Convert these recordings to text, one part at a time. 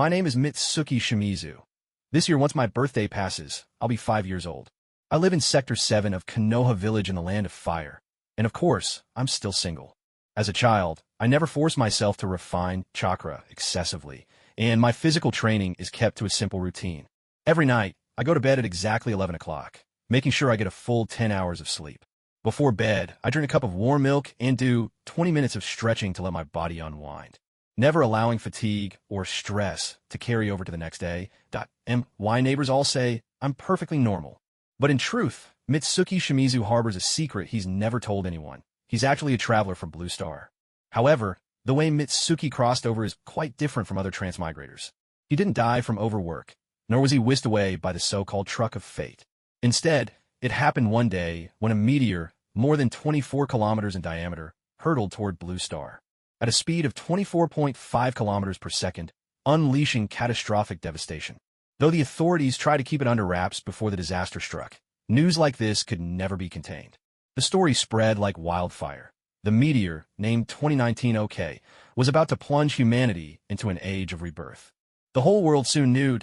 My name is Mitsuki Shimizu. This year, once my birthday passes, I'll be 5 years old. I live in Sector 7 of Konoha Village in the Land of Fire. And of course, I'm still single. As a child, I never forced myself to refine chakra excessively, and my physical training is kept to a simple routine. Every night, I go to bed at exactly 11 o'clock, making sure I get a full 10 hours of sleep. Before bed, I drink a cup of warm milk and do 20 minutes of stretching to let my body unwind, never allowing fatigue or stress to carry over to the next day. My neighbors all say I'm perfectly normal. But in truth, Mitsuki Shimizu harbors a secret he's never told anyone. He's actually a traveler from Blue Star. However, the way Mitsuki crossed over is quite different from other transmigrators. He didn't die from overwork, nor was he whisked away by the so-called truck of fate. Instead, it happened one day when a meteor, more than 24 kilometers in diameter, hurtled toward Blue Star at a speed of 24.5 kilometers per second, unleashing catastrophic devastation. Though the authorities tried to keep it under wraps before the disaster struck, news like this could never be contained. The story spread like wildfire. The meteor, named 2019 OK, was about to plunge humanity into an age of rebirth. The whole world soon knew,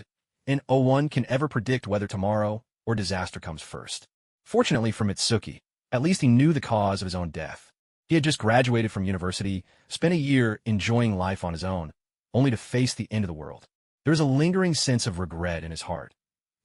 and no one can ever predict whether tomorrow or disaster comes first. Fortunately for Mitsuki, at least he knew the cause of his own death. He had just graduated from university, spent a year enjoying life on his own, only to face the end of the world. There was a lingering sense of regret in his heart.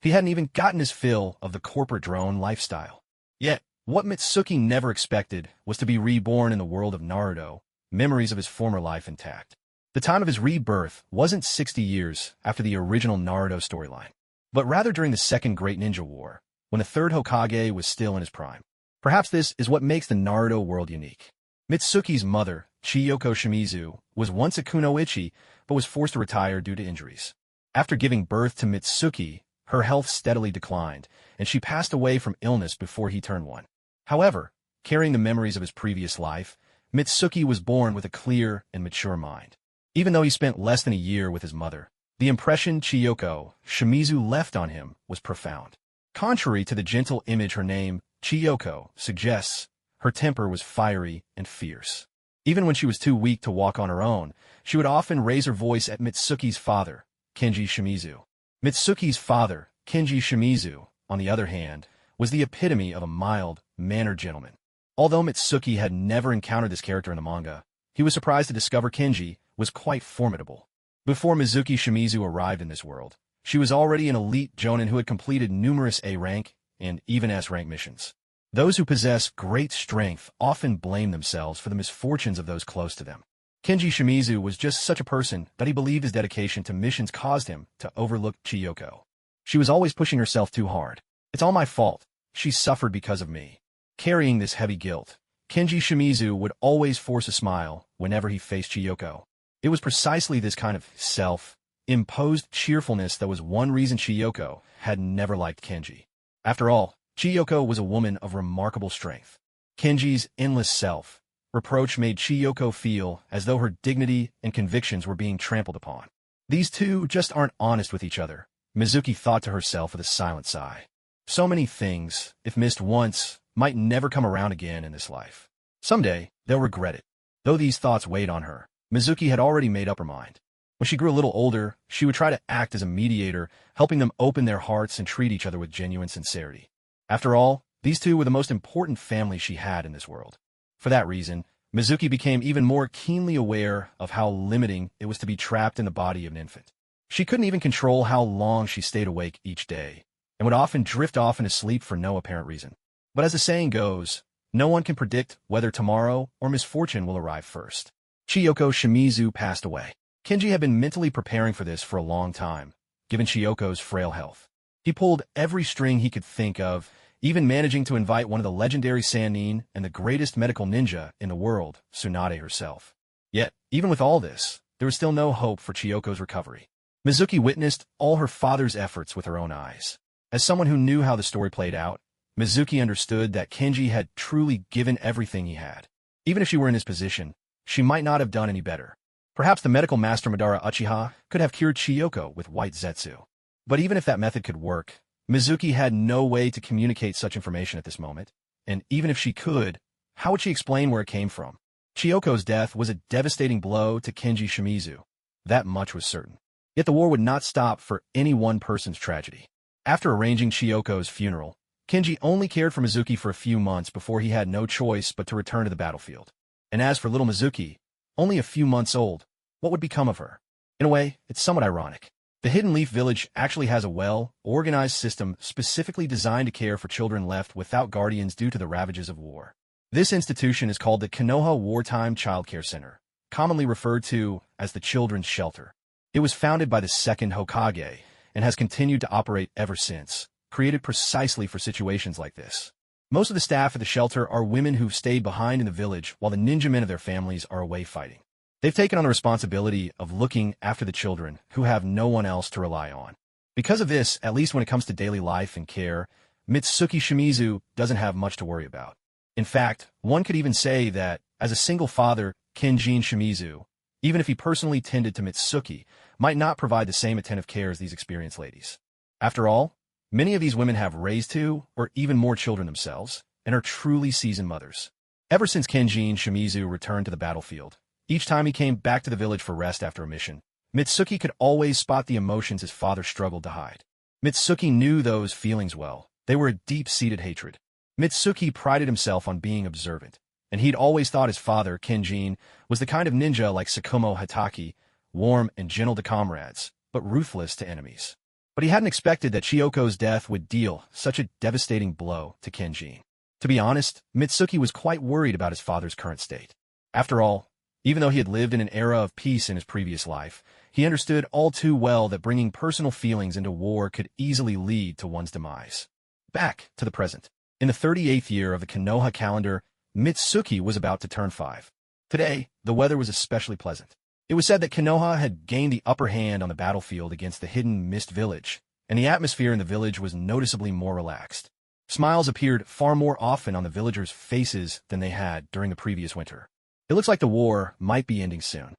He hadn't even gotten his fill of the corporate drone lifestyle. Yet, what Mitsuki never expected was to be reborn in the world of Naruto, memories of his former life intact. The time of his rebirth wasn't 60 years after the original Naruto storyline, but rather during the Second Great Ninja War, when the third Hokage was still in his prime. Perhaps this is what makes the Naruto world unique. Mitsuki's mother, Chiyoko Shimizu, was once a kunoichi, but was forced to retire due to injuries. After giving birth to Mitsuki, her health steadily declined, and she passed away from illness before he turned one. However, carrying the memories of his previous life, Mitsuki was born with a clear and mature mind. Even though he spent less than a year with his mother, the impression Chiyoko Shimizu left on him was profound. Contrary to the gentle image her name, Chiyoko, suggests, her temper was fiery and fierce. Even when she was too weak to walk on her own, she would often raise her voice at Mitsuki's father, Kenji Shimizu. Mitsuki's father, Kenji Shimizu, on the other hand, was the epitome of a mild-mannered gentleman. Although Mitsuki had never encountered this character in the manga, he was surprised to discover Kenji was quite formidable. Before Mitsuki Shimizu arrived in this world, she was already an elite jonin who had completed numerous A-rank and even S-rank missions. Those who possess great strength often blame themselves for the misfortunes of those close to them. Kenji Shimizu was just such a person that he believed his dedication to missions caused him to overlook Chiyoko. She was always pushing herself too hard. It's all my fault. She suffered because of me. Carrying this heavy guilt, Kenji Shimizu would always force a smile whenever he faced Chiyoko. It was precisely this kind of self-imposed cheerfulness that was one reason Chiyoko had never liked Kenji. After all, Chiyoko was a woman of remarkable strength. Kenji's endless self-reproach made Chiyoko feel as though her dignity and convictions were being trampled upon. These two just aren't honest with each other, Mizuki thought to herself with a silent sigh. So many things, if missed once, might never come around again in this life. Someday, they'll regret it. Though these thoughts weighed on her, Mizuki had already made up her mind. When she grew a little older, she would try to act as a mediator, helping them open their hearts and treat each other with genuine sincerity. After all, these two were the most important family she had in this world. For that reason, Mizuki became even more keenly aware of how limiting it was to be trapped in the body of an infant. She couldn't even control how long she stayed awake each day, and would often drift off into sleep for no apparent reason. But as the saying goes, no one can predict whether tomorrow or misfortune will arrive first. Chiyoko Shimizu passed away. Kenji had been mentally preparing for this for a long time, given Chiyoko's frail health. He pulled every string he could think of, even managing to invite one of the legendary Sannin and the greatest medical ninja in the world, Tsunade herself. Yet, even with all this, there was still no hope for Chiyoko's recovery. Mizuki witnessed all her father's efforts with her own eyes. As someone who knew how the story played out, Mizuki understood that Kenji had truly given everything he had. Even if she were in his position, she might not have done any better. Perhaps the medical master Madara Uchiha could have cured Chiyoko with white zetsu. But even if that method could work, Mizuki had no way to communicate such information at this moment, and even if she could, how would she explain where it came from? Chiyoko's death was a devastating blow to Kenji Shimizu. That much was certain. Yet the war would not stop for any one person's tragedy. After arranging Chiyoko's funeral, Kenji only cared for Mizuki for a few months before he had no choice but to return to the battlefield. And as for little Mizuki, only a few months old, what would become of her? In a way, it's somewhat ironic. The Hidden Leaf Village actually has a well-organized system specifically designed to care for children left without guardians due to the ravages of war. This institution is called the Konoha Wartime Child Care Center, commonly referred to as the Children's Shelter. It was founded by the second Hokage and has continued to operate ever since, created precisely for situations like this. Most of the staff at the shelter are women who've stayed behind in the village while the ninja men of their families are away fighting. They've taken on the responsibility of looking after the children who have no one else to rely on. Because of this, at least when it comes to daily life and care, Mitsuki Shimizu doesn't have much to worry about. In fact, one could even say that, as a single father, Kenjin Shimizu, even if he personally tended to Mitsuki, might not provide the same attentive care as these experienced ladies. After all, many of these women have raised two or even more children themselves and are truly seasoned mothers. Ever since Kenjin Shimizu returned to the battlefield, each time he came back to the village for rest after a mission, Mitsuki could always spot the emotions his father struggled to hide. Mitsuki knew those feelings well. They were a deep-seated hatred. Mitsuki prided himself on being observant, and he'd always thought his father, Kenjin, was the kind of ninja like Sakumo Hataki, warm and gentle to comrades, but ruthless to enemies. But he hadn't expected that Chiyoko's death would deal such a devastating blow to Kenjin. To be honest, Mitsuki was quite worried about his father's current state. After all, even though he had lived in an era of peace in his previous life, he understood all too well that bringing personal feelings into war could easily lead to one's demise. Back to the present. In the 38th year of the Konoha calendar, Mitsuki was about to turn 5. Today, the weather was especially pleasant. It was said that Konoha had gained the upper hand on the battlefield against the Hidden Mist Village, and the atmosphere in the village was noticeably more relaxed. Smiles appeared far more often on the villagers' faces than they had during the previous winter. It looks like the war might be ending soon.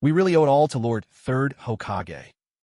We really owe it all to Lord Third Hokage.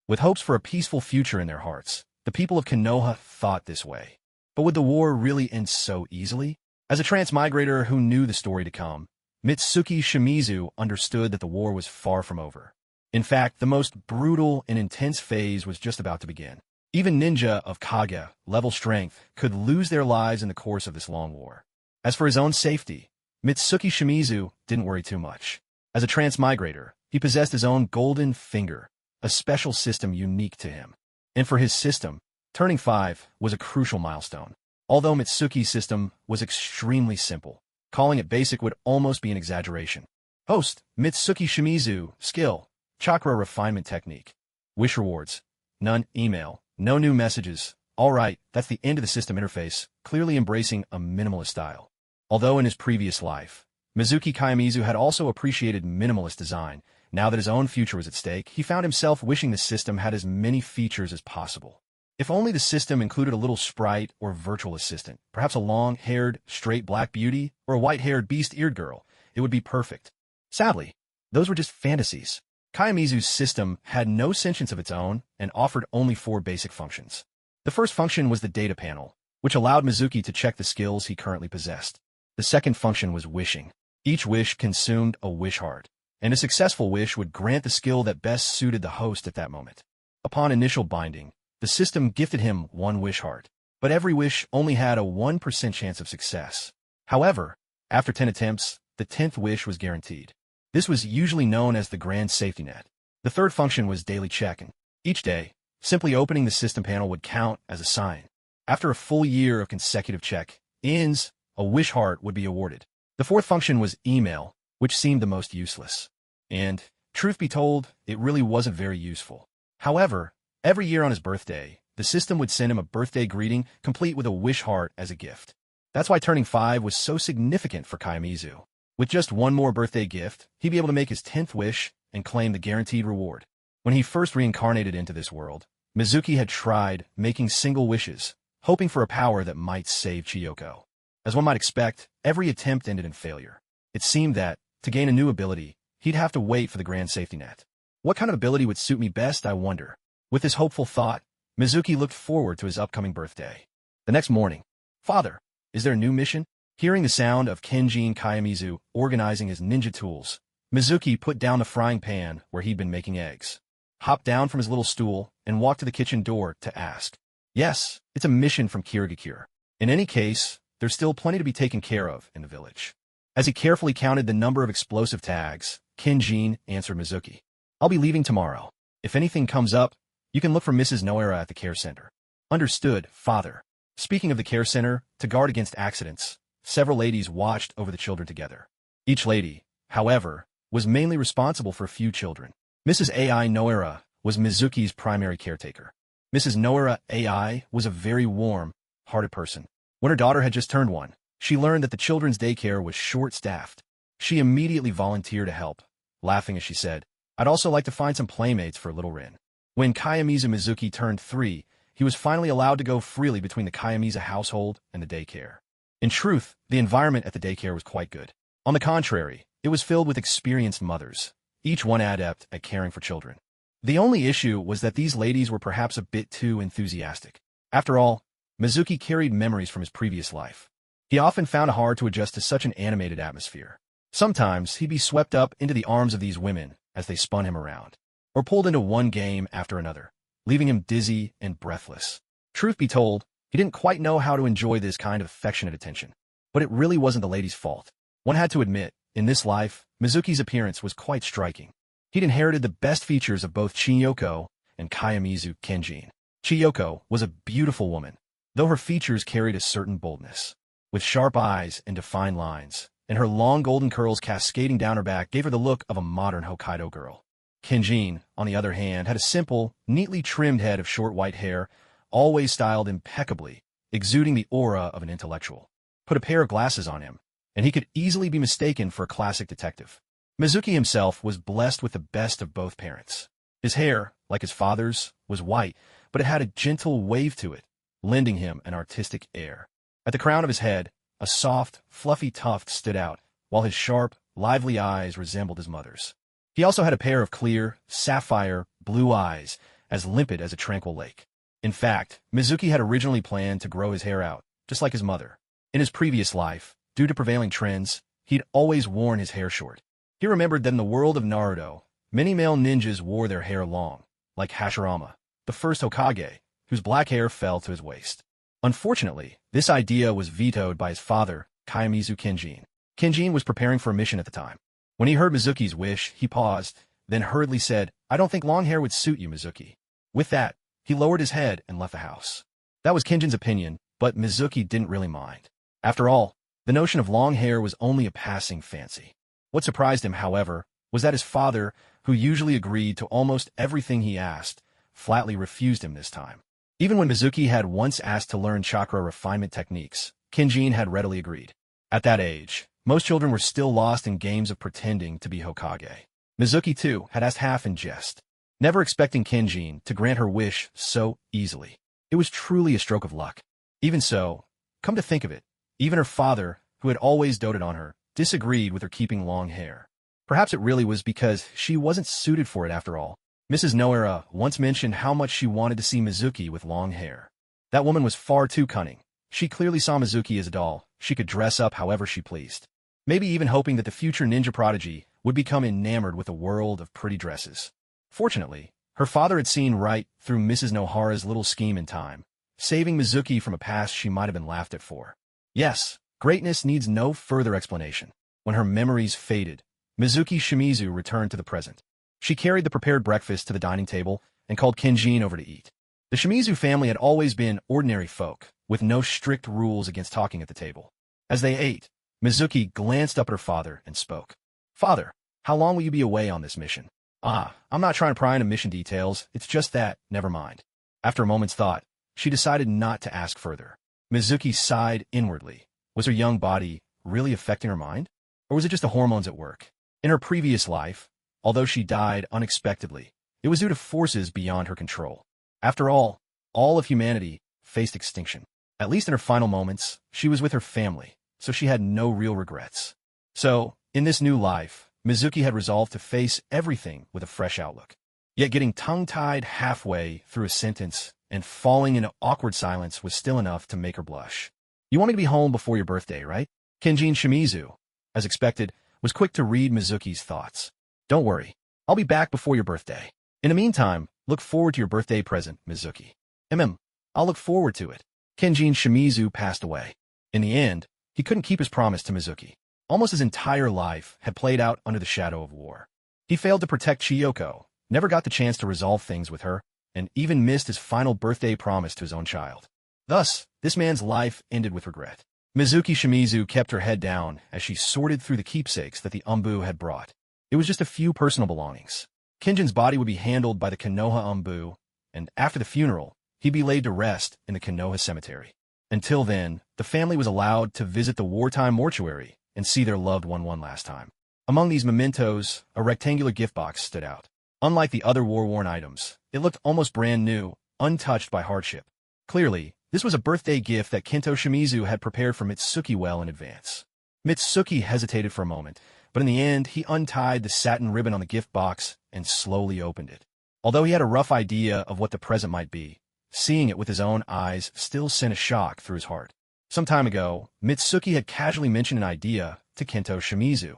With hopes for a peaceful future in their hearts, the people of Konoha thought this way. But would the war really end so easily? As a transmigrator who knew the story to come, Mitsuki Shimizu understood that the war was far from over. In fact, the most brutal and intense phase was just about to begin. Even ninja of Kage level strength could lose their lives in the course of this long war. As for his own safety, Mitsuki Shimizu didn't worry too much. As a transmigrator, he possessed his own golden finger, a special system unique to him. And for his system, turning 5 was a crucial milestone. Although Mitsuki's system was extremely simple, calling it basic would almost be an exaggeration. Host, Mitsuki Shimizu, skill, chakra refinement technique. Wish rewards, none, email, no new messages. Alright, that's the end of the system interface, clearly embracing a minimalist style. Although in his previous life, Mizuki Kiyomizu had also appreciated minimalist design, now that his own future was at stake, he found himself wishing the system had as many features as possible. If only the system included a little sprite or virtual assistant, perhaps a long-haired, straight black beauty, or a white-haired, beast-eared girl, it would be perfect. Sadly, those were just fantasies. Kiyomizu's system had no sentience of its own and offered only 4 basic functions. The first function was the data panel, which allowed Mizuki to check the skills he currently possessed. The second function was wishing. Each wish consumed a wish heart, and a successful wish would grant the skill that best suited the host at that moment. Upon initial binding, the system gifted him 1 wish heart, but every wish only had a 1% chance of success. However, after 10 attempts, the 10th wish was guaranteed. This was usually known as the grand safety net. The third function was daily check-in. Each day, simply opening the system panel would count as a sign. After a full year of consecutive check-ins, a wish heart would be awarded. The fourth function was email, which seemed the most useless. And, truth be told, it really wasn't very useful. However, every year on his birthday, the system would send him a birthday greeting complete with a wish heart as a gift. That's why turning 5 was so significant for Kiyomizu. With just 1 more birthday gift, he'd be able to make his 10th wish and claim the guaranteed reward. When he first reincarnated into this world, Mizuki had tried making single wishes, hoping for a power that might save Chiyoko. As one might expect, every attempt ended in failure. It seemed that, to gain a new ability, he'd have to wait for the grand safety net. What kind of ability would suit me best, I wonder? With this hopeful thought, Mizuki looked forward to his upcoming birthday. The next morning, "Father, is there a new mission?" Hearing the sound of Kenjin Kiyomizu organizing his ninja tools, Mizuki put down the frying pan where he'd been making eggs. hopped down from his little stool and walked to the kitchen door to ask. Yes, it's a mission from Kirigakure. In any case, there's still plenty to be taken care of in the village. As he carefully counted the number of explosive tags, Kenjin answered Mizuki. I'll be leaving tomorrow. If anything comes up, you can look for Mrs. Noera at the care center. Understood, father. Speaking of the care center, to guard against accidents, several ladies watched over the children together. Each lady, however, was mainly responsible for a few children. Mrs. Ai Noera was Mizuki's primary caretaker. Mrs. Noera Ai was a very warm-hearted person. When her daughter had just turned 1, she learned that the children's daycare was short-staffed. She immediately volunteered to help, laughing as she said, I'd also like to find some playmates for little Rin. When Kayamizu Mizuki turned 3, he was finally allowed to go freely between the Kayamizu household and the daycare. In truth, the environment at the daycare was quite good. On the contrary, it was filled with experienced mothers, each one adept at caring for children. The only issue was that these ladies were perhaps a bit too enthusiastic. After all, Mizuki carried memories from his previous life. He often found it hard to adjust to such an animated atmosphere. Sometimes he'd be swept up into the arms of these women as they spun him around, or pulled into one game after another, leaving him dizzy and breathless. Truth be told, he didn't quite know how to enjoy this kind of affectionate attention. But it really wasn't the lady's fault. One had to admit, in this life, Mizuki's appearance was quite striking. He'd inherited the best features of both Chiyoko and Kayamizu Kenjin. Chiyoko was a beautiful woman, though her features carried a certain boldness. With sharp eyes and defined lines, and her long golden curls cascading down her back gave her the look of a modern Hokkaido girl. Kenjin, on the other hand, had a simple, neatly trimmed head of short white hair, always styled impeccably, exuding the aura of an intellectual. Put a pair of glasses on him, and he could easily be mistaken for a classic detective. Mizuki himself was blessed with the best of both parents. His hair, like his father's, was white, but it had a gentle wave to it, lending him an artistic air. At the crown of his head, a soft, fluffy tuft stood out, while his sharp, lively eyes resembled his mother's. He also had a pair of clear, sapphire, blue eyes, as limpid as a tranquil lake. In fact, Mizuki had originally planned to grow his hair out, just like his mother. In his previous life, due to prevailing trends, he'd always worn his hair short. He remembered that in the world of Naruto, many male ninjas wore their hair long, like Hashirama, the first Hokage, whose black hair fell to his waist. Unfortunately, this idea was vetoed by his father, Kayamizu Kenjin. Kenjin was preparing for a mission at the time. When he heard Mizuki's wish, he paused, then hurriedly said, I don't think long hair would suit you, Mizuki. With that, he lowered his head and left the house. That was Kenjin's opinion, but Mizuki didn't really mind. After all, the notion of long hair was only a passing fancy. What surprised him, however, was that his father, who usually agreed to almost everything he asked, flatly refused him this time. Even when Mizuki had once asked to learn chakra refinement techniques, Kenjin had readily agreed. At that age, most children were still lost in games of pretending to be Hokage. Mizuki, too, had asked half in jest, never expecting Kenjin to grant her wish so easily. It was truly a stroke of luck. Even so, come to think of it, even her father, who had always doted on her, disagreed with her keeping long hair. Perhaps it really was because she wasn't suited for it after all. Mrs. Noera once mentioned how much she wanted to see Mizuki with long hair. That woman was far too cunning. She clearly saw Mizuki as a doll. She could dress up however she pleased. Maybe even hoping that the future ninja prodigy would become enamored with a world of pretty dresses. Fortunately, her father had seen right through Mrs. Nohara's little scheme in time, saving Mizuki from a past she might have been laughed at for. Yes, greatness needs no further explanation. When her memories faded, Mizuki Shimizu returned to the present. She carried the prepared breakfast to the dining table and called Kenjin over to eat. The Shimizu family had always been ordinary folk, with no strict rules against talking at the table. As they ate, Mizuki glanced up at her father and spoke. Father, how long will you be away on this mission? I'm not trying to pry into mission details, it's just that, never mind. After a moment's thought, she decided not to ask further. Mizuki sighed inwardly. Was her young body really affecting her mind? Or was it just the hormones at work? In her previous life, although she died unexpectedly, it was due to forces beyond her control. After all of humanity faced extinction. At least in her final moments, she was with her family, so she had no real regrets. So, in this new life, Mizuki had resolved to face everything with a fresh outlook. Yet getting tongue-tied halfway through a sentence and falling into awkward silence was still enough to make her blush. You want me to be home before your birthday, right? Kenjin Shimizu, as expected, was quick to read Mizuki's thoughts. Don't worry, I'll be back before your birthday. In the meantime, look forward to your birthday present, Mizuki. I'll look forward to it. Kenjin Shimizu passed away. In the end, he couldn't keep his promise to Mizuki. Almost his entire life had played out under the shadow of war. He failed to protect Chiyoko, never got the chance to resolve things with her, and even missed his final birthday promise to his own child. Thus, this man's life ended with regret. Mizuki Shimizu kept her head down as she sorted through the keepsakes that the Umbu had brought. It was just a few personal belongings. Kenjin's body would be handled by the Konoha Umbu, and after the funeral, he'd be laid to rest in the Konoha cemetery. Until then, the family was allowed to visit the wartime mortuary and see their loved one last time. Among these mementos, a rectangular gift box stood out. Unlike the other war-worn items, it looked almost brand new, untouched by hardship. Clearly, this was a birthday gift that Kento Shimizu had prepared for Mitsuki well in advance. Mitsuki hesitated for a moment, but in the end, he untied the satin ribbon on the gift box and slowly opened it. Although he had a rough idea of what the present might be, seeing it with his own eyes still sent a shock through his heart. Some time ago, Mitsuki had casually mentioned an idea to Kento Shimizu.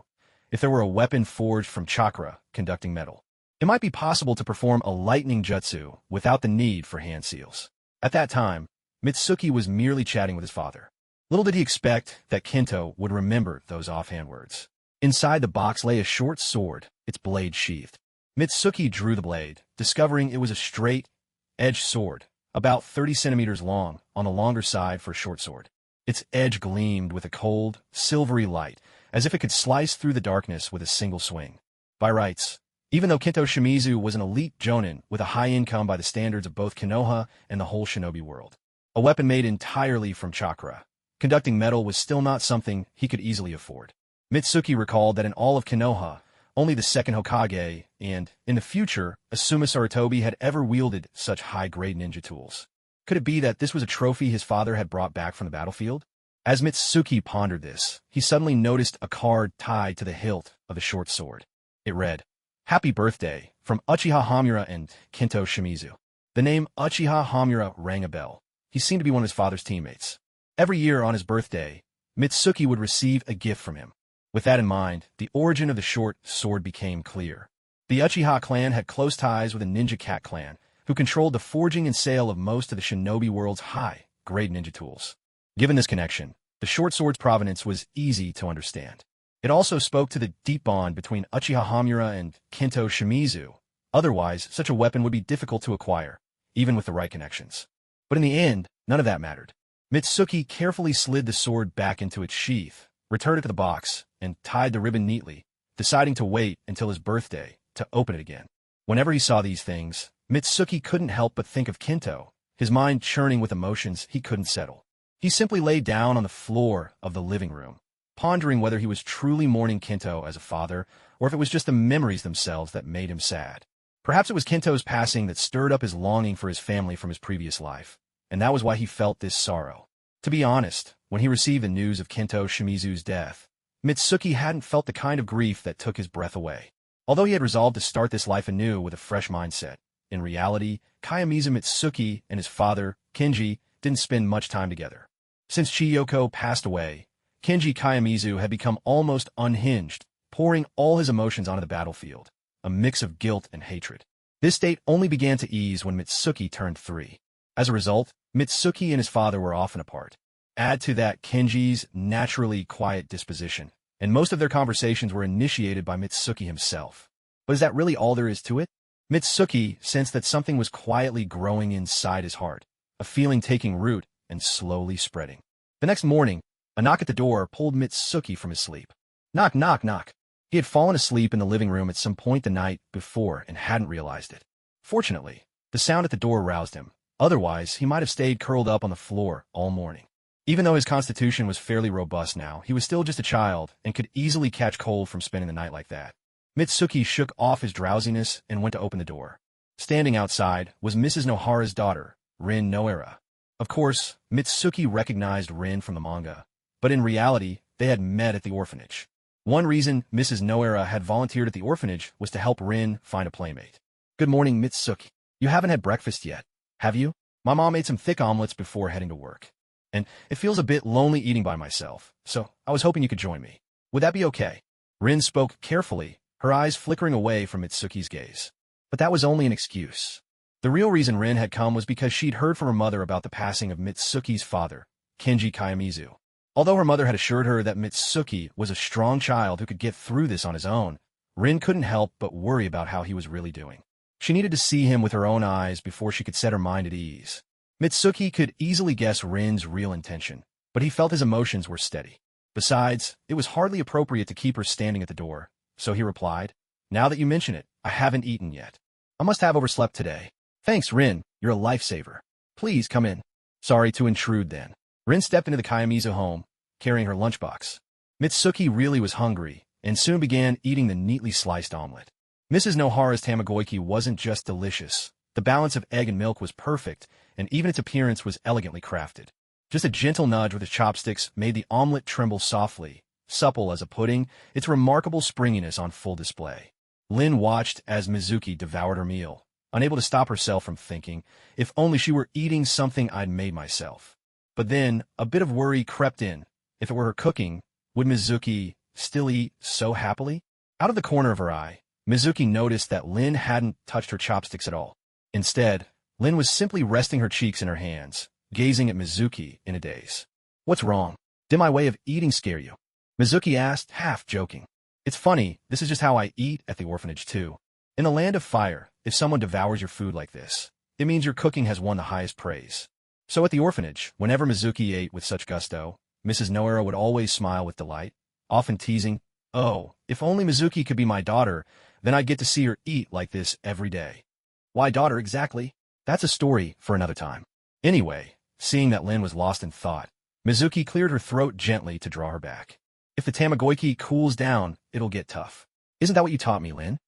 If there were a weapon forged from chakra conducting metal, it might be possible to perform a lightning jutsu without the need for hand seals. At that time, Mitsuki was merely chatting with his father. Little did he expect that Kento would remember those offhand words. Inside the box lay a short sword, its blade sheathed. Mitsuki drew the blade, discovering it was a straight-edged sword, about 30 centimeters long, on the longer side for a short sword. Its edge gleamed with a cold, silvery light, as if it could slice through the darkness with a single swing. By rights, even though Kento Shimizu was an elite jonin with a high income by the standards of both Konoha and the whole shinobi world, a weapon made entirely from chakra conducting metal was still not something he could easily afford. Mitsuki recalled that in all of Konoha, only the second Hokage and, in the future, Asuma Sarutobi had ever wielded such high-grade ninja tools. Could it be that this was a trophy his father had brought back from the battlefield? As Mitsuki pondered this, he suddenly noticed a card tied to the hilt of the short sword. It read, "Happy Birthday, from Uchiha Hamura and Kento Shimizu." The name Uchiha Hamura rang a bell. He seemed to be one of his father's teammates. Every year on his birthday, Mitsuki would receive a gift from him. With that in mind, the origin of the short sword became clear. The Uchiha clan had close ties with the Ninja Cat clan, who controlled the forging and sale of most of the shinobi world's high-grade ninja tools. Given this connection, the short sword's provenance was easy to understand. It also spoke to the deep bond between Uchiha Hamura and Kento Shimizu. Otherwise, such a weapon would be difficult to acquire, even with the right connections. But in the end, none of that mattered. Mitsuki carefully slid the sword back into its sheath, returned it to the box, and tied the ribbon neatly, deciding to wait until his birthday to open it again. Whenever he saw these things, Mitsuki couldn't help but think of Kento, his mind churning with emotions he couldn't settle. He simply lay down on the floor of the living room, pondering whether he was truly mourning Kento as a father, or if it was just the memories themselves that made him sad. Perhaps it was Kento's passing that stirred up his longing for his family from his previous life, and that was why he felt this sorrow. To be honest, when he received the news of Kento Shimizu's death, Mitsuki hadn't felt the kind of grief that took his breath away. Although he had resolved to start this life anew with a fresh mindset, in reality, Kiyomizu Mitsuki and his father, Kenji, didn't spend much time together. Since Chiyoko passed away, Kenji Kiyomizu had become almost unhinged, pouring all his emotions onto the battlefield, a mix of guilt and hatred. This state only began to ease when Mitsuki turned 3. As a result, Mitsuki and his father were often apart. Add to that Kenji's naturally quiet disposition, and most of their conversations were initiated by Mitsuki himself. But is that really all there is to it? Mitsuki sensed that something was quietly growing inside his heart, a feeling taking root and slowly spreading. The next morning, a knock at the door pulled Mitsuki from his sleep. Knock, knock, knock. He had fallen asleep in the living room at some point the night before and hadn't realized it. Fortunately, the sound at the door roused him. Otherwise, he might have stayed curled up on the floor all morning. Even though his constitution was fairly robust now, he was still just a child and could easily catch cold from spending the night like that. Mitsuki shook off his drowsiness and went to open the door. Standing outside was Mrs. Nohara's daughter, Rin Nohara. Of course, Mitsuki recognized Rin from the manga, but in reality, they had met at the orphanage. One reason Mrs. Nohara had volunteered at the orphanage was to help Rin find a playmate. "Good morning, Mitsuki. You haven't had breakfast yet, have you? My mom made some thick omelets before heading to work. And it feels a bit lonely eating by myself, so I was hoping you could join me. Would that be okay?" Rin spoke carefully, her eyes flickering away from Mitsuki's gaze. But that was only an excuse. The real reason Rin had come was because she'd heard from her mother about the passing of Mitsuki's father, Kenji Kiyamizu. Although her mother had assured her that Mitsuki was a strong child who could get through this on his own, Rin couldn't help but worry about how he was really doing. She needed to see him with her own eyes before she could set her mind at ease. Mitsuki could easily guess Rin's real intention, but he felt his emotions were steady. Besides, it was hardly appropriate to keep her standing at the door, so he replied, "Now that you mention it, I haven't eaten yet. I must have overslept today." "Thanks, Rin, you're a lifesaver. Please come in." "Sorry to intrude then." Rin stepped into the Kiyamizu home, carrying her lunchbox. Mitsuki really was hungry, and soon began eating the neatly sliced omelet. Mrs. Nohara's tamagoyaki wasn't just delicious. The balance of egg and milk was perfect, and even its appearance was elegantly crafted. Just a gentle nudge with his chopsticks made the omelet tremble softly, supple as a pudding, its remarkable springiness on full display. Lin watched as Mizuki devoured her meal, unable to stop herself from thinking, if only she were eating something I'd made myself. But then, a bit of worry crept in. If it were her cooking, would Mizuki still eat so happily? Out of the corner of her eye, Mizuki noticed that Lin hadn't touched her chopsticks at all. Instead, Lin was simply resting her cheeks in her hands, gazing at Mizuki in a daze. "What's wrong? Did my way of eating scare you?" Mizuki asked, half joking. "It's funny, this is just how I eat at the orphanage too. In the land of fire, if someone devours your food like this, it means your cooking has won the highest praise." So at the orphanage, whenever Mizuki ate with such gusto, Mrs. Nohara would always smile with delight, often teasing, "Oh, if only Mizuki could be my daughter, then I'd get to see her eat like this every day." Why daughter exactly? That's a story for another time. Anyway, seeing that Lin was lost in thought, Mizuki cleared her throat gently to draw her back. "If the tamagoyaki cools down, it'll get tough. Isn't that what you taught me, Lin?"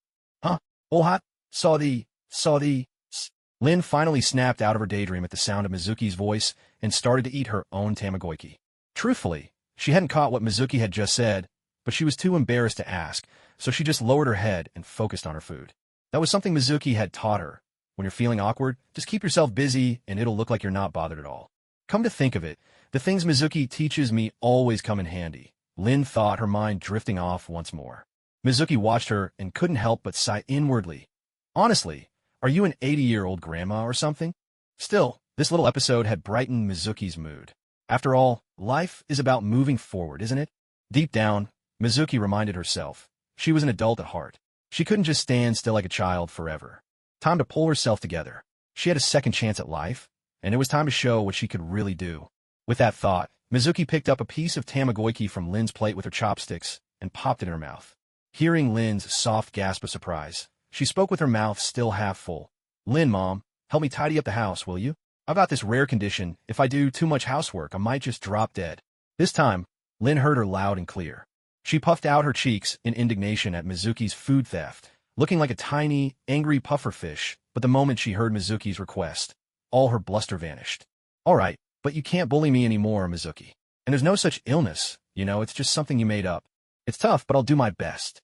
"Huh? Ohat? Saw the... Lin finally snapped out of her daydream at the sound of Mizuki's voice and started to eat her own tamagoyaki. Truthfully, she hadn't caught what Mizuki had just said, but she was too embarrassed to ask, so she just lowered her head and focused on her food. That was something Mizuki had taught her. When you're feeling awkward, just keep yourself busy and it'll look like you're not bothered at all. Come to think of it, the things Mizuki teaches me always come in handy. Lin thought, her mind drifting off once more. Mizuki watched her and couldn't help but sigh inwardly. Honestly, are you an 80-year-old grandma or something? Still, this little episode had brightened Mizuki's mood. After all, life is about moving forward, isn't it? Deep down, Mizuki reminded herself, she was an adult at heart. She couldn't just stand still like a child forever. Time to pull herself together. She had a second chance at life, and it was time to show what she could really do. With that thought, Mizuki picked up a piece of tamagoyaki from Lin's plate with her chopsticks and popped it in her mouth. Hearing Lin's soft gasp of surprise, she spoke with her mouth still half full. "Lin, Mom, help me tidy up the house, will you? I've got this rare condition. If I do too much housework, I might just drop dead." This time, Lin heard her loud and clear. She puffed out her cheeks in indignation at Mizuki's food theft, looking like a tiny, angry pufferfish, but the moment she heard Mizuki's request, all her bluster vanished. "All right, but you can't bully me anymore, Mizuki. And there's no such illness, it's just something you made up. It's tough, but I'll do my best."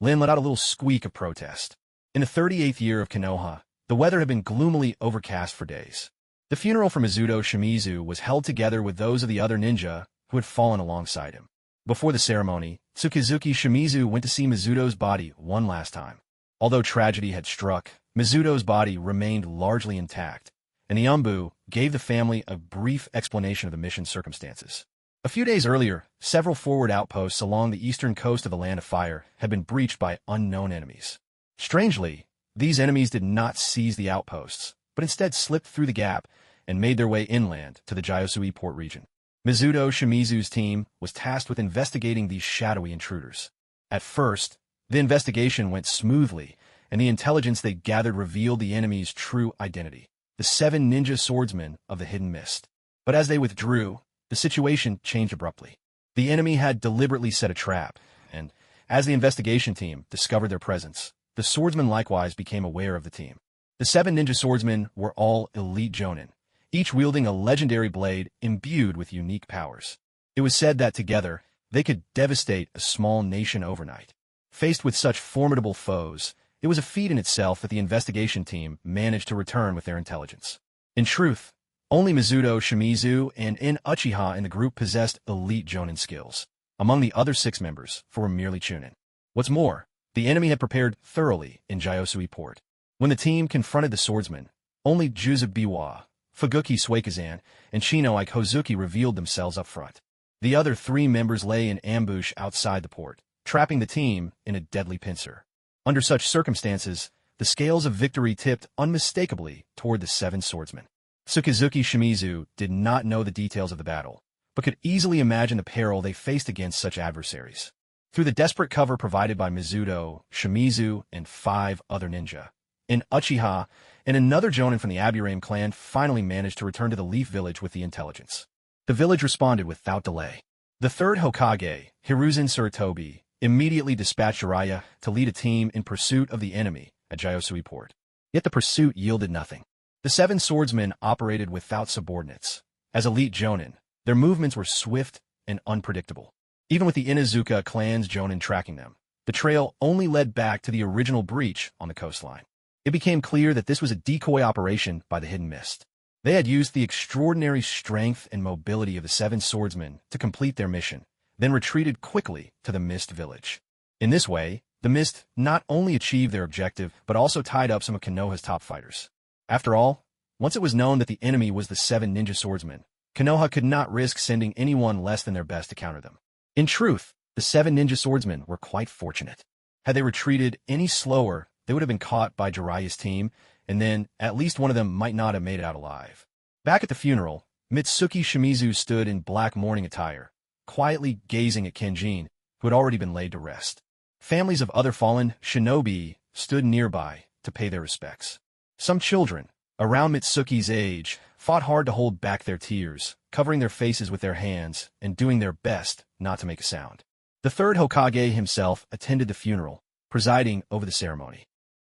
Lin let out a little squeak of protest. In the 38th year of Konoha, the weather had been gloomily overcast for days. The funeral for Mizuto Shimizu was held together with those of the other ninja who had fallen alongside him. Before the ceremony, Tsukizuki Shimizu went to see Mizuto's body one last time. Although tragedy had struck, Mizuto's body remained largely intact, and the Umbu gave the family a brief explanation of the mission's circumstances. A few days earlier, several forward outposts along the eastern coast of the Land of Fire had been breached by unknown enemies. Strangely, these enemies did not seize the outposts, but instead slipped through the gap and made their way inland to the Gyosui port region. Mizuto Shimizu's team was tasked with investigating these shadowy intruders. At first, the investigation went smoothly, and the intelligence they gathered revealed the enemy's true identity, the 7 ninja swordsmen of the Hidden Mist. But as they withdrew, the situation changed abruptly. The enemy had deliberately set a trap, and as the investigation team discovered their presence, the swordsmen likewise became aware of the team. The 7 ninja swordsmen were all elite jonin, each wielding a legendary blade imbued with unique powers. It was said that together, they could devastate a small nation overnight. Faced with such formidable foes, it was a feat in itself that the investigation team managed to return with their intelligence. In truth, only Mizuto Shimizu and In Uchiha in the group possessed elite jonin skills. Among the other 6 members, 4 were merely chunin. What's more, The enemy had prepared thoroughly in Gyosui Port. When the team confronted the swordsmen, only Juzubiwa, Fuguki Suikazan, and Chino Hozuki revealed themselves up front. The other three members lay in ambush outside the port, trapping the team in a deadly pincer. Under such circumstances, the scales of victory tipped unmistakably toward the seven swordsmen. Tsukizuki Shimizu did not know the details of the battle, but could easily imagine the peril they faced against such adversaries. Through the desperate cover provided by Mizuto, Shimizu, and 5 other ninja, Uchiha and another jonin from the Aburame clan finally managed to return to the Leaf Village with the intelligence. The village responded without delay. The third Hokage, Hiruzen Sarutobi, immediately dispatched Jiraiya to lead a team in pursuit of the enemy at Gyosui Port. Yet the pursuit yielded nothing. The 7 swordsmen operated without subordinates. As elite jonin, their movements were swift and unpredictable. Even with the Inuzuka clan's jonin tracking them, the trail only led back to the original breach on the coastline. It became clear that this was a decoy operation by the Hidden Mist. They had used the extraordinary strength and mobility of the 7 swordsmen to complete their mission, then retreated quickly to the Mist Village. In this way, the Mist not only achieved their objective, but also tied up some of Konoha's top fighters. After all, once it was known that the enemy was the 7 ninja swordsmen, Konoha could not risk sending anyone less than their best to counter them. In truth, the 7 ninja swordsmen were quite fortunate. Had they retreated any slower, they would have been caught by Jiraiya's team, and then at least one of them might not have made it out alive. Back at the funeral, Mitsuki Shimizu stood in black mourning attire, quietly gazing at Kenjin, who had already been laid to rest. Families of other fallen shinobi stood nearby to pay their respects. Some children, around Mitsuki's age, fought hard to hold back their tears, covering their faces with their hands and doing their best not to make a sound. The third Hokage himself attended the funeral, presiding over the ceremony.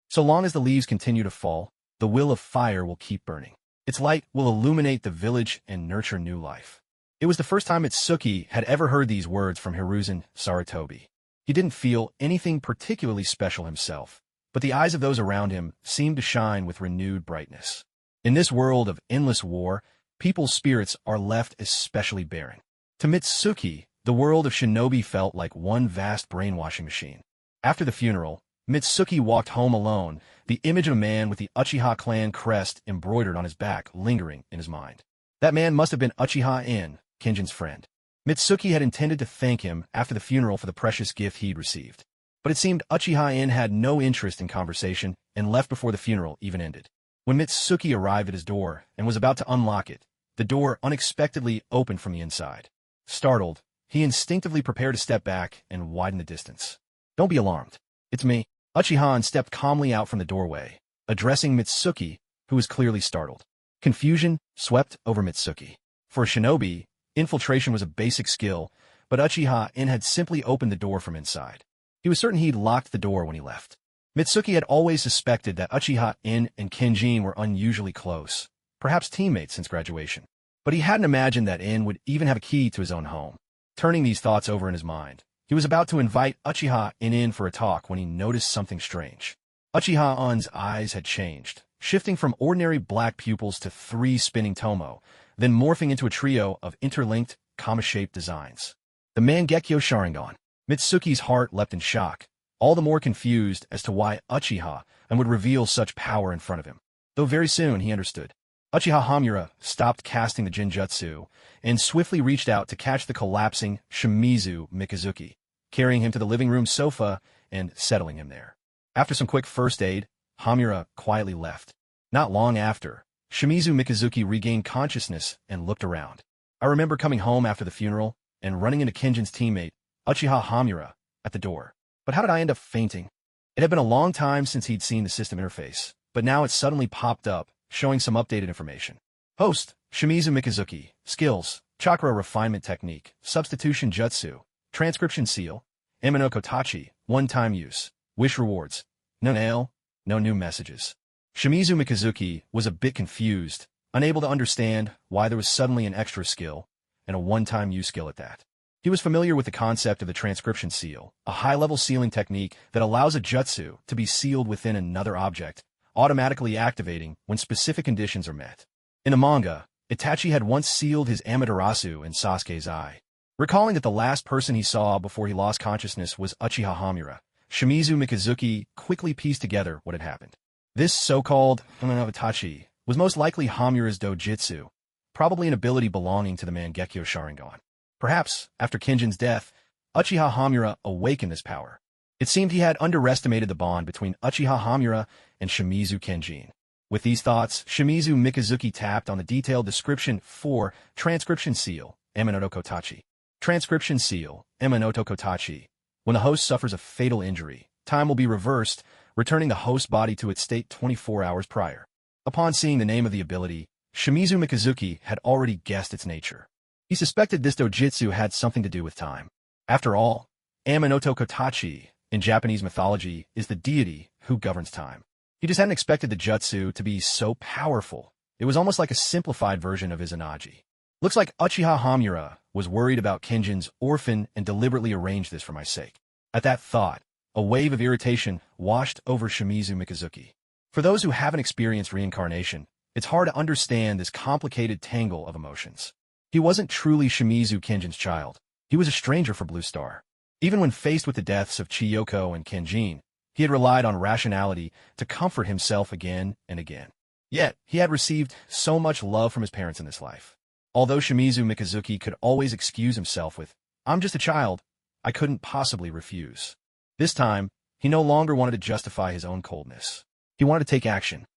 So long as the leaves continue to fall, the will of fire will keep burning. Its light will illuminate the village and nurture new life. It was the first time Mitsuki had ever heard these words from Hiruzen Sarutobi. He didn't feel anything particularly special himself, but the eyes of those around him seemed to shine with renewed brightness. In this world of endless war, people's spirits are left especially barren. To Mitsuki, the world of shinobi felt like one vast brainwashing machine. After the funeral, Mitsuki walked home alone, the image of a man with the Uchiha clan crest embroidered on his back lingering in his mind. That man must have been Uchiha In, Kenjin's friend. Mitsuki had intended to thank him after the funeral for the precious gift he'd received. But it seemed Uchiha In had no interest in conversation and left before the funeral even ended. When Mitsuki arrived at his door and was about to unlock it, the door unexpectedly opened from the inside. Startled, he instinctively prepared to step back and widen the distance. "Don't be alarmed. It's me." Uchiha stepped calmly out from the doorway, addressing Mitsuki, who was clearly startled. Confusion swept over Mitsuki. For a shinobi, infiltration was a basic skill, but Uchiha In had simply opened the door from inside. He was certain he'd locked the door when he left. Mitsuki had always suspected that Uchiha In and Kenjin were unusually close, perhaps teammates since graduation. But he hadn't imagined that In would even have a key to his own home. Turning these thoughts over in his mind, he was about to invite Uchiha In for a talk when he noticed something strange. Uchiha In's eyes had changed, shifting from ordinary black pupils to 3 spinning tomo, then morphing into a trio of interlinked, comma-shaped designs. The Mangekyo Sharingan. Mitsuki's heart leapt in shock, all the more confused as to why Uchiha In would reveal such power in front of him. Though very soon he understood. Uchiha Hamura stopped casting the Jinjutsu and swiftly reached out to catch the collapsing Shimizu Mikazuki, carrying him to the living room sofa and settling him there. After some quick first aid, Hamura quietly left. Not long after, Shimizu Mikazuki regained consciousness and looked around. "I remember coming home after the funeral and running into Kenjin's teammate, Uchiha Hamura, at the door. But how did I end up fainting?" It had been a long time since he'd seen the system interface, but now it suddenly popped up, showing some updated information. Host, Shimizu Mikazuki. Skills, Chakra Refinement Technique, Substitution Jutsu, Transcription Seal, Eminoko Tachi, One-Time Use, Wish Rewards, no nail, no new messages. Shimizu Mikazuki was a bit confused, unable to understand why there was suddenly an extra skill, and a one-time use skill at that. He was familiar with the concept of the Transcription Seal, a high-level sealing technique that allows a jutsu to be sealed within another object, automatically activating when specific conditions are met. In the manga, Itachi had once sealed his Amaterasu in Sasuke's eye. Recalling that the last person he saw before he lost consciousness was Uchiha Hamura, Shimizu Mikazuki quickly pieced together what had happened. This so-called hataki was most likely Hamura's dojutsu, probably an ability belonging to the Mangekyo Sharingan. Perhaps, after Kenjin's death, Uchiha Hamura awakened this power. It seemed he had underestimated the bond between Uchiha Hamura and Shimizu Kenjin. With these thoughts, Shimizu Mikazuki tapped on the detailed description for transcription seal, Amanoto Kotachi. Transcription seal, Amanoto Kotachi. When the host suffers a fatal injury, time will be reversed, returning the host body to its state 24 hours prior. Upon seeing the name of the ability, Shimizu Mikazuki had already guessed its nature. He suspected this dojutsu had something to do with time. After all, Amanoto Kotachi, in Japanese mythology, is the deity who governs time. He just hadn't expected the jutsu to be so powerful. It was almost like a simplified version of Izanagi. Looks like Uchiha Hamura was worried about Kenjin's orphan and deliberately arranged this for my sake. At that thought, a wave of irritation washed over Shimizu Mikazuki. For those who haven't experienced reincarnation, it's hard to understand this complicated tangle of emotions. He wasn't truly Shimizu Kenjin's child. He was a stranger for Blue Star. Even when faced with the deaths of Chiyoko and Kenjin, he had relied on rationality to comfort himself again and again. Yet, he had received so much love from his parents in this life. Although Shimizu Mikazuki could always excuse himself with, "I'm just a child," I couldn't possibly refuse. This time, he no longer wanted to justify his own coldness. He wanted to take action.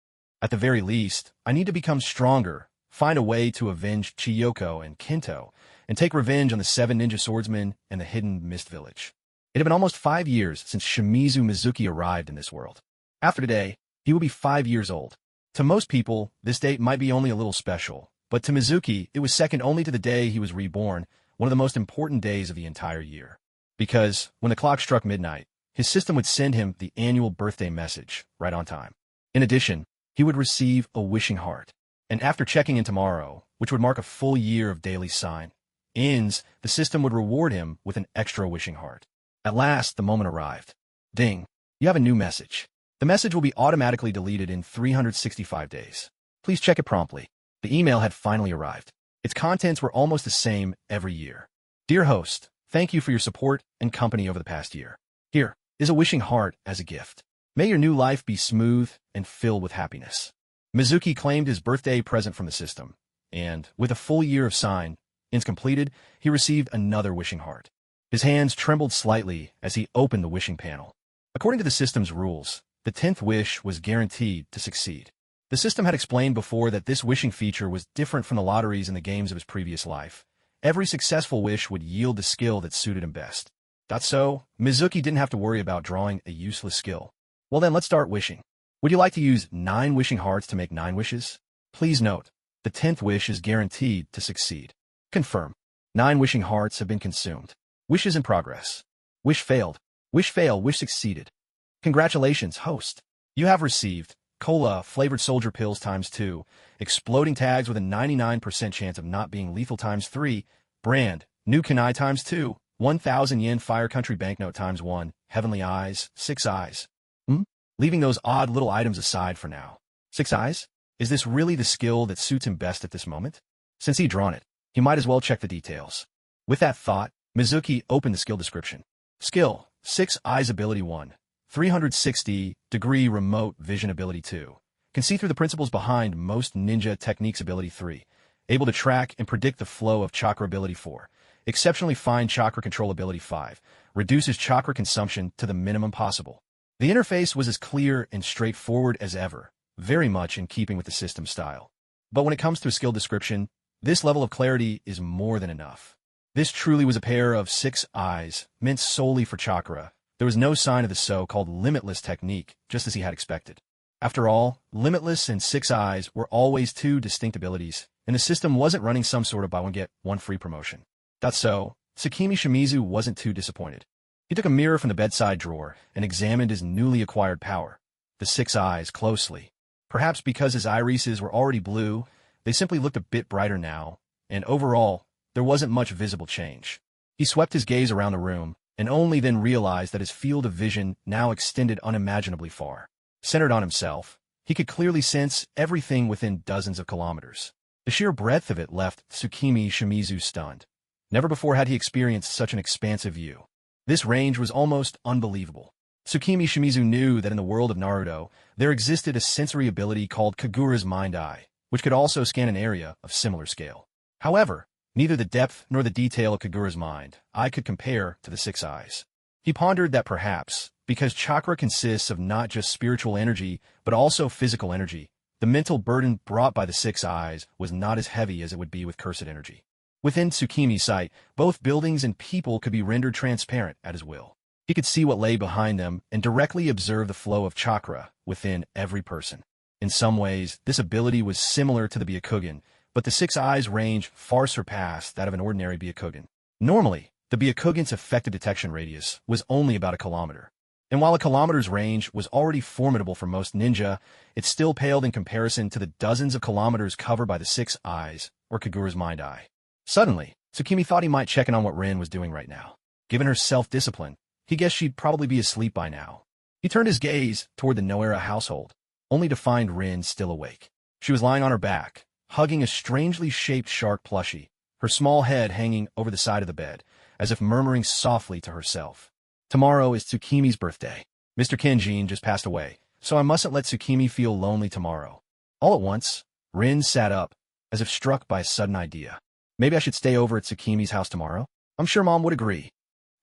At the very least, I need to become stronger, find a way to avenge Chiyoko and Kinto, and take revenge on the 7 ninja swordsmen and the hidden Mist Village. It had been almost 5 years since Shimizu Mizuki arrived in this world. After today, he will be 5 years old. To most people, this date might be only a little special, but to Mizuki, it was second only to the day he was reborn, one of the most important days of the entire year. Because, when the clock struck midnight, his system would send him the annual birthday message, right on time. In addition, he would receive a wishing heart. And after checking in tomorrow, which would mark a full year of daily sign-ins, the system would reward him with an extra wishing heart. At last, the moment arrived. Ding! You have a new message. The message will be automatically deleted in 365 days. Please check it promptly. The email had finally arrived. Its contents were almost the same every year. Dear host, thank you for your support and company over the past year. Here is a wishing heart as a gift. May your new life be smooth and filled with happiness. Mizuki claimed his birthday present from the system, and, with a full year of sign-ins completed, he received another wishing heart. His hands trembled slightly as he opened the wishing panel. According to the system's rules, the 10th wish was guaranteed to succeed. The system had explained before that this wishing feature was different from the lotteries in the games of his previous life. Every successful wish would yield the skill that suited him best. So, Mizuki didn't have to worry about drawing a useless skill. Well then, let's start wishing. Would you like to use 9 wishing hearts to make 9 wishes? Please note, the 10th wish is guaranteed to succeed. Confirm. 9 wishing hearts have been consumed. Wishes in progress. Wish failed. Wish fail. Wish succeeded. Congratulations, host. You have received Cola flavored soldier pills ×2, exploding tags with a 99% chance of not being lethal ×3, brand, new kunai ×2, 1,000 yen fire country banknote ×1, heavenly eyes, 6 eyes. Leaving those odd little items aside for now. 6 eyes? Is this really the skill that suits him best at this moment? Since he'd drawn it, he might as well check the details. With that thought, Mizuki opened the skill description. Skill, 6 eyes ability 1, 360-degree remote vision ability 2. Can see through the principles behind most ninja techniques ability 3. Able to track and predict the flow of chakra ability 4. Exceptionally fine chakra control ability 5. Reduces chakra consumption to the minimum possible. The interface was as clear and straightforward as ever, very much in keeping with the system style. But when it comes to a skill description, this level of clarity is more than enough. This truly was a pair of 6 eyes, meant solely for chakra. There was no sign of the so-called limitless technique, just as he had expected. After all, limitless and 6 eyes were always 2 distinct abilities, and the system wasn't running some sort of buy one get one free promotion. So, Tsukimi Shimizu wasn't too disappointed. He took a mirror from the bedside drawer and examined his newly acquired power, the 6 eyes, closely. Perhaps because his irises were already blue, they simply looked a bit brighter now, and overall, there wasn't much visible change. He swept his gaze around the room, and only then realized that his field of vision now extended unimaginably far. Centered on himself, he could clearly sense everything within dozens of kilometers. The sheer breadth of it left Tsukimi Shimizu stunned. Never before had he experienced such an expansive view. This range was almost unbelievable. Tsukimi Shimizu knew that in the world of Naruto, there existed a sensory ability called Kagura's Mind Eye, which could also scan an area of similar scale. However, neither the depth nor the detail of Kagura's mind eye could compare to the six eyes. He pondered that perhaps, because chakra consists of not just spiritual energy, but also physical energy, the mental burden brought by the six eyes was not as heavy as it would be with cursed energy. Within Tsukimi's sight, both buildings and people could be rendered transparent at his will. He could see what lay behind them and directly observe the flow of chakra within every person. In some ways, this ability was similar to the byakugan, but the six eyes range far surpassed that of an ordinary byakugan. Normally, the byakugan's effective detection radius was only about a kilometer. And while a kilometer's range was already formidable for most ninja, it still paled in comparison to the dozens of kilometers covered by the six eyes, or Kagura's mind eye. Suddenly, Tsukimi thought he might check in on what Rin was doing right now. Given her self-discipline, he guessed she'd probably be asleep by now. He turned his gaze toward the Noera household, only to find Rin still awake. She was lying on her back, hugging a strangely shaped shark plushie, her small head hanging over the side of the bed, as if murmuring softly to herself. Tomorrow is Tsukimi's birthday. Mr. Kenjin just passed away, so I mustn't let Tsukimi feel lonely tomorrow. All at once, Rin sat up, as if struck by a sudden idea. Maybe I should stay over at Tsukimi's house tomorrow? I'm sure Mom would agree.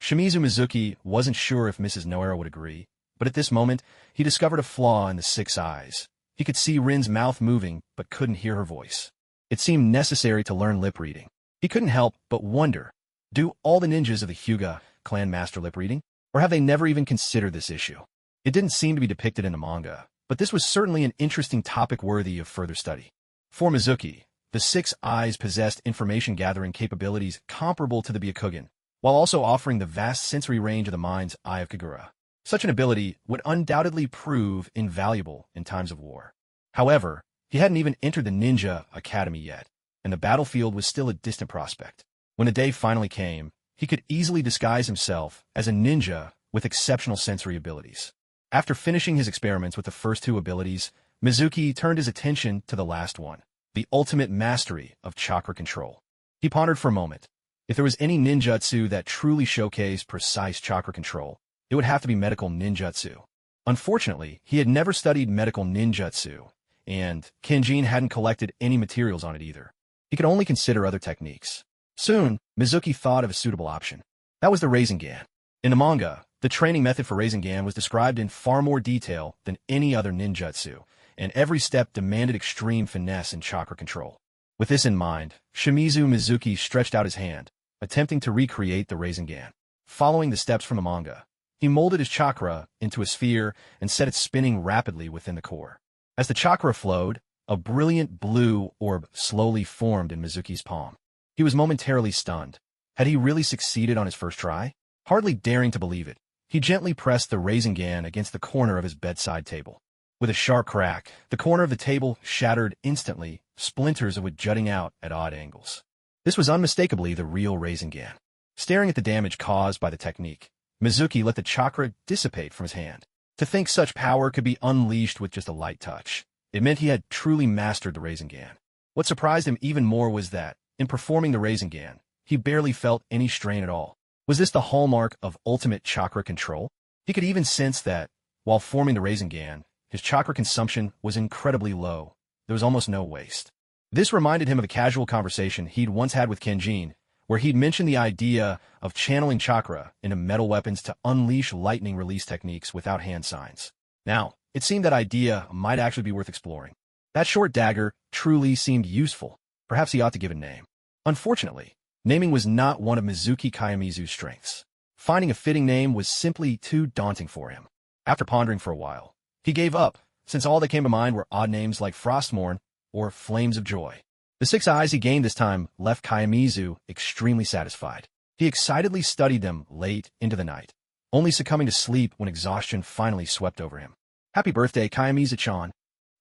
Shimizu Mizuki wasn't sure if Mrs. Noera would agree, but at this moment, he discovered a flaw in the six eyes. He could see Rin's mouth moving, but couldn't hear her voice. It seemed necessary to learn lip reading. He couldn't help but wonder, do all the ninjas of the Hyuga clan master lip reading? Or have they never even considered this issue? It didn't seem to be depicted in the manga, but this was certainly an interesting topic worthy of further study. For Mizuki, the six eyes possessed information-gathering capabilities comparable to the byakugan, while also offering the vast sensory range of the mind's eye of Kagura. Such an ability would undoubtedly prove invaluable in times of war. However, he hadn't even entered the ninja academy yet, and the battlefield was still a distant prospect. When the day finally came, he could easily disguise himself as a ninja with exceptional sensory abilities. After finishing his experiments with the first two abilities, Mizuki turned his attention to the last one, the ultimate mastery of chakra control. He pondered for a moment. If there was any ninjutsu that truly showcased precise chakra control, it would have to be medical ninjutsu. Unfortunately, he had never studied medical ninjutsu, and Kenjin hadn't collected any materials on it either. He could only consider other techniques. Soon, Mizuki thought of a suitable option. That was the rasengan. In the manga, the training method for rasengan was described in far more detail than any other ninjutsu, and every step demanded extreme finesse and chakra control. With this in mind, Shimizu Mizuki stretched out his hand, attempting to recreate the rasengan. Following the steps from the manga, he molded his chakra into a sphere and set it spinning rapidly within the core. As the chakra flowed, a brilliant blue orb slowly formed in Mizuki's palm. He was momentarily stunned. Had he really succeeded on his first try? Hardly daring to believe it, he gently pressed the rasengan against the corner of his bedside table. With a sharp crack, the corner of the table shattered instantly, splinters of it jutting out at odd angles. This was unmistakably the real rasengan. Staring at the damage caused by the technique, Mizuki let the chakra dissipate from his hand. To think such power could be unleashed with just a light touch, it meant he had truly mastered the rasengan. What surprised him even more was that, in performing the rasengan, he barely felt any strain at all. Was this the hallmark of ultimate chakra control? He could even sense that, while forming the rasengan, his chakra consumption was incredibly low. There was almost no waste. This reminded him of a casual conversation he'd once had with Kenjin, where he'd mentioned the idea of channeling chakra into metal weapons to unleash lightning release techniques without hand signs. Now, it seemed that idea might actually be worth exploring. That short dagger truly seemed useful. Perhaps he ought to give it a name. Unfortunately, naming was not one of Mizuki Kayamizu's strengths. Finding a fitting name was simply too daunting for him. After pondering for a while, he gave up, since all that came to mind were odd names like Frostmourne or Flames of Joy. The six eyes he gained this time left Kayamizu extremely satisfied. He excitedly studied them late into the night, only succumbing to sleep when exhaustion finally swept over him. Happy birthday, Kayamizu-chan.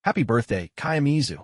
Happy birthday, Kayamizu.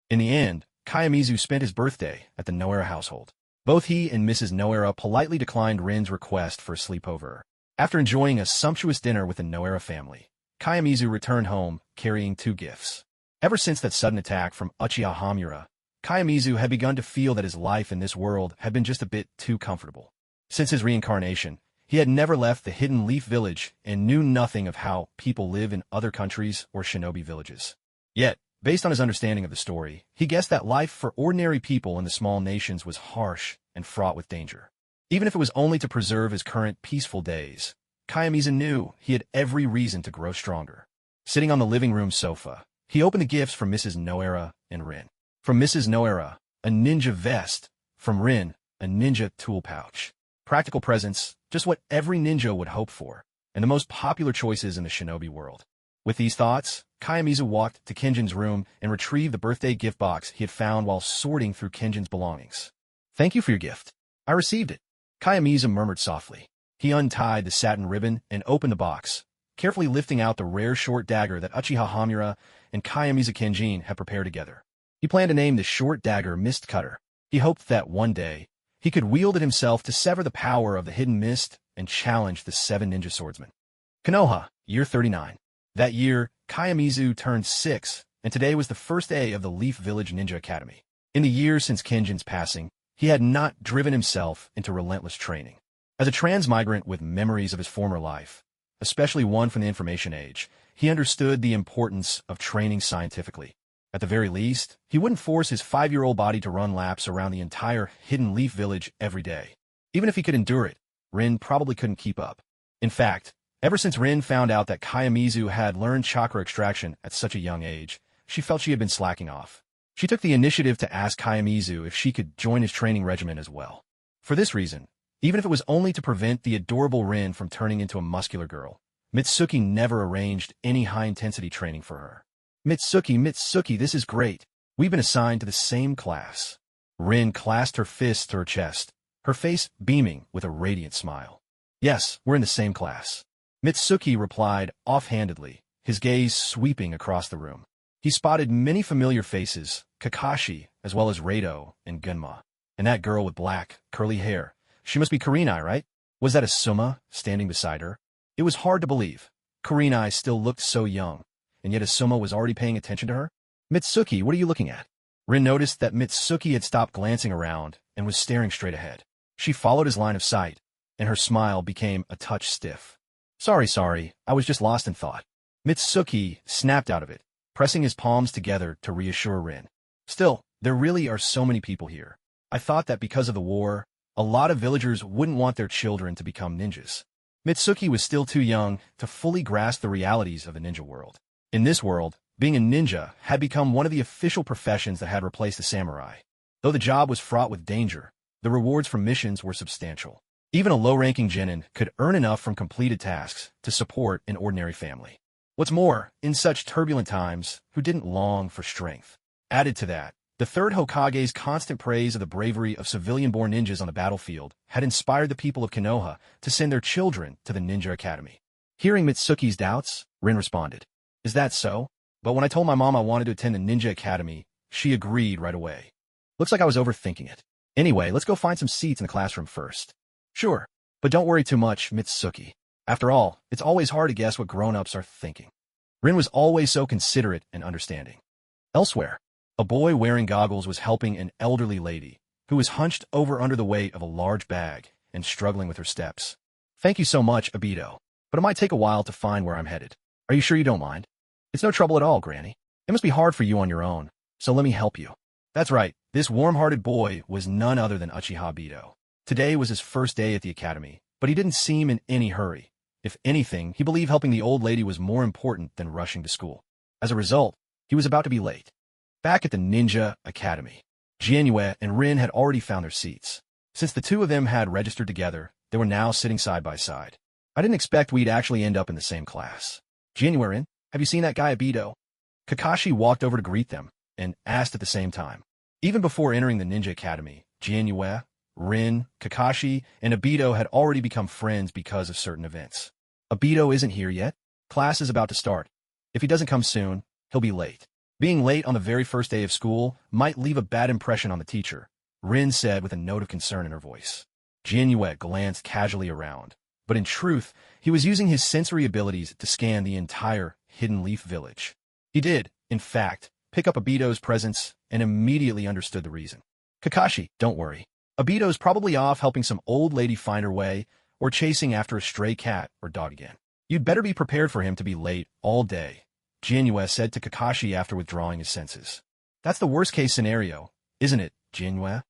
In the end, Kayamizu spent his birthday at the Noera household. Both he and Mrs. Noera politely declined Rin's request for a sleepover. After enjoying a sumptuous dinner with the Noera family, Kayamizu returned home carrying two gifts. Ever since that sudden attack from Uchiha Hamura, Kayamizu had begun to feel that his life in this world had been just a bit too comfortable. Since his reincarnation, He had never left the Hidden Leaf Village and knew nothing of how people live in other countries or shinobi villages. Yet, based on his understanding of the story, he guessed that life for ordinary people in the small nations was harsh and fraught with danger. Even if it was only to preserve his current peaceful days, Kayamiza knew he had every reason to grow stronger. Sitting on the living room sofa, he opened the gifts from Mrs. Noera and Rin. From Mrs. Noera, a ninja vest. From Rin, a ninja tool pouch. Practical presents, just what every ninja would hope for, and the most popular choices in the shinobi world. With these thoughts, Kayamiza walked to Kenjin's room and retrieved the birthday gift box he had found while sorting through Kenjin's belongings. "Thank you for your gift. I received it," Kayamiza murmured softly. He untied the satin ribbon and opened the box, carefully lifting out the rare short dagger that Uchiha Hamura and Kayamiza Kenjin had prepared together. He planned to name the short dagger Mist Cutter. He hoped that one day, he could wield it himself to sever the power of the hidden mist and challenge the 7 ninja swordsmen. Konoha, year 39. That year, Kayamizu turned 6, and today was the first day of the Leaf Village Ninja Academy. In the years since Kenjin's passing, he had not driven himself into relentless training. As a transmigrant with memories of his former life, especially one from the information age, he understood the importance of training scientifically. At the very least, he wouldn't force his 5-year-old body to run laps around the entire Hidden Leaf Village every day. Even if he could endure it, Rin probably couldn't keep up. In fact, ever since Rin found out that Kayamizu had learned chakra extraction at such a young age, she felt she had been slacking off. She took the initiative to ask Kayamizu if she could join his training regimen as well. For this reason, even if it was only to prevent the adorable Rin from turning into a muscular girl, Mitsuki never arranged any high-intensity training for her. Mitsuki, this is great. We've been assigned to the same class." Rin clasped her fists to her chest, her face beaming with a radiant smile. "Yes, we're in the same class," Mitsuki replied offhandedly, his gaze sweeping across the room. He spotted many familiar faces, Kakashi, as well as Rado and Gunma. And that girl with black, curly hair. She must be Kurenai, right? Was that Asuma standing beside her? It was hard to believe. Kurenai still looked so young, and yet Asuma was already paying attention to her. "Mitsuki, what are you looking at?" Rin noticed that Mitsuki had stopped glancing around and was staring straight ahead. She followed his line of sight, and her smile became a touch stiff. Sorry, I was just lost in thought." Mitsuki snapped out of it, pressing his palms together to reassure Rin. "Still, there really are so many people here. I thought that because of the war, a lot of villagers wouldn't want their children to become ninjas." Mitsuki was still too young to fully grasp the realities of the ninja world. In this world, being a ninja had become one of the official professions that had replaced the samurai. Though the job was fraught with danger, the rewards from missions were substantial. Even a low-ranking genin could earn enough from completed tasks to support an ordinary family. What's more, in such turbulent times, who didn't long for strength? Added to that, the third Hokage's constant praise of the bravery of civilian-born ninjas on the battlefield had inspired the people of Konoha to send their children to the Ninja Academy. Hearing Mitsuki's doubts, Rin responded, "Is that so? But when I told my mom I wanted to attend the Ninja Academy, she agreed right away. Looks like I was overthinking it. Anyway, let's go find some seats in the classroom first." "Sure, but don't worry too much, Mitsuki. After all, it's always hard to guess what grown-ups are thinking." Rin was always so considerate and understanding. Elsewhere, a boy wearing goggles was helping an elderly lady, who was hunched over under the weight of a large bag and struggling with her steps. "Thank you so much, Abito, but it might take a while to find where I'm headed. Are you sure you don't mind?" "It's no trouble at all, Granny. It must be hard for you on your own, so let me help you." That's right, this warm-hearted boy was none other than Uchiha Abito. Today was his first day at the academy, but he didn't seem in any hurry. If anything, he believed helping the old lady was more important than rushing to school. As a result, he was about to be late. Back at the Ninja Academy, Jianyue and Rin had already found their seats. Since the two of them had registered together, they were now sitting side by side. "I didn't expect we'd actually end up in the same class. Jianyue, Rin, have you seen that guy Abito?" Kakashi walked over to greet them and asked at the same time. Even before entering the Ninja Academy, Jianyue, Rin, Kakashi, and Abito had already become friends because of certain events. "Abito isn't here yet. Class is about to start. If he doesn't come soon, he'll be late." Being late on the very first day of school might leave a bad impression on the teacher, Rin said with a note of concern in her voice. Jianyue glanced casually around, but in truth, he was using his sensory abilities to scan the entire Hidden Leaf Village. He did, in fact, pick up Abito's presence and immediately understood the reason. "Kakashi, don't worry. Abito's probably off helping some old lady find her way, or chasing after a stray cat or dog again. You'd better be prepared for him to be late all day, Jinue said to Kakashi after withdrawing his senses. That's the worst-case scenario, isn't it, Jinue?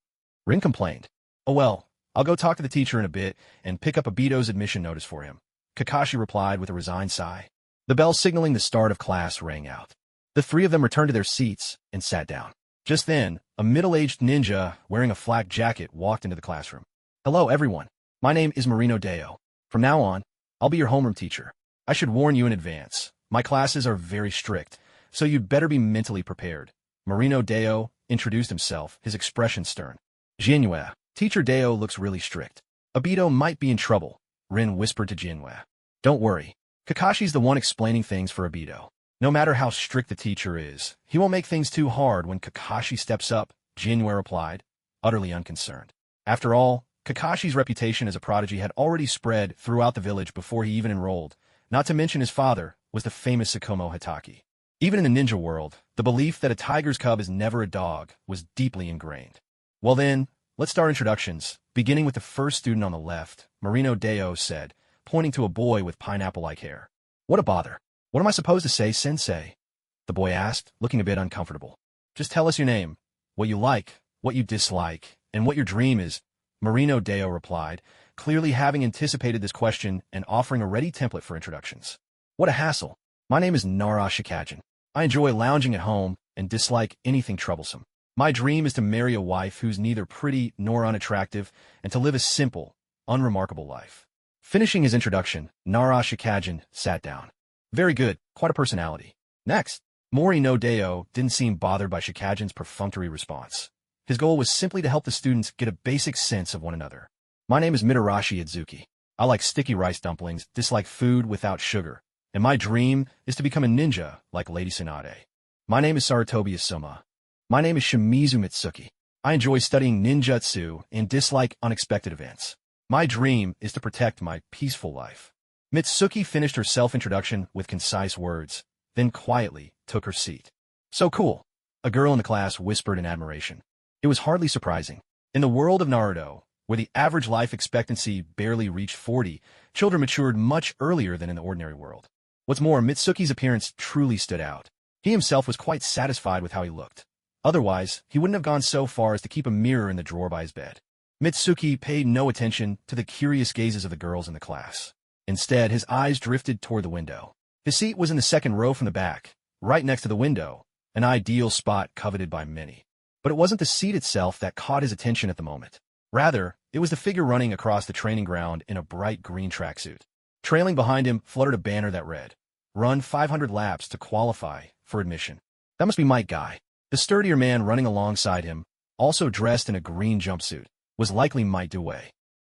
Rin complained. Oh well, I'll go talk to the teacher in a bit and pick up Obito's admission notice for him, Kakashi replied with a resigned sigh. The bell signaling the start of class rang out. The three of them returned to their seats and sat down. Just then, a middle-aged ninja wearing a flak jacket walked into the classroom. Hello, everyone. My name is Marino Deo. From now on, I'll be your homeroom teacher. I should warn you in advance. My classes are very strict, so you'd better be mentally prepared. Marino Deo introduced himself, his expression stern. Jinue, Teacher Deo looks really strict. Obito might be in trouble, Rin whispered to Jinue. Don't worry. Kakashi's the one explaining things for Obito. No matter how strict the teacher is, he won't make things too hard when Kakashi steps up, Jinue replied, utterly unconcerned. After all, Kakashi's reputation as a prodigy had already spread throughout the village before he even enrolled, not to mention his father was the famous sakumo hataki. Even in the ninja world, the belief that a tiger's cub is never a dog was deeply ingrained. Well then, let's start introductions, beginning with the first student on the left, Marino Deo said, pointing to a boy with pineapple-like hair. What a bother. What am I supposed to say, sensei? The boy asked, looking a bit uncomfortable. Just tell us your name, what you like, what you dislike, and what your dream is, Marino Deo replied, clearly having anticipated this question and offering a ready template for introductions. What a hassle. My name is Nara Shikajin. I enjoy lounging at home and dislike anything troublesome. My dream is to marry a wife who's neither pretty nor unattractive and to live a simple, unremarkable life. Finishing his introduction, Nara Shikajin sat down. Very good, quite a personality. Next, Mori no Deo didn't seem bothered by Shikajin's perfunctory response. His goal was simply to help the students get a basic sense of one another. My name is Mitarashi Idzuki. I like sticky rice dumplings, dislike food without sugar, and my dream is to become a ninja like Lady Tsunade. My name is Sarutobi Asuma. My name is Shimizu Mitsuki. I enjoy studying ninjutsu and dislike unexpected events. My dream is to protect my peaceful life. Mitsuki finished her self-introduction with concise words, then quietly took her seat. So cool, a girl in the class whispered in admiration. It was hardly surprising. In the world of Naruto, where the average life expectancy barely reached 40, children matured much earlier than in the ordinary world. What's more, Mitsuki's appearance truly stood out. He himself was quite satisfied with how he looked. Otherwise, he wouldn't have gone so far as to keep a mirror in the drawer by his bed. Mitsuki paid no attention to the curious gazes of the girls in the class. Instead, his eyes drifted toward the window. His seat was in the second row from the back, right next to the window, an ideal spot coveted by many. But it wasn't the seat itself that caught his attention at the moment. Rather, it was the figure running across the training ground in a bright green tracksuit. Trailing behind him fluttered a banner that read, "Run 500 laps to qualify for admission." That must be Might Guy. The sturdier man running alongside him, also dressed in a green jumpsuit, was likely Might Due.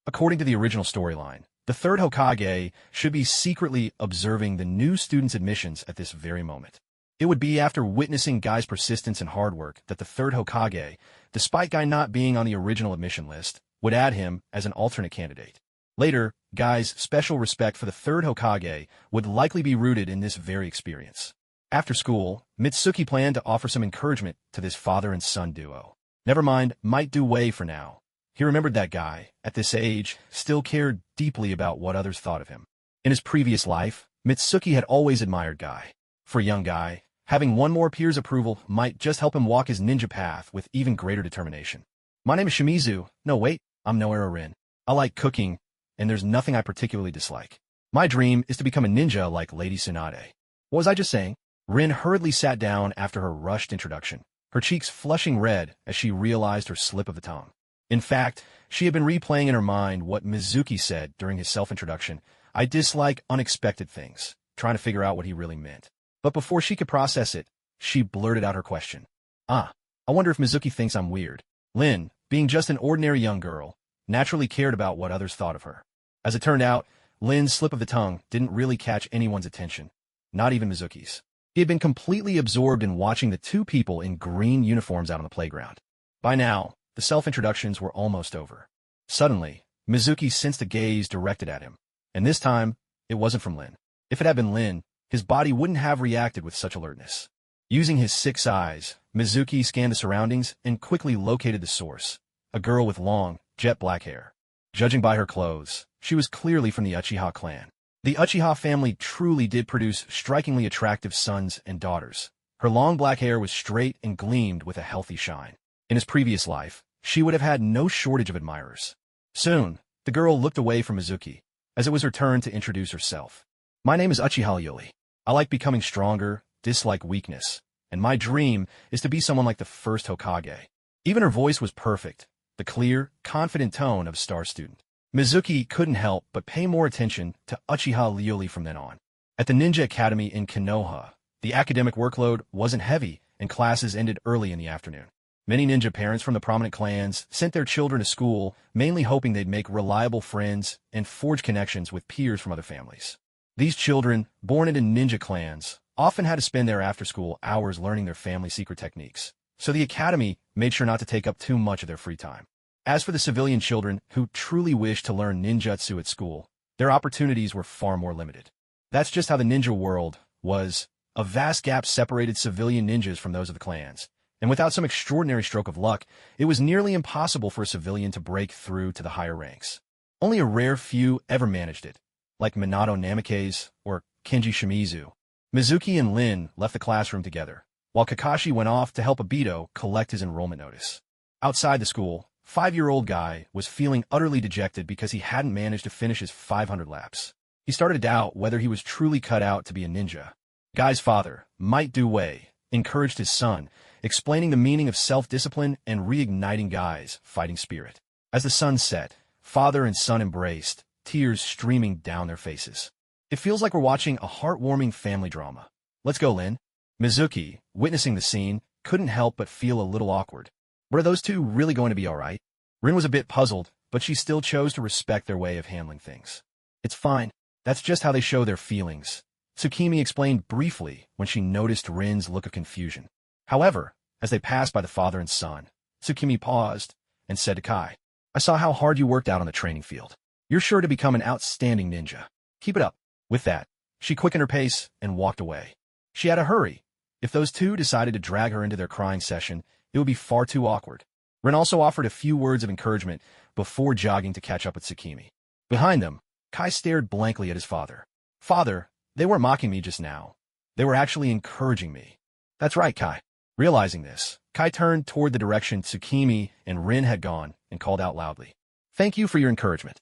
According to the original storyline, the third Hokage should be secretly observing the new students' admissions at this very moment. It would be after witnessing Guy's persistence and hard work that the third Hokage, despite Guy not being on the original admission list, would add him as an alternate candidate. Later, Guy's special respect for the third Hokage would likely be rooted in this very experience. After school, Mitsuki planned to offer some encouragement to this father and son duo. Never mind Might Due for now. He remembered that Guy, at this age, still cared deeply about what others thought of him. In his previous life, Mitsuki had always admired Guy. For a young guy, having one more peer's approval might just help him walk his ninja path with even greater determination. My name is Shimizu. No, wait, I'm Noara Rin. I like cooking, and there's nothing I particularly dislike. My dream is to become a ninja like Lady Tsunade. What was I just saying? Rin hurriedly sat down after her rushed introduction, her cheeks flushing red as she realized her slip of the tongue. In fact, she had been replaying in her mind what Mizuki said during his self-introduction. I dislike unexpected things, trying to figure out what he really meant. But before she could process it, she blurted out her question. I wonder if Mizuki thinks I'm weird. Lin, being just an ordinary young girl, naturally cared about what others thought of her. As it turned out, Lin's slip of the tongue didn't really catch anyone's attention, not even Mizuki's. He had been completely absorbed in watching the two people in green uniforms out on the playground. By now, the self-introductions were almost over. Suddenly, Mizuki sensed a gaze directed at him, and this time, it wasn't from Lin. If it had been Lin, his body wouldn't have reacted with such alertness. Using his 6 eyes, Mizuki scanned the surroundings and quickly located the source, a girl with long, jet black hair. Judging by her clothes, She was clearly from the Uchiha clan. The Uchiha family truly did produce strikingly attractive sons and daughters. Her long black hair was straight and gleamed with a healthy shine. In his previous life, she would have had no shortage of admirers. Soon, the girl looked away from Mizuki, as it was her turn to introduce herself. My name is Uchiha Yuli. I like becoming stronger, dislike weakness, and my dream is to be someone like the first Hokage. Even her voice was perfect, the clear, confident tone of a star student. Mizuki couldn't help but pay more attention to Uchiha Yuli from then on. At the Ninja Academy in Konoha, the academic workload wasn't heavy and classes ended early in the afternoon. Many ninja parents from the prominent clans sent their children to school, mainly hoping they'd make reliable friends and forge connections with peers from other families. These children, born into ninja clans, often had to spend their after-school hours learning their family secret techniques, so the academy made sure not to take up too much of their free time. As for the civilian children who truly wished to learn ninjutsu at school, their opportunities were far more limited. That's just how the ninja world was. A vast gap separated civilian ninjas from those of the clans, and without some extraordinary stroke of luck, it was nearly impossible for a civilian to break through to the higher ranks. Only a rare few ever managed it, like Minato Namikaze or Kenji Shimizu. Mizuki and Lin left the classroom together, while Kakashi went off to help Obito collect his enrollment notice. Outside the school, 5-year-old Guy was feeling utterly dejected because he hadn't managed to finish his 500 laps. He started to doubt whether he was truly cut out to be a ninja. Guy's father, Might Wei, encouraged his son, explaining the meaning of self-discipline and reigniting Guy's fighting spirit. As the sun set, father and son embraced, tears streaming down their faces. It feels like we're watching a heartwarming family drama. Let's go, Lin. Mizuki, witnessing the scene, couldn't help but feel a little awkward. Were those two really going to be all right? Rin was a bit puzzled, but she still chose to respect their way of handling things. It's fine. That's just how they show their feelings, Tsukimi explained briefly when she noticed Rin's look of confusion. However, as they passed by the father and son, Tsukimi paused and said to Kai, I saw how hard you worked out on the training field. You're sure to become an outstanding ninja. Keep it up. With that, she quickened her pace and walked away. She had a hurry. If those two decided to drag her into their crying session, it would be far too awkward. Rin also offered a few words of encouragement before jogging to catch up with Tsukimi. Behind them, Kai stared blankly at his father. Father, they weren't mocking me just now. They were actually encouraging me. That's right, Kai. Realizing this, Kai turned toward the direction Tsukimi and Rin had gone and called out loudly. Thank you for your encouragement.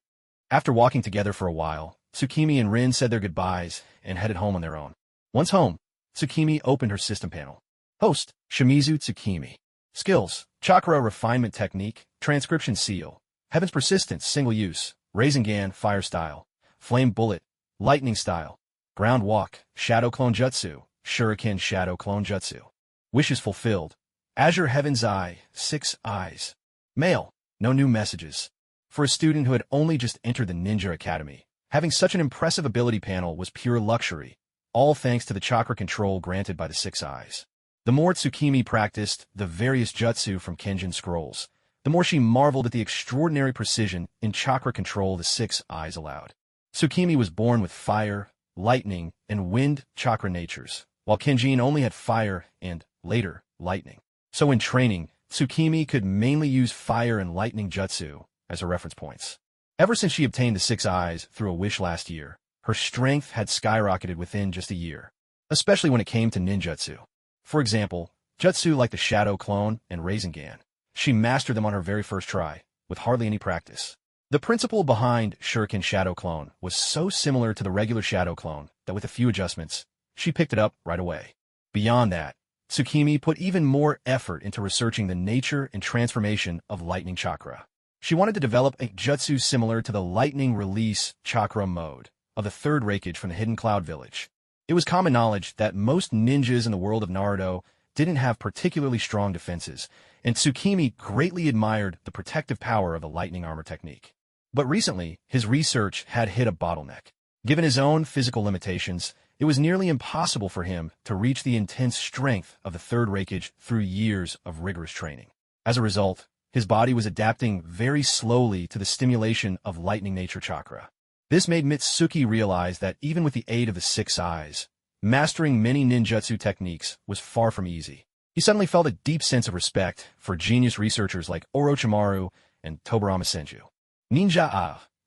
After walking together for a while, Tsukimi and Rin said their goodbyes and headed home on their own. Once home, Tsukimi opened her system panel. Host, Shimizu Tsukimi. Skills, Chakra Refinement Technique, Transcription Seal, Heaven's Persistence Single Use, Rasengan Fire Style, Flame Bullet, Lightning Style, Ground Walk, Shadow Clone Jutsu, Shuriken Shadow Clone Jutsu. Wishes fulfilled. Azure Heaven's Eye, 6 eyes. Mail, no new messages. For a student who had only just entered the Ninja Academy, having such an impressive ability panel was pure luxury, all thanks to the chakra control granted by the 6 eyes. The more Tsukimi practiced the various jutsu from Kenjin scrolls, the more she marveled at the extraordinary precision in chakra control the 6 eyes allowed. Tsukimi was born with fire, lightning, and wind chakra natures, while Kenjin only had fire and, later, lightning. So in training, Tsukimi could mainly use fire and lightning jutsu as her reference points. Ever since she obtained the 6 eyes through a wish last year, her strength had skyrocketed within just a year, especially when it came to ninjutsu. For example, jutsu like the Shadow Clone and Rasengan. She mastered them on her very first try, with hardly any practice. The principle behind Shuriken Shadow Clone was so similar to the regular Shadow Clone that with a few adjustments, she picked it up right away. Beyond that, Tsukimi put even more effort into researching the nature and transformation of lightning chakra. She wanted to develop a jutsu similar to the lightning release chakra mode of the third Raikage from the Hidden Cloud Village. It was common knowledge that most ninjas in the world of Naruto didn't have particularly strong defenses, and Tsukimi greatly admired the protective power of the lightning armor technique. But recently, his research had hit a bottleneck. Given his own physical limitations, it was nearly impossible for him to reach the intense strength of the third Raikage through years of rigorous training. As a result, his body was adapting very slowly to the stimulation of lightning nature chakra. This made Mitsuki realize that even with the aid of the 6 eyes, mastering many ninjutsu techniques was far from easy. He suddenly felt a deep sense of respect for genius researchers like Orochimaru and Tobirama Senju. Ninja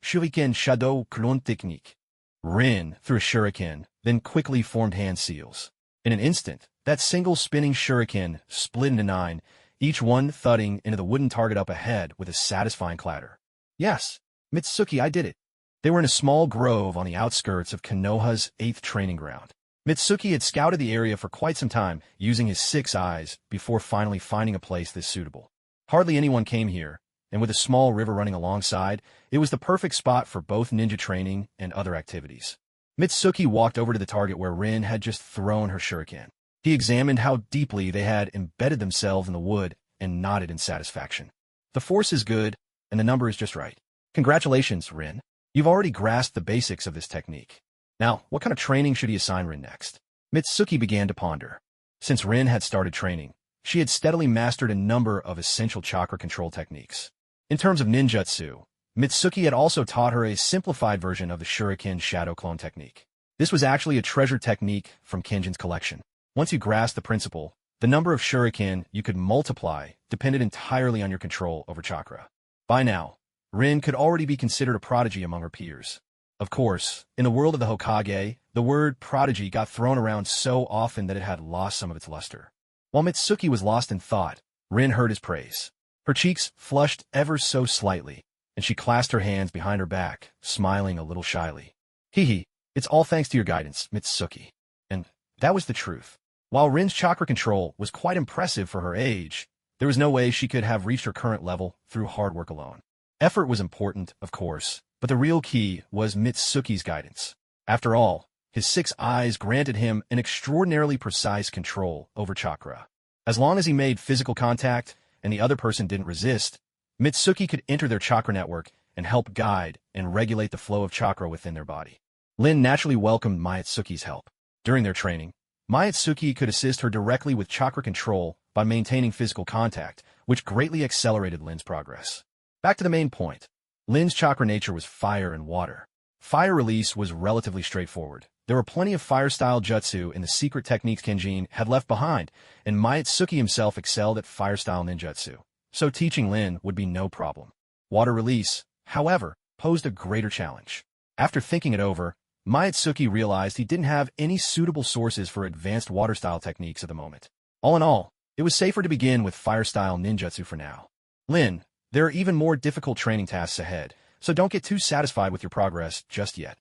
shuriken shadow clone technique. Rin threw a shuriken, then quickly formed hand seals. In an instant, that single spinning shuriken split into 9, each one thudding into the wooden target up ahead with a satisfying clatter. Yes, Mitsuki, I did it. They were in a small grove on the outskirts of Konoha's 8th training ground. Mitsuki had scouted the area for quite some time, using his 6 eyes, before finally finding a place this suitable. Hardly anyone came here, and with a small river running alongside, it was the perfect spot for both ninja training and other activities. Mitsuki walked over to the target where Rin had just thrown her shuriken. He examined how deeply they had embedded themselves in the wood and nodded in satisfaction. The force is good, and the number is just right. Congratulations, Rin. You've already grasped the basics of this technique. Now, what kind of training should he assign Rin next? Mitsuki began to ponder. Since Rin had started training, she had steadily mastered a number of essential chakra control techniques. In terms of ninjutsu, Mitsuki had also taught her a simplified version of the shuriken shadow clone technique. This was actually a treasure technique from Kenjin's collection. Once you grasped the principle, the number of shuriken you could multiply depended entirely on your control over chakra. By now, Rin could already be considered a prodigy among her peers. Of course, in the world of the Hokage, the word prodigy got thrown around so often that it had lost some of its luster. While Mitsuki was lost in thought, Rin heard his praise. Her cheeks flushed ever so slightly, and she clasped her hands behind her back, smiling a little shyly. Hee, it's all thanks to your guidance, Mitsuki. And that was the truth. While Rin's chakra control was quite impressive for her age, there was no way she could have reached her current level through hard work alone. Effort was important, of course, but the real key was Mitsuki's guidance. After all, his 6 eyes granted him an extraordinarily precise control over chakra. As long as he made physical contact and the other person didn't resist, Mitsuki could enter their chakra network and help guide and regulate the flow of chakra within their body. Lin naturally welcomed Mitsuki's help. During their training, Mitsuki could assist her directly with chakra control by maintaining physical contact, which greatly accelerated Lin's progress. Back to the main point. Lin's chakra nature was fire and water. Fire release was relatively straightforward. There were plenty of fire-style jutsu in the secret techniques Kenjin had left behind, and Mitsuki himself excelled at fire-style ninjutsu, so teaching Lin would be no problem. Water release, however, posed a greater challenge. After thinking it over, Mitsuki realized he didn't have any suitable sources for advanced water-style techniques at the moment. All in all, it was safer to begin with fire-style ninjutsu for now. Lin, there are even more difficult training tasks ahead, so don't get too satisfied with your progress just yet.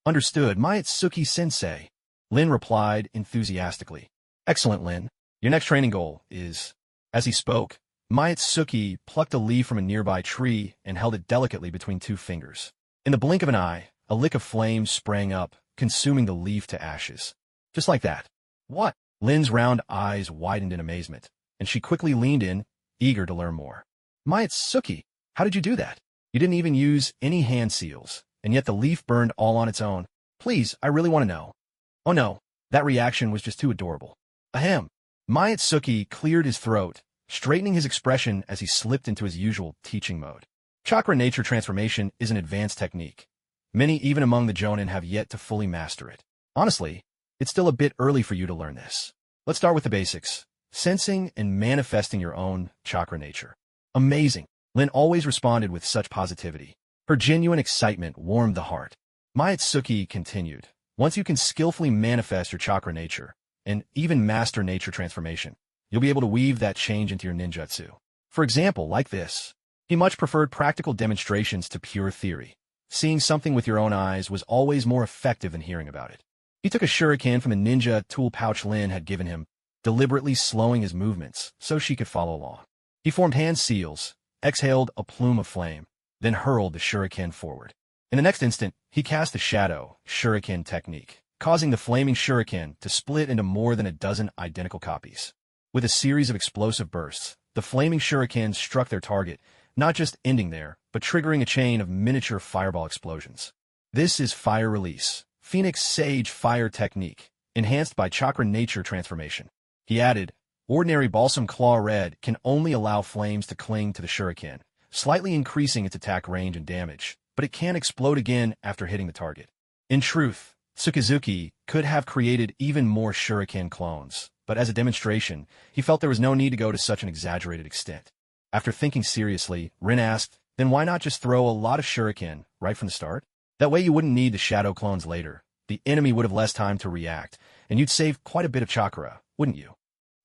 Understood, Mitsuki-sensei, Lin replied enthusiastically. Excellent, Lin. Your next training goal is... As he spoke, Mitsuki plucked a leaf from a nearby tree and held it delicately between 2 fingers. In the blink of an eye, a lick of flame sprang up, consuming the leaf to ashes. Just like that. What? Lin's round eyes widened in amazement, and she quickly leaned in, eager to learn more. Mitsuki, how did you do that? You didn't even use any hand seals, and yet the leaf burned all on its own. Please, I really want to know. Oh no, that reaction was just too adorable. Ahem. Mitsuki cleared his throat, straightening his expression as he slipped into his usual teaching mode. Chakra nature transformation is an advanced technique. Many even among the Jonin have yet to fully master it. Honestly, it's still a bit early for you to learn this. Let's start with the basics. Sensing and manifesting your own chakra nature. Amazing. Lin always responded with such positivity. Her genuine excitement warmed the heart. Mitsuki continued. Once you can skillfully manifest your chakra nature, and even master nature transformation, you'll be able to weave that change into your ninjutsu. For example, like this. He much preferred practical demonstrations to pure theory. Seeing something with your own eyes was always more effective than hearing about it. He took a shuriken from the ninja tool pouch Lin had given him, deliberately slowing his movements so she could follow along. He formed hand seals, exhaled a plume of flame, then hurled the shuriken forward. In the next instant, he cast the shadow shuriken technique, causing the flaming shuriken to split into more than a dozen identical copies. With a series of explosive bursts, the flaming shurikens struck their target, not just ending there, but triggering a chain of miniature fireball explosions. This is fire release, Phoenix Sage fire technique, enhanced by chakra nature transformation. He added, ordinary balsam claw red can only allow flames to cling to the shuriken, slightly increasing its attack range and damage, but it can explode again after hitting the target. In truth, Tsukizuki could have created even more shuriken clones, but as a demonstration, he felt there was no need to go to such an exaggerated extent. After thinking seriously, Rin asked, then why not just throw a lot of shuriken right from the start? That way you wouldn't need the shadow clones later. The enemy would have less time to react, and you'd save quite a bit of chakra, wouldn't you?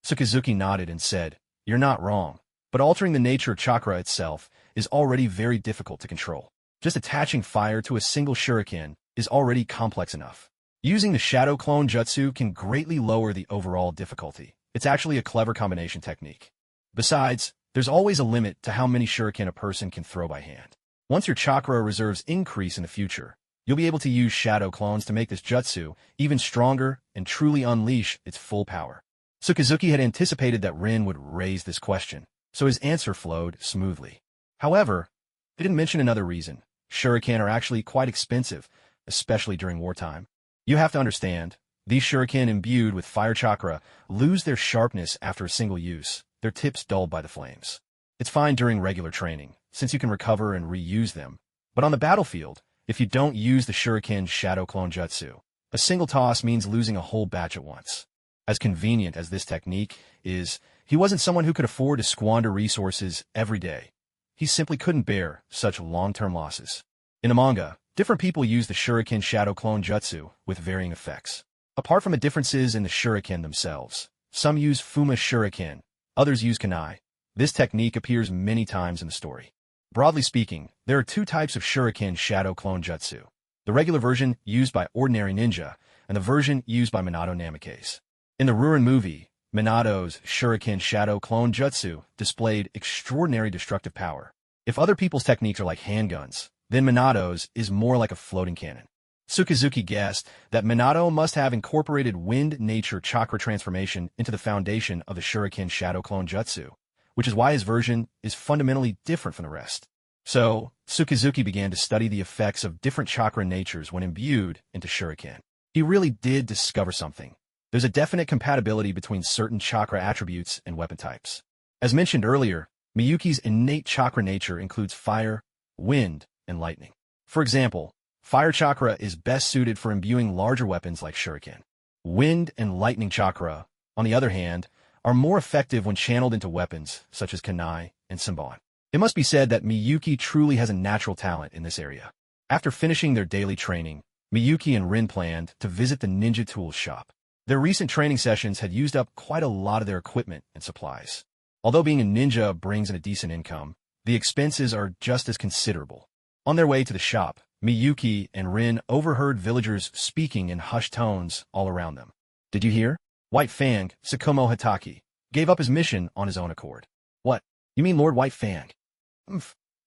Sukazuki nodded and said, "You're not wrong, but altering the nature of chakra itself is already very difficult to control. Just attaching fire to a single shuriken is already complex enough. Using the shadow clone jutsu can greatly lower the overall difficulty. It's actually a clever combination technique. Besides, there's always a limit to how many shuriken a person can throw by hand. Once your chakra reserves increase in the future, you'll be able to use shadow clones to make this jutsu even stronger and truly unleash its full power." Sukazuki had anticipated that Rin would raise this question, so his answer flowed smoothly. However, he didn't mention another reason. Shuriken are actually quite expensive, especially during wartime. You have to understand, these shuriken imbued with fire chakra lose their sharpness after a single use, their tips dulled by the flames. It's fine during regular training, since you can recover and reuse them. But on the battlefield, if you don't use the shuriken shadow clone jutsu, a single toss means losing a whole batch at once. As convenient as this technique is, he wasn't someone who could afford to squander resources every day. He simply couldn't bear such long-term losses. In the manga, different people use the shuriken shadow clone jutsu with varying effects. Apart from the differences in the shuriken themselves, some use fuma shuriken, others use kunai. This technique appears many times in the story. Broadly speaking, there are two types of shuriken shadow clone jutsu. The regular version used by ordinary ninja, and the version used by Minato Namikaze. In the Rurouni movie, Minato's shuriken shadow clone jutsu displayed extraordinary destructive power. If other people's techniques are like handguns, then Minato's is more like a floating cannon. Sukazuki guessed that Minato must have incorporated wind nature chakra transformation into the foundation of the shuriken shadow clone jutsu, which is why his version is fundamentally different from the rest. So, Sukazuki began to study the effects of different chakra natures when imbued into shuriken. He really did discover something. There's a definite compatibility between certain chakra attributes and weapon types. As mentioned earlier, Miyuki's innate chakra nature includes fire, wind, and lightning. For example, fire chakra is best suited for imbuing larger weapons like shuriken. Wind and lightning chakra, on the other hand, are more effective when channeled into weapons such as kunai and senbon. It must be said that Miyuki truly has a natural talent in this area. After finishing their daily training, Miyuki and Rin planned to visit the ninja tools shop. Their recent training sessions had used up quite a lot of their equipment and supplies. Although being a ninja brings in a decent income, the expenses are just as considerable. On their way to the shop, Miyuki and Rin overheard villagers speaking in hushed tones all around them. "Did you hear? White Fang, Sakumo Hataki, gave up his mission on his own accord." "What? You mean Lord White Fang?"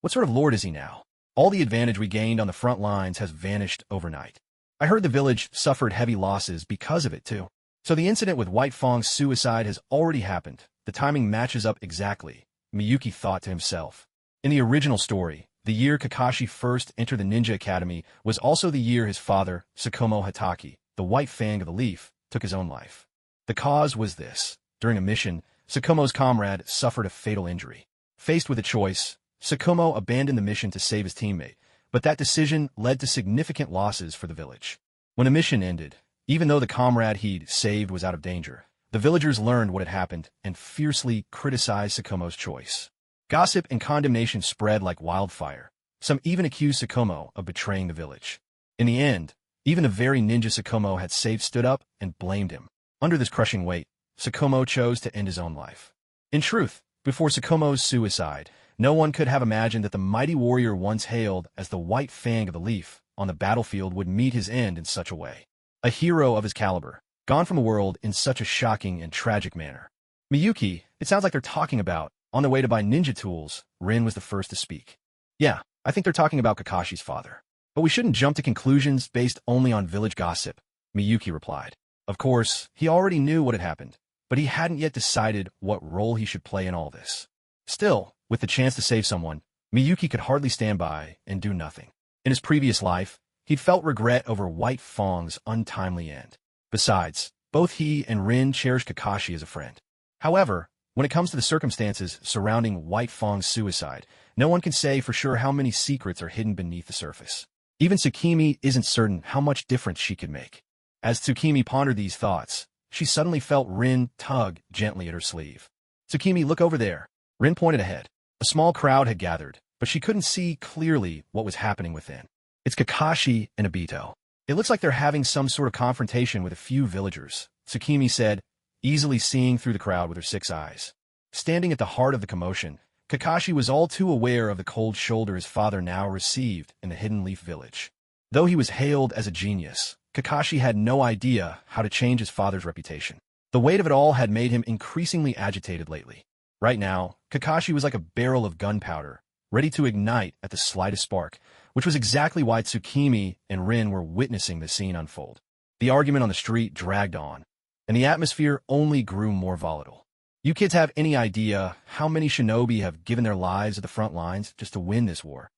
What sort of lord is he now? All the advantage we gained on the front lines has vanished overnight. I heard the village suffered heavy losses because of it, too. So the incident with White Fang's suicide has already happened. The timing matches up exactly, Miyuki thought to himself. In the original story, the year Kakashi first entered the ninja academy was also the year his father, Sakumo Hataki, the White Fang of the Leaf, took his own life. The cause was this. During a mission, Sakumo's comrade suffered a fatal injury. Faced with a choice, Sakumo abandoned the mission to save his teammate, but that decision led to significant losses for the village. When the mission ended, even though the comrade he'd saved was out of danger, the villagers learned what had happened and fiercely criticized Sakumo's choice. Gossip and condemnation spread like wildfire. Some even accused Sakumo of betraying the village. In the end, even the very ninja Sakumo had saved stood up and blamed him. Under this crushing weight, Sakumo chose to end his own life. In truth, before Sakumo's suicide, no one could have imagined that the mighty warrior once hailed as the White Fang of the Leaf on the battlefield would meet his end in such a way. A hero of his caliber, gone from the world in such a shocking and tragic manner. "Miyuki, it sounds like they're talking about, on their way to buy ninja tools." Rin was the first to speak. "Yeah, I think they're talking about Kakashi's father. But we shouldn't jump to conclusions based only on village gossip," Miyuki replied. Of course, he already knew what had happened, but he hadn't yet decided what role he should play in all this. Still, with the chance to save someone, Miyuki could hardly stand by and do nothing. In his previous life, he'd felt regret over White Fang's untimely end. Besides, both he and Rin cherished Kakashi as a friend. However, when it comes to the circumstances surrounding White Fang's suicide, no one can say for sure how many secrets are hidden beneath the surface. Even Tsukimi isn't certain how much difference she could make. As Tsukimi pondered these thoughts, she suddenly felt Rin tug gently at her sleeve. "Tsukimi, look over there." Rin pointed ahead. A small crowd had gathered, but she couldn't see clearly what was happening within. It's Kakashi and Obito. It looks like they're having some sort of confrontation with a few villagers, Tsukimi said, easily seeing through the crowd with her 6 eyes. Standing at the heart of the commotion, Kakashi was all too aware of the cold shoulder his father now received in the Hidden Leaf Village. Though he was hailed as a genius, Kakashi had no idea how to change his father's reputation. The weight of it all had made him increasingly agitated lately. Right now, Kakashi was like a barrel of gunpowder, ready to ignite at the slightest spark, which was exactly why Tsukimi and Rin were witnessing the scene unfold. The argument on the street dragged on, and the atmosphere only grew more volatile. You kids have any idea how many shinobi have given their lives at the front lines just to win this war?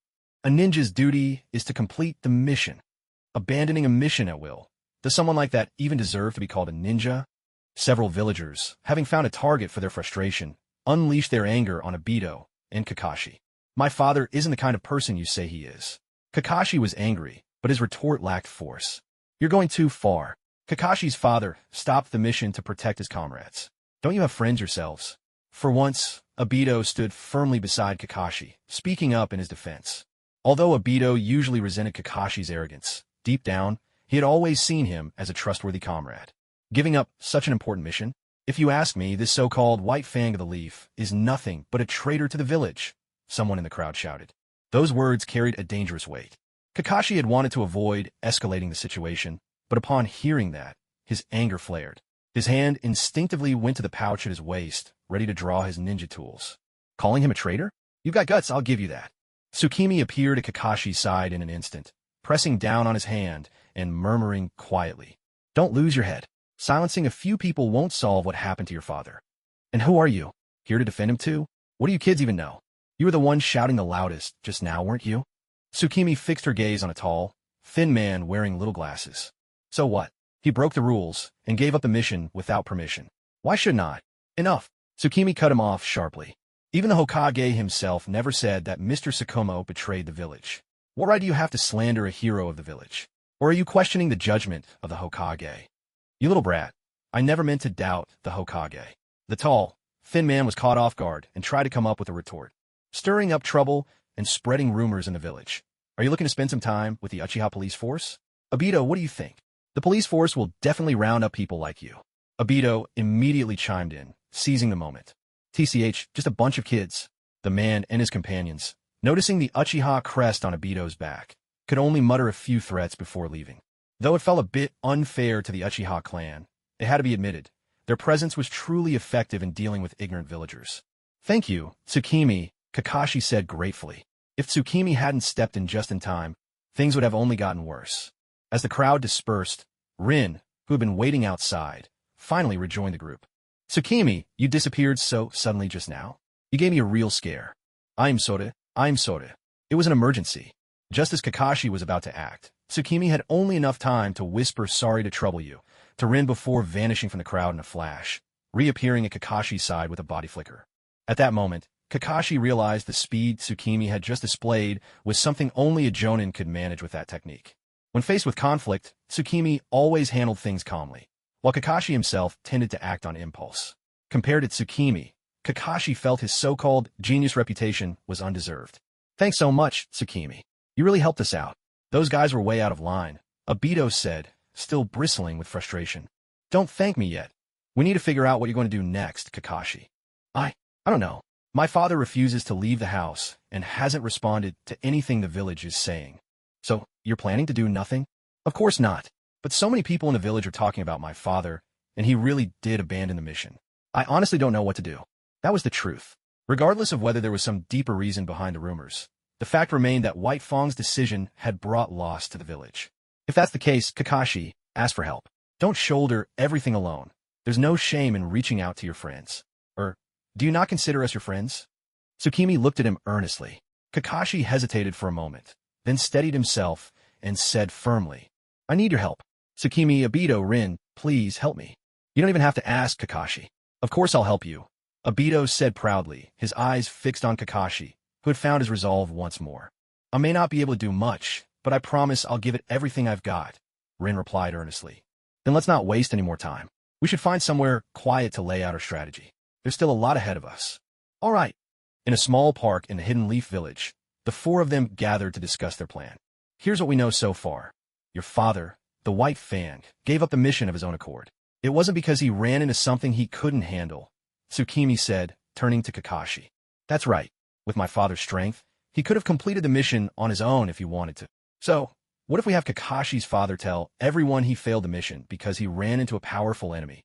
A ninja's duty is to complete the mission. Abandoning a mission at will. Does someone like that even deserve to be called a ninja? Several villagers, having found a target for their frustration, unleashed their anger on Obito and Kakashi. My father isn't the kind of person you say he is. Kakashi was angry, but his retort lacked force. You're going too far. Kakashi's father stopped the mission to protect his comrades. Don't you have friends yourselves? For once, Obito stood firmly beside Kakashi, speaking up in his defense. Although Obito usually resented Kakashi's arrogance, deep down, he had always seen him as a trustworthy comrade. Giving up such an important mission? If you ask me, this so-called white fang of the leaf is nothing but a traitor to the village, someone in the crowd shouted. Those words carried a dangerous weight. Kakashi had wanted to avoid escalating the situation, but upon hearing that, his anger flared. His hand instinctively went to the pouch at his waist, ready to draw his ninja tools. Calling him a traitor? You've got guts, I'll give you that. Tsukimi appeared at Kakashi's side in an instant, pressing down on his hand and murmuring quietly. Don't lose your head. Silencing a few people won't solve what happened to your father. And who are you? Here to defend him too? What do you kids even know? You were the one shouting the loudest just now, weren't you? Tsukimi fixed her gaze on a tall, thin man wearing little glasses. So what? He broke the rules and gave up the mission without permission. Why should not? Enough. Tsukimi cut him off sharply. Even the Hokage himself never said that Mr. Sakumo betrayed the village. What right do you have to slander a hero of the village? Or are you questioning the judgment of the Hokage? You little brat. I never meant to doubt the Hokage. The tall, thin man was caught off guard and tried to come up with a retort, stirring up trouble and spreading rumors in the village. Are you looking to spend some time with the Uchiha police force? Obito, what do you think? The police force will definitely round up people like you. Obito immediately chimed in, seizing the moment. TCH, just a bunch of kids. The man and his companions, noticing the Uchiha crest on Obito's back, could only mutter a few threats before leaving. Though it felt a bit unfair to the Uchiha clan, it had to be admitted, their presence was truly effective in dealing with ignorant villagers. Thank you, Tsukimi, Kakashi said gratefully. If Tsukimi hadn't stepped in just in time, things would have only gotten worse. As the crowd dispersed, Rin, who had been waiting outside, finally rejoined the group. Tsukimi, you disappeared so suddenly just now? You gave me a real scare. I'm sorry. It was an emergency. Just as Kakashi was about to act, Tsukimi had only enough time to whisper sorry to trouble you, to Rin before vanishing from the crowd in a flash, reappearing at Kakashi's side with a body flicker. At that moment, Kakashi realized the speed Tsukimi had just displayed was something only a jonin could manage with that technique. When faced with conflict, Tsukimi always handled things calmly, while Kakashi himself tended to act on impulse. Compared to Tsukimi, Kakashi felt his so-called genius reputation was undeserved. Thanks so much, Tsukimi. You really helped us out. Those guys were way out of line, Obito said, still bristling with frustration. Don't thank me yet. We need to figure out what you're going to do next, Kakashi. I don't know. My father refuses to leave the house and hasn't responded to anything the village is saying. So, you're planning to do nothing? Of course not. But so many people in the village are talking about my father, and he really did abandon the mission. I honestly don't know what to do. That was the truth. Regardless of whether there was some deeper reason behind the rumors, the fact remained that White Fang's decision had brought loss to the village. If that's the case, Kakashi, ask for help. Don't shoulder everything alone. There's no shame in reaching out to your friends. Or, do you not consider us your friends? Tsukimi looked at him earnestly. Kakashi hesitated for a moment, then steadied himself and said firmly, I need your help. Tsukimi, Obito, Rin, please help me. You don't even have to ask, Kakashi. Of course I'll help you. Obito said proudly, his eyes fixed on Kakashi, who had found his resolve once more. I may not be able to do much, but I promise I'll give it everything I've got, Rin replied earnestly. Then let's not waste any more time. We should find somewhere quiet to lay out our strategy. There's still a lot ahead of us. All right. In a small park in the Hidden Leaf Village, The four of them gathered to discuss their plan. Here's what we know so far. Your father, the White Fang, gave up the mission of his own accord. It wasn't because he ran into something he couldn't handle, Tsukimi said, turning to Kakashi. That's right. With my father's strength, he could have completed the mission on his own if he wanted to. So, what if we have Kakashi's father tell everyone he failed the mission because he ran into a powerful enemy?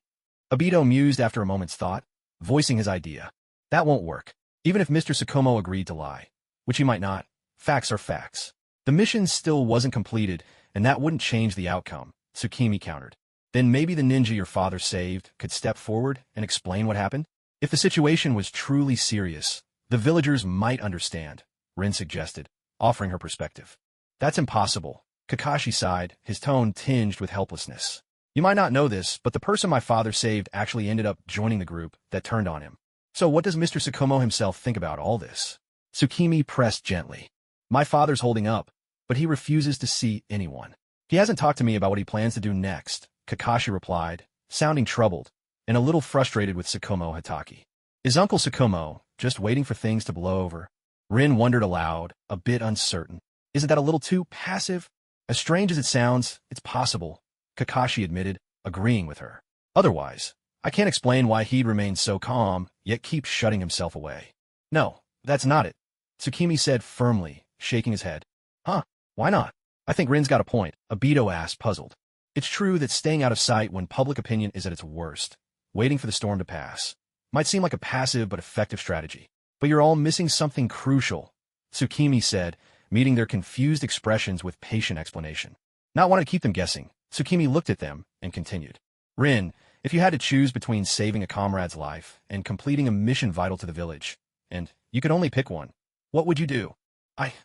Obito mused after a moment's thought, voicing his idea. That won't work. Even if Mr. Sakumo agreed to lie, which he might not, facts are facts. The mission still wasn't completed, and that wouldn't change the outcome, Tsukimi countered. Then maybe the ninja your father saved could step forward and explain what happened? If the situation was truly serious, the villagers might understand, Rin suggested, offering her perspective. That's impossible, Kakashi sighed, his tone tinged with helplessness. You might not know this, but the person my father saved actually ended up joining the group that turned on him. So what does Mr. Sakumo himself think about all this? Tsukimi pressed gently. My father's holding up, but he refuses to see anyone. He hasn't talked to me about what he plans to do next, Kakashi replied, sounding troubled and a little frustrated with Sakumo Hataki. Is Uncle Sakumo just waiting for things to blow over? Rin wondered aloud, a bit uncertain. Isn't that a little too passive? As strange as it sounds, it's possible, Kakashi admitted, agreeing with her. Otherwise, I can't explain why he'd remain so calm, yet keep shutting himself away. No, that's not it, Tsukimi said firmly, shaking his head. Huh? Why not? I think Rin's got a point, Obito asked, puzzled. It's true that staying out of sight when public opinion is at its worst, waiting for the storm to pass, might seem like a passive but effective strategy. But you're all missing something crucial, Tsukimi said, meeting their confused expressions with patient explanation. Not wanting to keep them guessing, Tsukimi looked at them and continued. Rin, if you had to choose between saving a comrade's life and completing a mission vital to the village, and you could only pick one, what would you do?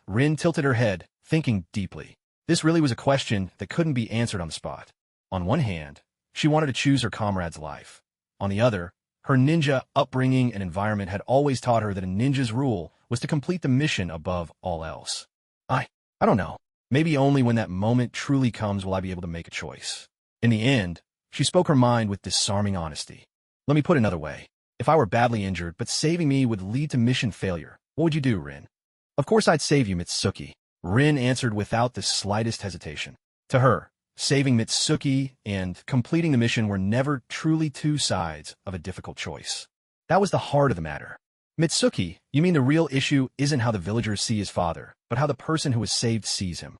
Rin tilted her head, thinking deeply. This really was a question that couldn't be answered on the spot. On one hand, she wanted to choose her comrade's life. On the other, her ninja upbringing and environment had always taught her that a ninja's rule was to complete the mission above all else. I don't know. Maybe only when that moment truly comes will I be able to make a choice. In the end, she spoke her mind with disarming honesty. Let me put it another way. If I were badly injured, but saving me would lead to mission failure, what would you do, Rin? Of course I'd save you, Mitsuki, Rin answered without the slightest hesitation. To her, saving Mitsuki and completing the mission were never truly two sides of a difficult choice. That was the heart of the matter. Mitsuki, you mean the real issue isn't how the villagers see his father, but how the person who was saved sees him.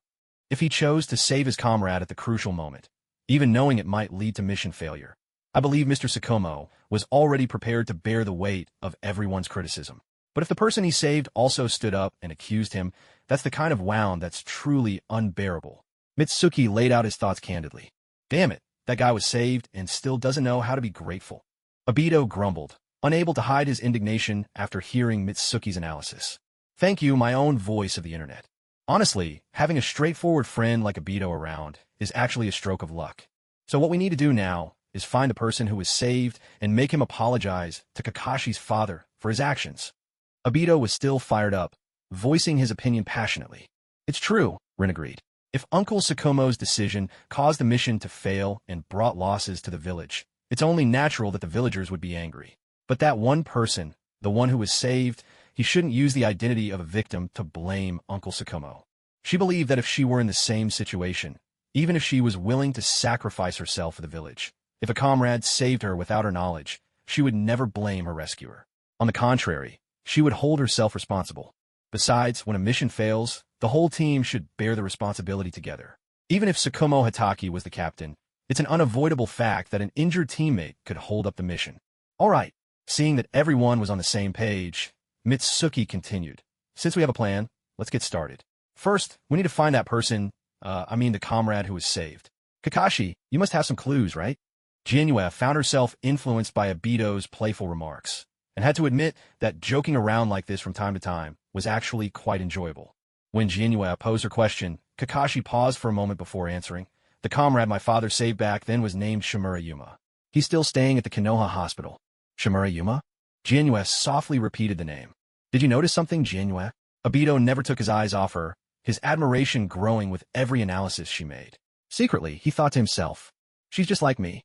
If he chose to save his comrade at the crucial moment, even knowing it might lead to mission failure, I believe Mr. Sakumo was already prepared to bear the weight of everyone's criticism. But if the person he saved also stood up and accused him, that's the kind of wound that's truly unbearable. Mitsuki laid out his thoughts candidly. Damn it, that guy was saved and still doesn't know how to be grateful. Obito grumbled, unable to hide his indignation after hearing Mitsuki's analysis. Thank you, my own voice of the internet. Honestly, having a straightforward friend like Obito around is actually a stroke of luck. So what we need to do now is find the person who was saved and make him apologize to Kakashi's father for his actions. Obito was still fired up, voicing his opinion passionately. It's true, Rin agreed. If Uncle Sakumo's decision caused the mission to fail and brought losses to the village, it's only natural that the villagers would be angry. But that one person, the one who was saved, he shouldn't use the identity of a victim to blame Uncle Sakumo. She believed that if she were in the same situation, even if she was willing to sacrifice herself for the village, if a comrade saved her without her knowledge, she would never blame her rescuer. On the contrary, she would hold herself responsible. Besides, when a mission fails, the whole team should bear the responsibility together. Even if Sakumo Hataki was the captain, it's an unavoidable fact that an injured teammate could hold up the mission. All right, seeing that everyone was on the same page, Mitsuki continued. Since we have a plan, let's get started. First, we need to find that person, the comrade who was saved. Kakashi, you must have some clues, right? Jinue found herself influenced by Obito's playful remarks, and had to admit that joking around like this from time to time was actually quite enjoyable. When Jinue posed her question, Kakashi paused for a moment before answering. The comrade my father saved back then was named Shimura Yuma. He's still staying at the Konoha hospital. Shimura Yuma? Jinue softly repeated the name. Did you notice something, Jinue? Obito never took his eyes off her, his admiration growing with every analysis she made. Secretly, he thought to himself, she's just like me.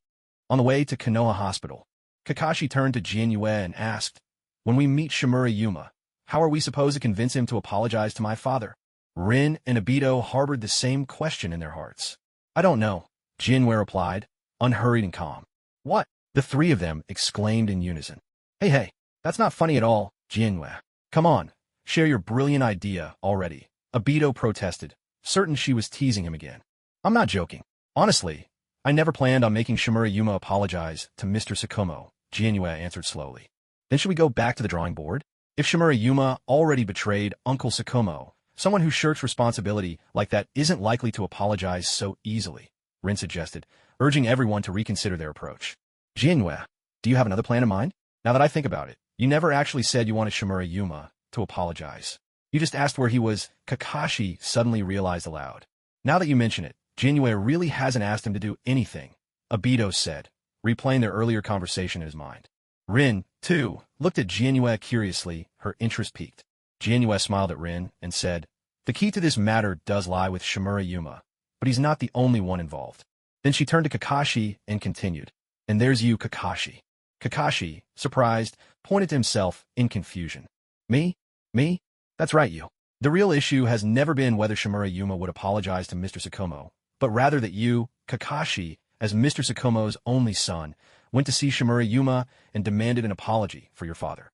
On the way to Konoha Hospital, Kakashi turned to Jinue and asked, when we meet Shimura Yuma, How are we supposed to convince him to apologize to my father? Rin and Obito harbored the same question in their hearts. I don't know, Jinwei replied, unhurried and calm. What? The three of them exclaimed in unison. Hey, that's not funny at all, Jinwei. Come on, share your brilliant idea already, Obito protested, certain she was teasing him again. I'm not joking. Honestly, I never planned on making Shimura Yuma apologize to Mr. Sakumo, Jinwei answered slowly. Then should we go back to the drawing board? If Shimura Yuma already betrayed Uncle Sakumo, someone who shirks responsibility like that isn't likely to apologize so easily, Rin suggested, urging everyone to reconsider their approach. Jinwei, do you have another plan in mind? Now that I think about it, you never actually said you wanted Shimura Yuma to apologize. You just asked where he was. Kakashi suddenly realized aloud. Now that you mention it, Jinwei really hasn't asked him to do anything, Obito said, replaying their earlier conversation in his mind. Rin, too, looked at Jinwei curiously, her interest piqued. Jinwei smiled at Rin and said, the key to this matter does lie with Shimura Yuma, but he's not the only one involved. Then she turned to Kakashi and continued, and there's you, Kakashi. Kakashi, surprised, pointed to himself in confusion. Me? That's right, you. The real issue has never been whether Shimura Yuma would apologize to Mr. Sakumo, but rather that you, Kakashi, as Mr. Sakumo's only son, went to see Shimura Yuma and demanded an apology for your father.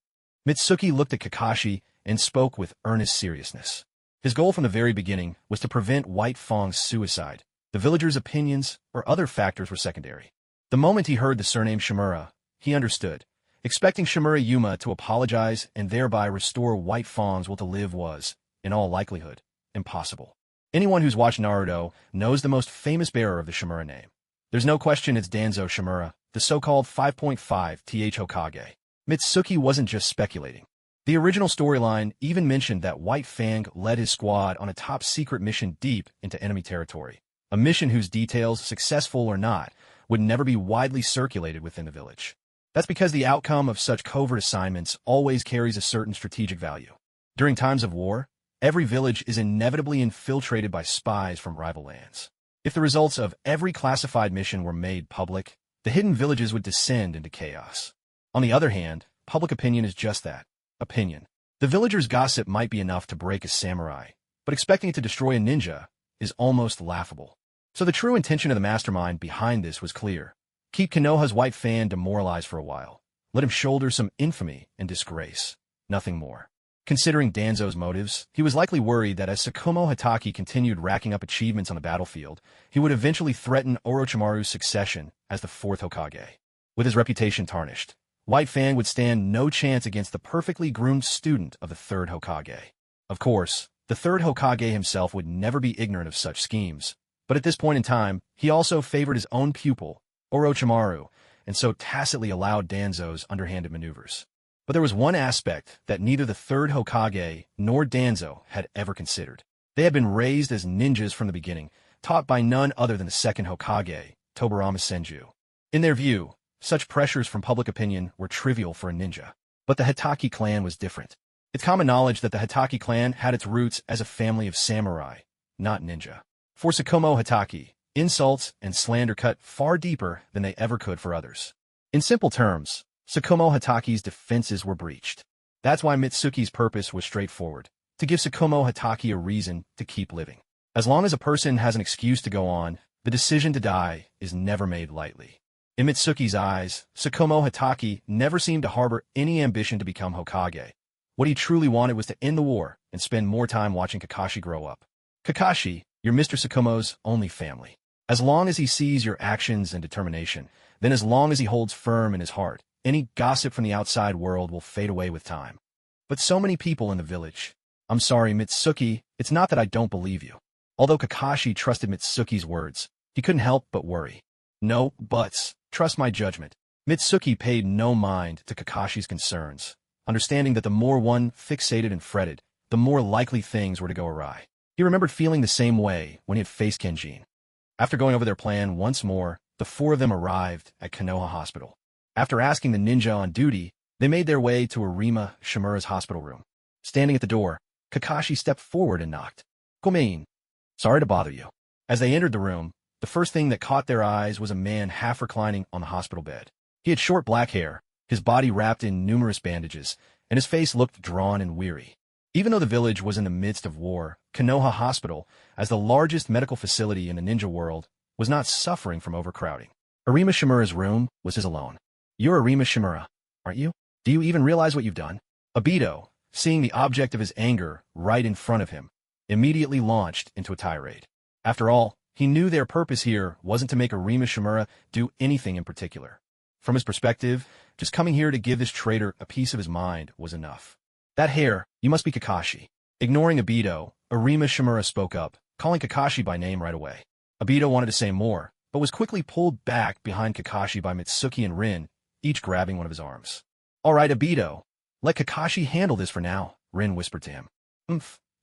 Mitsuki looked at Kakashi and spoke with earnest seriousness. His goal from the very beginning was to prevent White Fang's suicide. The villagers' opinions or other factors were secondary. The moment he heard the surname Shimura, he understood. Expecting Shimura Yuma to apologize and thereby restore White Fang's will to live was, in all likelihood, impossible. Anyone who's watched Naruto knows the most famous bearer of the Shimura name. There's no question it's Danzo Shimura, the so-called 5.5th Hokage. Mitsuki wasn't just speculating. The original storyline even mentioned that White Fang led his squad on a top-secret mission deep into enemy territory, a mission whose details, successful or not, would never be widely circulated within the village. That's because the outcome of such covert assignments always carries a certain strategic value. During times of war, every village is inevitably infiltrated by spies from rival lands. If the results of every classified mission were made public, the hidden villages would descend into chaos. On the other hand, public opinion is just that, opinion. The villagers' gossip might be enough to break a samurai, but expecting it to destroy a ninja is almost laughable. So the true intention of the mastermind behind this was clear. Keep Konoha's White Fang demoralized for a while. Let him shoulder some infamy and disgrace. Nothing more. Considering Danzo's motives, he was likely worried that as Sakumo Hataki continued racking up achievements on the battlefield, he would eventually threaten Orochimaru's succession as the fourth Hokage. With his reputation tarnished, White Fang would stand no chance against the perfectly groomed student of the third Hokage. Of course, the third Hokage himself would never be ignorant of such schemes, but at this point in time, he also favored his own pupil, Orochimaru, and so tacitly allowed Danzo's underhanded maneuvers. But there was one aspect that neither the third Hokage nor Danzo had ever considered. They had been raised as ninjas from the beginning, taught by none other than the second Hokage, Tobirama Senju. In their view, such pressures from public opinion were trivial for a ninja. But the Hataki clan was different. It's common knowledge that the Hataki clan had its roots as a family of samurai, not ninja. For Sakumo Hataki, insults and slander cut far deeper than they ever could for others. In simple terms, Sakumo Hataki's defenses were breached. That's why Mitsuki's purpose was straightforward, to give Sakumo Hataki a reason to keep living. As long as a person has an excuse to go on, the decision to die is never made lightly. In Mitsuki's eyes, Sakumo Hataki never seemed to harbor any ambition to become Hokage. What he truly wanted was to end the war and spend more time watching Kakashi grow up. Kakashi, you're Mr. Sakumo's only family. As long as he sees your actions and determination, then as long as he holds firm in his heart, any gossip from the outside world will fade away with time. But so many people in the village. I'm sorry, Mitsuki, it's not that I don't believe you. Although Kakashi trusted Mitsuki's words, he couldn't help but worry. No buts. Trust my judgment. Mitsuki paid no mind to Kakashi's concerns, understanding that the more one fixated and fretted, the more likely things were to go awry. He remembered feeling the same way when he had faced Kenjin. After going over their plan once more, the four of them arrived at Konoha Hospital. After asking the ninja on duty, they made their way to Arima Shimura's hospital room. Standing at the door, Kakashi stepped forward and knocked. Come in. Sorry to bother you. As they entered the room, the first thing that caught their eyes was a man half reclining on the hospital bed. He had short black hair, his body wrapped in numerous bandages, and his face looked drawn and weary. Even though the village was in the midst of war, Konoha Hospital, as the largest medical facility in the ninja world, was not suffering from overcrowding. Arima Shimura's room was his alone. "You're Arima Shimura, aren't you? Do you even realize what you've done?" Obito, seeing the object of his anger right in front of him, immediately launched into a tirade. After all, he knew their purpose here wasn't to make Arima Shimura do anything in particular. From his perspective, just coming here to give this traitor a piece of his mind was enough. "That hair, you must be Kakashi." Ignoring Obito, Arima Shimura spoke up, calling Kakashi by name right away. Obito wanted to say more, but was quickly pulled back behind Kakashi by Mitsuki and Rin, each grabbing one of his arms. "All right, Obito, let Kakashi handle this for now," Rin whispered to him.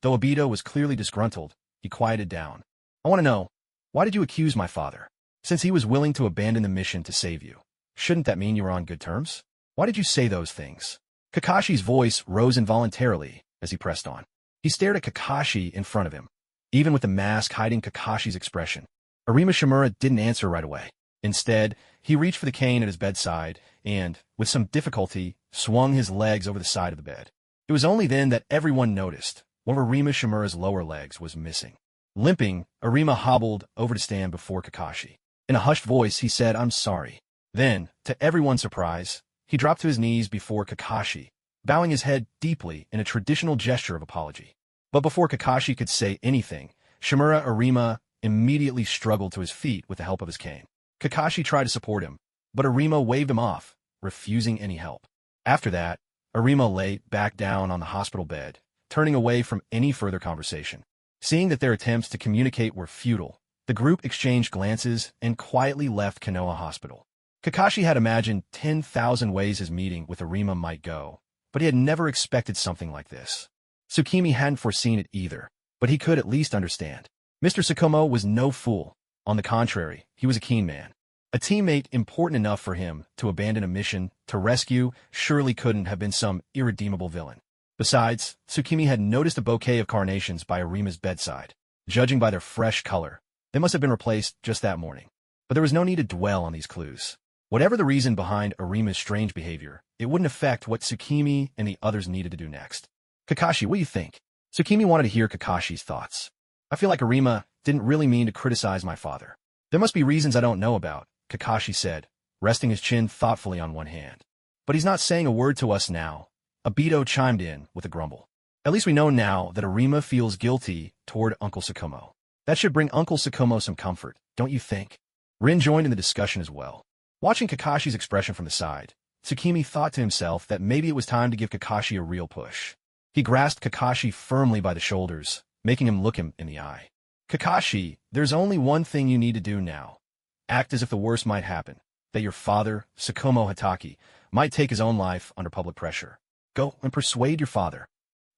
Though Obito was clearly disgruntled, he quieted down. "I want to know, why did you accuse my father? Since he was willing to abandon the mission to save you, shouldn't that mean you were on good terms? Why did you say those things?" Kakashi's voice rose involuntarily as he pressed on. He stared at Kakashi in front of him, even with the mask hiding Kakashi's expression. Arima Shimura didn't answer right away. Instead, he reached for the cane at his bedside and, with some difficulty, swung his legs over the side of the bed. It was only then that everyone noticed one of Arima Shimura's lower legs was missing. Limping, Arima hobbled over to stand before Kakashi. In a hushed voice, he said, "I'm sorry." Then, to everyone's surprise, he dropped to his knees before Kakashi, bowing his head deeply in a traditional gesture of apology. But before Kakashi could say anything, Shimura Arima immediately struggled to his feet with the help of his cane. Kakashi tried to support him, but Arima waved him off, refusing any help. After that, Arima lay back down on the hospital bed, turning away from any further conversation. Seeing that their attempts to communicate were futile, the group exchanged glances and quietly left Konoha Hospital. Kakashi had imagined 10,000 ways his meeting with Arima might go, but he had never expected something like this. Tsukimi hadn't foreseen it either, but he could at least understand. Mr. Sakumo was no fool. On the contrary, he was a keen man. A teammate important enough for him to abandon a mission to rescue surely couldn't have been some irredeemable villain. Besides, Tsukimi had noticed a bouquet of carnations by Arima's bedside. Judging by their fresh color, they must have been replaced just that morning. But there was no need to dwell on these clues. Whatever the reason behind Arima's strange behavior, it wouldn't affect what Tsukimi and the others needed to do next. "Kakashi, what do you think?" Tsukimi wanted to hear Kakashi's thoughts. "I feel like Arima didn't really mean to criticize my father. There must be reasons I don't know about," Kakashi said, resting his chin thoughtfully on one hand. "But he's not saying a word to us now." Obito chimed in with a grumble. "At least we know now that Arima feels guilty toward Uncle Sakumo. That should bring Uncle Sakumo some comfort, don't you think?" Rin joined in the discussion as well. Watching Kakashi's expression from the side, Tsukimi thought to himself that maybe it was time to give Kakashi a real push. He grasped Kakashi firmly by the shoulders, making him look him in the eye. "Kakashi, there's only one thing you need to do now. Act as if the worst might happen, that your father, Sakumo Hataki, might take his own life under public pressure. Go and persuade your father."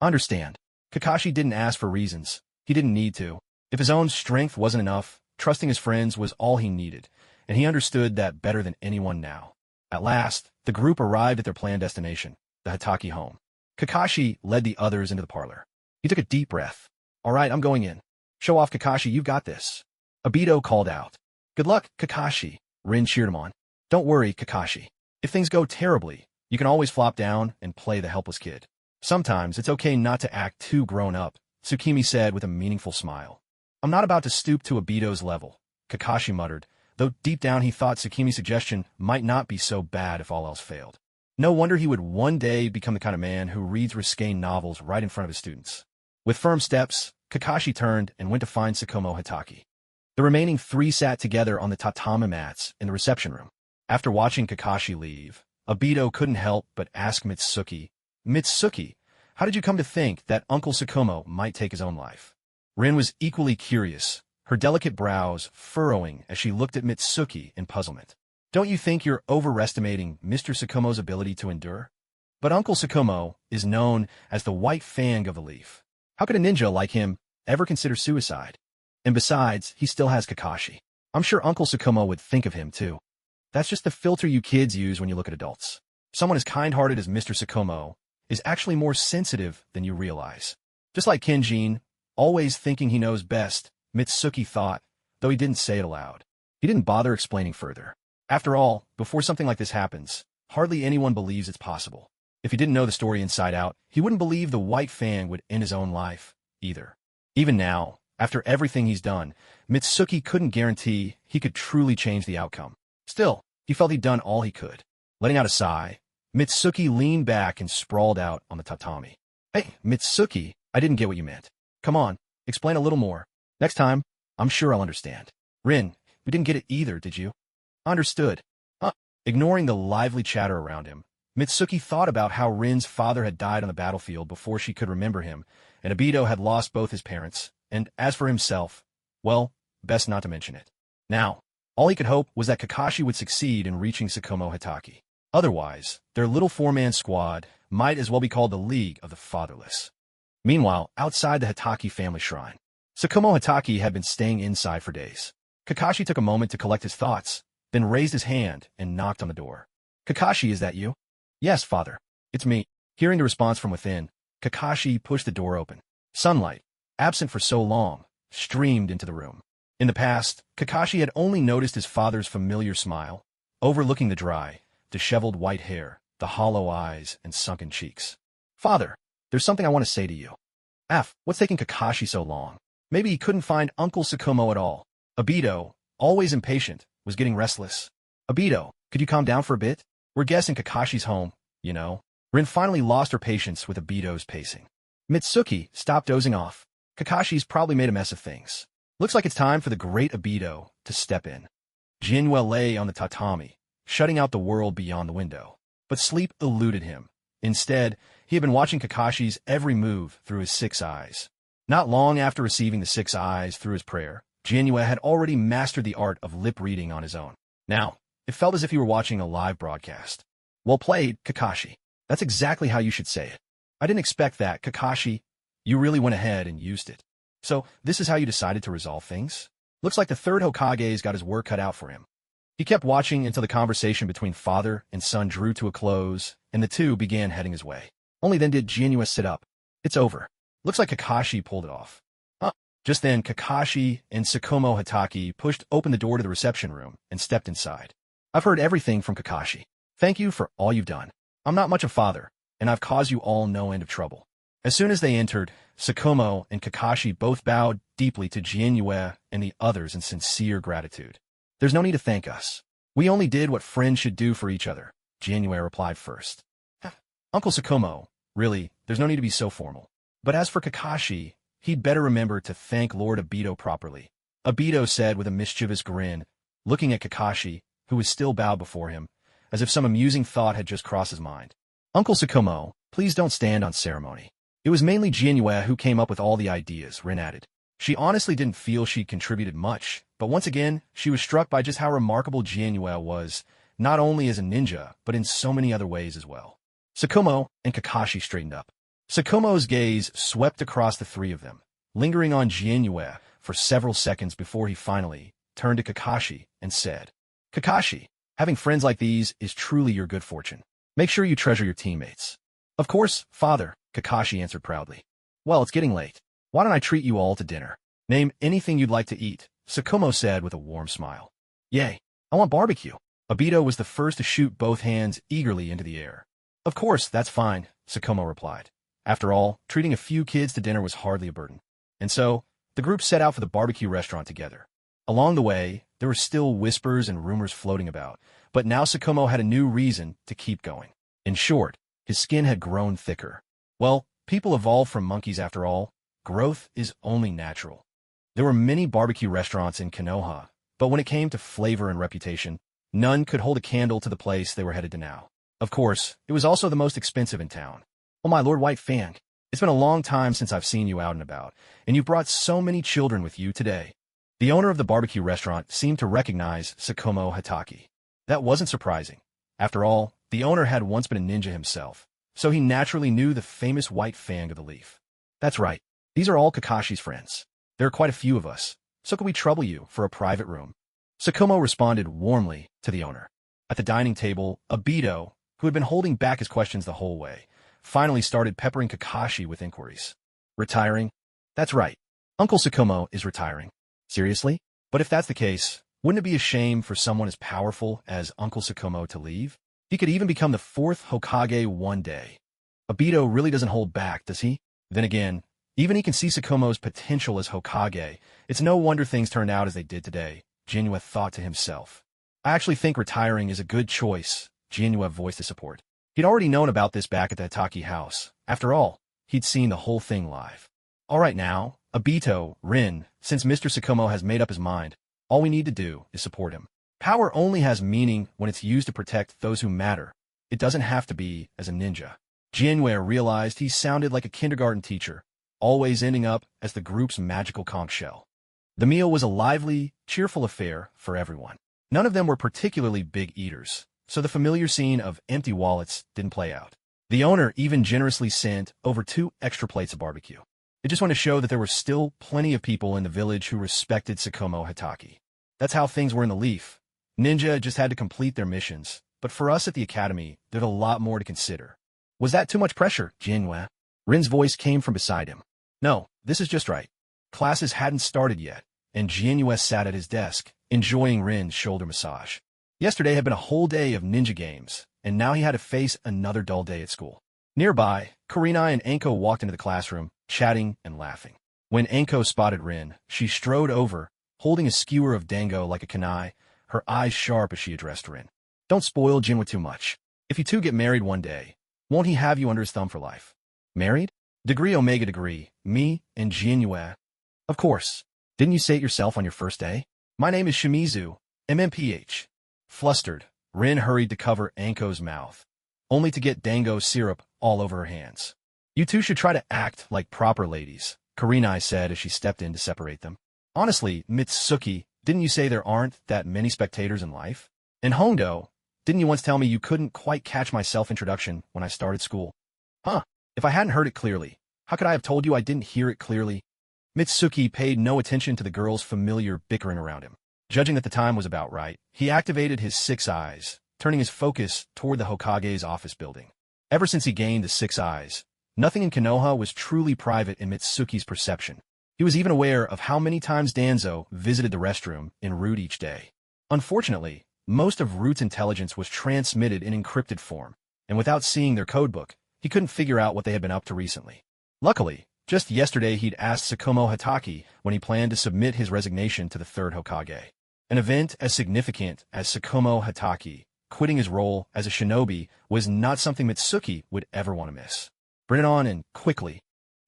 Understand. Kakashi didn't ask for reasons. He didn't need to. If his own strength wasn't enough, trusting his friends was all he needed, and he understood that better than anyone now. At last, the group arrived at their planned destination, the Hataki home. Kakashi led the others into the parlor. He took a deep breath. "All right, I'm going in. Show off, Kakashi, you've got this." Obito called out. "Good luck, Kakashi," Rin cheered him on. "Don't worry, Kakashi. If things go terribly, you can always flop down and play the helpless kid. Sometimes it's okay not to act too grown up," Tsukimi said with a meaningful smile. "I'm not about to stoop to Obito's level," Kakashi muttered, though deep down he thought Tsukimi's suggestion might not be so bad if all else failed. No wonder he would one day become the kind of man who reads risque novels right in front of his students. With firm steps, Kakashi turned and went to find Sakumo Hataki. The remaining three sat together on the tatami mats in the reception room. After watching Kakashi leave, Obito couldn't help but ask Mitsuki, "Mitsuki, how did you come to think that Uncle Sakumo might take his own life?" Rin was equally curious, her delicate brows furrowing as she looked at Mitsuki in puzzlement. "Don't you think you're overestimating Mr. Sakumo's ability to endure? But Uncle Sakumo is known as the white fang of the leaf. How could a ninja like him ever consider suicide? And besides, he still has Kakashi. I'm sure Uncle Sakumo would think of him, too. That's just the filter you kids use when you look at adults. Someone as kind-hearted as Mr. Sakumo is actually more sensitive than you realize." Just like Kenjin, always thinking he knows best, Mitsuki thought, though he didn't say it aloud. He didn't bother explaining further. After all, before something like this happens, hardly anyone believes it's possible. If he didn't know the story inside out, he wouldn't believe the White Fang would end his own life, either. Even now, after everything he's done, Mitsuki couldn't guarantee he could truly change the outcome. Still, he felt he'd done all he could. Letting out a sigh, Mitsuki leaned back and sprawled out on the tatami. Hey, Mitsuki, I didn't get what you meant. Come on, explain a little more. Next time, I'm sure I'll understand. Rin, we didn't get it either, did you? Understood. Ignoring the lively chatter around him, Mitsuki thought about how Rin's father had died on the battlefield before she could remember him, and Obito had lost both his parents, and as for himself, well, best not to mention it. Now, all he could hope was that Kakashi would succeed in reaching Sakumo Hataki. Otherwise, their little four-man squad might as well be called the League of the Fatherless. Meanwhile, outside the Hataki family shrine, Sakumo Hataki had been staying inside for days. Kakashi took a moment to collect his thoughts, then raised his hand and knocked on the door. Kakashi, is that you? Yes, father. It's me. Hearing the response from within, Kakashi pushed the door open. Sunlight, absent for so long, streamed into the room. In the past, Kakashi had only noticed his father's familiar smile, overlooking the dry, disheveled white hair, the hollow eyes, and sunken cheeks. Father, there's something I want to say to you. What's taking Kakashi so long? Maybe he couldn't find Uncle Sakumo at all. Obito, always impatient, was getting restless. Obito, could you calm down for a bit? We're guessing Kakashi's home, you know. Rin finally lost her patience with Obito's pacing. Mitsuki stopped dozing off. Kakashi's probably made a mess of things. Looks like it's time for the great Obito to step in. Jinwei lay on the tatami, shutting out the world beyond the window. But sleep eluded him. Instead, he had been watching Kakashi's every move through his 6 eyes. Not long after receiving the 6 eyes through his prayer, Jinwei had already mastered the art of lip reading on his own. Now, it felt as if he were watching a live broadcast. Well played, Kakashi. That's exactly how you should say it. I didn't expect that, Kakashi. You really went ahead and used it. So, this is how you decided to resolve things? Looks like the third Hokage's got his work cut out for him. He kept watching until the conversation between father and son drew to a close, and the two began heading his way. Only then did Jinwei sit up. It's over. Looks like Kakashi pulled it off. Just then, Kakashi and Sakumo Hataki pushed open the door to the reception room and stepped inside. I've heard everything from Kakashi. Thank you for all you've done. I'm not much a father, and I've caused you all no end of trouble. As soon as they entered, Sakumo and Kakashi both bowed deeply to Jinwei and the others in sincere gratitude. There's no need to thank us. We only did what friends should do for each other, Jinwei replied first. Uncle Sakumo, really, there's no need to be so formal. But as for Kakashi, he'd better remember to thank Lord Obito properly. Obito said with a mischievous grin, looking at Kakashi, who was still bowed before him, as if some amusing thought had just crossed his mind. Uncle Sakumo, please don't stand on ceremony. It was mainly Jinwei who came up with all the ideas, Rin added. She honestly didn't feel she'd contributed much, but once again, she was struck by just how remarkable Jinwei was, not only as a ninja, but in so many other ways as well. Sakumo and Kakashi straightened up. Sakumo's gaze swept across the three of them, lingering on Jinwei for several seconds before he finally turned to Kakashi and said, Kakashi, having friends like these is truly your good fortune. Make sure you treasure your teammates. Of course, father, Kakashi answered proudly. Well, it's getting late. Why don't I treat you all to dinner? Name anything you'd like to eat, Sakumo said with a warm smile. Yay, I want barbecue. Obito was the first to shoot both hands eagerly into the air. Of course, that's fine, Sakumo replied. After all, treating a few kids to dinner was hardly a burden. And so, the group set out for the barbecue restaurant together. Along the way, there were still whispers and rumors floating about, but now Sakumo had a new reason to keep going. In short, his skin had grown thicker. Well, people evolve from monkeys after all. Growth is only natural. There were many barbecue restaurants in Konoha, but when it came to flavor and reputation, none could hold a candle to the place they were headed to now. Of course, it was also the most expensive in town. Oh my Lord White Fang, it's been a long time since I've seen you out and about, and you've brought so many children with you today. The owner of the barbecue restaurant seemed to recognize Sakumo Hataki. That wasn't surprising. After all, the owner had once been a ninja himself, so he naturally knew the famous White Fang of the Leaf. That's right, these are all Kakashi's friends. There are quite a few of us, so could we trouble you for a private room? Sakumo responded warmly to the owner. At the dining table, Obito, who had been holding back his questions the whole way, finally started peppering Kakashi with inquiries. Retiring? That's right. Uncle Sakumo is retiring. Seriously? But if that's the case, wouldn't it be a shame for someone as powerful as Uncle Sakumo to leave? He could even become the 4th Hokage one day. Obito really doesn't hold back, does he? Then again, even he can see Sakumo's potential as Hokage. It's no wonder things turned out as they did today, Jinue thought to himself. I actually think retiring is a good choice, Jinue voiced his support. He'd already known about this back at the Hataki house. After all, he'd seen the whole thing live. All right now, Obito, Rin, since Mr. Sakumo has made up his mind, all we need to do is support him. Power only has meaning when it's used to protect those who matter. It doesn't have to be as a ninja. Jinue realized he sounded like a kindergarten teacher, always ending up as the group's magical conch shell. The meal was a lively, cheerful affair for everyone. None of them were particularly big eaters, so the familiar scene of empty wallets didn't play out. The owner even generously sent over 2 extra plates of barbecue. It just went to show that there were still plenty of people in the village who respected Sakumo Hataki. That's how things were in the Leaf. Ninja just had to complete their missions, but for us at the academy, there's a lot more to consider. Was that too much pressure, Jinue? Rin's voice came from beside him. No, this is just right. Classes hadn't started yet, and Jinue sat at his desk, enjoying Rin's shoulder massage. Yesterday had been a whole day of ninja games, and now he had to face another dull day at school. Nearby, Kurenai and Anko walked into the classroom, chatting and laughing. When Anko spotted Rin, she strode over, holding a skewer of dango like a kunai, her eyes sharp as she addressed Rin. Don't spoil Jinue too much. If you two get married one day, won't he have you under his thumb for life? Married? Degree Omega degree, me and Jinue. Of course. Didn't you say it yourself on your first day? My name is Shimizu, MMPH. Flustered, Rin hurried to cover Anko's mouth, only to get dango syrup all over her hands. You two should try to act like proper ladies, Kurenai said as she stepped in to separate them. Honestly, Mitsuki, didn't you say there aren't that many spectators in life? And Hondo, didn't you once tell me you couldn't quite catch my self-introduction when I started school? Huh, if I hadn't heard it clearly, how could I have told you I didn't hear it clearly? Mitsuki paid no attention to the girls' familiar bickering around him. Judging that the time was about right, he activated his 6 eyes, turning his focus toward the Hokage's office building. Ever since he gained the 6 eyes, nothing in Konoha was truly private in Mitsuki's perception. He was even aware of how many times Danzo visited the restroom en route each day. Unfortunately, most of Root's intelligence was transmitted in encrypted form, and without seeing their codebook, he couldn't figure out what they had been up to recently. Luckily, just yesterday he'd asked Sakumo Hataki when he planned to submit his resignation to the 3rd Hokage. An event as significant as Sakumo Hataki quitting his role as a shinobi was not something Mitsuki would ever want to miss. Bring it on and quickly.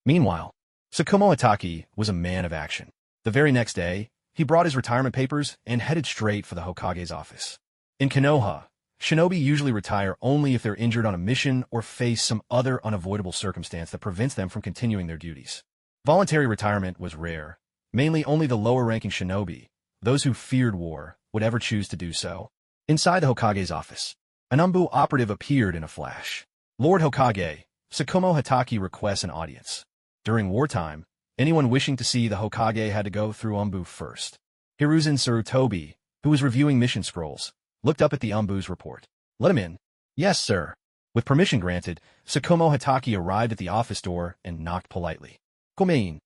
Meanwhile, Sakumo Hataki was a man of action. The very next day, he brought his retirement papers and headed straight for the Hokage's office. In Konoha, shinobi usually retire only if they're injured on a mission or face some other unavoidable circumstance that prevents them from continuing their duties. Voluntary retirement was rare. Mainly only the lower-ranking shinobi, those who feared war, would ever choose to do so. Inside the Hokage's office, an Umbu operative appeared in a flash. Lord Hokage, Sakumo Hataki requests an audience. During wartime, anyone wishing to see the Hokage had to go through Umbu first. Hiruzen Sarutobi, who was reviewing mission scrolls, looked up at the Umbu's report. Let him in. Yes, sir. With permission granted, Sakumo Hataki arrived at the office door and knocked politely. Come in.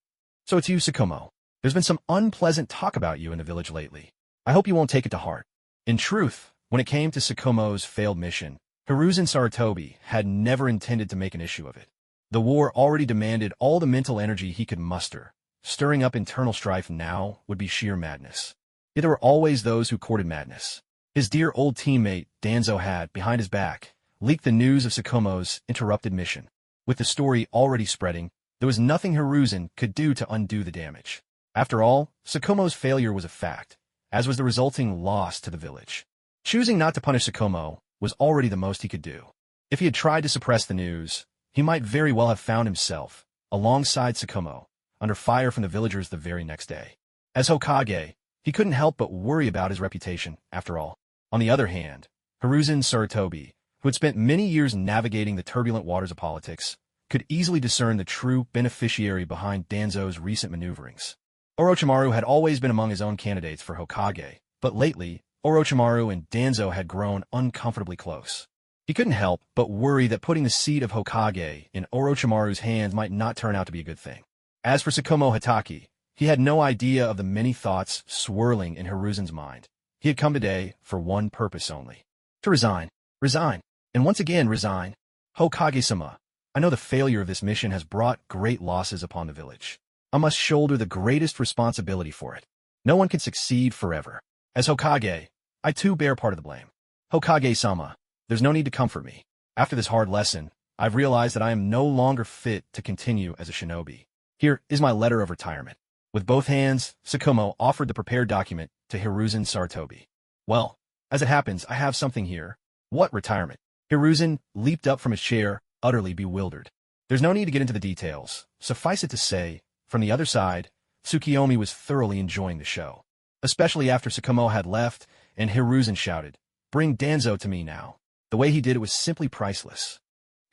So it's you, Sakumo. There's been some unpleasant talk about you in the village lately. I hope you won't take it to heart. In truth, when it came to Sakumo's failed mission, Hiruzen Sarutobi had never intended to make an issue of it. The war already demanded all the mental energy he could muster. Stirring up internal strife now would be sheer madness. Yet there were always those who courted madness. His dear old teammate, Danzo, had, behind his back, leaked the news of Sakumo's interrupted mission. With the story already spreading, there was nothing Hiruzen could do to undo the damage. After all, Sakumo's failure was a fact, as was the resulting loss to the village. Choosing not to punish Sakumo was already the most he could do. If he had tried to suppress the news, he might very well have found himself, alongside Sakumo, under fire from the villagers the very next day. As Hokage, he couldn't help but worry about his reputation, after all. On the other hand, Hiruzen Sarutobi, who had spent many years navigating the turbulent waters of politics, could easily discern the true beneficiary behind Danzo's recent maneuverings. Orochimaru had always been among his own candidates for Hokage, but lately, Orochimaru and Danzo had grown uncomfortably close. He couldn't help but worry that putting the seat of Hokage in Orochimaru's hands might not turn out to be a good thing. As for Sakumo Hataki, he had no idea of the many thoughts swirling in Hiruzen's mind. He had come today for one purpose only: to resign. Resign. and once again resign. Hokage-sama, I know the failure of this mission has brought great losses upon the village. I must shoulder the greatest responsibility for it. No one can succeed forever. As Hokage, I too bear part of the blame. Hokage-sama, there's no need to comfort me. After this hard lesson, I've realized that I am no longer fit to continue as a shinobi. Here is my letter of retirement. With both hands, Sakumo offered the prepared document to Hiruzen Sarutobi. Well, as it happens, I have something here. What retirement? Hiruzen leaped up from his chair, utterly bewildered. There's no need to get into the details. Suffice it to say, from the other side, Tsukiyomi was thoroughly enjoying the show. Especially after Sakumo had left, and Hiruzen shouted, "Bring Danzo to me now." The way he did it was simply priceless.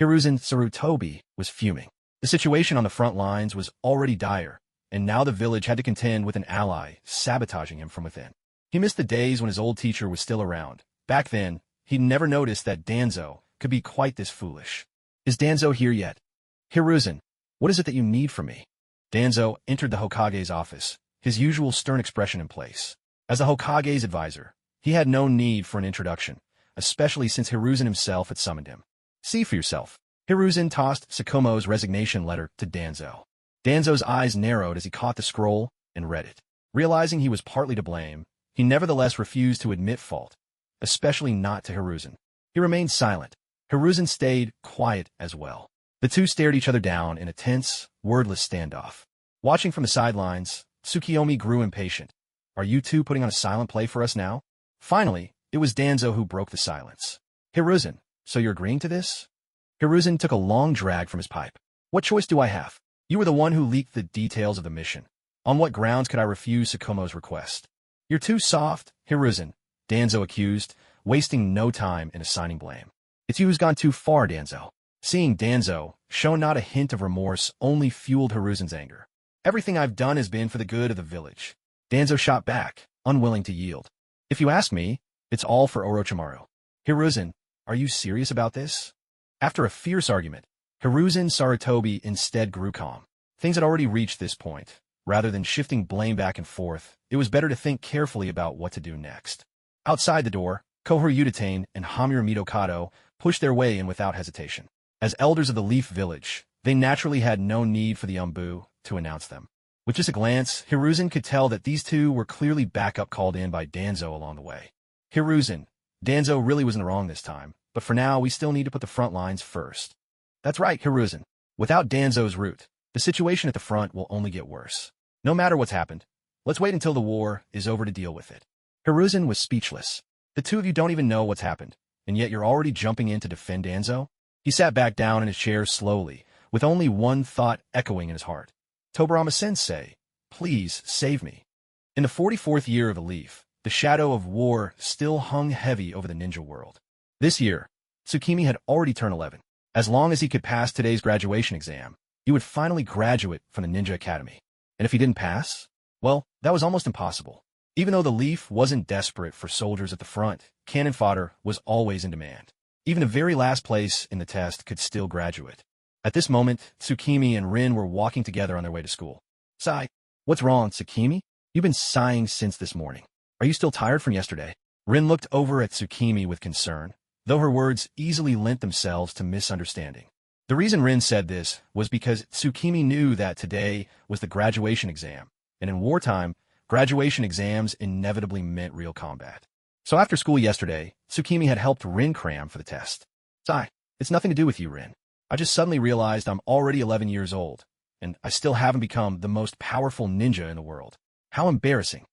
Hiruzen Sarutobi was fuming. The situation on the front lines was already dire, and now the village had to contend with an ally sabotaging him from within. He missed the days when his old teacher was still around. Back then, he'd never noticed that Danzo could be quite this foolish. Is Danzo here yet? Hiruzen, what is it that you need from me? Danzo entered the Hokage's office, his usual stern expression in place. As the Hokage's advisor, he had no need for an introduction, especially since Hiruzen himself had summoned him. See for yourself. Hiruzen tossed Sakumo's resignation letter to Danzo. Danzo's eyes narrowed as he caught the scroll and read it. Realizing he was partly to blame, he nevertheless refused to admit fault, especially not to Hiruzen. He remained silent. Hiruzen stayed quiet as well. The two stared each other down in a tense, wordless standoff. Watching from the sidelines, Tsukiyomi grew impatient. Are you two putting on a silent play for us now? Finally, it was Danzo who broke the silence. Hiruzen, so you're agreeing to this? Hiruzen took a long drag from his pipe. What choice do I have? You were the one who leaked the details of the mission. On what grounds could I refuse Sakumo's request? You're too soft, Hiruzen, Danzo accused, wasting no time in assigning blame. It's you who's gone too far, Danzo. Seeing Danzo show not a hint of remorse only fueled Hiruzen's anger. Everything I've done has been for the good of the village. Danzo shot back, unwilling to yield. If you ask me, it's all for Orochimaru. Hiruzen, are you serious about this? After a fierce argument, Hiruzen Sarutobi instead grew calm. Things had already reached this point. Rather than shifting blame back and forth, it was better to think carefully about what to do next. Outside the door, Kohor Udatane and Hamura Midokado pushed their way in without hesitation. As elders of the Leaf Village, they naturally had no need for the Umbu to announce them. With just a glance, Hiruzen could tell that these two were clearly backup called in by Danzo along the way. Hiruzen, Danzo really was in the wrong this time, but for now we still need to put the front lines first. That's right, Hiruzen. Without Danzo's route, the situation at the front will only get worse. No matter what's happened, let's wait until the war is over to deal with it. Hiruzen was speechless. The two of you don't even know what's happened, and yet you're already jumping in to defend Danzo? He sat back down in his chair slowly, with only one thought echoing in his heart. Tobarama-sensei, please save me. In the 44th year of the Leaf, the shadow of war still hung heavy over the ninja world. This year, Tsukimi had already turned 11. As long as he could pass today's graduation exam, he would finally graduate from the Ninja Academy. And if he didn't pass, well, that was almost impossible. Even though the Leaf wasn't desperate for soldiers at the front, cannon fodder was always in demand. Even the very last place in the test could still graduate. At this moment, Tsukimi and Rin were walking together on their way to school. Sigh. What's wrong, Tsukimi? You've been sighing since this morning. Are you still tired from yesterday? Rin looked over at Tsukimi with concern, though her words easily lent themselves to misunderstanding. The reason Rin said this was because Tsukimi knew that today was the graduation exam, and in wartime, graduation exams inevitably meant real combat. So after school yesterday, Tsukimi had helped Rin cram for the test. Sigh. It's nothing to do with you, Rin. I just suddenly realized I'm already 11 years old, and I still haven't become the most powerful ninja in the world. How embarrassing.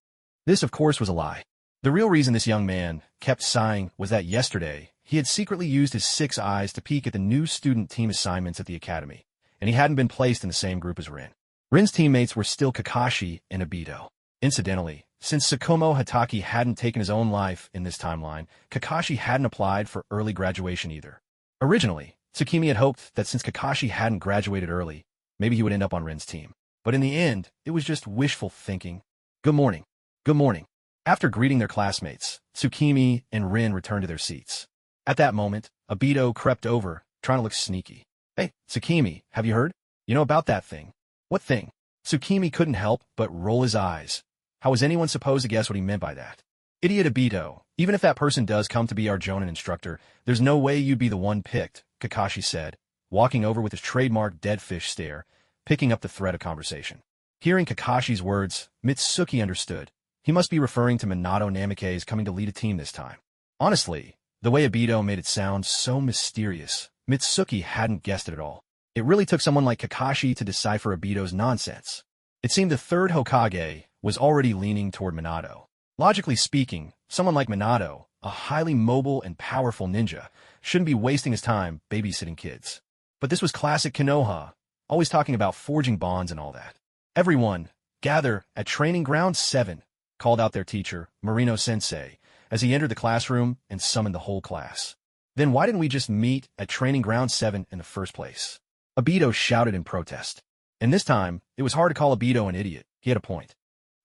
This, of course, was a lie. The real reason this young man kept sighing was that yesterday, he had secretly used his 6 eyes to peek at the new student team assignments at the academy, and he hadn't been placed in the same group as Rin. Rin's teammates were still Kakashi and Obito. Incidentally, since Sakumo Hataki hadn't taken his own life in this timeline, Kakashi hadn't applied for early graduation either. Originally, Tsukimi had hoped that since Kakashi hadn't graduated early, maybe he would end up on Rin's team. But in the end, it was just wishful thinking. Good morning. Good morning. After greeting their classmates, Tsukimi and Rin returned to their seats. At that moment, Obito crept over, trying to look sneaky. Hey, Tsukimi, have you heard? You know about that thing? What thing? Tsukimi couldn't help but roll his eyes. How was anyone supposed to guess what he meant by that? Idiot Obito, Even if that person does come to be our Jonin instructor, there's no way you'd be the one picked, Kakashi said, walking over with his trademark dead fish stare, picking up the thread of conversation. Hearing Kakashi's words, Mitsuki understood. He must be referring to Minato Namikaze coming to lead a team this time. Honestly, the way Obito made it sound so mysterious, Mitsuki hadn't guessed it at all. It really took someone like Kakashi to decipher Obito's nonsense. It seemed the third Hokage was already leaning toward Minato. Logically speaking, someone like Minato, a highly mobile and powerful ninja, shouldn't be wasting his time babysitting kids. But this was classic Konoha, always talking about forging bonds and all that. Everyone, gather at Training Ground 7, called out their teacher, Marino-sensei, as he entered the classroom and summoned the whole class. Then why didn't we just meet at Training Ground 7 in the first place? Obito shouted in protest. And this time, it was hard to call Obito an idiot. He had a point.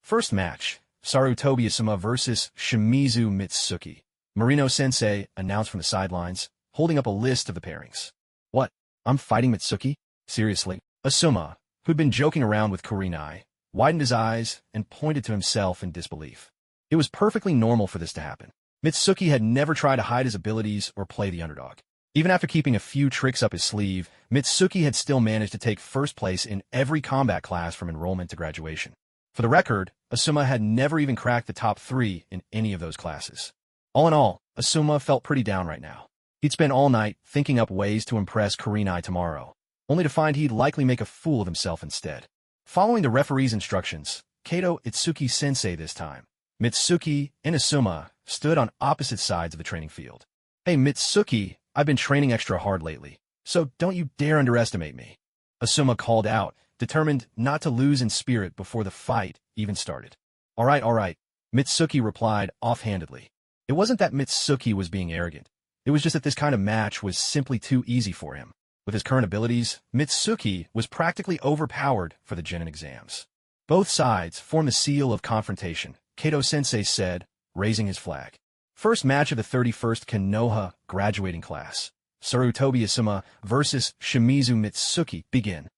First match, Sarutobi Asuma versus Shimizu Mitsuki. Marino-sensei announced from the sidelines, holding up a list of the pairings. What? I'm fighting Mitsuki? Seriously? Asuma, who'd been joking around with Kurenai, widened his eyes and pointed to himself in disbelief. It was perfectly normal for this to happen. Mitsuki had never tried to hide his abilities or play the underdog. Even after keeping a few tricks up his sleeve, Mitsuki had still managed to take first place in every combat class from enrollment to graduation. For the record, Asuma had never even cracked the top 3 in any of those classes. All in all, Asuma felt pretty down right now. He'd spent all night thinking up ways to impress Kurenai tomorrow, only to find he'd likely make a fool of himself instead. Following the referee's instructions, Kato Itsuki-sensei this time, Mitsuki and Asuma stood on opposite sides of the training field. Hey Mitsuki, I've been training extra hard lately, so don't you dare underestimate me. Asuma called out, determined not to lose in spirit before the fight even started. All right, Mitsuki replied offhandedly. It wasn't that Mitsuki was being arrogant. It was just that this kind of match was simply too easy for him. With his current abilities, Mitsuki was practically overpowered for the Genin exams. Both sides form the seal of confrontation, Kato-sensei said, raising his flag. First match of the 31st Konoha graduating class, Sarutobi Asuma versus Shimizu Mitsuki, begin.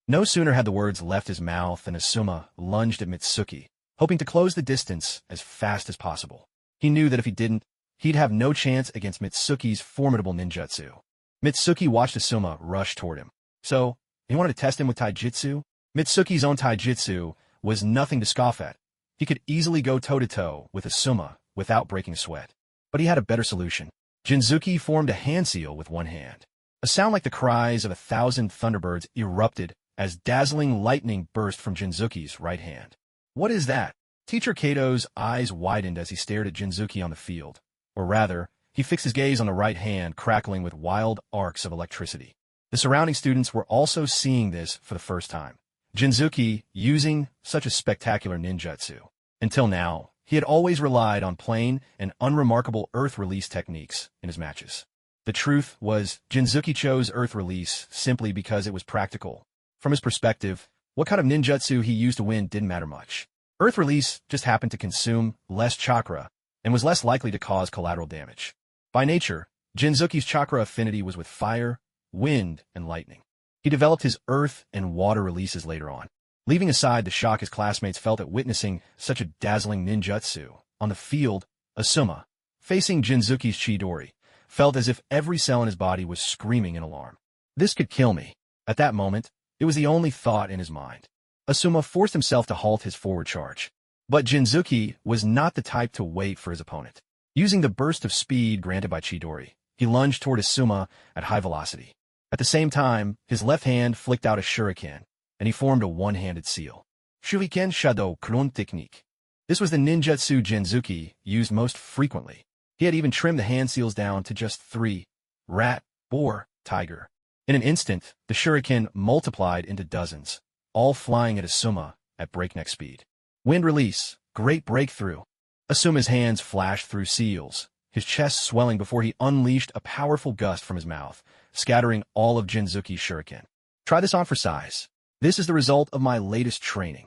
No sooner had the words left his mouth than Asuma lunged at Mitsuki, hoping to close the distance as fast as possible. He knew that if he didn't, he'd have no chance against Mitsuki's formidable ninjutsu. Mitsuki watched Asuma rush toward him. So, he wanted to test him with taijutsu? Mitsuki's own taijutsu was nothing to scoff at. He could easily go toe-to-toe with Asuma without breaking a sweat. But he had a better solution. Jinzuki formed a hand seal with one hand. A sound like the cries of 1,000 thunderbirds erupted as dazzling lightning burst from Jinzuki's right hand. What is that? Teacher Kato's eyes widened as he stared at Jinzuki on the field. Or rather, he fixed his gaze on the right hand, crackling with wild arcs of electricity. The surrounding students were also seeing this for the first time. Jinzuki using such a spectacular ninjutsu. Until now, he had always relied on plain and unremarkable earth release techniques in his matches. The truth was, Jinzuki chose earth release simply because it was practical. From his perspective, what kind of ninjutsu he used to win didn't matter much. Earth release just happened to consume less chakra and was less likely to cause collateral damage. By nature, Jinzuki's chakra affinity was with fire, wind, and lightning. He developed his earth and water releases later on, leaving aside the shock his classmates felt at witnessing such a dazzling ninjutsu. On the field, Asuma, facing Jinzuki's Chidori, felt as if every cell in his body was screaming in alarm. This could kill me. At that moment, it was the only thought in his mind. Asuma forced himself to halt his forward charge. But Jinzuki was not the type to wait for his opponent. Using the burst of speed granted by Chidori, he lunged toward Asuma at high velocity. At the same time, his left hand flicked out a shuriken, and he formed a one-handed seal. Shuriken Shadow Klon Technique. This was the ninjutsu Jinzuki used most frequently. He had even trimmed the hand seals down to just 3. Rat, boar, tiger. In an instant, the shuriken multiplied into dozens, all flying at Asuma at breakneck speed. Wind release, great breakthrough. Asuma's hands flashed through seals, his chest swelling before he unleashed a powerful gust from his mouth, scattering all of Jinzuki's shuriken. Try this on for size. This is the result of my latest training.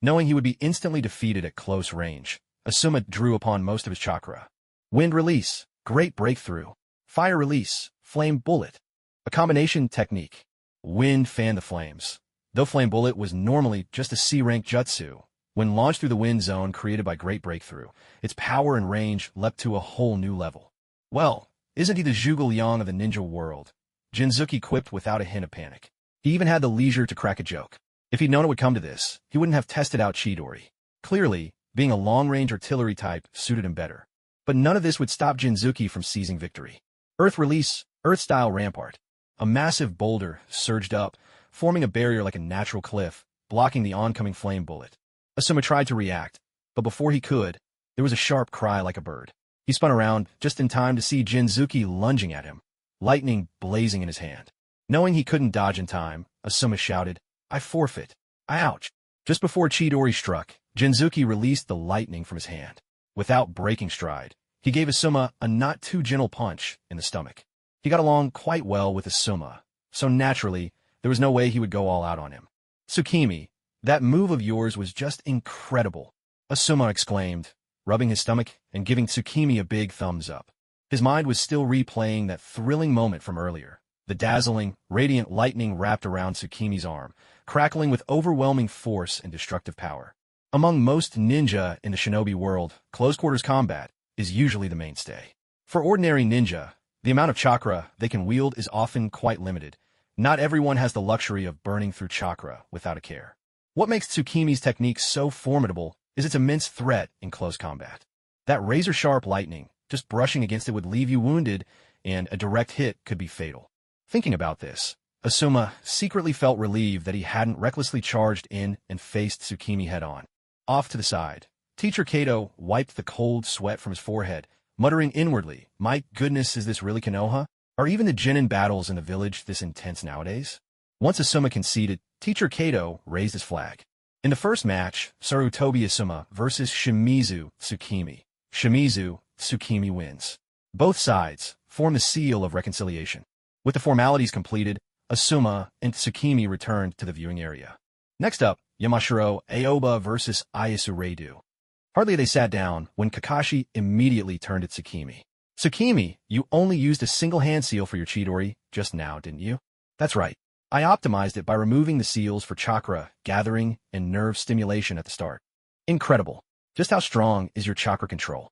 Knowing he would be instantly defeated at close range, Asuma drew upon most of his chakra. Wind release, great breakthrough. Fire release, flame bullet. A combination technique. Wind fanned the flames. Though flame bullet was normally just a C-rank jutsu, When launched through the wind zone created by Great Breakthrough, its power and range leapt to a whole new level. Well, isn't he the Zhuge Liang of the ninja world? Jinzuki quipped without a hint of panic. He even had the leisure to crack a joke. If he'd known it would come to this, he wouldn't have tested out Chidori. Clearly, being a long-range artillery type suited him better. But none of this would stop Jinzuki from seizing victory. Earth Release, Earth-style Rampart. A massive boulder surged up, forming a barrier like a natural cliff, blocking the oncoming flame bullet. Asuma tried to react, but before he could, there was a sharp cry like a bird. He spun around just in time to see Jinzuki lunging at him, lightning blazing in his hand. Knowing he couldn't dodge in time, Asuma shouted, "I forfeit. Ouch!" Just before Chidori struck, Jinzuki released the lightning from his hand. Without breaking stride, he gave Asuma a not-too-gentle punch in the stomach. He got along quite well with Asuma, so naturally, there was no way he would go all out on him. "Tsukimi, that move of yours was just incredible," Asuma exclaimed, rubbing his stomach and giving Tsukimi a big thumbs up. His mind was still replaying that thrilling moment from earlier. The dazzling, radiant lightning wrapped around Tsukimi's arm, crackling with overwhelming force and destructive power. Among most ninja in the shinobi world, close-quarters combat is usually the mainstay. For ordinary ninja, the amount of chakra they can wield is often quite limited. Not everyone has the luxury of burning through chakra without a care. What makes Tsukimi's technique so formidable is its immense threat in close combat. That razor-sharp lightning, just brushing against it would leave you wounded, and a direct hit could be fatal. Thinking about this, Asuma secretly felt relieved that he hadn't recklessly charged in and faced Tsukimi head-on. Off to the side, Teacher Kato wiped the cold sweat from his forehead, muttering inwardly, "My goodness, is this really Konoha? Are even the genin battles in the village this intense nowadays?" Once Asuma conceded, Teacher Kato raised his flag. In the first match, Sarutobi Asuma versus Shimizu Tsukimi. Shimizu Tsukimi wins. Both sides form the seal of reconciliation. With the formalities completed, Asuma and Tsukimi returned to the viewing area. Next up, Yamashiro Aoba versus Ayasu Reidu. Hardly had they sat down when Kakashi immediately turned to Tsukimi. "Tsukimi, you only used a single hand seal for your Chidori just now, didn't you?" "That's right. I optimized it by removing the seals for chakra, gathering, and nerve stimulation at the start." "Incredible. Just how strong is your chakra control?"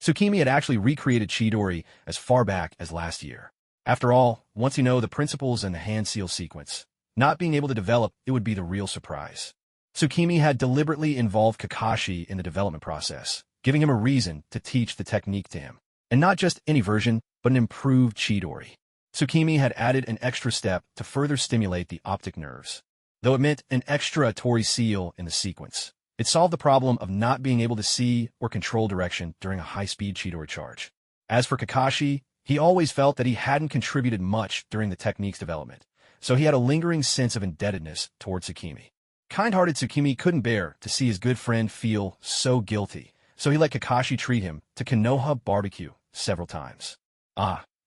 Tsukimi had actually recreated Chidori as far back as last year. After all, once you know the principles and the hand seal sequence, not being able to develop it would be the real surprise. Tsukimi had deliberately involved Kakashi in the development process, giving him a reason to teach the technique to him. And not just any version, but an improved Chidori. Tsukimi had added an extra step to further stimulate the optic nerves. Though it meant an extra Tori seal in the sequence, it solved the problem of not being able to see or control direction during a high-speed Chidori charge. As for Kakashi, he always felt that he hadn't contributed much during the technique's development, so he had a lingering sense of indebtedness toward Tsukimi. Kind-hearted Tsukimi couldn't bear to see his good friend feel so guilty, so he let Kakashi treat him to Konoha barbecue several times.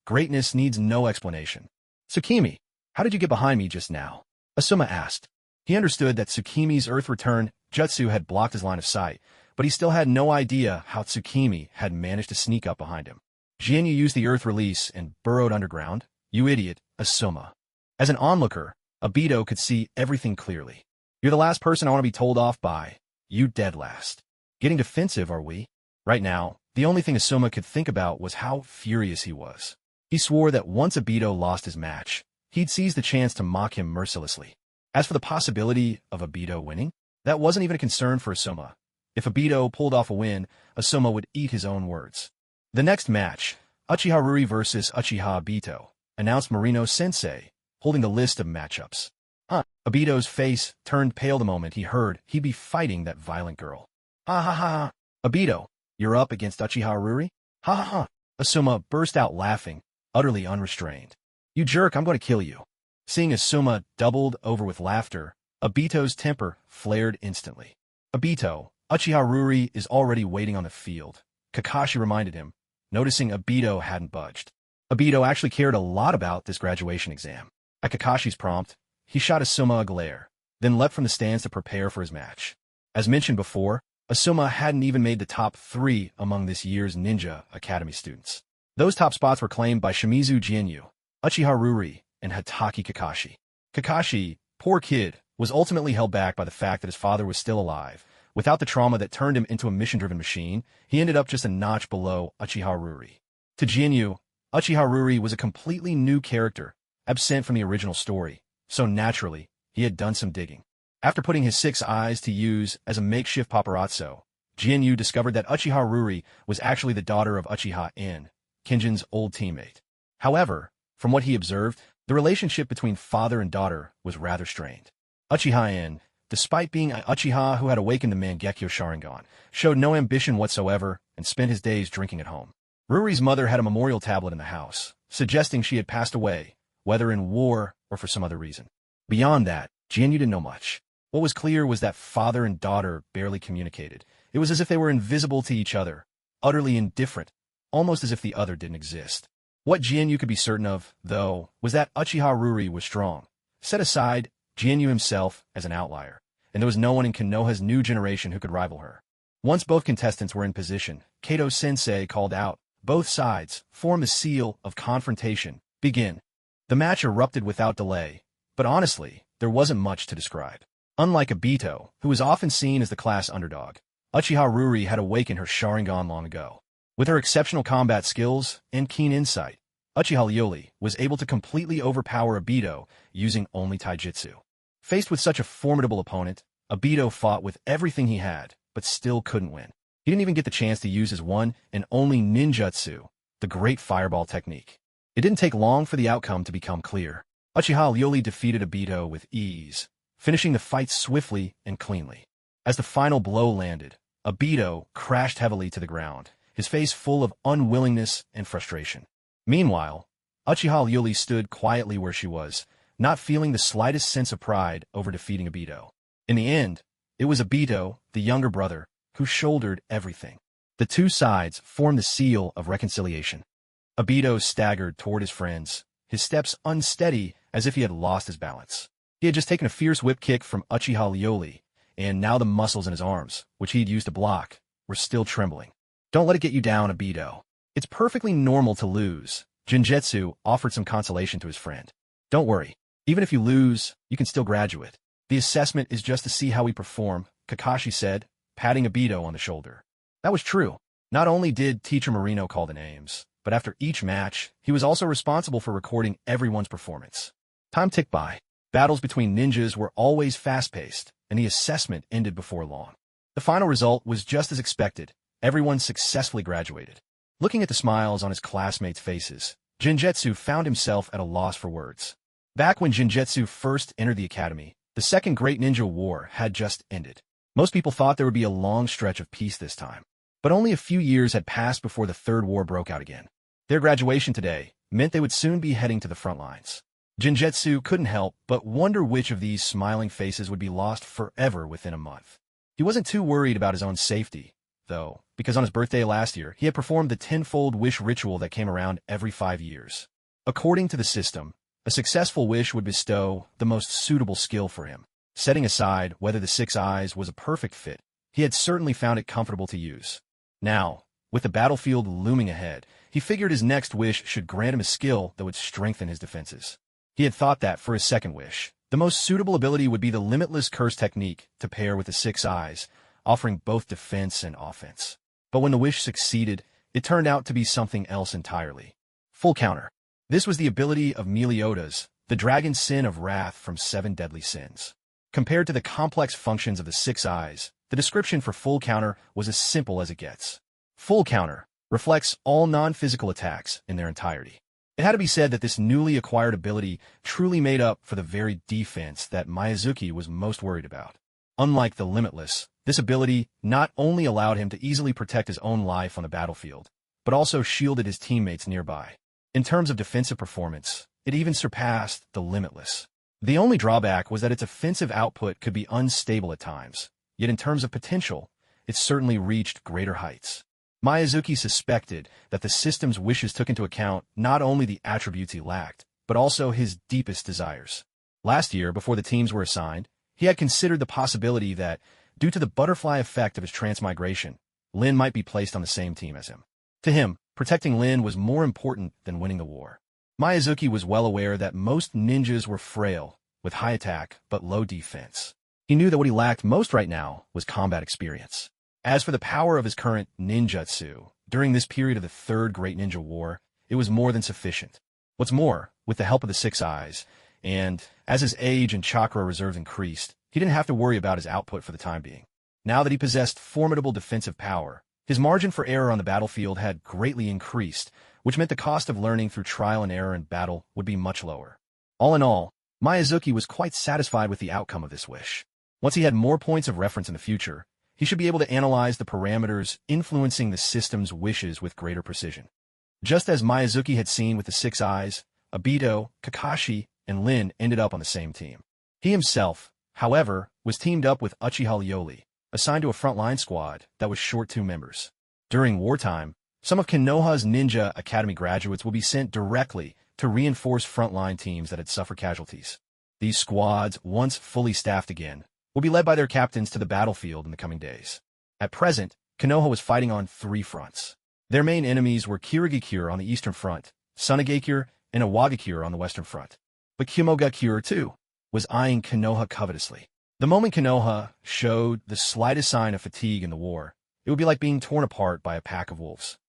Greatness needs no explanation. "Tsukimi, how did you get behind me just now?" Asuma asked. He understood that Tsukimi's Earth Return jutsu had blocked his line of sight, but he still had no idea how Tsukimi had managed to sneak up behind him. "Jianyu used the Earth Release and burrowed underground? You idiot, Asuma." As an onlooker, Obito could see everything clearly. "You're the last person I want to be told off by. You dead last." Getting defensive, are we? Right now, the only thing Asuma could think about was how furious he was. He swore that once Obito lost his match, he'd seize the chance to mock him mercilessly. As for the possibility of Obito winning, that wasn't even a concern for Asuma. If Obito pulled off a win, Asuma would eat his own words. The next match, Uchiha Ruri versus Uchiha Obito, announced Marino Sensei, holding the list of matchups. Obito's face turned pale the moment he heard he'd be fighting that violent girl. "Ha ha ha! Obito, you're up against Uchiha Ruri? Ha ha ha!" Asuma burst out laughing, utterly unrestrained. "You jerk, I'm going to kill you." Seeing Asuma doubled over with laughter, Obito's temper flared instantly. "Obito, Uchiha Ruri is already waiting on the field," Kakashi reminded him, noticing Obito hadn't budged. Obito actually cared a lot about this graduation exam. At Kakashi's prompt, he shot Asuma a glare, then leapt from the stands to prepare for his match. As mentioned before, Asuma hadn't even made the top 3 among this year's Ninja Academy students. Those top spots were claimed by Shimizu Jianyu, Uchiha Ruri, and Hataki Kakashi. Kakashi, poor kid, was ultimately held back by the fact that his father was still alive, Without the trauma that turned him into a mission-driven machine, he ended up just a notch below Uchiha Ruri. To Jianyu, Uchiha Ruri was a completely new character, absent from the original story, so naturally, he had done some digging. After putting his 6 eyes to use as a makeshift paparazzo, Jianyu discovered that Uchiha Ruri was actually the daughter of Uchiha In, Kinjin's old teammate. However, from what he observed, the relationship between father and daughter was rather strained. Uchiha In, despite being an Uchiha who had awakened the Mangekyo Sharingan, showed no ambition whatsoever and spent his days drinking at home. Ruri's mother had a memorial tablet in the house, suggesting she had passed away, whether in war or for some other reason. Beyond that, Jianyu didn't know much. What was clear was that father and daughter barely communicated. It was as if they were invisible to each other, utterly indifferent, almost as if the other didn't exist. What Jianyu could be certain of, though, was that Uchiha Ruri was strong. Set aside Jianyu himself as an outlier, and there was no one in Konoha's new generation who could rival her. Once both contestants were in position, Kato-sensei called out, "Both sides, form the seal of confrontation. Begin." The match erupted without delay, but honestly, there wasn't much to describe. Unlike Obito, who was often seen as the class underdog, Uchiha Ruri had awakened her Sharingan long ago. With her exceptional combat skills and keen insight, Uchiha Ryoli was able to completely overpower Obito using only taijutsu. Faced with such a formidable opponent, Obito fought with everything he had, but still couldn't win. He didn't even get the chance to use his one and only ninjutsu, the Great Fireball technique. It didn't take long for the outcome to become clear. Uchiha Ryoli defeated Obito with ease, finishing the fight swiftly and cleanly. As the final blow landed, Obito crashed heavily to the ground, his face full of unwillingness and frustration. Meanwhile, Uchiha Ryoli stood quietly where she was, not feeling the slightest sense of pride over defeating Obito. In the end, it was Obito, the younger brother, who shouldered everything. The two sides formed the seal of reconciliation. Obito staggered toward his friends, his steps unsteady as if he had lost his balance. He had just taken a fierce whip kick from Uchiha Ryoli, and now the muscles in his arms, which he had used to block, were still trembling. "Don't let it get you down, Obito. It's perfectly normal to lose." Jinjetsu offered some consolation to his friend. "Don't worry. Even if you lose, you can still graduate. The assessment is just to see how we perform," Kakashi said, patting Obito on the shoulder. That was true. Not only did Teacher Marino call the names, but after each match, he was also responsible for recording everyone's performance. Time ticked by. Battles between ninjas were always fast-paced, and the assessment ended before long. The final result was just as expected. Everyone successfully graduated. Looking at the smiles on his classmates' faces, Jinjetsu found himself at a loss for words. Back when Jinjetsu first entered the academy, the Second Great Ninja War had just ended. Most people thought there would be a long stretch of peace this time. But only a few years had passed before the Third War broke out again. Their graduation today meant they would soon be heading to the front lines. Jinjetsu couldn't help but wonder which of these smiling faces would be lost forever within a month. He wasn't too worried about his own safety, though, because on his birthday last year, he had performed the tenfold wish ritual that came around every 5 years. According to the system, a successful wish would bestow the most suitable skill for him. Setting aside whether the 6 eyes was a perfect fit, he had certainly found it comfortable to use. Now, with the battlefield looming ahead, he figured his next wish should grant him a skill that would strengthen his defenses. He had thought that for his second wish, the most suitable ability would be the Limitless Curse technique to pair with the 6 eyes, offering both defense and offense. But when the wish succeeded, it turned out to be something else entirely. Full counter. This was the ability of Meliodas, the dragon sin of wrath from 7 deadly sins. Compared to the complex functions of the 6 eyes, the description for full counter was as simple as it gets. Full counter reflects all non-physical attacks in their entirety. It had to be said that this newly acquired ability truly made up for the very defense that Miyazuki was most worried about. Unlike the Limitless, this ability not only allowed him to easily protect his own life on the battlefield, but also shielded his teammates nearby. In terms of defensive performance, it even surpassed the Limitless. The only drawback was that its offensive output could be unstable at times, yet in terms of potential, it certainly reached greater heights. Miyazuki suspected that the system's wishes took into account not only the attributes he lacked, but also his deepest desires. Last year, before the teams were assigned, he had considered the possibility that, due to the butterfly effect of his transmigration, Lin might be placed on the same team as him. To him, protecting Lin was more important than winning the war. Miyazuki was well aware that most ninjas were frail, with high attack but low defense. He knew that what he lacked most right now was combat experience. As for the power of his current ninjutsu, during this period of the Third Great Ninja War, it was more than sufficient. What's more, with the help of the Six Eyes, and as his age and chakra reserves increased, he didn't have to worry about his output for the time being. Now that he possessed formidable defensive power, his margin for error on the battlefield had greatly increased, which meant the cost of learning through trial and error in battle would be much lower. All in all, Miyazuki was quite satisfied with the outcome of this wish. Once he had more points of reference in the future, he should be able to analyze the parameters influencing the system's wishes with greater precision. Just as Miyazuki had seen with the Six Eyes, Obito, Kakashi, and Lin ended up on the same team. He himself, however, was teamed up with Uchiha Ryoli, assigned to a frontline squad that was short 2 members. During wartime, some of Konoha's Ninja Academy graduates will be sent directly to reinforce frontline teams that had suffered casualties. These squads, once fully staffed again, will be led by their captains to the battlefield in the coming days. At present, Konoha was fighting on 3 fronts. Their main enemies were Kirigakure on the eastern front, Sunagakure, and Awagakure on the western front. But Kimogakure, too, was eyeing Konoha covetously. The moment Konoha showed the slightest sign of fatigue in the war, it would be like being torn apart by a pack of wolves.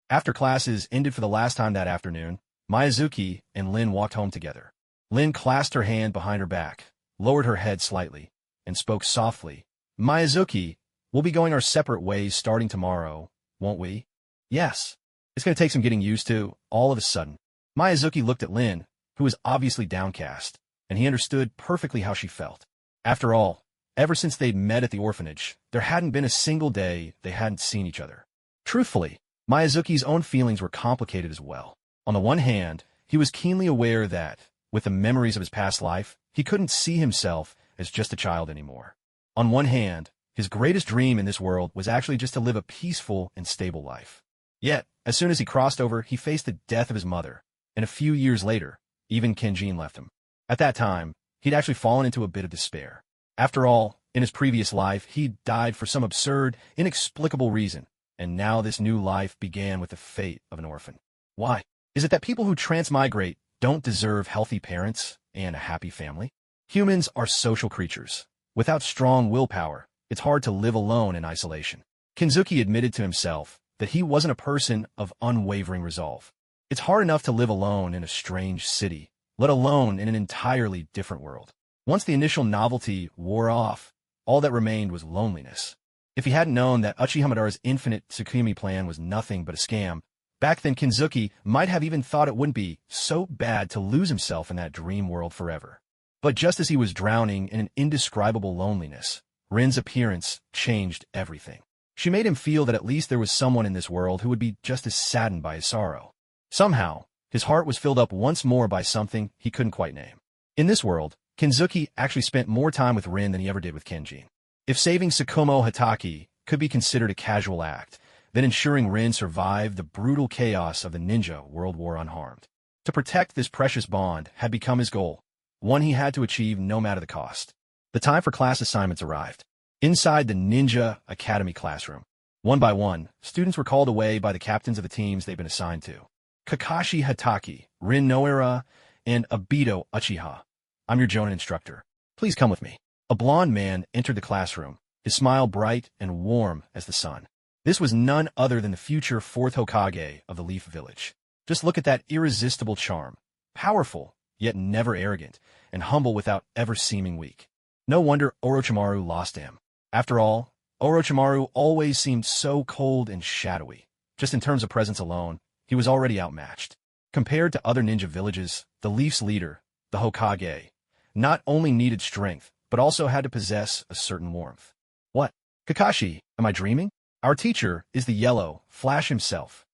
After classes ended for the last time that afternoon, Miyazuki and Lin walked home together. Lin clasped her hand behind her back, lowered her head slightly, and spoke softly. Miyazuki, we'll be going our separate ways starting tomorrow, won't we? Yes. It's going to take some getting used to. All of a sudden, Miyazuki looked at Lin, who was obviously downcast, and he understood perfectly how she felt. After all, ever since they'd met at the orphanage, there hadn't been a single day they hadn't seen each other. Truthfully, Miyazuki's own feelings were complicated as well. On the one hand, he was keenly aware that, with the memories of his past life, he couldn't see himself as just a child anymore. On one hand, his greatest dream in this world was actually just to live a peaceful and stable life. Yet, as soon as he crossed over, he faced the death of his mother, and a few years later, even Kenjin left him. At that time, he'd actually fallen into a bit of despair. After all, in his previous life, he'd died for some absurd, inexplicable reason, and now this new life began with the fate of an orphan. Why? Is it that people who transmigrate don't deserve healthy parents and a happy family? Humans are social creatures. Without strong willpower, it's hard to live alone in isolation. Kenzuki admitted to himself that he wasn't a person of unwavering resolve. It's hard enough to live alone in a strange city, let alone in an entirely different world. Once the initial novelty wore off, all that remained was loneliness. If he hadn't known that Uchiha Madara's infinite Tsukimi plan was nothing but a scam, back then Kenzuki might have even thought it wouldn't be so bad to lose himself in that dream world forever. But just as he was drowning in an indescribable loneliness, Rin's appearance changed everything. She made him feel that at least there was someone in this world who would be just as saddened by his sorrow. Somehow, his heart was filled up once more by something he couldn't quite name. In this world, Kenzuki actually spent more time with Rin than he ever did with Kenjin. If saving Sakumo Hataki could be considered a casual act, then ensuring Rin survived the brutal chaos of the ninja world war unharmed. To protect this precious bond had become his goal, one he had to achieve no matter the cost. The time for class assignments arrived. Inside the Ninja Academy classroom, one by one, students were called away by the captains of the teams they'd been assigned to. Kakashi Hataki, Rin Noira, and Obito Uchiha. I'm your Jonin instructor. Please come with me. A blond man entered the classroom, his smile bright and warm as the sun. This was none other than the future 4th Hokage of the Leaf Village. Just look at that irresistible charm. Powerful, yet never arrogant, and humble without ever seeming weak. No wonder Orochimaru lost to him. After all, Orochimaru always seemed so cold and shadowy. Just in terms of presence alone, he was already outmatched. Compared to other ninja villages, the Leaf's leader, the Hokage, not only needed strength, but also had to possess a certain warmth. What? Kakashi, am I dreaming? Our teacher is the yellow Flash himself.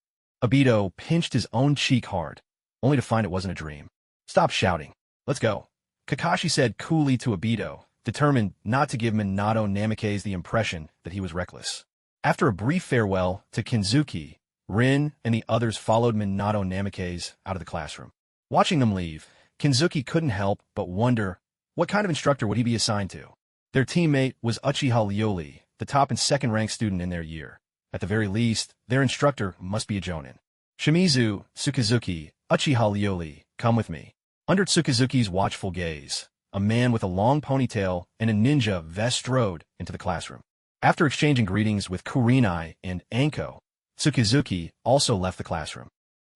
Obito pinched his own cheek hard, only to find it wasn't a dream. Stop shouting. Let's go. Kakashi said coolly to Obito, determined not to give Minato Namikaze the impression that he was reckless. After a brief farewell to Kenzuki, Rin and the others followed Minato Namikaze out of the classroom. Watching them leave, Kenzuki couldn't help but wonder what kind of instructor would he be assigned to. Their teammate was Uchiha Ryoli, the top and second-ranked student in their year. At the very least, their instructor must be a Jonin. Shimizu, Tsukazuki, Uchiha Ryoli, come with me. Under Tsukazuki's watchful gaze, a man with a long ponytail and a ninja vest strode into the classroom. After exchanging greetings with Kurinai and Anko, Tsukizuki also left the classroom.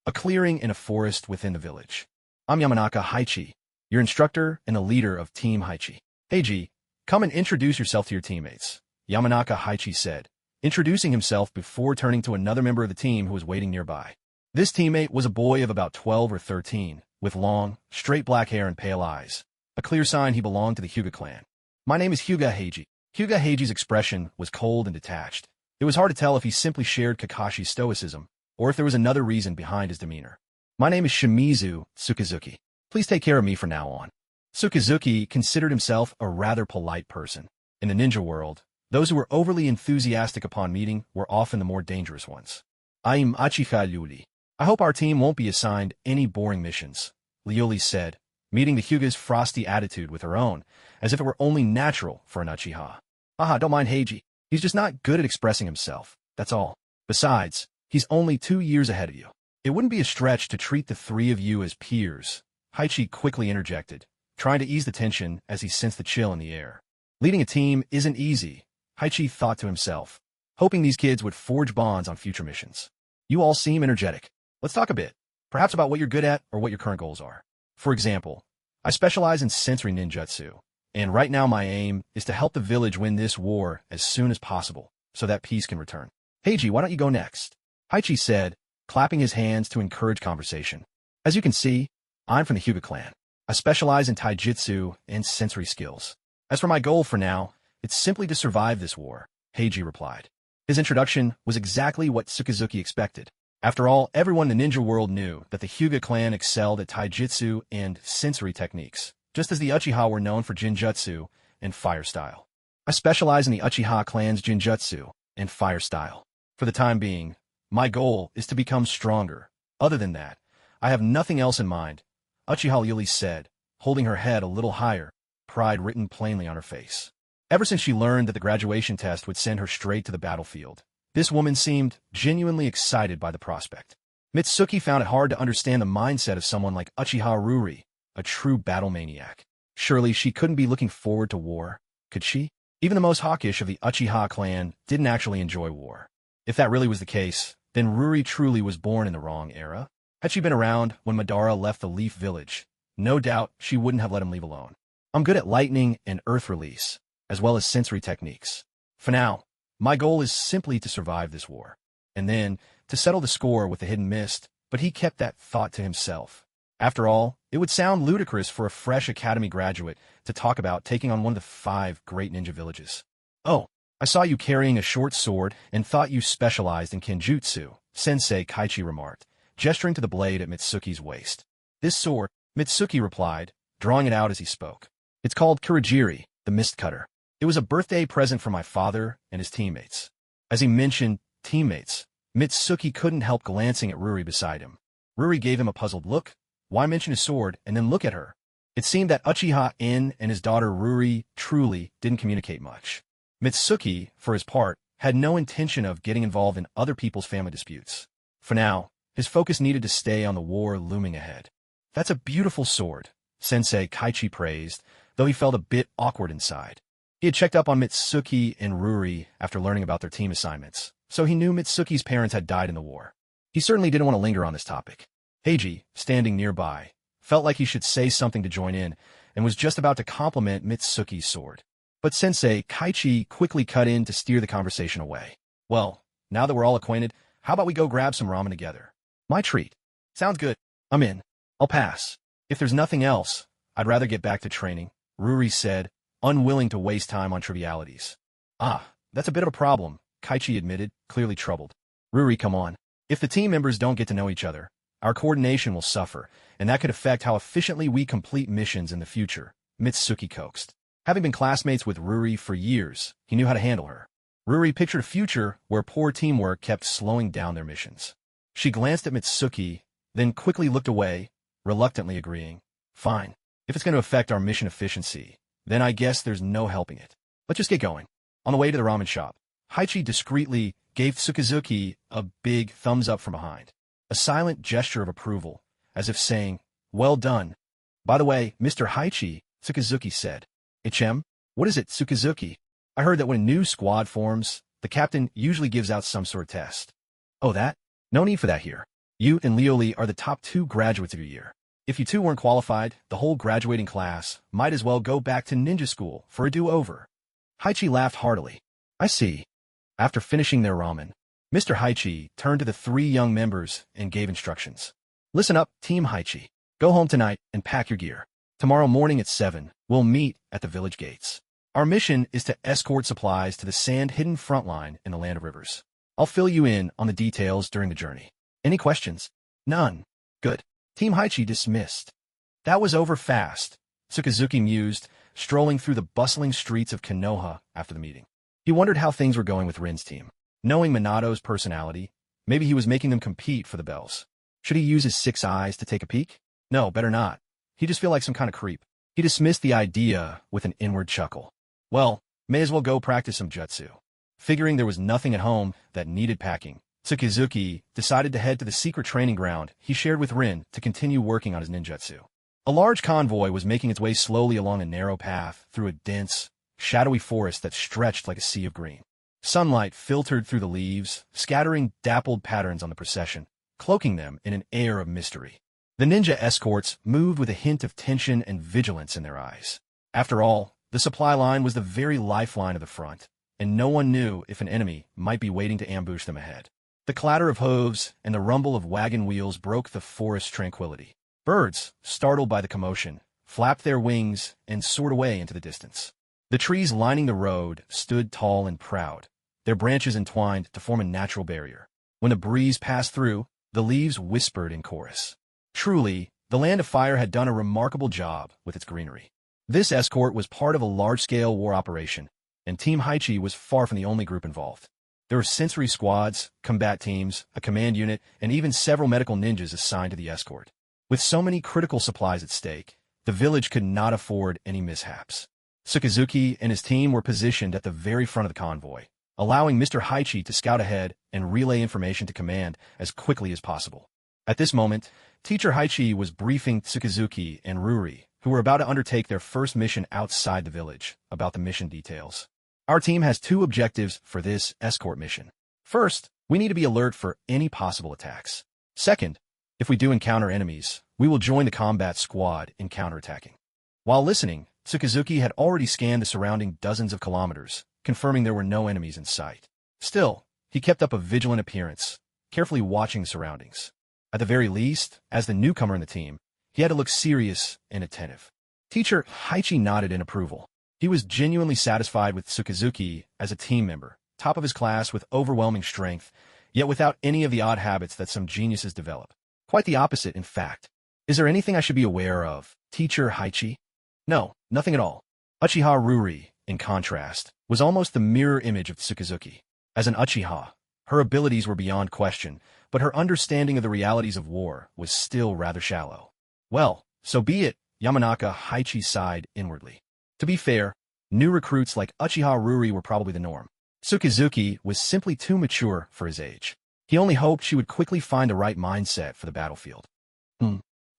A clearing in a forest within the village. I'm Yamanaka Haichi, your instructor and the leader of Team Haichi. Heiji, come and introduce yourself to your teammates, Yamanaka Haichi said, introducing himself before turning to another member of the team who was waiting nearby. This teammate was a boy of about 12 or 13, with long, straight black hair and pale eyes, a clear sign he belonged to the Hyuga clan. My name is Hyuga Heiji. Hyuga Heiji's expression was cold and detached. It was hard to tell if he simply shared Kakashi's stoicism, or if there was another reason behind his demeanor. My name is Shimizu Tsukizuki. Please take care of me from now on. Tsukizuki considered himself a rather polite person. In the ninja world, those who were overly enthusiastic upon meeting were often the more dangerous ones. I'm Achiha Ryuri. I hope our team won't be assigned any boring missions, Ryuri said, meeting the Hyuga's frosty attitude with her own, as if it were only natural for an Uchiha. Haha, don't mind Heiji. He's just not good at expressing himself, that's all. Besides, he's only 2 years ahead of you. It wouldn't be a stretch to treat the three of you as peers, Haichi quickly interjected, trying to ease the tension as he sensed the chill in the air. Leading a team isn't easy, Haichi thought to himself, hoping these kids would forge bonds on future missions. You all seem energetic. Let's talk a bit, perhaps about what you're good at or what your current goals are. For example, I specialize in sensory ninjutsu, and right now my aim is to help the village win this war as soon as possible, so that peace can return. Heiji, why don't you go next? Haichi said, clapping his hands to encourage conversation. As you can see, I'm from the Hyuga clan. I specialize in taijutsu and sensory skills. As for my goal for now, it's simply to survive this war, Heiji replied. His introduction was exactly what Tsukizuki expected. After all, everyone in the ninja world knew that the Hyuga clan excelled at taijutsu and sensory techniques, just as the Uchiha were known for jinjutsu and fire style. I specialize in the Uchiha clan's jinjutsu and fire style. For the time being, my goal is to become stronger. Other than that, I have nothing else in mind, Uchiha Ryuri said, holding her head a little higher, pride written plainly on her face. Ever since she learned that the graduation test would send her straight to the battlefield, this woman seemed genuinely excited by the prospect. Mitsuki found it hard to understand the mindset of someone like Uchiha Ryuri, a true battle maniac. Surely she couldn't be looking forward to war, could she? Even the most hawkish of the Uchiha clan didn't actually enjoy war. If that really was the case, then Ryuri truly was born in the wrong era. Had she been around when Madara left the Leaf Village, no doubt she wouldn't have let him leave alone. I'm good at lightning and earth release, as well as sensory techniques. For now, my goal is simply to survive this war, and then to settle the score with the hidden mist, but he kept that thought to himself. After all, it would sound ludicrous for a fresh academy graduate to talk about taking on one of the 5 great ninja villages. Oh, I saw you carrying a short sword and thought you specialized in kenjutsu, Sensei Kaichi remarked, gesturing to the blade at Mitsuki's waist. This sword, Mitsuki replied, drawing it out as he spoke. It's called Kurajiri, the Mist Cutter. It was a birthday present for my father and his teammates. As he mentioned teammates, Mitsuki couldn't help glancing at Ryuri beside him. Ryuri gave him a puzzled look. Why mention his sword and then look at her? It seemed that Uchiha In and his daughter Ryuri truly didn't communicate much. Mitsuki, for his part, had no intention of getting involved in other people's family disputes. For now, his focus needed to stay on the war looming ahead. That's a beautiful sword, Sensei Kaichi praised, though he felt a bit awkward inside. He had checked up on Mitsuki and Ryuri after learning about their team assignments, so he knew Mitsuki's parents had died in the war. He certainly didn't want to linger on this topic. Heiji, standing nearby, felt like he should say something to join in, and was just about to compliment Mitsuki's sword. But Sensei Kaichi quickly cut in to steer the conversation away. Well, now that we're all acquainted, how about we go grab some ramen together? My treat. Sounds good. I'm in. I'll pass. If there's nothing else, I'd rather get back to training, Ryuri said, unwilling to waste time on trivialities. Ah, that's a bit of a problem, Kaichi admitted, clearly troubled. Ryuri, come on. If the team members don't get to know each other, our coordination will suffer, and that could affect how efficiently we complete missions in the future, Mitsuki coaxed. Having been classmates with Ryuri for years, he knew how to handle her. Ryuri pictured a future where poor teamwork kept slowing down their missions. She glanced at Mitsuki, then quickly looked away, reluctantly agreeing. Fine. If it's going to affect our mission efficiency, then I guess there's no helping it. Let's just get going. On the way to the ramen shop, Haichi discreetly gave Tsukizuki a big thumbs up from behind. A silent gesture of approval, as if saying, well done. By the way, Mr. Haichi, Tsukazuki said. HM? What is it, Tsukazuki? I heard that when a new squad forms, the captain usually gives out some sort of test. Oh, that? No need for that here. You and Leoli are the top 2 graduates of your year. If you two weren't qualified, the whole graduating class might as well go back to ninja school for a do-over. Haichi laughed heartily. I see. After finishing their ramen, Mr. Haichi turned to the 3 young members and gave instructions. Listen up, Team Haichi. Go home tonight and pack your gear. Tomorrow morning at 7, we'll meet at the village gates. Our mission is to escort supplies to the sand-hidden front line in the Land of Rivers. I'll fill you in on the details during the journey. Any questions? None. Good. Team Haichi dismissed. That was over fast, Tsukazuki mused, strolling through the bustling streets of Konoha after the meeting. He wondered how things were going with Rin's team. Knowing Minato's personality, maybe he was making them compete for the bells. Should he use his 6 eyes to take a peek? No, better not. He just feel like some kind of creep. He dismissed the idea with an inward chuckle. Well, may as well go practice some jutsu. Figuring there was nothing at home that needed packing, Tsukazuki decided to head to the secret training ground he shared with Rin to continue working on his ninjutsu. A large convoy was making its way slowly along a narrow path through a dense, shadowy forest that stretched like a sea of green. Sunlight filtered through the leaves, scattering dappled patterns on the procession, cloaking them in an air of mystery. The ninja escorts moved with a hint of tension and vigilance in their eyes. After all, the supply line was the very lifeline of the front, and no one knew if an enemy might be waiting to ambush them ahead. The clatter of hooves and the rumble of wagon wheels broke the forest's tranquility. Birds, startled by the commotion, flapped their wings and soared away into the distance. The trees lining the road stood tall and proud, their branches entwined to form a natural barrier. When the breeze passed through, the leaves whispered in chorus. Truly, the Land of Fire had done a remarkable job with its greenery. This escort was part of a large-scale war operation, and Team Haichi was far from the only group involved. There were sensory squads, combat teams, a command unit, and even several medical ninjas assigned to the escort. With so many critical supplies at stake, the village could not afford any mishaps. Tsukazuki and his team were positioned at the very front of the convoy, allowing Mr. Haichi to scout ahead and relay information to command as quickly as possible. At this moment, Teacher Haichi was briefing Tsukazuki and Ruri, who were about to undertake their first mission outside the village, about the mission details. Our team has 2 objectives for this escort mission. First, we need to be alert for any possible attacks. Second, if we do encounter enemies, we will join the combat squad in counterattacking. While listening, Tsukazuki had already scanned the surrounding dozens of kilometers, confirming there were no enemies in sight. Still, he kept up a vigilant appearance, carefully watching the surroundings. At the very least, as the newcomer in the team, he had to look serious and attentive. Teacher Haichi nodded in approval. He was genuinely satisfied with Tsukazuki as a team member, top of his class with overwhelming strength, yet without any of the odd habits that some geniuses develop. Quite the opposite, in fact. Is there anything I should be aware of, Teacher Haichi? No, nothing at all. Uchiha Ruri, in contrast, was almost the mirror image of Tsukazuki. As an Uchiha, her abilities were beyond question, but her understanding of the realities of war was still rather shallow. Well, so be it, Yamanaka Haichi sighed inwardly. To be fair, new recruits like Uchiha Ruri were probably the norm. Tsukazuki was simply too mature for his age. He only hoped she would quickly find the right mindset for the battlefield.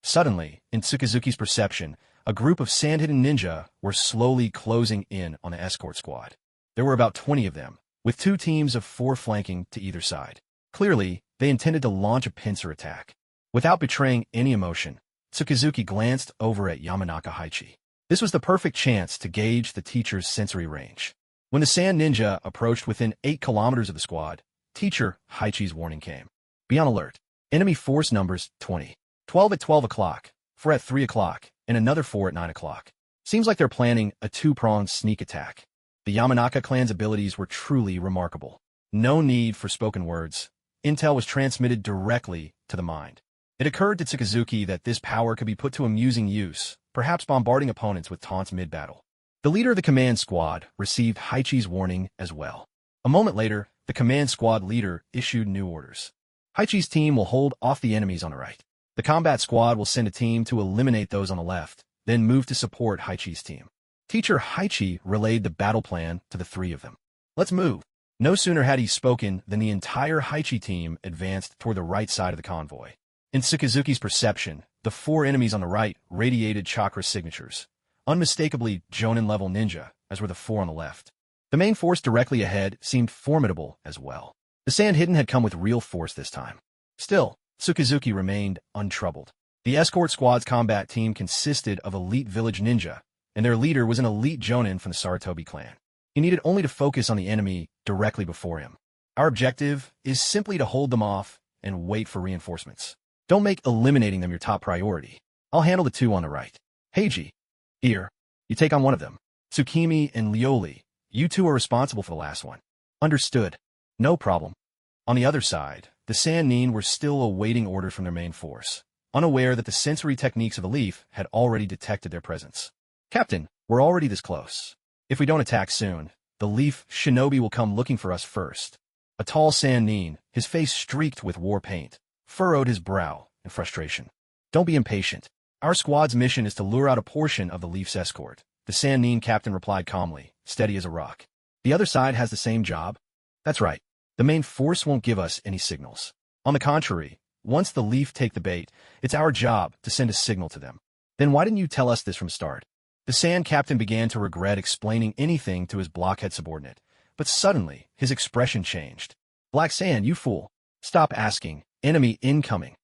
Suddenly, in Tsukazuki's perception, a group of sand-hidden ninja were slowly closing in on the escort squad. There were about 20 of them, with 2 teams of 4 flanking to either side. Clearly, they intended to launch a pincer attack. Without betraying any emotion, Tsukazuki glanced over at Yamanaka Haichi. This was the perfect chance to gauge the teacher's sensory range. When the sand ninja approached within 8 kilometers of the squad, Teacher Haichi's warning came. Be on alert. Enemy force numbers 20. 12 at 12 o'clock, 4 at 3 o'clock, and another 4 at 9 o'clock. Seems like they're planning a 2-pronged sneak attack. The Yamanaka clan's abilities were truly remarkable. No need for spoken words. Intel was transmitted directly to the mind. It occurred to Tsukazuki that this power could be put to amusing use, perhaps bombarding opponents with taunts mid-battle. The leader of the command squad received Haichi's warning as well. A moment later, the command squad leader issued new orders. Haichi's team will hold off the enemies on the right. The combat squad will send a team to eliminate those on the left, then move to support Haichi's team. Teacher Haichi relayed the battle plan to the 3 of them. Let's move. No sooner had he spoken than the entire Haichi team advanced toward the right side of the convoy. In Tsukazuki's perception, the 4 enemies on the right radiated chakra signatures, unmistakably Jonin-level ninja, as were the four on the left. The main force directly ahead seemed formidable as well. The sand hidden had come with real force this time. Still, Tsukizuki remained untroubled. The escort squad's combat team consisted of elite village ninja, and their leader was an elite Jonin from the Saratobi clan. He needed only to focus on the enemy directly before him. Our objective is simply to hold them off and wait for reinforcements. Don't make eliminating them your top priority. I'll handle the two on the right. Heiji, here, you take on one of them. Tsukimi and Lioli, you two are responsible for the last one. Understood. No problem. On the other side, the Sannin were still awaiting orders from their main force, unaware that the sensory techniques of the leaf had already detected their presence. Captain, we're already this close. If we don't attack soon, the leaf shinobi will come looking for us first. A tall Sannin, his face streaked with war paint, furrowed his brow in frustration. Don't be impatient. Our squad's mission is to lure out a portion of the leaf's escort. The Sannin captain replied calmly, steady as a rock. The other side has the same job? That's right. The main force won't give us any signals. On the contrary, once the leaf take the bait, it's our job to send a signal to them. Then why didn't you tell us this from start? The sand captain began to regret explaining anything to his blockhead subordinate, but suddenly his expression changed. Black Sand, you fool. Stop asking. Enemy incoming.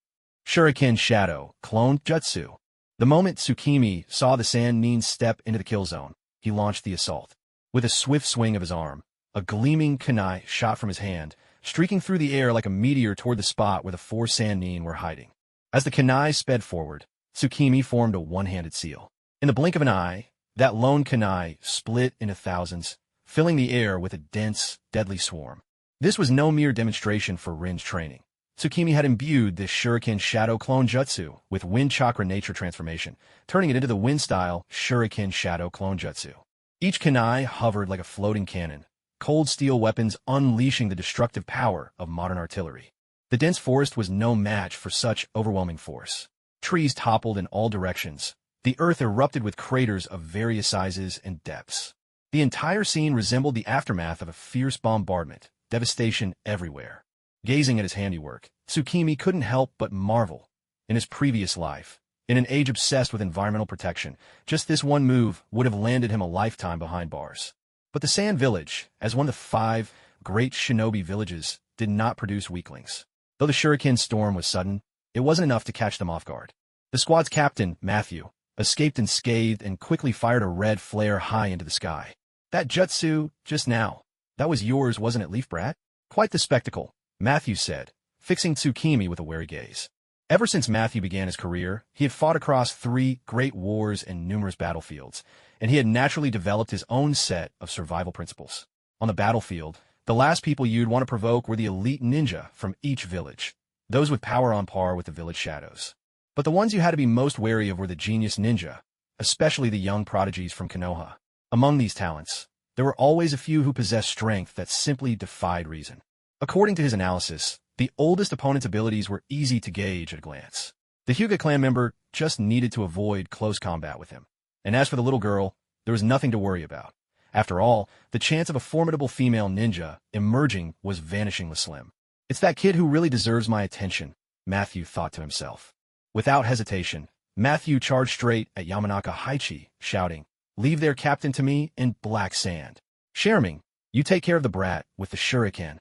Shuriken Shadow, clone jutsu. The moment Tsukimi saw the Sannin step into the kill zone, he launched the assault. With a swift swing of his arm, a gleaming kunai shot from his hand, streaking through the air like a meteor toward the spot where the four Sannin were hiding. As the kunai sped forward, Tsukimi formed a one-handed seal. In the blink of an eye, that lone kunai split into thousands, filling the air with a dense, deadly swarm. This was no mere demonstration for Rin's training. Tsukimi had imbued this Shuriken Shadow clone jutsu with Wind Chakra nature transformation, turning it into the Wind-style Shuriken Shadow clone jutsu. Each kunai hovered like a floating cannon, cold steel weapons unleashing the destructive power of modern artillery. The dense forest was no match for such overwhelming force. Trees toppled in all directions. The earth erupted with craters of various sizes and depths. The entire scene resembled the aftermath of a fierce bombardment, devastation everywhere. Gazing at his handiwork, Tsukimi couldn't help but marvel. In his previous life, in an age obsessed with environmental protection, just this one move would have landed him a lifetime behind bars. But the Sand Village, as one of the 5 great shinobi villages, did not produce weaklings. Though the shuriken storm was sudden, it wasn't enough to catch them off guard. The squad's captain, Matthew, escaped unscathed and quickly fired a red flare high into the sky. That jutsu, just now, that was yours, wasn't it, Leaf Brat? Quite the spectacle, Matthew said, fixing Tsukimi with a wary gaze. Ever since Matthew began his career, he had fought across 3 great wars and numerous battlefields, and he had naturally developed his own set of survival principles. On the battlefield, the last people you'd want to provoke were the elite ninja from each village, those with power on par with the village shadows. But the ones you had to be most wary of were the genius ninja, especially the young prodigies from Konoha. Among these talents, there were always a few who possessed strength that simply defied reason. According to his analysis, the oldest opponent's abilities were easy to gauge at a glance. The Hyuga clan member just needed to avoid close combat with him. And as for the little girl, there was nothing to worry about. After all, the chance of a formidable female ninja emerging was vanishingly slim. It's that kid who really deserves my attention, Matthew thought to himself. Without hesitation, Matthew charged straight at Yamanaka Haichi, shouting, "Leave their captain to me in Black Sand. Sherming, you take care of the brat with the shuriken.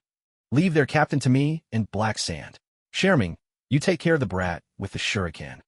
Leave their captain to me in Black Sand. Sherming, you take care of the brat with the shuriken."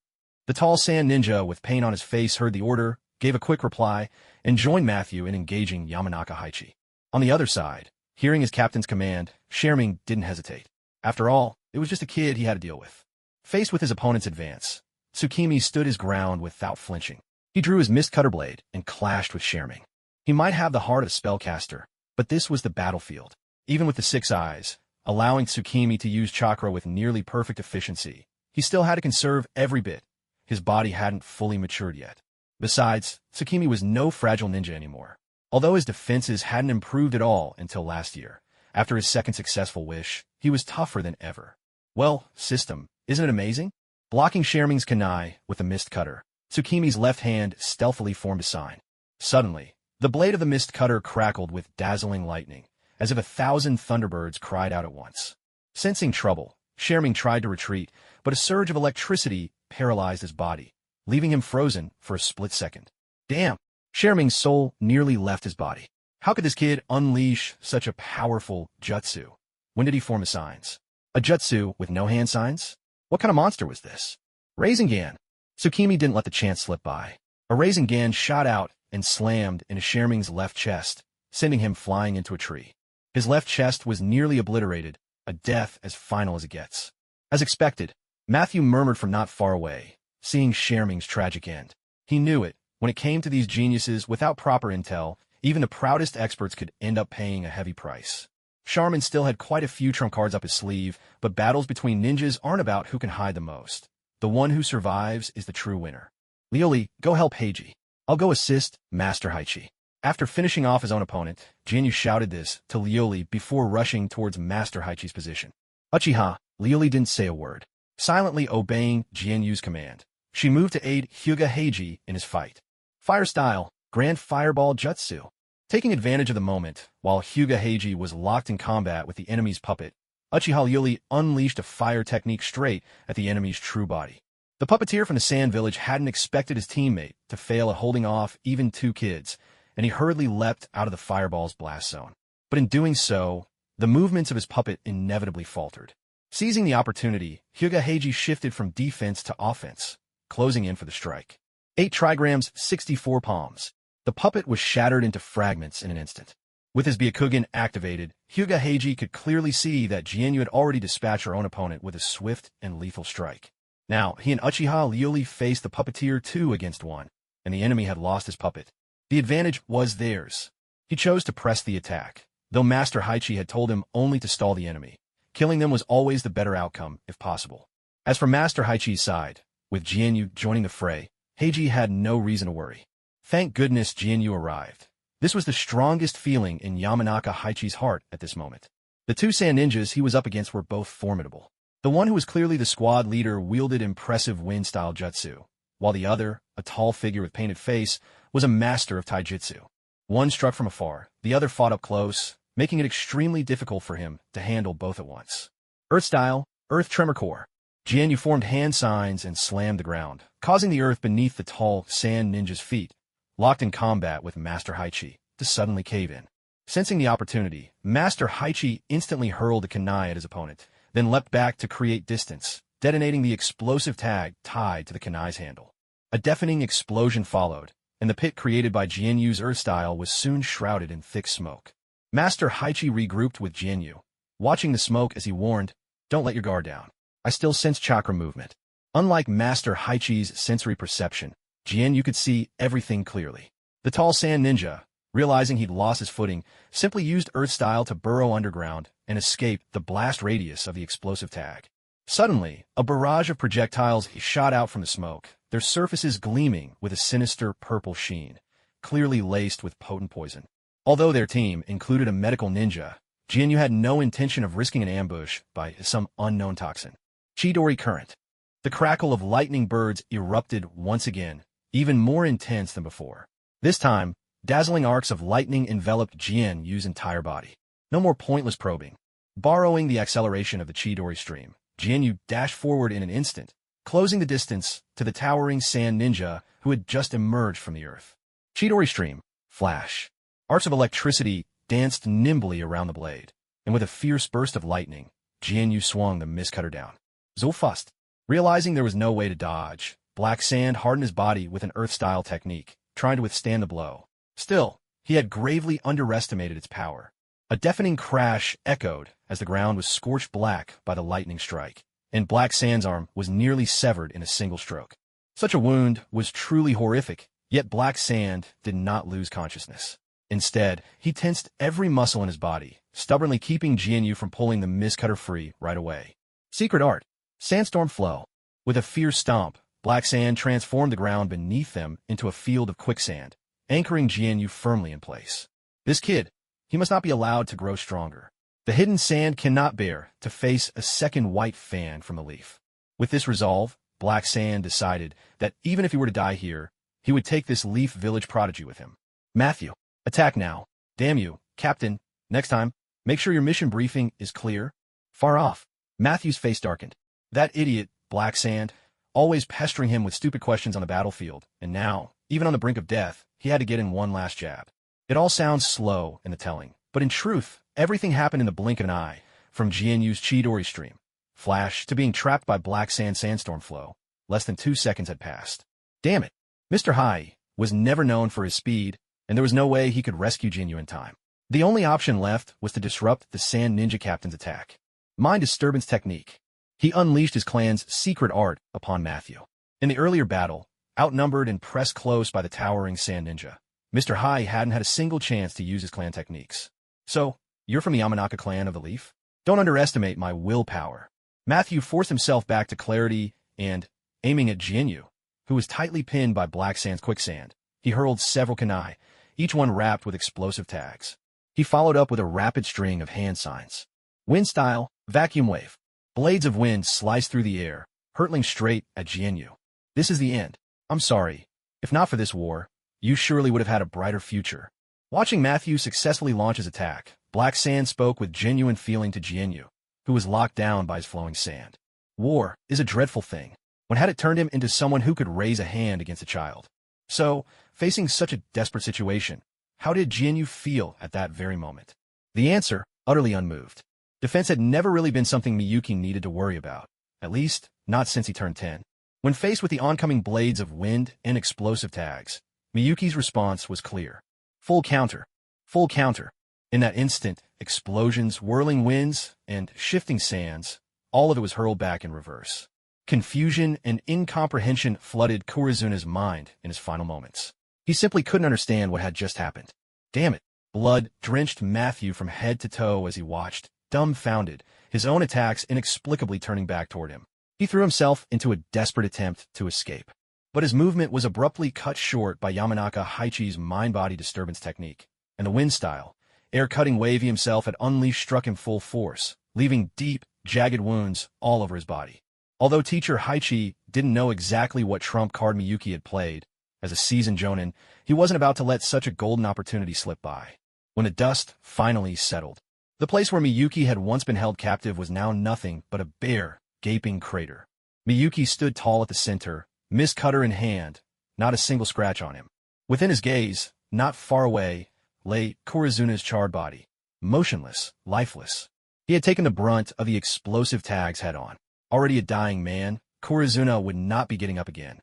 The tall sand ninja with pain on his face heard the order, gave a quick reply, and joined Matthew in engaging Yamanaka Haichi. On the other side, hearing his captain's command, Sherming didn't hesitate. After all, it was just a kid he had to deal with. Faced with his opponent's advance, Tsukimi stood his ground without flinching. He drew his mist cutter blade and clashed with Sherming. He might have the heart of a spellcaster, but this was the battlefield. Even with the 6 eyes, allowing Tsukimi to use chakra with nearly perfect efficiency, he still had to conserve every bit. His body hadn't fully matured yet. Besides, Tsukimi was no fragile ninja anymore. Although his defenses hadn't improved at all until last year, after his second successful wish, he was tougher than ever. Well, system, isn't it amazing? Blocking Sherming's kunai with the mist cutter, Tsukimi's left hand stealthily formed a sign. Suddenly, the blade of the mist cutter crackled with dazzling lightning, as if 1,000 thunderbirds cried out at once. Sensing trouble, Sherming tried to retreat, but a surge of electricity paralyzed his body, leaving him frozen for a split second. Damn, Sherming's soul nearly left his body. How could this kid unleash such a powerful jutsu? When did he form his signs? A jutsu with no hand signs? What kind of monster was this? Rasengan. Tsukimi didn't let the chance slip by. A rasengan shot out and slammed into Sherming's left chest, sending him flying into a tree. His left chest was nearly obliterated, a death as final as it gets. As expected, Matthew murmured from not far away, seeing Sherming's tragic end. He knew it. When it came to these geniuses without proper intel, even the proudest experts could end up paying a heavy price. Sharman still had quite a few trump cards up his sleeve, but battles between ninjas aren't about who can hide the most. The one who survives is the true winner. Lioli, go help Heiji. I'll go assist Master Haichi. After finishing off his own opponent, Jianyu shouted this to Lioli before rushing towards Master Haichi's position. Uchiha, Lioli didn't say a word. Silently obeying Jianyu's command, she moved to aid Hyuga Heiji in his fight. Fire style, Grand Fireball Jutsu. Taking advantage of the moment, while Hyuga Heiji was locked in combat with the enemy's puppet, Uchiha Lioli unleashed a fire technique straight at the enemy's true body. The puppeteer from the Sand Village hadn't expected his teammate to fail at holding off even two kids, and he hurriedly leapt out of the fireball's blast zone. But in doing so, the movements of his puppet inevitably faltered. Seizing the opportunity, Hyuga Heiji shifted from defense to offense, closing in for the strike. 8 trigrams, 64 palms. The puppet was shattered into fragments in an instant. With his byakugan activated, Hyuga Heiji could clearly see that Jianyu had already dispatched her own opponent with a swift and lethal strike. Now, he and Uchiha Lioli faced the puppeteer 2 against 1, and the enemy had lost his puppet. The advantage was theirs. He chose to press the attack, though Master Haichi had told him only to stall the enemy. Killing them was always the better outcome, if possible. As for Master Haichi's side, with Jianyu joining the fray, Heiji had no reason to worry. Thank goodness Jianyu arrived. This was the strongest feeling in Yamanaka Haichi's heart at this moment. The 2 sand ninjas he was up against were both formidable. The one who was clearly the squad leader wielded impressive wind-style jutsu, while the other, a tall figure with painted face, was a master of taijutsu. One struck from afar, the other fought up close, making it extremely difficult for him to handle both at once. Earth-style, Earth Tremor Core. Jianyu formed hand signs and slammed the ground, causing the earth beneath the tall sand ninja's feet, locked in combat with Master Haichi, to suddenly cave in. Sensing the opportunity, Master Haichi instantly hurled a kunai at his opponent, then leapt back to create distance, detonating the explosive tag tied to the kunai's handle. A deafening explosion followed, and the pit created by Jianyu's earth style was soon shrouded in thick smoke. Master Haichi regrouped with Jianyu, watching the smoke as he warned, "Don't let your guard down. I still sense chakra movement." Unlike Master Haichi's sensory perception, Jianyu could see everything clearly. The tall sand ninja, realizing he'd lost his footing, simply used earth style to burrow underground and escape the blast radius of the explosive tag. Suddenly, a barrage of projectiles shot out from the smoke, their surfaces gleaming with a sinister purple sheen, clearly laced with potent poison. Although their team included a medical ninja, Jianyu had no intention of risking an ambush by some unknown toxin. Chidori Current. The crackle of lightning birds erupted once again, even more intense than before. This time, dazzling arcs of lightning enveloped Jianyu's entire body. No more pointless probing. Borrowing the acceleration of the Chidori stream, Jianyu dashed forward in an instant, closing the distance to the towering sand ninja who had just emerged from the earth. Chidori stream. Flash. Arcs of electricity danced nimbly around the blade, and with a fierce burst of lightning, Jianyu swung the mist-cutter down. So fast. Realizing there was no way to dodge, Black Sand hardened his body with an earth-style technique, trying to withstand the blow. Still, he had gravely underestimated its power. A deafening crash echoed as the ground was scorched black by the lightning strike, and Black Sand's arm was nearly severed in a single stroke. Such a wound was truly horrific, yet Black Sand did not lose consciousness. Instead, he tensed every muscle in his body, stubbornly keeping Jianyu from pulling the mist-cutter free right away. Secret Art. Sandstorm Flow. With a fierce stomp, Black Sand transformed the ground beneath them into a field of quicksand, anchoring Jianyu firmly in place. This kid, he must not be allowed to grow stronger. The hidden sand cannot bear to face a second white fan from the leaf. With this resolve, Black Sand decided that even if he were to die here, he would take this Leaf Village prodigy with him. Matthew, attack now. Damn you, Captain. Next time, make sure your mission briefing is clear. Far off. Matthew's face darkened. That idiot, Black Sand, always pestering him with stupid questions on the battlefield, and now, even on the brink of death, he had to get in one last jab. It all sounds slow in the telling, but in truth, everything happened in the blink of an eye, from Jianyu's Chidori stream flash to being trapped by black sand sandstorm flow. Less than 2 seconds had passed. Damn it! Mr. Hai was never known for his speed, and there was no way he could rescue Jianyu in time. The only option left was to disrupt the Sand Ninja Captain's attack. Mind disturbance technique. He unleashed his clan's secret art upon Matthew. In the earlier battle, outnumbered and pressed close by the towering Sand Ninja, Mr. Hai hadn't had a single chance to use his clan techniques. So, you're from the Yamanaka clan of the Leaf? Don't underestimate my willpower. Matthew forced himself back to clarity and, aiming at Jianyu, who was tightly pinned by Black Sand's quicksand, he hurled several kunai, each one wrapped with explosive tags. He followed up with a rapid string of hand signs. Wind style, vacuum wave. Blades of wind sliced through the air, hurtling straight at Jianyu. This is the end. I'm sorry. If not for this war, you surely would have had a brighter future. Watching Matthew successfully launch his attack, Black Sand spoke with genuine feeling to Jianyu, who was locked down by his flowing sand. War is a dreadful thing. One had it turned him into someone who could raise a hand against a child. So, facing such a desperate situation, how did Jianyu feel at that very moment? The answer, utterly unmoved. Defense had never really been something Miyuki needed to worry about, at least, not since he turned 10. When faced with the oncoming blades of wind and explosive tags, Miyuki's response was clear. Full counter. Full counter. In that instant, explosions, whirling winds, and shifting sands, all of it was hurled back in reverse. Confusion and incomprehension flooded Kurizuna's mind in his final moments. He simply couldn't understand what had just happened. Damn it. Blood drenched Matthew from head to toe as he watched, dumbfounded, his own attacks inexplicably turning back toward him. He threw himself into a desperate attempt to escape. But his movement was abruptly cut short by Yamanaka Haichi's mind-body disturbance technique, and the wind style, air-cutting wave he himself had unleashed struck him full force, leaving deep, jagged wounds all over his body. Although teacher Haichi didn't know exactly what trump card Miyuki had played, as a seasoned jonin, he wasn't about to let such a golden opportunity slip by. When the dust finally settled, the place where Miyuki had once been held captive was now nothing but a bare, gaping crater. Miyuki stood tall at the center, mist cutter in hand, not a single scratch on him. Within his gaze, not far away, lay Kurizuna's charred body, motionless, lifeless. He had taken the brunt of the explosive tags head-on. Already a dying man, Kurizuna would not be getting up again.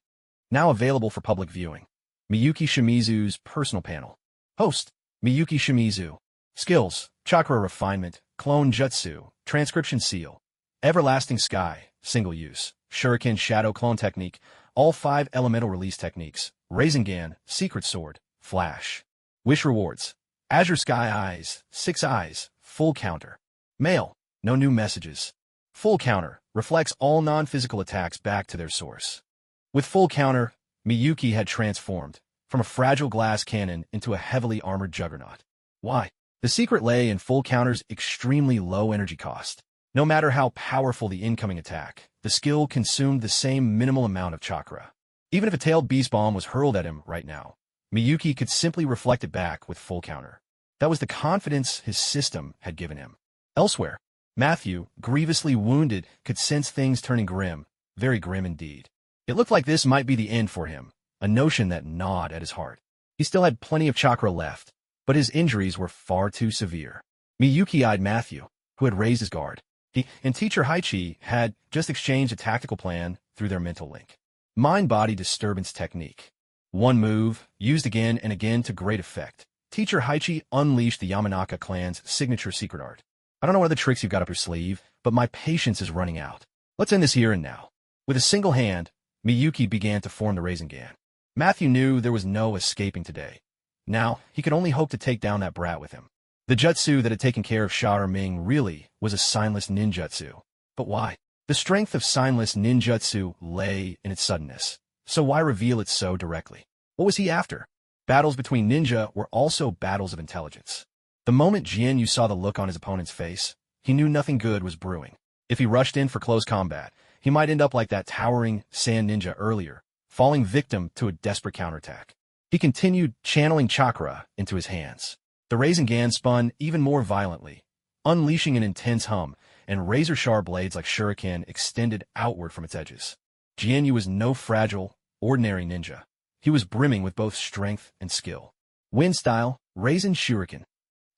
Now available for public viewing. Miyuki Shimizu's personal panel. Host, Miyuki Shimizu. Skills, chakra refinement, clone jutsu, transcription seal, everlasting sky, single use, shuriken shadow clone technique, all 5 elemental release techniques, rasengan, secret sword, flash. Wish rewards, azure sky eyes, 6 eyes, full counter. Mail, no new messages. Full counter reflects all non-physical attacks back to their source. With full counter, Miyuki had transformed from a fragile glass cannon into a heavily armored juggernaut. Why? The secret lay in full counter's extremely low energy cost. No matter how powerful the incoming attack, the skill consumed the same minimal amount of chakra. Even if a tailed beast bomb was hurled at him right now, Miyuki could simply reflect it back with full counter. That was the confidence his system had given him. Elsewhere, Matthew, grievously wounded, could sense things turning grim, very grim indeed. It looked like this might be the end for him, a notion that gnawed at his heart. He still had plenty of chakra left, but his injuries were far too severe. Miyuki eyed Matthew, who had raised his guard. He and teacher Haichi had just exchanged a tactical plan through their mental link. Mind-body disturbance technique. One move, used again and again to great effect. Teacher Haichi unleashed the Yamanaka clan's signature secret art. I don't know what other tricks you've got up your sleeve, but my patience is running out. Let's end this here and now. With a single hand, Miyuki began to form the rasengan. Matthew knew there was no escaping today. Now, he could only hope to take down that brat with him. The jutsu that had taken care of Shao Ming really was a signless ninjutsu. But why? The strength of signless ninjutsu lay in its suddenness. So why reveal it so directly? What was he after? Battles between ninja were also battles of intelligence. The moment Jianyu saw the look on his opponent's face, he knew nothing good was brewing. If he rushed in for close combat, he might end up like that towering sand ninja earlier, falling victim to a desperate counterattack. He continued channeling chakra into his hands. The rasengan spun even more violently, unleashing an intense hum, and razor-sharp blades like shuriken extended outward from its edges. Jianyu was no fragile, ordinary ninja. He was brimming with both strength and skill. Wind style, Rasen Shuriken.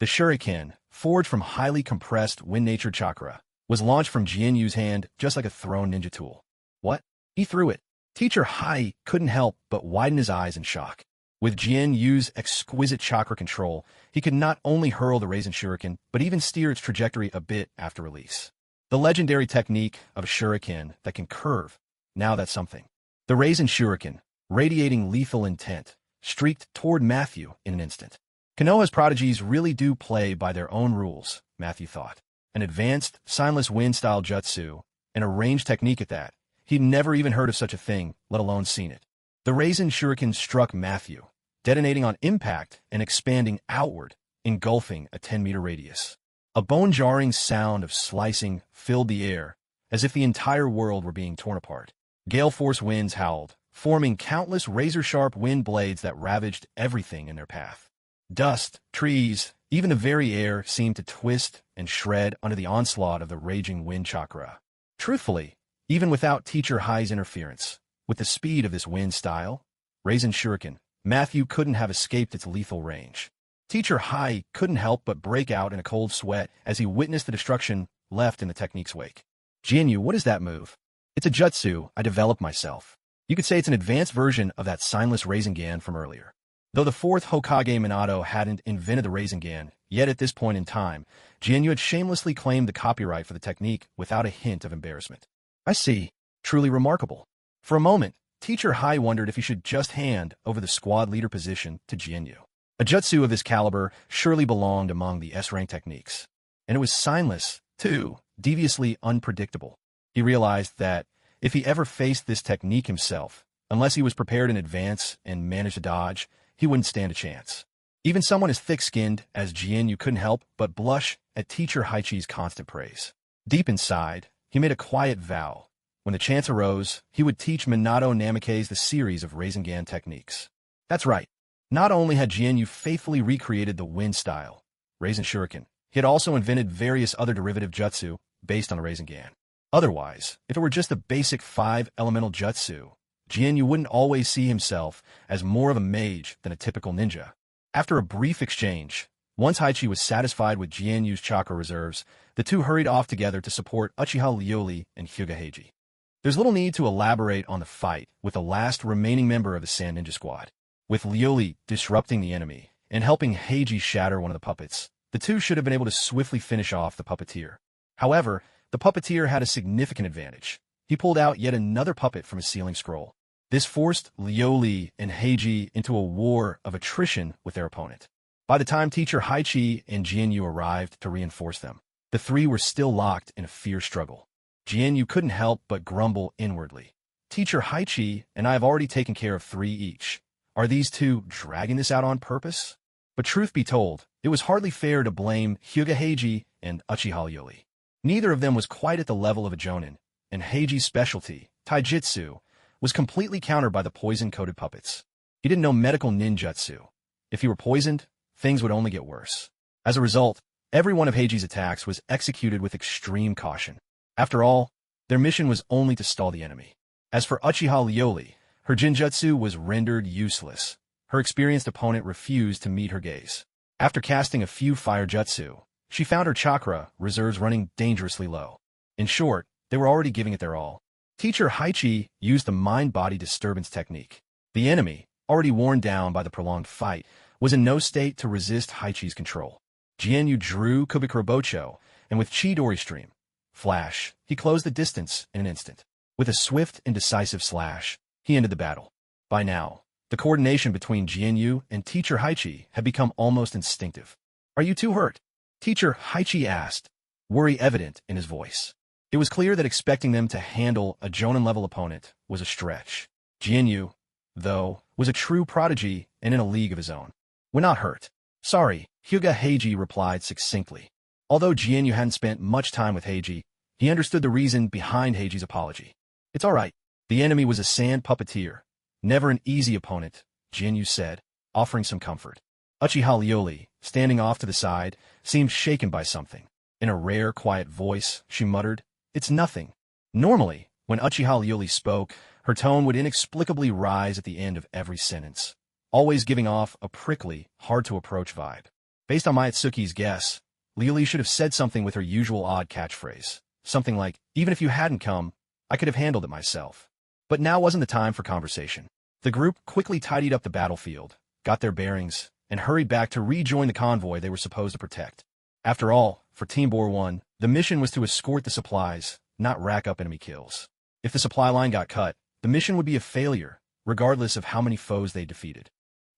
The shuriken, forged from highly compressed wind nature chakra, was launched from Jianyu's hand just like a thrown ninja tool. What? He threw it. Teacher Hai couldn't help but widen his eyes in shock. With Jianyu's exquisite chakra control, he could not only hurl the Rasen Shuriken, but even steer its trajectory a bit after release. The legendary technique of a shuriken that can curve. Now that's something. The Rasen Shuriken, radiating lethal intent, streaked toward Matthew in an instant. Konoha's prodigies really do play by their own rules, Matthew thought. An advanced, signless wind-style jutsu, and a ranged technique at that. He'd never even heard of such a thing, let alone seen it. The Rasen Shuriken struck Matthew, detonating on impact and expanding outward, engulfing a 10-meter radius. A bone-jarring sound of slicing filled the air, as if the entire world were being torn apart. Gale-force winds howled, forming countless razor-sharp wind blades that ravaged everything in their path. Dust, trees, even the very air seemed to twist and shred under the onslaught of the raging wind chakra. Truthfully, even without Teacher Hai's interference, with the speed of this wind style, Rasen Shuriken, Matthew couldn't have escaped its lethal range. Teacher Hai couldn't help but break out in a cold sweat as he witnessed the destruction left in the technique's wake. Jianyu, what is that move? It's a jutsu I developed myself. You could say it's an advanced version of that signless rasengan from earlier. Though the fourth Hokage Minato hadn't invented the rasengan, yet at this point in time, Jianyu had shamelessly claimed the copyright for the technique without a hint of embarrassment. I see. Truly remarkable. For a moment, Teacher Hai wondered if he should just hand over the squad leader position to Jianyu. A jutsu of this caliber surely belonged among the S-rank techniques. And it was signless, too, deviously unpredictable. He realized that if he ever faced this technique himself, unless he was prepared in advance and managed to dodge, he wouldn't stand a chance. Even someone as thick-skinned as Jianyu couldn't help but blush at Teacher Haichi's constant praise. Deep inside, he made a quiet vow. When the chance arose, he would teach Minato Namikaze the series of Rasengan techniques. That's right. Not only had Jianyu faithfully recreated the wind style, Rasen Shuriken, he had also invented various other derivative jutsu based on the Rasengan. Otherwise, if it were just a basic 5-elemental jutsu, Jianyu wouldn't always see himself as more of a mage than a typical ninja. After a brief exchange, once Haichi was satisfied with Jianyu's chakra reserves, the two hurried off together to support Uchiha Ryori and Hyuga Heiji. There's little need to elaborate on the fight with the last remaining member of the Sand Ninja Squad. With Ryori disrupting the enemy and helping Heiji shatter one of the puppets, the two should have been able to swiftly finish off the puppeteer. However, the puppeteer had a significant advantage. He pulled out yet another puppet from his sealing scroll. This forced Ryori and Heiji into a war of attrition with their opponent. By the time Teacher Haichi and Jianyu arrived to reinforce them, the three were still locked in a fierce struggle. Jianyu couldn't help but grumble inwardly. Teacher Haichi and I have already taken care of 3 each. Are these two dragging this out on purpose? But truth be told, it was hardly fair to blame Hyuga Heiji and Uchiha Ryori. Neither of them was quite at the level of a jonin, and Heiji's specialty, taijutsu, was completely countered by the poison-coated puppets. He didn't know medical ninjutsu. If he were poisoned, things would only get worse. As a result, every one of Heiji's attacks was executed with extreme caution. After all, their mission was only to stall the enemy. As for Uchiha Ryori, her jinjutsu was rendered useless. Her experienced opponent refused to meet her gaze. After casting a few fire jutsu, she found her chakra reserves running dangerously low. In short, they were already giving it their all. Teacher Haichi used the mind-body disturbance technique. The enemy, already worn down by the prolonged fight, was in no state to resist Haichi's control. Jianyu drew Kubikurobocho, and with Chidori Stream, Flash, he closed the distance in an instant. With a swift and decisive slash, he ended the battle. By now, the coordination between Jianyu and Teacher Haichi had become almost instinctive. Are you too hurt? Teacher Haichi asked, worry evident in his voice. It was clear that expecting them to handle a Jonin-level opponent was a stretch. Jianyu, though, was a true prodigy and in a league of his own. We're not hurt. Sorry, Hyuga Heiji replied succinctly. Although Jianyu hadn't spent much time with Heiji, he understood the reason behind Heiji's apology. It's all right. The enemy was a sand puppeteer. Never an easy opponent, Jianyu said, offering some comfort. Uchiha Ryori, standing off to the side, seemed shaken by something. In a rare, quiet voice, she muttered, It's nothing. Normally, When Uchiha Ryuli spoke, her tone would inexplicably rise at the end of every sentence, always giving off a prickly, hard-to-approach vibe. Based on Mitsuki's guess, Ryuli should have said something with her usual odd catchphrase. Something like, even if you hadn't come, I could have handled it myself. But now wasn't the time for conversation. The group quickly tidied up the battlefield, got their bearings, and hurried back to rejoin the convoy they were supposed to protect. After all, for Team Bor 1, the mission was to escort the supplies, not rack up enemy kills. If the supply line got cut, the mission would be a failure, regardless of how many foes they defeated.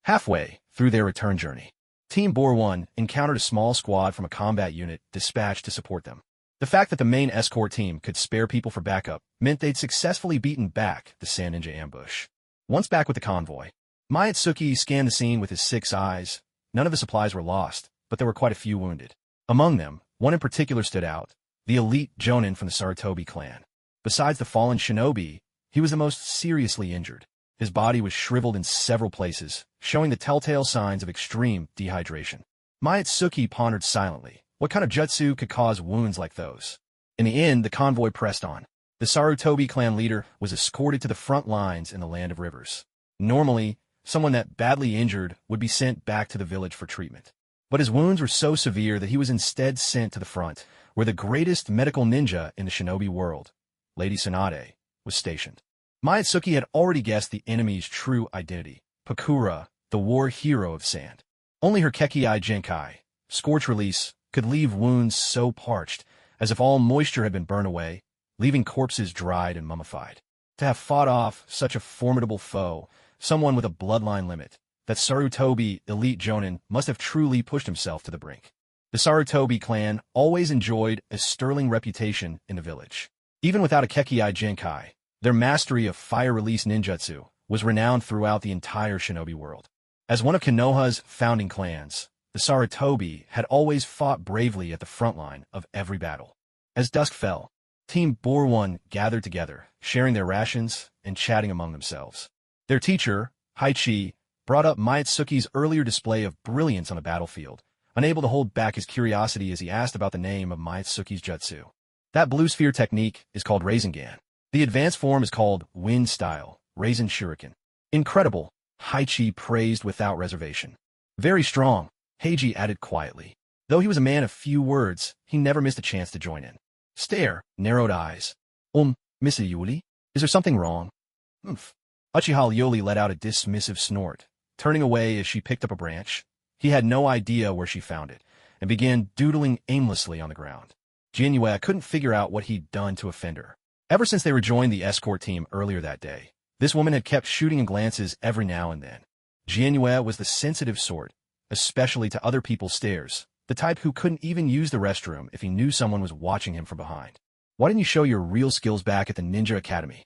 Halfway through their return journey, Team Bor 1 encountered a small squad from a combat unit dispatched to support them. The fact that the main escort team could spare people for backup meant they'd successfully beaten back the Sand Ninja ambush. Once back with the convoy, Mitsuki scanned the scene with his 6 eyes. None of the supplies were lost, but there were quite a few wounded. Among them, one in particular stood out, the elite Jonin from the Sarutobi clan. Besides the fallen shinobi, he was the most seriously injured. His body was shriveled in several places, showing the telltale signs of extreme dehydration. Mitsuki pondered silently. What kind of jutsu could cause wounds like those? In the end, the convoy pressed on. The Sarutobi clan leader was escorted to the front lines in the Land of Rivers. Normally, someone that badly injured would be sent back to the village for treatment. But his wounds were so severe that he was instead sent to the front, where the greatest medical ninja in the shinobi world, Lady Tsunade, was stationed. Mitsuki had already guessed the enemy's true identity, Pakura, the war hero of sand. Only her Kekii Genkai, Scorch Release, could leave wounds so parched, as if all moisture had been burned away, leaving corpses dried and mummified. To have fought off such a formidable foe, someone with a bloodline limit, that Sarutobi elite Jonin must have truly pushed himself to the brink. The Sarutobi clan always enjoyed a sterling reputation in the village. Even without a Kekii Genkai, their mastery of fire-release ninjutsu was renowned throughout the entire shinobi world. As one of Konoha's founding clans, the Sarutobi had always fought bravely at the front line of every battle. As dusk fell, Team Bor 1 gathered together, sharing their rations and chatting among themselves. Their teacher, Haichi, brought up Mitsuki's earlier display of brilliance on the battlefield, unable to hold back his curiosity as he asked about the name of Mitsuki's jutsu. That blue sphere technique is called rasengan. The advanced form is called wind style, Rasen Shuriken. Incredible, Haichi praised without reservation. Very strong, Heiji added quietly. Though he was a man of few words, he never missed a chance to join in. Stare, narrowed eyes. Miss Ryuli? Is there something wrong? Uchiha Ryuli let out a dismissive snort, turning away as she picked up a branch. He had no idea where she found it, and began doodling aimlessly on the ground. Jinyue couldn't figure out what he'd done to offend her. Ever since they rejoined the escort team earlier that day, this woman had kept shooting in glances every now and then. Jinyue was the sensitive sort, especially to other people's stares, the type who couldn't even use the restroom if he knew someone was watching him from behind. Why didn't you show your real skills back at the Ninja Academy?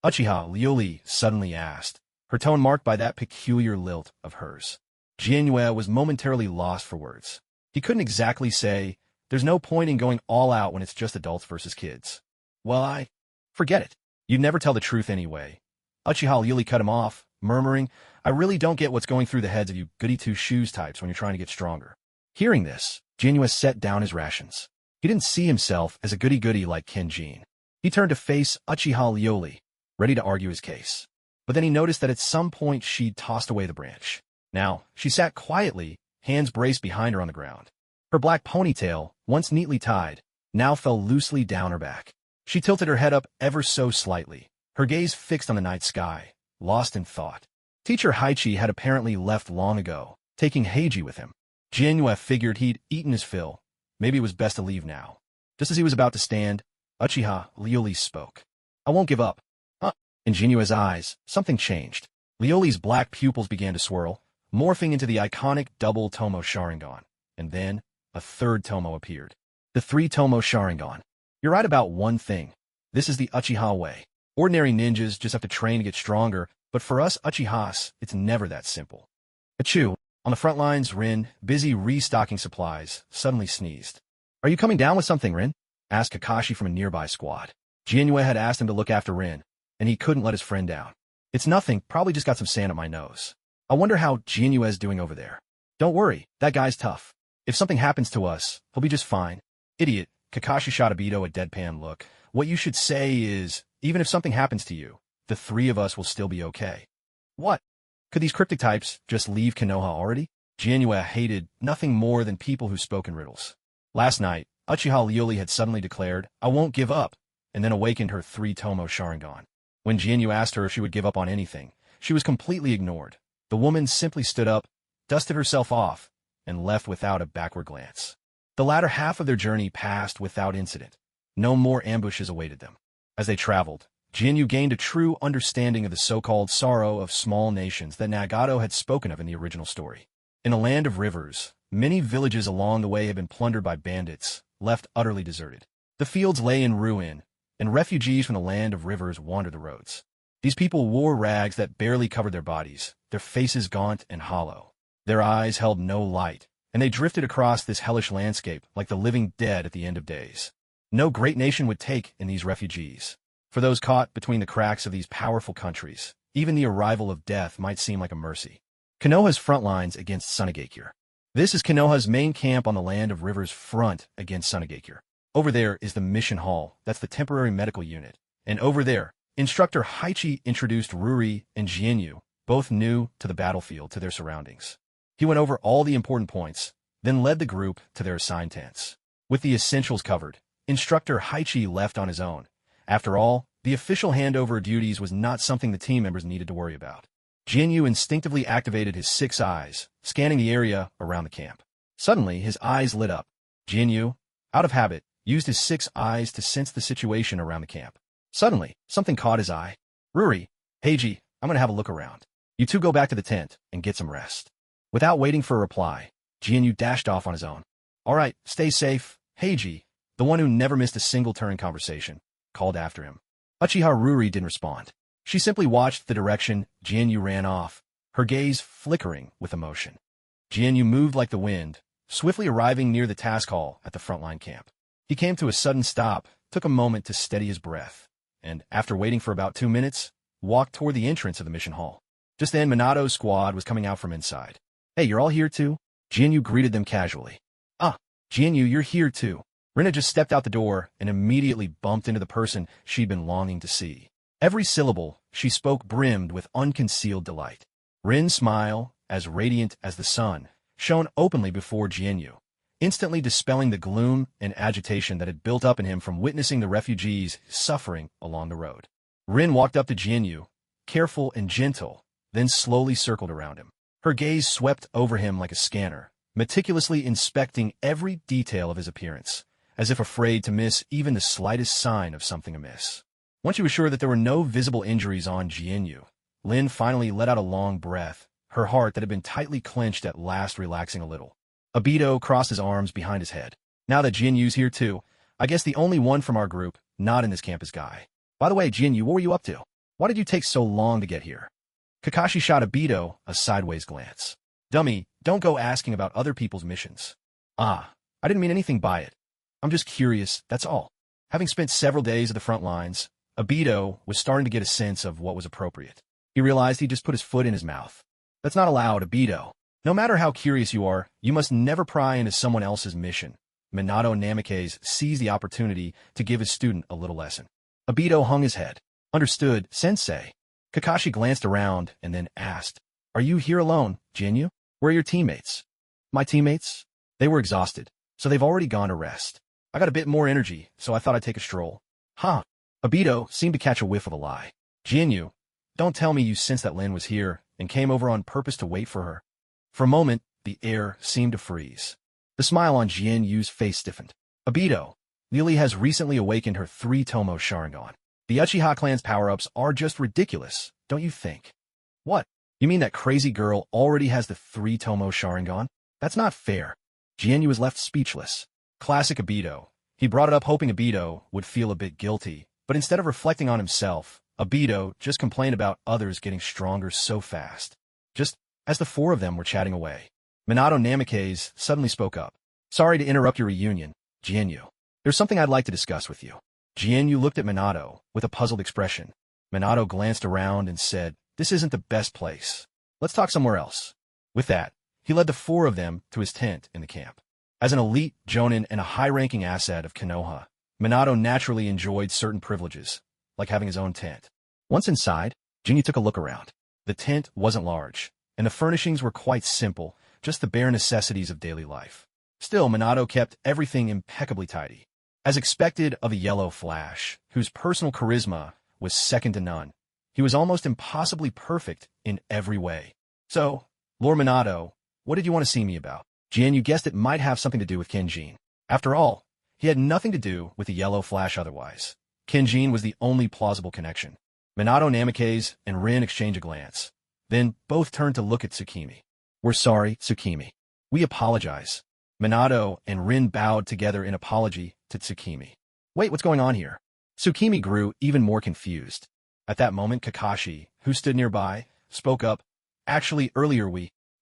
Uchiha Ryuli suddenly asked, her tone marked by that peculiar lilt of hers. Jinyue was momentarily lost for words. He couldn't exactly say, there's no point in going all out when it's just adults versus kids. Well, forget it. You'd never tell the truth anyway. Uchiha Ryuli cut him off, murmuring, I really don't get what's going through the heads of you goody-two-shoes types when you're trying to get stronger. Hearing this, Jinyue set down his rations. He didn't see himself as a goody-goody like Kenjin. He turned to face Uchiha Ryuli, ready to argue his case. But then he noticed that at some point she'd tossed away the branch. Now, she sat quietly, hands braced behind her on the ground. Her black ponytail, once neatly tied, now fell loosely down her back. She tilted her head up ever so slightly, her gaze fixed on the night sky, lost in thought. Teacher Haichi had apparently left long ago, taking Heiji with him. Jinyue figured he'd eaten his fill. Maybe it was best to leave now. Just as he was about to stand, Uchiha Ryuli spoke. I won't give up. In Jinyue's eyes, something changed. Ryuli's black pupils began to swirl, morphing into the iconic double Tomo Sharingan. And then, a third Tomo appeared. The 3 Tomo Sharingan. You're right about one thing. This is the Uchiha way. Ordinary ninjas just have to train to get stronger, but for us Uchihas, it's never that simple. Achoo. On the front lines, Rin, busy restocking supplies, suddenly sneezed. Are you coming down with something, Rin? Asked Kakashi from a nearby squad. Jinyue had asked him to look after Rin, and he couldn't let his friend down. It's nothing, probably just got some sand up my nose. I wonder how Jinyue's doing over there. Don't worry, that guy's tough. If something happens to us, he'll be just fine. Idiot, Kakashi shot Obito a deadpan look. What you should say is, Even if something happens to you, the three of us will still be okay. What? Could these cryptic types just leave Konoha already? Jianyue hated nothing more than people who spoke in riddles. Last night, Uchiha Liuli had suddenly declared, "I won't give up," and then awakened her 3-tomo sharingan. When Jianyue asked her if she would give up on anything, she was completely ignored. The woman simply stood up, dusted herself off, and left without a backward glance. The latter half of their journey passed without incident. No more ambushes awaited them. As they traveled, Jianyue gained a true understanding of the so-called sorrow of small nations that Nagato had spoken of in the original story. In a land of rivers, many villages along the way had been plundered by bandits, left utterly deserted. The fields lay in ruin, and refugees from the land of rivers wandered the roads. These people wore rags that barely covered their bodies, their faces gaunt and hollow. Their eyes held no light, and they drifted across this hellish landscape like the living dead at the end of days. No great nation would take in these refugees. For those caught between the cracks of these powerful countries, even the arrival of death might seem like a mercy. Konoha's front lines against Sunagakure. This is Konoha's main camp on the land of rivers front against Sunagakure. Over there is the mission hall, that's the temporary medical unit. And over there, Instructor Haichi introduced Ruri and Jianyue, both new to the battlefield, to their surroundings. He went over all the important points, then led the group to their assigned tents. With the essentials covered, Instructor Haichi left on his own. After all, the official handover duties was not something the team members needed to worry about. Jianyue instinctively activated his 6 eyes, scanning the area around the camp. Suddenly, his eyes lit up. Jianyue, out of habit, used his 6 eyes to sense the situation around the camp. Suddenly, something caught his eye. "Ruri, Heiji, I'm going to have a look around. You two go back to the tent and get some rest." Without waiting for a reply, Jianyue dashed off on his own. "All right, stay safe," Heiji, the one who never missed a single turn in conversation, called after him. Uchiha Ruri didn't respond. She simply watched the direction Jianyue ran off, her gaze flickering with emotion. Jianyue moved like the wind, swiftly arriving near the task hall at the frontline camp. He came to a sudden stop, took a moment to steady his breath, and, after waiting for about 2 minutes, walked toward the entrance of the mission hall. Just then, Minato's squad was coming out from inside. "Hey, you're all here too?" Jianyue greeted them casually. "Ah, Jianyue, you're here too." Rina just stepped out the door and immediately bumped into the person she'd been longing to see. Every syllable she spoke brimmed with unconcealed delight. Rin's smile, as radiant as the sun, shone openly before Jianyue, instantly dispelling the gloom and agitation that had built up in him from witnessing the refugees suffering along the road. Rin walked up to Jianyue, careful and gentle, then slowly circled around him. Her gaze swept over him like a scanner, meticulously inspecting every detail of his appearance, as if afraid to miss even the slightest sign of something amiss. Once she was sure that there were no visible injuries on Jianyue, Lin finally let out a long breath, her heart that had been tightly clenched at last relaxing a little. Obito crossed his arms behind his head. "Now that Jianyue's here too, I guess the only one from our group not in this camp is Guy. By the way, Jianyue, what were you up to? Why did you take so long to get here?" Kakashi shot Obito a sideways glance. "Dummy, don't go asking about other people's missions." "Ah, I didn't mean anything by it. I'm just curious, that's all." Having spent several days at the front lines, Obito was starting to get a sense of what was appropriate. He realized he just put his foot in his mouth. "That's not allowed, Obito. No matter how curious you are, you must never pry into someone else's mission." Minato Namikaze seized the opportunity to give his student a little lesson. Obito hung his head. "Understood, sensei." Kakashi glanced around and then asked, "Are you here alone, Jianyue? Where are your teammates?" "My teammates? They were exhausted, so they've already gone to rest. I got a bit more energy, so I thought I'd take a stroll." "Huh." Obito seemed to catch a whiff of a lie. "Jianyue, don't tell me you sensed that Lin was here and came over on purpose to wait for her." For a moment, the air seemed to freeze. The smile on Jianyue's face stiffened. "Obito, Lily has recently awakened her 3-tomo sharingan. The Uchiha clan's power-ups are just ridiculous, don't you think?" "What? You mean that crazy girl already has the 3-tomo sharingan? That's not fair." Jianyue was left speechless. Classic Obito. He brought it up hoping Obito would feel a bit guilty, but instead of reflecting on himself, Obito just complained about others getting stronger so fast. Just as the 4 of them were chatting away, Minato Namikaze suddenly spoke up. "Sorry to interrupt your reunion, Jianyue. There's something I'd like to discuss with you." Jianyue looked at Minato with a puzzled expression. Minato glanced around and said, "This isn't the best place. Let's talk somewhere else." With that, he led the 4 of them to his tent in the camp. As an elite jonin and a high-ranking asset of Konoha, Minato naturally enjoyed certain privileges, like having his own tent. Once inside, Jinyu took a look around. The tent wasn't large, and the furnishings were quite simple, just the bare necessities of daily life. Still, Minato kept everything impeccably tidy. As expected of a yellow Flash, whose personal charisma was second to none, he was almost impossibly perfect in every way. So, Lord Minato, what did you want to see me about? Jian, you guessed it might have something to do with Kenjin. After all, he had nothing to do with the yellow Flash otherwise. Kenjin was the only plausible connection. Minato Namikaze and Rin exchanged a glance. Then both turned to look at Tsukimi. We're sorry, Tsukimi. We apologize. Minato and Rin bowed together in apology to Tsukimi. Wait, what's going on here? Tsukimi grew even more confused. At that moment, Kakashi, who stood nearby, spoke up. Actually, earlier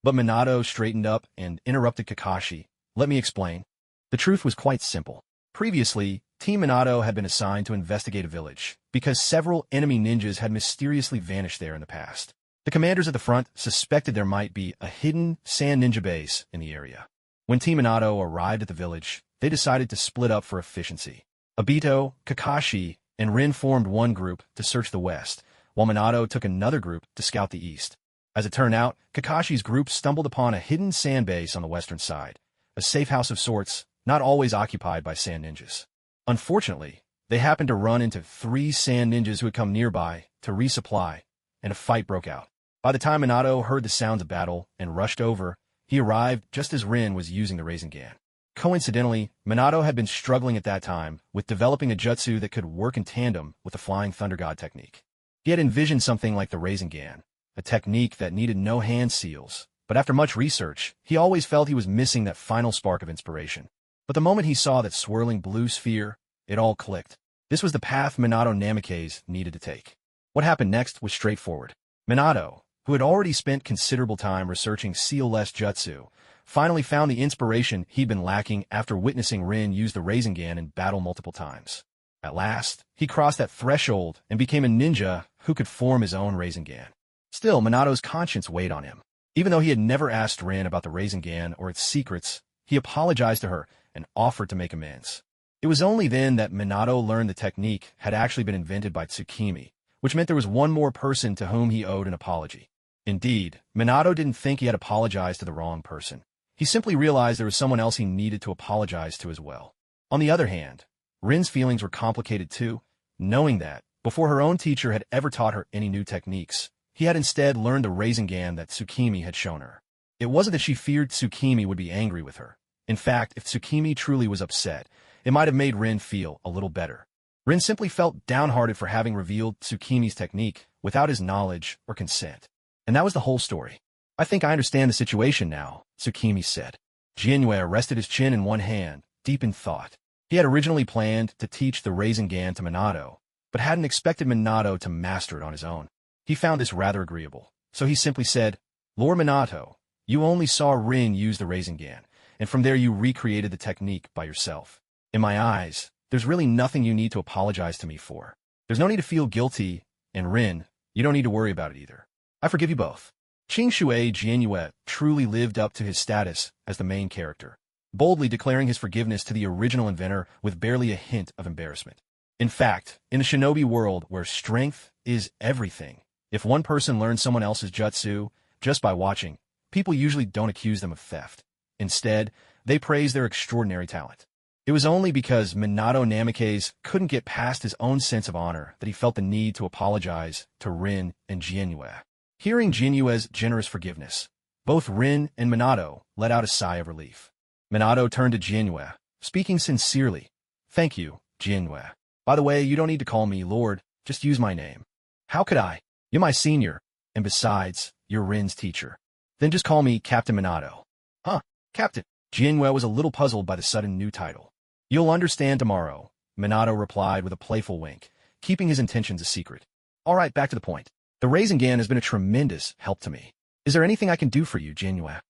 But Minato straightened up and interrupted Kakashi. Let me explain. The truth was quite simple. Previously, Team Minato had been assigned to investigate a village, because several enemy ninjas had mysteriously vanished there in the past. The commanders at the front suspected there might be a hidden sand ninja base in the area. When Team Minato arrived at the village, they decided to split up for efficiency. Obito, Kakashi, and Rin formed one group to search the west, while Minato took another group to scout the east. As it turned out, Kakashi's group stumbled upon a hidden sand base on the western side, a safe house of sorts, not always occupied by sand ninjas. Unfortunately, they happened to run into 3 sand ninjas who had come nearby to resupply, and a fight broke out. By the time Minato heard the sounds of battle and rushed over, he arrived just as Rin was using the rasengan. Coincidentally, Minato had been struggling at that time with developing a jutsu that could work in tandem with the Flying Thunder God technique. He had envisioned something like the rasengan, a technique that needed no hand seals, but after much research, he always felt he was missing that final spark of inspiration. But the moment he saw that swirling blue sphere, it all clicked. This was the path Minato Namikaze needed to take. What happened next was straightforward. Minato, who had already spent considerable time researching seal-less jutsu, finally found the inspiration he'd been lacking after witnessing Rin use the rasengan in battle multiple times. At last, he crossed that threshold and became a ninja who could form his own rasengan. Still, Minato's conscience weighed on him. Even though he had never asked Rin about the rasengan or its secrets, he apologized to her and offered to make amends. It was only then that Minato learned the technique had actually been invented by Tsukimi, which meant there was one more person to whom he owed an apology. Indeed, Minato didn't think he had apologized to the wrong person. He simply realized there was someone else he needed to apologize to as well. On the other hand, Rin's feelings were complicated too, knowing that, before her own teacher had ever taught her any new techniques, he had instead learned the rasengan that Tsukimi had shown her. It wasn't that she feared Tsukimi would be angry with her. In fact, if Tsukimi truly was upset, it might have made Rin feel a little better. Rin simply felt downhearted for having revealed Tsukimi's technique without his knowledge or consent. And that was the whole story. I think I understand the situation now, Tsukimi said. Jinyue rested his chin in one hand, deep in thought. He had originally planned to teach the rasengan to Minato, but hadn't expected Minato to master it on his own. He found this rather agreeable, so he simply said, Lord Minato, you only saw Rin use the rasengan, and from there you recreated the technique by yourself. In my eyes, there's really nothing you need to apologize to me for. There's no need to feel guilty, and Rin, you don't need to worry about it either. I forgive you both. Qingshui Jianyue truly lived up to his status as the main character, boldly declaring his forgiveness to the original inventor with barely a hint of embarrassment. In fact, in a shinobi world where strength is everything, if one person learns someone else's jutsu just by watching, people usually don't accuse them of theft. Instead, they praise their extraordinary talent. It was only because Minato Namikaze couldn't get past his own sense of honor that he felt the need to apologize to Rin and Jianyue. Hearing Jianyue's generous forgiveness, both Rin and Minato let out a sigh of relief. Minato turned to Jianyue, speaking sincerely. Thank you, Jianyue. By the way, you don't need to call me Lord, just use my name. How could I? You're my senior, and besides, you're Rin's teacher. Then just call me Captain Minato. Huh, Captain? Jianyue was a little puzzled by the sudden new title. You'll understand tomorrow, Minato replied with a playful wink, keeping his intentions a secret. All right, back to the point. The rasengan has been a tremendous help to me. Is there anything I can do for you, Jianyue?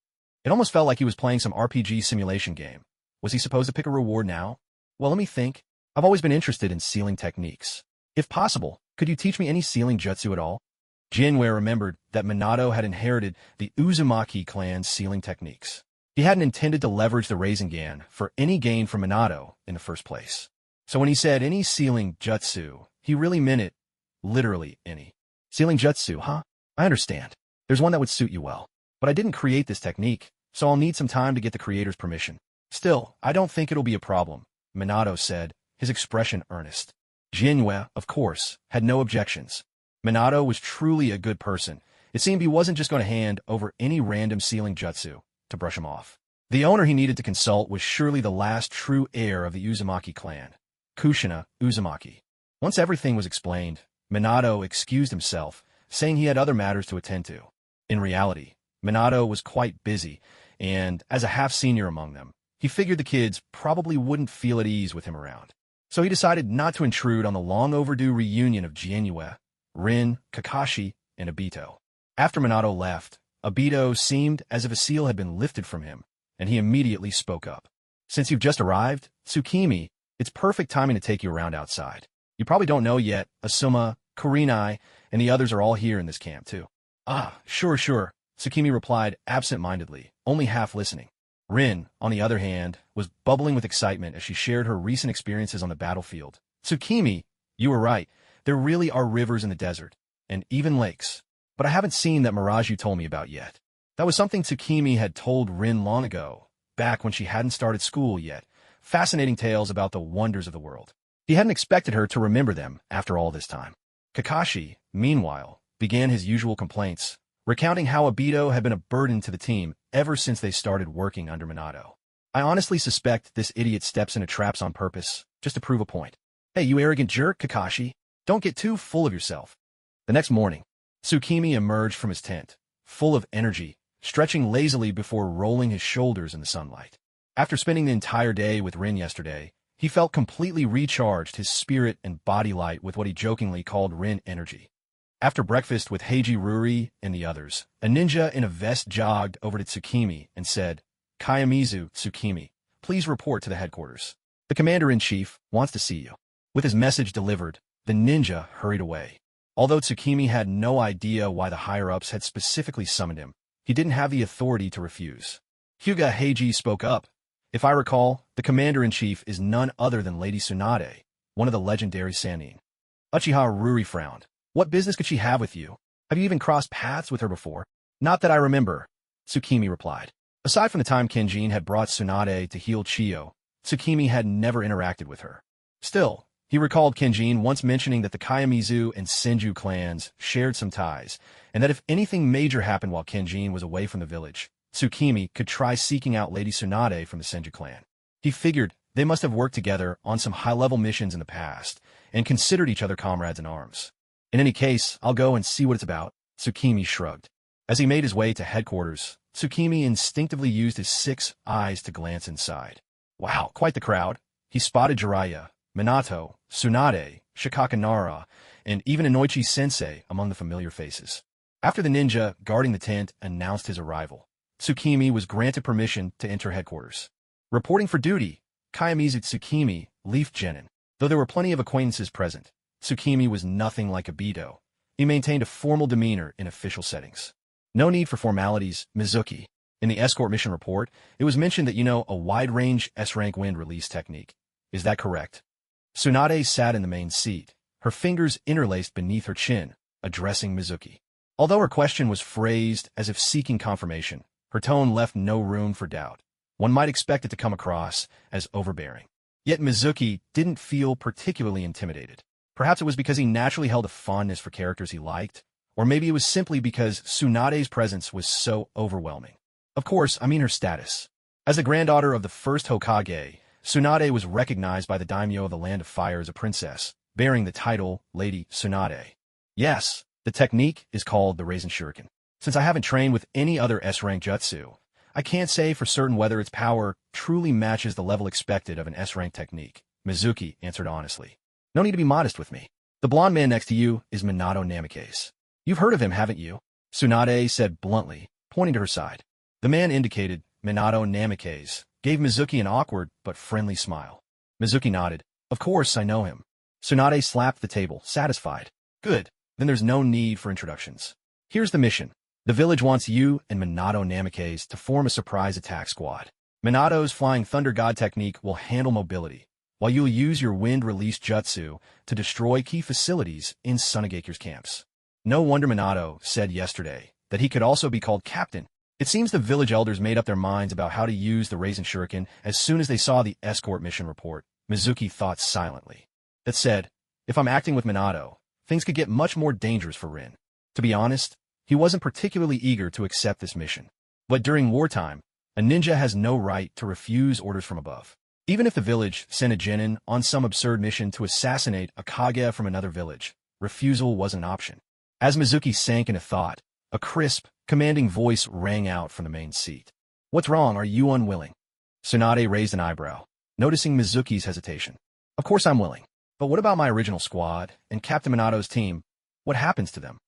It almost felt like he was playing some RPG simulation game. Was he supposed to pick a reward now? Well, let me think. I've always been interested in sealing techniques. If possible, could you teach me any sealing jutsu at all? Jianyue remembered that Minato had inherited the Uzumaki clan's sealing techniques. He hadn't intended to leverage the rasengan for any gain from Minato in the first place. So when he said any sealing jutsu, he really meant it. Literally any. Sealing jutsu, huh? I understand. There's one that would suit you well. But I didn't create this technique, so I'll need some time to get the creator's permission. Still, I don't think it'll be a problem, Minato said, his expression earnest. Jinwei, of course, had no objections. Minato was truly a good person. It seemed he wasn't just going to hand over any random sealing jutsu to brush him off. The owner he needed to consult was surely the last true heir of the Uzumaki clan, Kushina Uzumaki. Once everything was explained, Minato excused himself, saying he had other matters to attend to. In reality, Minato was quite busy, and as a half-senior among them, he figured the kids probably wouldn't feel at ease with him around. So he decided not to intrude on the long-overdue reunion of Jinwei, Rin, Kakashi, and Obito. After Minato left, Obito seemed as if a seal had been lifted from him, and he immediately spoke up. Since you've just arrived, Tsukimi, it's perfect timing to take you around outside. You probably don't know yet, Asuma, Kurenai, and the others are all here in this camp, too. Ah, sure, Tsukimi replied absent-mindedly, only half listening. Rin, on the other hand, was bubbling with excitement as she shared her recent experiences on the battlefield. Tsukimi, you were right. There really are rivers in the desert, and even lakes. But I haven't seen that mirage you told me about yet. That was something Tsukimi had told Rin long ago, back when she hadn't started school yet. Fascinating tales about the wonders of the world. He hadn't expected her to remember them after all this time. Kakashi, meanwhile, began his usual complaints, recounting how Obito had been a burden to the team ever since they started working under Minato. I honestly suspect this idiot steps into traps on purpose, just to prove a point. Hey, you arrogant jerk, Kakashi. Don't get too full of yourself. The next morning, Tsukimi emerged from his tent, full of energy, stretching lazily before rolling his shoulders in the sunlight. After spending the entire day with Rin yesterday, he felt completely recharged, his spirit and body light with what he jokingly called Rin energy. After breakfast with Heiji Ruri and the others, a ninja in a vest jogged over to Tsukimi and said, "Kayamizu, Tsukimi, please report to the headquarters. The commander-in-chief wants to see you." With his message delivered, the ninja hurried away. Although Tsukimi had no idea why the higher-ups had specifically summoned him, he didn't have the authority to refuse. Hyuga Heiji spoke up. If I recall, the commander-in-chief is none other than Lady Tsunade, one of the legendary Sannin. Uchiha Ruri frowned. What business could she have with you? Have you even crossed paths with her before? Not that I remember, Tsukimi replied. Aside from the time Kenjin had brought Tsunade to heal Chiyo, Tsukimi had never interacted with her. Still, he recalled Kenjin once mentioning that the Kayamizu and Senju clans shared some ties, and that if anything major happened while Kenjin was away from the village, Tsukimi could try seeking out Lady Tsunade from the Senju clan. He figured they must have worked together on some high-level missions in the past, and considered each other comrades in arms. In any case, I'll go and see what it's about, Tsukimi shrugged. As he made his way to headquarters, Tsukimi instinctively used his 6 eyes to glance inside. Wow, quite the crowd. He spotted Jiraiya, Minato, Tsunade, Shikakanara, and even Inoichi-sensei among the familiar faces. After the ninja guarding the tent announced his arrival, Tsukimi was granted permission to enter headquarters. Reporting for duty, Kayamizu Tsukimi, Leaf Genin. Though there were plenty of acquaintances present, Tsukimi was nothing like Obito. He maintained a formal demeanor in official settings. No need for formalities, Mizuki. In the escort mission report, it was mentioned that you know a wide-range S-rank wind release technique. Is that correct? Tsunade sat in the main seat, her fingers interlaced beneath her chin, addressing Mizuki. Although her question was phrased as if seeking confirmation, her tone left no room for doubt. One might expect it to come across as overbearing. Yet Mizuki didn't feel particularly intimidated. Perhaps it was because he naturally held a fondness for characters he liked, or maybe it was simply because Tsunade's presence was so overwhelming. Of course, I mean her status. As the granddaughter of the first Hokage, Tsunade was recognized by the daimyo of the Land of Fire as a princess, bearing the title Lady Tsunade. Yes, the technique is called the Rasen Shuriken. Since I haven't trained with any other S-rank jutsu, I can't say for certain whether its power truly matches the level expected of an S-rank technique, Mizuki answered honestly. No need to be modest with me. The blonde man next to you is Minato Namikaze. You've heard of him, haven't you? Tsunade said bluntly, pointing to her side. The man indicated, Minato Namikaze, gave Mizuki an awkward but friendly smile. Mizuki nodded. Of course, I know him. Tsunade slapped the table, satisfied. Good, then there's no need for introductions. Here's the mission. The village wants you and Minato Namikaze to form a surprise attack squad. Minato's Flying Thunder God technique will handle mobility, while you'll use your wind release jutsu to destroy key facilities in Sunegaku's camps. No wonder Minato said yesterday that he could also be called captain. It seems the village elders made up their minds about how to use the Rasen Shuriken as soon as they saw the escort mission report. Mizuki thought silently. That said, if I'm acting with Minato, things could get much more dangerous for Rin. To be honest, he wasn't particularly eager to accept this mission. But during wartime, a ninja has no right to refuse orders from above. Even if the village sent a genin on some absurd mission to assassinate a Kage from another village, refusal wasn't an option. As Mizuki sank into thought, a crisp, commanding voice rang out from the main seat. What's wrong? Are you unwilling? Tsunade raised an eyebrow, noticing Mizuki's hesitation. Of course I'm willing. But what about my original squad and Captain Minato's team? What happens to them?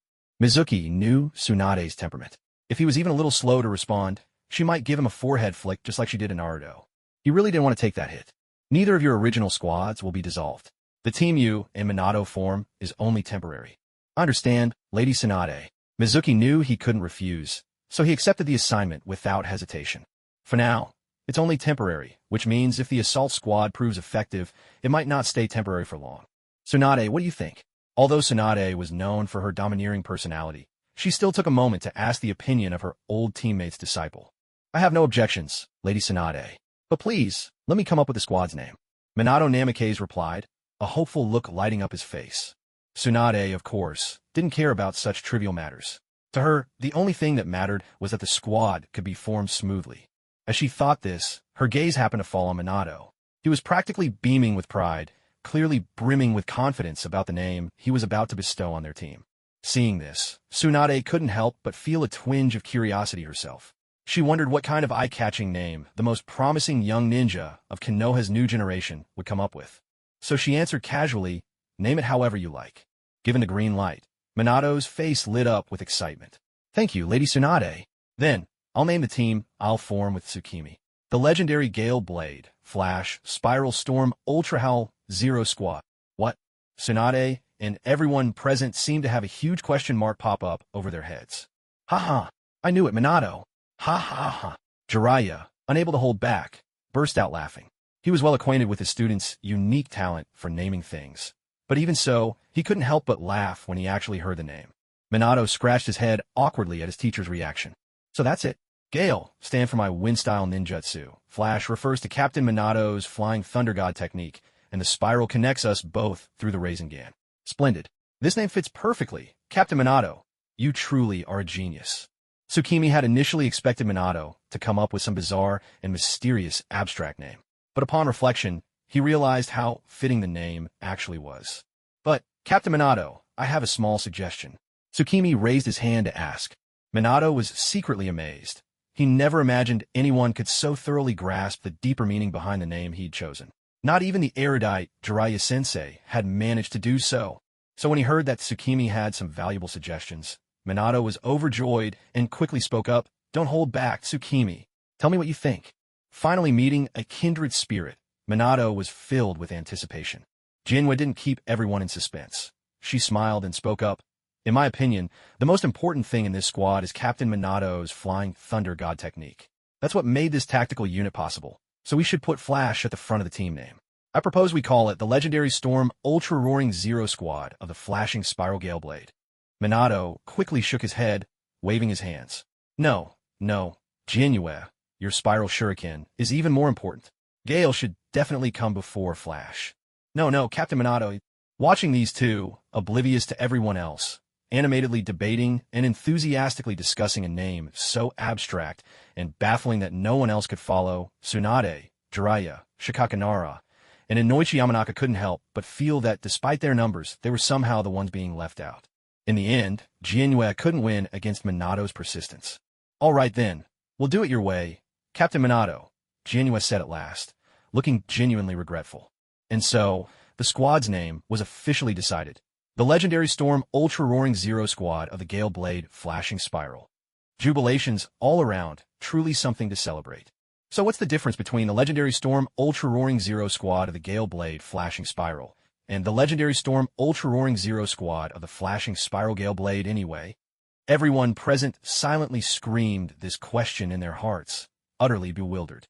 Mizuki knew Tsunade's temperament. If he was even a little slow to respond, she might give him a forehead flick just like she did in Naruto. He really didn't want to take that hit. Neither of your original squads will be dissolved. The team you and Minato form is only temporary. I understand, Lady Tsunade. Mizuki knew he couldn't refuse, so he accepted the assignment without hesitation. For now, it's only temporary, which means if the assault squad proves effective, it might not stay temporary for long. Tsunade, what do you think? Although Tsunade was known for her domineering personality, she still took a moment to ask the opinion of her old teammate's disciple. I have no objections, Lady Tsunade. But please, let me come up with the squad's name. Minato Namikaze replied, a hopeful look lighting up his face. Tsunade, of course, didn't care about such trivial matters. To her, the only thing that mattered was that the squad could be formed smoothly. As she thought this, her gaze happened to fall on Minato. He was practically beaming with pride, clearly brimming with confidence about the name he was about to bestow on their team. Seeing this, Tsunade couldn't help but feel a twinge of curiosity herself. She wondered what kind of eye-catching name the most promising young ninja of Konoha's new generation would come up with. So she answered casually, name it however you like. Given the green light, Minato's face lit up with excitement. Thank you, Lady Tsunade. Then, I'll name the team I'll form with Tsukimi. The legendary Gale Blade, Flash, Spiral Storm, Ultra Howl, Zero Squad. What? Tsunade and everyone present seemed to have a huge question mark pop up over their heads. Ha ha, I knew it, Minato. Ha ha ha. Jiraiya, unable to hold back, burst out laughing. He was well acquainted with his student's unique talent for naming things. But even so, he couldn't help but laugh when he actually heard the name. Minato scratched his head awkwardly at his teacher's reaction. So that's it. Gale, stand for my wind-style ninjutsu. Flash refers to Captain Minato's Flying Thunder God technique, and the spiral connects us both through the rasengan. Splendid. This name fits perfectly. Captain Minato, you truly are a genius. Tsukimi had initially expected Minato to come up with some bizarre and mysterious abstract name. But upon reflection, he realized how fitting the name actually was. But, Captain Minato, I have a small suggestion. Tsukimi raised his hand to ask. Minato was secretly amazed. He never imagined anyone could so thoroughly grasp the deeper meaning behind the name he'd chosen. Not even the erudite Jiraiya-sensei had managed to do so. So when he heard that Tsukimi had some valuable suggestions, Minato was overjoyed and quickly spoke up. Don't hold back, Tsukimi. Tell me what you think. Finally meeting a kindred spirit, Minato was filled with anticipation. Jinwa didn't keep everyone in suspense. She smiled and spoke up. In my opinion, the most important thing in this squad is Captain Minato's Flying Thunder God technique. That's what made this tactical unit possible, so we should put Flash at the front of the team name. I propose we call it the Legendary Storm Ultra Roaring Zero Squad of the Flashing Spiral Gale Blade. Minato quickly shook his head, waving his hands. No, Jinwa, your Spiral Shuriken, is even more important. Gale should definitely come before Flash. No, Captain Minato. Watching these two, oblivious to everyone else, animatedly debating and enthusiastically discussing a name so abstract and baffling that no one else could follow, Tsunade, Jiraiya, Shikakanara, and Inoichi Yamanaka couldn't help but feel that despite their numbers, they were somehow the ones being left out. In the end, Jinwa couldn't win against Minato's persistence. All right then, we'll do it your way, Captain Minato, Jinwa said at last, looking genuinely regretful. And so, the squad's name was officially decided. The Legendary Storm Ultra Roaring Zero Squad of the Gale Blade Flashing Spiral. Jubilations all around, truly something to celebrate. So what's the difference between the Legendary Storm Ultra Roaring Zero Squad of the Gale Blade Flashing Spiral and the Legendary Storm Ultra Roaring Zero Squad of the Flashing Spiral Gale Blade anyway? Everyone present silently screamed this question in their hearts, utterly bewildered.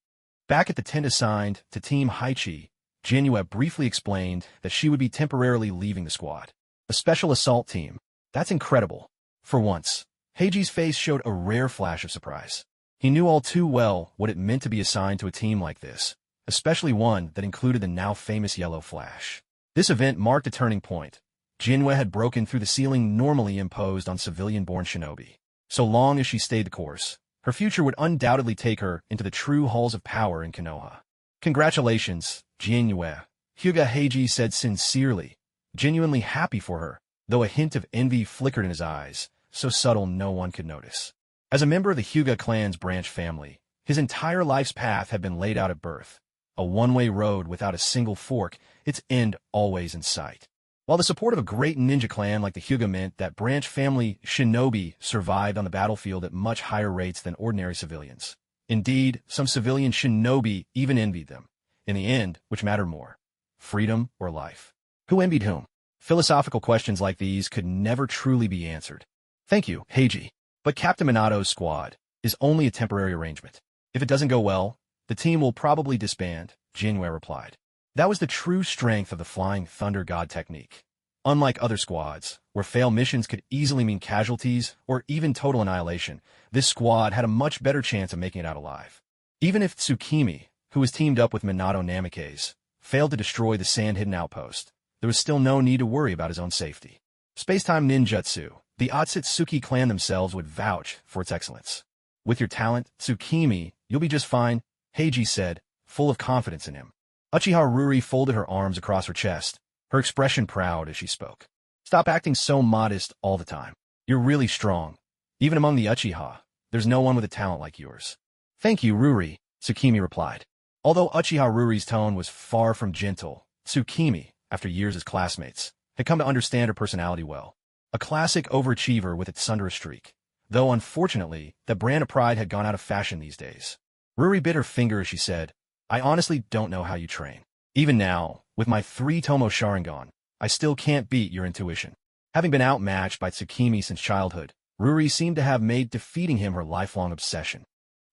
Back at the tent assigned to Team Haichi, Jinue briefly explained that she would be temporarily leaving the squad. A special assault team. That's incredible. For once, Heiji's face showed a rare flash of surprise. He knew all too well what it meant to be assigned to a team like this, especially one that included the now famous Yellow Flash. This event marked a turning point. Jinue had broken through the ceiling normally imposed on civilian-born shinobi. So long as she stayed the course, her future would undoubtedly take her into the true halls of power in Konoha. Congratulations, Jinue, Hyuga Heiji said sincerely, genuinely happy for her, though a hint of envy flickered in his eyes, so subtle no one could notice. As a member of the Hyuga clan's branch family, his entire life's path had been laid out at birth. A one-way road without a single fork, its end always in sight. While the support of a great ninja clan like the Hyuga meant that branch family shinobi survived on the battlefield at much higher rates than ordinary civilians. Indeed, some civilian shinobi even envied them. In the end, which mattered more? Freedom or life? Who envied whom? Philosophical questions like these could never truly be answered. Thank you, Heiji. But Captain Minato's squad is only a temporary arrangement. If it doesn't go well, the team will probably disband, Jinue replied. That was the true strength of the Flying Thunder God technique. Unlike other squads, where failed missions could easily mean casualties or even total annihilation, this squad had a much better chance of making it out alive. Even if Tsukimi, who was teamed up with Minato Namikaze, failed to destroy the sand-hidden outpost, there was still no need to worry about his own safety. Space-time ninjutsu, the Otsutsuki clan themselves would vouch for its excellence. With your talent, Tsukimi, you'll be just fine, Heiji said, full of confidence in him. Uchiha Ruri folded her arms across her chest, her expression proud as she spoke. Stop acting so modest all the time. You're really strong. Even among the Uchiha, there's no one with a talent like yours. Thank you, Ruri, Tsukimi replied. Although Uchiha Ruri's tone was far from gentle, Tsukimi, after years as classmates, had come to understand her personality well. A classic overachiever with its thunderous streak. Though unfortunately, that brand of pride had gone out of fashion these days. Ruri bit her finger as she said, I honestly don't know how you train. Even now, with my 3-tomo sharingan, I still can't beat your intuition. Having been outmatched by Tsukimi since childhood, Ruri seemed to have made defeating him her lifelong obsession.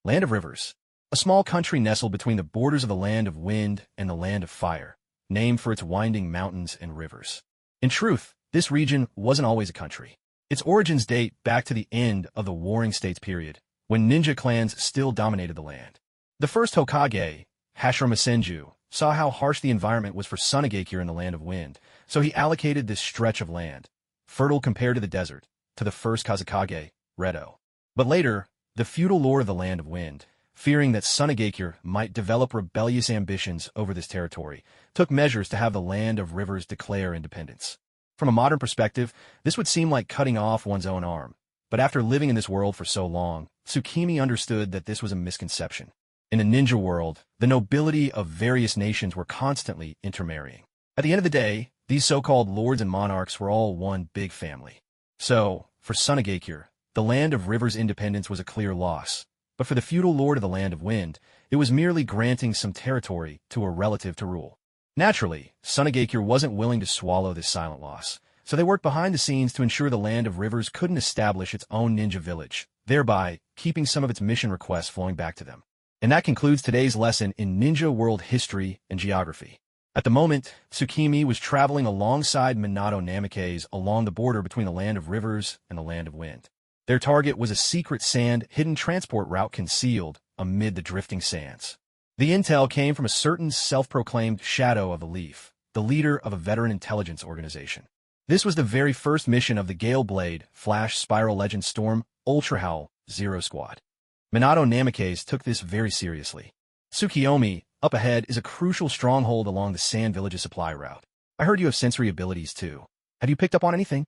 Land of Rivers. A small country nestled between the borders of the Land of Wind and the Land of Fire, named for its winding mountains and rivers. In truth, this region wasn't always a country. Its origins date back to the end of the Warring States period, when ninja clans still dominated the land. The first Hokage, Hashirama Senju, saw how harsh the environment was for Tsunegakure in the Land of Wind, so he allocated this stretch of land, fertile compared to the desert, to the first Kazekage, Redo. But later, the feudal lord of the Land of Wind, fearing that Tsunegakure might develop rebellious ambitions over this territory, took measures to have the Land of Rivers declare independence. From a modern perspective, this would seem like cutting off one's own arm. But after living in this world for so long, Tsukimi understood that this was a misconception. In the ninja world, the nobility of various nations were constantly intermarrying. At the end of the day, these so-called lords and monarchs were all one big family. So, for Tsunegakure, the Land of Rivers' independence was a clear loss. But for the feudal lord of the Land of Wind, it was merely granting some territory to a relative to rule. Naturally, Tsunegakure wasn't willing to swallow this silent loss, so they worked behind the scenes to ensure the Land of Rivers couldn't establish its own ninja village, thereby keeping some of its mission requests flowing back to them. And that concludes today's lesson in ninja world history and geography. At the moment, Tsukimi was traveling alongside Minato Namikaze along the border between the Land of Rivers and the Land of Wind. Their target was a secret sand-hidden transport route concealed amid the drifting sands. The intel came from a certain self-proclaimed Shadow of the Leaf, the leader of a veteran intelligence organization. This was the very first mission of the Gale Blade, Flash Spiral Legend Storm, Ultra Howl, Zero Squad. Minato Namikaze took this very seriously. Tsukiyomi, up ahead, is a crucial stronghold along the Sand Village's supply route. I heard you have sensory abilities too. Have you picked up on anything?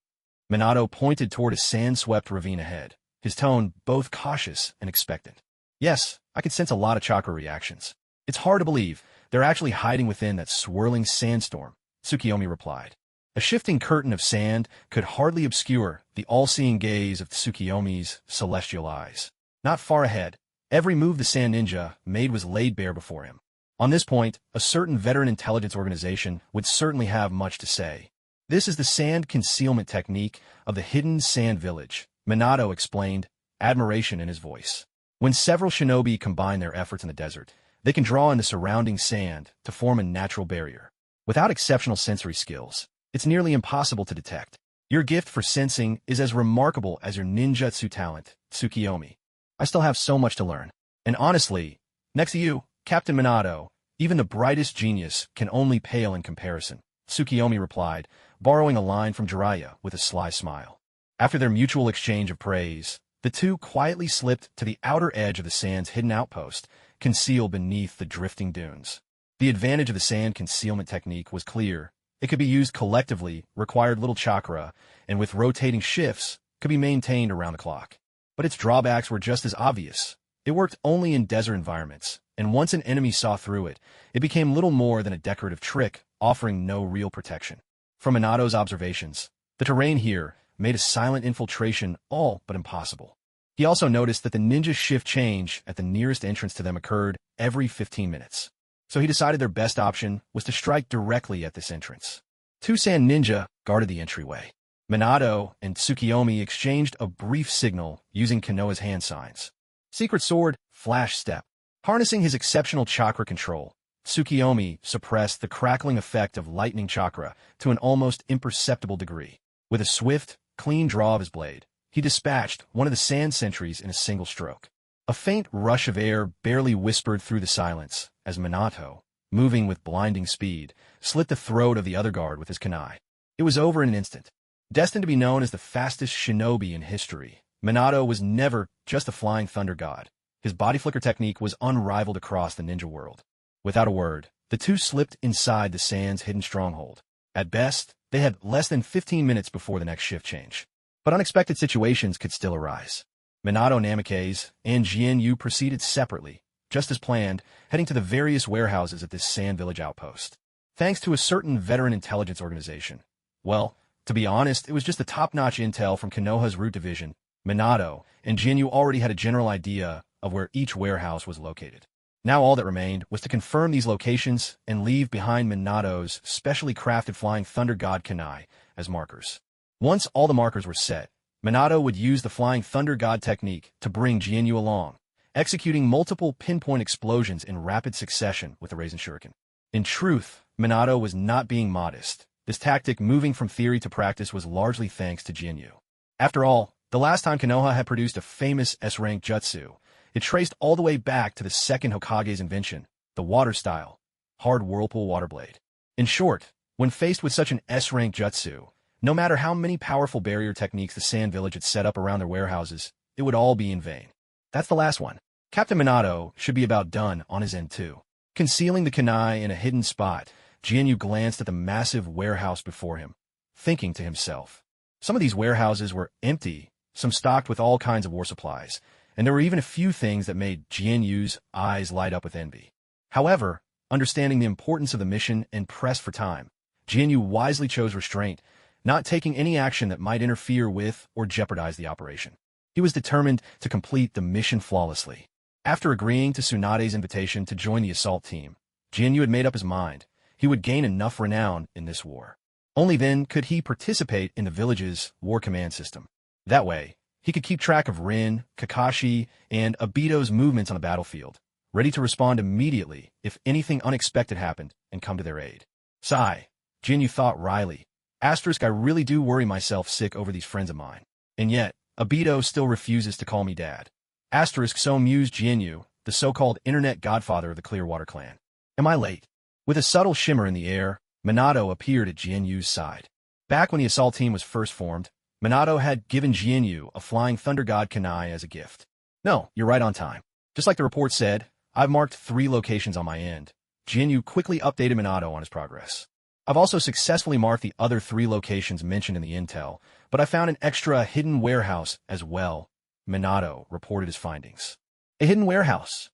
Minato pointed toward a sand-swept ravine ahead, his tone both cautious and expectant. Yes, I could sense a lot of chakra reactions. It's hard to believe they're actually hiding within that swirling sandstorm, Tsukiyomi replied. A shifting curtain of sand could hardly obscure the all-seeing gaze of Tsukiyomi's celestial eyes. Not far ahead, every move the Sand Ninja made was laid bare before him. On this point, a certain veteran intelligence organization would certainly have much to say. This is the sand concealment technique of the hidden sand village, Minato explained, admiration in his voice. When several shinobi combine their efforts in the desert, They can draw in the surrounding sand to form a natural barrier. Without exceptional sensory skills, it's nearly impossible to detect. Your gift for sensing is as remarkable as your ninjutsu talent, Tsukiyomi. I still have so much to learn. And honestly, next to you, Captain Minato, even the brightest genius can only pale in comparison, Tsukiyomi replied, borrowing a line from Jiraiya with a sly smile. After their mutual exchange of praise, the two quietly slipped to the outer edge of the sand's hidden outpost, concealed beneath the drifting dunes. The advantage of the sand concealment technique was clear. It could be used collectively, required little chakra, and with rotating shifts, could be maintained around the clock. But its drawbacks were just as obvious. It worked only in desert environments, and once an enemy saw through it, it became little more than a decorative trick, offering no real protection. From Minato's observations, the terrain here made a silent infiltration all but impossible. He also noticed that the ninjas' shift change at the nearest entrance to them occurred every 15 minutes. So he decided their best option was to strike directly at this entrance. Two sand ninja guarded the entryway. Minato and Tsukiyomi exchanged a brief signal using Konoha's hand signs. Secret sword, flash step. Harnessing his exceptional chakra control, Tsukiyomi suppressed the crackling effect of lightning chakra to an almost imperceptible degree. With a swift, clean draw of his blade, he dispatched one of the sand sentries in a single stroke. A faint rush of air barely whispered through the silence as Minato, moving with blinding speed, slit the throat of the other guard with his kunai. It was over in an instant. Destined to be known as the fastest shinobi in history, Minato was never just a flying thunder god. His body flicker technique was unrivaled across the ninja world. Without a word, the two slipped inside the sand's hidden stronghold. At best, they had less than 15 minutes before the next shift change. But unexpected situations could still arise. Minato Namikaze and Jianyu proceeded separately, just as planned, heading to the various warehouses at this sand village outpost. Thanks to a certain veteran intelligence organization. Well, to be honest, it was just the top-notch intel from Konoha's root division. Minato and Jianyu already had a general idea of where each warehouse was located. Now all that remained was to confirm these locations and leave behind Minato's specially crafted Flying Thunder God kunai as markers. Once all the markers were set, Minato would use the Flying Thunder God technique to bring Jianyu along, executing multiple pinpoint explosions in rapid succession with the Rasen Shuriken. In truth, Minato was not being modest. This tactic moving from theory to practice was largely thanks to Jianyu. After all, the last time Konoha had produced a famous S-rank jutsu, it traced all the way back to the second Hokage's invention, the water-style, hard whirlpool water blade. In short, when faced with such an S-rank jutsu, no matter how many powerful barrier techniques the Sand Village had set up around their warehouses, it would all be in vain. That's the last one. Captain Minato should be about done on his end too. Concealing the kunai in a hidden spot, Jianyu glanced at the massive warehouse before him, thinking to himself. Some of these warehouses were empty, some stocked with all kinds of war supplies, and there were even a few things that made Jianyu's eyes light up with envy. However, understanding the importance of the mission and pressed for time, Jianyu wisely chose restraint, not taking any action that might interfere with or jeopardize the operation. He was determined to complete the mission flawlessly. After agreeing to Tsunade's invitation to join the assault team, Jianyu had made up his mind. He would gain enough renown in this war. Only then could he participate in the village's war command system. That way, he could keep track of Rin, Kakashi, and Obito's movements on the battlefield, ready to respond immediately if anything unexpected happened and come to their aid. Sigh, Jianyu thought wryly. Asterisk, I really do worry myself sick over these friends of mine. And yet, Obito still refuses to call me dad. Asterisk, so mused Jianyu, the so-called internet godfather of the Clearwater clan. Am I late? With a subtle shimmer in the air, Minato appeared at Jianyu's side. Back when the assault team was first formed, Minato had given Jianyu a Flying Thunder God kunai as a gift. No, you're right on time. Just like the report said, I've marked 3 locations on my end. Jianyu quickly updated Minato on his progress. I've also successfully marked the other 3 locations mentioned in the intel, but I found an extra hidden warehouse as well. Minato reported his findings. A hidden warehouse.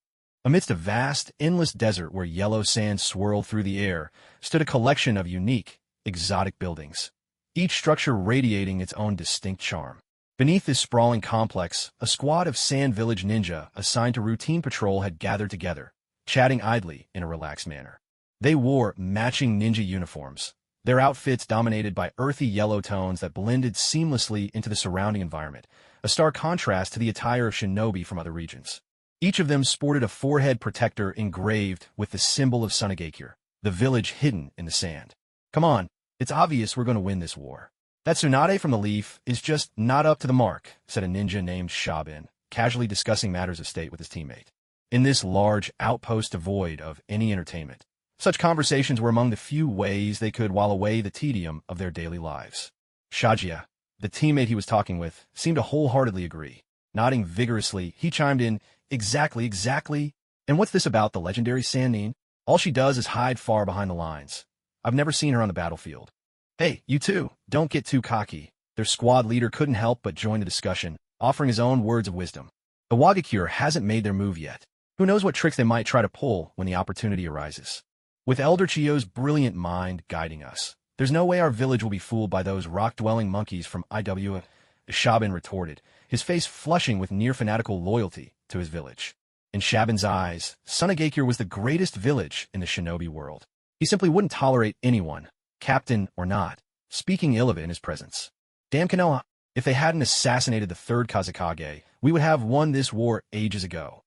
Amidst a vast, endless desert where yellow sand swirled through the air, stood a collection of unique, exotic buildings, each structure radiating its own distinct charm. Beneath this sprawling complex, a squad of Sand Village ninja assigned to routine patrol had gathered together, chatting idly in a relaxed manner. They wore matching ninja uniforms, their outfits dominated by earthy yellow tones that blended seamlessly into the surrounding environment, a stark contrast to the attire of shinobi from other regions. Each of them sported a forehead protector engraved with the symbol of Sunagakure, the village hidden in the sand. Come on, it's obvious we're going to win this war. That Tsunade from the Leaf is just not up to the mark, said a ninja named Shabin, casually discussing matters of state with his teammate. In this large outpost devoid of any entertainment, such conversations were among the few ways they could while away the tedium of their daily lives. Shajia, the teammate he was talking with, seemed to wholeheartedly agree. Nodding vigorously, he chimed in, Exactly. And what's this about the legendary Sannin? All she does is hide far behind the lines. I've never seen her on the battlefield. Hey, you two, don't get too cocky. Their squad leader couldn't help but join the discussion, offering his own words of wisdom. The Awakens hasn't made their move yet. Who knows what tricks they might try to pull when the opportunity arises. With Elder Chiyo's brilliant mind guiding us, there's no way our village will be fooled by those rock-dwelling monkeys from IW, Shabin retorted, his face flushing with near-fanatical loyalty to his village. In Shabin's eyes, Sunagakure was the greatest village in the shinobi world. He simply wouldn't tolerate anyone, captain or not, speaking ill of it in his presence. Damn Konoha, if they hadn't assassinated the third Kazekage, we would have won this war ages ago.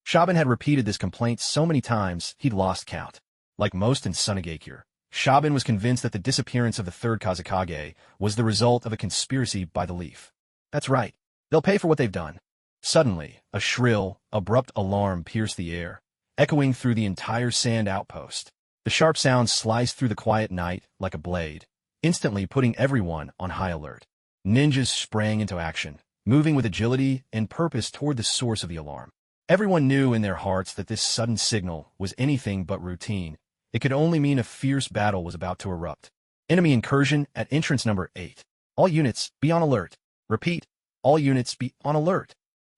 Shabin had repeated this complaint so many times he'd lost count. Like most in Sunagakure, Shabin was convinced that the disappearance of the third Kazekage was the result of a conspiracy by the Leaf. That's right. They'll pay for what they've done. Suddenly, a shrill, abrupt alarm pierced the air, echoing through the entire sand outpost. The sharp sound sliced through the quiet night like a blade, instantly putting everyone on high alert. Ninjas sprang into action, moving with agility and purpose toward the source of the alarm. Everyone knew in their hearts that this sudden signal was anything but routine. It could only mean a fierce battle was about to erupt. Enemy incursion at entrance number 8. All units, be on alert. Repeat, all units, be on alert.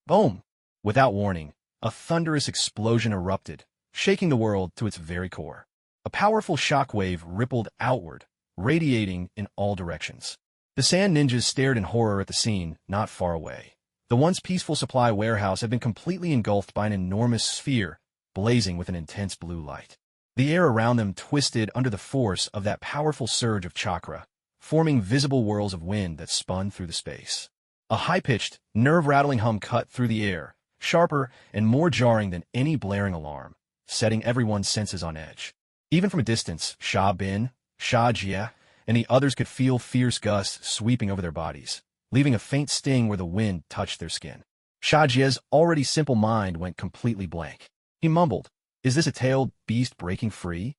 Boom! Without warning, a thunderous explosion erupted, shaking the world to its very core. A powerful shockwave rippled outward, radiating in all directions. The sand ninjas stared in horror at the scene not far away. The once peaceful supply warehouse had been completely engulfed by an enormous sphere, blazing with an intense blue light. The air around them twisted under the force of that powerful surge of chakra, forming visible whirls of wind that spun through the space. A high-pitched, nerve-rattling hum cut through the air, sharper and more jarring than any blaring alarm, setting everyone's senses on edge. Even from a distance, Shabin, Shajia, and the others could feel fierce gusts sweeping over their bodies, leaving a faint sting where the wind touched their skin. Shajia's already simple mind went completely blank. He mumbled, "Is this a tailed beast breaking free?"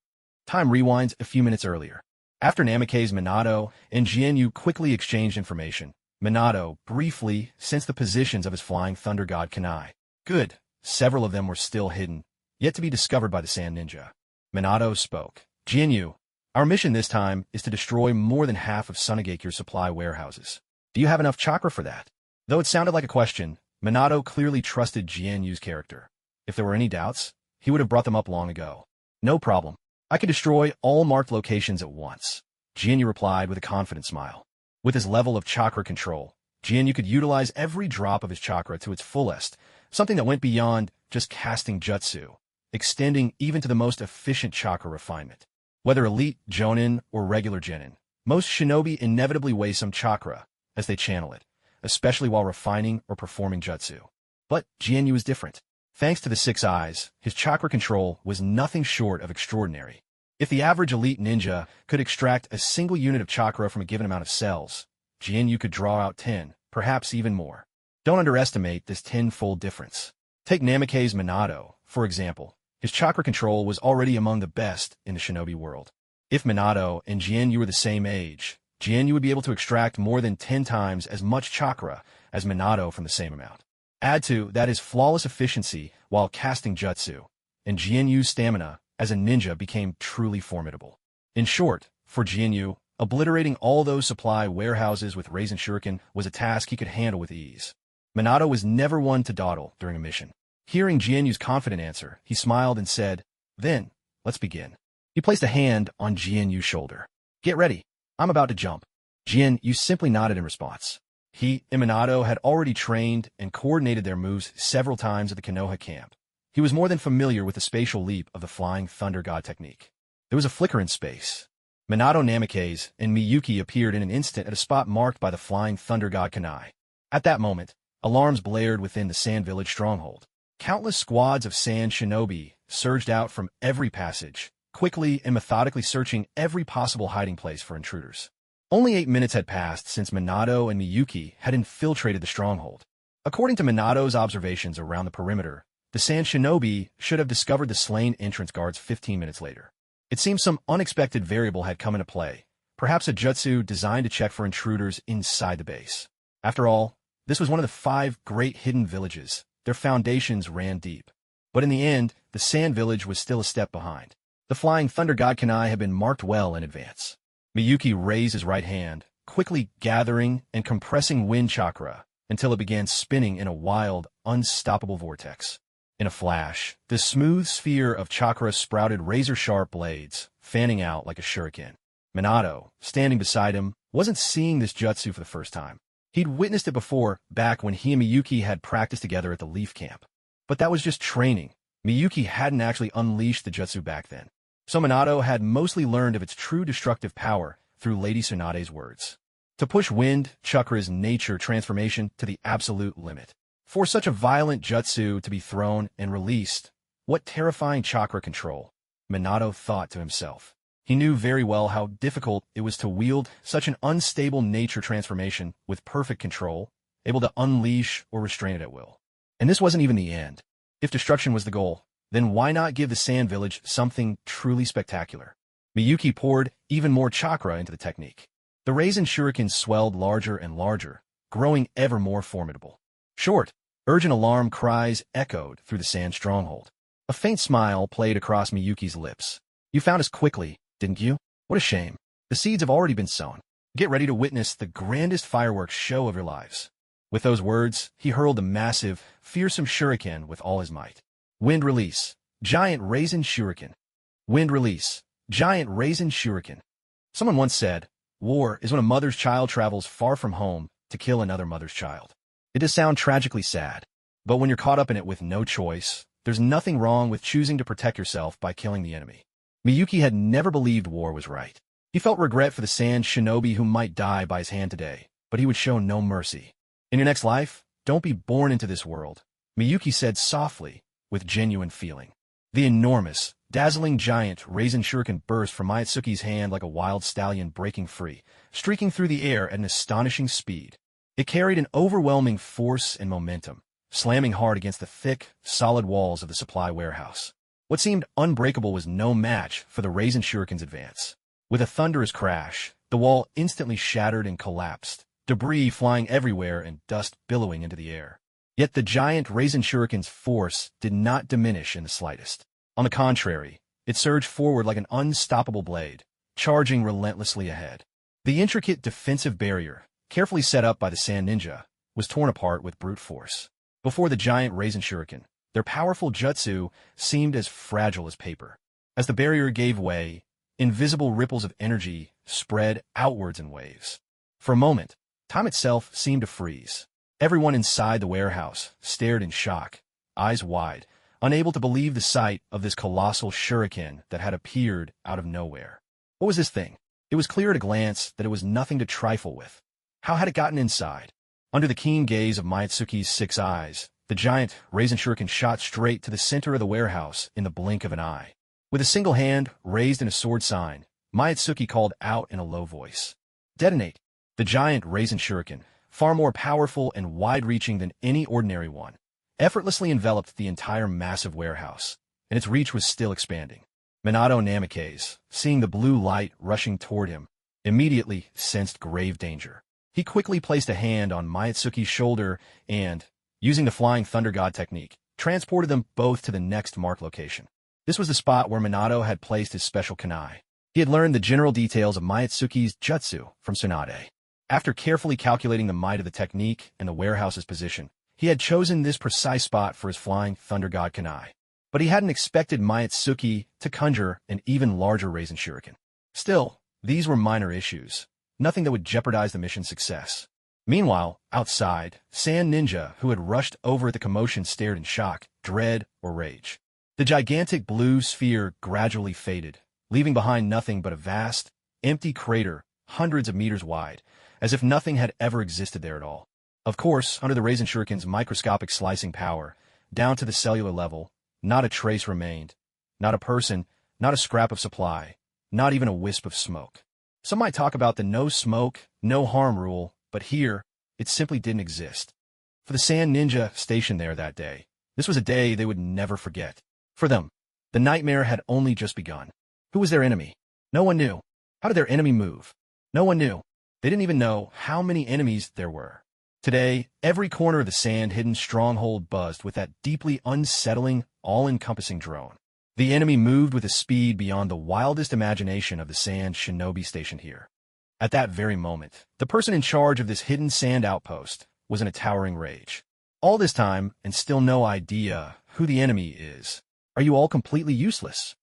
Time rewinds a few minutes earlier. After Namikaze, Minato and Jianyu quickly exchanged information. Minato briefly sensed the positions of his flying thunder god Kanai. Good. Several of them were still hidden, yet to be discovered by the Sand Ninja. Minato spoke. Jianyu, our mission this time is to destroy more than half of Sunagakure's supply warehouses. Do you have enough chakra for that? Though it sounded like a question, Minato clearly trusted Jianyu's character. If there were any doubts, he would have brought them up long ago. No problem. I can destroy all marked locations at once, Jianyu replied with a confident smile. With his level of chakra control, Jianyu could utilize every drop of his chakra to its fullest, something that went beyond just casting jutsu, extending even to the most efficient chakra refinement. Whether elite, jonin, or regular genin, most shinobi inevitably waste some chakra as they channel it, especially while refining or performing jutsu. But Jianyu is different. Thanks to the 6 eyes, his chakra control was nothing short of extraordinary. If the average elite ninja could extract a single unit of chakra from a given amount of cells, Jianyu could draw out 10, perhaps even more. Don't underestimate this 10-fold difference. Take Namikaze Minato, for example. His chakra control was already among the best in the shinobi world. If Minato and Jianyu were the same age, Jianyu would be able to extract more than 10 times as much chakra as Minato from the same amount. Add to that his flawless efficiency while casting jutsu, and Jianyu's stamina as a ninja became truly formidable. In short, for Jianyu, obliterating all those supply warehouses with Rasen Shuriken was a task he could handle with ease. Minato was never one to dawdle during a mission. Hearing Jianyu's confident answer, he smiled and said, "Then, let's begin." He placed a hand on Jianyu's shoulder. "Get ready. I'm about to jump." Jianyu simply nodded in response. He and Minato had already trained and coordinated their moves several times at the Konoha camp. He was more than familiar with the spatial leap of the Flying Thunder God technique. There was a flicker in space. Minato, Namikaze, and Miyuki appeared in an instant at a spot marked by the Flying Thunder God Kanai. At that moment, alarms blared within the Sand Village stronghold. Countless squads of sand shinobi surged out from every passage, quickly and methodically searching every possible hiding place for intruders. Only 8 minutes had passed since Minato and Miyuki had infiltrated the stronghold. According to Minato's observations around the perimeter, the sand shinobi should have discovered the slain entrance guards 15 minutes later. It seems some unexpected variable had come into play, perhaps a jutsu designed to check for intruders inside the base. After all, this was one of the 5 great hidden villages. Their foundations ran deep. But in the end, the sand village was still a step behind. The flying thunder god kunai had been marked well in advance. Miyuki raised his right hand, quickly gathering and compressing wind chakra until it began spinning in a wild, unstoppable vortex. In a flash, the smooth sphere of chakra sprouted razor-sharp blades, fanning out like a shuriken. Minato, standing beside him, wasn't seeing this jutsu for the first time. He'd witnessed it before, back when he and Miyuki had practiced together at the Leaf Camp. But that was just training. Miyuki hadn't actually unleashed the jutsu back then. So Minato had mostly learned of its true destructive power through Lady Tsunade's words. To push wind chakra's nature transformation to the absolute limit. For such a violent jutsu to be thrown and released, what terrifying chakra control, Minato thought to himself. He knew very well how difficult it was to wield such an unstable nature transformation with perfect control, able to unleash or restrain it at will. And this wasn't even the end. If destruction was the goal, then why not give the sand village something truly spectacular? Miyuki poured even more chakra into the technique. The Rasen shuriken swelled larger and larger, growing ever more formidable. Short, urgent alarm cries echoed through the sand stronghold. A faint smile played across Miyuki's lips. You found us quickly, didn't you? What a shame. The seeds have already been sown. Get ready to witness the grandest fireworks show of your lives. With those words, he hurled the massive, fearsome shuriken with all his might. Wind release. Giant Rasen shuriken. Wind release. Giant Rasen shuriken. Someone once said, war is when a mother's child travels far from home to kill another mother's child. It does sound tragically sad, but when you're caught up in it with no choice, there's nothing wrong with choosing to protect yourself by killing the enemy. Miyuki had never believed war was right. He felt regret for the sand shinobi who might die by his hand today, but he would show no mercy. In your next life, don't be born into this world, Miyuki said softly, with genuine feeling. The enormous, dazzling giant Rasen shuriken burst from Mitsuki's hand like a wild stallion breaking free, streaking through the air at an astonishing speed. It carried an overwhelming force and momentum, slamming hard against the thick, solid walls of the supply warehouse. What seemed unbreakable was no match for the Rasen shuriken's advance. With a thunderous crash, the wall instantly shattered and collapsed, debris flying everywhere and dust billowing into the air. Yet the giant Rasen shuriken's force did not diminish in the slightest. On the contrary, it surged forward like an unstoppable blade, charging relentlessly ahead. The intricate defensive barrier, carefully set up by the sand ninja, was torn apart with brute force. Before the giant Rasen shuriken, their powerful jutsu seemed as fragile as paper. As the barrier gave way, invisible ripples of energy spread outwards in waves. For a moment, time itself seemed to freeze. Everyone inside the warehouse stared in shock, eyes wide, unable to believe the sight of this colossal shuriken that had appeared out of nowhere. What was this thing? It was clear at a glance that it was nothing to trifle with. How had it gotten inside? Under the keen gaze of Mitsuki's 6 eyes, the giant Rasen shuriken shot straight to the center of the warehouse in the blink of an eye. With a single hand raised in a sword sign, Mitsuki called out in a low voice. Detonate! The giant Rasen shuriken, far more powerful and wide-reaching than any ordinary one, effortlessly enveloped the entire massive warehouse, and its reach was still expanding. Minato Namikaze, seeing the blue light rushing toward him, immediately sensed grave danger. He quickly placed a hand on Mitsuki's shoulder and, using the flying thunder god technique, transported them both to the next marked location. This was the spot where Minato had placed his special kunai. He had learned the general details of Mitsuki's jutsu from Tsunade. After carefully calculating the might of the technique and the warehouse's position, he had chosen this precise spot for his flying thunder god kunai. But he hadn't expected Mitsuki to conjure an even larger Rasen shuriken. Still, these were minor issues, nothing that would jeopardize the mission's success. Meanwhile, outside, Sand Ninja, who had rushed over at the commotion, stared in shock, dread, or rage. The gigantic blue sphere gradually faded, leaving behind nothing but a vast, empty crater hundreds of meters wide, as if nothing had ever existed there at all. Of course, under the Rasen shuriken's microscopic slicing power, down to the cellular level, not a trace remained. Not a person, not a scrap of supply, not even a wisp of smoke. Some might talk about the no smoke, no harm rule, but here, it simply didn't exist. For the sand ninja stationed there that day, this was a day they would never forget. For them, the nightmare had only just begun. Who was their enemy? No one knew. How did their enemy move? No one knew. They didn't even know how many enemies there were. Today, every corner of the sand-hidden stronghold buzzed with that deeply unsettling, all-encompassing drone. The enemy moved with a speed beyond the wildest imagination of the sand shinobi stationed here. At that very moment, the person in charge of this hidden sand outpost was in a towering rage. All this time, and still no idea who the enemy is. Are you all completely useless?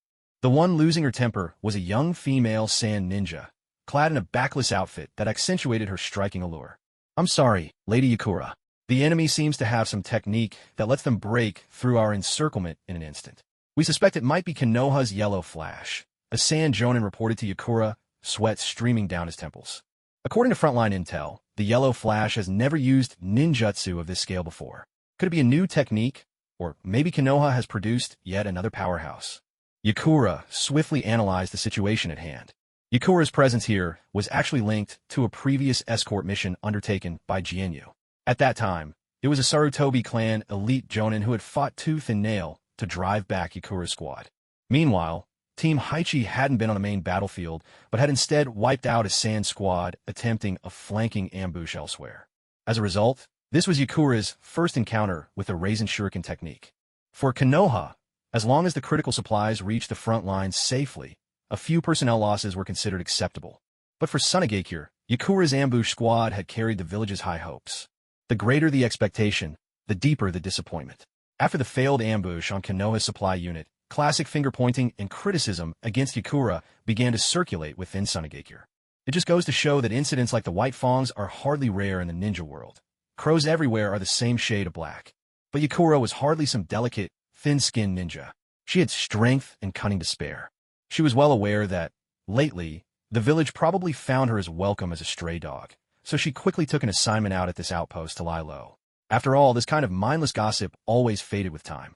The one losing her temper was a young female sand ninja, clad in a backless outfit that accentuated her striking allure. I'm sorry, Lady Yakura. The enemy seems to have some technique that lets them break through our encirclement in an instant. We suspect it might be Konoha's yellow flash. A sand jonin reported to Yakura, sweat streaming down his temples. According to frontline intel, the yellow flash has never used ninjutsu of this scale before. Could it be a new technique? Or maybe Konoha has produced yet another powerhouse? Yakura swiftly analyzed the situation at hand. Yakura's presence here was actually linked to a previous escort mission undertaken by Jienyu. At that time, it was a Sarutobi clan elite jonin who had fought tooth and nail to drive back Yakura's squad. Meanwhile, Team Haichi hadn't been on the main battlefield, but had instead wiped out a sand squad attempting a flanking ambush elsewhere. As a result, this was Yakura's first encounter with the Rasen Shuriken technique. For Konoha, as long as the critical supplies reached the front lines safely, a few personnel losses were considered acceptable. But for Sunagakure, Yakura's ambush squad had carried the village's high hopes. The greater the expectation, the deeper the disappointment. After the failed ambush on Konoha's supply unit, classic finger-pointing and criticism against Yakura began to circulate within Sunagakure. It just goes to show that incidents like the white fangs are hardly rare in the ninja world. Crows everywhere are the same shade of black. But Yakura was hardly some delicate, thin-skinned ninja. She had strength and cunning to spare. She was well aware that, lately, the village probably found her as welcome as a stray dog, so she quickly took an assignment out at this outpost to lie low. After all, this kind of mindless gossip always faded with time.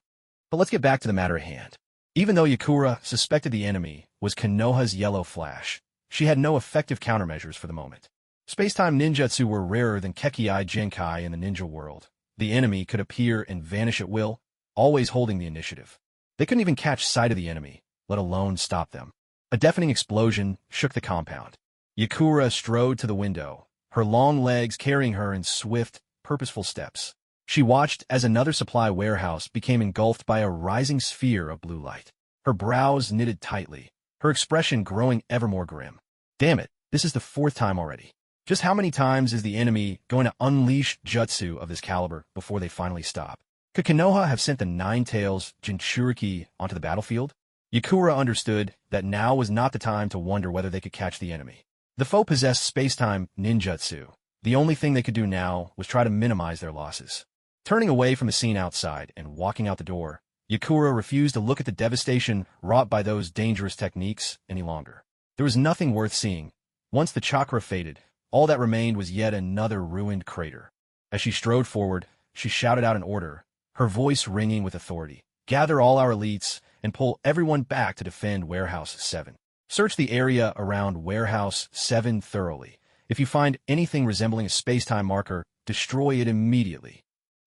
But let's get back to the matter at hand. Even though Yakura suspected the enemy was Konoha's yellow flash, she had no effective countermeasures for the moment. Space-time ninjutsu were rarer than Kekiai Genkai in the ninja world. The enemy could appear and vanish at will, always holding the initiative. They couldn't even catch sight of the enemy, let alone stop them. A deafening explosion shook the compound. Yakura strode to the window, her long legs carrying her in swift, purposeful steps. She watched as another supply warehouse became engulfed by a rising sphere of blue light. Her brows knitted tightly, her expression growing ever more grim. Damn it, this is the fourth time already. Just how many times is the enemy going to unleash jutsu of this caliber before they finally stop? Could Konoha have sent the Nine-Tails Jinchuriki onto the battlefield? Yakura understood that now was not the time to wonder whether they could catch the enemy. The foe possessed space-time ninjutsu. The only thing they could do now was try to minimize their losses. Turning away from the scene outside and walking out the door, Yakura refused to look at the devastation wrought by those dangerous techniques any longer. There was nothing worth seeing. Once the chakra faded, all that remained was yet another ruined crater. As she strode forward, she shouted out an order, her voice ringing with authority. Gather all our elites and pull everyone back to defend Warehouse 7. Search the area around Warehouse 7 thoroughly. If you find anything resembling a space-time marker, destroy it immediately.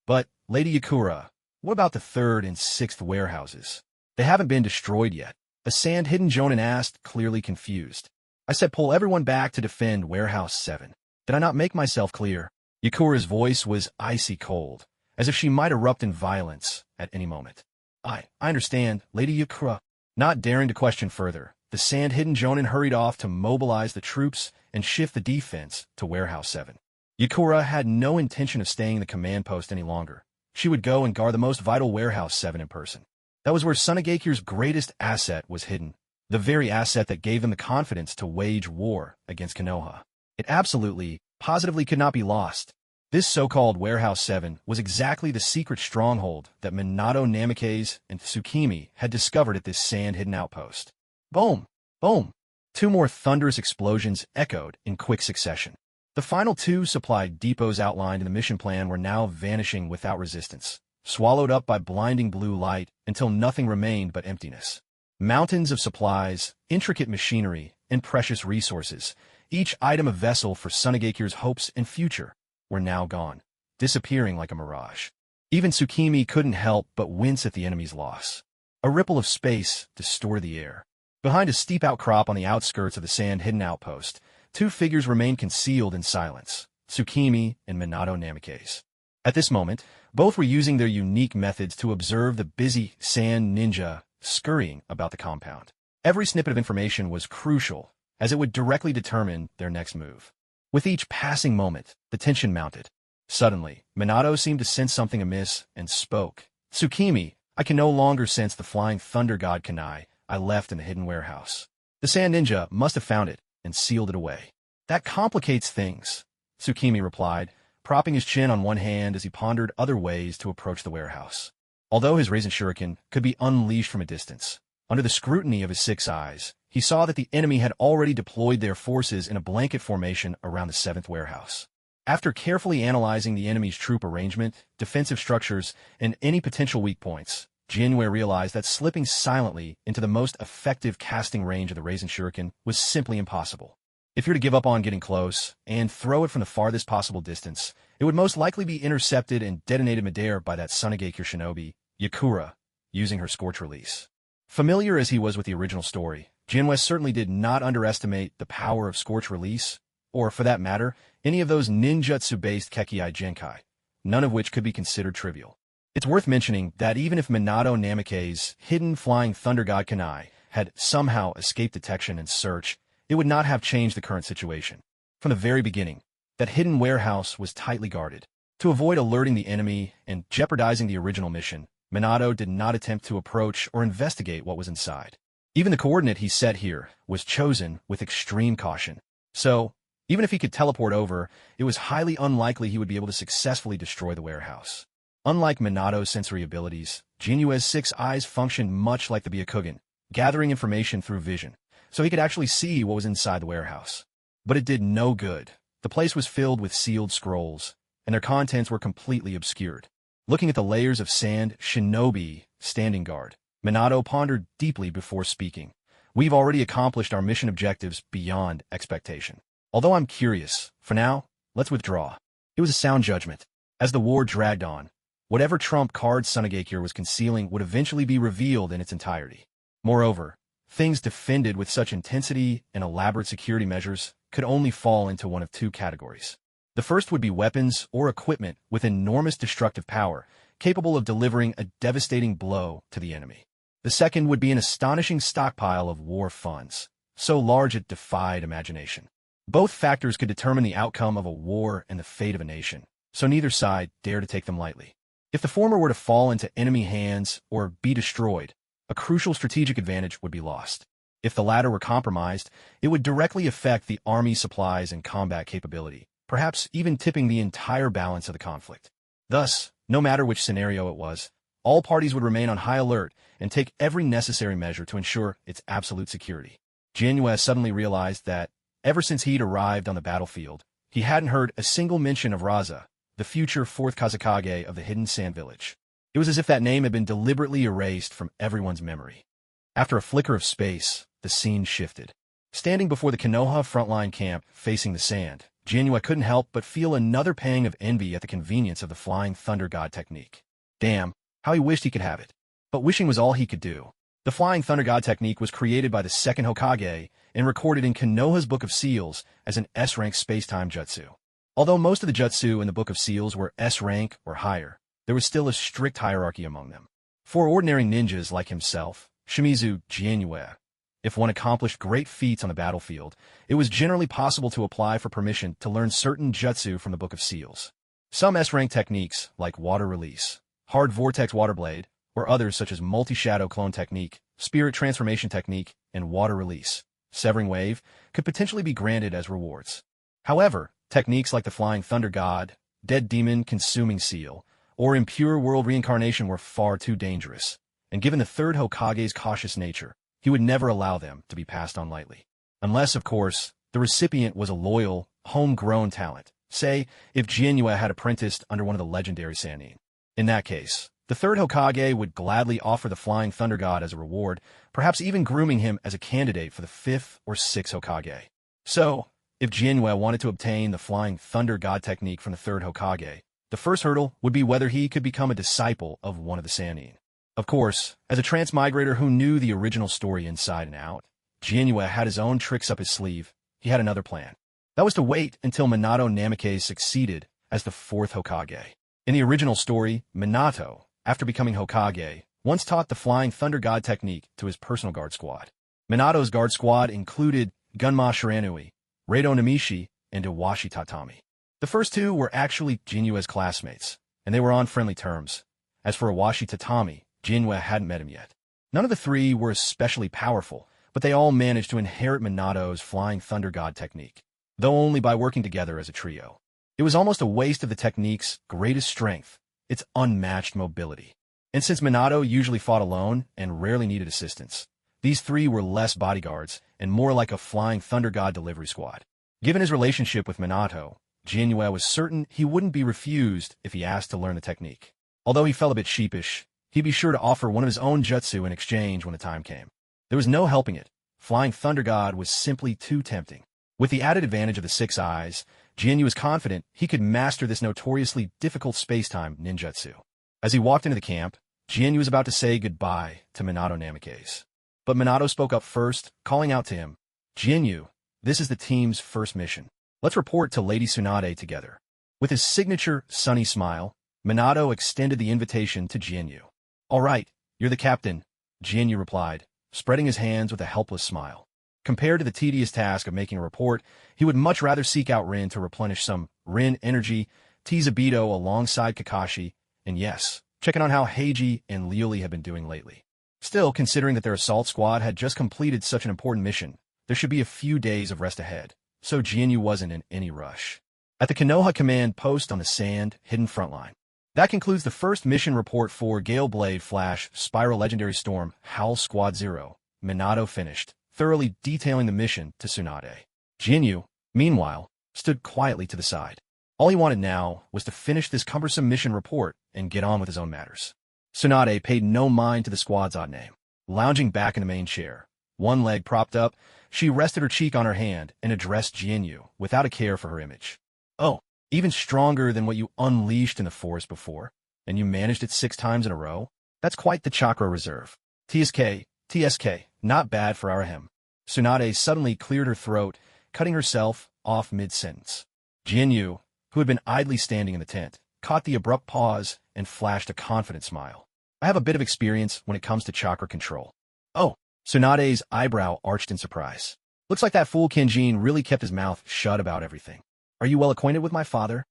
But, Lady Yakura, what about the third and sixth warehouses? They haven't been destroyed yet. A sand-hidden jonin asked, clearly confused. I said pull everyone back to defend Warehouse 7. Did I not make myself clear? Yakura's voice was icy cold, as if she might erupt in violence at any moment. I understand, Lady Yakura. Not daring to question further, the sand-hidden jonin hurried off to mobilize the troops and shift the defense to Warehouse 7. Yakura had no intention of staying in the command post any longer. She would go and guard the most vital Warehouse 7 in person. That was where Sunagakure's greatest asset was hidden, the very asset that gave them the confidence to wage war against Konoha. It absolutely, positively could not be lost. This so-called Warehouse 7 was exactly the secret stronghold that Minato Namikaze and Tsukimi had discovered at this sand-hidden outpost. Boom! Boom! Two more thunderous explosions echoed in quick succession. The final two supply depots outlined in the mission plan were now vanishing without resistance, swallowed up by blinding blue light until nothing remained but emptiness. Mountains of supplies, intricate machinery, and precious resources, each item a vessel for Sunegakure's hopes and future, were now gone, disappearing like a mirage. Even Tsukimi couldn't help but wince at the enemy's loss. A ripple of space distorted the air. Behind a steep outcrop on the outskirts of the sand-hidden outpost, two figures remained concealed in silence, Tsukimi and Minato Namikaze. At this moment, both were using their unique methods to observe the busy sand ninja scurrying about the compound. Every snippet of information was crucial, as it would directly determine their next move. With each passing moment, the tension mounted. Suddenly, Minato seemed to sense something amiss and spoke. "Tsukimi, I can no longer sense the flying thunder god kunai I left in the hidden warehouse. The sand ninja must have found it and sealed it away." "That complicates things," Tsukimi replied, propping his chin on one hand as he pondered other ways to approach the warehouse. Although his Rasen shuriken could be unleashed from a distance, under the scrutiny of his 6 eyes, he saw that the enemy had already deployed their forces in a blanket formation around the 7th warehouse. After carefully analyzing the enemy's troop arrangement, defensive structures, and any potential weak points, Jianwei realized that slipping silently into the most effective casting range of the Rasen shuriken was simply impossible. If you're to give up on getting close and throw it from the farthest possible distance, it would most likely be intercepted and detonated midair by that Sunegakure shinobi, Yakura, using her Scorch Release. Familiar as he was with the original story, Jianwei certainly did not underestimate the power of Scorch Release, or, for that matter, any of those ninjutsu-based Kekkei Genkai, none of which could be considered trivial. It's worth mentioning that even if Minato Namikaze's hidden flying thunder god kunai had somehow escaped detection and search, it would not have changed the current situation. From the very beginning, that hidden warehouse was tightly guarded. To avoid alerting the enemy and jeopardizing the original mission, Minato did not attempt to approach or investigate what was inside. Even the coordinate he set here was chosen with extreme caution. So, even if he could teleport over, it was highly unlikely he would be able to successfully destroy the warehouse. Unlike Minato's sensory abilities, Jinyue's 6 eyes functioned much like the byakugan, gathering information through vision, so he could actually see what was inside the warehouse. But it did no good. The place was filled with sealed scrolls, and their contents were completely obscured. Looking at the layers of sand shinobi standing guard, Minato pondered deeply before speaking. "We've already accomplished our mission objectives beyond expectation. Although I'm curious, for now, let's withdraw." It was a sound judgment. As the war dragged on, whatever trump card Sunegakure was concealing would eventually be revealed in its entirety. Moreover, things defended with such intensity and elaborate security measures could only fall into one of 2 categories. The first would be weapons or equipment with enormous destructive power, capable of delivering a devastating blow to the enemy. The second would be an astonishing stockpile of war funds, so large it defied imagination. Both factors could determine the outcome of a war and the fate of a nation, so neither side dared to take them lightly. If the former were to fall into enemy hands or be destroyed, a crucial strategic advantage would be lost. If the latter were compromised, it would directly affect the army's supplies and combat capability, perhaps even tipping the entire balance of the conflict. Thus, no matter which scenario it was, all parties would remain on high alert and take every necessary measure to ensure its absolute security. Jinyue suddenly realized that, ever since he'd arrived on the battlefield, he hadn't heard a single mention of Raza, the future 4th Kazekage of the Hidden Sand Village. It was as if that name had been deliberately erased from everyone's memory. After a flicker of space, the scene shifted. Standing before the Konoha frontline camp facing the sand, Jinyue couldn't help but feel another pang of envy at the convenience of the flying thunder god technique. Damn, how he wished he could have it. But wishing was all he could do. The flying thunder god technique was created by the 2nd Hokage and recorded in Konoha's Book of Seals as an S-rank space-time jutsu. Although most of the jutsu in the Book of Seals were S-rank or higher, there was still a strict hierarchy among them. For ordinary ninjas like himself, Shimizu Jinyue, if one accomplished great feats on the battlefield, it was generally possible to apply for permission to learn certain jutsu from the Book of Seals. Some S-rank techniques, like Water Release, Hard Vortex Water Blade, or others such as Multi-Shadow Clone Technique, Spirit Transformation Technique, and Water Release, Severing Wave, could potentially be granted as rewards. However, techniques like the Flying Thunder God, Dead Demon Consuming Seal, or Impure World Reincarnation were far too dangerous, and given the 3rd Hokage's cautious nature, he would never allow them to be passed on lightly. Unless, of course, the recipient was a loyal, homegrown talent, say, if Jinyue had apprenticed under one of the legendary Sannin. In that case, The third Hokage would gladly offer the Flying Thunder God as a reward, perhaps even grooming him as a candidate for the fifth or sixth Hokage. So, if Jianyue wanted to obtain the Flying Thunder God technique from the third Hokage, the first hurdle would be whether he could become a disciple of one of the Sannin. Of course, as a transmigrator who knew the original story inside and out, Jianyue had his own tricks up his sleeve. He had another plan. That was to wait until Minato Namikaze succeeded as the fourth Hokage. In the original story, Minato, after becoming Hokage, once taught the Flying Thunder God technique to his personal guard squad. Minato's guard squad included Gunma Shiranui, Reido Namishi, and Iwashi Tatami. The first two were actually Jianyue's classmates, and they were on friendly terms. As for Iwashi Tatami, Jianyue hadn't met him yet. None of the three were especially powerful, but they all managed to inherit Minato's Flying Thunder God technique, though only by working together as a trio. It was almost a waste of the technique's greatest strength, its unmatched mobility. And since Minato usually fought alone and rarely needed assistance, these three were less bodyguards and more like a Flying Thunder God delivery squad. Given his relationship with Minato, Jianyue was certain he wouldn't be refused if he asked to learn the technique. Although he felt a bit sheepish, he'd be sure to offer one of his own jutsu in exchange when the time came. There was no helping it. Flying Thunder God was simply too tempting. With the added advantage of the 6 eyes, Jianyue was confident he could master this notoriously difficult space-time ninjutsu. As he walked into the camp, Jianyue was about to say goodbye to Minato Namikaze. But Minato spoke up first, calling out to him, "Jianyue, this is the team's first mission. Let's report to Lady Tsunade together." With his signature sunny smile, Minato extended the invitation to Jianyue. "All right, you're the captain," Jianyue replied, spreading his hands with a helpless smile. Compared to the tedious task of making a report, he would much rather seek out Rin to replenish some Rin energy, tease Obito alongside Kakashi, and yes, checking on how Heiji and Liuli had been doing lately. Still, considering that their assault squad had just completed such an important mission, there should be a few days of rest ahead, so Jianyue wasn't in any rush. At the Konoha command post on the sand-hidden front line. That concludes the first mission report for Gale Blade Flash Spiral Legendary Storm Howl Squad 0. Minato finished, thoroughly detailing the mission to Tsunade. Jianyue, meanwhile, stood quietly to the side. All he wanted now was to finish this cumbersome mission report and get on with his own matters. Tsunade paid no mind to the squad's odd name. Lounging back in the main chair, one leg propped up, she rested her cheek on her hand and addressed Jianyue without a care for her image. "Oh, even stronger than what you unleashed in the forest before, and you managed it 6 times in a row? That's quite the chakra reserve. TSK, not bad for Arahem." Tsunade suddenly cleared her throat, cutting herself off mid-sentence. Jianyue, who had been idly standing in the tent, caught the abrupt pause and flashed a confident smile. "I have a bit of experience when it comes to chakra control." "Oh," Tsunade's eyebrow arched in surprise. "Looks like that fool Kenjin really kept his mouth shut about everything. Are you well acquainted with my father?"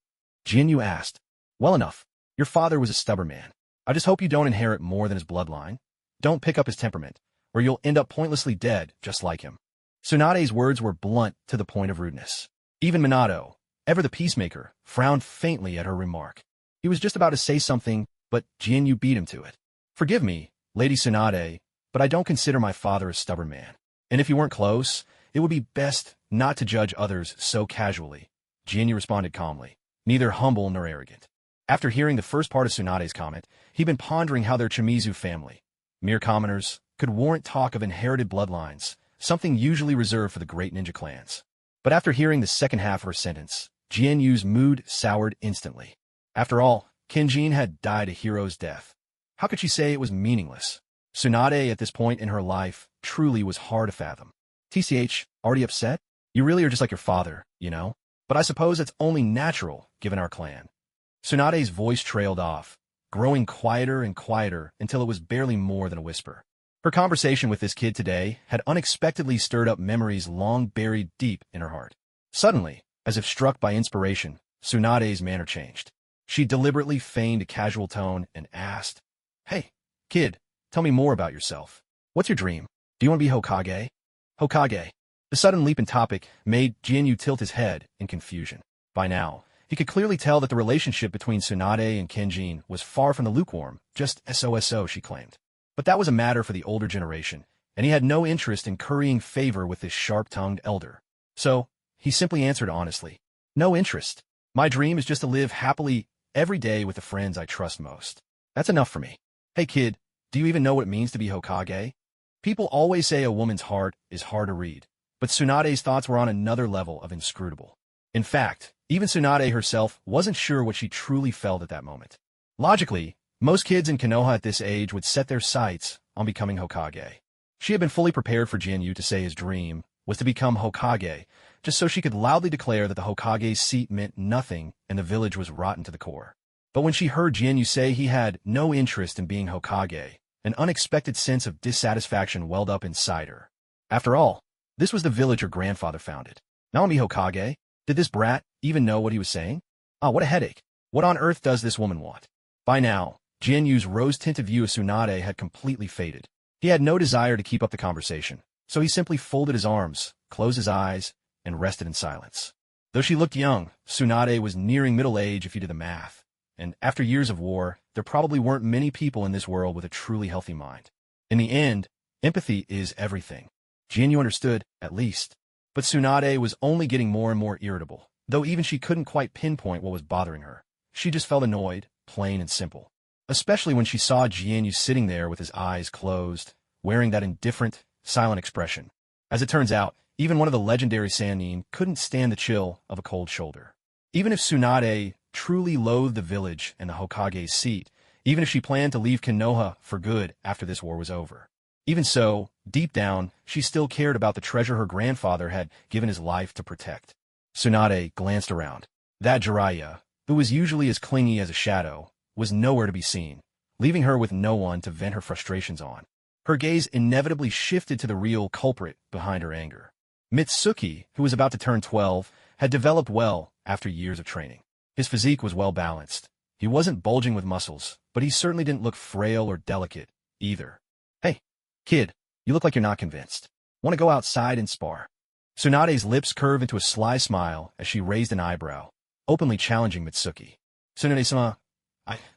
Jianyue asked. "Well enough. Your father was a stubborn man. I just hope you don't inherit more than his bloodline. Don't pick up his temperament, or you'll end up pointlessly dead just like him." Tsunade's words were blunt to the point of rudeness. Even Minato, ever the peacemaker, frowned faintly at her remark. He was just about to say something, but Jianyue beat him to it. "Forgive me, Lady Tsunade, but I don't consider my father a stubborn man. And if you weren't close, it would be best not to judge others so casually." Jianyue responded calmly, neither humble nor arrogant. After hearing the first part of Tsunade's comment, he'd been pondering how their Chimizu family, mere commoners, could warrant talk of inherited bloodlines, something usually reserved for the great ninja clans. But after hearing the second half of her sentence, Jianyue's mood soured instantly. After all, Kenjin had died a hero's death. How could she say it was meaningless? Tsunade, at this point in her life, truly was hard to fathom. "TCH, already upset? You really are just like your father, you know? But I suppose it's only natural, given our clan." Tsunade's voice trailed off, growing quieter and quieter until it was barely more than a whisper. Her conversation with this kid today had unexpectedly stirred up memories long buried deep in her heart. Suddenly, as if struck by inspiration, Tsunade's manner changed. She deliberately feigned a casual tone and asked, "Hey, kid, tell me more about yourself. What's your dream? Do you want to be Hokage?" Hokage. The sudden leap in topic made Jianyue tilt his head in confusion. By now, he could clearly tell that the relationship between Tsunade and Kenjin was far from the lukewarm, just SOSO, she claimed. But that was a matter for the older generation, and he had no interest in currying favor with this sharp-tongued elder. So, he simply answered honestly, "No interest. My dream is just to live happily every day with the friends I trust most." That's enough for me. Hey kid, do you even know what it means to be Hokage? People always say a woman's heart is hard to read, but Tsunade's thoughts were on another level of inscrutable. In fact, even Tsunade herself wasn't sure what she truly felt at that moment. Logically, most kids in Konoha at this age would set their sights on becoming Hokage. She had been fully prepared for Jinyu to say his dream was to become Hokage, just so she could loudly declare that the Hokage's seat meant nothing and the village was rotten to the core. But when she heard Jinyu say he had no interest in being Hokage, an unexpected sense of dissatisfaction welled up inside her. After all, this was the village her grandfather founded. Now I'm Hokage? Did this brat even know what he was saying? Ah, what a headache. What on earth does this woman want? By now, Jinyu's rose-tinted view of Tsunade had completely faded. He had no desire to keep up the conversation, so he simply folded his arms, closed his eyes, and rested in silence. Though she looked young, Tsunade was nearing middle age if you did the math, and after years of war, there probably weren't many people in this world with a truly healthy mind. In the end, empathy is everything. Jinyu understood, at least. But Tsunade was only getting more and more irritable, though even she couldn't quite pinpoint what was bothering her. She just felt annoyed, plain and simple. Especially when she saw Jinyu sitting there with his eyes closed, wearing that indifferent, silent expression. As it turns out, even one of the legendary Sannin couldn't stand the chill of a cold shoulder. Even if Tsunade truly loathed the village and the Hokage's seat, even if she planned to leave Konoha for good after this war was over. Even so, deep down, she still cared about the treasure her grandfather had given his life to protect. Tsunade glanced around. That Jiraiya, who was usually as clingy as a shadow, was nowhere to be seen, leaving her with no one to vent her frustrations on. Her gaze inevitably shifted to the real culprit behind her anger. Mitsuki, who was about to turn 12, had developed well after years of training. His physique was well balanced. He wasn't bulging with muscles, but he certainly didn't look frail or delicate, either. Hey, kid, you look like you're not convinced. Want to go outside and spar? Tsunade's lips curved into a sly smile as she raised an eyebrow, openly challenging Mitsuki. Tsunade-sama,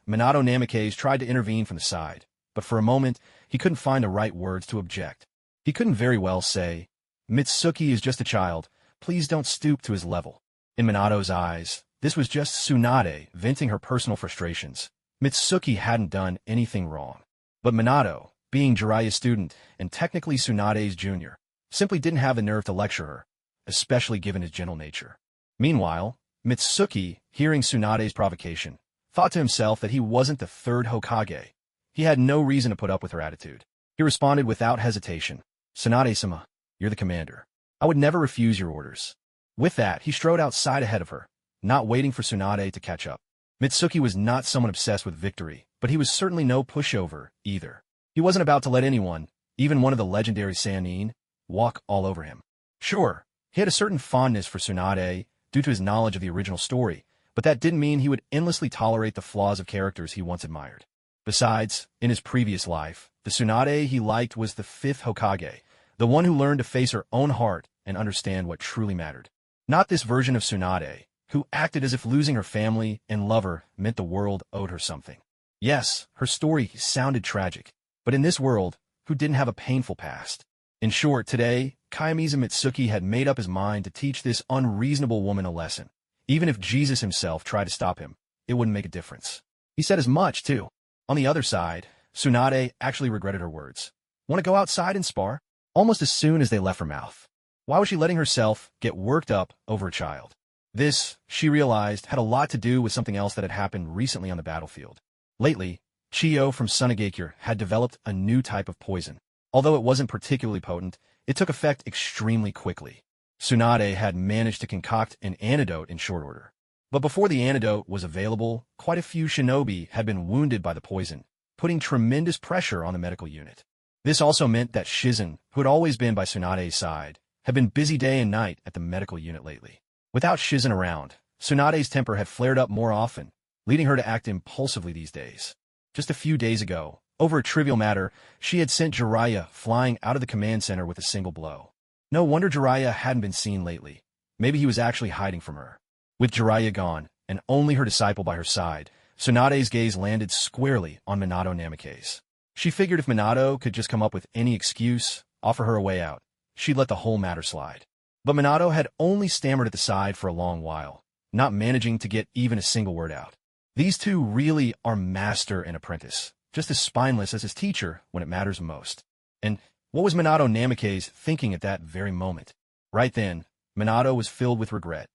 Minato Namikaze tried to intervene from the side, but for a moment, he couldn't find the right words to object. He couldn't very well say, Mitsuki is just a child, please don't stoop to his level. In Minato's eyes, this was just Tsunade venting her personal frustrations. Mitsuki hadn't done anything wrong. But Minato, being Jiraiya's student and technically Tsunade's junior, simply didn't have the nerve to lecture her, especially given his gentle nature. Meanwhile, Mitsuki, hearing Tsunade's provocation, thought to himself that he wasn't the third Hokage. He had no reason to put up with her attitude. He responded without hesitation, Tsunade-sama, you're the commander. I would never refuse your orders. With that, he strode outside ahead of her, not waiting for Tsunade to catch up. Mitsuki was not someone obsessed with victory, but he was certainly no pushover, either. He wasn't about to let anyone, even one of the legendary Sannin, walk all over him. Sure, he had a certain fondness for Tsunade due to his knowledge of the original story, but that didn't mean he would endlessly tolerate the flaws of characters he once admired. Besides, in his previous life, the Tsunade he liked was the fifth Hokage, the one who learned to face her own heart and understand what truly mattered. Not this version of Tsunade, who acted as if losing her family and lover meant the world owed her something. Yes, her story sounded tragic, but in this world, who didn't have a painful past? In short, today, Kiyomizu Mitsuki had made up his mind to teach this unreasonable woman a lesson. Even if Jesus himself tried to stop him, it wouldn't make a difference. He said as much, too. On the other side, Tsunade actually regretted her words. Want to go outside and spar? Almost as soon as they left her mouth. Why was she letting herself get worked up over a child? This, she realized, had a lot to do with something else that had happened recently on the battlefield. Lately, Chiyo from Sunagakure had developed a new type of poison. Although it wasn't particularly potent, it took effect extremely quickly. Tsunade had managed to concoct an antidote in short order. But before the antidote was available, quite a few shinobi had been wounded by the poison, putting tremendous pressure on the medical unit. This also meant that Shizen, who had always been by Tsunade's side, had been busy day and night at the medical unit lately. Without Shizen around, Tsunade's temper had flared up more often, leading her to act impulsively these days. Just a few days ago, over a trivial matter, she had sent Jiraiya flying out of the command center with a single blow. No wonder Jiraiya hadn't been seen lately. Maybe he was actually hiding from her. With Jiraiya gone, and only her disciple by her side, Tsunade's gaze landed squarely on Minato Namikaze. She figured if Minato could just come up with any excuse, offer her a way out, she'd let the whole matter slide. But Minato had only stammered at the side for a long while, not managing to get even a single word out. These two really are master and apprentice, just as spineless as his teacher when it matters most. And what was Minato Namikaze thinking at that very moment? Right then, Minato was filled with regret.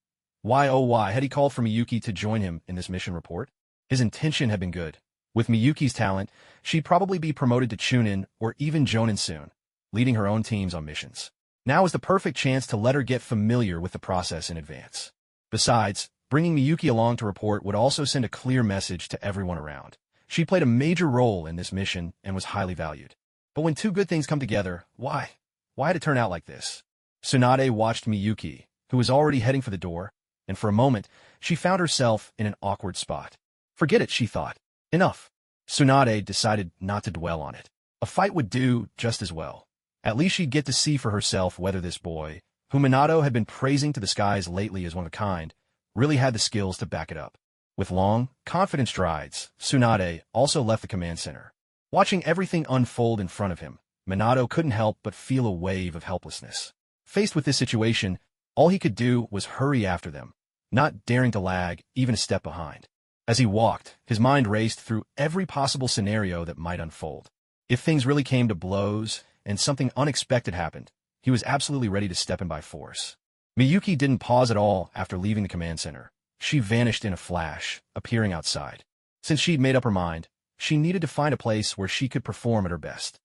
Why, oh why, had he called for Miyuki to join him in this mission report? His intention had been good. With Miyuki's talent, she'd probably be promoted to Chunin or even Jonin soon, leading her own teams on missions. Now was the perfect chance to let her get familiar with the process in advance. Besides, bringing Miyuki along to report would also send a clear message to everyone around. She played a major role in this mission and was highly valued. But when two good things come together, why? Why had it turn out like this? Tsunade watched Miyuki, who was already heading for the door, and for a moment, she found herself in an awkward spot. Forget it, she thought. Enough. Tsunade decided not to dwell on it. A fight would do just as well. At least she'd get to see for herself whether this boy, whom Minato had been praising to the skies lately as one of a kind, really had the skills to back it up. With long, confident strides, Tsunade also left the command center. Watching everything unfold in front of him, Minato couldn't help but feel a wave of helplessness. Faced with this situation, all he could do was hurry after them, not daring to lag even a step behind. As he walked, his mind raced through every possible scenario that might unfold. If things really came to blows and something unexpected happened, he was absolutely ready to step in by force. Miyuki didn't pause at all after leaving the command center. She vanished in a flash, appearing outside. Since she'd made up her mind, she needed to find a place where she could perform at her best.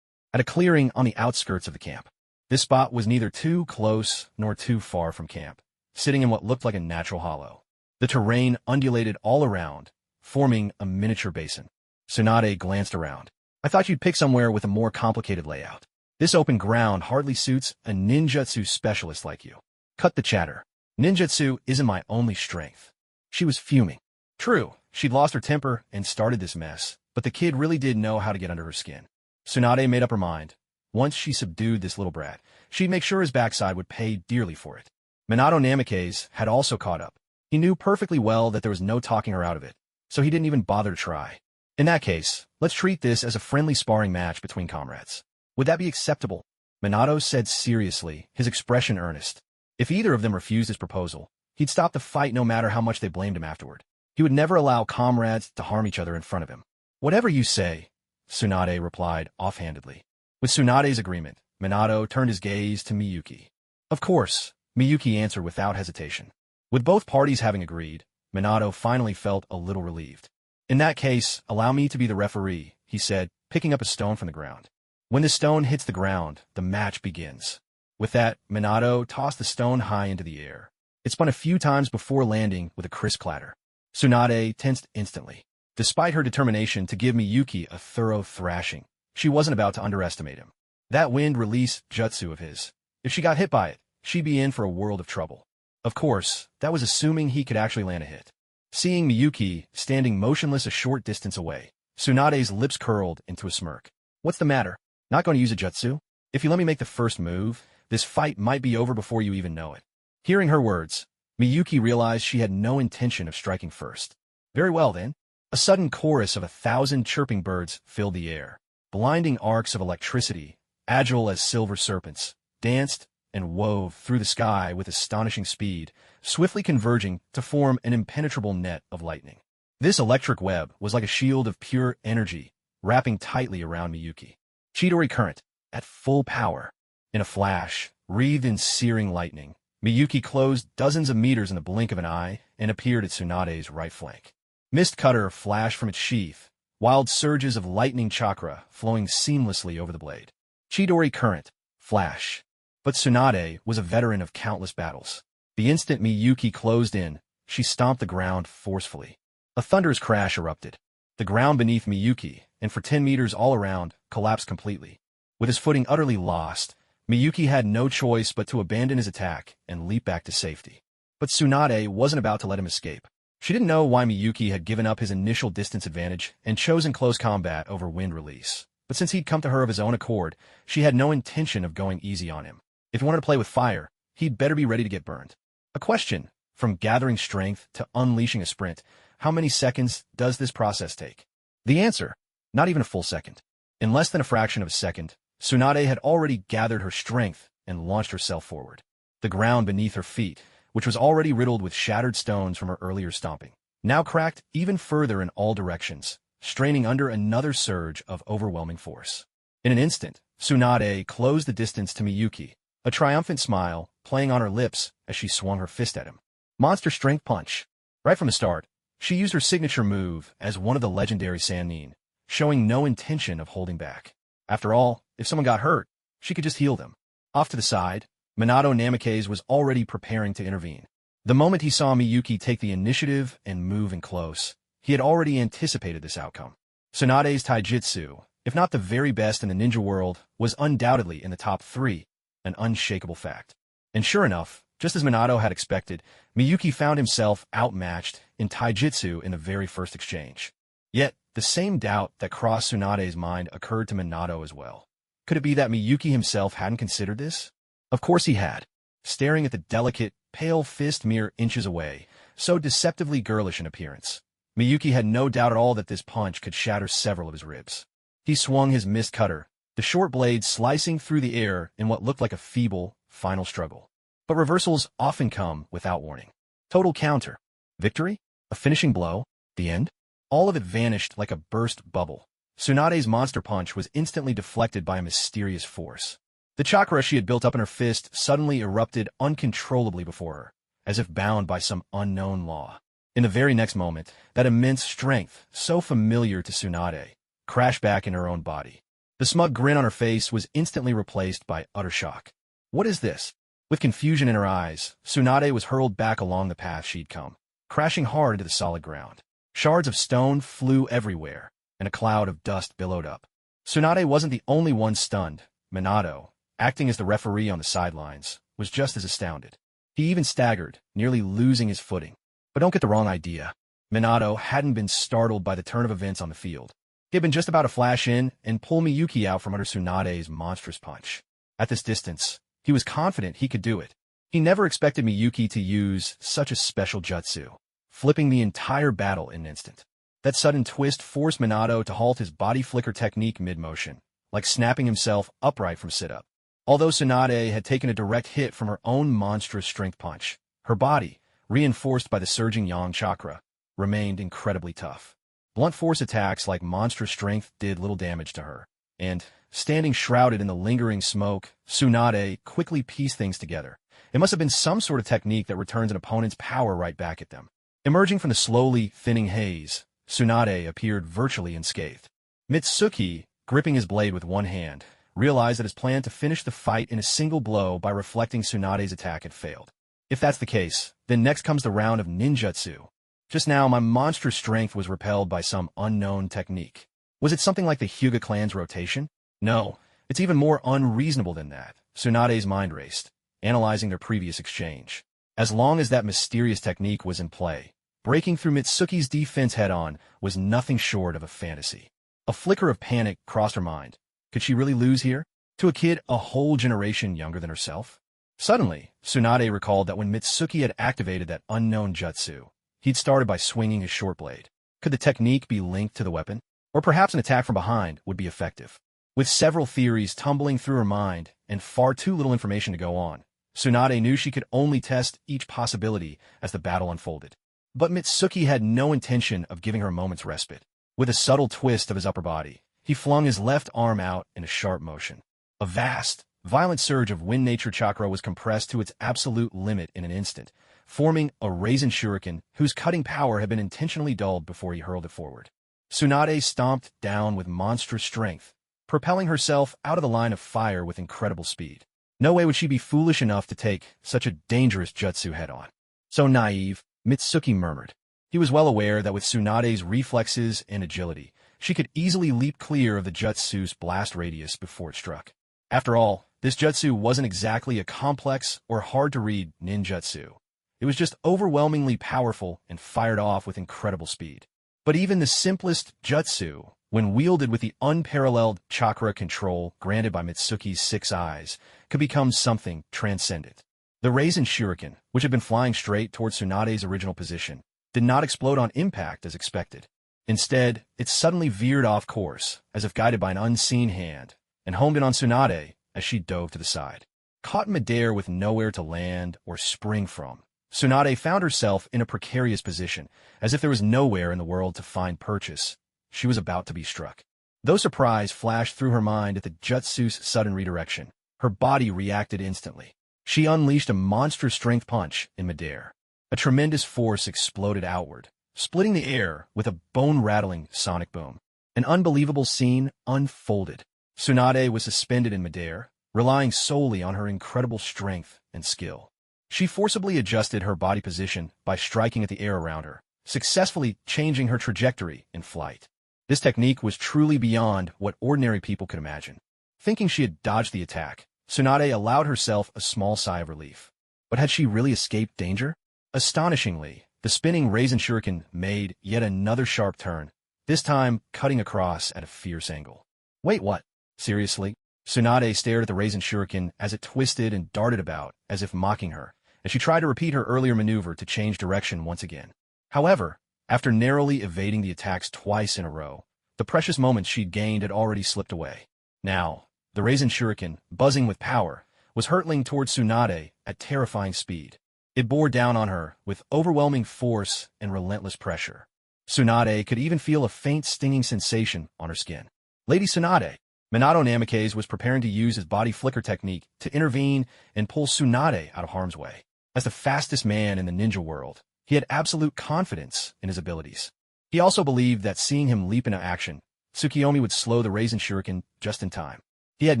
At a clearing on the outskirts of the camp. This spot was neither too close nor too far from camp, sitting in what looked like a natural hollow. The terrain undulated all around, forming a miniature basin. Tsunade glanced around. I thought you'd pick somewhere with a more complicated layout. This open ground hardly suits a ninjutsu specialist like you. Cut the chatter. Ninjutsu isn't my only strength. She was fuming. True, she'd lost her temper and started this mess, but the kid really did know how to get under her skin. Tsunade made up her mind. Once she subdued this little brat, she'd make sure his backside would pay dearly for it. Minato Namikaze had also caught up. He knew perfectly well that there was no talking her out of it, so he didn't even bother to try. In that case, let's treat this as a friendly sparring match between comrades. Would that be acceptable? Minato said seriously, his expression earnest. If either of them refused his proposal, he'd stop the fight no matter how much they blamed him afterward. He would never allow comrades to harm each other in front of him. Whatever you say, Tsunade replied offhandedly. With Tsunade's agreement, Minato turned his gaze to Miyuki. Of course, Miyuki answered without hesitation. With both parties having agreed, Minato finally felt a little relieved. In that case, allow me to be the referee, he said, picking up a stone from the ground. When the stone hits the ground, the match begins. With that, Minato tossed the stone high into the air. It spun a few times before landing with a crisp clatter. Tsunade tensed instantly. Despite her determination to give Miyuki a thorough thrashing, she wasn't about to underestimate him. That wind release jutsu of his. If she got hit by it, she'd be in for a world of trouble. Of course, that was assuming he could actually land a hit. Seeing Miyuki standing motionless a short distance away, Tsunade's lips curled into a smirk. What's the matter? Not going to use a jutsu? If you let me make the first move, this fight might be over before you even know it. Hearing her words, Miyuki realized she had no intention of striking first. Very well then. A sudden chorus of 1,000 chirping birds filled the air. Blinding arcs of electricity, agile as silver serpents, danced and wove through the sky with astonishing speed, swiftly converging to form an impenetrable net of lightning. This electric web was like a shield of pure energy, wrapping tightly around Miyuki. Chidori current, at full power. In a flash, wreathed in searing lightning, Miyuki closed dozens of meters in the blink of an eye and appeared at Tsunade's right flank. Mist cutter flashed from its sheath, wild surges of lightning chakra flowing seamlessly over the blade. Chidori current, flash. But Tsunade was a veteran of countless battles. The instant Miyuki closed in, she stomped the ground forcefully. A thunderous crash erupted. The ground beneath Miyuki, and for 10 meters all around, collapsed completely. With his footing utterly lost, Miyuki had no choice but to abandon his attack and leap back to safety. But Tsunade wasn't about to let him escape. She didn't know why Miyuki had given up his initial distance advantage and chosen close combat over wind release. But since he'd come to her of his own accord, she had no intention of going easy on him. If he wanted to play with fire, he'd better be ready to get burned. A question: from gathering strength to unleashing a sprint, how many seconds does this process take? The answer: not even a full second. In less than a fraction of a second, Tsunade had already gathered her strength and launched herself forward. The ground beneath her feet, which was already riddled with shattered stones from her earlier stomping, now cracked even further in all directions, straining under another surge of overwhelming force. In an instant, Tsunade closed the distance to Miyuki, a triumphant smile playing on her lips as she swung her fist at him. Monster Strength Punch. Right from the start, she used her signature move as one of the legendary Sannin, showing no intention of holding back. After all, if someone got hurt, she could just heal them. Off to the side, Minato Namikaze was already preparing to intervene. The moment he saw Miyuki take the initiative and move in close, he had already anticipated this outcome. Tsunade's taijutsu, if not the very best in the ninja world, was undoubtedly in the top 3, an unshakable fact. And sure enough, just as Minato had expected, Miyuki found himself outmatched in taijutsu in the very first exchange. Yet, the same doubt that crossed Tsunade's mind occurred to Minato as well. Could it be that Miyuki himself hadn't considered this? Of course he had. Staring at the delicate, pale fist mere inches away, so deceptively girlish in appearance, Miyuki had no doubt at all that this punch could shatter several of his ribs. He swung his mist cutter, the short blade slicing through the air in what looked like a feeble, final struggle. But reversals often come without warning. Total counter. Victory? A finishing blow? The end? All of it vanished like a burst bubble. Tsunade's monster punch was instantly deflected by a mysterious force. The chakra she had built up in her fist suddenly erupted uncontrollably before her, as if bound by some unknown law. In the very next moment, that immense strength, so familiar to Tsunade, crashed back in her own body. The smug grin on her face was instantly replaced by utter shock. What is this? With confusion in her eyes, Tsunade was hurled back along the path she'd come, crashing hard into the solid ground. Shards of stone flew everywhere, and a cloud of dust billowed up. Tsunade wasn't the only one stunned. Minato, acting as the referee on the sidelines, was just as astounded. He even staggered, nearly losing his footing. But don't get the wrong idea. Minato hadn't been startled by the turn of events on the field. He had been just about to flash in and pull Miyuki out from under Tsunade's monstrous punch. At this distance, he was confident he could do it. He never expected Miyuki to use such a special jutsu, flipping the entire battle in an instant. That sudden twist forced Minato to halt his body flicker technique mid-motion, like snapping himself upright from sit-up. Although Tsunade had taken a direct hit from her own monstrous strength punch, her body, reinforced by the surging yang chakra, remained incredibly tough. Blunt force attacks like monstrous strength did little damage to her, and, standing shrouded in the lingering smoke, Tsunade quickly pieced things together. It must have been some sort of technique that returns an opponent's power right back at them. Emerging from the slowly thinning haze, Tsunade appeared virtually unscathed. Mitsuki, gripping his blade with one hand, realized that his plan to finish the fight in a single blow by reflecting Tsunade's attack had failed. If that's the case, then next comes the round of ninjutsu. Just now, my monstrous strength was repelled by some unknown technique. Was it something like the Hyuga clan's rotation? No, it's even more unreasonable than that. Tsunade's mind raced, analyzing their previous exchange. As long as that mysterious technique was in play, breaking through Mitsuki's defense head-on was nothing short of a fantasy. A flicker of panic crossed her mind. Could she really lose here? To a kid a whole generation younger than herself? Suddenly, Tsunade recalled that when Mitsuki had activated that unknown jutsu, he'd started by swinging his short blade. Could the technique be linked to the weapon? Or perhaps an attack from behind would be effective. With several theories tumbling through her mind and far too little information to go on, Tsunade knew she could only test each possibility as the battle unfolded. But Mitsuki had no intention of giving her a moment's respite. With a subtle twist of his upper body, he flung his left arm out in a sharp motion. A vast, violent surge of wind nature chakra was compressed to its absolute limit in an instant, forming a rasen shuriken whose cutting power had been intentionally dulled before he hurled it forward. Tsunade stomped down with monstrous strength, propelling herself out of the line of fire with incredible speed. No way would she be foolish enough to take such a dangerous jutsu head-on. So naive, Mitsuki murmured. He was well aware that with Tsunade's reflexes and agility, she could easily leap clear of the jutsu's blast radius before it struck. After all, this jutsu wasn't exactly a complex or hard-to-read ninjutsu. It was just overwhelmingly powerful and fired off with incredible speed. But even the simplest jutsu, when wielded with the unparalleled chakra control granted by Mitsuki's 6 eyes, could become something transcendent. The rasen shuriken, which had been flying straight towards Tsunade's original position, did not explode on impact as expected. Instead, it suddenly veered off course, as if guided by an unseen hand, and homed in on Tsunade as she dove to the side. Caught in midair with nowhere to land or spring from, Tsunade found herself in a precarious position, as if there was nowhere in the world to find purchase. She was about to be struck. Though surprise flashed through her mind at the jutsu's sudden redirection, her body reacted instantly. She unleashed a monstrous strength punch in midair. A tremendous force exploded outward, splitting the air with a bone-rattling sonic boom. An unbelievable scene unfolded. Tsunade was suspended in midair, relying solely on her incredible strength and skill. She forcibly adjusted her body position by striking at the air around her, successfully changing her trajectory in flight. This technique was truly beyond what ordinary people could imagine. Thinking she had dodged the attack, Tsunade allowed herself a small sigh of relief. But had she really escaped danger? Astonishingly, the spinning Rasen Shuriken made yet another sharp turn, this time cutting across at a fierce angle. Wait, what? Seriously? Tsunade stared at the Rasen Shuriken as it twisted and darted about, as if mocking her, as she tried to repeat her earlier maneuver to change direction once again. However, after narrowly evading the attacks twice in a row, the precious moments she'd gained had already slipped away. Now, the Rasen Shuriken, buzzing with power, was hurtling towards Tsunade at terrifying speed. It bore down on her with overwhelming force and relentless pressure. Tsunade could even feel a faint stinging sensation on her skin. Lady Tsunade! Minato Namikaze was preparing to use his body flicker technique to intervene and pull Tsunade out of harm's way. As the fastest man in the ninja world, he had absolute confidence in his abilities. He also believed that seeing him leap into action, Tsukiyomi would slow the Rasen Shuriken just in time. He had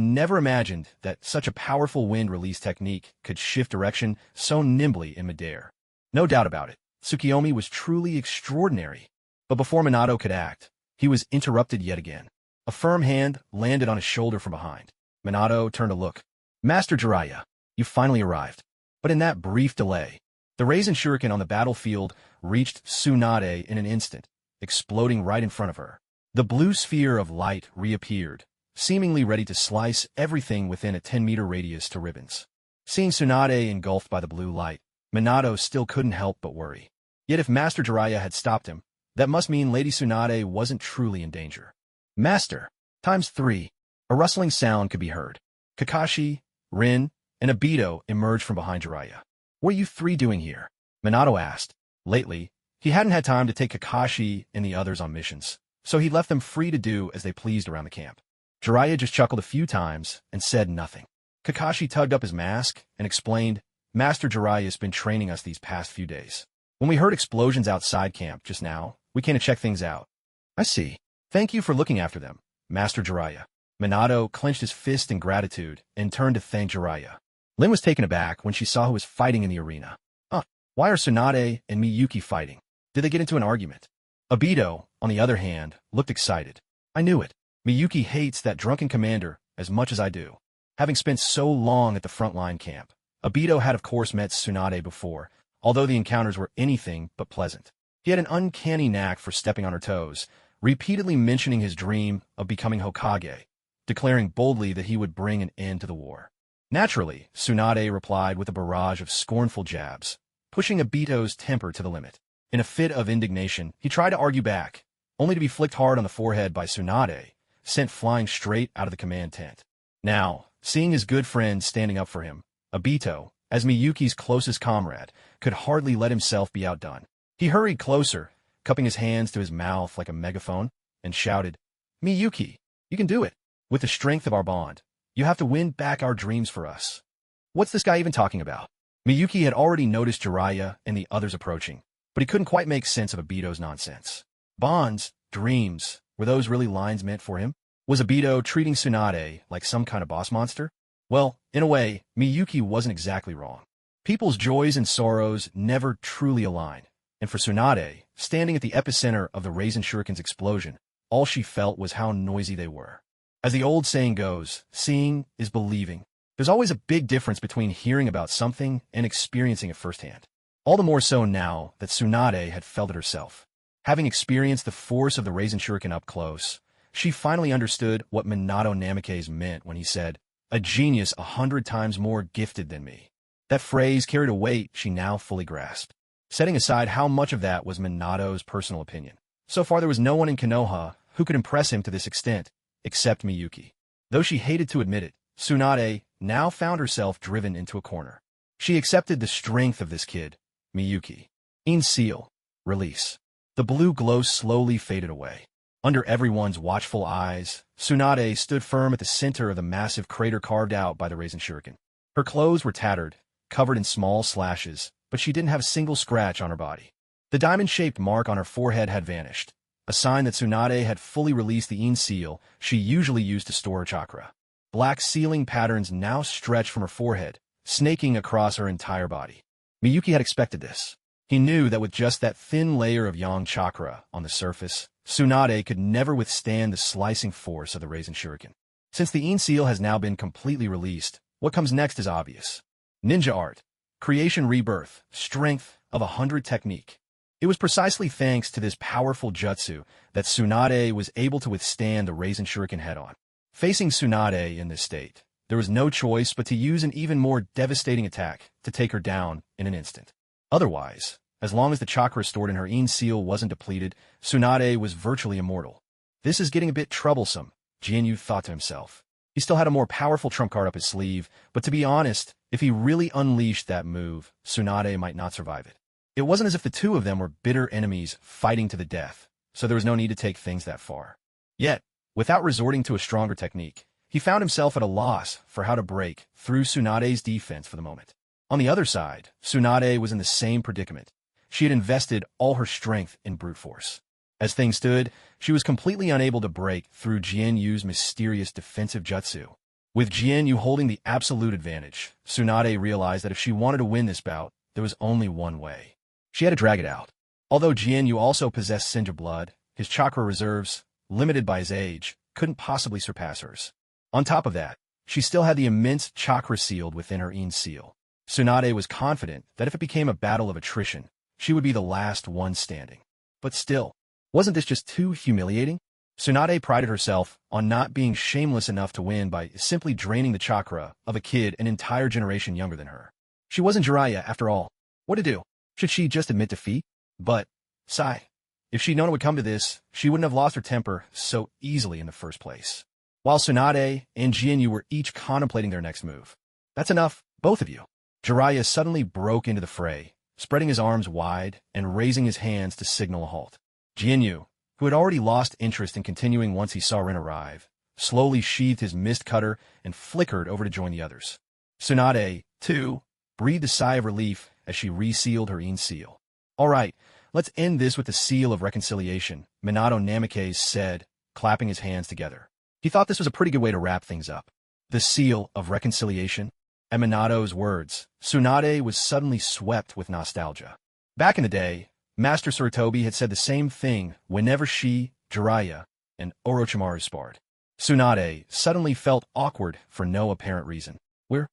never imagined that such a powerful wind release technique could shift direction so nimbly in midair. No doubt about it, Tsukiyomi was truly extraordinary. But before Minato could act, he was interrupted yet again. A firm hand landed on his shoulder from behind. Minato turned to look. Master Jiraiya, you finally arrived. But in that brief delay, the Rasen Shuriken on the battlefield reached Tsunade in an instant, exploding right in front of her. The blue sphere of light reappeared, seemingly ready to slice everything within a 10-meter radius to ribbons. Seeing Tsunade engulfed by the blue light, Minato still couldn't help but worry. Yet if Master Jiraiya had stopped him, that must mean Lady Tsunade wasn't truly in danger. Master, times 3. A rustling sound could be heard. Kakashi, Rin, and Obito emerged from behind Jiraiya. What are you three doing here? Minato asked. Lately, he hadn't had time to take Kakashi and the others on missions, so he left them free to do as they pleased around the camp. Jiraiya just chuckled a few times and said nothing. Kakashi tugged up his mask and explained, Master Jiraiya's been training us these past few days. When we heard explosions outside camp just now, we came to check things out. I see. Thank you for looking after them, Master Jiraiya. Minato clenched his fist in gratitude and turned to thank Jiraiya. Lin was taken aback when she saw who was fighting in the arena. Why are Tsunade and Miyuki fighting? Did they get into an argument? Obito, on the other hand, looked excited. I knew it. Miyuki hates that drunken commander as much as I do. Having spent so long at the frontline camp, Obito had of course met Tsunade before, although the encounters were anything but pleasant. He had an uncanny knack for stepping on her toes, repeatedly mentioning his dream of becoming Hokage, declaring boldly that he would bring an end to the war. Naturally, Tsunade replied with a barrage of scornful jabs, pushing Obito's temper to the limit. In a fit of indignation, he tried to argue back, only to be flicked hard on the forehead by Tsunade, sent flying straight out of the command tent. Now, seeing his good friend standing up for him, Obito, as Miyuki's closest comrade, could hardly let himself be outdone. He hurried closer, cupping his hands to his mouth like a megaphone, and shouted, Miyuki, you can do it. With the strength of our bond, you have to win back our dreams for us. What's this guy even talking about? Miyuki had already noticed Jiraiya and the others approaching, but he couldn't quite make sense of Obito's nonsense. Bonds, dreams, were those really lines meant for him? Was Obito treating Tsunade like some kind of boss monster? Well, in a way, Miyuki wasn't exactly wrong. People's joys and sorrows never truly align, and for Tsunade, standing at the epicenter of the Rasen Shuriken's explosion, all she felt was how noisy they were. As the old saying goes, seeing is believing. There's always a big difference between hearing about something and experiencing it firsthand. All the more so now that Tsunade had felt it herself. Having experienced the force of the Rasen Shuriken up close, she finally understood what Minato Namikaze meant when he said, a genius 100 times more gifted than me. That phrase carried a weight she now fully grasped. Setting aside how much of that was Minato's personal opinion, so far there was no one in Konoha who could impress him to this extent, except Miyuki. Though she hated to admit it, Tsunade now found herself driven into a corner. She accepted the strength of this kid, Miyuki. In seal. Release. The blue glow slowly faded away. Under everyone's watchful eyes, Tsunade stood firm at the center of the massive crater carved out by the Rasen Shuriken. Her clothes were tattered, covered in small slashes, but she didn't have a single scratch on her body. The diamond-shaped mark on her forehead had vanished, a sign that Tsunade had fully released the In seal she usually used to store her chakra. Black sealing patterns now stretched from her forehead, snaking across her entire body. Miyuki had expected this. He knew that with just that thin layer of yang chakra on the surface, Tsunade could never withstand the slicing force of the Rasen Shuriken. Since the In seal has now been completely released, what comes next is obvious. Ninja art. Creation rebirth. Strength of 100 technique. It was precisely thanks to this powerful jutsu that Tsunade was able to withstand the Rasen Shuriken head-on. Facing Tsunade in this state, there was no choice but to use an even more devastating attack to take her down in an instant. Otherwise, as long as the chakra stored in her In seal wasn't depleted, Tsunade was virtually immortal. This is getting a bit troublesome, Jianyu thought to himself. He still had a more powerful trump card up his sleeve, but to be honest, if he really unleashed that move, Tsunade might not survive it. It wasn't as if the two of them were bitter enemies fighting to the death, so there was no need to take things that far. Yet, without resorting to a stronger technique, he found himself at a loss for how to break through Tsunade's defense for the moment. On the other side, Tsunade was in the same predicament. She had invested all her strength in brute force. As things stood, she was completely unable to break through Jianyu's mysterious defensive jutsu. With Jianyu holding the absolute advantage, Tsunade realized that if she wanted to win this bout, there was only one way. She had to drag it out. Although Jianyu also possessed Senja blood, his chakra reserves, limited by his age, couldn't possibly surpass hers. On top of that, she still had the immense chakra sealed within her In seal. Tsunade was confident that if it became a battle of attrition, she would be the last one standing. But still, wasn't this just too humiliating? Tsunade prided herself on not being shameless enough to win by simply draining the chakra of a kid an entire generation younger than her. She wasn't Jiraiya, after all. What to do? Should she just admit defeat? But, sigh. If she'd known it would come to this, she wouldn't have lost her temper so easily in the first place. While Tsunade and Jianyu were each contemplating their next move. That's enough, both of you. Jiraiya suddenly broke into the fray, spreading his arms wide and raising his hands to signal a halt. Jianyu, who had already lost interest in continuing once he saw Rin arrive, slowly sheathed his mist cutter and flickered over to join the others. Tsunade, too, breathed a sigh of relief as she resealed her In seal. All right, let's end this with the seal of reconciliation, Minato Namikaze said, clapping his hands together. He thought this was a pretty good way to wrap things up. The seal of reconciliation? At Minato's words, Tsunade was suddenly swept with nostalgia. Back in the day, Master Sarutobi had said the same thing whenever she, Jiraiya, and Orochimaru sparred. Tsunade suddenly felt awkward for no apparent reason. We're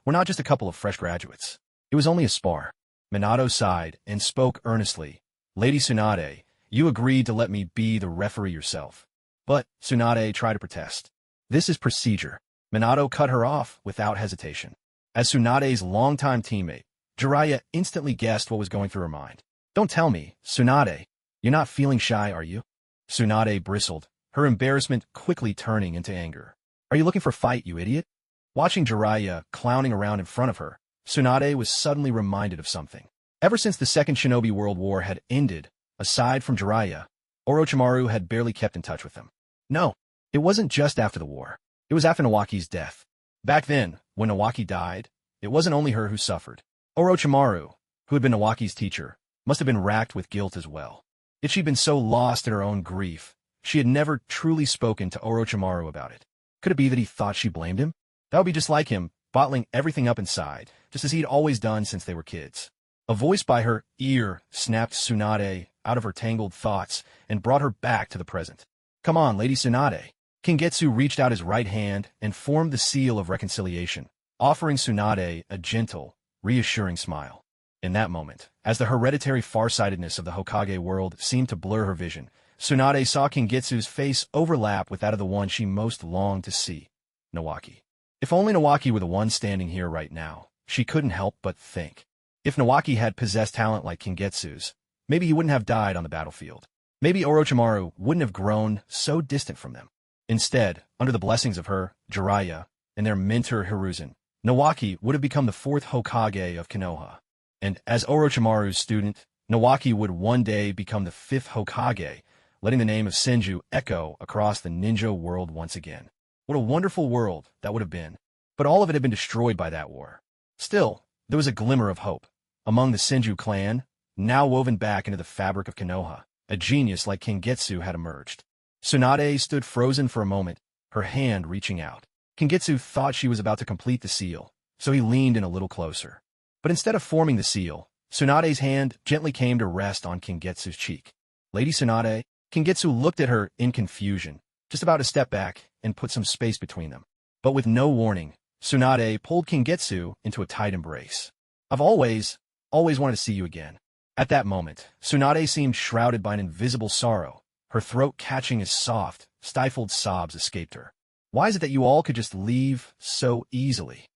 not just a couple of fresh graduates. It was only a spar. Minato sighed and spoke earnestly. Lady Tsunade, you agreed to let me be the referee yourself. But Tsunade tried to protest. This is procedure. Minato cut her off without hesitation. As Tsunade's longtime teammate, Jiraiya instantly guessed what was going through her mind. Don't tell me, Tsunade, you're not feeling shy, are you? Tsunade bristled, her embarrassment quickly turning into anger. Are you looking for a fight, you idiot? Watching Jiraiya clowning around in front of her, Tsunade was suddenly reminded of something. Ever since the Second Shinobi World War had ended, aside from Jiraiya, Orochimaru had barely kept in touch with them. No, it wasn't just after the war. It was after Nawaki's death. Back then, when Nawaki died, it wasn't only her who suffered. Orochimaru, who had been Nawaki's teacher, must have been racked with guilt as well. Yet she'd been so lost in her own grief, she had never truly spoken to Orochimaru about it. Could it be that he thought she blamed him? That would be just like him, bottling everything up inside, just as he'd always done since they were kids. A voice by her ear snapped Tsunade out of her tangled thoughts and brought her back to the present. Come on, Lady Tsunade. Kingetsu reached out his right hand and formed the seal of reconciliation, offering Tsunade a gentle, reassuring smile. In that moment, as the hereditary farsightedness of the Hokage world seemed to blur her vision, Tsunade saw Kingetsu's face overlap with that of the one she most longed to see, Nawaki. If only Nawaki were the one standing here right now, she couldn't help but think. If Nawaki had possessed talent like Kingetsu's, maybe he wouldn't have died on the battlefield. Maybe Orochimaru wouldn't have grown so distant from them. Instead, under the blessings of her, Jiraiya, and their mentor Hiruzen, Nawaki would have become the fourth Hokage of Konoha. And as Orochimaru's student, Nawaki would one day become the 5th Hokage, letting the name of Senju echo across the ninja world once again. What a wonderful world that would have been. But all of it had been destroyed by that war. Still, there was a glimmer of hope. Among the Senju clan, now woven back into the fabric of Konoha, a genius like Kingetsu had emerged. Tsunade stood frozen for a moment, her hand reaching out. Kingetsu thought she was about to complete the seal, so he leaned in a little closer. But instead of forming the seal, Tsunade's hand gently came to rest on Kingetsu's cheek. Lady Tsunade, Kingetsu looked at her in confusion, just about to step back and put some space between them. But with no warning, Tsunade pulled Kingetsu into a tight embrace. I've always wanted to see you again. At that moment, Tsunade seemed shrouded by an invisible sorrow, her throat catching as soft, stifled sobs escaped her. Why is it that you all could just leave so easily?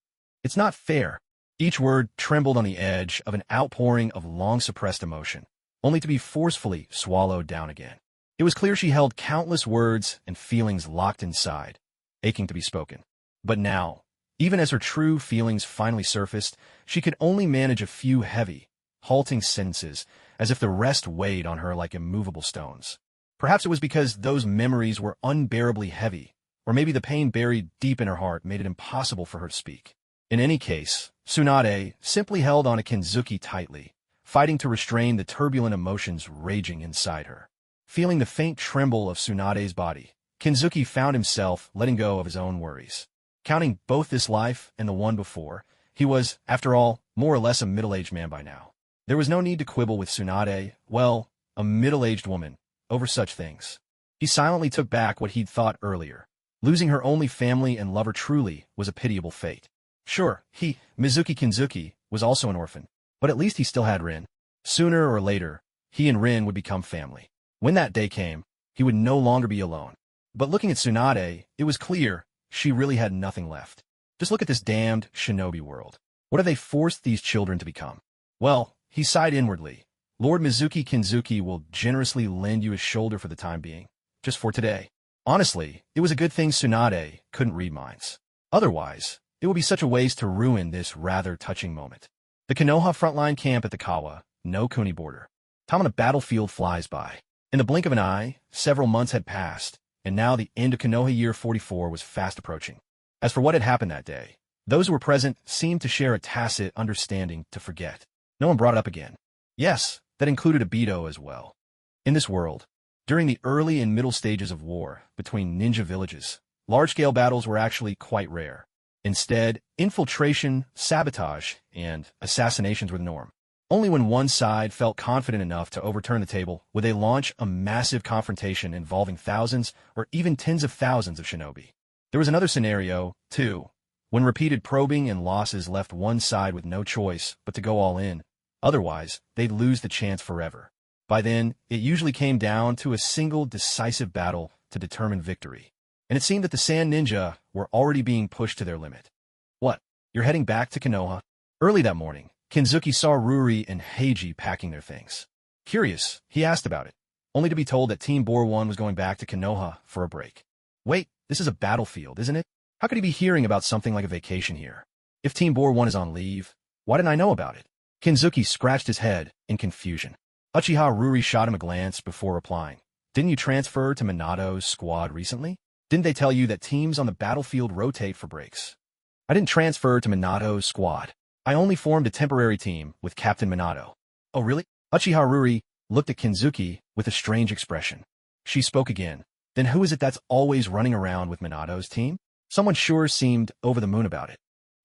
It's not fair. Each word trembled on the edge of an outpouring of long-suppressed emotion, only to be forcefully swallowed down again. It was clear she held countless words and feelings locked inside, aching to be spoken. But now, even as her true feelings finally surfaced, she could only manage a few heavy, halting sentences, as if the rest weighed on her like immovable stones. Perhaps it was because those memories were unbearably heavy, or maybe the pain buried deep in her heart made it impossible for her to speak. In any case, Tsunade simply held on to Kinzuki tightly, fighting to restrain the turbulent emotions raging inside her. Feeling the faint tremble of Tsunade's body, Kinzuki found himself letting go of his own worries. Counting both this life and the one before, he was, after all, more or less a middle-aged man by now. There was no need to quibble with Tsunade, well, a middle-aged woman, over such things. He silently took back what he'd thought earlier. Losing her only family and lover truly was a pitiable fate. Sure, Mizuki Kinzuki, was also an orphan, but at least he still had Rin. Sooner or later, he and Rin would become family. When that day came, he would no longer be alone. But looking at Tsunade, it was clear she really had nothing left. Just look at this damned shinobi world. What have they forced these children to become? Well, he sighed inwardly. Lord Mizuki Kinzuki will generously lend you his shoulder for the time being, just for today. Honestly, it was a good thing Tsunade couldn't read minds. Otherwise, it would be such a waste to ruin this rather touching moment. The Konoha frontline camp at the Kawa, no Kuni border. Time on a battlefield flies by. In the blink of an eye, several months had passed, and now the end of Konoha year 44 was fast approaching. As for what had happened that day, those who were present seemed to share a tacit understanding to forget. No one brought it up again. Yes, that included Obito as well. In this world, during the early and middle stages of war between ninja villages, large-scale battles were actually quite rare. Instead, infiltration, sabotage, and assassinations were the norm. Only when one side felt confident enough to overturn the table would they launch a massive confrontation involving thousands or even tens of thousands of shinobi. There was another scenario, too, when repeated probing and losses left one side with no choice but to go all in. Otherwise, they'd lose the chance forever. By then, it usually came down to a single decisive battle to determine victory. And it seemed that the Sand Ninja were already being pushed to their limit. What? You're heading back to Konoha? Early that morning, Kinzuki saw Ruri and Heiji packing their things. Curious, he asked about it, only to be told that Team Bor 1 was going back to Konoha for a break. Wait, this is a battlefield, isn't it? How could he be hearing about something like a vacation here? If Team Bor 1 is on leave, why didn't I know about it? Kinzuki scratched his head in confusion. Uchiha Ruri shot him a glance before replying. Didn't you transfer to Minato's squad recently? Didn't they tell you that teams on the battlefield rotate for breaks? I didn't transfer to Minato's squad. I only formed a temporary team with Captain Minato. Oh really? Uchiha Ruri looked at Kinzuki with a strange expression. She spoke again. Then who is it that's always running around with Minato's team? Someone sure seemed over the moon about it.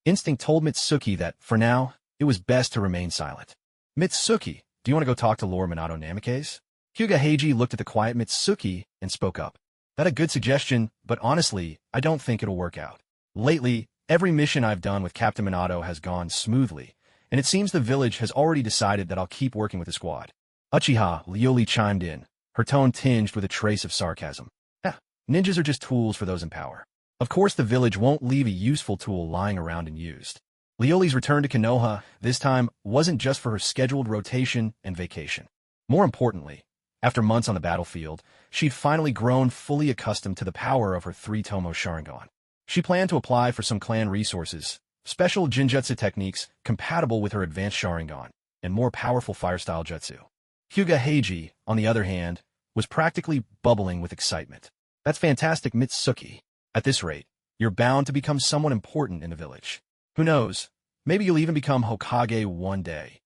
Instinct told Mitsuki that, for now, it was best to remain silent. Mitsuki, do you want to go talk to Lord Minato Namikaze? Hyuga Heiji looked at the quiet Mitsuki and spoke up. That's a good suggestion, but honestly, I don't think it'll work out. Lately, every mission I've done with Captain Minato has gone smoothly, and it seems the village has already decided that I'll keep working with the squad. Uchiha Lioli chimed in, her tone tinged with a trace of sarcasm. Ninjas are just tools for those in power. Of course the village won't leave a useful tool lying around unused. Lioli's return to Konoha, this time, wasn't just for her scheduled rotation and vacation. More importantly, after months on the battlefield, she'd finally grown fully accustomed to the power of her 3-tomo sharingan. She planned to apply for some clan resources, special jinjutsu techniques compatible with her advanced sharingan. and more powerful fire-style jutsu. Hyuga Heiji, on the other hand, was practically bubbling with excitement. That's fantastic, Mitsuki. At this rate, you're bound to become someone important in the village. Who knows, maybe you'll even become Hokage one day.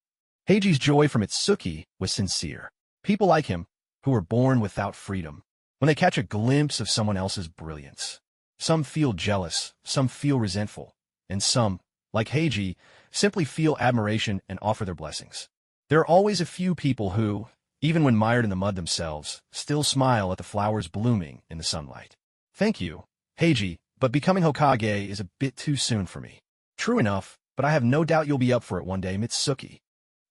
Heiji's joy for Mitsuki was sincere. People like him, who were born without freedom, when they catch a glimpse of someone else's brilliance. Some feel jealous, some feel resentful, and some, like Heiji, simply feel admiration and offer their blessings. There are always a few people who, even when mired in the mud themselves, still smile at the flowers blooming in the sunlight. Thank you, Heiji, but becoming Hokage is a bit too soon for me. True enough, but I have no doubt you'll be up for it one day, Mitsuki.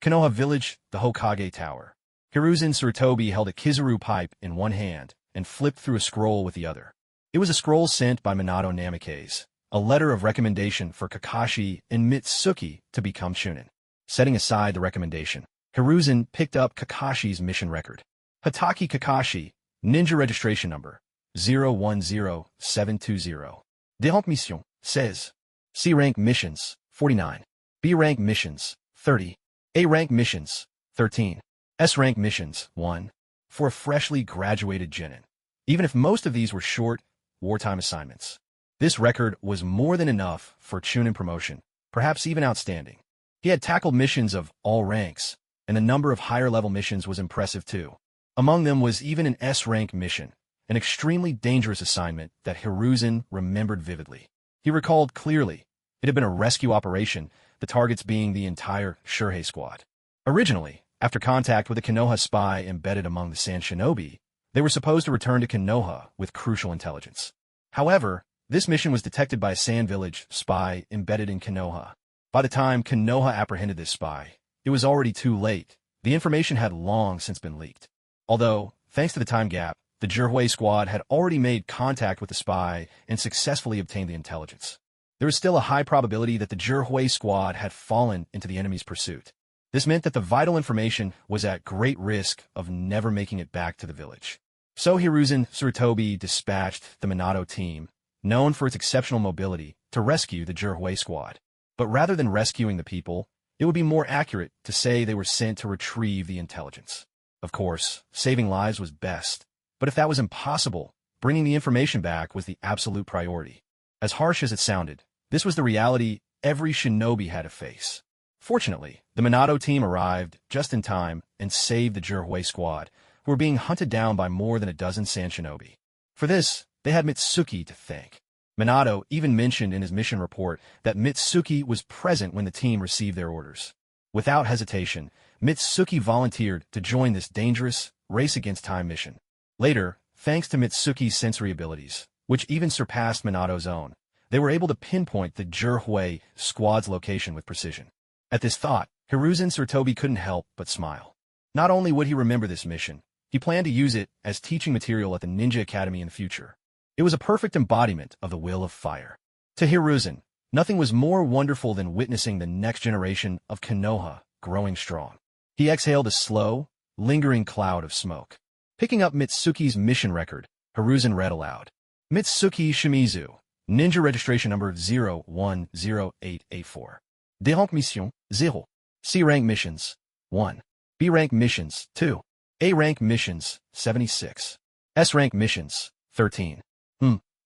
Konoha Village, the Hokage Tower. Hiruzen Sarutobi held a Kizaru pipe in one hand and flipped through a scroll with the other. It was a scroll sent by Minato Namikaze, a letter of recommendation for Kakashi and Mitsuki to become Chunin. Setting aside the recommendation, Hiruzen picked up Kakashi's mission record. Hataki Kakashi, ninja registration number 010720. Dérank mission, says. C rank missions, 49. B rank missions, 30. A rank missions, 13. S rank missions, 1. For a freshly graduated genin. Even if most of these were short, wartime assignments. This record was more than enough for Chunin promotion, perhaps even outstanding. He had tackled missions of all ranks, and the number of higher-level missions was impressive too. Among them was even an S-rank mission, an extremely dangerous assignment that Hiruzen remembered vividly. He recalled clearly it had been a rescue operation, the targets being the entire Shurhei squad. Originally, after contact with a Konoha spy embedded among the Sand Shinobi, they were supposed to return to Konoha with crucial intelligence. However, this mission was detected by a Sand Village spy embedded in Konoha. By the time Konoha apprehended this spy, it was already too late. The information had long since been leaked. Although, thanks to the time gap, the Shurhei squad had already made contact with the spy and successfully obtained the intelligence. There was still a high probability that the Shurhei squad had fallen into the enemy's pursuit. This meant that the vital information was at great risk of never making it back to the village. So Hiruzen Sarutobi dispatched the Minato team, known for its exceptional mobility, to rescue the Shurhei squad. But rather than rescuing the people, it would be more accurate to say they were sent to retrieve the intelligence. Of course, saving lives was best, but if that was impossible, bringing the information back was the absolute priority. As harsh as it sounded, this was the reality every shinobi had to face. Fortunately, the Minato team arrived just in time and saved the Shurhei squad, who were being hunted down by more than a dozen Sand Shinobi. For this, they had Mitsuki to thank. Minato even mentioned in his mission report that Mitsuki was present when the team received their orders. Without hesitation, Mitsuki volunteered to join this dangerous, race-against-time mission. Later, thanks to Mitsuki's sensory abilities, which even surpassed Minato's own, they were able to pinpoint the Shurhei squad's location with precision. At this thought, Hiruzen Sarutobi couldn't help but smile. Not only would he remember this mission, he planned to use it as teaching material at the Ninja Academy in the future. It was a perfect embodiment of the will of fire. To Hiruzen, nothing was more wonderful than witnessing the next generation of Konoha growing strong. He exhaled a slow, lingering cloud of smoke. Picking up Mitsuki's mission record, Hiruzen read aloud. Mitsuki Shimizu, ninja registration number 010884. D rank mission, 0. C rank missions, 1. B rank missions, 2. A rank missions, 76. S rank missions, 13.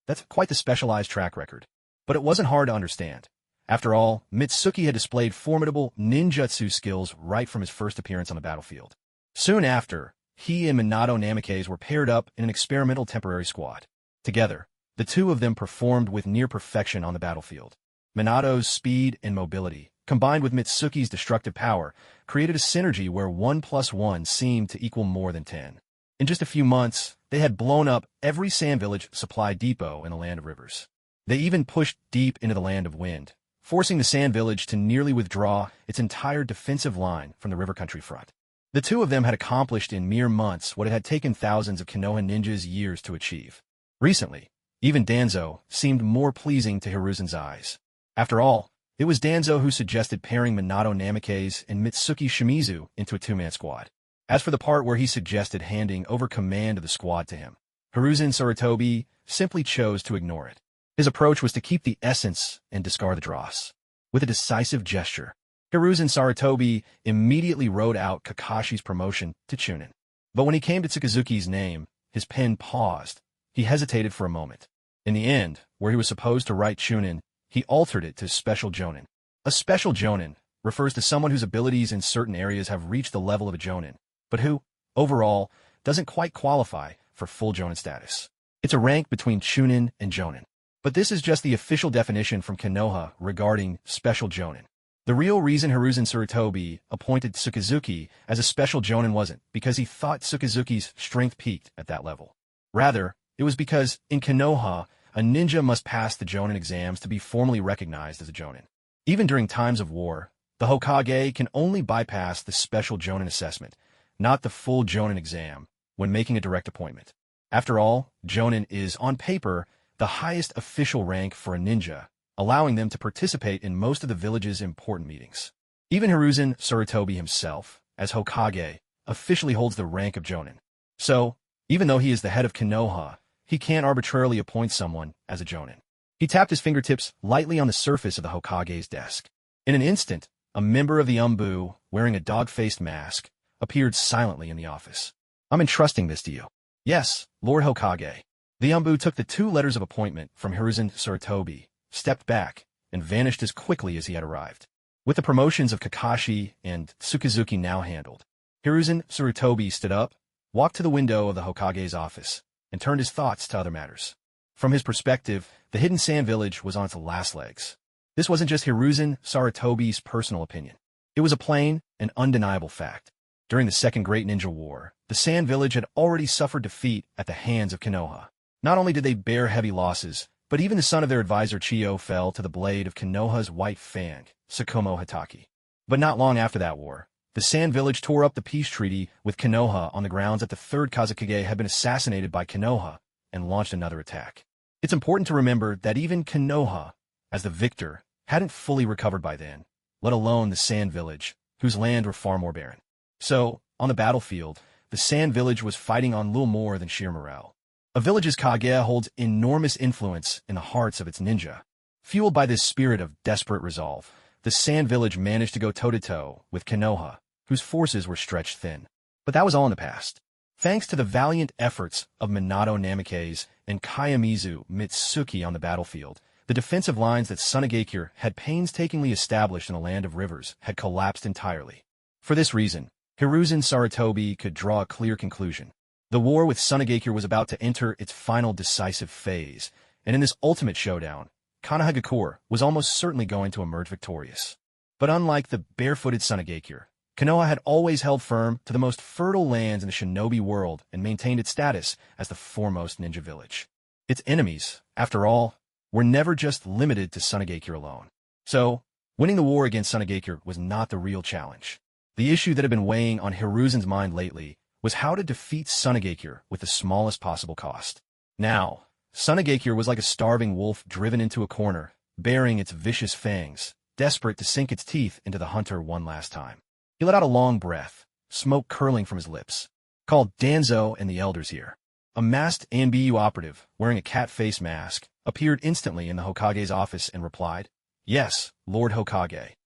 That's quite the specialized track record. But it wasn't hard to understand. After all, Mitsuki had displayed formidable ninjutsu skills right from his first appearance on the battlefield. Soon after, he and Minato Namikaze were paired up in an experimental temporary squad. Together, the two of them performed with near perfection on the battlefield. Minato's speed and mobility, combined with Mitsuki's destructive power, created a synergy where 1 + 1 seemed to equal more than 10. In just a few months, they had blown up every Sand Village supply depot in the Land of Rivers. They even pushed deep into the Land of Wind, forcing the Sand Village to nearly withdraw its entire defensive line from the river country front. The two of them had accomplished in mere months what it had taken thousands of Konoha ninjas years to achieve. Recently, even Danzo seemed more pleasing to Hiruzen's eyes. After all, it was Danzo who suggested pairing Minato Namikaze and Mitsuki Shimizu into a two-man squad. As for the part where he suggested handing over command of the squad to him, Hiruzen Sarutobi simply chose to ignore it. His approach was to keep the essence and discard the dross. With a decisive gesture, Hiruzen Sarutobi immediately wrote out Kakashi's promotion to Chunin. But when he came to Tsukazuki's name, his pen paused. He hesitated for a moment. In the end, where he was supposed to write Chunin, he altered it to Special Jonin. A Special Jonin refers to someone whose abilities in certain areas have reached the level of a Jonin, but who, overall, doesn't quite qualify for full Jonin status. It's a rank between Chunin and Jonin. But this is just the official definition from Konoha regarding Special Jonin. The real reason Hiruzen Sarutobi appointed Tsukazuki as a Special Jonin wasn't because he thought Tsukazuki's strength peaked at that level. Rather, it was because, in Konoha, a ninja must pass the Jonin exams to be formally recognized as a Jonin. Even during times of war, the Hokage can only bypass the Special Jonin assessment, not the full Jonin exam, when making a direct appointment. After all, Jonin is, on paper, the highest official rank for a ninja, allowing them to participate in most of the village's important meetings. Even Hiruzen Sarutobi himself, as Hokage, officially holds the rank of Jonin. So, even though he is the head of Konoha, he can't arbitrarily appoint someone as a Jonin. He tapped his fingertips lightly on the surface of the Hokage's desk. In an instant, a member of the Umbu, wearing a dog-faced mask, appeared silently in the office. "I'm entrusting this to you." "Yes, Lord Hokage." The Umbu took the 2 letters of appointment from Hiruzen Sarutobi, stepped back, and vanished as quickly as he had arrived. With the promotions of Kakashi and Tsukazuki now handled, Hiruzen Sarutobi stood up, walked to the window of the Hokage's office, and turned his thoughts to other matters. From his perspective, the hidden sand village was on its last legs. This wasn't just Hiruzen Sarutobi's personal opinion. It was a plain and undeniable fact. During the Second Great Ninja War, the Sand Village had already suffered defeat at the hands of Konoha. Not only did they bear heavy losses, but even the son of their advisor Chiyo fell to the blade of Konoha's white fang, Sakumo Hataki. But not long after that war, the Sand Village tore up the peace treaty with Konoha on the grounds that the third Kazekage had been assassinated by Konoha and launched another attack. It's important to remember that even Konoha, as the victor, hadn't fully recovered by then, let alone the Sand Village, whose land were far more barren. So, on the battlefield, the Sand Village was fighting on little more than sheer morale. A village's Kage holds enormous influence in the hearts of its ninja. Fueled by this spirit of desperate resolve, the Sand Village managed to go toe-to-toe with Konoha, whose forces were stretched thin. But that was all in the past. Thanks to the valiant efforts of Minato Namikaze and Kayamizu Mitsuki on the battlefield, the defensive lines that Sunagakure had painstakingly established in the Land of Rivers had collapsed entirely. For this reason, Hiruzen Sarutobi could draw a clear conclusion. The war with Sunagakure was about to enter its final decisive phase, and in this ultimate showdown, Konohagakure was almost certainly going to emerge victorious. But unlike the barefooted Sunagakure, Konoha had always held firm to the most fertile lands in the shinobi world and maintained its status as the foremost ninja village. Its enemies, after all, were never just limited to Sunagakure alone. So, winning the war against Sunagakure was not the real challenge. The issue that had been weighing on Hiruzen's mind lately was how to defeat Sunagakure with the smallest possible cost. Now, Sunagakure was like a starving wolf driven into a corner, baring its vicious fangs, desperate to sink its teeth into the hunter one last time. He let out a long breath, smoke curling from his lips. "Call Danzo and the elders here." A masked Anbu operative, wearing a cat face mask, appeared instantly in the Hokage's office and replied, "Yes, Lord Hokage."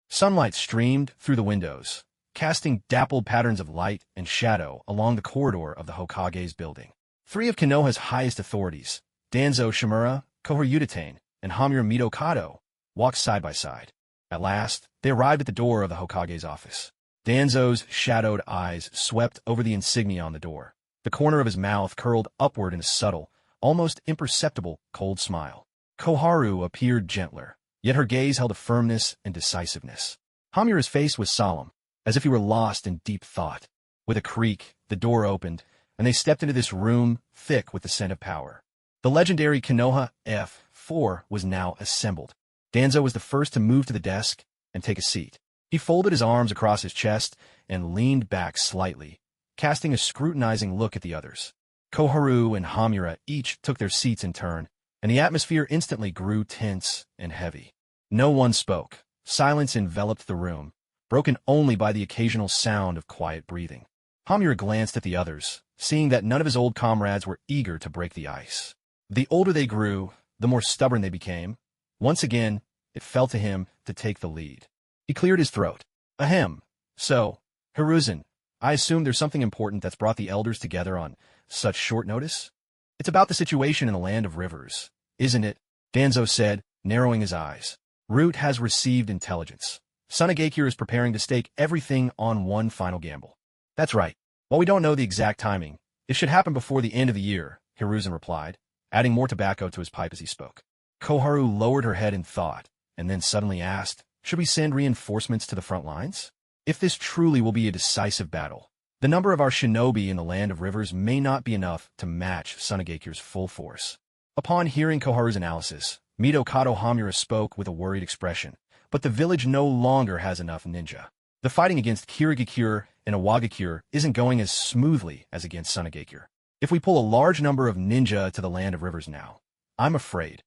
Sunlight streamed through the windows, casting dappled patterns of light and shadow along the corridor of the Hokage's building. 3 of Konoha's highest authorities, Danzo Shimura, Kohor Udatane, and Hamura Mitokado, walked side by side. At last, they arrived at the door of the Hokage's office. Danzo's shadowed eyes swept over the insignia on the door. The corner of his mouth curled upward in a subtle, almost imperceptible, cold smile. Koharu appeared gentler, yet her gaze held a firmness and decisiveness. Hamura's face was solemn, as if he were lost in deep thought. With a creak, the door opened, and they stepped into this room thick with the scent of power. The legendary Konoha F4 was now assembled. Danzo was the first to move to the desk and take a seat. He folded his arms across his chest and leaned back slightly, casting a scrutinizing look at the others. Koharu and Hamura each took their seats in turn, and the atmosphere instantly grew tense and heavy. No one spoke. Silence enveloped the room, broken only by the occasional sound of quiet breathing. Hamura glanced at the others, seeing that none of his old comrades were eager to break the ice. The older they grew, the more stubborn they became. Once again, it fell to him to take the lead. He cleared his throat. Ahem. So, Hiruzen, I assume there's something important that's brought the elders together on such short notice? It's about the situation in the land of rivers, isn't it? Danzo said, narrowing his eyes. Root has received intelligence. Sunagakure is preparing to stake everything on one final gamble. That's right. While we don't know the exact timing, it should happen before the end of the year, Hiruzen replied, adding more tobacco to his pipe as he spoke. Koharu lowered her head in thought, and then suddenly asked, should we send reinforcements to the front lines? If this truly will be a decisive battle, the number of our shinobi in the land of rivers may not be enough to match Sunagakure's full force. Upon hearing Koharu's analysis, Mitokado Hamura spoke with a worried expression, but the village no longer has enough ninja. The fighting against Kirigakure and Awagakure isn't going as smoothly as against Sunagakure. If we pull a large number of ninja to the land of rivers now, I'm afraid.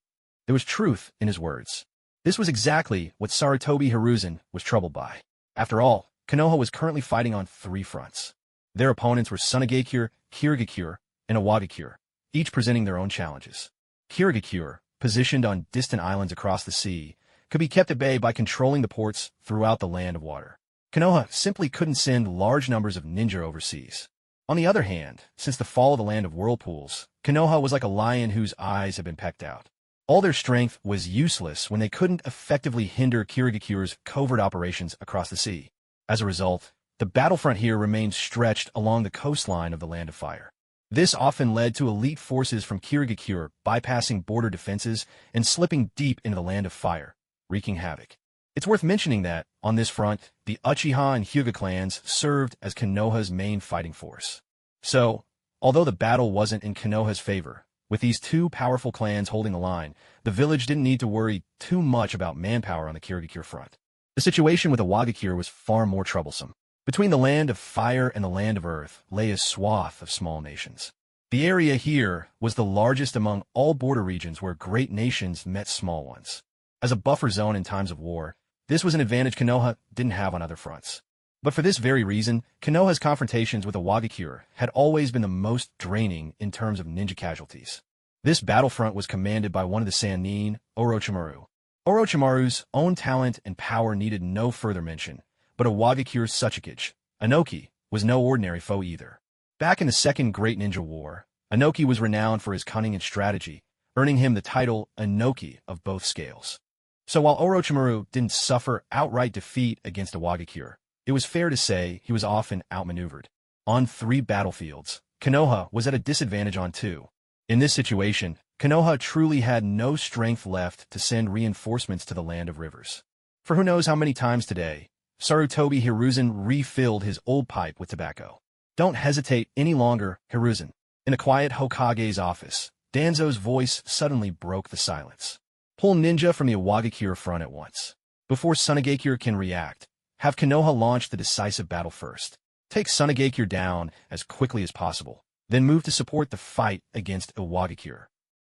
There was truth in his words. This was exactly what Sarutobi Hiruzen was troubled by. After all, Konoha was currently fighting on 3 fronts. Their opponents were Sunagakure, Kirigakure, and Awagakure, each presenting their own challenges. Kirigakure, positioned on distant islands across the sea, could be kept at bay by controlling the ports throughout the land of water. Konoha simply couldn't send large numbers of ninja overseas. On the other hand, since the fall of the land of whirlpools, Konoha was like a lion whose eyes had been pecked out. All their strength was useless when they couldn't effectively hinder Kirigakure's covert operations across the sea. As a result, the battlefront here remained stretched along the coastline of the Land of Fire. This often led to elite forces from Kirigakure bypassing border defenses and slipping deep into the Land of Fire, wreaking havoc. It's worth mentioning that, on this front, the Uchiha and Hyuga clans served as Konoha's main fighting force. So, although the battle wasn't in Konoha's favor, with these 2 powerful clans holding the line, the village didn't need to worry too much about manpower on the Kirigakure front. The situation with Awagakure was far more troublesome. Between the land of fire and the land of earth lay a swath of small nations. The area here was the largest among all border regions where great nations met small ones. As a buffer zone in times of war, this was an advantage Konoha didn't have on other fronts. But for this very reason, Konoha's confrontations with Awagakure had always been the most draining in terms of ninja casualties. This battlefront was commanded by one of the Sannin, Orochimaru. Orochimaru's own talent and power needed no further mention, but Awagakure's Tsuchikage, Inoki, was no ordinary foe either. Back in the Second Great Ninja War, Inoki was renowned for his cunning and strategy, earning him the title Inoki of both scales. So while Orochimaru didn't suffer outright defeat against Awagakure, it was fair to say he was often outmaneuvered. On 3 battlefields, Konoha was at a disadvantage on 2. In this situation, Konoha truly had no strength left to send reinforcements to the land of rivers. For who knows how many times today, Sarutobi Hiruzen refilled his old pipe with tobacco. Don't hesitate any longer, Hiruzen. In the quiet Hokage's office, Danzo's voice suddenly broke the silence. Pull ninja from the Awagakure front at once. Before Sunagakure can react, have Konoha launch the decisive battle first. Take Sunagakure down as quickly as possible, then move to support the fight against Awagakure.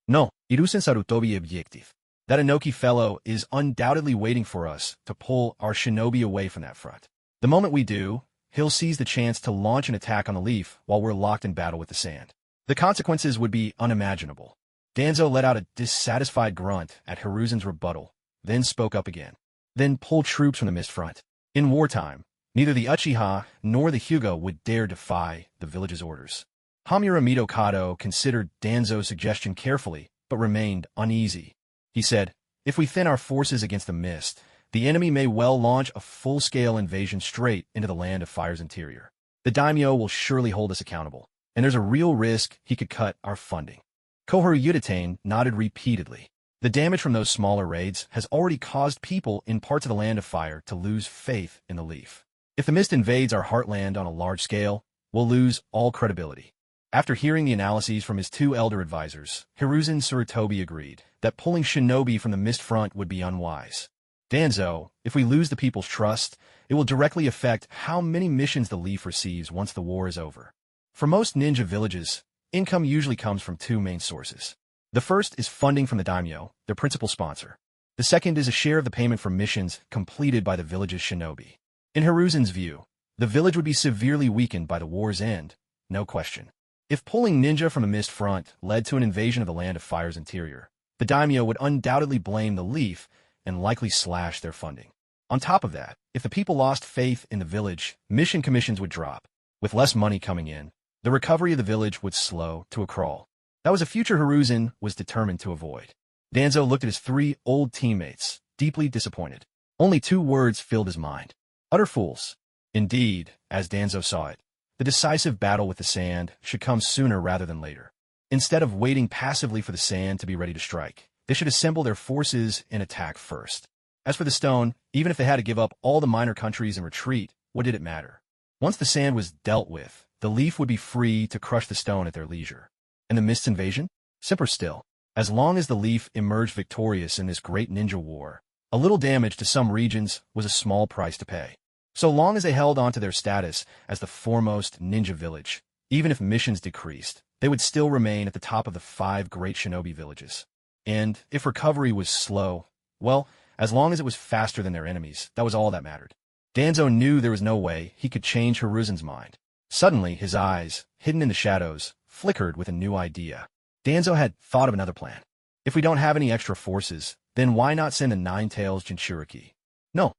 No, Hiruzen Sarutobi objective. That Inoki fellow is undoubtedly waiting for us to pull our shinobi away from that front. The moment we do, he'll seize the chance to launch an attack on the leaf while we're locked in battle with the sand. The consequences would be unimaginable. Danzo let out a dissatisfied grunt at Hiruzen's rebuttal, then spoke up again. Then pull troops from the mist front. In wartime, neither the Uchiha nor the Hyuga would dare defy the village's orders. Hamura Mitokado considered Danzo's suggestion carefully, but remained uneasy. He said, if we thin our forces against the mist, the enemy may well launch a full-scale invasion straight into the Land of Fire's interior. The daimyo will surely hold us accountable, and there's a real risk he could cut our funding. Koharu Yuditane nodded repeatedly. The damage from those smaller raids has already caused people in parts of the Land of Fire to lose faith in the Leaf. If the mist invades our heartland on a large scale, we'll lose all credibility. After hearing the analyses from his 2 elder advisors, Hiruzen Sarutobi agreed that pulling shinobi from the mist front would be unwise. Danzo, if we lose the people's trust, it will directly affect how many missions the Leaf receives once the war is over. For most ninja villages, income usually comes from 2 main sources. The first is funding from the daimyo, their principal sponsor. The second is a share of the payment for missions completed by the village's shinobi. In Hiruzen's view, the village would be severely weakened by the war's end, no question. If pulling ninja from the mist front led to an invasion of the Land of Fire's interior, the daimyo would undoubtedly blame the Leaf and likely slash their funding. On top of that, if the people lost faith in the village, mission commissions would drop. With less money coming in, the recovery of the village would slow to a crawl. That was a future Hiruzen was determined to avoid. Danzo looked at his 3 old teammates, deeply disappointed. Only 2 words filled his mind. Utter fools. Indeed, as Danzo saw it, the decisive battle with the sand should come sooner rather than later. Instead of waiting passively for the sand to be ready to strike, they should assemble their forces and attack first. As for the stone, even if they had to give up all the minor countries and retreat, what did it matter? Once the sand was dealt with, the leaf would be free to crush the stone at their leisure. And the mist invasion? Simpler still. As long as the leaf emerged victorious in this great ninja war, a little damage to some regions was a small price to pay. So long as they held on to their status as the foremost ninja village, even if missions decreased, they would still remain at the top of the 5 great shinobi villages. And if recovery was slow, well, as long as it was faster than their enemies, that was all that mattered. Danzo knew there was no way he could change Hiruzen's mind. Suddenly, his eyes, hidden in the shadows, flickered with a new idea. Danzo had thought of another plan. If we don't have any extra forces, then why not send a 9-tails Jinchuriki? No,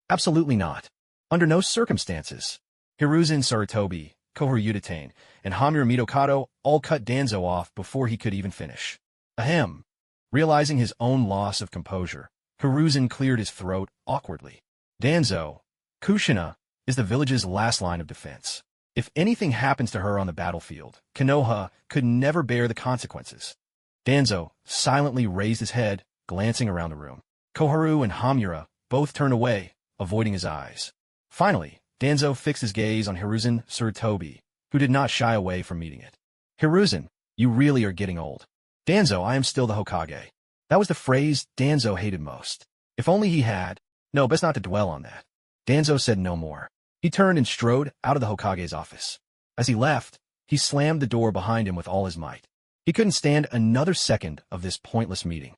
absolutely not. Under no circumstances. Hiruzen Sarutobi, Kohoro Udatane, and Hamura Mitokado all cut Danzo off before he could even finish. Ahem. Realizing his own loss of composure, Hiruzen cleared his throat awkwardly. Danzo, Kushina, is the village's last line of defense. If anything happens to her on the battlefield, Konoha could never bear the consequences. Danzo silently raised his head, glancing around the room. Koharu and Hamura both turned away, avoiding his eyes. Finally, Danzo fixed his gaze on Hiruzen Sarutobi, who did not shy away from meeting it. Hiruzen, you really are getting old. Danzo, I am still the Hokage. That was the phrase Danzo hated most. If only he had. No, best not to dwell on that. Danzo said no more. He turned and strode out of the Hokage's office. As he left, he slammed the door behind him with all his might. He couldn't stand another second of this pointless meeting.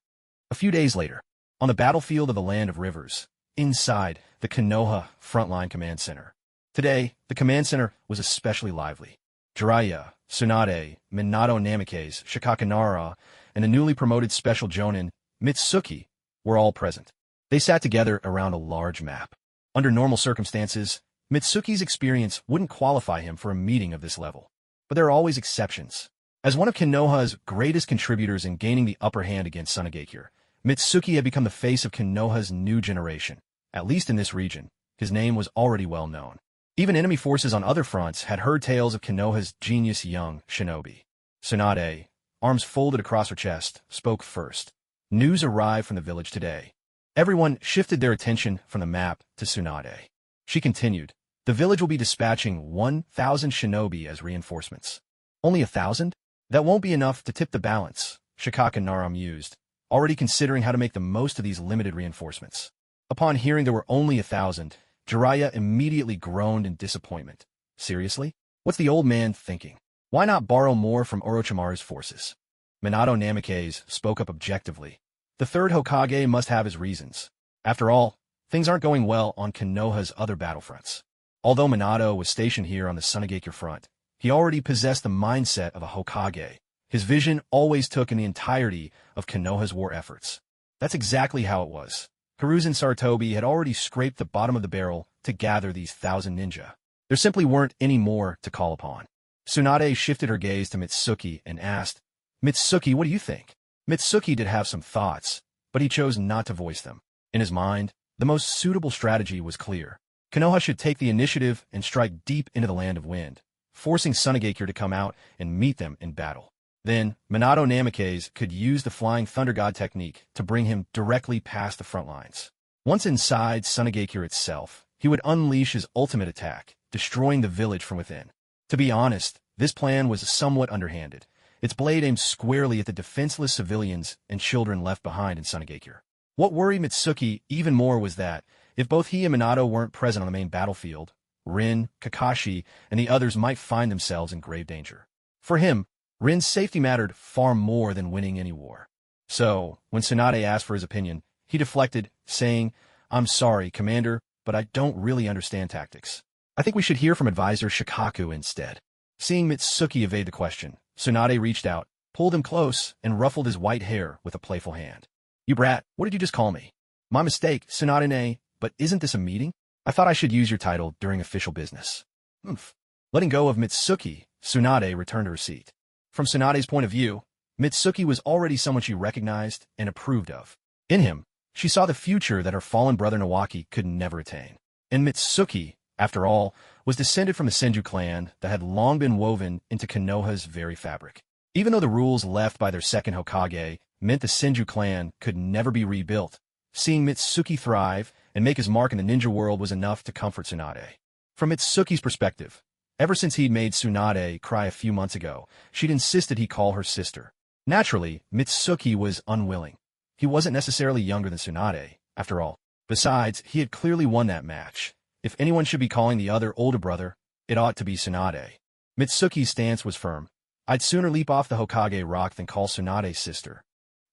A few days later, on the battlefield of the Land of Rivers, inside the Konoha Frontline Command Center. Today, the command center was especially lively. Jiraiya, Tsunade, Minato Namikaze, Shikakanara, and the newly promoted special jonin, Mitsuki, were all present. They sat together around a large map. Under normal circumstances, Mitsuki's experience wouldn't qualify him for a meeting of this level. But there are always exceptions. As one of Konoha's greatest contributors in gaining the upper hand against Sunagakure, Mitsuki had become the face of Konoha's new generation. At least in this region, his name was already well known. Even enemy forces on other fronts had heard tales of Konoha's genius young shinobi. Tsunade, arms folded across her chest, spoke first. News arrived from the village today. Everyone shifted their attention from the map to Tsunade. She continued, the village will be dispatching 1,000 shinobi as reinforcements. Only 1,000? That won't be enough to tip the balance, Shikakanara mused, already considering how to make the most of these limited reinforcements. Upon hearing there were only 1,000, Jiraiya immediately groaned in disappointment. Seriously? What's the old man thinking? Why not borrow more from Orochimaru's forces? Minato Namikaze spoke up objectively. The third Hokage must have his reasons. After all, things aren't going well on Konoha's other battlefronts. Although Minato was stationed here on the Sunagakure front, he already possessed the mindset of a Hokage. His vision always took in the entirety of Konoha's war efforts. That's exactly how it was. Hiruzen Sarutobi had already scraped the bottom of the barrel to gather these 1,000 ninja. There simply weren't any more to call upon. Tsunade shifted her gaze to Mitsuki and asked, Mitsuki, what do you think? Mitsuki did have some thoughts, but he chose not to voice them. In his mind, the most suitable strategy was clear. Konoha should take the initiative and strike deep into the Land of Wind, forcing Sunagakure to come out and meet them in battle. Then, Minato Namikaze could use the Flying Thunder God technique to bring him directly past the front lines. Once inside Sunagakure itself, he would unleash his ultimate attack, destroying the village from within. To be honest, this plan was somewhat underhanded. Its blade aimed squarely at the defenseless civilians and children left behind in Sunagakure. What worried Mitsuki even more was that, if both he and Minato weren't present on the main battlefield, Rin, Kakashi, and the others might find themselves in grave danger. For him, Rin's safety mattered far more than winning any war. So, when Tsunade asked for his opinion, he deflected, saying, I'm sorry, Commander, but I don't really understand tactics. I think we should hear from Advisor Shikaku instead. Seeing Mitsuki evade the question, Tsunade reached out, pulled him close, and ruffled his white hair with a playful hand. You brat, what did you just call me? My mistake, Tsunade. but isn't this a meeting? I thought I should use your title during official business. Oomph. Letting go of Mitsuki, Tsunade returned to her seat. From Tsunade's point of view, Mitsuki was already someone she recognized and approved of. In him, she saw the future that her fallen brother Nawaki could never attain. And Mitsuki, after all, was descended from the Senju clan that had long been woven into Konoha's very fabric. Even though the rules left by their second Hokage meant the Senju clan could never be rebuilt, seeing Mitsuki thrive and make his mark in the ninja world was enough to comfort Tsunade. From Mitsuki's perspective, ever since he'd made Tsunade cry a few months ago, she'd insisted he call her sister. Naturally, Mitsuki was unwilling. He wasn't necessarily younger than Tsunade, after all. Besides, he had clearly won that match. If anyone should be calling the other older brother, it ought to be Tsunade. Mitsuki's stance was firm. I'd sooner leap off the Hokage rock than call Tsunade's sister.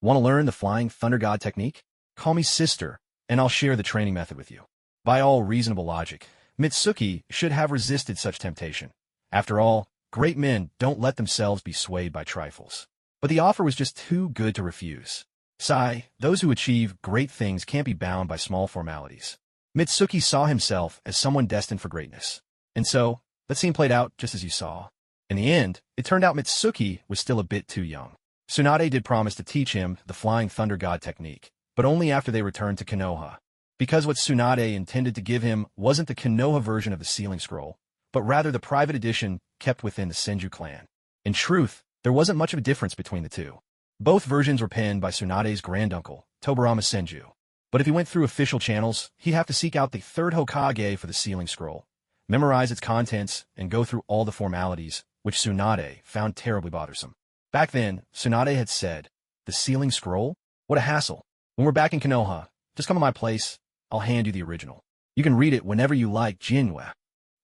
Want to learn the flying thunder god technique? Call me sister, and I'll share the training method with you. By all reasonable logic, Mitsuki should have resisted such temptation. After all, great men don't let themselves be swayed by trifles. But the offer was just too good to refuse. Sigh, those who achieve great things can't be bound by small formalities. Mitsuki saw himself as someone destined for greatness. And so, that scene played out just as you saw. In the end, it turned out Mitsuki was still a bit too young. Tsunade did promise to teach him the flying thunder god technique, but only after they returned to Konoha. Because what Tsunade intended to give him wasn't the Konoha version of the sealing scroll, but rather the private edition kept within the Senju clan. In truth, there wasn't much of a difference between the two. Both versions were penned by Tsunade's granduncle, Tobarama Senju. But if he went through official channels, he'd have to seek out the third Hokage for the sealing scroll, memorize its contents, and go through all the formalities, which Tsunade found terribly bothersome. Back then, Tsunade had said, "The sealing scroll? What a hassle. When we're back in Konoha, just come to my place, I'll hand you the original. You can read it whenever you like, Jinwa."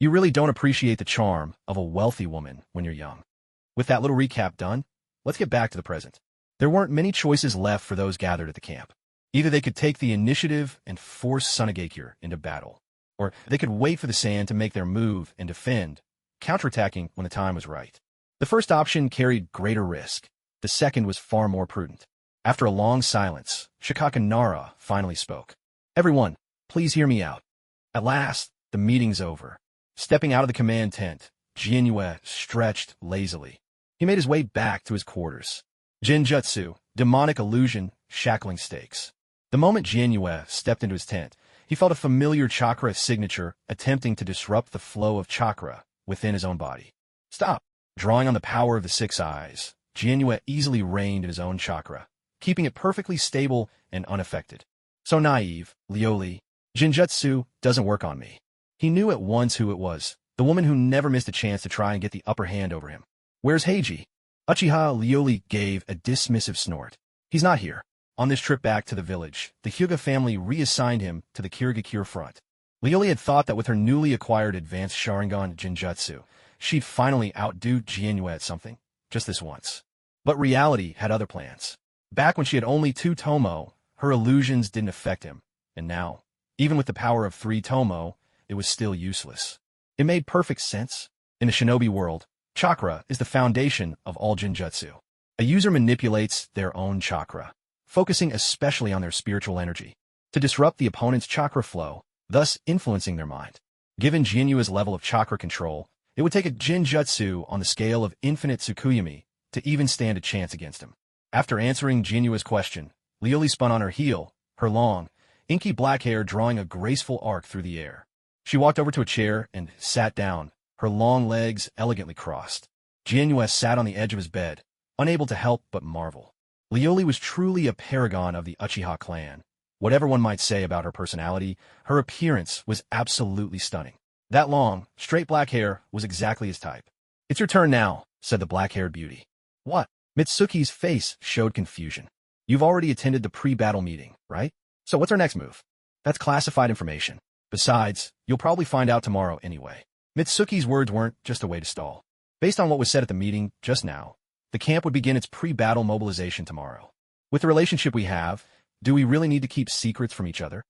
You really don't appreciate the charm of a wealthy woman when you're young. With that little recap done, let's get back to the present. There weren't many choices left for those gathered at the camp. Either they could take the initiative and force Sunagakure into battle, or they could wait for the sand to make their move and defend, counterattacking when the time was right. The first option carried greater risk. The second was far more prudent. After a long silence, Shikaka Nara finally spoke. "Everyone, please hear me out. At last, the meeting's over." Stepping out of the command tent, Jinyue stretched lazily. He made his way back to his quarters. Genjutsu, demonic illusion, shackling stakes. The moment Jinyue stepped into his tent, he felt a familiar chakra signature attempting to disrupt the flow of chakra within his own body. "Stop!" Drawing on the power of the six eyes, Jinyue easily reined in his own chakra, keeping it perfectly stable and unaffected. So naive, Lioli. Genjutsu doesn't work on me. He knew at once who it was, the woman who never missed a chance to try and get the upper hand over him. "Where's Heiji?" Uchiha Lioli gave a dismissive snort. "He's not here." On this trip back to the village, the Hyuga family reassigned him to the Kirigakure front. Lioli had thought that with her newly acquired advanced sharingan Genjutsu, she'd finally outdo Jinyue at something, just this once. But reality had other plans. Back when she had only 2 Tomo, her illusions didn't affect him, and now, even with the power of 3 Tomo, it was still useless. It made perfect sense. In the shinobi world, chakra is the foundation of all Genjutsu. A user manipulates their own chakra, focusing especially on their spiritual energy, to disrupt the opponent's chakra flow, thus influencing their mind. Given Jinyue's level of chakra control, it would take a Genjutsu on the scale of infinite Tsukuyami to even stand a chance against him. After answering Jinyue's question, Lioli spun on her heel, her long, inky black hair drawing a graceful arc through the air. She walked over to a chair and sat down, her long legs elegantly crossed. Jinyue sat on the edge of his bed, unable to help but marvel. Lioli was truly a paragon of the Uchiha clan. Whatever one might say about her personality, her appearance was absolutely stunning. That long, straight black hair was exactly his type. "It's your turn now," said the black-haired beauty. "What?" Mitsuki's face showed confusion. "You've already attended the pre-battle meeting, right? So what's our next move?" "That's classified information. Besides, you'll probably find out tomorrow anyway." Mitsuki's words weren't just a way to stall. Based on what was said at the meeting just now, the camp would begin its pre-battle mobilization tomorrow. With the relationship we have, do we really need to keep secrets from each other?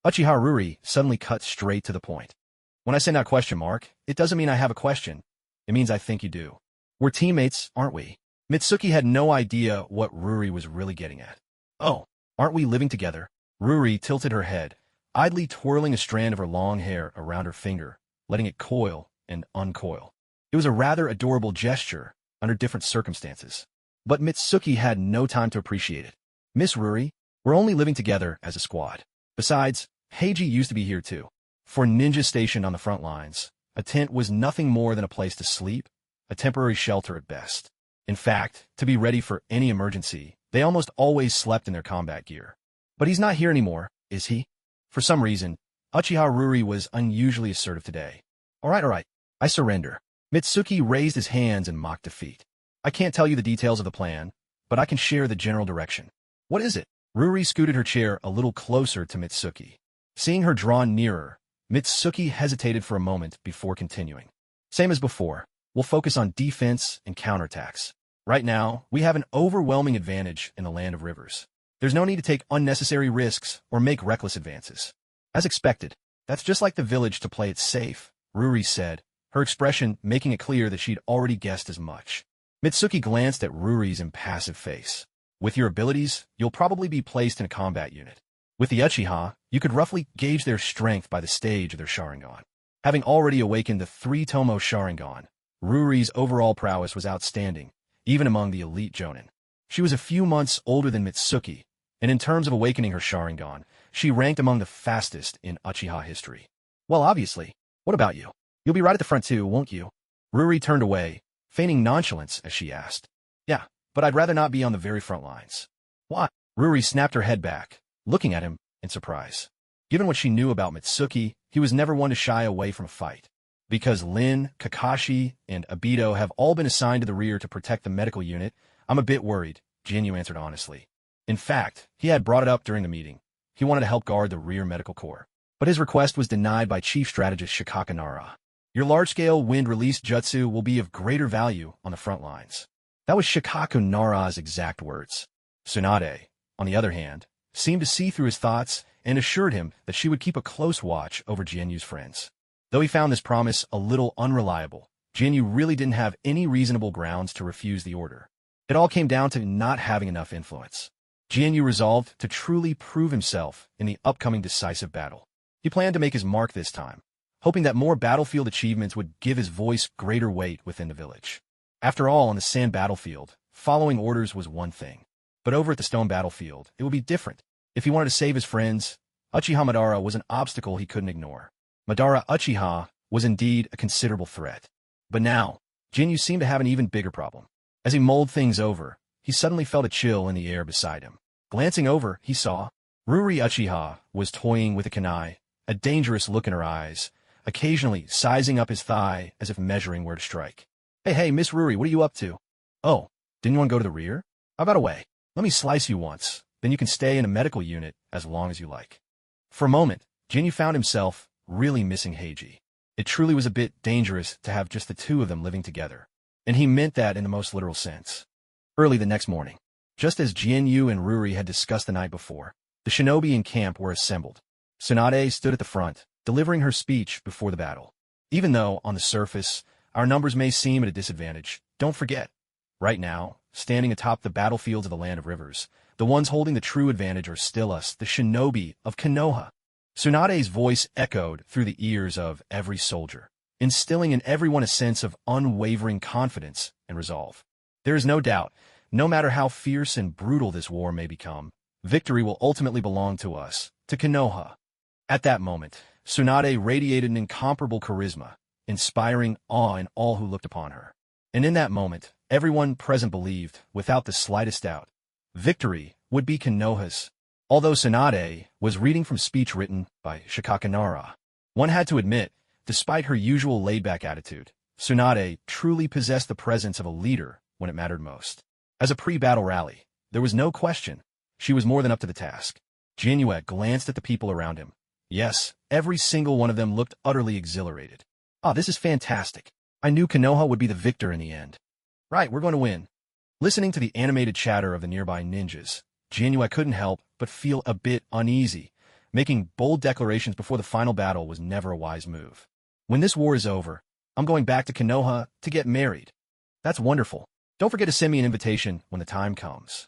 Uchiha Ruri suddenly cut straight to the point. "When I send out question mark, it doesn't mean I have a question. It means I think you do. We're teammates, aren't we?" Mitsuki had no idea what Ruri was really getting at. "Oh, aren't we living together?" Ruri tilted her head, idly twirling a strand of her long hair around her finger, letting it coil and uncoil. It was a rather adorable gesture under different circumstances. But Mitsuki had no time to appreciate it. Miss Ruri, we're only living together as a squad. Besides, Heiji used to be here too. For ninjas stationed on the front lines, a tent was nothing more than a place to sleep, a temporary shelter at best. In fact, to be ready for any emergency, they almost always slept in their combat gear. But he's not here anymore, is he? For some reason, Uchiha Ruri was unusually assertive today. All right, I surrender. Mitsuki raised his hands in mock defeat. I can't tell you the details of the plan, but I can share the general direction. What is it? Ruri scooted her chair a little closer to Mitsuki. Seeing her drawn nearer, Mitsuki hesitated for a moment before continuing. Same as before, we'll focus on defense and counterattacks. Right now, we have an overwhelming advantage in the land of rivers. There's no need to take unnecessary risks or make reckless advances. As expected, that's just like the village to play it safe, Ruri said, her expression making it clear that she'd already guessed as much. Mitsuki glanced at Ruri's impassive face. With your abilities, you'll probably be placed in a combat unit. With the Uchiha, you could roughly gauge their strength by the stage of their sharingan. Having already awakened the 3-tomo sharingan, Ruri's overall prowess was outstanding, even among the elite jonin. She was a few months older than Mitsuki, and in terms of awakening her sharingan, she ranked among the fastest in Uchiha history. Well, obviously. What about you? You'll be right at the front too, won't you? Ruri turned away, feigning nonchalance as she asked. Yeah, but I'd rather not be on the very front lines. Why? Ruri snapped her head back, looking at him in surprise. Given what she knew about Mitsuki, he was never one to shy away from a fight. Because Lin, Kakashi, and Obito have all been assigned to the rear to protect the medical unit, I'm a bit worried, Jinyu answered honestly. In fact, he had brought it up during the meeting. He wanted to help guard the rear medical corps. But his request was denied by Chief Strategist Shikaka Nara. Your large-scale wind-release jutsu will be of greater value on the front lines. That was Shikaku Nara's exact words. Tsunade, on the other hand, seemed to see through his thoughts and assured him that she would keep a close watch over Jianyu's friends. Though he found this promise a little unreliable, Jianyu really didn't have any reasonable grounds to refuse the order. It all came down to not having enough influence. Jianyu resolved to truly prove himself in the upcoming decisive battle. He planned to make his mark this time, hoping that more battlefield achievements would give his voice greater weight within the village. After all, on the sand battlefield, following orders was one thing. But over at the stone battlefield, it would be different. If he wanted to save his friends, Uchiha Madara was an obstacle he couldn't ignore. Madara Uchiha was indeed a considerable threat. But now, Jinyu seemed to have an even bigger problem. As he mulled things over, he suddenly felt a chill in the air beside him. Glancing over, he saw Ruri Uchiha was toying with a kunai, a dangerous look in her eyes, occasionally sizing up his thigh as if measuring where to strike. Hey, Miss Ruri, what are you up to? Oh, didn't you want to go to the rear? How about a way? Let me slice you once, then you can stay in a medical unit as long as you like. For a moment, Jinyu found himself really missing Heiji. It truly was a bit dangerous to have just the two of them living together, and he meant that in the most literal sense. Early the next morning, just as Jinyu and Ruri had discussed the night before, the shinobi in camp were assembled. Tsunade stood at the front, delivering her speech before the battle. Even though, on the surface, our numbers may seem at a disadvantage, don't forget, right now, standing atop the battlefields of the land of rivers, the ones holding the true advantage are still us, the shinobi of Konoha. Tsunade's voice echoed through the ears of every soldier, instilling in everyone a sense of unwavering confidence and resolve. There is no doubt, no matter how fierce and brutal this war may become, victory will ultimately belong to us, to Konoha. At that moment, Tsunade radiated an incomparable charisma, inspiring awe in all who looked upon her. And in that moment, everyone present believed, without the slightest doubt, victory would be Konoha's. Although Tsunade was reading from speech written by Shikaka Nara, one had to admit, despite her usual laid-back attitude, Tsunade truly possessed the presence of a leader when it mattered most. As a pre-battle rally, there was no question, she was more than up to the task. Jinyu glanced at the people around him. Yes, every single one of them looked utterly exhilarated. Ah, this is fantastic. I knew Konoha would be the victor in the end. Right, we're going to win. Listening to the animated chatter of the nearby ninjas, Jinyu couldn't help but feel a bit uneasy. Making bold declarations before the final battle was never a wise move. When this war is over, I'm going back to Konoha to get married. That's wonderful. Don't forget to send me an invitation when the time comes.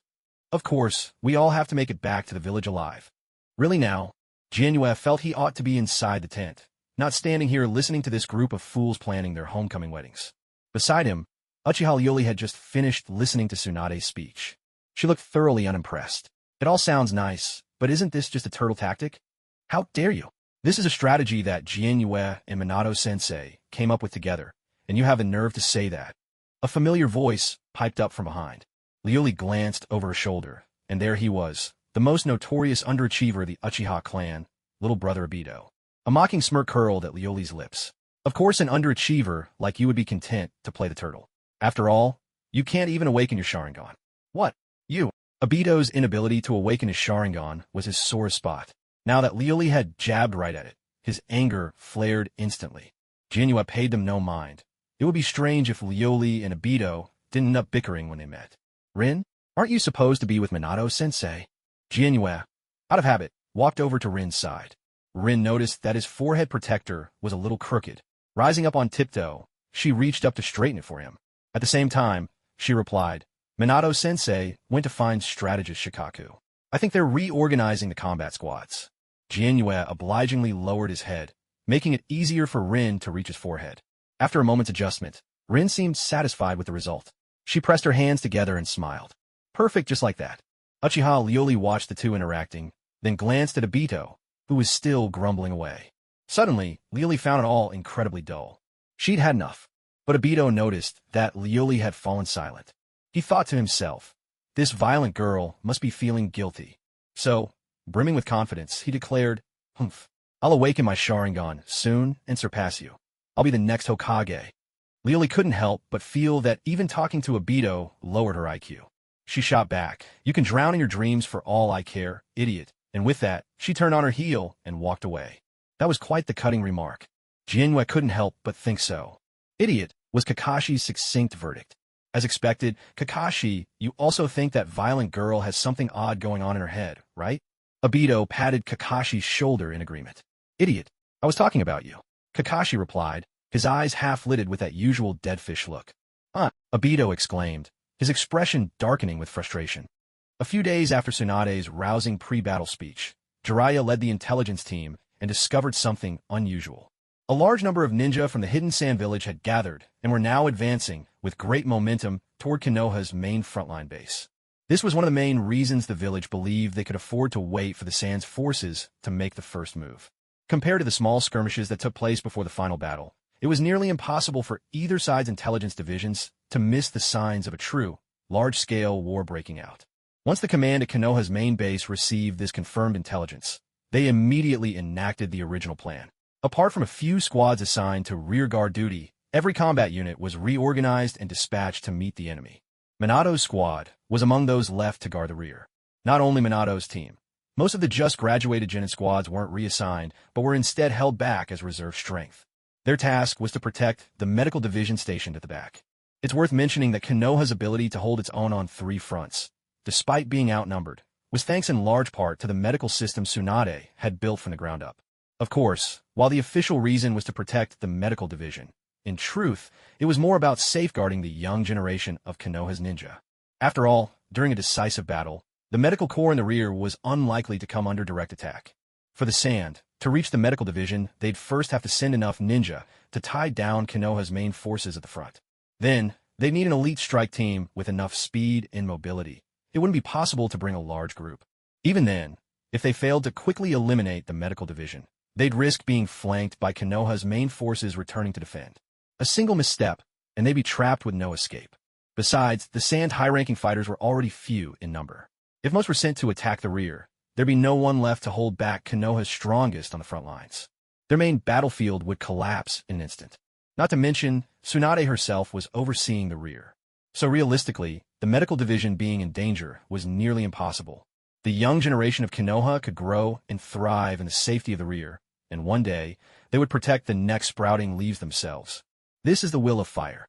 Of course, we all have to make it back to the village alive. Really now? Jianyue felt he ought to be inside the tent, not standing here listening to this group of fools planning their homecoming weddings. Beside him, Uchiha Ryori had just finished listening to Tsunade's speech. She looked thoroughly unimpressed. It all sounds nice, but isn't this just a turtle tactic? How dare you? This is a strategy that Jianyue and Minato-sensei came up with together, and you have the nerve to say that. A familiar voice piped up from behind. Ryori glanced over her shoulder, and there he was, the most notorious underachiever of the Uchiha clan, little brother Obito. A mocking smirk curled at Ryori's lips. Of course an underachiever like you would be content to play the turtle. After all, you can't even awaken your sharingan. What? You? Obito's inability to awaken his sharingan was his sore spot. Now that Ryori had jabbed right at it, his anger flared instantly. Jianyue paid them no mind. It would be strange if Ryori and Obito didn't end up bickering when they met. Rin, aren't you supposed to be with Minato-sensei? Jianyue, out of habit, walked over to Rin's side. Rin noticed that his forehead protector was a little crooked. Rising up on tiptoe, she reached up to straighten it for him. At the same time, she replied, Minato-sensei went to find strategist Shikaku. I think they're reorganizing the combat squads. Jianyue obligingly lowered his head, making it easier for Rin to reach his forehead. After a moment's adjustment, Rin seemed satisfied with the result. She pressed her hands together and smiled. Perfect just like that. Uchiha Ryori watched the two interacting, then glanced at Obito, who was still grumbling away. Suddenly, Ryori found it all incredibly dull. She'd had enough. But Obito noticed that Ryori had fallen silent. He thought to himself, this violent girl must be feeling guilty. So, brimming with confidence, he declared, Humph, I'll awaken my sharingan soon and surpass you. I'll be the next Hokage. Ryori couldn't help but feel that even talking to Obito lowered her IQ. She shot back, you can drown in your dreams for all I care, idiot. And with that, she turned on her heel and walked away. That was quite the cutting remark. Jianyue couldn't help but think so. Idiot, was Kakashi's succinct verdict. As expected, Kakashi, you also think that violent girl has something odd going on in her head, right? Obito patted Kakashi's shoulder in agreement. Idiot, I was talking about you. Kakashi replied, his eyes half-lidded with that usual dead-fish look. Obito exclaimed, his expression darkening with frustration. A few days after Tsunade's rousing pre-battle speech, Jiraiya led the intelligence team and discovered something unusual. A large number of ninja from the hidden sand village had gathered and were now advancing with great momentum toward Konoha's main frontline base. This was one of the main reasons the village believed they could afford to wait for the Sand's forces to make the first move. Compared to the small skirmishes that took place before the final battle, it was nearly impossible for either side's intelligence divisions to miss the signs of a true, large-scale war breaking out. Once the command at Konoha's main base received this confirmed intelligence, they immediately enacted the original plan. Apart from a few squads assigned to rearguard duty, every combat unit was reorganized and dispatched to meet the enemy. Minato's squad was among those left to guard the rear. Not only Minato's team. Most of the just-graduated genin squads weren't reassigned, but were instead held back as reserve strength. Their task was to protect the medical division stationed at the back. It's worth mentioning that Konoha's ability to hold its own on three fronts, despite being outnumbered, was thanks in large part to the medical system Tsunade had built from the ground up. Of course, while the official reason was to protect the medical division, in truth, it was more about safeguarding the young generation of Konoha's ninja. After all, during a decisive battle, the medical corps in the rear was unlikely to come under direct attack. For the Sand, to reach the medical division, they'd first have to send enough ninja to tie down Konoha's main forces at the front. Then, they'd need an elite strike team with enough speed and mobility. It wouldn't be possible to bring a large group. Even then, if they failed to quickly eliminate the medical division, they'd risk being flanked by Konoha's main forces returning to defend. A single misstep, and they'd be trapped with no escape. Besides, the Sand high-ranking fighters were already few in number. If most were sent to attack the rear, there'd be no one left to hold back Konoha's strongest on the front lines. Their main battlefield would collapse in an instant. Not to mention, Tsunade herself was overseeing the rear. So realistically, the medical division being in danger was nearly impossible. The young generation of Konoha could grow and thrive in the safety of the rear, and one day, they would protect the next sprouting leaves themselves. This is the will of fire.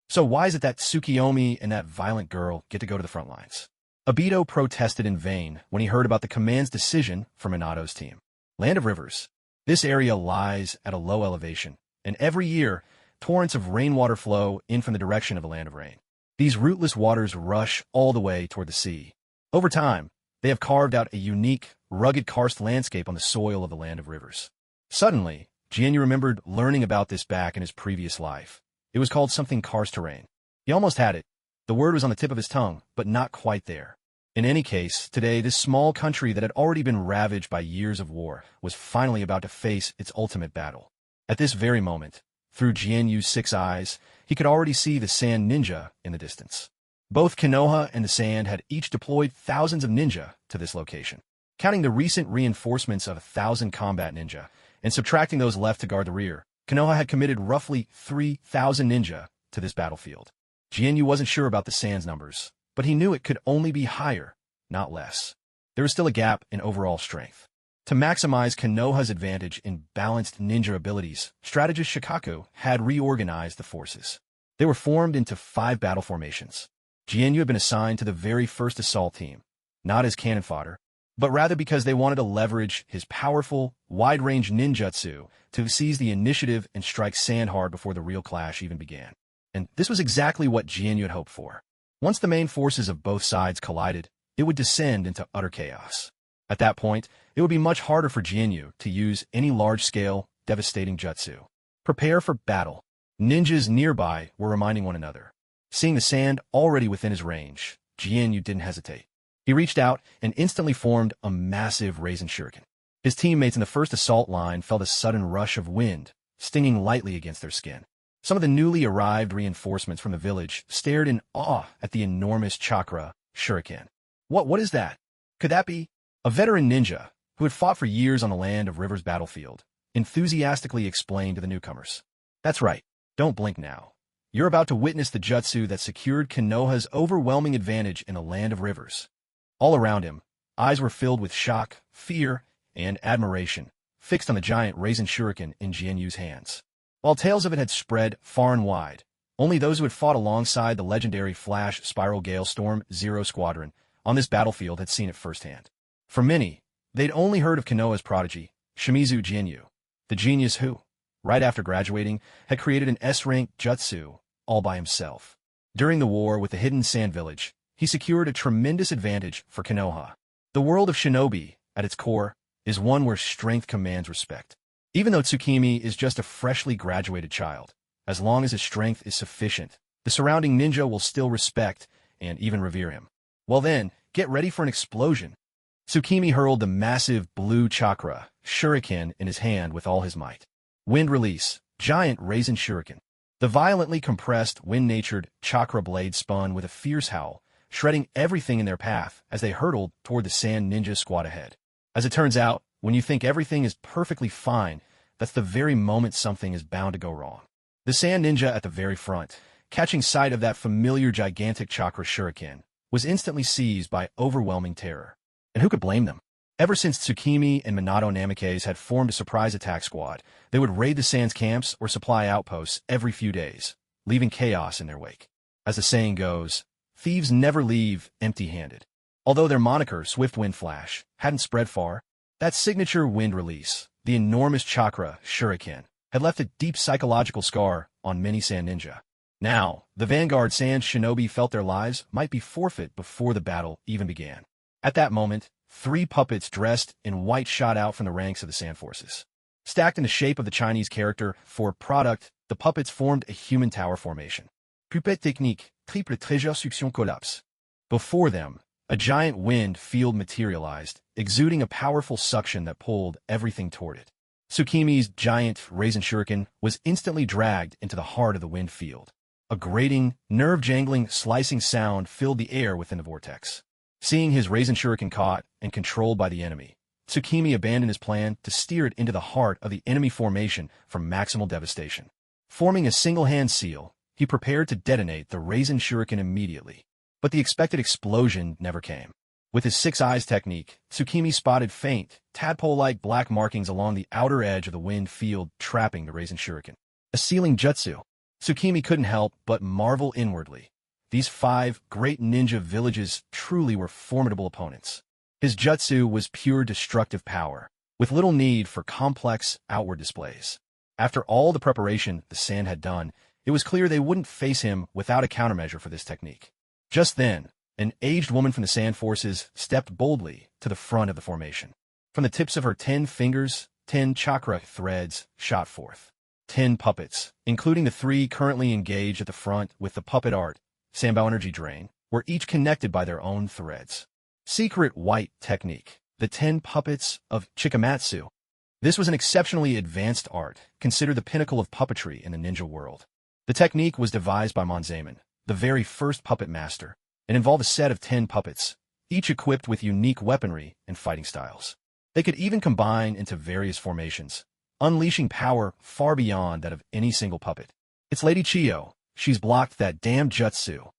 So why is it that Tsukiyomi and that violent girl get to go to the front lines? Obito protested in vain when he heard about the command's decision for Minato's team. Land of Rivers. This area lies at a low elevation, and every year, torrents of rainwater flow in from the direction of the Land of Rain. These rootless waters rush all the way toward the sea. Over time, they have carved out a unique, rugged karst landscape on the soil of the land of rivers. Suddenly, Jianyu remembered learning about this back in his previous life. It was called something karst terrain. He almost had it. The word was on the tip of his tongue, but not quite there. In any case, today this small country that had already been ravaged by years of war was finally about to face its ultimate battle. At this very moment, through Jianyu's 6 eyes, he could already see the sand ninja in the distance. Both Konoha and the sand had each deployed thousands of ninja to this location. Counting the recent reinforcements of 1,000 combat ninja and subtracting those left to guard the rear, Konoha had committed roughly 3,000 ninja to this battlefield. Jianyu wasn't sure about the sand's numbers, but he knew it could only be higher, not less. There was still a gap in overall strength. To maximize Konoha's advantage in balanced ninja abilities, strategist Shikaku had reorganized the forces. They were formed into 5 battle formations. Jianyu had been assigned to the very first assault team, not as cannon fodder, but rather because they wanted to leverage his powerful, wide-range ninjutsu to seize the initiative and strike sand hard before the real clash even began. And this was exactly what Jianyu had hoped for. Once the main forces of both sides collided, it would descend into utter chaos. At that point, it would be much harder for Jianyu to use any large-scale, devastating jutsu. Prepare for battle. Ninjas nearby were reminding one another. Seeing the sand already within his range, Jianyu didn't hesitate. He reached out and instantly formed a massive rasen shuriken. His teammates in the first assault line felt a sudden rush of wind, stinging lightly against their skin. Some of the newly arrived reinforcements from the village stared in awe at the enormous chakra shuriken. What is that? Could that be? A veteran ninja, who had fought for years on the land of River's battlefield, enthusiastically explained to the newcomers. That's right, don't blink now. You're about to witness the jutsu that secured Konoha's overwhelming advantage in the land of rivers. All around him, eyes were filled with shock, fear, and admiration, fixed on the giant rasen shuriken in Jianyu's hands. While tales of it had spread far and wide, only those who had fought alongside the legendary Flash Spiral Gale Storm Zero Squadron on this battlefield had seen it firsthand. For many, they'd only heard of Konoha's prodigy, Shimizu Jianyu, the genius who, right after graduating, had created an S-rank jutsu all by himself. During the war with the hidden sand village, he secured a tremendous advantage for Konoha. The world of shinobi, at its core, is one where strength commands respect. Even though Tsukimi is just a freshly graduated child, as long as his strength is sufficient, the surrounding ninja will still respect and even revere him. Well then, get ready for an explosion. Tsukimi hurled the massive blue chakra shuriken in his hand with all his might. Wind release, giant rasen shuriken. The violently compressed, wind-natured chakra blade spun with a fierce howl, shredding everything in their path as they hurtled toward the sand ninja squad ahead. As it turns out, when you think everything is perfectly fine, that's the very moment something is bound to go wrong. The sand ninja at the very front, catching sight of that familiar gigantic chakra shuriken, was instantly seized by overwhelming terror. And who could blame them? Ever since Tsukimi and Minato Namikaze had formed a surprise attack squad, they would raid the sand's camps or supply outposts every few days, leaving chaos in their wake. As the saying goes, thieves never leave empty-handed. Although their moniker, Swift Wind Flash, hadn't spread far, that signature wind release, the enormous chakra shuriken, had left a deep psychological scar on many sand ninja. Now, the vanguard sand shinobi felt their lives might be forfeit before the battle even began. At that moment, 3 puppets dressed in white shot out from the ranks of the sand forces. Stacked in the shape of the Chinese character for product, the puppets formed a human tower formation. Puppet technique, triple trésor suction collapse. Before them, a giant wind field materialized, exuding a powerful suction that pulled everything toward it. Tsukimi's giant rasen shuriken was instantly dragged into the heart of the wind field. A grating, nerve-jangling, slicing sound filled the air within the vortex. Seeing his rasen shuriken caught and controlled by the enemy, Tsukimi abandoned his plan to steer it into the heart of the enemy formation for maximal devastation. Forming a single-hand seal, he prepared to detonate the rasen shuriken immediately. But the expected explosion never came. With his 6 eyes technique, Tsukimi spotted faint, tadpole-like black markings along the outer edge of the wind field trapping the rasen shuriken. A sealing jutsu. Tsukimi couldn't help but marvel inwardly. These 5 great ninja villages truly were formidable opponents. His jutsu was pure destructive power, with little need for complex outward displays. After all the preparation the sand had done, it was clear they wouldn't face him without a countermeasure for this technique. Just then, an aged woman from the sand forces stepped boldly to the front of the formation. From the tips of her 10 fingers, 10 chakra threads shot forth. 10 puppets, including the 3 currently engaged at the front with the puppet art, Sanbao energy drain, were each connected by their own threads. Secret white technique. The 10 puppets of Chikamatsu. This was an exceptionally advanced art, considered the pinnacle of puppetry in the ninja world. The technique was devised by Monzaemon, the very first puppet master, and involved a set of 10 puppets, each equipped with unique weaponry and fighting styles. They could even combine into various formations, unleashing power far beyond that of any single puppet. It's Lady Chiyo. She's blocked that damn jutsu.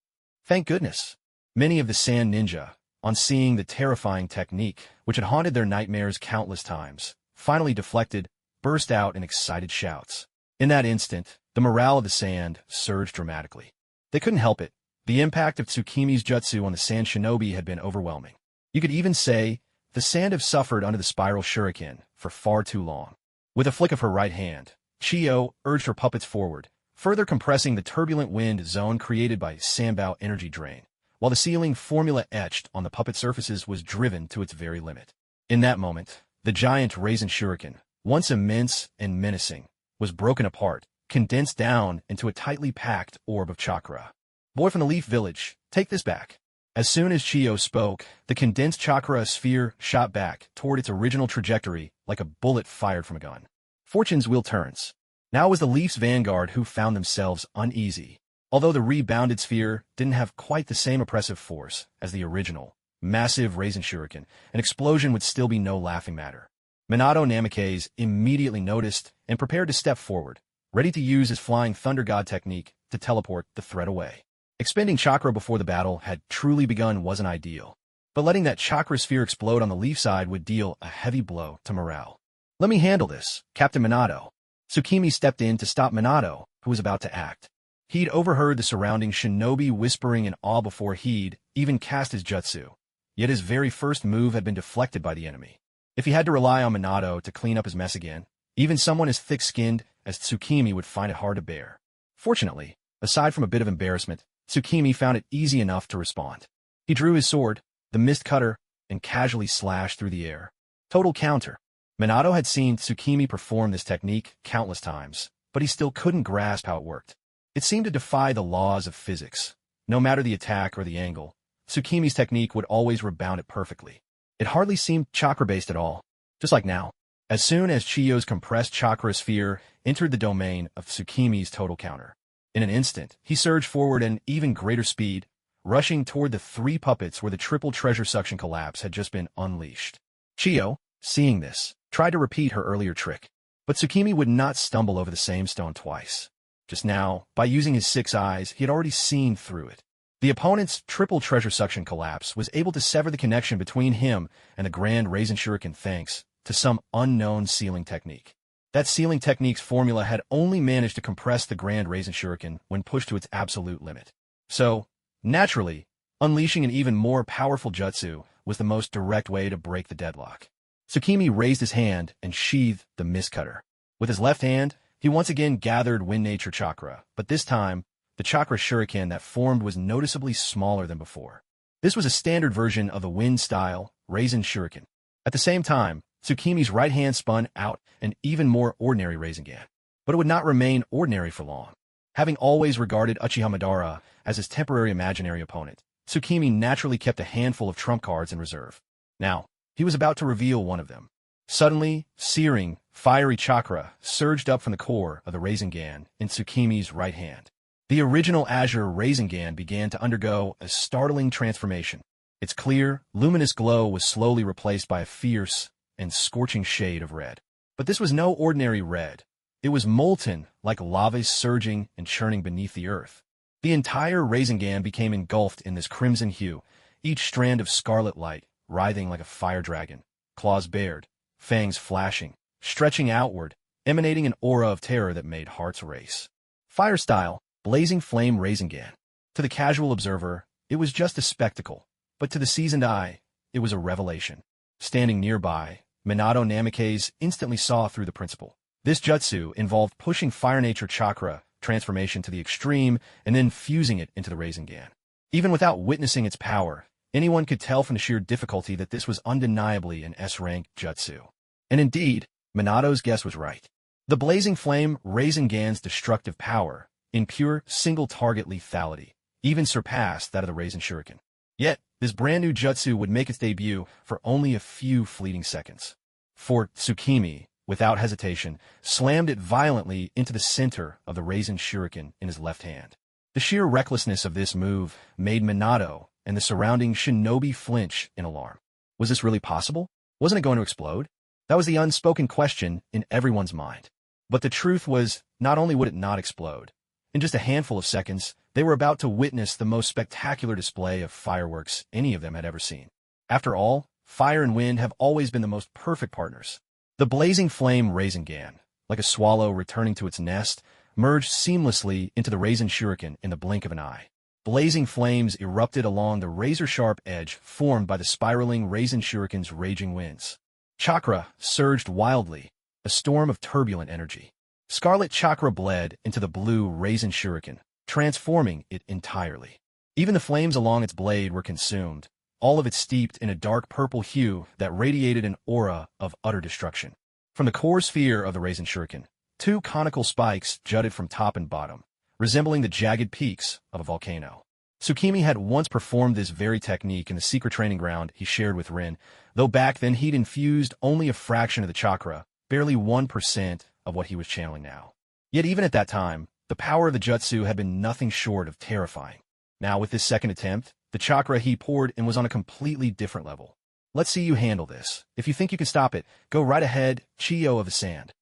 Thank goodness. Many of the sand ninja, on seeing the terrifying technique, which had haunted their nightmares countless times, finally deflected, burst out in excited shouts. In that instant, the morale of the sand surged dramatically. They couldn't help it. The impact of Tsukimi's jutsu on the sand shinobi had been overwhelming. You could even say, the sand have suffered under the spiral shuriken for far too long. With a flick of her right hand, Chiyo urged her puppets forward, further compressing the turbulent wind zone created by Sanbao energy drain, while the sealing formula etched on the puppet surfaces was driven to its very limit. In that moment, the giant Rasen shuriken, once immense and menacing, was broken apart, condensed down into a tightly packed orb of chakra. Boy from the Leaf Village, take this back. As soon as Chiyo spoke, the condensed chakra sphere shot back toward its original trajectory like a bullet fired from a gun. Fortune's wheel turns. Now it was the Leaf's vanguard who found themselves uneasy. Although the rebounded sphere didn't have quite the same oppressive force as the original, massive Rasen shuriken, an explosion would still be no laughing matter. Minato Namikaze immediately noticed and prepared to step forward, ready to use his flying thunder god technique to teleport the threat away. Expending chakra before the battle had truly begun wasn't ideal, but letting that chakra sphere explode on the Leaf side would deal a heavy blow to morale. Let me handle this, Captain Minato. Tsukimi stepped in to stop Minato, who was about to act. He'd overheard the surrounding shinobi whispering in awe before he'd even cast his jutsu, yet his very first move had been deflected by the enemy. If he had to rely on Minato to clean up his mess again, even someone as thick-skinned as Tsukimi would find it hard to bear. Fortunately, aside from a bit of embarrassment, Tsukimi found it easy enough to respond. He drew his sword, the mist cutter, and casually slashed through the air. Total counter. Minato had seen Tsukimi perform this technique countless times, but he still couldn't grasp how it worked. It seemed to defy the laws of physics. No matter the attack or the angle, Tsukimi's technique would always rebound it perfectly. It hardly seemed chakra-based at all, just like now. As soon as Chiyo's compressed chakra sphere entered the domain of Tsukimi's total counter, in an instant, he surged forward at an even greater speed, rushing toward the 3 puppets where the triple treasure suction collapse had just been unleashed. Chiyo, seeing this, tried to repeat her earlier trick, but Tsukimi would not stumble over the same stone twice. Just now, by using his 6 eyes, he had already seen through it. The opponent's triple treasure suction collapse was able to sever the connection between him and the Grand Rasen Shuriken thanks to some unknown sealing technique. That sealing technique's formula had only managed to compress the Grand Rasen Shuriken when pushed to its absolute limit. So, naturally, unleashing an even more powerful jutsu was the most direct way to break the deadlock. Tsukimi raised his hand and sheathed the mist cutter. With his left hand, he once again gathered wind nature chakra, but this time, the chakra shuriken that formed was noticeably smaller than before. This was a standard version of the wind-style Rasen Shuriken. At the same time, Tsukimi's right hand spun out an even more ordinary rasengan. But it would not remain ordinary for long. Having always regarded Uchiha Madara as his temporary imaginary opponent, Tsukimi naturally kept a handful of trump cards in reserve. Now, he was about to reveal one of them. Suddenly, searing, fiery chakra surged up from the core of the rasengan in Tsukimi's right hand. The original azure rasengan began to undergo a startling transformation. Its clear, luminous glow was slowly replaced by a fierce and scorching shade of red. But this was no ordinary red. It was molten, like lava surging and churning beneath the earth. The entire rasengan became engulfed in this crimson hue, each strand of scarlet light writhing like a fire dragon, claws bared, fangs flashing, stretching outward, emanating an aura of terror that made hearts race. Fire-style, blazing flame rasengan. To the casual observer, it was just a spectacle, but to the seasoned eye, it was a revelation. Standing nearby, Minato Namikaze instantly saw through the principle. This jutsu involved pushing fire nature chakra transformation to the extreme and then fusing it into the rasengan. Even without witnessing its power, Anyone could tell from the sheer difficulty that this was undeniably an S-rank jutsu. And indeed, Minato's guess was right. The blazing flame Rasengan's destructive power, in pure single-target lethality, even surpassed that of the Rasen Shuriken. Yet, this brand-new jutsu would make its debut for only a few fleeting seconds. For Tsukimi, without hesitation, slammed it violently into the center of the Rasen Shuriken in his left hand. The sheer recklessness of this move made Minato and the surrounding shinobi flinch in alarm. Was this really possible? Wasn't it going to explode? That was the unspoken question in everyone's mind. But the truth was, not only would it not explode, in just a handful of seconds, they were about to witness the most spectacular display of fireworks any of them had ever seen. After all, fire and wind have always been the most perfect partners. The blazing flame Rasengan, like a swallow returning to its nest, merged seamlessly into the Rasen Shuriken in the blink of an eye. Blazing flames erupted along the razor-sharp edge formed by the spiraling Rasen Shuriken's raging winds. Chakra surged wildly, a storm of turbulent energy. Scarlet chakra bled into the blue Rasen Shuriken, transforming it entirely. Even the flames along its blade were consumed, all of it steeped in a dark purple hue that radiated an aura of utter destruction. From the core sphere of the Rasen Shuriken, two conical spikes jutted from top and bottom, resembling the jagged peaks of a volcano. Tsukimi had once performed this very technique in the secret training ground he shared with Rin, though back then he'd infused only a fraction of the chakra, barely 1% of what he was channeling now. Yet even at that time, the power of the jutsu had been nothing short of terrifying. Now with this second attempt, the chakra he poured in was on a completely different level. Let's see you handle this. If you think you can stop it, go right ahead, Chiyo of the Sand.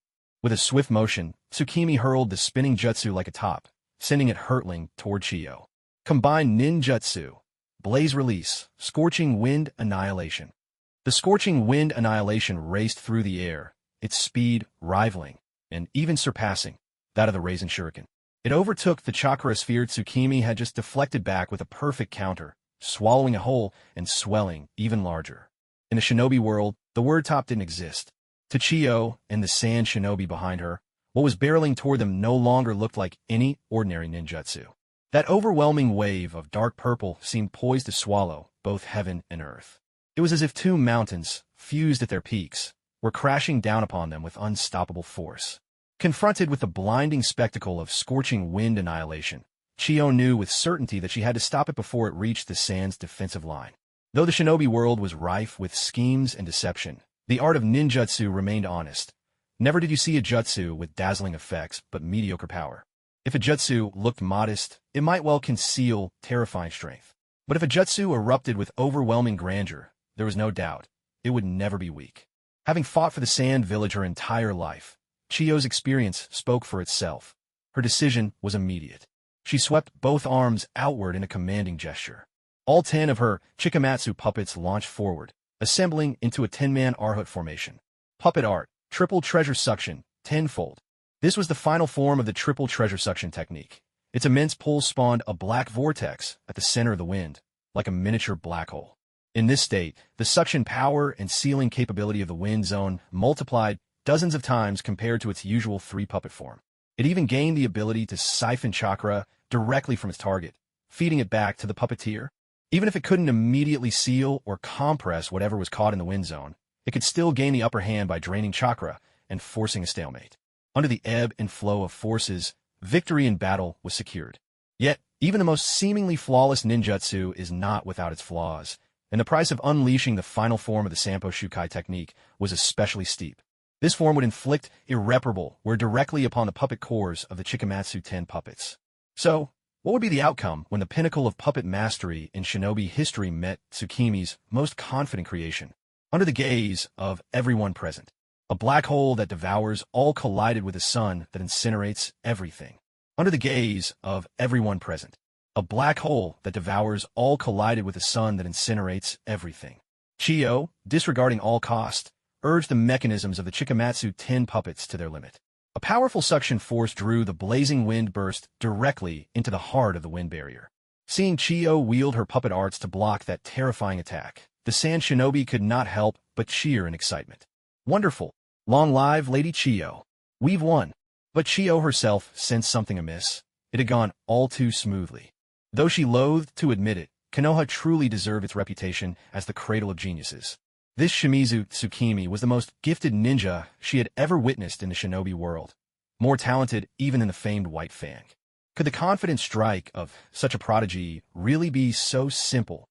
With a swift motion, Tsukimi hurled the spinning jutsu like a top, sending it hurtling toward Chiyo. Combined ninjutsu, blaze release, scorching wind annihilation. The scorching wind annihilation raced through the air, its speed rivaling, and even surpassing, that of the Rasen Shuriken. It overtook the chakra sphere Tsukimi had just deflected back with a perfect counter, swallowing a hole and swelling even larger. In the shinobi world, the word top didn't exist. To Chiyo and the sand shinobi behind her, what was barreling toward them no longer looked like any ordinary ninjutsu. That overwhelming wave of dark purple seemed poised to swallow both heaven and earth. It was as if two mountains, fused at their peaks, were crashing down upon them with unstoppable force. Confronted with the blinding spectacle of scorching wind annihilation, Chiyo knew with certainty that she had to stop it before it reached the sand's defensive line. Though the shinobi world was rife with schemes and deception, the art of ninjutsu remained honest. Never did you see a jutsu with dazzling effects but mediocre power. If a jutsu looked modest, it might well conceal terrifying strength. But if a jutsu erupted with overwhelming grandeur, there was no doubt it would never be weak. Having fought for the Sand Village her entire life, Chiyo's experience spoke for itself. Her decision was immediate. She swept both arms outward in a commanding gesture. All 10 of her Chikamatsu puppets launched forward, assembling into a 10-man Arhut formation. Puppet art, triple treasure suction, tenfold. This was the final form of the triple treasure suction technique. Its immense pull spawned a black vortex at the center of the wind, like a miniature black hole. In this state, the suction power and sealing capability of the wind zone multiplied dozens of times compared to its usual 3-puppet form. It even gained the ability to siphon chakra directly from its target, feeding it back to the puppeteer. Even if it couldn't immediately seal or compress whatever was caught in the wind zone, it could still gain the upper hand by draining chakra and forcing a stalemate. Under the ebb and flow of forces, victory in battle was secured. Yet, even the most seemingly flawless ninjutsu is not without its flaws, and the price of unleashing the final form of the Sampo Shukai technique was especially steep. This form would inflict irreparable wear directly upon the puppet cores of the Chikamatsu 10 puppets. So, what would be the outcome when the pinnacle of puppet mastery in shinobi history met Tsukimi's most confident creation? Under the gaze of everyone present, a black hole that devours all collided with a sun that incinerates everything. Under the gaze of everyone present, a black hole that devours all collided with a sun that incinerates everything. Chiyo, disregarding all cost, urged the mechanisms of the Chikamatsu 10 puppets to their limit. A powerful suction force drew the blazing wind burst directly into the heart of the wind barrier. Seeing Chiyo wield her puppet arts to block that terrifying attack, the sand shinobi could not help but cheer in excitement. Wonderful! Long live Lady Chiyo! We've won! But Chiyo herself sensed something amiss. It had gone all too smoothly. Though she loathed to admit it, Konoha truly deserved its reputation as the cradle of geniuses. This Shimizu Tsukimi was the most gifted ninja she had ever witnessed in the shinobi world, more talented even than the famed White Fang. Could the confident strike of such a prodigy really be so simple?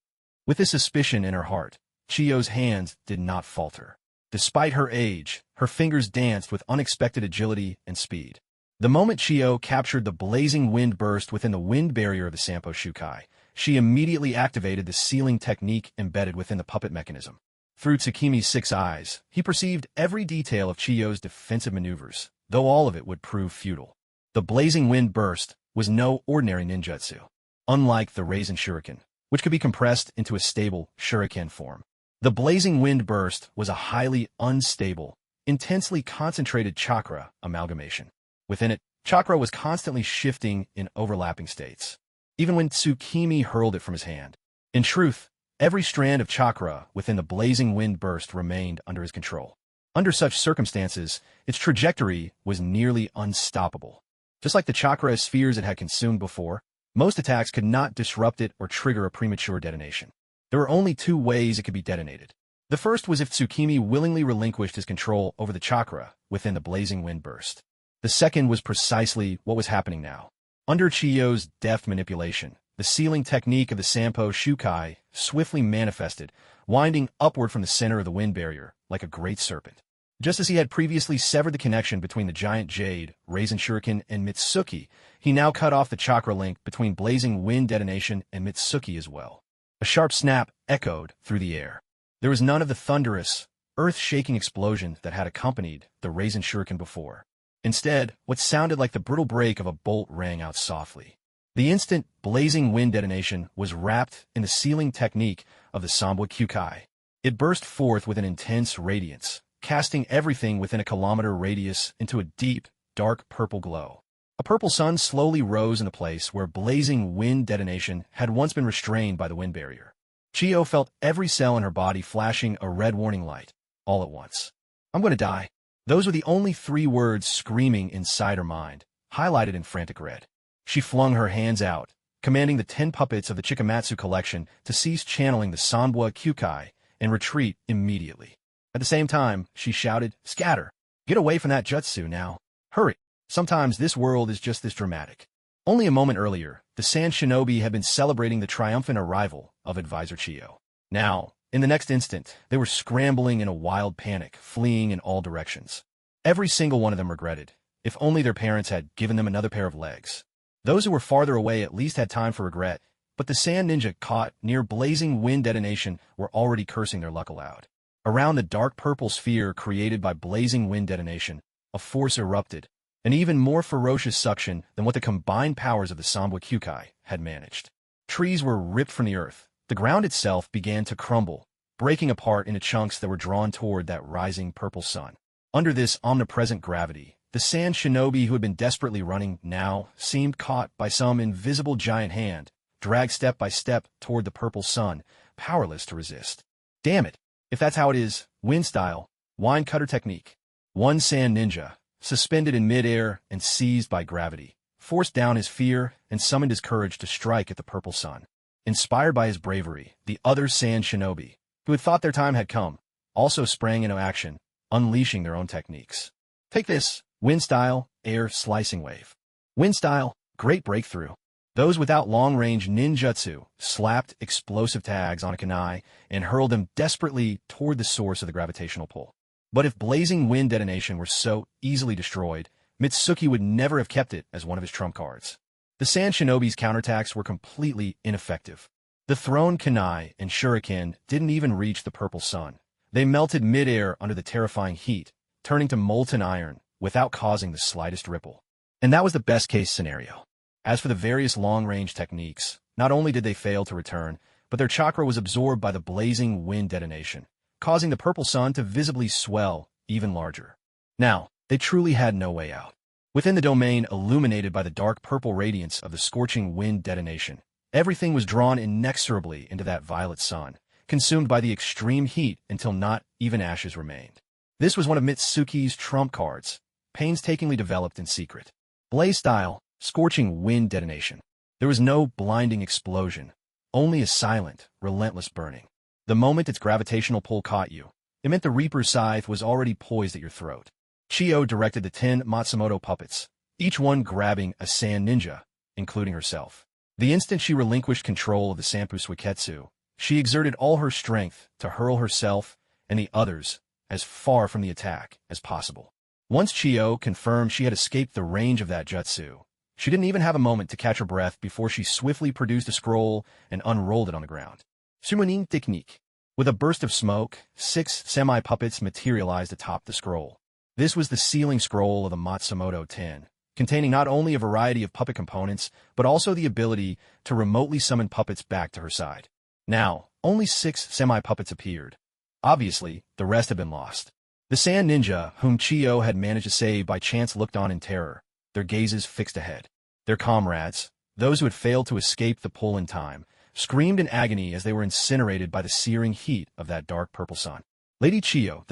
With this suspicion in her heart, Chiyo's hands did not falter. Despite her age, her fingers danced with unexpected agility and speed. The moment Chiyo captured the blazing wind burst within the wind barrier of the Sampo Shukai, she immediately activated the sealing technique embedded within the puppet mechanism. Through Tsukimi's 6 eyes, he perceived every detail of Chiyo's defensive maneuvers, though all of it would prove futile. The blazing wind burst was no ordinary ninjutsu. Unlike the Rasen shuriken, which could be compressed into a stable shuriken form, the blazing wind burst was a highly unstable, intensely concentrated chakra amalgamation. Within it, chakra was constantly shifting in overlapping states, even when Tsukimi hurled it from his hand. In truth, every strand of chakra within the blazing wind burst remained under his control. Under such circumstances, its trajectory was nearly unstoppable. Just like the chakra spheres it had consumed before, most attacks could not disrupt it or trigger a premature detonation. There were only 2 ways it could be detonated. The first was if Tsukimi willingly relinquished his control over the chakra within the blazing wind burst. The second was precisely what was happening now. Under Chiyo's deft manipulation, the sealing technique of the Sampo Shukai swiftly manifested, winding upward from the center of the wind barrier like a great serpent. Just as he had previously severed the connection between the giant jade, Rasen shuriken, and Mitsuki, he now cut off the chakra link between blazing wind detonation and Mitsuki as well. A sharp snap echoed through the air. There was none of the thunderous, earth-shaking explosion that had accompanied the Rasen shuriken before. Instead, what sounded like the brittle break of a bolt rang out softly. The instant blazing wind detonation was wrapped in the sealing technique of the Sampo Kyukai. It burst forth with an intense radiance, casting everything within a kilometer radius into a deep, dark purple glow. A purple sun slowly rose in a place where blazing wind detonation had once been restrained by the wind barrier. Chiyo felt every cell in her body flashing a red warning light, all at once. "I'm going to die." Those were the only 3 words screaming inside her mind, highlighted in frantic red. She flung her hands out, commanding the 10 puppets of the Chikamatsu collection to cease channeling the Sampo Kyukai and retreat immediately. At the same time, she shouted, "Scatter! Get away from that jutsu now! Hurry!" Sometimes this world is just this dramatic. Only a moment earlier, the Sand Shinobi had been celebrating the triumphant arrival of Advisor Chiyo. Now, in the next instant, they were scrambling in a wild panic, fleeing in all directions. Every single one of them regretted, if only their parents had given them another pair of legs. Those who were farther away at least had time for regret, but the sand ninja caught near blazing wind detonation were already cursing their luck aloud. Around the dark purple sphere created by blazing wind detonation, a force erupted, an even more ferocious suction than what the combined powers of the Sampo Kyukai had managed. Trees were ripped from the earth. The ground itself began to crumble, breaking apart into chunks that were drawn toward that rising purple sun. Under this omnipresent gravity, the sand shinobi who had been desperately running now seemed caught by some invisible giant hand, dragged step by step toward the purple sun, powerless to resist. Damn it! If that's how it is, wind style, wine cutter technique. One sand ninja, suspended in midair and seized by gravity, forced down his fear and summoned his courage to strike at the purple sun. Inspired by his bravery, the other sand shinobi, who had thought their time had come, also sprang into action, unleashing their own techniques. Take this, wind style, air slicing wave. Wind style, great breakthrough. Those without long-range ninjutsu slapped explosive tags on a kunai and hurled them desperately toward the source of the gravitational pull. But if blazing wind detonation were so easily destroyed, Mitsuki would never have kept it as one of his trump cards. The Sand Shinobi's counterattacks were completely ineffective. The thrown kunai and shuriken didn't even reach the purple sun. They melted midair under the terrifying heat, turning to molten iron without causing the slightest ripple. And that was the best-case scenario. As for the various long-range techniques, not only did they fail to return, but their chakra was absorbed by the blazing wind detonation, causing the purple sun to visibly swell even larger. Now, they truly had no way out. Within the domain illuminated by the dark purple radiance of the scorching wind detonation, everything was drawn inexorably into that violet sun, consumed by the extreme heat until not even ashes remained. This was one of Mitsuki's trump cards, painstakingly developed in secret. Blaze style, scorching wind detonation. There was no blinding explosion, only a silent, relentless burning. The moment its gravitational pull caught you, it meant the Reaper's scythe was already poised at your throat. Chiyo directed the 10 Matsumoto puppets, each one grabbing a sand ninja, including herself. The instant she relinquished control of the Sanpu Suiketsu, she exerted all her strength to hurl herself and the others as far from the attack as possible. Once Chiyo confirmed she had escaped the range of that jutsu, she didn't even have a moment to catch her breath before she swiftly produced a scroll and unrolled it on the ground. Summoning technique. With a burst of smoke, 6 semi-puppets materialized atop the scroll. This was the sealing scroll of the Matsumoto 10, containing not only a variety of puppet components, but also the ability to remotely summon puppets back to her side. Now, only 6 semi-puppets appeared. Obviously, the rest had been lost. The sand ninja, whom Chiyo had managed to save by chance, looked on in terror, their gazes fixed ahead. Their comrades, those who had failed to escape the pull in time, screamed in agony as they were incinerated by the searing heat of that dark purple sun. Lady Chiyo,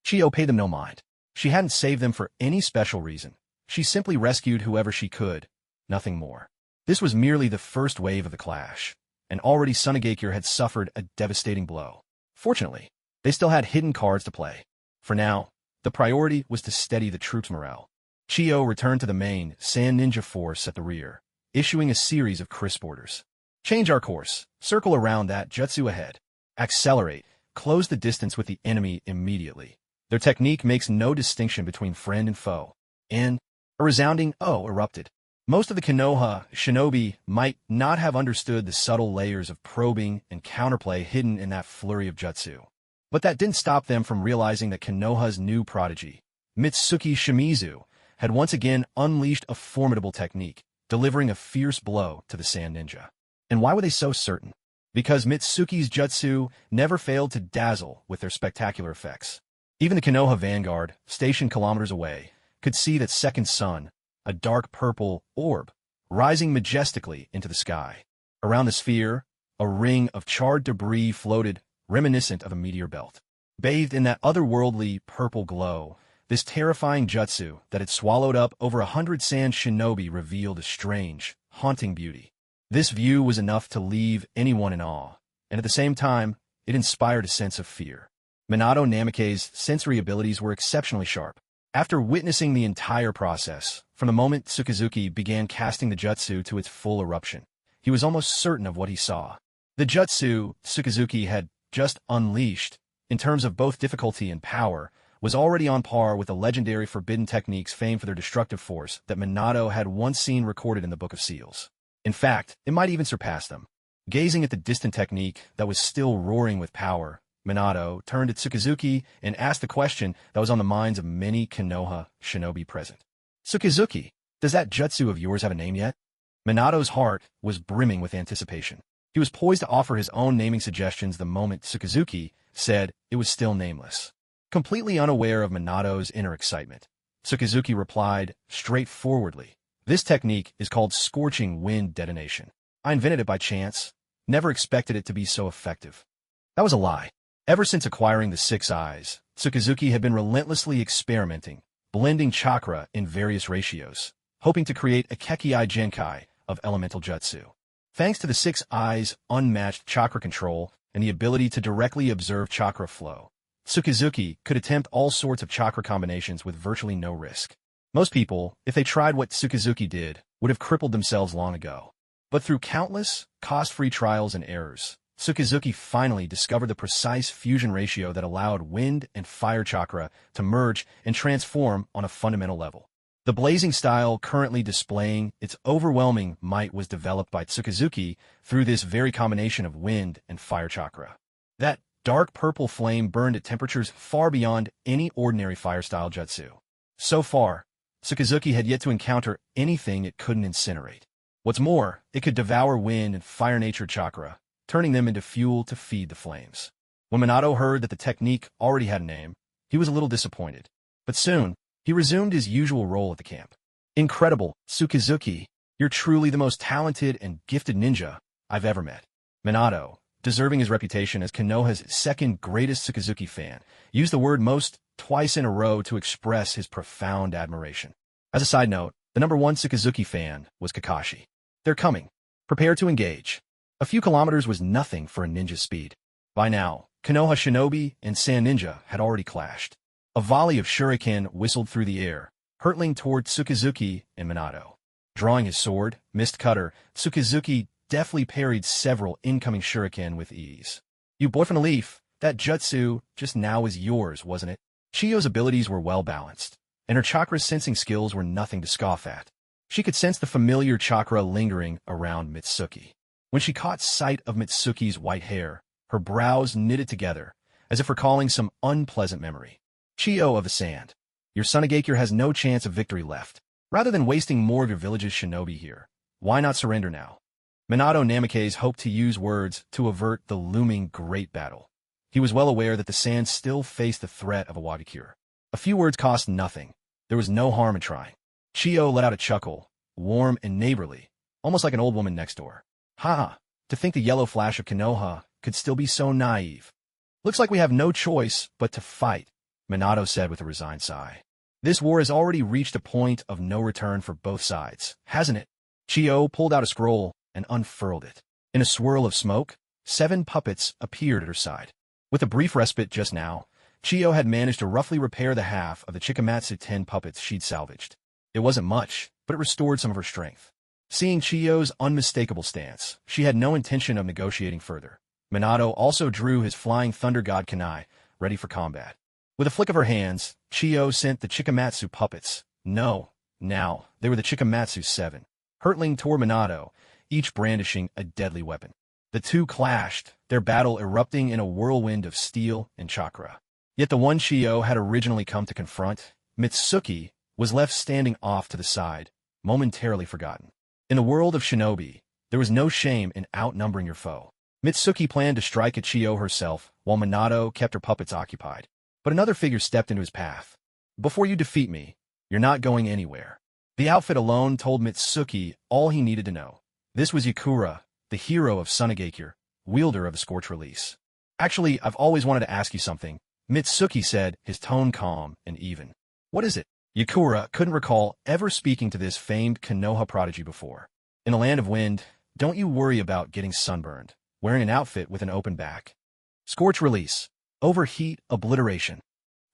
Chiyo paid them no mind. She hadn't saved them for any special reason. She simply rescued whoever she could, nothing more. This was merely the first wave of the clash, and already Sunagakure had suffered a devastating blow. Fortunately, they still had hidden cards to play. For now, the priority was to steady the troops' morale. Chiyo returned to the main sand ninja force at the rear, issuing a series of crisp orders. Change our course, circle around that jutsu ahead, accelerate, close the distance with the enemy immediately. Their technique makes no distinction between friend and foe. And a resounding "oh" erupted. Most of the Konoha shinobi might not have understood the subtle layers of probing and counterplay hidden in that flurry of jutsu. But that didn't stop them from realizing that Konoha's new prodigy, Mitsuki Shimizu, had once again unleashed a formidable technique, delivering a fierce blow to the sand ninja. And why were they so certain? Because Mitsuki's jutsu never failed to dazzle with their spectacular effects. Even the Konoha vanguard, stationed kilometers away, could see that second sun, a dark purple orb, rising majestically into the sky. Around the sphere, a ring of charred debris floated, reminiscent of a meteor belt. Bathed in that otherworldly purple glow, this terrifying jutsu that had swallowed up over 100 sand shinobi revealed a strange, haunting beauty. This view was enough to leave anyone in awe, and at the same time, it inspired a sense of fear. Minato Namikaze's sensory abilities were exceptionally sharp. After witnessing the entire process, from the moment Tsukazuki began casting the jutsu to its full eruption, he was almost certain of what he saw. The jutsu Tsukazuki had just unleashed, in terms of both difficulty and power, was already on par with the legendary forbidden techniques famed for their destructive force that Minato had once seen recorded in the Book of Seals. In fact, it might even surpass them. Gazing at the distant technique that was still roaring with power, Minato turned to Tsukazuki and asked the question that was on the minds of many Konoha shinobi present. "Tsukazuki, does that jutsu of yours have a name yet?" Minato's heart was brimming with anticipation. He was poised to offer his own naming suggestions the moment Tsukazuki said it was still nameless. Completely unaware of Minato's inner excitement, Tsukazuki replied straightforwardly, "This technique is called Scorching Wind Detonation. I invented it by chance, never expected it to be so effective." That was a lie. Ever since acquiring the 6 eyes, Tsukazuki had been relentlessly experimenting, blending chakra in various ratios, hoping to create a Kekkai Genkai of elemental jutsu. Thanks to the 6 eyes' unmatched chakra control and the ability to directly observe chakra flow, Tsukazuki could attempt all sorts of chakra combinations with virtually no risk. Most people, if they tried what Tsukazuki did, would have crippled themselves long ago. But through countless, cost-free trials and errors, Tsukazuki finally discovered the precise fusion ratio that allowed wind and fire chakra to merge and transform on a fundamental level. The blazing style currently displaying its overwhelming might was developed by Tsukazuki through this very combination of wind and fire chakra. That dark purple flame burned at temperatures far beyond any ordinary fire-style jutsu. So far, Tsukazuki had yet to encounter anything it couldn't incinerate. What's more, it could devour wind and fire-natured chakra, turning them into fuel to feed the flames. When Minato heard that the technique already had a name, he was a little disappointed. But soon, he resumed his usual role at the camp. "Incredible, Tsukazuki. You're truly the most talented and gifted ninja I've ever met." Minato, deserving his reputation as Konoha's second greatest Tsukazuki fan, used the word most twice in a row to express his profound admiration. As a side note, the number 1 Tsukazuki fan was Kakashi. "They're coming. Prepare to engage." A few kilometers was nothing for a ninja's speed. By now, Konoha Shinobi and Sand Ninja had already clashed. A volley of shuriken whistled through the air, hurtling toward Tsukizuki and Minato. Drawing his sword, Mist Cutter, Tsukizuki deftly parried several incoming shuriken with ease. You boyfriend a leaf, that jutsu just now was yours, wasn't it? Chiyo's abilities were well-balanced, and her chakra sensing skills were nothing to scoff at. She could sense the familiar chakra lingering around Mitsuki. When she caught sight of Mitsuki's white hair, her brows knitted together, as if recalling some unpleasant memory. Chiyo of the Sand, your Sunagaker has no chance of victory left. Rather than wasting more of your village's shinobi here, why not surrender now? Minato Namikaze hoped to use words to avert the looming great battle. He was well aware that the Sand still faced the threat of a Wadikure. A few words cost nothing. There was no harm in trying. Chiyo let out a chuckle, warm and neighborly, almost like an old woman next door. Ha! To think the yellow flash of Konoha could still be so naive. Looks like we have no choice but to fight, Minato said with a resigned sigh. This war has already reached a point of no return for both sides, hasn't it? Chiyo pulled out a scroll and unfurled it. In a swirl of smoke, 7 puppets appeared at her side. With a brief respite just now, Chiyo had managed to roughly repair the half of the Chikamatsu 10 puppets she'd salvaged. It wasn't much, but it restored some of her strength. Seeing Chiyo's unmistakable stance, she had no intention of negotiating further. Minato also drew his flying thunder god kunai, ready for combat. With a flick of her hands, Chiyo sent the Chikamatsu puppets. No, now, they were the Chikamatsu 7, hurtling toward Minato, each brandishing a deadly weapon. The two clashed, their battle erupting in a whirlwind of steel and chakra. Yet the one Chiyo had originally come to confront, Mitsuki, was left standing off to the side, momentarily forgotten. In the world of shinobi, there was no shame in outnumbering your foe. Mitsuki planned to strike at Chiyo herself, while Minato kept her puppets occupied. But another figure stepped into his path. Before you defeat me, you're not going anywhere. The outfit alone told Mitsuki all he needed to know. This was Yakura, the hero of Sunagaker, wielder of the Scorch Release. Actually, I've always wanted to ask you something, Mitsuki said, his tone calm and even. What is it? Yakura couldn't recall ever speaking to this famed Konoha prodigy before. In the land of wind, don't you worry about getting sunburned, wearing an outfit with an open back. Scorch Release. Overheat Obliteration.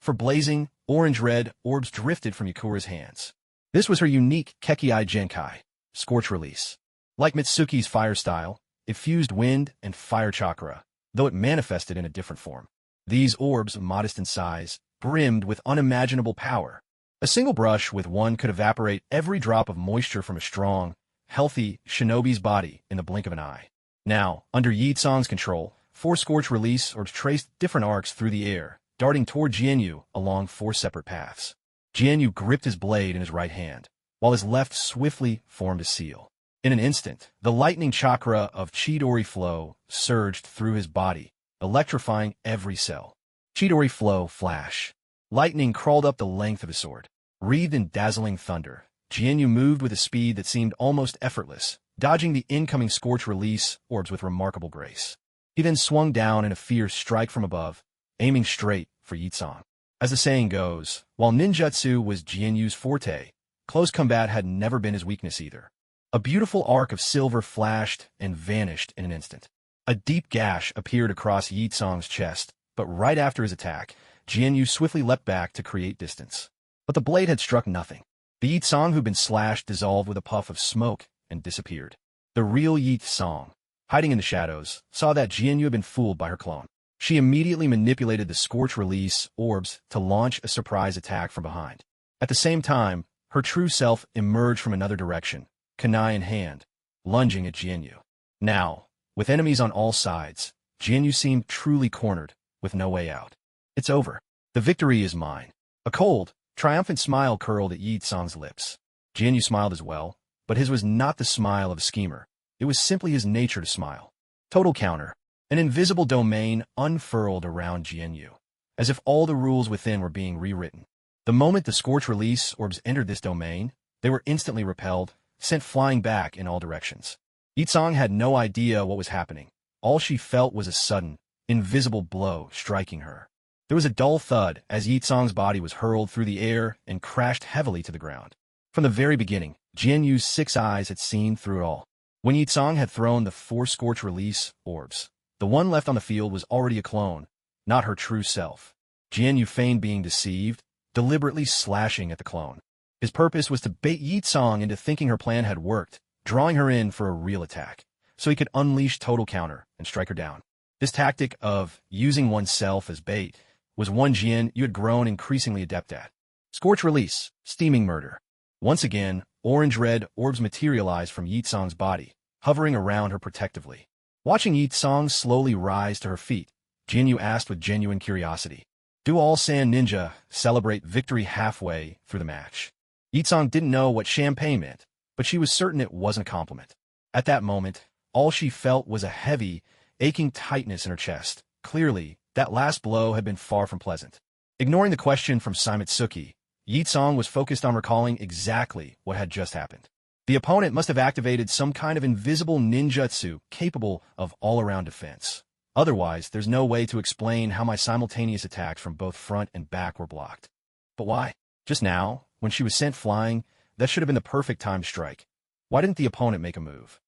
For blazing, orange-red orbs drifted from Yakura's hands. This was her unique Kekii Genkai, Scorch Release. Like Mitsuki's fire style, it fused wind and fire chakra, though it manifested in a different form. These orbs, modest in size, brimmed with unimaginable power. A single brush with one could evaporate every drop of moisture from a strong, healthy shinobi's body in the blink of an eye. Now, under Yi Tsang's control, 4 Scorch Release orbs traced different arcs through the air, darting toward Jianyu along 4 separate paths. Jianyu gripped his blade in his right hand, while his left swiftly formed a seal. In an instant, the lightning chakra of Chidori Flow surged through his body, electrifying every cell. Chidori Flow flash. Lightning crawled up the length of his sword. Wreathed in dazzling thunder, Jianyu moved with a speed that seemed almost effortless, dodging the incoming Scorch Release orbs with remarkable grace. He then swung down in a fierce strike from above, aiming straight for Yi Tsang. As the saying goes, while ninjutsu was Jianyu's forte, close combat had never been his weakness either. A beautiful arc of silver flashed and vanished in an instant. A deep gash appeared across Yi Tsang's chest, but right after his attack, Jianyu swiftly leapt back to create distance. But the blade had struck nothing. The Yi Tsang who'd been slashed dissolved with a puff of smoke and disappeared. The real Yi Tsang, hiding in the shadows, saw that Jianyu had been fooled by her clone. She immediately manipulated the Scorch Release orbs to launch a surprise attack from behind. At the same time, her true self emerged from another direction, kunai in hand, lunging at Jianyu. Now, with enemies on all sides, Jianyu seemed truly cornered, with no way out. It's over. The victory is mine. A cold, triumphant smile curled at Yi Tsang's lips. Jianyu smiled as well, but his was not the smile of a schemer. It was simply his nature to smile. Total counter. An invisible domain unfurled around Jianyu, as if all the rules within were being rewritten. The moment the Scorch Release orbs entered this domain, they were instantly repelled, sent flying back in all directions. Yi Tsang had no idea what was happening. All she felt was a sudden, invisible blow striking her. There was a dull thud as Yi Tsang's body was hurled through the air and crashed heavily to the ground. From the very beginning, Jianyu's 6 eyes had seen through it all. When Yi Tsang had thrown the 4 scorch release orbs, the one left on the field was already a clone, not her true self. Jian Yu feigned being deceived, deliberately slashing at the clone. His purpose was to bait Yi Tsang into thinking her plan had worked, drawing her in for a real attack, so he could unleash total counter and strike her down. This tactic of using oneself as bait was one Jian Yu had grown increasingly adept at. Scorch release, steaming murder. Once again, orange-red orbs materialized from Yi Tsang's body, hovering around her protectively. Watching Yi Tsang slowly rise to her feet, Jian Yu asked with genuine curiosity, "Do all Sand Ninja celebrate victory halfway through the match?" Yi Tsang didn't know what champagne meant, but she was certain it wasn't a compliment. At that moment, all she felt was a heavy, aching tightness in her chest. Clearly, that last blow had been far from pleasant. Ignoring the question from mitsuki, Yi Tsang was focused on recalling exactly what had just happened. The opponent must have activated some kind of invisible ninjutsu capable of all-around defense. Otherwise, there's no way to explain how my simultaneous attacks from both front and back were blocked. But why? Just now, when she was sent flying, that should have been the perfect time to strike. Why didn't the opponent make a move?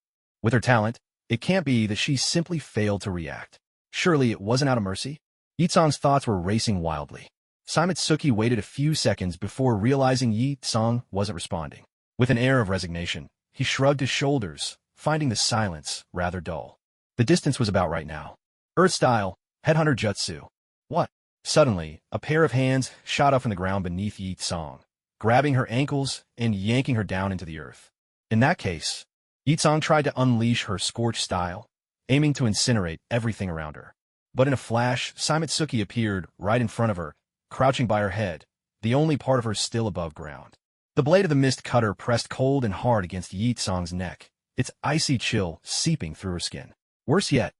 With her talent, it can't be that she simply failed to react. Surely it wasn't out of mercy? Yi Tsang's thoughts were racing wildly. mitsuki waited a few seconds before realizing Yi Tsang wasn't responding. With an air of resignation, he shrugged his shoulders, finding the silence rather dull. The distance was about right now. Earth-style, headhunter jutsu. What? Suddenly, a pair of hands shot up from the ground beneath Yi Tsang, grabbing her ankles and yanking her down into the earth. In that case, Yi Tsang tried to unleash her scorch style, aiming to incinerate everything around her. But in a flash, mitsuki appeared right in front of her, crouching by her head, the only part of her still above ground. The blade of the mist cutter pressed cold and hard against Yi Tsang's neck, its icy chill seeping through her skin. Worse yet,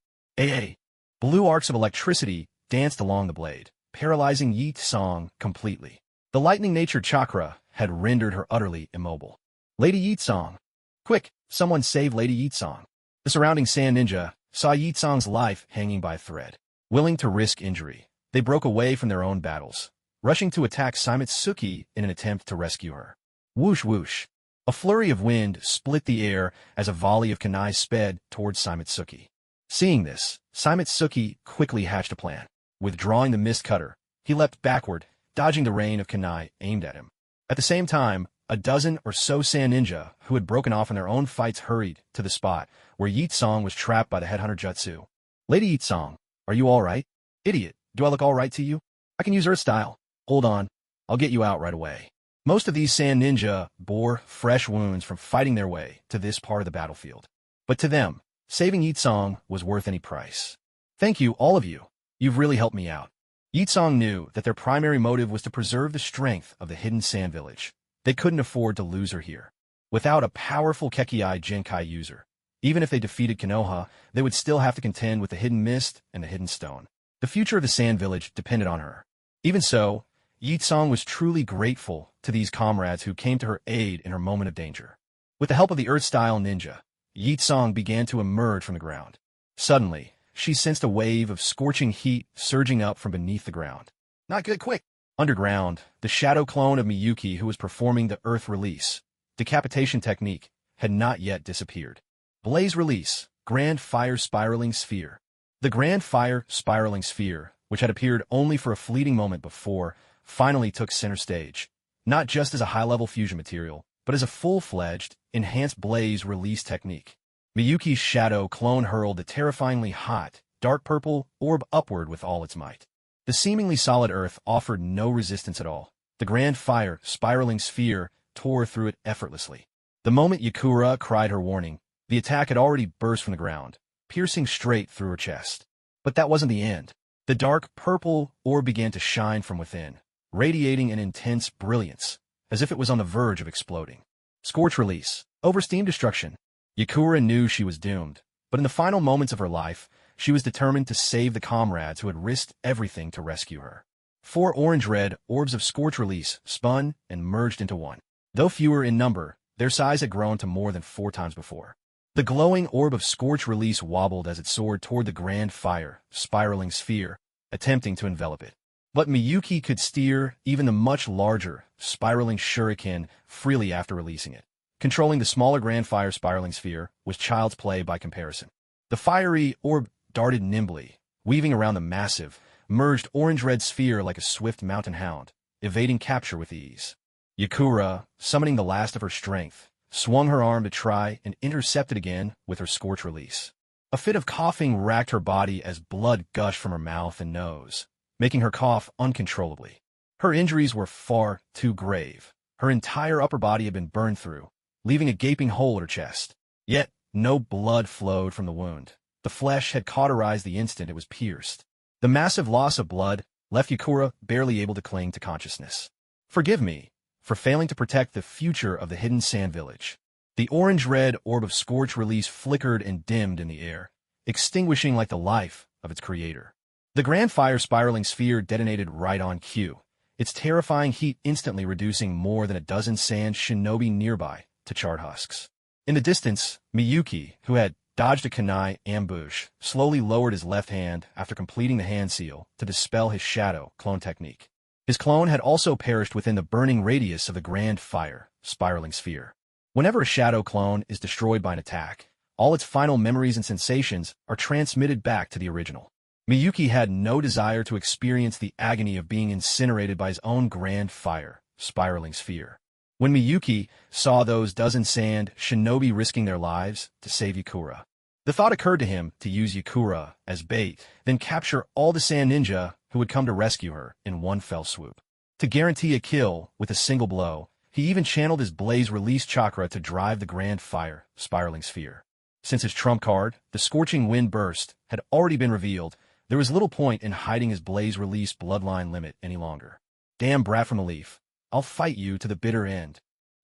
blue arcs of electricity danced along the blade, paralyzing Yi Tsang completely. The lightning-natured chakra had rendered her utterly immobile. Lady Yi Tsang! Quick, someone save Lady Yi Tsang! The surrounding sand ninja saw Yi Tsang's life hanging by a thread. Willing to risk injury, they broke away from their own battles, rushing to attack mitsuki in an attempt to rescue her. Whoosh whoosh. A flurry of wind split the air as a volley of kunai sped towards mitsuki. Seeing this, mitsuki quickly hatched a plan. Withdrawing the mist cutter, he leapt backward, dodging the rain of kunai aimed at him. At the same time, a dozen or so sand ninja who had broken off in their own fights hurried to the spot where Yi Tsang was trapped by the headhunter jutsu. Lady Yi Tsang, are you all right? Idiot, do I look all right to you? I can use Earth style. Hold on, I'll get you out right away. Most of these sand ninja bore fresh wounds from fighting their way to this part of the battlefield. But to them, saving Yi Tsang was worth any price. Thank you, all of you. You've really helped me out. Yi Tsang knew that their primary motive was to preserve the strength of the hidden sand village. They couldn't afford to lose her here. Without a powerful Kekiai Genkai user, even if they defeated Konoha, they would still have to contend with the hidden mist and the hidden stone. The future of the sand village depended on her. Even so, Yi Tsang was truly grateful to these comrades who came to her aid in her moment of danger. With the help of the Earth-style ninja, Yi Tsang began to emerge from the ground. Suddenly, she sensed a wave of scorching heat surging up from beneath the ground. Not good, quick! Underground, the shadow clone of Miyuki who was performing the Earth Release, decapitation technique, had not yet disappeared. Blaze Release, Grand Fire Spiraling Sphere. The Grand Fire Spiraling Sphere, which had appeared only for a fleeting moment before, finally took center stage, not just as a high-level fusion material, but as a full-fledged, enhanced blaze release technique. Miyuki's shadow clone hurled the terrifyingly hot, dark purple orb upward with all its might. The seemingly solid earth offered no resistance at all. The Grand Fire Spiraling Sphere tore through it effortlessly. The moment Yakura cried her warning, the attack had already burst from the ground, piercing straight through her chest. But that wasn't the end. The dark purple orb began to shine from within, radiating an intense brilliance, as if it was on the verge of exploding. Scorch Release, Oversteam Destruction. Yakura knew she was doomed, but in the final moments of her life, she was determined to save the comrades who had risked everything to rescue her. 4 orange-red orbs of Scorch Release spun and merged into one. Though fewer in number, their size had grown to more than 4 times before. The glowing orb of Scorch Release wobbled as it soared toward the Grand Fire Spiraling Sphere, attempting to envelop it. But Miyuki could steer even the much larger, spiraling shuriken freely after releasing it, Controlling the smaller grand fire spiraling sphere was child's play by comparison. The fiery orb darted nimbly, weaving around the massive, merged orange-red sphere like a swift mountain hound, evading capture with ease. Yakura, summoning the last of her strength, swung her arm to try and intercept it again with her scorch release. A fit of coughing racked her body as blood gushed from her mouth and nose, making her cough uncontrollably. Her injuries were far too grave. Her entire upper body had been burned through, leaving a gaping hole in her chest. Yet, no blood flowed from the wound. The flesh had cauterized the instant it was pierced. The massive loss of blood left Yakura barely able to cling to consciousness. Forgive me for failing to protect the future of the hidden sand village. The orange-red orb of scorch release flickered and dimmed in the air, extinguishing like the life of its creator. The grand fire spiraling sphere detonated right on cue, its terrifying heat instantly reducing more than a dozen sand shinobi nearby to charred husks. In the distance, Miyuki, who had dodged a kunai ambush, slowly lowered his left hand after completing the hand seal to dispel his shadow clone technique. His clone had also perished within the burning radius of the grand fire spiraling sphere. Whenever a shadow clone is destroyed by an attack, all its final memories and sensations are transmitted back to the original. Miyuki had no desire to experience the agony of being incinerated by his own grand fire spiraling sphere. When Miyuki saw those dozen sand shinobi risking their lives to save Yakura, the thought occurred to him to use Yakura as bait, then capture all the sand ninja who would come to rescue her in one fell swoop. To guarantee a kill with a single blow, he even channeled his blaze release chakra to drive the grand fire spiraling sphere. Since his trump card, the scorching wind burst, had already been revealed, there was little point in hiding his blaze release bloodline limit any longer. Damn brat from the leaf, I'll fight you to the bitter end.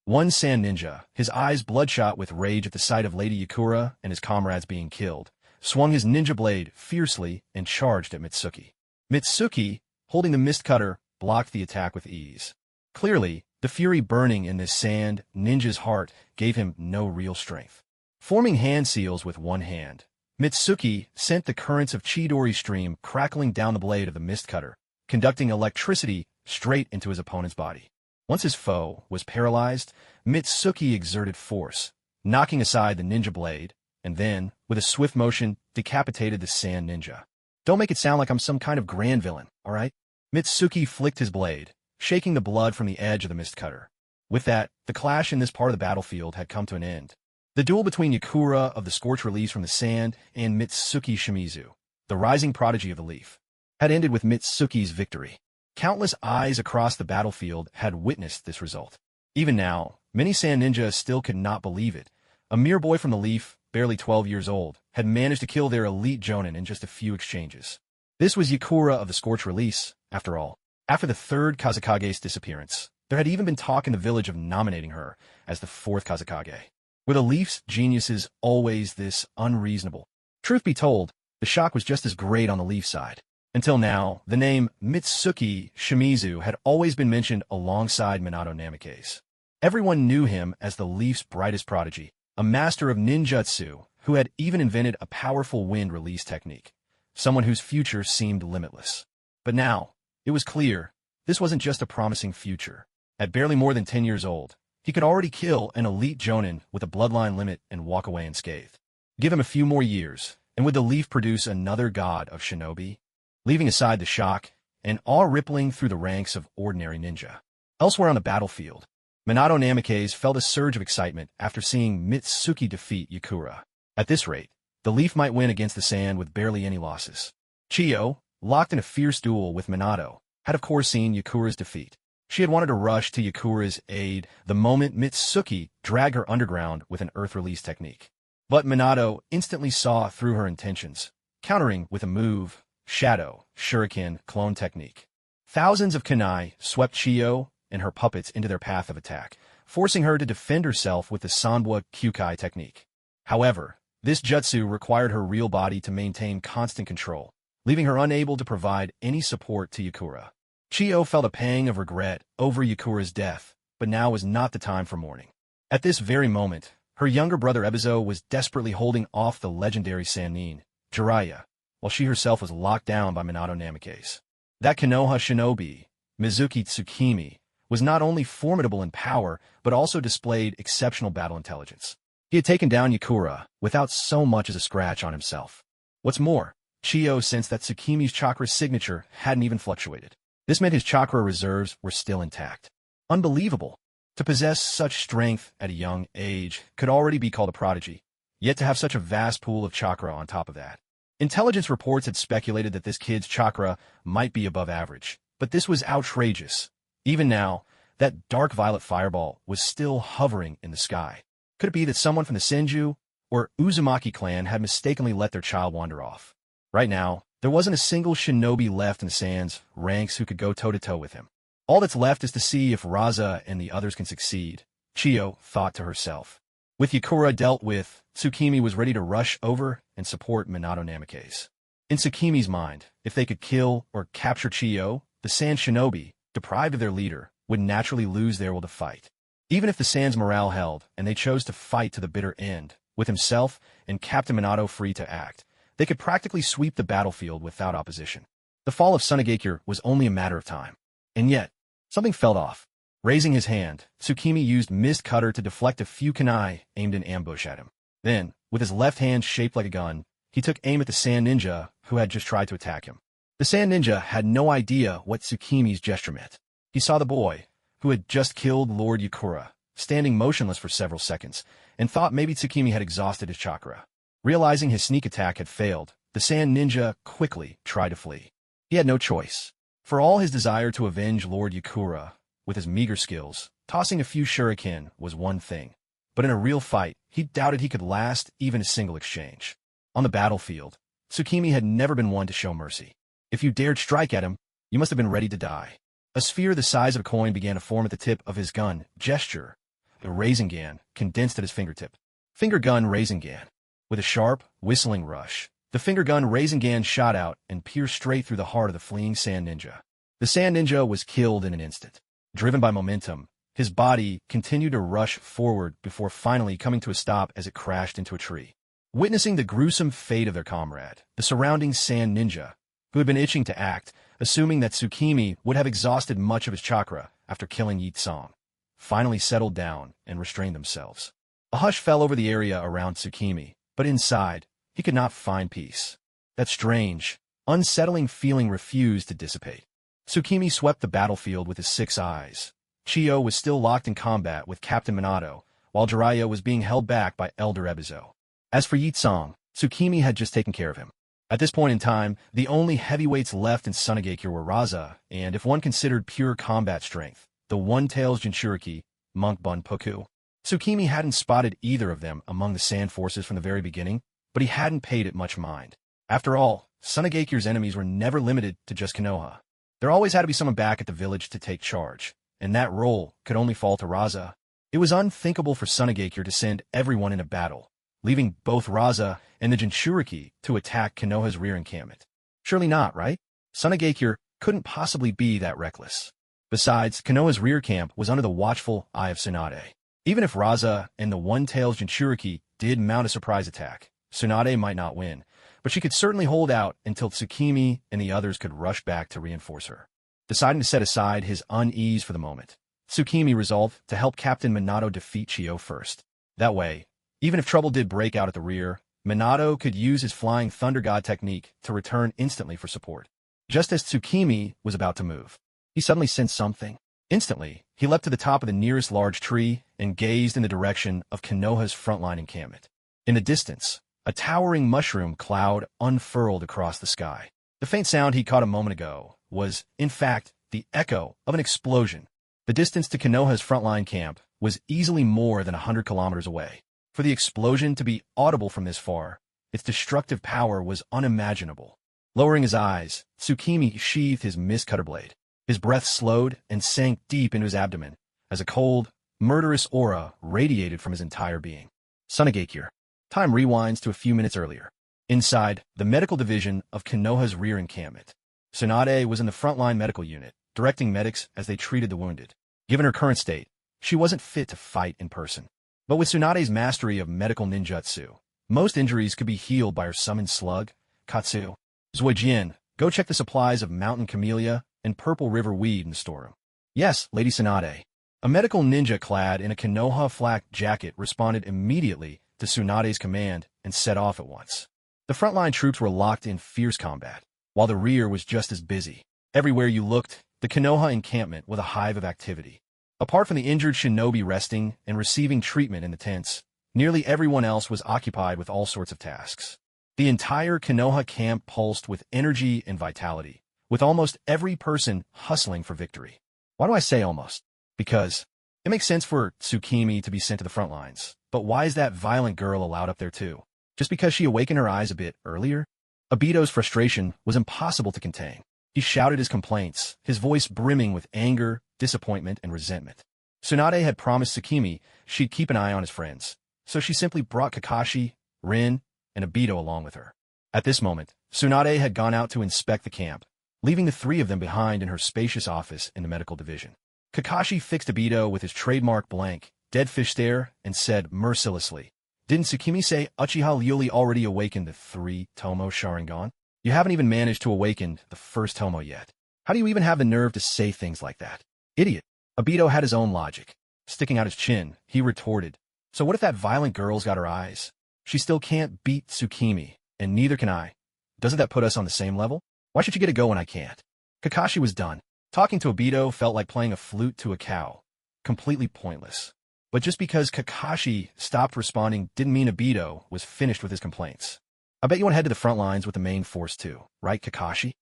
One sand ninja, his eyes bloodshot with rage at the sight of Lady Yakura and his comrades being killed, swung his ninja blade fiercely and charged at Mitsuki. Mitsuki, holding the mist cutter, blocked the attack with ease. Clearly, the fury burning in this sand ninja's heart gave him no real strength. Forming hand seals with one hand, Mitsuki sent the currents of Chidori stream crackling down the blade of the mist cutter, conducting electricity straight into his opponent's body. Once his foe was paralyzed, Mitsuki exerted force, knocking aside the ninja blade, and then, with a swift motion, decapitated the sand ninja. Don't make it sound like I'm some kind of grand villain, all right? Mitsuki flicked his blade, shaking the blood from the edge of the mist cutter. With that, the clash in this part of the battlefield had come to an end. The duel between Yakura of the scorch release from the sand and Mitsuki Shimizu, the rising prodigy of the leaf, had ended with Mitsuki's victory. Countless eyes across the battlefield had witnessed this result. Even now, many sand ninjas still could not believe it. A mere boy from the leaf, barely 12 years old, had managed to kill their elite jonin in just a few exchanges. This was Yakura of the scorch release, after all. After the third Kazakage's disappearance, there had even been talk in the village of nominating her as the fourth Kazakage. Were the leaf's geniuses always this unreasonable? Truth be told, the shock was just as great on the leaf side. Until now, the name Mitsuki Shimizu had always been mentioned alongside Minato Namikaze. Everyone knew him as the leaf's brightest prodigy, a master of ninjutsu who had even invented a powerful wind release technique, someone whose future seemed limitless. But now, it was clear, this wasn't just a promising future. At barely more than 10 years old, he could already kill an elite jonin with a bloodline limit and walk away unscathed. Give him a few more years, and would the leaf produce another god of shinobi? Leaving aside the shock and awe rippling through the ranks of ordinary ninja. Elsewhere on the battlefield, Minato Namikaze felt a surge of excitement after seeing Mitsuki defeat Yakura. At this rate, the leaf might win against the sand with barely any losses. Chiyo, locked in a fierce duel with Minato, had of course seen Yakura's defeat. She had wanted to rush to Yakura's aid the moment Mitsuki dragged her underground with an earth release technique. But Minato instantly saw through her intentions, countering with a move, Shadow, Shuriken, clone technique. Thousands of kunai swept Chiyo and her puppets into their path of attack, forcing her to defend herself with the Sanwa Kyukai technique. However, this jutsu required her real body to maintain constant control, leaving her unable to provide any support to Yakura. Chiyo felt a pang of regret over Yakura's death, but now was not the time for mourning. At this very moment, her younger brother Ebizo was desperately holding off the legendary Sannin, Jiraiya, while she herself was locked down by Minato Namikaze. That Konoha shinobi, Mizuki Tsukimi, was not only formidable in power, but also displayed exceptional battle intelligence. He had taken down Yakura without so much as a scratch on himself. What's more, Chiyo sensed that Tsukimi's chakra signature hadn't even fluctuated. This meant his chakra reserves were still intact. Unbelievable! To possess such strength at a young age could already be called a prodigy, yet to have such a vast pool of chakra on top of that. Intelligence reports had speculated that this kid's chakra might be above average, but this was outrageous. Even now, that dark violet fireball was still hovering in the sky. Could it be that someone from the Senju or Uzumaki clan had mistakenly let their child wander off? Right now, there wasn't a single shinobi left in the Sans ranks who could go toe-to-toe with him. All that's left is to see if Raza and the others can succeed, Chiyo thought to herself. With Yakura dealt with, Tsukimi was ready to rush over and support Minato Namikaze. In Tsukimi's mind, if they could kill or capture Chiyo, the Sans shinobi, deprived of their leader, would naturally lose their will to fight. Even if the Sans morale held and they chose to fight to the bitter end, with himself and Captain Minato free to act, they could practically sweep the battlefield without opposition. The fall of Sunagakure was only a matter of time. And yet, something fell off. Raising his hand, Tsukimi used Mist Cutter to deflect a few kunai aimed in ambush at him. Then, with his left hand shaped like a gun, he took aim at the Sand Ninja who had just tried to attack him. The Sand Ninja had no idea what Tsukimi's gesture meant. He saw the boy, who had just killed Lord Yakura, standing motionless for several seconds, and thought maybe Tsukimi had exhausted his chakra. Realizing his sneak attack had failed, the Sand Ninja quickly tried to flee. He had no choice. For all his desire to avenge Lord Yakura, with his meager skills, tossing a few shuriken was one thing. But in a real fight, he doubted he could last even a single exchange. On the battlefield, Tsukimi had never been one to show mercy. If you dared strike at him, you must have been ready to die. A sphere the size of a coin began to form at the tip of his gun, gesture, the rasengan, condensed at his fingertip. Finger gun rasengan. With a sharp, whistling rush, the finger gun rasengan shot out and pierced straight through the heart of the fleeing Sand Ninja. The Sand Ninja was killed in an instant. Driven by momentum, his body continued to rush forward before finally coming to a stop as it crashed into a tree. Witnessing the gruesome fate of their comrade, the surrounding Sand Ninja, who had been itching to act, assuming that Tsukimi would have exhausted much of his chakra after killing Yi Tsang, finally settled down and restrained themselves. A hush fell over the area around Tsukimi, but inside, he could not find peace. That strange, unsettling feeling refused to dissipate. Tsukimi swept the battlefield with his 6 eyes. Chiyo was still locked in combat with Captain Minato, while Jiraiya was being held back by Elder Ebizo. As for Yi Tsang, Tsukimi had just taken care of him. At this point in time, the only heavyweights left in Sunagakure were Raza, and if one considered pure combat strength, the One-Tails Jinchuriki, Monk Bunpoku. Tsukimi hadn't spotted either of them among the Sand forces from the very beginning, but he hadn't paid it much mind. After all, Sunagakure's enemies were never limited to just Konoha. There always had to be someone back at the village to take charge, and that role could only fall to Raza. It was unthinkable for Sunagakure to send everyone in a battle, leaving both Raza and the Jinchuriki to attack Konoha's rear encampment. Surely not, right? Sunagakure couldn't possibly be that reckless. Besides, Konoha's rear camp was under the watchful eye of Tsunade. Even if Raza and the One-Tails Jinchuriki did mount a surprise attack, Tsunade might not win, but she could certainly hold out until Tsukimi and the others could rush back to reinforce her. Deciding to set aside his unease for the moment, Tsukimi resolved to help Captain Minato defeat Chiyo first. That way, even if trouble did break out at the rear, Minato could use his Flying Thunder God technique to return instantly for support. Just as Tsukimi was about to move, he suddenly sensed something. Instantly, he leapt to the top of the nearest large tree and gazed in the direction of Konoha's frontline encampment. In the distance, a towering mushroom cloud unfurled across the sky. The faint sound he caught a moment ago was, in fact, the echo of an explosion. The distance to Konoha's frontline camp was easily more than 100 kilometers away. For the explosion to be audible from this far, its destructive power was unimaginable. Lowering his eyes, Tsukimi sheathed his mist cutter blade. His breath slowed and sank deep into his abdomen, as a cold, murderous aura radiated from his entire being. Sunagakure. Time rewinds to a few minutes earlier. Inside, the medical division of Konoha's rear encampment. Tsunade was in the frontline medical unit, directing medics as they treated the wounded. Given her current state, she wasn't fit to fight in person. But with Tsunade's mastery of medical ninjutsu, most injuries could be healed by her summoned slug, Katsu. Zuijin, go check the supplies of mountain camellia and purple river weed in the storeroom. Yes, Lady Tsunade. A medical ninja clad in a Konoha flak jacket responded immediately to Tsunade's command and set off at once. The frontline troops were locked in fierce combat, while the rear was just as busy. Everywhere you looked, the Konoha encampment was a hive of activity. Apart from the injured shinobi resting and receiving treatment in the tents, nearly everyone else was occupied with all sorts of tasks. The entire Konoha camp pulsed with energy and vitality, with almost every person hustling for victory. Why do I say almost? Because it makes sense for Tsukimi to be sent to the front lines, but why is that violent girl allowed up there too? Just because she awakened her eyes a bit earlier? Obito's frustration was impossible to contain. He shouted his complaints, his voice brimming with anger, disappointment, and resentment. Tsunade had promised Tsukimi she'd keep an eye on his friends, so she simply brought Kakashi, Rin, and Obito along with her. At this moment, Tsunade had gone out to inspect the camp, leaving the three of them behind in her spacious office in the medical division. Kakashi fixed Obito with his trademark blank, dead fish stare, and said mercilessly, "Didn't Tsukimi say Uchiha Ryuri already awakened the 3-tomo sharingan? You haven't even managed to awaken the first tomo yet. How do you even have the nerve to say things like that? Idiot." Obito had his own logic. Sticking out his chin, he retorted, "So what if that violent girl's got her eyes? She still can't beat Tsukimi, and neither can I. Doesn't that put us on the same level? Why should you get to go when I can't?" Kakashi was done. Talking to Obito felt like playing a flute to a cow. Completely pointless. But just because Kakashi stopped responding didn't mean Obito was finished with his complaints. "I bet you want to head to the front lines with the main force too, right, Kakashi?"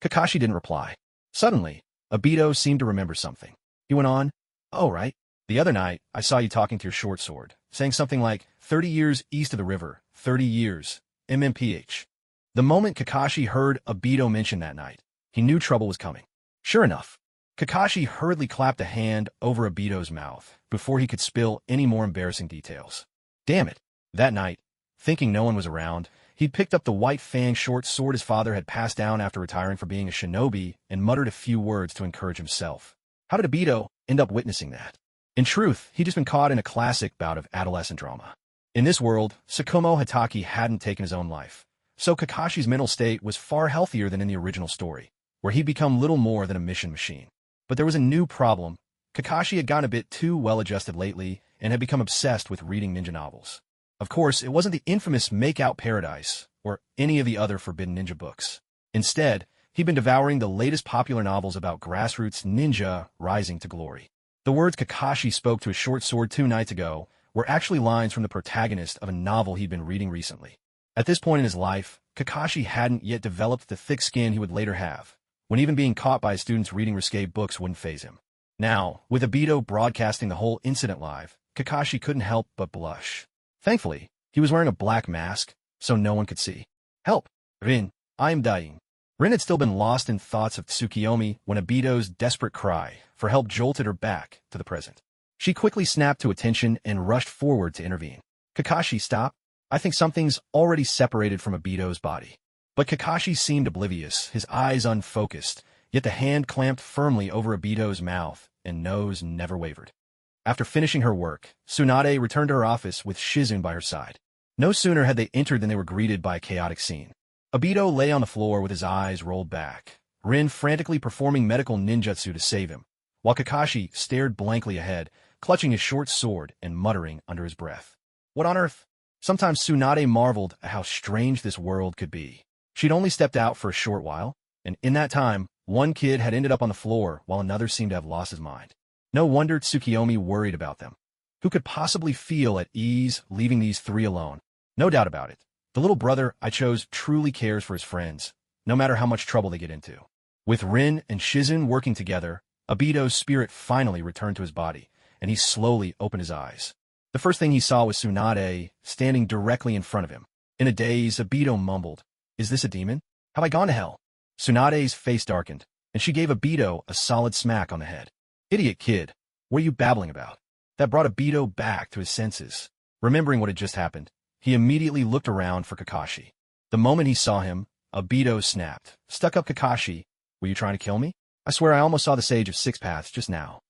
Kakashi didn't reply. Suddenly, Obito seemed to remember something. He went on, "Oh, right. The other night, I saw you talking to your short sword, saying something like 30 years east of the river, 30 years, MMPH. The moment Kakashi heard Obito mention that night, he knew trouble was coming. Sure enough, Kakashi hurriedly clapped a hand over Obito's mouth before he could spill any more embarrassing details. Damn it. That night, thinking no one was around, he'd picked up the white fang short sword his father had passed down after retiring from being a shinobi and muttered a few words to encourage himself. How did Obito end up witnessing that? In truth, he'd just been caught in a classic bout of adolescent drama. In this world, Sakumo Hataki hadn't taken his own life, so Kakashi's mental state was far healthier than in the original story, where he'd become little more than a mission machine. But there was a new problem. Kakashi had gotten a bit too well-adjusted lately and had become obsessed with reading ninja novels. Of course, it wasn't the infamous Make-Out Paradise or any of the other forbidden ninja books. Instead, he'd been devouring the latest popular novels about grassroots ninja rising to glory. The words Kakashi spoke to his short sword 2 nights ago were actually lines from the protagonist of a novel he'd been reading recently. At this point in his life, Kakashi hadn't yet developed the thick skin he would later have, when even being caught by students reading risque books wouldn't faze him. Now, with Obito broadcasting the whole incident live, Kakashi couldn't help but blush. Thankfully, he was wearing a black mask, so no one could see. "Help! Rin, I am dying." Rin had still been lost in thoughts of Tsukiyomi when Obito's desperate cry for help jolted her back to the present. She quickly snapped to attention and rushed forward to intervene. "Kakashi, stop. I think something's already separated from Obito's body." But Kakashi seemed oblivious, his eyes unfocused, yet the hand clamped firmly over Obito's mouth and nose never wavered. After finishing her work, Tsunade returned to her office with Shizune by her side. No sooner had they entered than they were greeted by a chaotic scene. Obito lay on the floor with his eyes rolled back, Rin frantically performing medical ninjutsu to save him, while Kakashi stared blankly ahead, clutching his short sword and muttering under his breath. What on earth? Sometimes Tsunade marveled at how strange this world could be. She'd only stepped out for a short while, and in that time, one kid had ended up on the floor while another seemed to have lost his mind. No wonder Tsukiyomi worried about them. Who could possibly feel at ease leaving these three alone? No doubt about it. The little brother I chose truly cares for his friends, no matter how much trouble they get into. With Rin and Shizune working together, Obito's spirit finally returned to his body, and he slowly opened his eyes. The first thing he saw was Tsunade standing directly in front of him. In a daze, Obito mumbled, "Is this a demon? Have I gone to hell?" Tsunade's face darkened, and she gave Obito a solid smack on the head. "Idiot kid, what are you babbling about?" That brought Obito back to his senses. Remembering what had just happened, he immediately looked around for Kakashi. The moment he saw him, Obito snapped. "Stuck up Kakashi, were you trying to kill me? I swear I almost saw the Sage of Six Paths just now."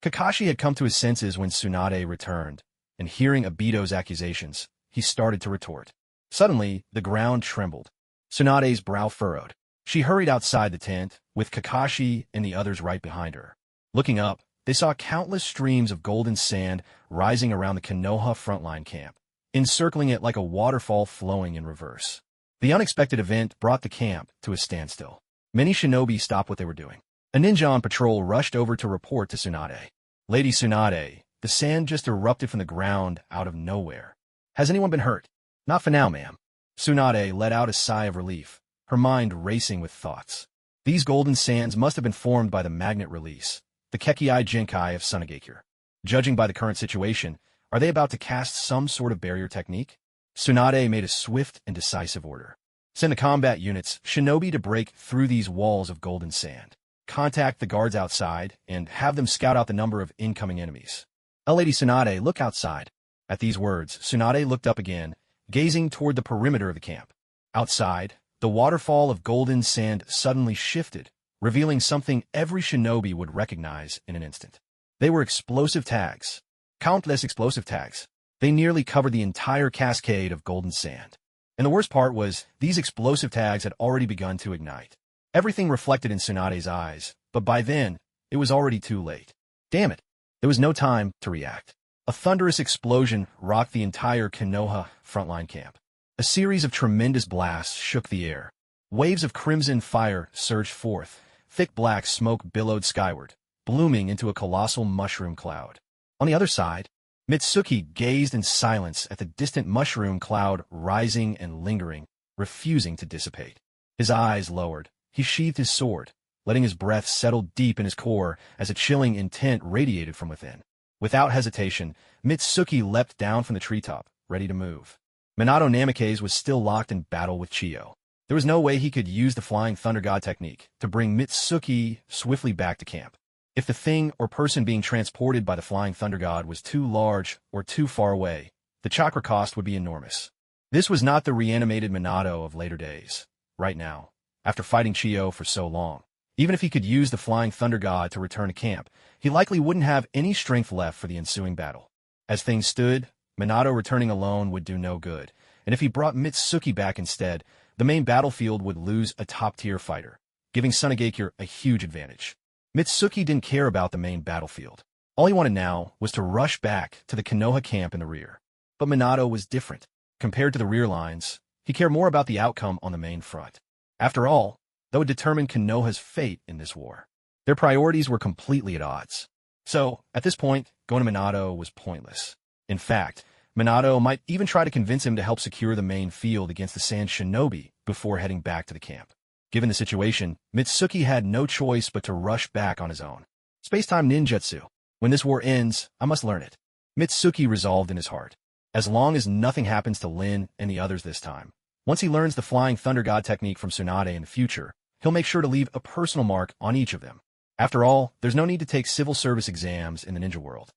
Kakashi had come to his senses when Tsunade returned, and hearing Obito's accusations, he started to retort. Suddenly, the ground trembled. Tsunade's brow furrowed. She hurried outside the tent, with Kakashi and the others right behind her. Looking up, they saw countless streams of golden sand rising around the Konoha frontline camp, encircling it like a waterfall flowing in reverse. The unexpected event brought the camp to a standstill. Many shinobi stopped what they were doing. A ninja on patrol rushed over to report to Tsunade. "Lady Tsunade, the sand just erupted from the ground out of nowhere. Has anyone been hurt?" "Not for now, ma'am." Tsunade let out a sigh of relief, her mind racing with thoughts. These golden sands must have been formed by the magnet release, the Kekkei Jinkai of Sunagakure. Judging by the current situation, are they about to cast some sort of barrier technique? Tsunade made a swift and decisive order. "Send the combat units, shinobi, to break through these walls of golden sand. Contact the guards outside and have them scout out the number of incoming enemies. Lady Tsunade, look outside." At these words, Tsunade looked up again, gazing toward the perimeter of the camp. Outside, the waterfall of golden sand suddenly shifted, revealing something every shinobi would recognize in an instant. They were explosive tags. Countless explosive tags. They nearly covered the entire cascade of golden sand. And the worst part was, these explosive tags had already begun to ignite. Everything reflected in Tsunade's eyes, but by then, it was already too late. Damn it. There was no time to react. A thunderous explosion rocked the entire Konoha frontline camp. A series of tremendous blasts shook the air. Waves of crimson fire surged forth. Thick black smoke billowed skyward, blooming into a colossal mushroom cloud. On the other side, Mitsuki gazed in silence at the distant mushroom cloud rising and lingering, refusing to dissipate. His eyes lowered. He sheathed his sword, letting his breath settle deep in his core as a chilling intent radiated from within. Without hesitation, Mitsuki leapt down from the treetop, ready to move. Minato Namikaze was still locked in battle with Chiyo. There was no way he could use the Flying Thunder God technique to bring Mitsuki swiftly back to camp. If the thing or person being transported by the Flying Thunder God was too large or too far away, the chakra cost would be enormous. This was not the reanimated Minato of later days. Right now, after fighting Chiyo for so long, even if he could use the Flying Thunder God to return to camp, he likely wouldn't have any strength left for the ensuing battle. As things stood, Minato returning alone would do no good, and if he brought Mitsuki back instead, the main battlefield would lose a top-tier fighter, giving Sunagakure a huge advantage. Mitsuki didn't care about the main battlefield. All he wanted now was to rush back to the Konoha camp in the rear. But Minato was different. Compared to the rear lines, he cared more about the outcome on the main front. After all, that would determine Konoha's fate in this war. Their priorities were completely at odds. So, at this point, going to Minato was pointless. In fact, Minato might even try to convince him to help secure the main field against the Sand Shinobi before heading back to the camp. Given the situation, Mitsuki had no choice but to rush back on his own. Space-time ninjutsu. When this war ends, I must learn it. Mitsuki resolved in his heart. As long as nothing happens to Lin and the others this time. Once he learns the Flying Thunder God technique from Tsunade in the future, he'll make sure to leave a personal mark on each of them. After all, there's no need to take civil service exams in the ninja world.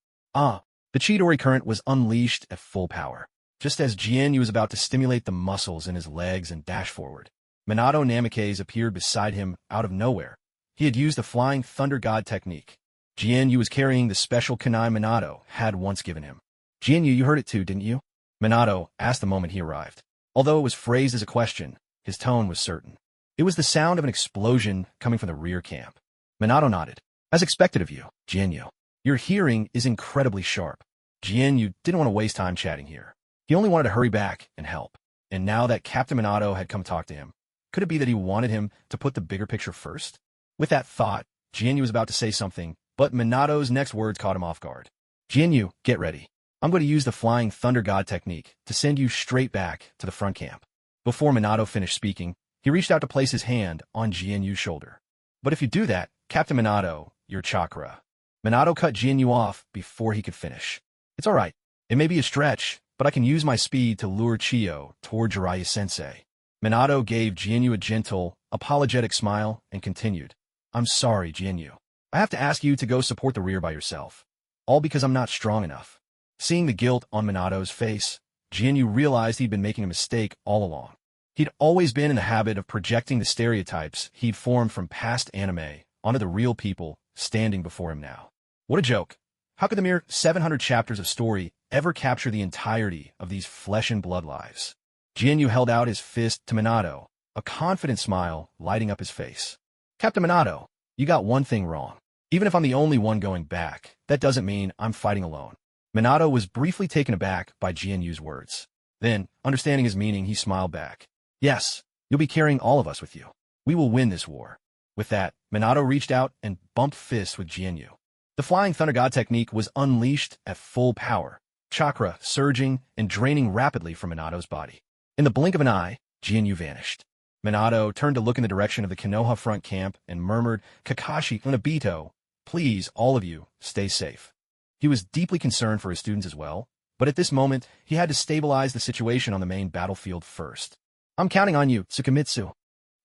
The Chidori current was unleashed at full power. Just as Jianyu was about to stimulate the muscles in his legs and dash forward, Minato Namikaze appeared beside him out of nowhere. He had used the Flying Thunder God technique. Jianyu was carrying the special kunai Minato had once given him. "Jianyu, you heard it too, didn't you?" Minato asked the moment he arrived. Although it was phrased as a question, his tone was certain. It was the sound of an explosion coming from the rear camp. Minato nodded. "As expected of you, Jianyu. Your hearing is incredibly sharp." Jianyu didn't want to waste time chatting here. He only wanted to hurry back and help. And now that Captain Minato had come talk to him, could it be that he wanted him to put the bigger picture first? With that thought, Jianyu was about to say something, but Minato's next words caught him off guard. "Jianyu, get ready. I'm going to use the Flying Thunder God technique to send you straight back to the front camp." Before Minato finished speaking, he reached out to place his hand on Jianyu's shoulder. "But if you do that, Captain Minato, your chakra." Minato cut Jianyu off before he could finish. "It's all right. It may be a stretch, but I can use my speed to lure Chiyo toward Jiraiya-sensei." Minato gave Jianyu a gentle, apologetic smile and continued. "I'm sorry, Jianyu. I have to ask you to go support the rear by yourself. All because I'm not strong enough." Seeing the guilt on Minato's face, Jianyu realized he'd been making a mistake all along. He'd always been in the habit of projecting the stereotypes he'd formed from past anime onto the real people standing before him now. What a joke. How could the mere 700 chapters of story ever capture the entirety of these flesh and blood lives? Jianyu held out his fist to Minato, a confident smile lighting up his face. "Captain Minato, you got one thing wrong. Even if I'm the only one going back, that doesn't mean I'm fighting alone. Minato was briefly taken aback by Jianyu's words. Then, understanding his meaning, he smiled back. Yes, you'll be carrying all of us with you. We will win this war. With that, Minato reached out and bumped fists with Jianyu. The Flying Thunder God technique was unleashed at full power, chakra surging and draining rapidly from Minato's body. In the blink of an eye, Jianyu vanished. Minato turned to look in the direction of the Konoha front camp and murmured, Kakashi and Obito, please, all of you, stay safe. He was deeply concerned for his students as well, but at this moment, he had to stabilize the situation on the main battlefield first. I'm counting on you, Tsukumitsu.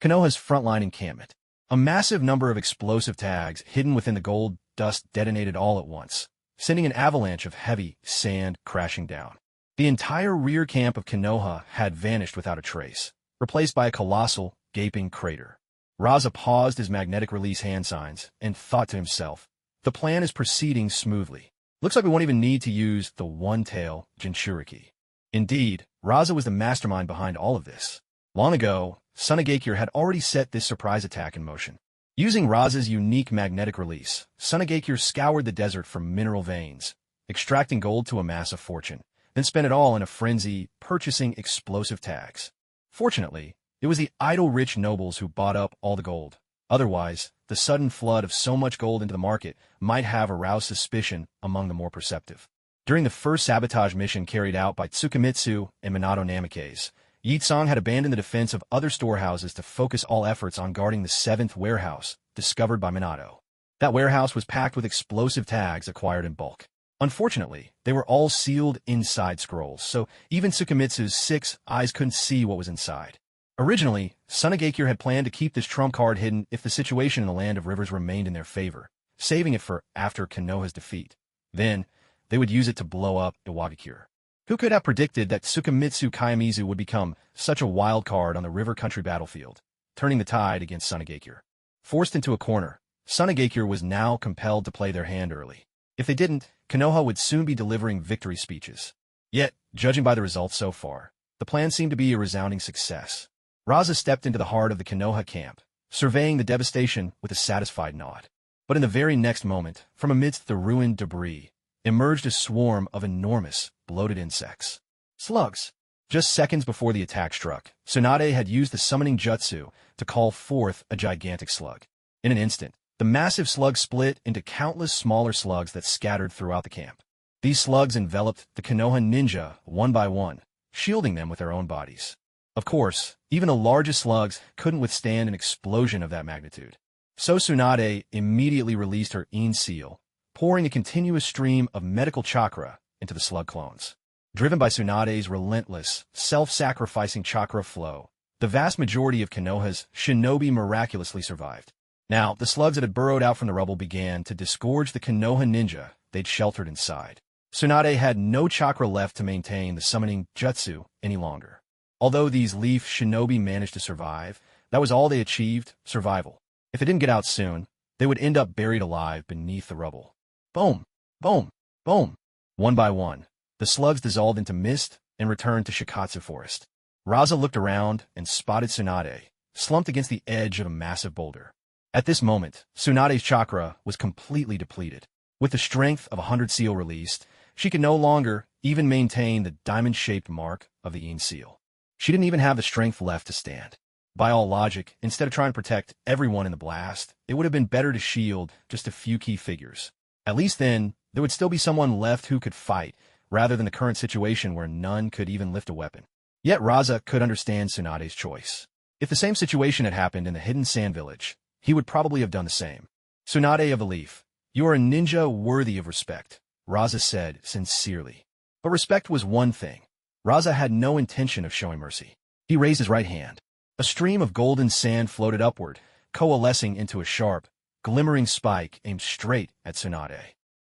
Konoha's frontline encampment. A massive number of explosive tags hidden within the gold dust detonated all at once, sending an avalanche of heavy sand crashing down. The entire rear camp of Konoha had vanished without a trace, replaced by a colossal, gaping crater. Raza paused his magnetic release hand signs and thought to himself, the plan is proceeding smoothly. Looks like we won't even need to use the one-tail Jinchuriki. Indeed, Raza was the mastermind behind all of this. Long ago, Tsunagakure had already set this surprise attack in motion. Using Raza's unique magnetic release, Tsunagakure scoured the desert for mineral veins, extracting gold to amass a fortune, then spent it all in a frenzy purchasing explosive tags. Fortunately, it was the idle-rich nobles who bought up all the gold. Otherwise, the sudden flood of so much gold into the market might have aroused suspicion among the more perceptive. During the first sabotage mission carried out by Tsukumitsu and Minato Namikaze, Yitsong had abandoned the defense of other storehouses to focus all efforts on guarding the 7th warehouse, discovered by Minato. That warehouse was packed with explosive tags acquired in bulk. Unfortunately, they were all sealed inside scrolls, so even Tsukumitsu's 6 eyes couldn't see what was inside. Originally, Tsunagakure had planned to keep this trump card hidden if the situation in the Land of Rivers remained in their favor, saving it for after Konoha's defeat. Then, they would use it to blow up Iwagakure. Who could have predicted that Tsukumitsu Kayamizu would become such a wild card on the river country battlefield, turning the tide against Tsunagakure? Forced into a corner, Tsunagakure was now compelled to play their hand early. If they didn't, Konoha would soon be delivering victory speeches. Yet, judging by the results so far, the plan seemed to be a resounding success. Raza stepped into the heart of the Konoha camp, surveying the devastation with a satisfied nod. But in the very next moment, from amidst the ruined debris, emerged a swarm of enormous, bloated insects. Slugs. Just seconds before the attack struck, Tsunade had used the summoning jutsu to call forth a gigantic slug. In an instant, the massive slug split into countless smaller slugs that scattered throughout the camp. These slugs enveloped the Konoha ninja one by one, shielding them with their own bodies. Of course, even the largest slugs couldn't withstand an explosion of that magnitude. So Tsunade immediately released her In seal, pouring a continuous stream of medical chakra into the slug clones. Driven by Tsunade's relentless, self-sacrificing chakra flow, the vast majority of Konoha's shinobi miraculously survived. Now, the slugs that had burrowed out from the rubble began to disgorge the Konoha ninja they'd sheltered inside. Tsunade had no chakra left to maintain the summoning jutsu any longer. Although these leaf shinobi managed to survive, that was all they achieved, survival. If they didn't get out soon, they would end up buried alive beneath the rubble. Boom! Boom! Boom! One by one, the slugs dissolved into mist and returned to Shikatsu Forest. Raza looked around and spotted Tsunade, slumped against the edge of a massive boulder. At this moment, Tsunade's chakra was completely depleted. With the strength of 100 seal released, she could no longer even maintain the diamond-shaped mark of the In seal. She didn't even have the strength left to stand. By all logic, instead of trying to protect everyone in the blast, it would have been better to shield just a few key figures. At least then, there would still be someone left who could fight, rather than the current situation where none could even lift a weapon. Yet Raza could understand Tsunade's choice. If the same situation had happened in the hidden sand village, he would probably have done the same. Tsunade of the Leaf, you are a ninja worthy of respect, Raza said sincerely. But respect was one thing. Raza had no intention of showing mercy. He raised his right hand. A stream of golden sand floated upward, coalescing into a sharp, glimmering spike aimed straight at Tsunade.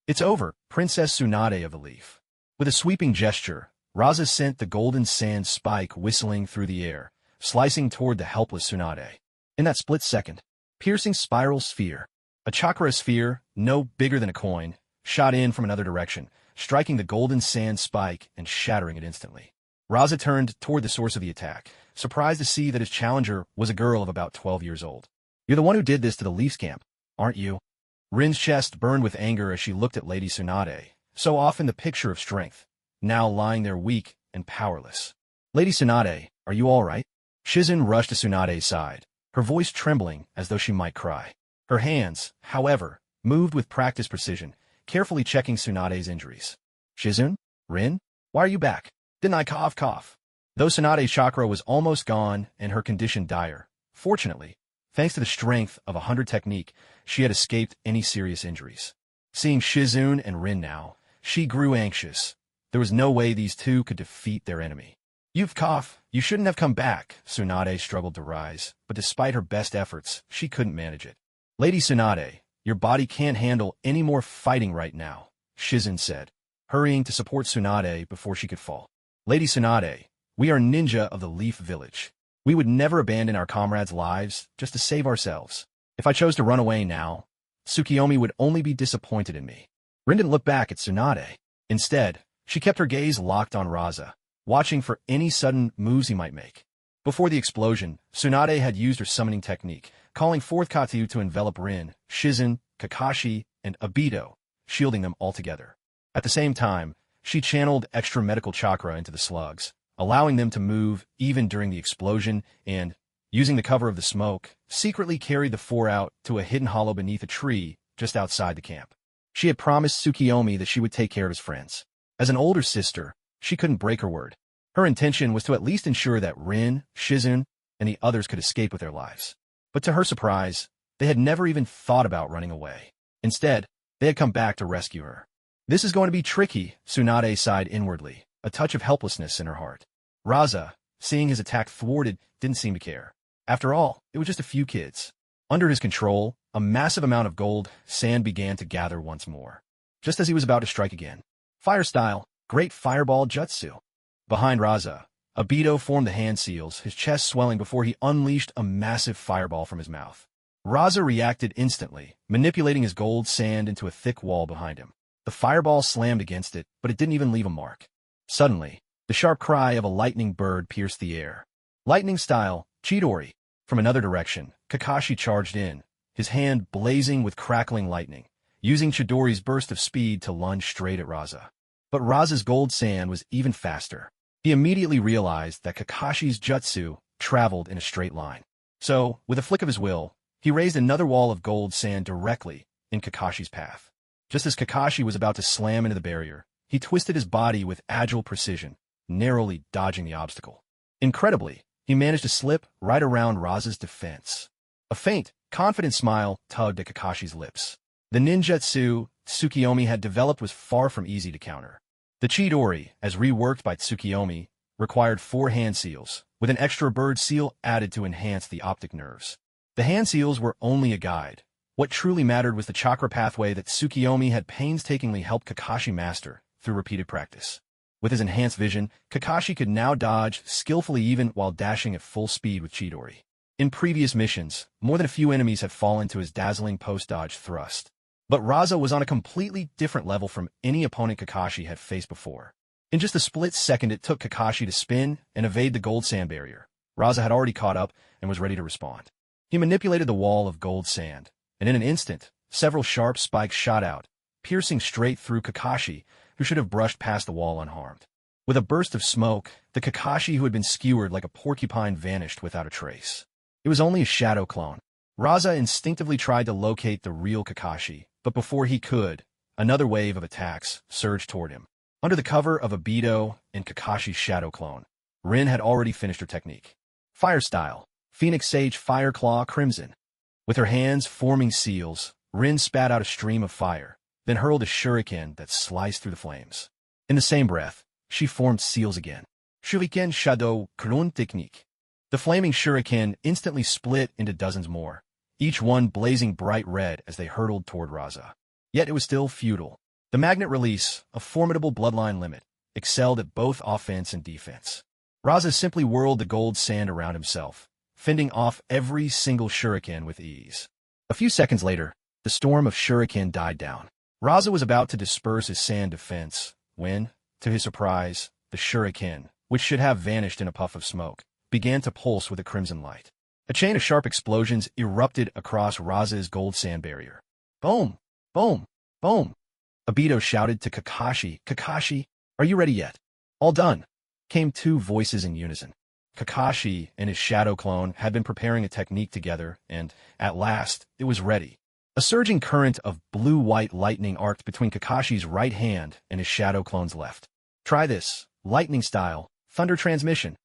It's over, Princess Tsunade of the Leaf. With a sweeping gesture, Raza sent the golden sand spike whistling through the air, slicing toward the helpless Tsunade. In that split second, piercing spiral sphere, a chakra sphere, no bigger than a coin, shot in from another direction, striking the golden sand spike and shattering it instantly. Raza turned toward the source of the attack, surprised to see that his challenger was a girl of about 12 years old. You're the one who did this to the Leafs camp, aren't you? Rin's chest burned with anger as she looked at Lady Tsunade, so often the picture of strength, now lying there weak and powerless. Lady Tsunade, are you all right? Shizun rushed to Tsunade's side, her voice trembling as though she might cry. Her hands, however, moved with practiced precision, carefully checking Tsunade's injuries. Shizun? Rin? Why are you back? Didn't I cough? Though Tsunade's chakra was almost gone and her condition dire, fortunately, thanks to the strength of 100 technique, she had escaped any serious injuries. Seeing Shizun and Rin now, she grew anxious. There was no way these two could defeat their enemy. You shouldn't have come back. Tsunade struggled to rise, but despite her best efforts, she couldn't manage it. Lady Tsunade, your body can't handle any more fighting right now, Shizun said, hurrying to support Tsunade before she could fall. Lady Tsunade, we are ninja of the Leaf Village. We would never abandon our comrades' lives just to save ourselves. If I chose to run away now, Tsukiyomi would only be disappointed in me. Rin didn't look back at Tsunade. Instead, she kept her gaze locked on Raza, watching for any sudden moves he might make. Before the explosion, Tsunade had used her summoning technique, calling forth Katsu to envelop Rin, Shizun, Kakashi, and Obito, shielding them all together. At the same time, she channeled extra medical chakra into the slugs, allowing them to move even during the explosion and, using the cover of the smoke, secretly carried the four out to a hidden hollow beneath a tree just outside the camp. She had promised Tsukiyomi that she would take care of his friends. As an older sister, she couldn't break her word. Her intention was to at least ensure that Rin, Shizun, and the others could escape with their lives. But to her surprise, they had never even thought about running away. Instead, they had come back to rescue her. This is going to be tricky, Tsunade sighed inwardly, a touch of helplessness in her heart. Raza, seeing his attack thwarted, didn't seem to care. After all, it was just a few kids. Under his control, a massive amount of gold sand began to gather once more. Just as he was about to strike again. Fire style, great fireball jutsu. Behind Raza, Obito formed the hand seals, his chest swelling before he unleashed a massive fireball from his mouth. Raza reacted instantly, manipulating his gold sand into a thick wall behind him. The fireball slammed against it, but it didn't even leave a mark. Suddenly, the sharp cry of a lightning bird pierced the air. Lightning style, Chidori. From another direction, Kakashi charged in, his hand blazing with crackling lightning, using Chidori's burst of speed to lunge straight at Raza. But Raza's gold sand was even faster. He immediately realized that Kakashi's jutsu traveled in a straight line. So, with a flick of his will, he raised another wall of gold sand directly in Kakashi's path. Just as Kakashi was about to slam into the barrier, he twisted his body with agile precision, narrowly dodging the obstacle. Incredibly, he managed to slip right around Raza's defense. A faint, confident smile tugged at Kakashi's lips. The ninjutsu Tsukiyomi had developed was far from easy to counter. The Chidori, as reworked by Tsukiyomi, required 4 hand seals, with an extra bird seal added to enhance the optic nerves. The hand seals were only a guide. What truly mattered was the chakra pathway that Tsukiyomi had painstakingly helped Kakashi master through repeated practice. With his enhanced vision, Kakashi could now dodge skillfully even while dashing at full speed with Chidori. In previous missions, more than a few enemies had fallen to his dazzling post-dodge thrust. But Raza was on a completely different level from any opponent Kakashi had faced before. In just a split second it took Kakashi to spin and evade the gold sand barrier, Raza had already caught up and was ready to respond. He manipulated the wall of gold sand, and in an instant, several sharp spikes shot out, piercing straight through Kakashi, who should have brushed past the wall unharmed. With a burst of smoke, the Kakashi who had been skewered like a porcupine vanished without a trace. It was only a shadow clone. Raza instinctively tried to locate the real Kakashi, but before he could, another wave of attacks surged toward him. Under the cover of Obito and Kakashi's shadow clone, Rin had already finished her technique. Fire style, Phoenix Sage Fire Claw Crimson. With her hands forming seals, Rin spat out a stream of fire, then hurled a shuriken that sliced through the flames. In the same breath, she formed seals again. Shuriken Shadow Kurun Technique. The flaming shuriken instantly split into dozens more, each one blazing bright red as they hurtled toward Raza. Yet it was still futile. The magnet release, a formidable bloodline limit, excelled at both offense and defense. Raza simply whirled the gold sand around himself, fending off every single shuriken with ease. A few seconds later, the storm of shuriken died down. Raza was about to disperse his sand defense when, to his surprise, the shuriken, which should have vanished in a puff of smoke, began to pulse with a crimson light. A chain of sharp explosions erupted across Raza's gold sand barrier. Boom! Boom! Boom! Obito shouted to Kakashi, Kakashi, are you ready yet? All done, came two voices in unison. Kakashi and his shadow clone had been preparing a technique together, and, at last, it was ready. A surging current of blue-white lightning arced between Kakashi's right hand and his shadow clone's left. Try this, lightning style, thunder transmission.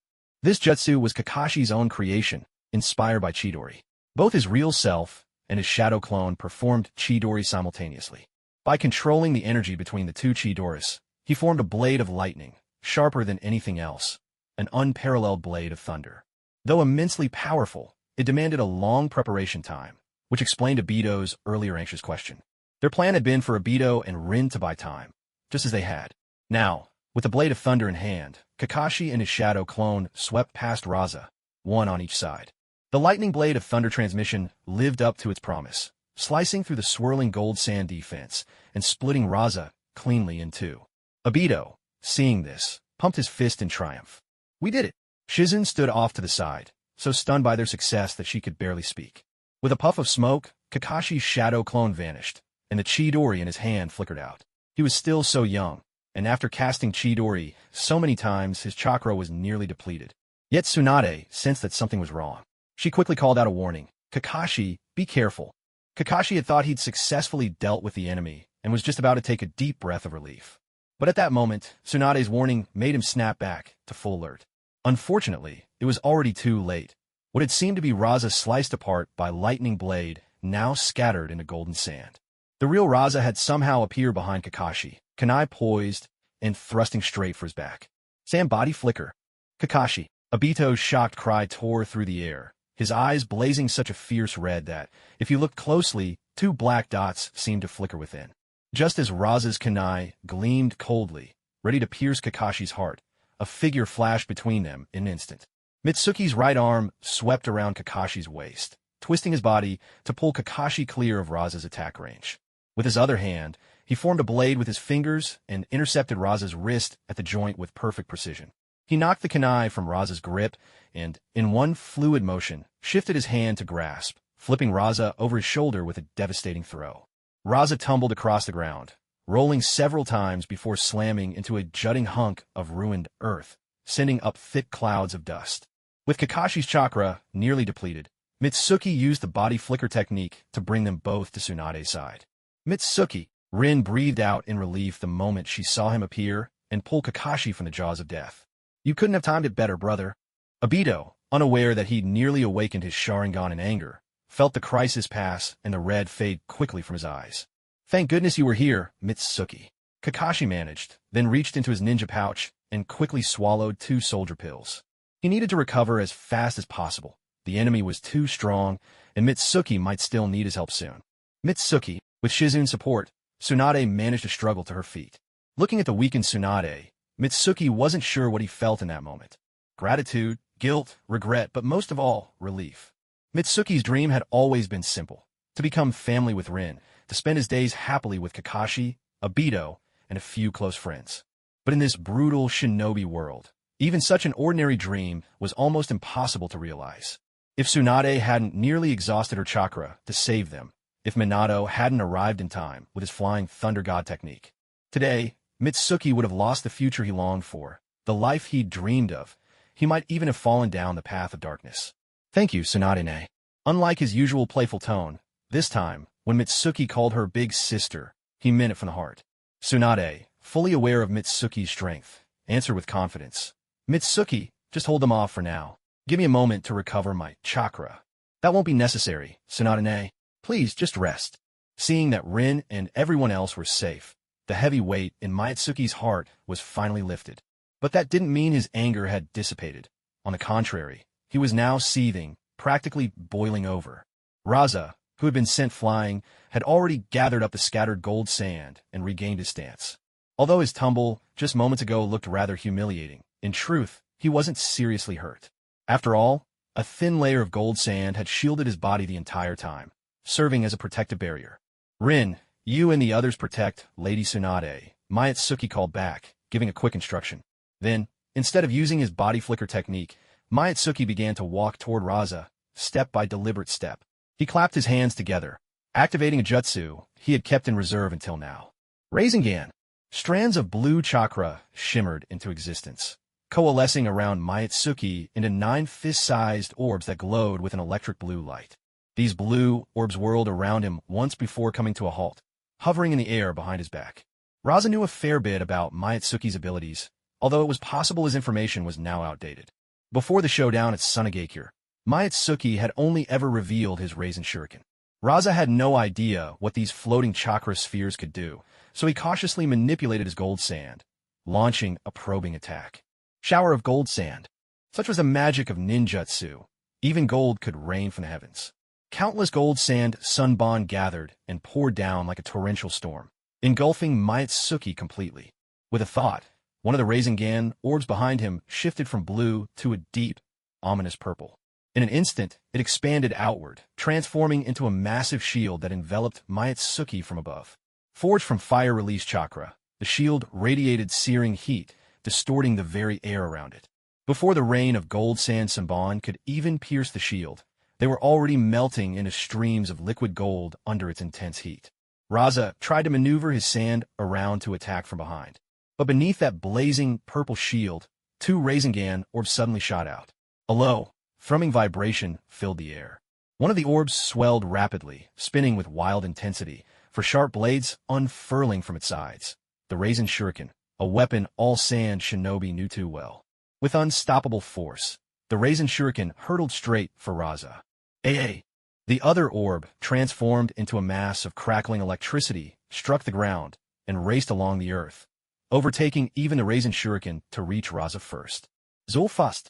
This jutsu was Kakashi's own creation, inspired by Chidori. Both his real self and his shadow clone performed Chidori simultaneously. By controlling the energy between the two Chidoris, he formed a blade of lightning, sharper than anything else, an unparalleled blade of thunder. Though immensely powerful, it demanded a long preparation time, which explained Obito's earlier anxious question. Their plan had been for Obito and Rin to buy time, just as they had. Now, with the blade of thunder in hand, Kakashi and his shadow clone swept past Raza, one on each side. The lightning blade of thunder transmission lived up to its promise, slicing through the swirling gold sand defense and splitting Raza cleanly in two. Obito, seeing this, pumped his fist in triumph. We did it! Shizen stood off to the side, so stunned by their success that she could barely speak. With a puff of smoke, Kakashi's shadow clone vanished, and the Chidori in his hand flickered out. He was still so young, and after casting Chidori so many times, his chakra was nearly depleted. Yet Tsunade sensed that something was wrong. She quickly called out a warning. Kakashi, be careful. Kakashi had thought he'd successfully dealt with the enemy and was just about to take a deep breath of relief. But at that moment, Tsunade's warning made him snap back to full alert. Unfortunately, it was already too late. What had seemed to be Raza sliced apart by lightning blade now scattered into golden sand. The real Raza had somehow appeared behind Kakashi, kunai poised and thrusting straight for his back. Sand body flicker. Kakashi. Obito's shocked cry tore through the air, his eyes blazing such a fierce red that, if you looked closely, two black dots seemed to flicker within. Just as Raza's kunai gleamed coldly, ready to pierce Kakashi's heart, a figure flashed between them in an instant. Mitsuki's right arm swept around Kakashi's waist, twisting his body to pull Kakashi clear of Raza's attack range. With his other hand, he formed a blade with his fingers and intercepted Raza's wrist at the joint with perfect precision. He knocked the kunai from Raza's grip and, in one fluid motion, shifted his hand to grasp, flipping Raza over his shoulder with a devastating throw. Raza tumbled across the ground, rolling several times before slamming into a jutting hunk of ruined earth, sending up thick clouds of dust. With Kakashi's chakra nearly depleted, Mitsuki used the body flicker technique to bring them both to Tsunade's side. Mitsuki! Rin breathed out in relief the moment she saw him appear and pull Kakashi from the jaws of death. You couldn't have timed it better, brother. Obito, unaware that he'd nearly awakened his sharingan in anger, felt the crisis pass and the red fade quickly from his eyes. Thank goodness you were here, Mitsuki. Kakashi managed, then reached into his ninja pouch and quickly swallowed 2 soldier pills. He needed to recover as fast as possible. The enemy was too strong, and Mitsuki might still need his help soon. Mitsuki, with Shizune's support, Tsunade managed to struggle to her feet. Looking at the weakened Tsunade, Mitsuki wasn't sure what he felt in that moment. Gratitude, guilt, regret, but most of all, relief. Mitsuki's dream had always been simple: to become family with Rin, to spend his days happily with Kakashi, Obito, and a few close friends. But in this brutal shinobi world, even such an ordinary dream was almost impossible to realize. If Tsunade hadn't nearly exhausted her chakra to save them, if Minato hadn't arrived in time with his flying thunder god technique, today, Mitsuki would have lost the future he longed for, the life he'd dreamed of. He might even have fallen down the path of darkness. Thank you, Tsunade. Unlike his usual playful tone, this time, when Mitsuki called her big sister, he meant it from the heart. Tsunade, fully aware of Mitsuki's strength, answered with confidence. Mitsuki, just hold them off for now. Give me a moment to recover my chakra. That won't be necessary, Tsunade. Please, just rest. Seeing that Rin and everyone else were safe, the heavy weight in Mitsuki's heart was finally lifted. But that didn't mean his anger had dissipated. On the contrary, he was now seething, practically boiling over. Raza, who had been sent flying, had already gathered up the scattered gold sand and regained his stance. Although his tumble, just moments ago, looked rather humiliating, in truth, he wasn't seriously hurt. After all, a thin layer of gold sand had shielded his body the entire time, serving as a protective barrier. Rin, you and the others protect Lady Tsunade, Mitsuki called back, giving a quick instruction. Then, instead of using his body flicker technique, Mitsuki began to walk toward Raza, step by deliberate step. He clapped his hands together, activating a jutsu he had kept in reserve until now. Rasengan. Strands of blue chakra shimmered into existence, coalescing around mitsuki into 9 fist-sized orbs that glowed with an electric blue light. These blue orbs whirled around him once before coming to a halt, hovering in the air behind his back. Raza knew a fair bit about Mitsuki's abilities, although it was possible his information was now outdated. Before the showdown at Sunagakure, Mitsuki had only ever revealed his Rasen Shuriken. Raza had no idea what these floating chakra spheres could do, so he cautiously manipulated his gold sand, launching a probing attack. Shower of gold sand. Such was the magic of ninjutsu. Even gold could rain from the heavens. Countless gold sand sunbon gathered and poured down like a torrential storm, engulfing Mitsuki completely. With a thought, one of the Rasengan orbs behind him shifted from blue to a deep, ominous purple. In an instant, it expanded outward, transforming into a massive shield that enveloped Mitsuki from above. Forged from fire-release chakra, the shield radiated searing heat, distorting the very air around it. Before the rain of gold sand sunbon could even pierce the shield, they were already melting into streams of liquid gold under its intense heat. Raza tried to maneuver his sand around to attack from behind. But beneath that blazing purple shield, 2 Rasengan orbs suddenly shot out. A low, thrumming vibration filled the air. One of the orbs swelled rapidly, spinning with wild intensity, for sharp blades unfurling from its sides. The Rasen Shuriken, a weapon all sand shinobi knew too well. With unstoppable force, the Rasen Shuriken hurtled straight for Raza. AA! The other orb, transformed into a mass of crackling electricity, struck the ground and raced along the earth, overtaking even the Rasen Shuriken to reach Raza first. Zulfast!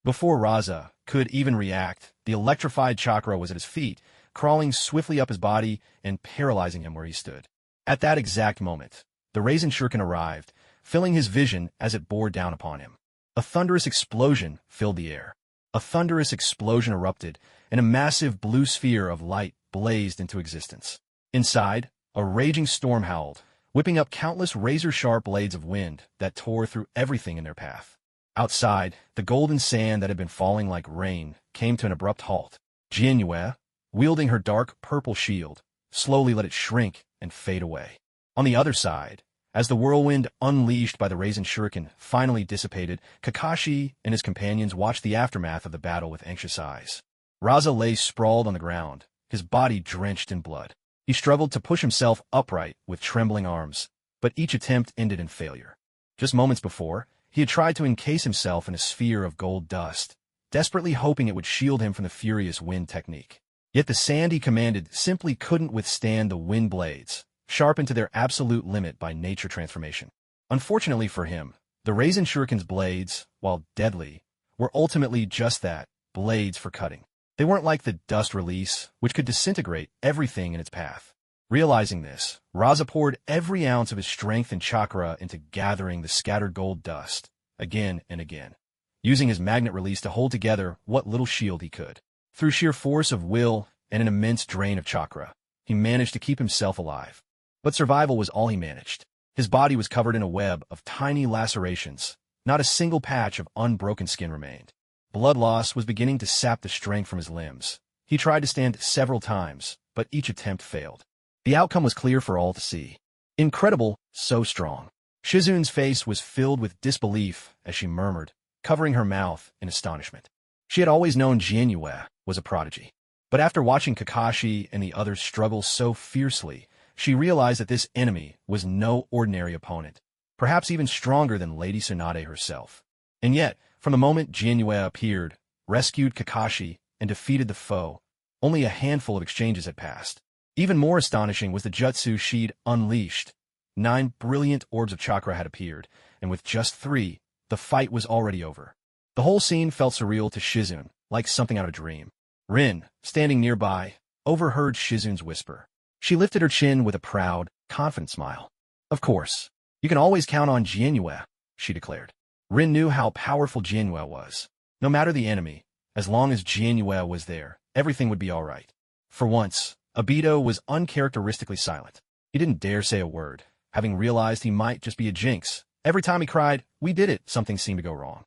Before Raza could even react, the electrified chakra was at his feet, crawling swiftly up his body and paralyzing him where he stood. At that exact moment, the Rasen Shuriken arrived, filling his vision as it bore down upon him. A thunderous explosion filled the air. A thunderous explosion erupted, and a massive blue sphere of light blazed into existence. Inside, a raging storm howled, whipping up countless razor-sharp blades of wind that tore through everything in their path. Outside, the golden sand that had been falling like rain came to an abrupt halt. Jianyue, wielding her dark purple shield, slowly let it shrink and fade away. On the other side, as the whirlwind unleashed by the Rasen Shuriken finally dissipated, Kakashi and his companions watched the aftermath of the battle with anxious eyes. Raza lay sprawled on the ground, his body drenched in blood. He struggled to push himself upright with trembling arms, but each attempt ended in failure. Just moments before, he had tried to encase himself in a sphere of gold dust, desperately hoping it would shield him from the furious wind technique. Yet the sand he commanded simply couldn't withstand the wind blades, sharpened to their absolute limit by nature transformation. Unfortunately for him, the Rasen Shuriken's blades, while deadly, were ultimately just that, blades for cutting. They weren't like the dust release, which could disintegrate everything in its path. Realizing this, Raza poured every ounce of his strength and chakra into gathering the scattered gold dust, again and again, using his magnet release to hold together what little shield he could. Through sheer force of will and an immense drain of chakra, he managed to keep himself alive. But survival was all he managed. His body was covered in a web of tiny lacerations. Not a single patch of unbroken skin remained. Blood loss was beginning to sap the strength from his limbs. He tried to stand several times, but each attempt failed. The outcome was clear for all to see. Incredible, so strong. Shizun's face was filled with disbelief as she murmured, covering her mouth in astonishment. She had always known Jianyue was a prodigy. But after watching Kakashi and the others struggle so fiercely, she realized that this enemy was no ordinary opponent, perhaps even stronger than Lady Tsunade herself. And yet, from the moment Jianyue appeared, rescued Kakashi, and defeated the foe, only a handful of exchanges had passed. Even more astonishing was the jutsu she'd unleashed. 9 brilliant orbs of chakra had appeared, and with just 3, the fight was already over. The whole scene felt surreal to Shizun, like something out of a dream. Rin, standing nearby, overheard Shizun's whisper. She lifted her chin with a proud, confident smile. Of course, you can always count on Jianyue, she declared. Rin knew how powerful Jianyue was. No matter the enemy, as long as Jianyue was there, everything would be all right. For once, Obito was uncharacteristically silent. He didn't dare say a word, having realized he might just be a jinx. Every time he cried, "We did it," something seemed to go wrong.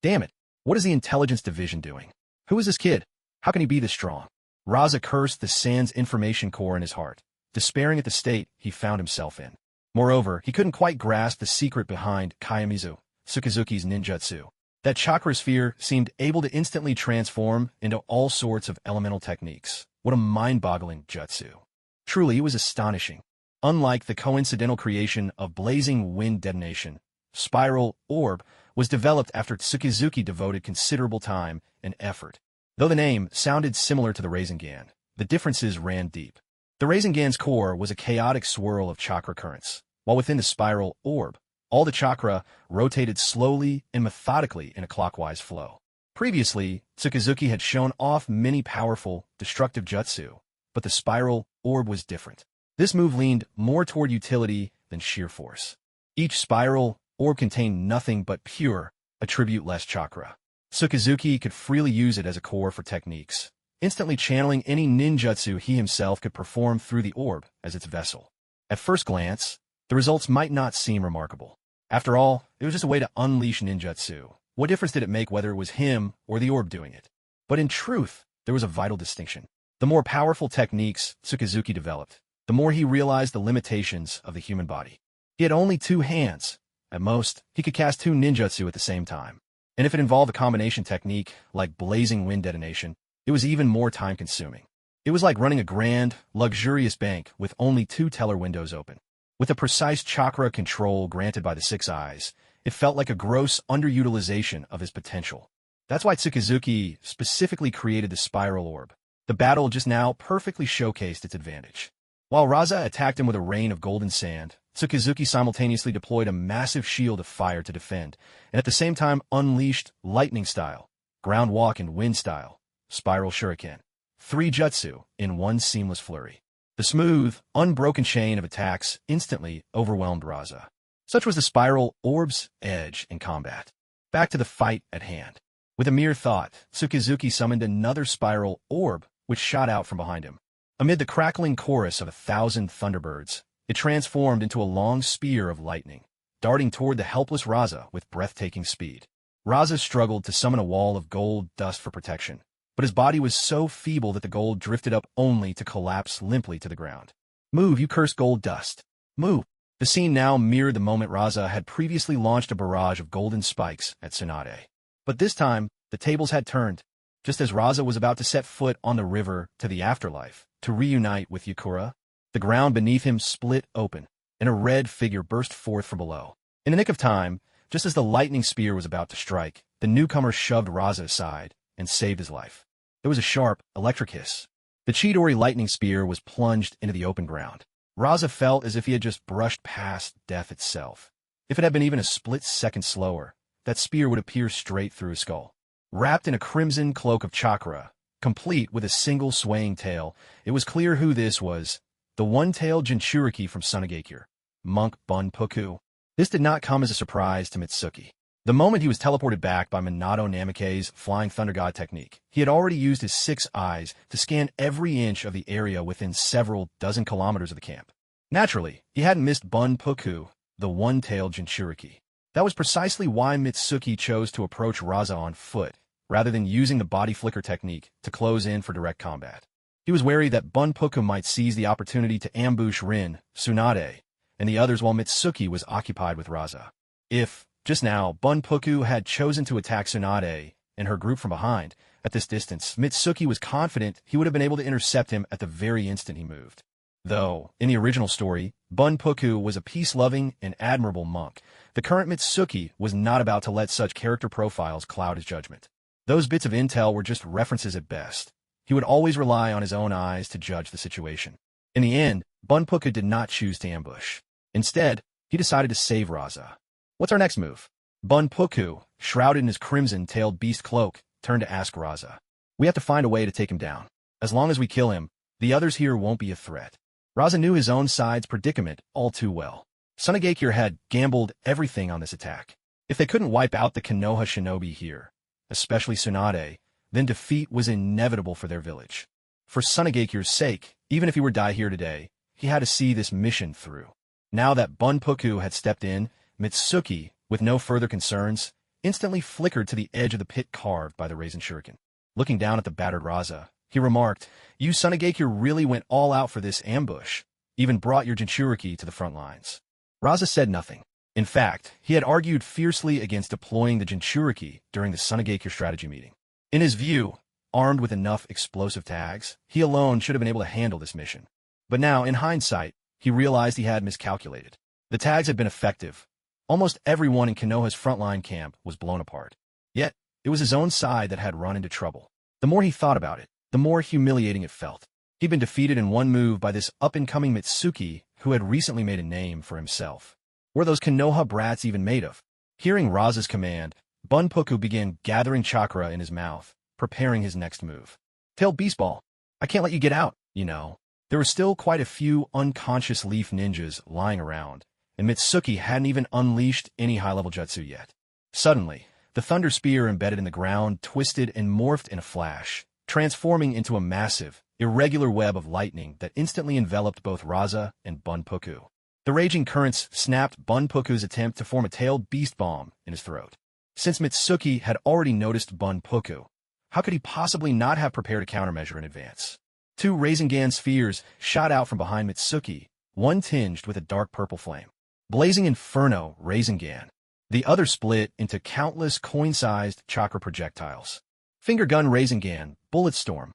Damn it, what is the intelligence division doing? Who is this kid? How can he be this strong? Raza cursed the Sans information core in his heart, despairing at the state he found himself in. Moreover, he couldn't quite grasp the secret behind Kayamizu, Tsukizuki's ninjutsu. That chakra sphere seemed able to instantly transform into all sorts of elemental techniques. What a mind-boggling jutsu. Truly, it was astonishing. Unlike the coincidental creation of blazing wind detonation, spiral orb was developed after Tsukizuki devoted considerable time and effort. Though the name sounded similar to the rasengan, the differences ran deep. The rasengan's core was a chaotic swirl of chakra currents, while within the spiral orb, all the chakra rotated slowly and methodically in a clockwise flow. Previously, Tsukizuki had shown off many powerful, destructive jutsu, but the spiral orb was different. This move leaned more toward utility than sheer force. Each spiral orb contained nothing but pure, attribute-less chakra. Tsukizuki could freely use it as a core for techniques, instantly channeling any ninjutsu he himself could perform through the orb as its vessel. At first glance, the results might not seem remarkable. After all, it was just a way to unleash ninjutsu. What difference did it make whether it was him or the orb doing it? But in truth, there was a vital distinction. The more powerful techniques Tsukizuki developed, the more he realized the limitations of the human body. He had only 2 hands. At most, he could cast 2 ninjutsu at the same time. And if it involved a combination technique, like blazing wind detonation, it was even more time-consuming. It was like running a grand, luxurious bank with only 2 teller windows open. With the precise chakra control granted by the 6 eyes, it felt like a gross underutilization of his potential. That's why Tsukizuki specifically created the spiral orb. The battle just now perfectly showcased its advantage. While Raza attacked him with a rain of golden sand, Tsukizuki simultaneously deployed a massive shield of fire to defend, and at the same time unleashed lightning style, ground walk and wind style, spiral shuriken. 3 jutsu in one seamless flurry. The smooth, unbroken chain of attacks instantly overwhelmed Raza. Such was the spiral orb's edge in combat. Back to the fight at hand. With a mere thought, Tsukizuki summoned another spiral orb, which shot out from behind him. Amid the crackling chorus of 1,000 thunderbirds, it transformed into a long spear of lightning, darting toward the helpless Raza with breathtaking speed. Raza struggled to summon a wall of gold dust for protection, but his body was so feeble that the gold drifted up only to collapse limply to the ground. Move, you cursed gold dust. Move. The scene now mirrored the moment Raza had previously launched a barrage of golden spikes at Tsunade. But this time, the tables had turned. Just as Raza was about to set foot on the river to the afterlife, to reunite with Yakura, the ground beneath him split open, and a red figure burst forth from below. In the nick of time, just as the lightning spear was about to strike, the newcomer shoved Raza aside and saved his life. There was a sharp, electric hiss. The Chidori lightning spear was plunged into the open ground. Raza felt as if he had just brushed past death itself. If it had been even a split second slower, that spear would have pierced straight through his skull. Wrapped in a crimson cloak of chakra, complete with a single swaying tail, it was clear who this was. The one-tailed Jinchuriki from Sunagakure, Monk Bunpuku. This did not come as a surprise to Mitsuki. The moment he was teleported back by Minato Namikaze's Flying Thunder God technique, he had already used his 6 eyes to scan every inch of the area within several dozen kilometers of the camp. Naturally, he hadn't missed Bunpuku, the one-tailed Jinchuriki. That was precisely why Mitsuki chose to approach Raza on foot, rather than using the body flicker technique to close in for direct combat. He was wary that Bunpuku might seize the opportunity to ambush Rin, Tsunade, and the others while Mitsuki was occupied with Raza. If, just now, Bunpuku had chosen to attack Tsunade and her group from behind, at this distance, Mitsuki was confident he would have been able to intercept him at the very instant he moved. Though, in the original story, Bunpuku was a peace-loving and admirable monk, the current Mitsuki was not about to let such character profiles cloud his judgment. Those bits of intel were just references at best. He would always rely on his own eyes to judge the situation. In the end, Bunpuku did not choose to ambush. Instead, he decided to save Raza. What's our next move? Bunpuku, shrouded in his crimson-tailed beast cloak, turned to ask Raza. We have to find a way to take him down. As long as we kill him, the others here won't be a threat. Raza knew his own side's predicament all too well. Sunagakure had gambled everything on this attack. If they couldn't wipe out the Konoha shinobi here, especially Tsunade, then defeat was inevitable for their village. For Sunagakure's sake, even if he were to die here today, he had to see this mission through. Now that Bunpuku had stepped in, Mitsuki, with no further concerns, instantly flickered to the edge of the pit carved by the Rasen Shuriken. Looking down at the battered Raza, He remarked, "You Sunagakure really went all out for this ambush, even brought your Jinchuriki to the front lines." Raza said nothing. In fact, he had argued fiercely against deploying the Jinchuriki during the Sunagakure strategy meeting. In his view, armed with enough explosive tags, he alone should have been able to handle this mission. But now, in hindsight, he realized he had miscalculated. The tags had been effective. Almost everyone in Konoha's frontline camp was blown apart. Yet, it was his own side that had run into trouble. The more he thought about it, the more humiliating it felt. He'd been defeated in one move by this up-and-coming Mitsuki who had recently made a name for himself. What were those Konoha brats even made of? Hearing Raza's command, Bunpuku began gathering chakra in his mouth, preparing his next move. Tailed Beast Ball. I can't let you get out, you know. There were still quite a few unconscious leaf ninjas lying around, and Mitsuki hadn't even unleashed any high-level jutsu yet. Suddenly, the thunder spear embedded in the ground twisted and morphed in a flash, transforming into a massive, irregular web of lightning that instantly enveloped both Raza and Bunpuku. The raging currents snapped Bunpuku's attempt to form a tailed beast bomb in his throat. Since Mitsuki had already noticed Bunpuku, how could he possibly not have prepared a countermeasure in advance? Two rasengan spheres shot out from behind Mitsuki, one tinged with a dark purple flame. Blazing Inferno Rasengan. The other split into countless coin-sized chakra projectiles. Finger Gun Rasengan, Bullet Storm.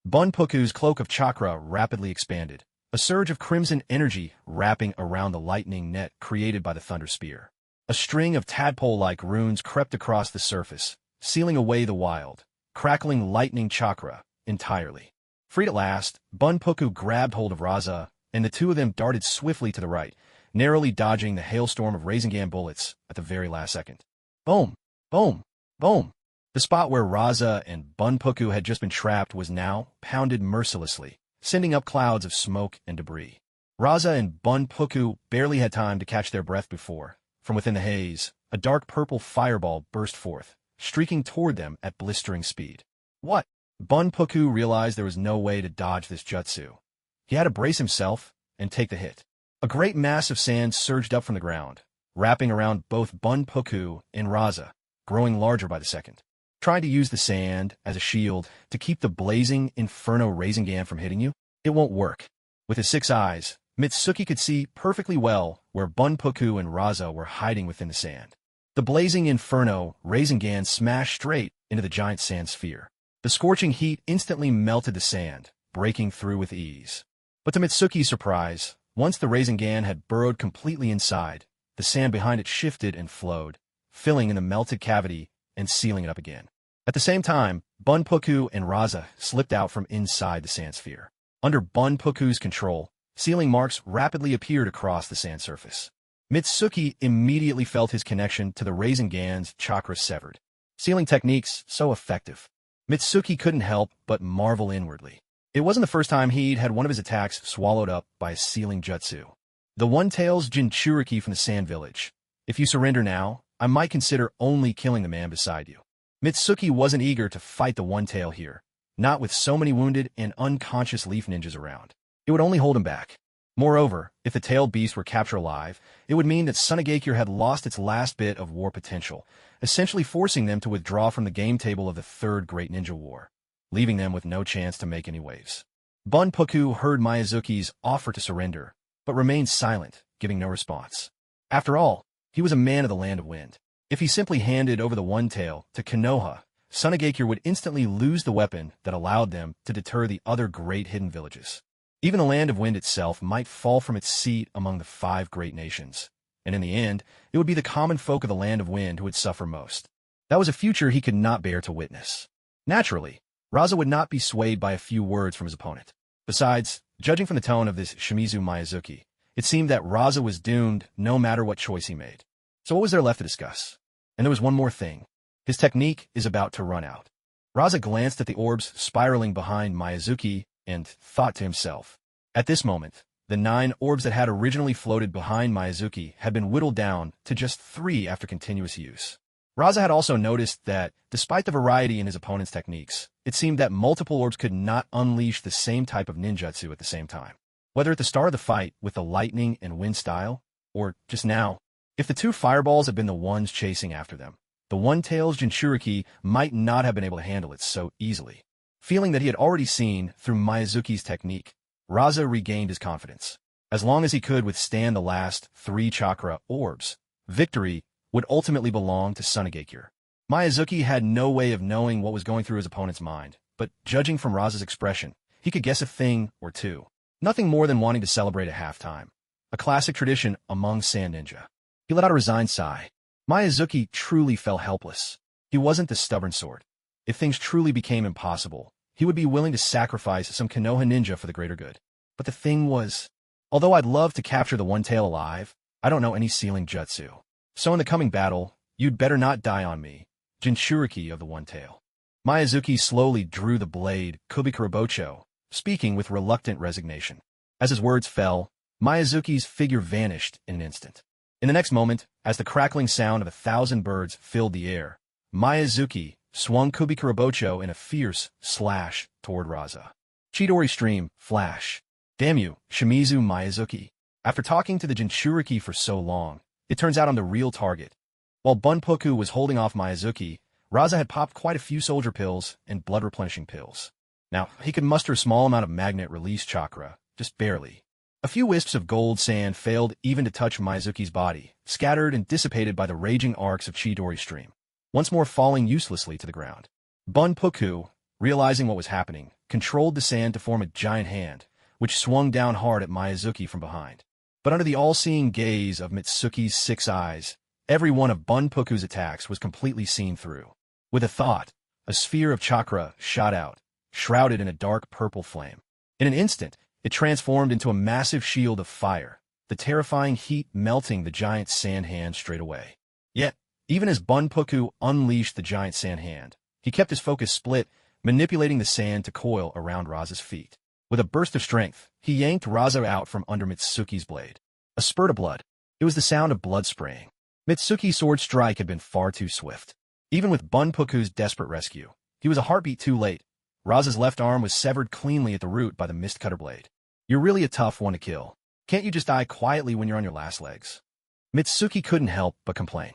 Bunpuku's cloak of chakra rapidly expanded, a surge of crimson energy wrapping around the lightning net created by the thunder spear. A string of tadpole-like runes crept across the surface, sealing away the wild, crackling lightning chakra entirely. Freed at last, Bunpuku grabbed hold of Raza, and the two of them darted swiftly to the right, narrowly dodging the hailstorm of Rasengan bullets at the very last second. Boom! Boom! Boom! The spot where Raza and Bunpuku had just been trapped was now pounded mercilessly, sending up clouds of smoke and debris. Raza and Bunpuku barely had time to catch their breath before, from within the haze, a dark purple fireball burst forth, streaking toward them at blistering speed. What? Bunpuku realized there was no way to dodge this jutsu. He had to brace himself and take the hit. A great mass of sand surged up from the ground, wrapping around both Bunpuku and Raza, growing larger by the second. Trying to use the sand as a shield to keep the blazing Inferno Rasengan from hitting you? It won't work. With his 6 eyes, Mitsuki could see perfectly well where Bunpuku and Raza were hiding within the sand. The blazing Inferno Rasengan smashed straight into the giant sand sphere. The scorching heat instantly melted the sand, breaking through with ease. But to Mitsuki's surprise, once the Rasengan had burrowed completely inside, the sand behind it shifted and flowed, filling in the melted cavity and sealing it up again. At the same time, Bunpuku and Raza slipped out from inside the sand sphere. Under Bunpuku's control, sealing marks rapidly appeared across the sand surface. Mitsuki immediately felt his connection to the Rasengan's chakra severed. Sealing techniques so effective. Mitsuki couldn't help but marvel inwardly. It wasn't the first time he'd had one of his attacks swallowed up by a sealing jutsu. The One-Tails Jinchuriki from the Sand Village. If you surrender now, I might consider only killing the man beside you. Mitsuki wasn't eager to fight the One-Tail here, not with so many wounded and unconscious leaf ninjas around. It would only hold him back. Moreover, if the tailed beast were captured alive, it would mean that Sunagakure had lost its last bit of war potential, essentially forcing them to withdraw from the game table of the Third Great Ninja War, leaving them with no chance to make any waves. Bunpuku heard Miyazuki's offer to surrender, but remained silent, giving no response. After all, he was a man of the Land of Wind. If he simply handed over the One-Tail to Konoha, Sunagakure would instantly lose the weapon that allowed them to deter the other great hidden villages. Even the Land of Wind itself might fall from its seat among the 5 great nations, and in the end, it would be the common folk of the Land of Wind who would suffer most. That was a future he could not bear to witness. Naturally, Raza would not be swayed by a few words from his opponent. Besides, judging from the tone of this Shimizu Miyazuki, it seemed that Raza was doomed no matter what choice he made. So what was there left to discuss? And there was one more thing. His technique is about to run out. Raza glanced at the orbs spiraling behind Miyazuki and thought to himself. At this moment, the 9 orbs that had originally floated behind Miyazuki had been whittled down to just 3 after continuous use. Raza had also noticed that, despite the variety in his opponent's techniques, it seemed that multiple orbs could not unleash the same type of ninjutsu at the same time. Whether at the start of the fight with the lightning and wind style, or just now, if the 2 fireballs had been the ones chasing after them, the One-Tails Jinchuriki might not have been able to handle it so easily. Feeling that he had already seen through Miyazuki's technique, Raza regained his confidence. As long as he could withstand the last 3 chakra orbs, victory would ultimately belong to Sunagakure. Miyazuki had no way of knowing what was going through his opponent's mind, but judging from Raza's expression, he could guess a thing or two. Nothing more than wanting to celebrate at halftime, a classic tradition among sand ninja. He let out a resigned sigh. Miyazuki truly felt helpless. He wasn't the stubborn sort. If things truly became impossible, he would be willing to sacrifice some Konoha ninja for the greater good. But the thing was, although I'd love to capture the one tail alive, I don't know any sealing jutsu. So in the coming battle, you'd better not die on me, Jinchuriki of the one tail. Miyazuki slowly drew the blade, Kubikurabocho, speaking with reluctant resignation. As his words fell, Miyazuki's figure vanished in an instant. In the next moment, as the crackling sound of 1,000 birds filled the air, Miyazuki swung Kubikurabocho in a fierce slash toward Raza. Chidori stream, flash. Damn you, Shimizu Miyazuki. After talking to the Jinchuriki for so long, it turns out I'm the real target. While Bunpoku was holding off Miyazuki, Raza had popped quite a few soldier pills and blood-replenishing pills. Now, he could muster a small amount of magnet release chakra, just barely. A few wisps of gold sand failed even to touch Miyazuki's body, scattered and dissipated by the raging arcs of Chidori stream, once more falling uselessly to the ground. Bunpoku, realizing what was happening, controlled the sand to form a giant hand, which swung down hard at Miyazuki from behind. But under the all-seeing gaze of Mitsuki's 6 eyes, every one of Bunpoku's attacks was completely seen through. With a thought, a sphere of chakra shot out, shrouded in a dark purple flame. In an instant, it transformed into a massive shield of fire, the terrifying heat melting the giant sand hand straight away. Yet, even as Bunpoku unleashed the giant sand hand, he kept his focus split, manipulating the sand to coil around Raza's feet. With a burst of strength, he yanked Raza out from under Mitsuki's blade. A spurt of blood. It was the sound of blood spraying. Mitsuki's sword strike had been far too swift. Even with Bunpoku's desperate rescue, he was a heartbeat too late. Raza's left arm was severed cleanly at the root by the mist cutter blade. You're really a tough one to kill. Can't you just die quietly when you're on your last legs? Mitsuki couldn't help but complain.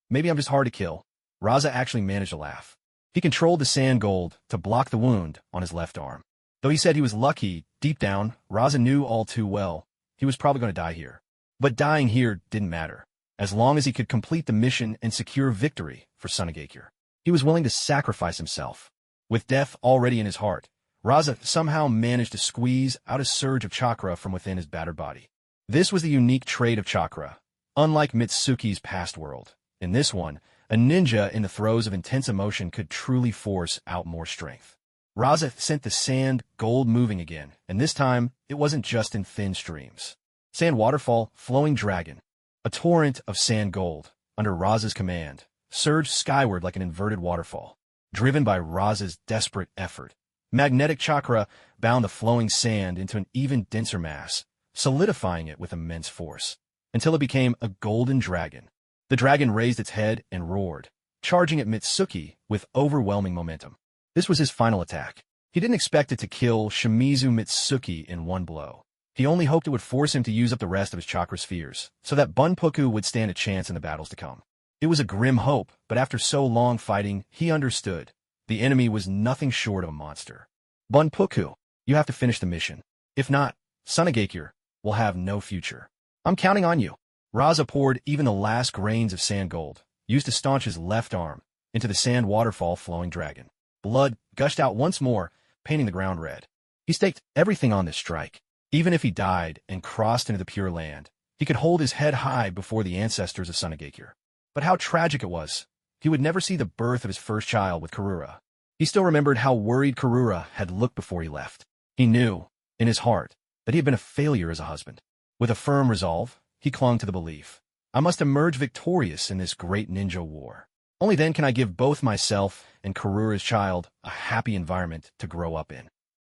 Maybe I'm just hard to kill. Raza actually managed to laugh. He controlled the sand gold to block the wound on his left arm. Though he said he was lucky, deep down, Raza knew all too well he was probably going to die here. But dying here didn't matter, as long as he could complete the mission and secure victory for Sunagakure. He was willing to sacrifice himself. With death already in his heart, Raza somehow managed to squeeze out a surge of chakra from within his battered body. This was the unique trait of chakra. Unlike Mitsuki's past world, in this one, a ninja in the throes of intense emotion could truly force out more strength. Raza sent the sand gold moving again, and this time, it wasn't just in thin streams. Sand waterfall, flowing dragon. A torrent of sand gold, under Raza's command, surged skyward like an inverted waterfall. Driven by Raza's desperate effort, magnetic chakra bound the flowing sand into an even denser mass, solidifying it with immense force, until it became a golden dragon. The dragon raised its head and roared, charging at Mitsuki with overwhelming momentum. This was his final attack. He didn't expect it to kill Shimizu Mitsuki in one blow. He only hoped it would force him to use up the rest of his chakra spheres, so that Bunpoku would stand a chance in the battles to come. It was a grim hope, but after so long fighting, he understood. The enemy was nothing short of a monster. Bunpoku, you have to finish the mission. If not, Sunagakure will have no future. I'm counting on you. Raza poured even the last grains of sand gold, used to staunch his left arm, into the sand waterfall flowing dragon. Blood gushed out once more, painting the ground red. He staked everything on this strike. Even if he died and crossed into the Pure Land, he could hold his head high before the ancestors of Sunagakure. But how tragic it was. He would never see the birth of his first child with Karura. He still remembered how worried Karura had looked before he left. He knew, in his heart, that he had been a failure as a husband. With a firm resolve, he clung to the belief, I must emerge victorious in this great ninja war. Only then can I give both myself and Karura's child a happy environment to grow up in.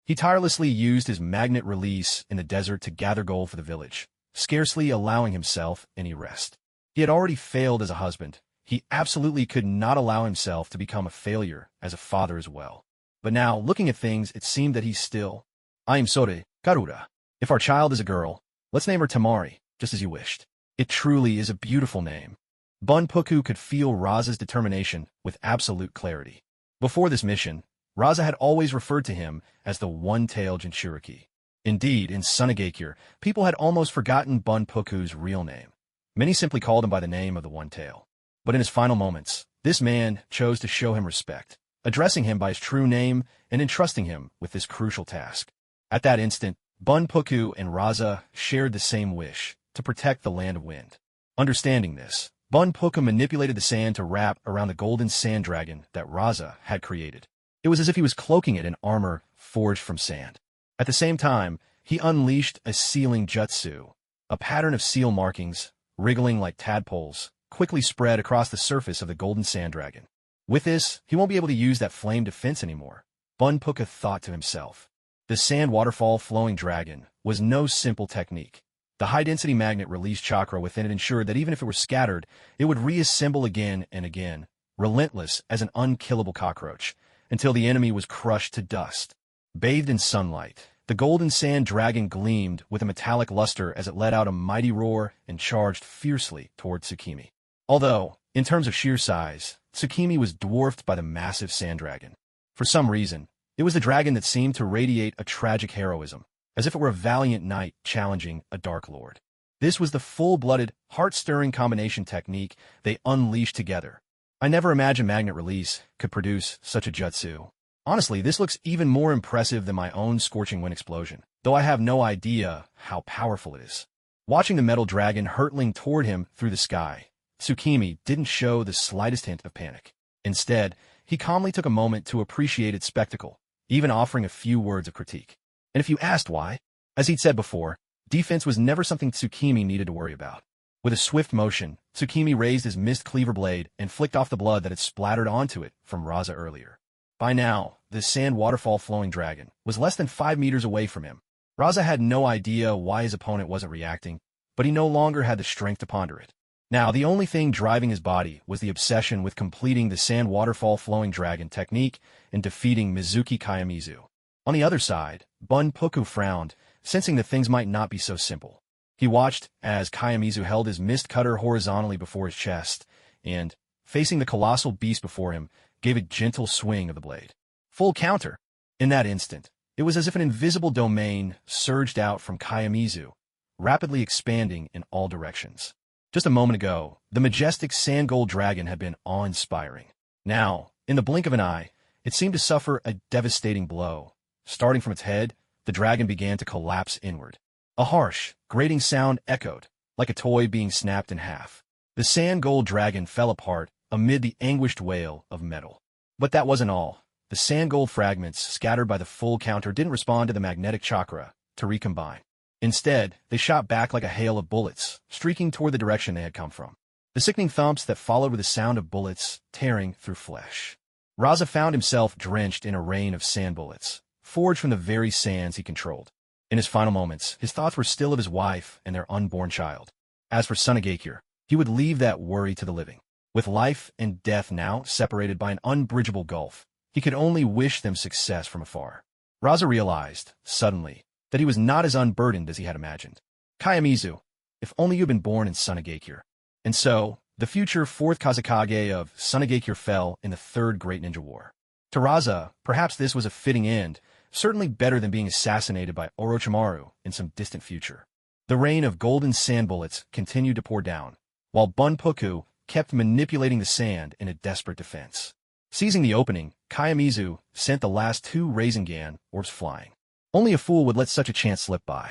He tirelessly used his magnet release in the desert to gather gold for the village, scarcely allowing himself any rest. He had already failed as a husband. He absolutely could not allow himself to become a failure as a father as well. But now, looking at things, it seemed that he's still. I am Sore, Karura. If our child is a girl, let's name her Tamari, just as you wished. It truly is a beautiful name. Bunpoku could feel Raza's determination with absolute clarity. Before this mission, Raza had always referred to him as the one-tailed Jinchuriki. Indeed, in Sunagakure, people had almost forgotten Bunpuku's real name. Many simply called him by the name of the One-Tail. But in his final moments, this man chose to show him respect, addressing him by his true name and entrusting him with this crucial task. At that instant, Bunpuku and Raza shared the same wish, to protect the Land of Wind. Understanding this, Bunpuku manipulated the sand to wrap around the golden sand dragon that Raza had created. It was as if he was cloaking it in armor forged from sand. At the same time, he unleashed a sealing jutsu. A pattern of seal markings, wriggling like tadpoles, quickly spread across the surface of the golden sand dragon. With this, he won't be able to use that flame defense anymore, Bunpuku thought to himself. The sand waterfall flowing dragon was no simple technique. The high-density magnet released chakra within it ensured that even if it were scattered, it would reassemble again and again, relentless as an unkillable cockroach, until the enemy was crushed to dust. Bathed in sunlight, the golden sand dragon gleamed with a metallic luster as it let out a mighty roar and charged fiercely toward Tsukimi. Although, in terms of sheer size, Tsukimi was dwarfed by the massive sand dragon. For some reason, it was the dragon that seemed to radiate a tragic heroism, as if it were a valiant knight challenging a dark lord. This was the full-blooded, heart-stirring combination technique they unleashed together. I never imagined magnet release could produce such a jutsu. Honestly, this looks even more impressive than my own scorching wind explosion, though I have no idea how powerful it is. Watching the metal dragon hurtling toward him through the sky, Tsukimi didn't show the slightest hint of panic. Instead, he calmly took a moment to appreciate its spectacle, even offering a few words of critique. And if you asked why, as he'd said before, defense was never something Tsukimi needed to worry about. With a swift motion, Tsukimi raised his mist cleaver blade and flicked off the blood that had splattered onto it from Raza earlier. By now, the sand waterfall flowing dragon was less than 5 meters away from him. Raza had no idea why his opponent wasn't reacting, but he no longer had the strength to ponder it. Now, the only thing driving his body was the obsession with completing the sand waterfall flowing dragon technique and defeating Mizuki Kayamizu. On the other side, Bunpuku frowned, sensing that things might not be so simple. He watched as Kayamizu held his mist cutter horizontally before his chest and, facing the colossal beast before him, gave a gentle swing of the blade. Full counter! In that instant, it was as if an invisible domain surged out from Kayamizu, rapidly expanding in all directions. Just a moment ago, the majestic sand gold dragon had been awe-inspiring. Now, in the blink of an eye, it seemed to suffer a devastating blow. Starting from its head, the dragon began to collapse inward. A harsh, grating sound echoed, like a toy being snapped in half. The sand gold dragon fell apart amid the anguished wail of metal. But that wasn't all. The sand gold fragments scattered by the full counter didn't respond to the magnetic chakra to recombine. Instead, they shot back like a hail of bullets, streaking toward the direction they had come from. The sickening thumps that followed were the sound of bullets tearing through flesh. Raza found himself drenched in a rain of sand bullets, forged from the very sands he controlled. In his final moments, his thoughts were still of his wife and their unborn child. As for Sunagakure, he would leave that worry to the living. With life and death now separated by an unbridgeable gulf, he could only wish them success from afar. Raza realized, suddenly, that he was not as unburdened as he had imagined. Kayamizu, if only you had been born in Sunagakure. And so, the future 4th Kazekage of Sunagakure fell in the 3rd Great Ninja War. To Raza, perhaps this was a fitting end, certainly better than being assassinated by Orochimaru in some distant future. The rain of golden sand bullets continued to pour down, while Bunpuku kept manipulating the sand in a desperate defense. Seizing the opening, Kayamizu sent the last 2 rasengan orbs flying. Only a fool would let such a chance slip by.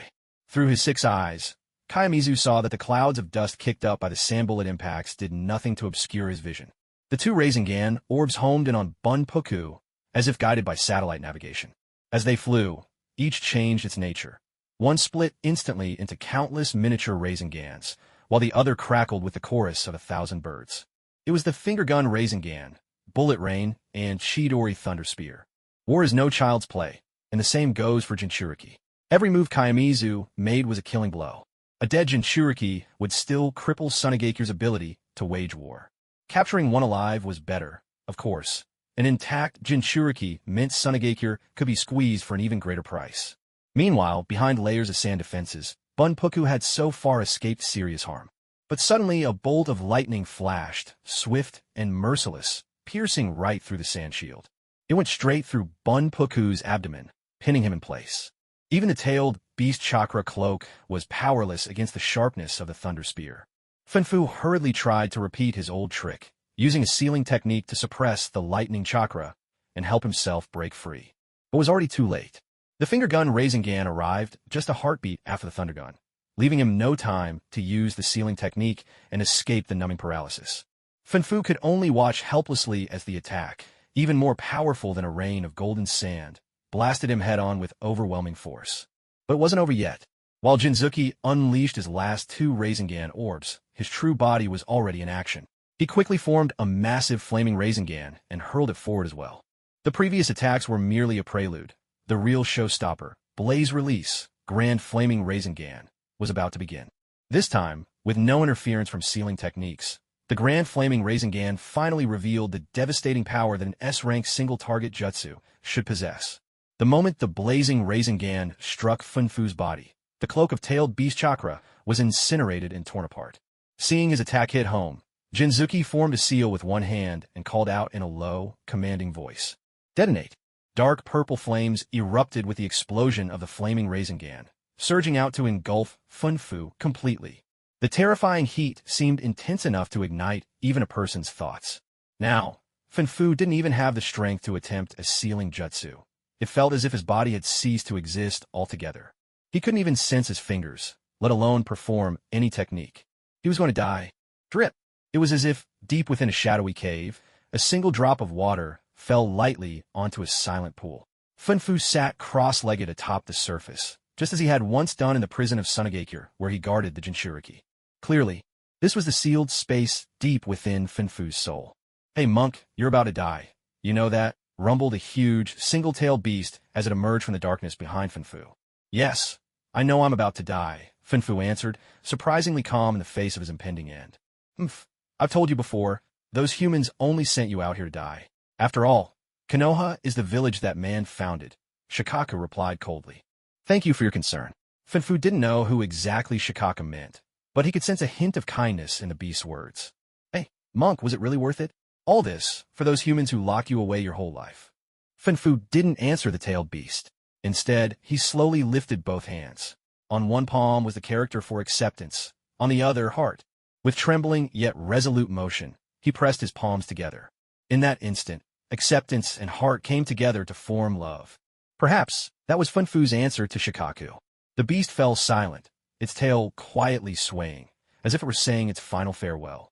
Through his 6 eyes, Kayamizu saw that the clouds of dust kicked up by the sand bullet impacts did nothing to obscure his vision. The 2 rasengan orbs homed in on Bunpuku, as if guided by satellite navigation. As they flew, each changed its nature. One split instantly into countless miniature rasengans, while the other crackled with the chorus of 1,000 birds. It was the finger gun rasengan, bullet rain, and Chidori thunder spear. War is no child's play, and the same goes for Jinchuriki. Every move Kayamizu made was a killing blow. A dead Jinchuriki would still cripple Sunagakure's ability to wage war. Capturing one alive was better, of course. An intact Jinchuriki meant Sunagakure could be squeezed for an even greater price. Meanwhile, behind layers of sand defenses, Bunpuku had so far escaped serious harm. But suddenly a bolt of lightning flashed, swift and merciless, piercing right through the sand shield. It went straight through Bunpuku's abdomen, pinning him in place. Even the tailed beast chakra cloak was powerless against the sharpness of the thunder spear. Funfu hurriedly tried to repeat his old trick, using a sealing technique to suppress the lightning chakra and help himself break free. But was already too late. The finger gun rasengan arrived just a heartbeat after the thunder gun, leaving him no time to use the sealing technique and escape the numbing paralysis. Funfu could only watch helplessly as the attack, even more powerful than a rain of golden sand, blasted him head-on with overwhelming force. But it wasn't over yet. While Jinzuki unleashed his last 2 rasengan orbs, his true body was already in action. He quickly formed a massive flaming rasengan and hurled it forward as well. The previous attacks were merely a prelude. The real showstopper, Blaze Release, Grand Flaming Rasengan, was about to begin. This time, with no interference from sealing techniques, the Grand Flaming Rasengan finally revealed the devastating power that an S-rank single-target jutsu should possess. The moment the blazing Rasengan struck Funfu's body, the cloak of tailed beast chakra was incinerated and torn apart. Seeing his attack hit home, Jinzuki formed a seal with one hand and called out in a low, commanding voice. Detonate! Dark purple flames erupted with the explosion of the flaming Rasengan, surging out to engulf Funfu completely. The terrifying heat seemed intense enough to ignite even a person's thoughts. Now, Funfu didn't even have the strength to attempt a sealing jutsu. It felt as if his body had ceased to exist altogether. He couldn't even sense his fingers, let alone perform any technique. He was going to die. Drip! It was as if, deep within a shadowy cave, a single drop of water fell lightly onto a silent pool. Funfu sat cross-legged atop the surface, just as he had once done in the prison of Sunagakure, where he guarded the Jinchuriki. Clearly, this was the sealed space deep within Funfu's soul. Hey monk, you're about to die. You know that? Rumbled a huge, single-tailed beast as it emerged from the darkness behind Funfu. Yes, I know I'm about to die, Funfu answered, surprisingly calm in the face of his impending end. I've told you before, those humans only sent you out here to die. After all, Konoha is the village that man founded, Shikaku replied coldly. Thank you for your concern. Funfu didn't know who exactly Shikaku meant, but he could sense a hint of kindness in the beast's words. Hey, monk, was it really worth it? All this, for those humans who locked you away your whole life. Funfu didn't answer the tailed beast. Instead, he slowly lifted both hands. On one palm was the character for acceptance, on the other, heart. With trembling yet resolute motion, he pressed his palms together. In that instant, acceptance and heart came together to form love. Perhaps that was Funfu's answer to Shikaku. The beast fell silent, its tail quietly swaying, as if it were saying its final farewell.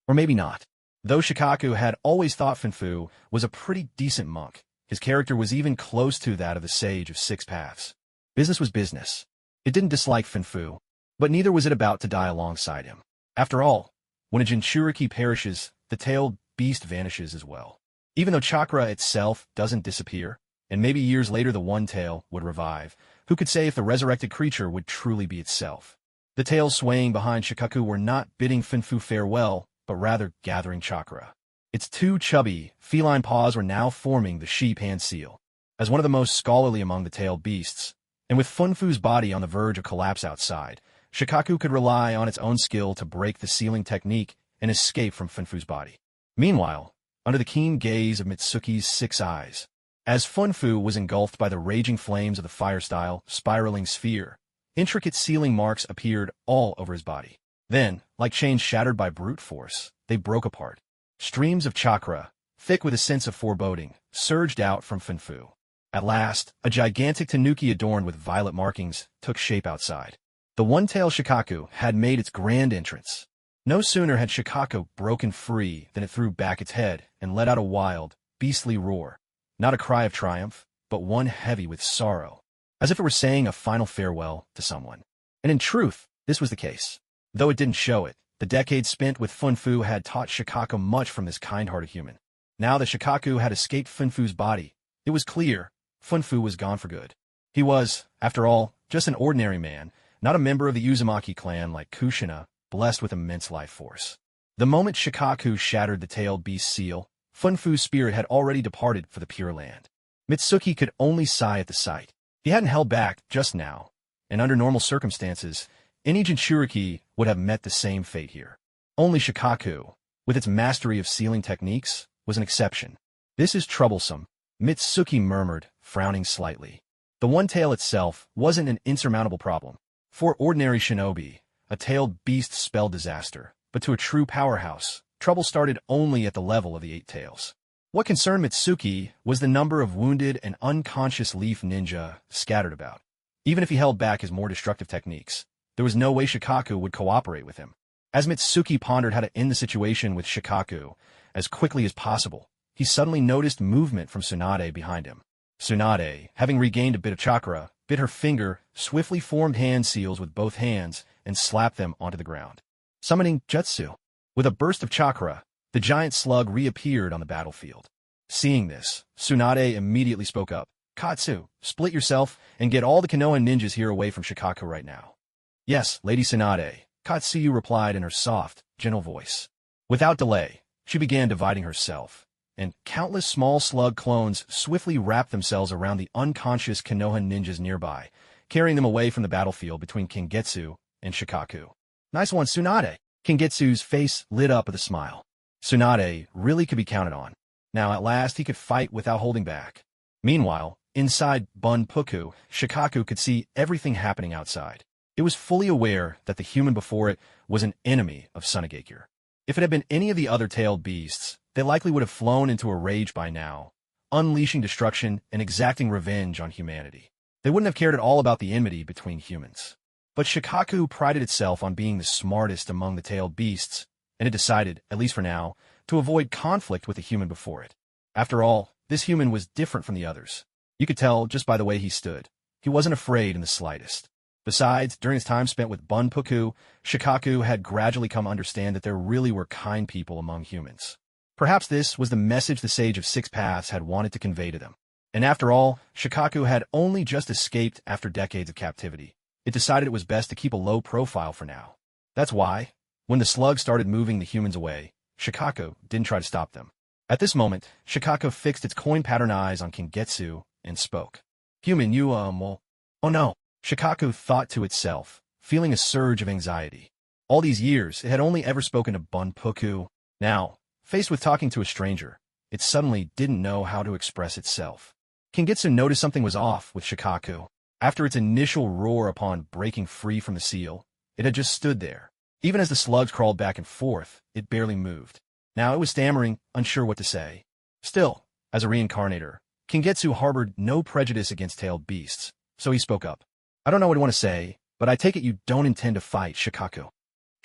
Or maybe not. Though Shikaku had always thought Funfu was a pretty decent monk, his character was even close to that of the Sage of Six Paths. Business was business. It didn't dislike Funfu, but neither was it about to die alongside him. After all, when a Jinchuriki perishes, the tailed beast vanishes as well. Even though chakra itself doesn't disappear, and maybe years later the one tail would revive, who could say if the resurrected creature would truly be itself? The tails swaying behind Shikaku were not bidding Funfu farewell, but rather gathering chakra. Its 2 chubby, feline paws were now forming the sheep hand seal. As one of the most scholarly among the tailed beasts, and with Funfu's body on the verge of collapse outside, Shikaku could rely on its own skill to break the sealing technique and escape from Funfu's body. Meanwhile, under the keen gaze of Mitsuki's 6 eyes, as Funfu was engulfed by the raging flames of the fire-style, spiraling sphere, intricate sealing marks appeared all over his body. Then, like chains shattered by brute force, they broke apart. Streams of chakra, thick with a sense of foreboding, surged out from Funfu. At last, a gigantic tanuki adorned with violet markings took shape outside. The one-tailed Shikaku had made its grand entrance. No sooner had Shikaku broken free than it threw back its head and let out a wild, beastly roar. Not a cry of triumph, but one heavy with sorrow, as if it were saying a final farewell to someone. And in truth, this was the case. Though it didn't show it, the decades spent with Funfu had taught Shikaku much from this kind-hearted human. Now that Shikaku had escaped Funfu's body, it was clear Funfu was gone for good. He was, after all, just an ordinary man, not a member of the Uzumaki clan like Kushina, blessed with immense life force. The moment Shikaku shattered the tailed beast's seal, Funfu's spirit had already departed for the Pure Land. Mitsuki could only sigh at the sight. He hadn't held back just now, and under normal circumstances, any Jinchuriki would have met the same fate here. Only Shikaku, with its mastery of sealing techniques, was an exception. This is troublesome, Mitsuki murmured, frowning slightly. The one tail itself wasn't an insurmountable problem. For ordinary shinobi, a tailed beast spelled disaster, but to a true powerhouse, trouble started only at the level of the 8 tails. What concerned Mitsuki was the number of wounded and unconscious leaf ninja scattered about. Even if he held back his more destructive techniques, there was no way Shikaku would cooperate with him. As Mitsuki pondered how to end the situation with Shikaku as quickly as possible, he suddenly noticed movement from Tsunade behind him. Tsunade, having regained a bit of chakra, bit her finger, swiftly formed hand seals with both hands, and slapped them onto the ground. Summoning jutsu. With a burst of chakra, the giant slug reappeared on the battlefield. Seeing this, Tsunade immediately spoke up. Katsu, split yourself and get all the Konoha ninjas here away from Shikaku right now. Yes, Lady Tsunade, Katsuyu replied in her soft, gentle voice. Without delay, she began dividing herself, and countless small slug clones swiftly wrapped themselves around the unconscious Konoha ninjas nearby, carrying them away from the battlefield between Kingetsu and Shikaku. Nice one, Tsunade. Kingetsu's face lit up with a smile. Tsunade really could be counted on. Now at last he could fight without holding back. Meanwhile, inside Bunpuku, Shikaku could see everything happening outside. It was fully aware that the human before it was an enemy of Tsunagakure. If it had been any of the other tailed beasts, they likely would have flown into a rage by now, unleashing destruction and exacting revenge on humanity. They wouldn't have cared at all about the enmity between humans. But Shikaku prided itself on being the smartest among the tailed beasts, and it decided, at least for now, to avoid conflict with the human before it. After all, this human was different from the others. You could tell just by the way he stood. He wasn't afraid in the slightest. Besides, during his time spent with Bunpuku, Shikaku had gradually come to understand that there really were kind people among humans. Perhaps this was the message the Sage of Six Paths had wanted to convey to them. And after all, Shikaku had only just escaped after decades of captivity. It decided it was best to keep a low profile for now. That's why, when the slug started moving the humans away, Shikaku didn't try to stop them. At this moment, Shikaku fixed its coin pattern eyes on Kingetsu and spoke. Human, you, well... Oh no, Shikaku thought to itself, feeling a surge of anxiety. All these years, it had only ever spoken to Bunpuku. Now, faced with talking to a stranger, it suddenly didn't know how to express itself. Kingetsu noticed something was off with Shikaku. After its initial roar upon breaking free from the seal, it had just stood there. Even as the slugs crawled back and forth, it barely moved. Now it was stammering, unsure what to say. Still, as a reincarnator, Kingetsu harbored no prejudice against tailed beasts, so he spoke up. I don't know what I want to say, but I take it you don't intend to fight, Shikaku.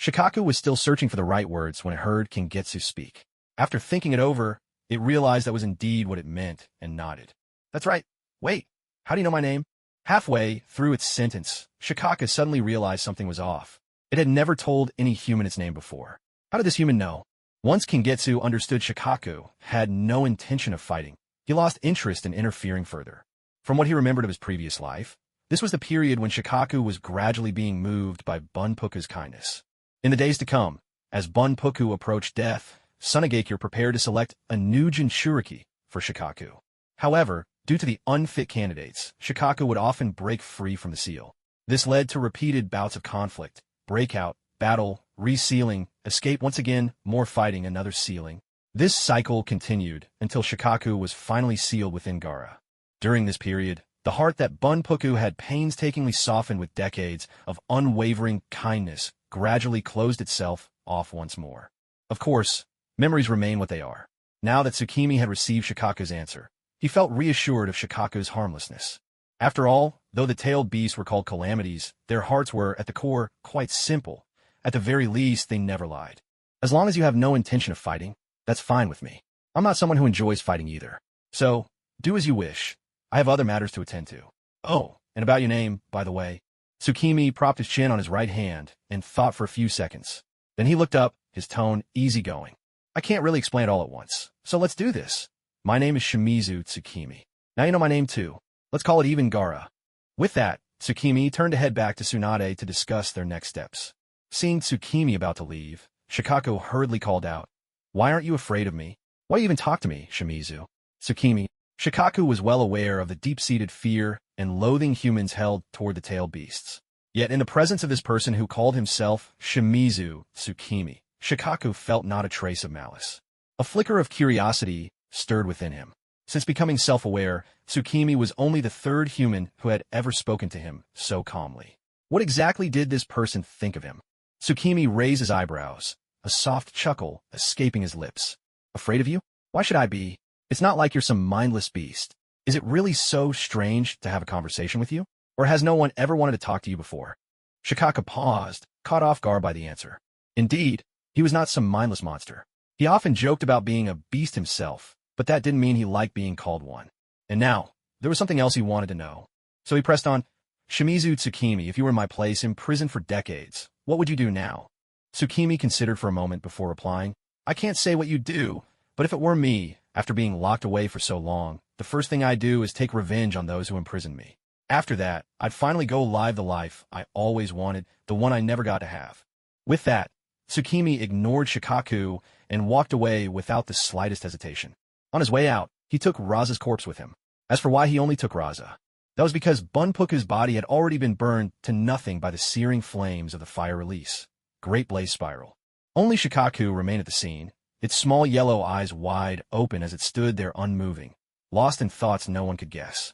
Shikaku was still searching for the right words when it heard Kingetsu speak. After thinking it over, it realized that was indeed what it meant and nodded. That's right. Wait, how do you know my name? Halfway through its sentence, Shikaku suddenly realized something was off. It had never told any human its name before. How did this human know? Once Kingetsu understood Shikaku had no intention of fighting, he lost interest in interfering further. From what he remembered of his previous life, this was the period when Shikaku was gradually being moved by Bunpuku's kindness. In the days to come, as Bunpuku approached death, Tsunagakure prepared to select a new Jinchuriki for Shikaku. However, due to the unfit candidates, Shikaku would often break free from the seal. This led to repeated bouts of conflict, breakout, battle, resealing, escape once again, more fighting, another sealing. This cycle continued until Shikaku was finally sealed within Gaara. During this period, the heart that Bunpuku had painstakingly softened with decades of unwavering kindness gradually closed itself off once more. Of course, memories remain what they are. Now that Tsukimi had received Shikaku's answer, he felt reassured of Shikaku's harmlessness. After all, though the tailed beasts were called calamities, their hearts were, at the core, quite simple. At the very least, they never lied. As long as you have no intention of fighting, that's fine with me. I'm not someone who enjoys fighting either. So, do as you wish. I have other matters to attend to. Oh, and about your name, by the way. Tsukimi propped his chin on his right hand and thought for a few seconds. Then he looked up, his tone easygoing. I can't really explain it all at once, so let's do this. My name is Shimizu Tsukimi. Now you know my name too. Let's call it even Gaara. With that, Tsukimi turned to head back to Tsunade to discuss their next steps. Seeing Tsukimi about to leave, Shikaku hurriedly called out, Why aren't you afraid of me? Why even talk to me, Shimizu? Tsukimi. Shikaku was well aware of the deep-seated fear and loathing humans held toward the tailed beasts. Yet in the presence of this person who called himself Shimizu Tsukimi, Shikaku felt not a trace of malice. A flicker of curiosity stirred within him. Since becoming self-aware, Tsukimi was only the third human who had ever spoken to him so calmly. What exactly did this person think of him? Tsukimi raised his eyebrows, a soft chuckle escaping his lips. Afraid of you? Why should I be? It's not like you're some mindless beast. Is it really so strange to have a conversation with you? Or has no one ever wanted to talk to you before? Shikaka paused, caught off guard by the answer. Indeed, he was not some mindless monster. He often joked about being a beast himself, but that didn't mean he liked being called one. And now, there was something else he wanted to know. So he pressed on, Shimizu Tsukimi, if you were in my place, imprisoned for decades, what would you do now? Tsukimi considered for a moment before replying, I can't say what you'd do, but if it were me, after being locked away for so long, the first thing I'd do is take revenge on those who imprisoned me. After that, I'd finally go live the life I always wanted, the one I never got to have. With that, Tsukimi ignored Shikaku and walked away without the slightest hesitation. On his way out, he took Raza's corpse with him. As for why he only took Raza, that was because Bunpuku's body had already been burned to nothing by the searing flames of the fire release. Great blaze spiral. Only Shikaku remained at the scene, its small yellow eyes wide open as it stood there unmoving, lost in thoughts no one could guess.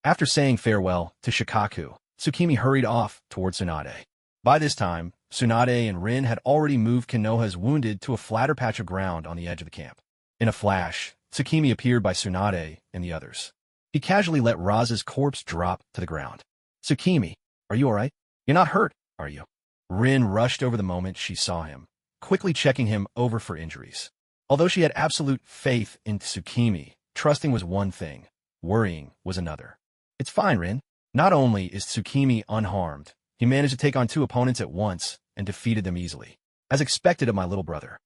After saying farewell to Shikaku, Tsukimi hurried off toward Tsunade. By this time, Tsunade and Rin had already moved Konoha's wounded to a flatter patch of ground on the edge of the camp. In a flash, Tsukimi appeared by Tsunade and the others. He casually let Raza's corpse drop to the ground. Tsukimi, are you alright? You're not hurt, are you? Rin rushed over the moment she saw him, quickly checking him over for injuries. Although she had absolute faith in Tsukimi, trusting was one thing, worrying was another. It's fine, Rin. Not only is Tsukimi unharmed, he managed to take on 2 opponents at once and defeated them easily. As expected of my little brother.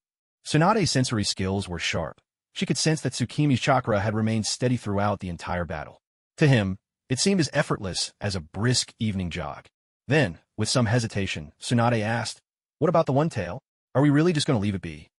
Tsunade's sensory skills were sharp. She could sense that Tsukimi's chakra had remained steady throughout the entire battle. To him, it seemed as effortless as a brisk evening jog. Then, with some hesitation, Tsunade asked, what about the one tail? Are we really just going to leave it be?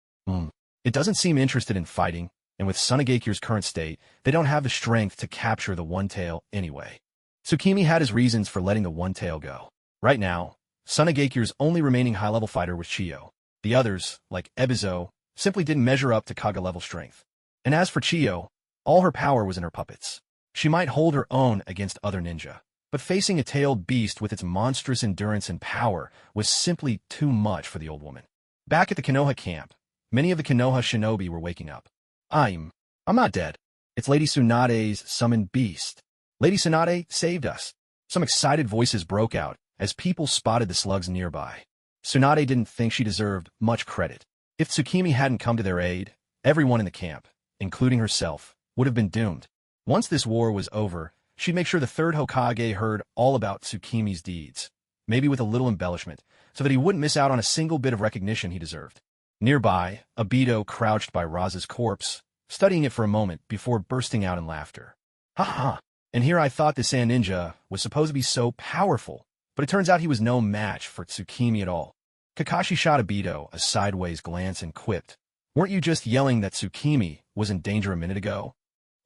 It doesn't seem interested in fighting, and with Tsunagekyu's current state, they don't have the strength to capture the one tail anyway. Tsukimi had his reasons for letting the one tail go. Right now, Tsunagekyu's only remaining high-level fighter was Chiyo. The others, like Ebizo, simply didn't measure up to Kaga-level strength. And as for Chiyo, all her power was in her puppets. She might hold her own against other ninja, but facing a tailed beast with its monstrous endurance and power was simply too much for the old woman. Back at the Konoha camp, many of the Konoha shinobi were waking up. I'm not dead. It's Lady Tsunade's summoned beast. Lady Tsunade saved us. Some excited voices broke out as people spotted the slugs nearby. Tsunade didn't think she deserved much credit. If Tsukimi hadn't come to their aid, everyone in the camp, including herself, would have been doomed. Once this war was over, she'd make sure the third Hokage heard all about Tsukimi's deeds, maybe with a little embellishment, so that he wouldn't miss out on a single bit of recognition he deserved. Nearby, Obito crouched by Raza's corpse, studying it for a moment before bursting out in laughter. Ha ha! And here I thought the Sand Ninja was supposed to be so powerful, but it turns out he was no match for Tsukimi at all. Kakashi shot Obito a sideways glance and quipped, weren't you just yelling that Tsukimi was in danger a minute ago?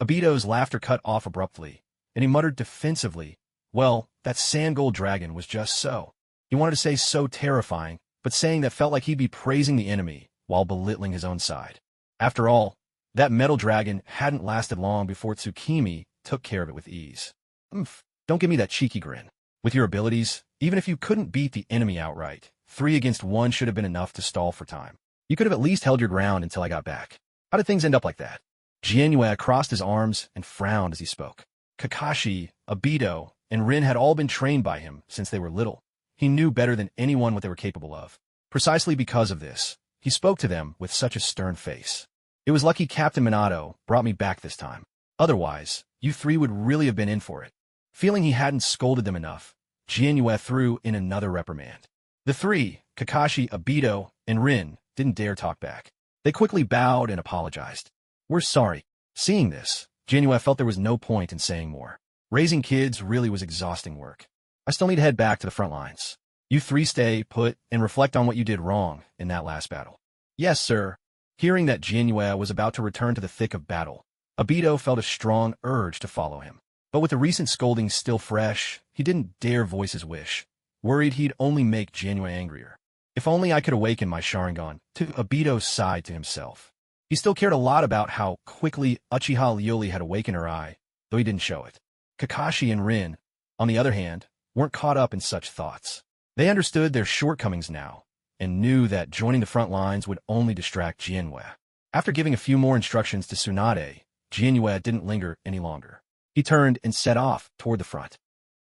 Obito's laughter cut off abruptly, and he muttered defensively, well, that sand gold dragon was just so. He wanted to say so terrifying, but saying that felt like he'd be praising the enemy while belittling his own side. After all, that metal dragon hadn't lasted long before Tsukimi took care of it with ease. Don't give me that cheeky grin. With your abilities, even if you couldn't beat the enemy outright, 3 against 1 should have been enough to stall for time. You could have at least held your ground until I got back. How did things end up like that? Jianue crossed his arms and frowned as he spoke. Kakashi, Obito, and Rin had all been trained by him since they were little. He knew better than anyone what they were capable of. Precisely because of this, he spoke to them with such a stern face. It was lucky Captain Minato brought me back this time. Otherwise, you 3 would really have been in for it. Feeling he hadn't scolded them enough, Jianue threw in another reprimand. The 3, Kakashi, Obito, and Rin, didn't dare talk back. They quickly bowed and apologized. We're sorry. Seeing this, Jianue felt there was no point in saying more. Raising kids really was exhausting work. I still need to head back to the front lines. You 3 stay put and reflect on what you did wrong in that last battle. Yes, sir. Hearing that Jianue was about to return to the thick of battle, Obito felt a strong urge to follow him. But with the recent scoldings still fresh, he didn't dare voice his wish, worried he'd only make Jianue angrier. If only I could awaken my sharingan, to Obito's side to himself. He still cared a lot about how quickly Uchiha Ryori had awakened her eye, though he didn't show it. Kakashi and Rin, on the other hand, weren't caught up in such thoughts. They understood their shortcomings now, and knew that joining the front lines would only distract Jianwei. After giving a few more instructions to Tsunade, Jianwei didn't linger any longer. He turned and set off toward the front.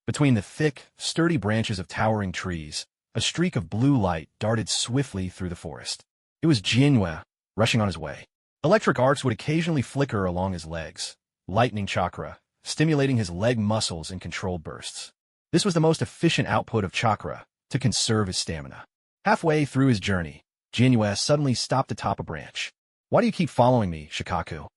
Between the thick, sturdy branches of towering trees, a streak of blue light darted swiftly through the forest. It was Jianwei, rushing on his way. Electric arcs would occasionally flicker along his legs, lightning chakra, stimulating his leg muscles in controlled bursts. This was the most efficient output of chakra to conserve his stamina. Halfway through his journey, Jianwei suddenly stopped atop a branch. "Why do you keep following me, Shikaku?"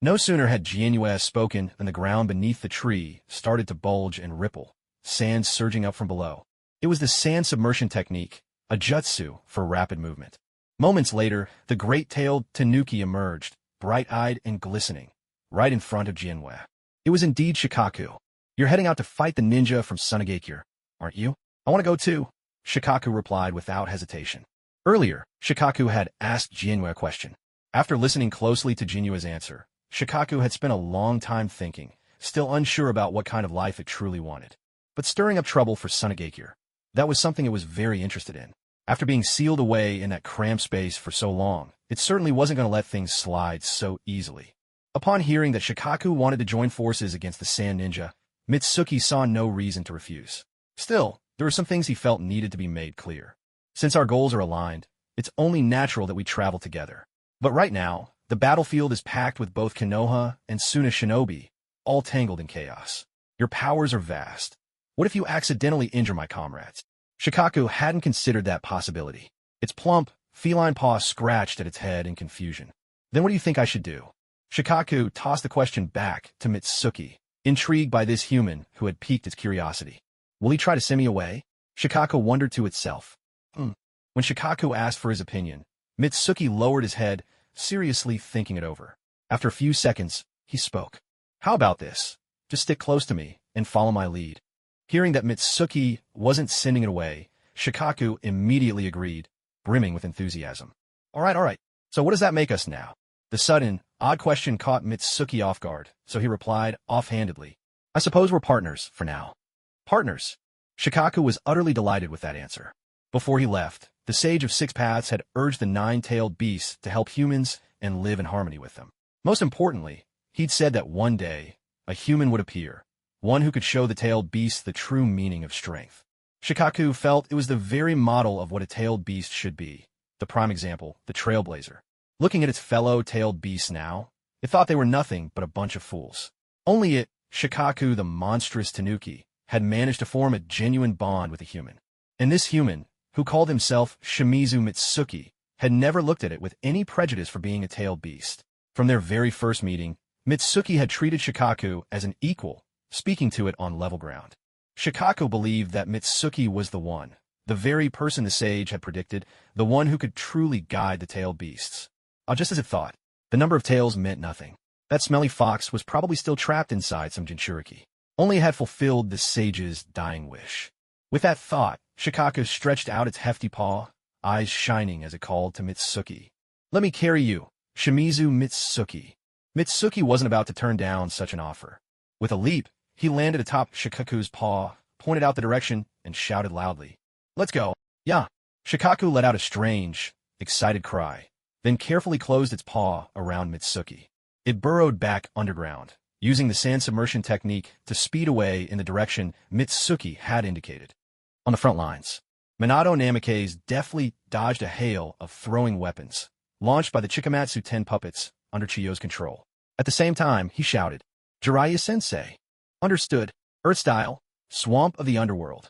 No sooner had Jianwei spoken than the ground beneath the tree started to bulge and ripple, sand surging up from below. It was the sand submersion technique, a jutsu for rapid movement. Moments later, the great-tailed tanuki emerged, bright-eyed and glistening, right in front of Jianwei. It was indeed Shikaku. "You're heading out to fight the ninja from Sunagakure, aren't you?" "I want to go too," Shikaku replied without hesitation. Earlier, Shikaku had asked Jianwei a question. After listening closely to Jianwei's answer, Shikaku had spent a long time thinking, still unsure about what kind of life it truly wanted. But stirring up trouble for Sunagakure, that was something it was very interested in. After being sealed away in that cramped space for so long, it certainly wasn't going to let things slide so easily. Upon hearing that Shikaku wanted to join forces against the Sand Ninja, Mitsuki saw no reason to refuse. Still, there were some things he felt needed to be made clear. Since our goals are aligned, it's only natural that we travel together. But right now, the battlefield is packed with both Konoha and Suna shinobi, all tangled in chaos. Your powers are vast. What if you accidentally injure my comrades? Shikaku hadn't considered that possibility. Its plump, feline paw scratched at its head in confusion. "Then what do you think I should do?" Shikaku tossed the question back to Mitsuki, intrigued by this human who had piqued its curiosity. "Will he try to send me away?" Shikaku wondered to itself. When Shikaku asked for his opinion, Mitsuki lowered his head, seriously thinking it over. After a few seconds, he spoke. "How about this? Just stick close to me and follow my lead." Hearing that Mitsuki wasn't sending it away, Shikaku immediately agreed, brimming with enthusiasm. All right. So what does that make us now?" The sudden, odd question caught Mitsuki off guard, so he replied offhandedly, "I suppose we're partners, for now." Partners? Shikaku was utterly delighted with that answer. Before he left, the Sage of Six Paths had urged the nine-tailed beasts to help humans and live in harmony with them. Most importantly, he'd said that one day, a human would appear, one who could show the tailed beast the true meaning of strength. Shikaku felt it was the very model of what a tailed beast should be, the prime example, the trailblazer. Looking at its fellow tailed beasts now, it thought they were nothing but a bunch of fools. Only it, Shikaku the monstrous tanuki, had managed to form a genuine bond with a human. And this human, who called himself Shimizu Mitsuki, had never looked at it with any prejudice for being a tailed beast. From their very first meeting, Mitsuki had treated Shikaku as an equal, speaking to it on level ground. Shikaku believed that Mitsuki was the one, the very person the sage had predicted, the one who could truly guide the tailed beasts. Just as it thought, the number of tails meant nothing. That smelly fox was probably still trapped inside some jinchuriki. Only it had fulfilled the sage's dying wish. With that thought, Shikaku stretched out its hefty paw, eyes shining as it called to Mitsuki. "Let me carry you, Shimizu Mitsuki." Mitsuki wasn't about to turn down such an offer. With a leap, he landed atop Shikaku's paw, pointed out the direction, and shouted loudly, "Let's go." "Yeah." Shikaku let out a strange, excited cry, then carefully closed its paw around Mitsuki. It burrowed back underground, using the sand submersion technique to speed away in the direction Mitsuki had indicated. On the front lines, Minato Namikaze deftly dodged a hail of throwing weapons, launched by the Chikamatsu 10 puppets under Chiyo's control. At the same time, he shouted, "Jiraiya-sensei." "Understood. Earth style, swamp of the underworld."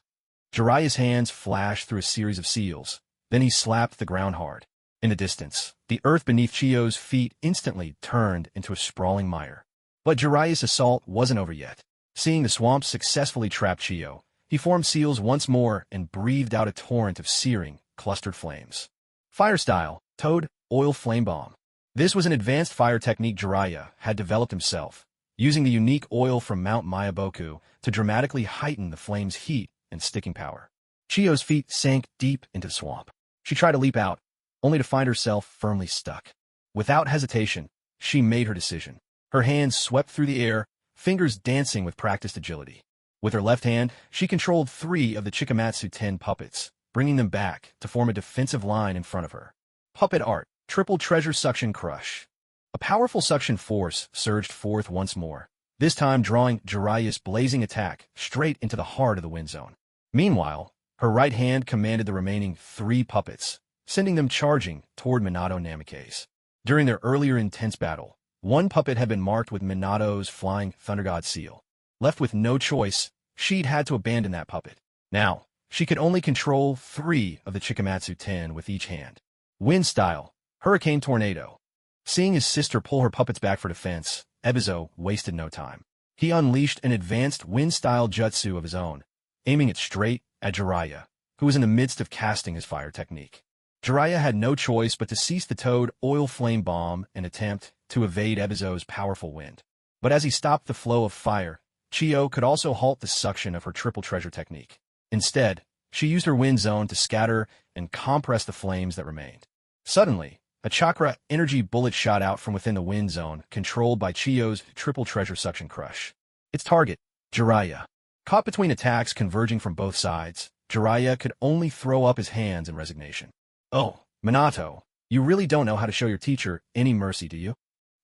Jiraiya's hands flashed through a series of seals, then he slapped the ground hard. In the distance, the earth beneath Chiyo's feet instantly turned into a sprawling mire. But Jiraiya's assault wasn't over yet. Seeing the swamp successfully trap Chiyo, he formed seals once more and breathed out a torrent of searing, clustered flames. Fire style, Toad, Oil Flame Bomb. This was an advanced fire technique Jiraiya had developed himself, using the unique oil from Mount Mayaboku to dramatically heighten the flame's heat and sticking power. Chiyo's feet sank deep into the swamp. She tried to leap out, only to find herself firmly stuck. Without hesitation, she made her decision. Her hands swept through the air, fingers dancing with practiced agility. With her left hand, she controlled 3 of the Chikamatsu 10 puppets, bringing them back to form a defensive line in front of her. Puppet art, triple treasure suction crush. A powerful suction force surged forth once more, this time drawing Jiraiya's blazing attack straight into the heart of the wind zone. Meanwhile, her right hand commanded the remaining 3 puppets, sending them charging toward Minato Namikaze. During their earlier intense battle, one puppet had been marked with Minato's flying Thunder God seal. Left with no choice, she'd had to abandon that puppet. Now, she could only control 3 of the Chikamatsu 10 with each hand. Wind style, Hurricane Tornado. Seeing his sister pull her puppets back for defense, Ebizo wasted no time. He unleashed an advanced wind-style jutsu of his own, aiming it straight at Jiraiya, who was in the midst of casting his fire technique. Jiraiya had no choice but to cease the Toad Oil Flame Bomb and attempt to evade Ebizo's powerful wind. But as he stopped the flow of fire, Chiyo could also halt the suction of her triple treasure technique. Instead, she used her wind zone to scatter and compress the flames that remained. Suddenly, a chakra energy bullet shot out from within the wind zone, controlled by Chiyo's triple treasure suction crush. Its target, Jiraiya. Caught between attacks converging from both sides, Jiraiya could only throw up his hands in resignation. "Oh, Minato, you really don't know how to show your teacher any mercy, do you?"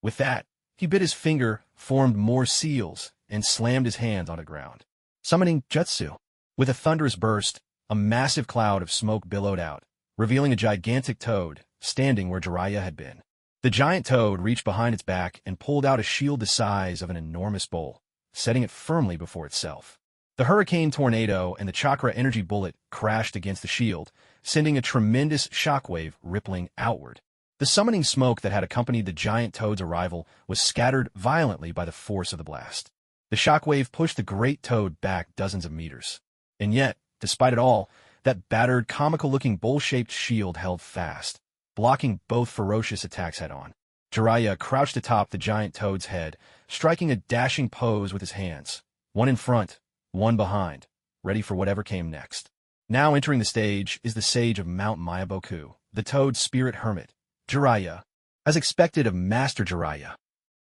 With that, he bit his finger, formed more seals, and slammed his hands on the ground. Summoning Jutsu. With a thunderous burst, a massive cloud of smoke billowed out, revealing a gigantic toad, standing where Jiraiya had been. The giant toad reached behind its back and pulled out a shield the size of an enormous bowl, setting it firmly before itself. The hurricane tornado and the chakra energy bullet crashed against the shield, sending a tremendous shockwave rippling outward. The summoning smoke that had accompanied the giant toad's arrival was scattered violently by the force of the blast. The shockwave pushed the great toad back dozens of meters. And yet, despite it all, that battered, comical-looking bowl-shaped shield held fast, blocking both ferocious attacks head-on. Jiraiya crouched atop the giant toad's head, striking a dashing pose with his hands, one in front, one behind, ready for whatever came next. Now entering the stage is the sage of Mount Myaboku, the toad spirit hermit, Jiraiya. As expected of Master Jiraiya.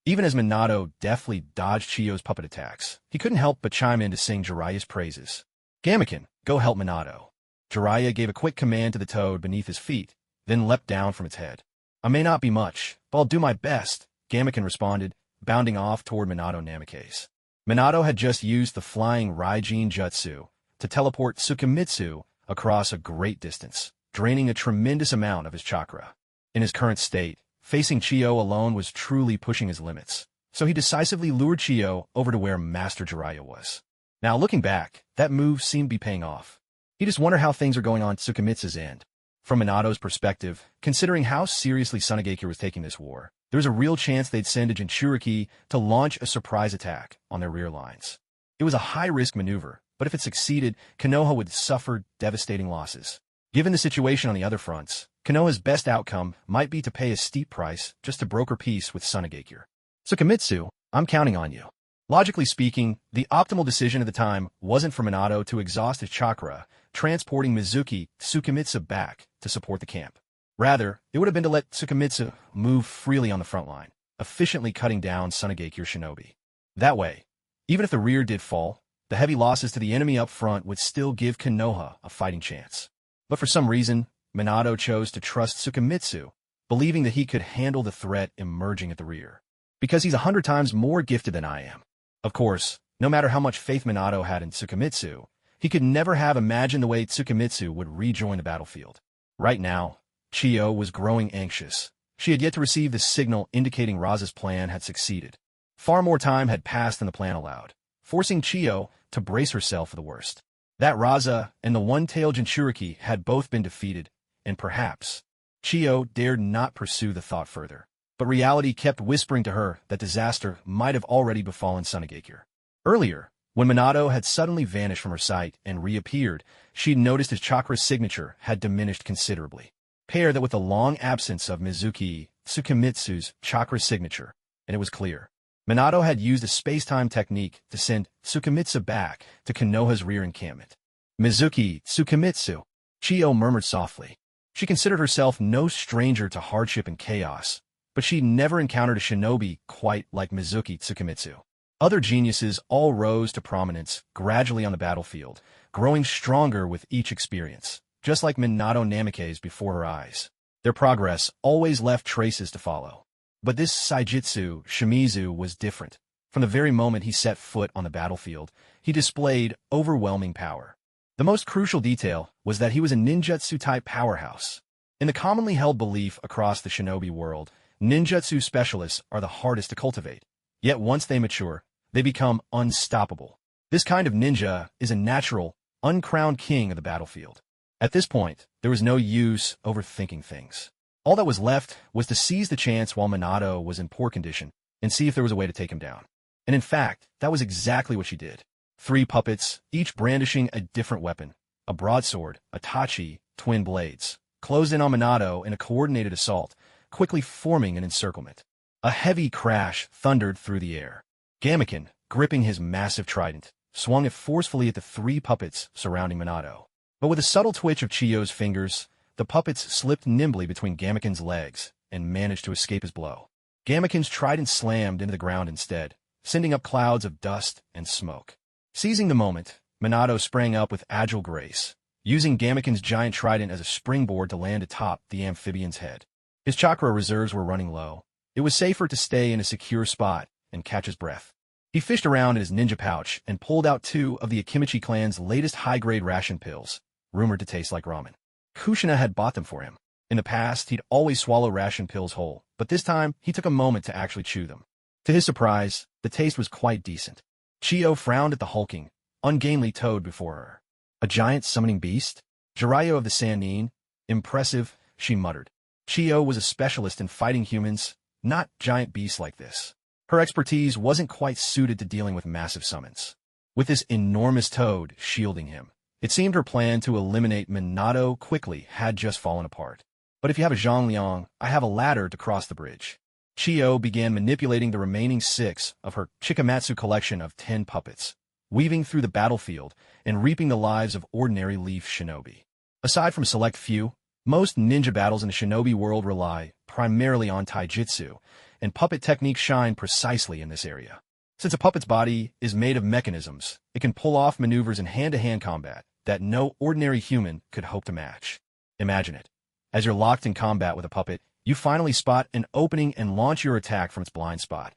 Even as Minato deftly dodged Chiyo's puppet attacks, he couldn't help but chime in to sing Jiraiya's praises. "Gamaken, go help Minato." Jiraiya gave a quick command to the toad beneath his feet, then leapt down from its head. "I may not be much, but I'll do my best," Gamaken responded, bounding off toward Minato Namikaze. Minato had just used the flying Raijin Jutsu to teleport Tsukamitsu across a great distance, draining a tremendous amount of his chakra. In his current state, facing Chiyo alone was truly pushing his limits, so he decisively lured Chiyo over to where Master Jiraiya was. Now looking back, that move seemed to be paying off. He just wondered how things are going on Tsukamitsu's end. From Minato's perspective, considering how seriously Sunagakure was taking this war, there was a real chance they'd send a Jinchuriki to launch a surprise attack on their rear lines. It was a high-risk maneuver, but if it succeeded, Konoha would suffer devastating losses. Given the situation on the other fronts, Konoha's best outcome might be to pay a steep price just to broker peace with Sunagakure. "Tsukamitsu, I'm counting on you." Logically speaking, the optimal decision at the time wasn't for Minato to exhaust his chakra, transporting Mizuki Tsukamitsu back to support the camp. Rather, it would have been to let Tsukamitsu move freely on the front line, efficiently cutting down Sunagakure shinobi. That way, even if the rear did fall, the heavy losses to the enemy up front would still give Konoha a fighting chance. But for some reason, Minato chose to trust Tsukamitsu, believing that he could handle the threat emerging at the rear. Because he's 100 times more gifted than I am. Of course, no matter how much faith Minato had in Tsukamitsu, he could never have imagined the way Tsukamitsu would rejoin the battlefield. Right now, Chiyo was growing anxious. She had yet to receive the signal indicating Raza's plan had succeeded. Far more time had passed than the plan allowed, forcing Chiyo to brace herself for the worst. That Raza and the one-tailed Jinchuriki had both been defeated, and perhaps Chiyo dared not pursue the thought further. But reality kept whispering to her that disaster might have already befallen Sunagakure. Earlier, when Minato had suddenly vanished from her sight and reappeared, she'd noticed his chakra signature had diminished considerably. Pair that with the long absence of Mizuki Tsukamitsu's chakra signature, and it was clear. Minato had used a space-time technique to send Tsukamitsu back to Konoha's rear encampment. "Mizuki Tsukamitsu," Chiyo murmured softly. She considered herself no stranger to hardship and chaos, but she never encountered a shinobi quite like Mizuki Tsukumitsu. Other geniuses all rose to prominence gradually on the battlefield, growing stronger with each experience, just like Minato Namikaze before her eyes. Their progress always left traces to follow. But this Saijitsu, Shimizu, was different. From the very moment he set foot on the battlefield, he displayed overwhelming power. The most crucial detail was that he was a ninjutsu-type powerhouse. In the commonly held belief across the shinobi world, ninjutsu specialists are the hardest to cultivate. Yet once they mature, they become unstoppable. This kind of ninja is a natural, uncrowned king of the battlefield. At this point, there was no use overthinking things. All that was left was to seize the chance while Minato was in poor condition and see if there was a way to take him down. And in fact, that was exactly what she did. 3 puppets, each brandishing a different weapon, a broadsword, a tachi, twin blades, closed in on Minato in a coordinated assault, quickly forming an encirclement. A heavy crash thundered through the air. Gamaken, gripping his massive trident, swung it forcefully at the 3 puppets surrounding Minato. But with a subtle twitch of Chiyo's fingers, the puppets slipped nimbly between Gamaken's legs and managed to escape his blow. Gamaken's trident slammed into the ground instead, sending up clouds of dust and smoke. Seizing the moment, Minato sprang up with agile grace, using Gamaken's giant trident as a springboard to land atop the amphibian's head. His chakra reserves were running low. It was safer to stay in a secure spot and catch his breath. He fished around in his ninja pouch and pulled out 2 of the Akimichi clan's latest high-grade ration pills, rumored to taste like ramen. Kushina had bought them for him. In the past, he'd always swallow ration pills whole, but this time, he took a moment to actually chew them. To his surprise, the taste was quite decent. Chiyo frowned at the hulking, ungainly toad before her. A giant summoning beast? Jiraiya of the Sannin? Impressive, she muttered. Chiyo was a specialist in fighting humans, not giant beasts like this. Her expertise wasn't quite suited to dealing with massive summons. With this enormous toad shielding him, it seemed her plan to eliminate Minato quickly had just fallen apart. But if you have a Zhongliang, I have a ladder to cross the bridge. Chiyo began manipulating the remaining 6 of her Chikamatsu collection of 10 puppets, weaving through the battlefield and reaping the lives of ordinary leaf shinobi. Aside from a select few, most ninja battles in the shinobi world rely primarily on taijutsu, and puppet techniques shine precisely in this area. Since a puppet's body is made of mechanisms, it can pull off maneuvers in hand-to-hand combat that no ordinary human could hope to match. Imagine it. As you're locked in combat with a puppet, you finally spot an opening and launch your attack from its blind spot,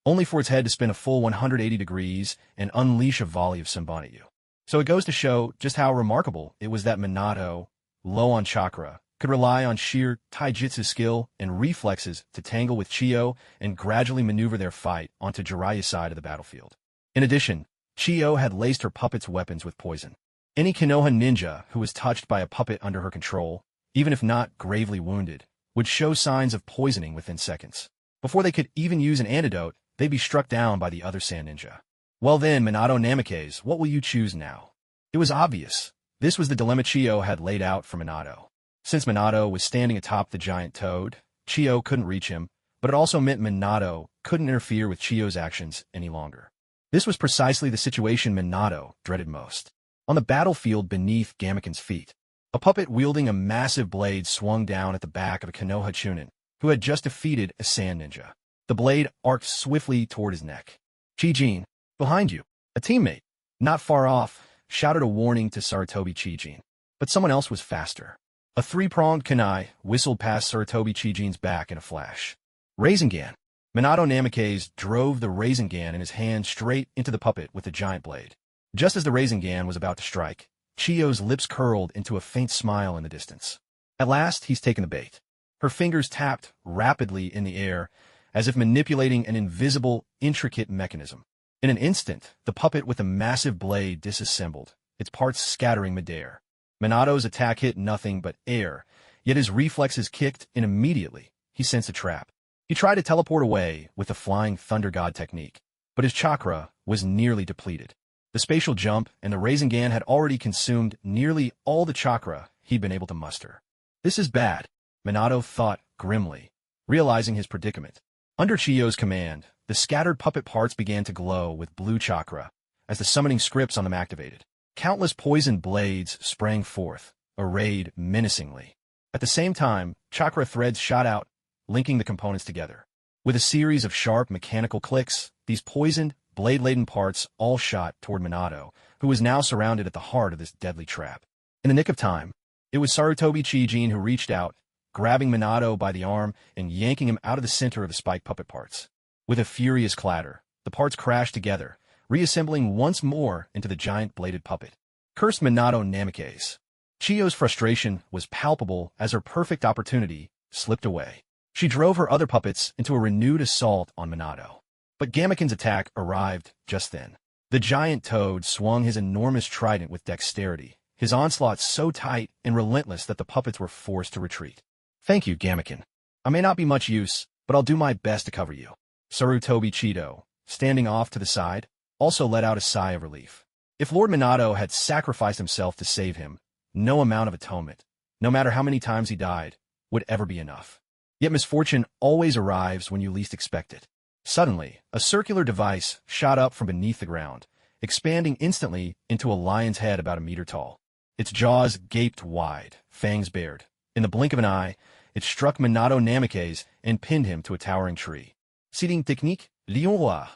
only for its head to spin a full 180 degrees and unleash a volley of senbon at you. So it goes to show just how remarkable it was that Minato, low on chakra, could rely on sheer taijutsu skill and reflexes to tangle with Chiyo and gradually maneuver their fight onto Jiraiya's side of the battlefield. In addition, Chiyo had laced her puppet's weapons with poison. Any Konoha ninja who was touched by a puppet under her control, even if not gravely wounded, would show signs of poisoning within seconds. Before they could even use an antidote, they'd be struck down by the other sand ninja. Well then, Minato Namikaze, what will you choose now? It was obvious. This was the dilemma Chiyo had laid out for Minato. Since Minato was standing atop the giant toad, Chiyo couldn't reach him, but it also meant Minato couldn't interfere with Chiyo's actions any longer. This was precisely the situation Minato dreaded most. On the battlefield beneath Gamaken's feet, a puppet wielding a massive blade swung down at the back of a Konoha Chunin, who had just defeated a sand ninja. The blade arced swiftly toward his neck. Chijin, behind you. A teammate, not far off, shouted a warning to Sarutobi Chijin. But someone else was faster. A 3-pronged kunai whistled past Sarutobi Chijin's back in a flash. Rasengan. Minato Namikaze drove the rasengan in his hand straight into the puppet with the giant blade. Just as the rasengan was about to strike, Chiyo's lips curled into a faint smile in the distance. At last, he's taken the bait. Her fingers tapped rapidly in the air, as if manipulating an invisible, intricate mechanism. In an instant, the puppet with the massive blade disassembled, its parts scattering midair. Minato's attack hit nothing but air, yet his reflexes kicked in immediately. He sensed a trap. He tried to teleport away with the flying thunder god technique, but his chakra was nearly depleted. The spatial jump and the rasengan had already consumed nearly all the chakra he'd been able to muster. This is bad, Minato thought grimly, realizing his predicament. Under Chiyo's command, the scattered puppet parts began to glow with blue chakra as the summoning scripts on them activated. Countless poisoned blades sprang forth, arrayed menacingly. At the same time, chakra threads shot out, linking the components together. With a series of sharp mechanical clicks, these poisoned, blade-laden parts all shot toward Minato, who was now surrounded at the heart of this deadly trap. In the nick of time, it was Sarutobi Chijin who reached out, grabbing Minato by the arm and yanking him out of the center of the spike puppet parts. With a furious clatter, the parts crashed together, reassembling once more into the giant bladed puppet. Cursed Minato Namikaze. Chiyo's frustration was palpable as her perfect opportunity slipped away. She drove her other puppets into a renewed assault on Minato. But Gamaken's attack arrived just then. The giant toad swung his enormous trident with dexterity, his onslaught so tight and relentless that the puppets were forced to retreat. Thank you, Gamaken. I may not be much use, but I'll do my best to cover you. Sarutobi Chido, standing off to the side, also let out a sigh of relief. If Lord Minato had sacrificed himself to save him, no amount of atonement, no matter how many times he died, would ever be enough. Yet misfortune always arrives when you least expect it. Suddenly, a circular device shot up from beneath the ground, expanding instantly into a lion's head about a meter tall. Its jaws gaped wide, fangs bared. In the blink of an eye, it struck Minato Namikaze and pinned him to a towering tree. Seating technique, Lionwa.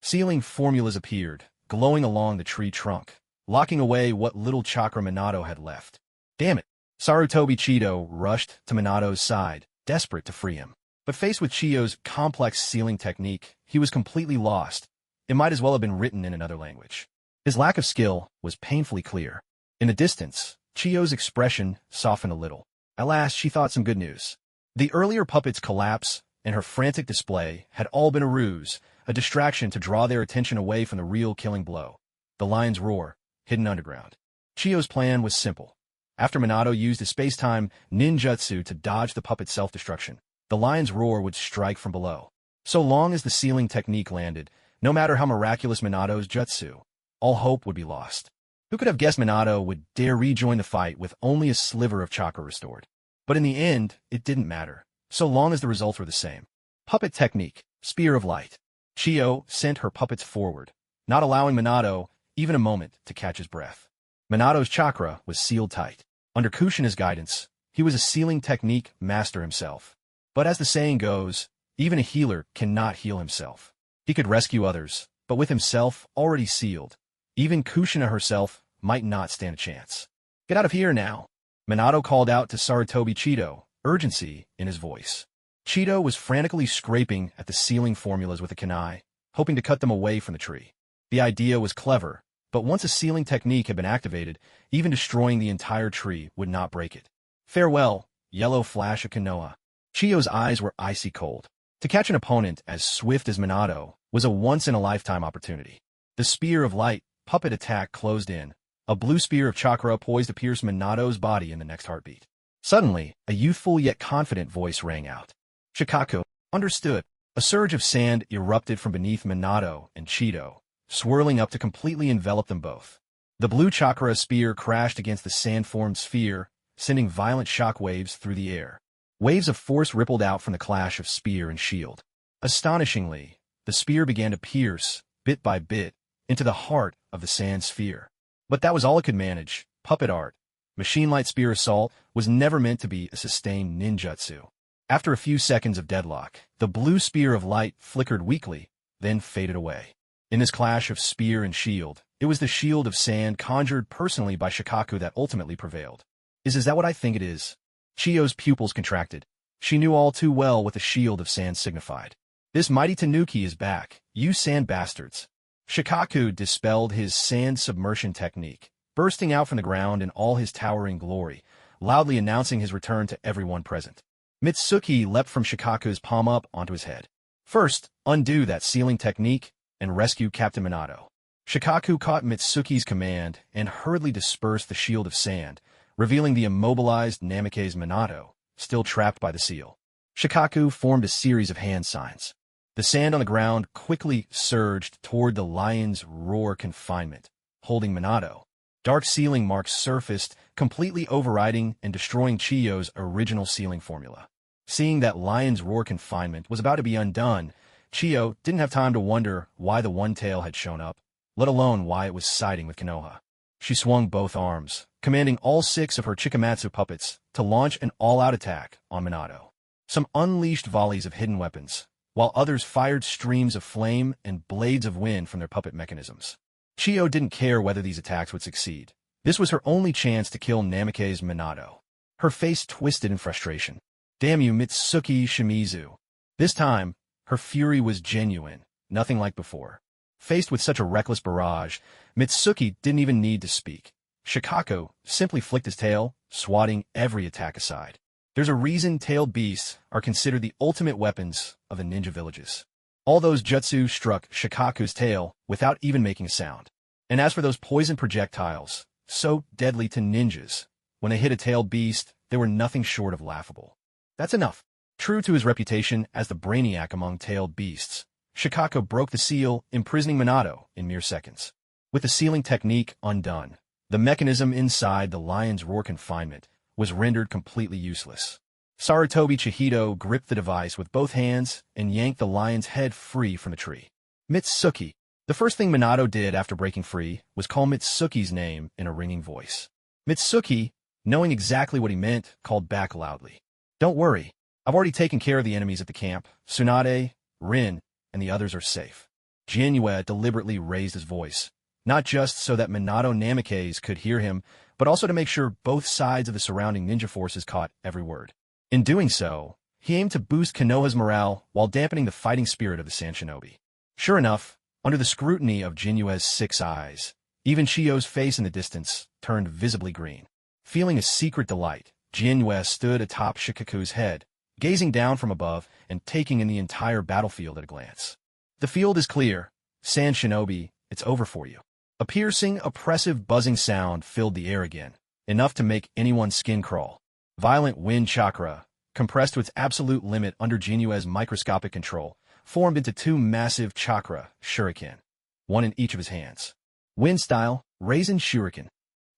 Sealing formulas appeared, glowing along the tree trunk, locking away what little chakra Minato had left. Damn it! Sarutobi Chido rushed to Minato's side, desperate to free him. But faced with Chiyo's complex sealing technique, he was completely lost. It might as well have been written in another language. His lack of skill was painfully clear. In the distance, Chiyo's expression softened a little. At last, she thought some good news. The earlier puppet's collapse and her frantic display had all been a ruse, a distraction to draw their attention away from the real killing blow, the lion's roar, hidden underground. Chiyo's plan was simple. After Minato used his space-time ninjutsu to dodge the puppet's self-destruction, the lion's roar would strike from below. So long as the sealing technique landed, no matter how miraculous Minato's jutsu, all hope would be lost. Who could have guessed Minato would dare rejoin the fight with only a sliver of chakra restored? But in the end, it didn't matter, so long as the results were the same. Puppet technique, Spear of Light. Chiyo sent her puppets forward, not allowing Minato even a moment to catch his breath. Minato's chakra was sealed tight. Under Kushina's guidance, he was a sealing technique master himself. But as the saying goes, even a healer cannot heal himself. He could rescue others, but with himself already sealed, even Kushina herself might not stand a chance. Get out of here now. Minato called out to Sarutobi Chido, urgency in his voice. Chido was frantically scraping at the sealing formulas with a kunai, hoping to cut them away from the tree. The idea was clever, but once a sealing technique had been activated, even destroying the entire tree would not break it. Farewell, yellow flash of Konoha. Chiyo's eyes were icy cold. To catch an opponent as swift as Minato was a once-in-a-lifetime opportunity. The Spear of Light puppet attack closed in, a blue spear of chakra poised to pierce Minato's body in the next heartbeat. Suddenly, a youthful yet confident voice rang out. Shikaku, understood. A surge of sand erupted from beneath Minato and Chido, swirling up to completely envelop them both. The blue chakra spear crashed against the sand-formed sphere, sending violent shock waves through the air. Waves of force rippled out from the clash of spear and shield. Astonishingly, the spear began to pierce, bit by bit, into the heart of the sand sphere. But that was all it could manage. Puppet art. Machine light spear assault was never meant to be a sustained ninjutsu. After a few seconds of deadlock, the blue spear of light flickered weakly, then faded away. In this clash of spear and shield, it was the shield of sand conjured personally by Shikaku that ultimately prevailed. Is that what I think it is? Chiyo's pupils contracted. She knew all too well what the shield of sand signified. This mighty Tanuki is back, you sand bastards. Shikaku dispelled his sand submersion technique, bursting out from the ground in all his towering glory, loudly announcing his return to everyone present. Mitsuki leapt from Shikaku's palm up onto his head. First, undo that sealing technique and rescue Captain Minato. Shikaku caught Mitsuki's command and hurriedly dispersed the shield of sand, revealing the immobilized Namikaze Minato, still trapped by the seal. Shikaku formed a series of hand signs. The sand on the ground quickly surged toward the lion's roar confinement, holding Minato. Dark sealing marks surfaced, completely overriding and destroying Chiyo's original sealing formula. Seeing that lion's roar confinement was about to be undone, Chiyo didn't have time to wonder why the one tail had shown up, let alone why it was siding with Konoha. She swung both arms, commanding all 6 of her Chikamatsu puppets to launch an all-out attack on Minato. Some unleashed volleys of hidden weapons, while others fired streams of flame and blades of wind from their puppet mechanisms. Chiyo didn't care whether these attacks would succeed. This was her only chance to kill Namake's Minato. Her face twisted in frustration. Damn you, Mitsuki Shimizu. This time, her fury was genuine, nothing like before. Faced with such a reckless barrage, Mitsuki didn't even need to speak. Shikako simply flicked his tail, swatting every attack aside. There's a reason tailed beasts are considered the ultimate weapons of the ninja villages. All those jutsu struck Shikaku's tail without even making a sound. And as for those poison projectiles, so deadly to ninjas, when they hit a tailed beast, they were nothing short of laughable. That's enough. True to his reputation as the brainiac among tailed beasts, Shikako broke the seal, imprisoning Minato in mere seconds. With the sealing technique undone, the mechanism inside the lion's roar confinement was rendered completely useless. Sarutobi Chihido gripped the device with both hands and yanked the lion's head free from the tree. Mitsuki. The first thing Minato did after breaking free was call Mitsuki's name in a ringing voice. Mitsuki, knowing exactly what he meant, called back loudly. Don't worry, I've already taken care of the enemies at the camp. Tsunade, Rin, and the others are safe. Jinyue deliberately raised his voice, not just so that Minato Namake's could hear him, but also to make sure both sides of the surrounding ninja forces caught every word. In doing so, he aimed to boost Konoha's morale while dampening the fighting spirit of the Sand Shinobi. Sure enough, under the scrutiny of Jinyue's 6 eyes, even Chiyo's face in the distance turned visibly green. Feeling a secret delight, Jinyue stood atop Shikaku's head, gazing down from above and taking in the entire battlefield at a glance. The field is clear. Sand Shinobi, it's over for you. A piercing, oppressive buzzing sound filled the air again, enough to make anyone's skin crawl. Violent wind chakra, compressed to its absolute limit under Jinyue's microscopic control, formed into 2 massive chakra shuriken, one in each of his hands. Wind style, Rasen Shuriken.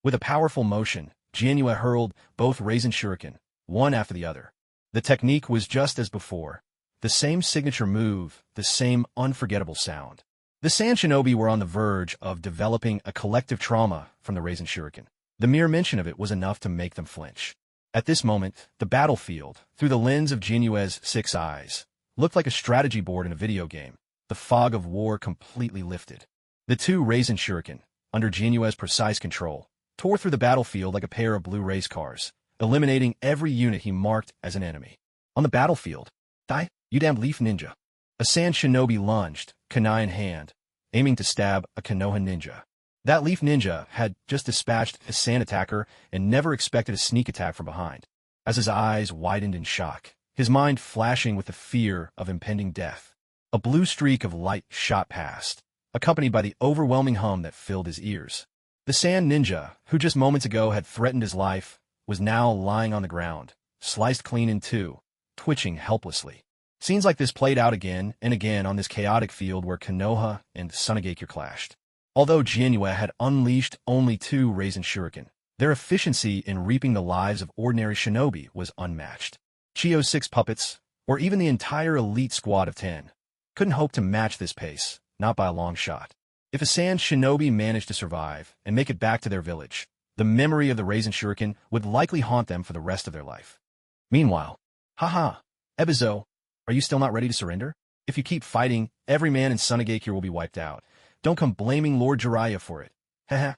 With a powerful motion, Jinyue hurled both Rasen Shuriken, one after the other. The technique was just as before. The same signature move, the same unforgettable sound. The Sand Shinobi were on the verge of developing a collective trauma from the Rasen Shuriken. The mere mention of it was enough to make them flinch. At this moment, the battlefield, through the lens of Jinyue's 6 eyes, looked like a strategy board in a video game. The fog of war completely lifted. The 2 Rasen Shuriken, under Jinyue's precise control, tore through the battlefield like a pair of blue race cars, eliminating every unit he marked as an enemy. On the battlefield, die, you damned leaf ninja. A Sand Shinobi lunged, kunai in hand, aiming to stab a Konoha ninja. That leaf ninja had just dispatched a sand attacker and never expected a sneak attack from behind. As his eyes widened in shock, his mind flashing with the fear of impending death, a blue streak of light shot past, accompanied by the overwhelming hum that filled his ears. The sand ninja, who just moments ago had threatened his life, was now lying on the ground, sliced clean in 2, twitching helplessly. Scenes like this played out again and again on this chaotic field where Konoha and Sunagakure clashed. Although Jinyue had unleashed only 2 Rasen Shuriken, their efficiency in reaping the lives of ordinary shinobi was unmatched. Chiyo's 6 puppets, or even the entire elite squad of 10, couldn't hope to match this pace, not by a long shot. If a Sand Shinobi managed to survive and make it back to their village, the memory of the Rasen Shuriken would likely haunt them for the rest of their life. Meanwhile, haha, Ebizo, are you still not ready to surrender? If you keep fighting, every man in Sunagakure will be wiped out. Don't come blaming Lord Jiraiya for it. Haha.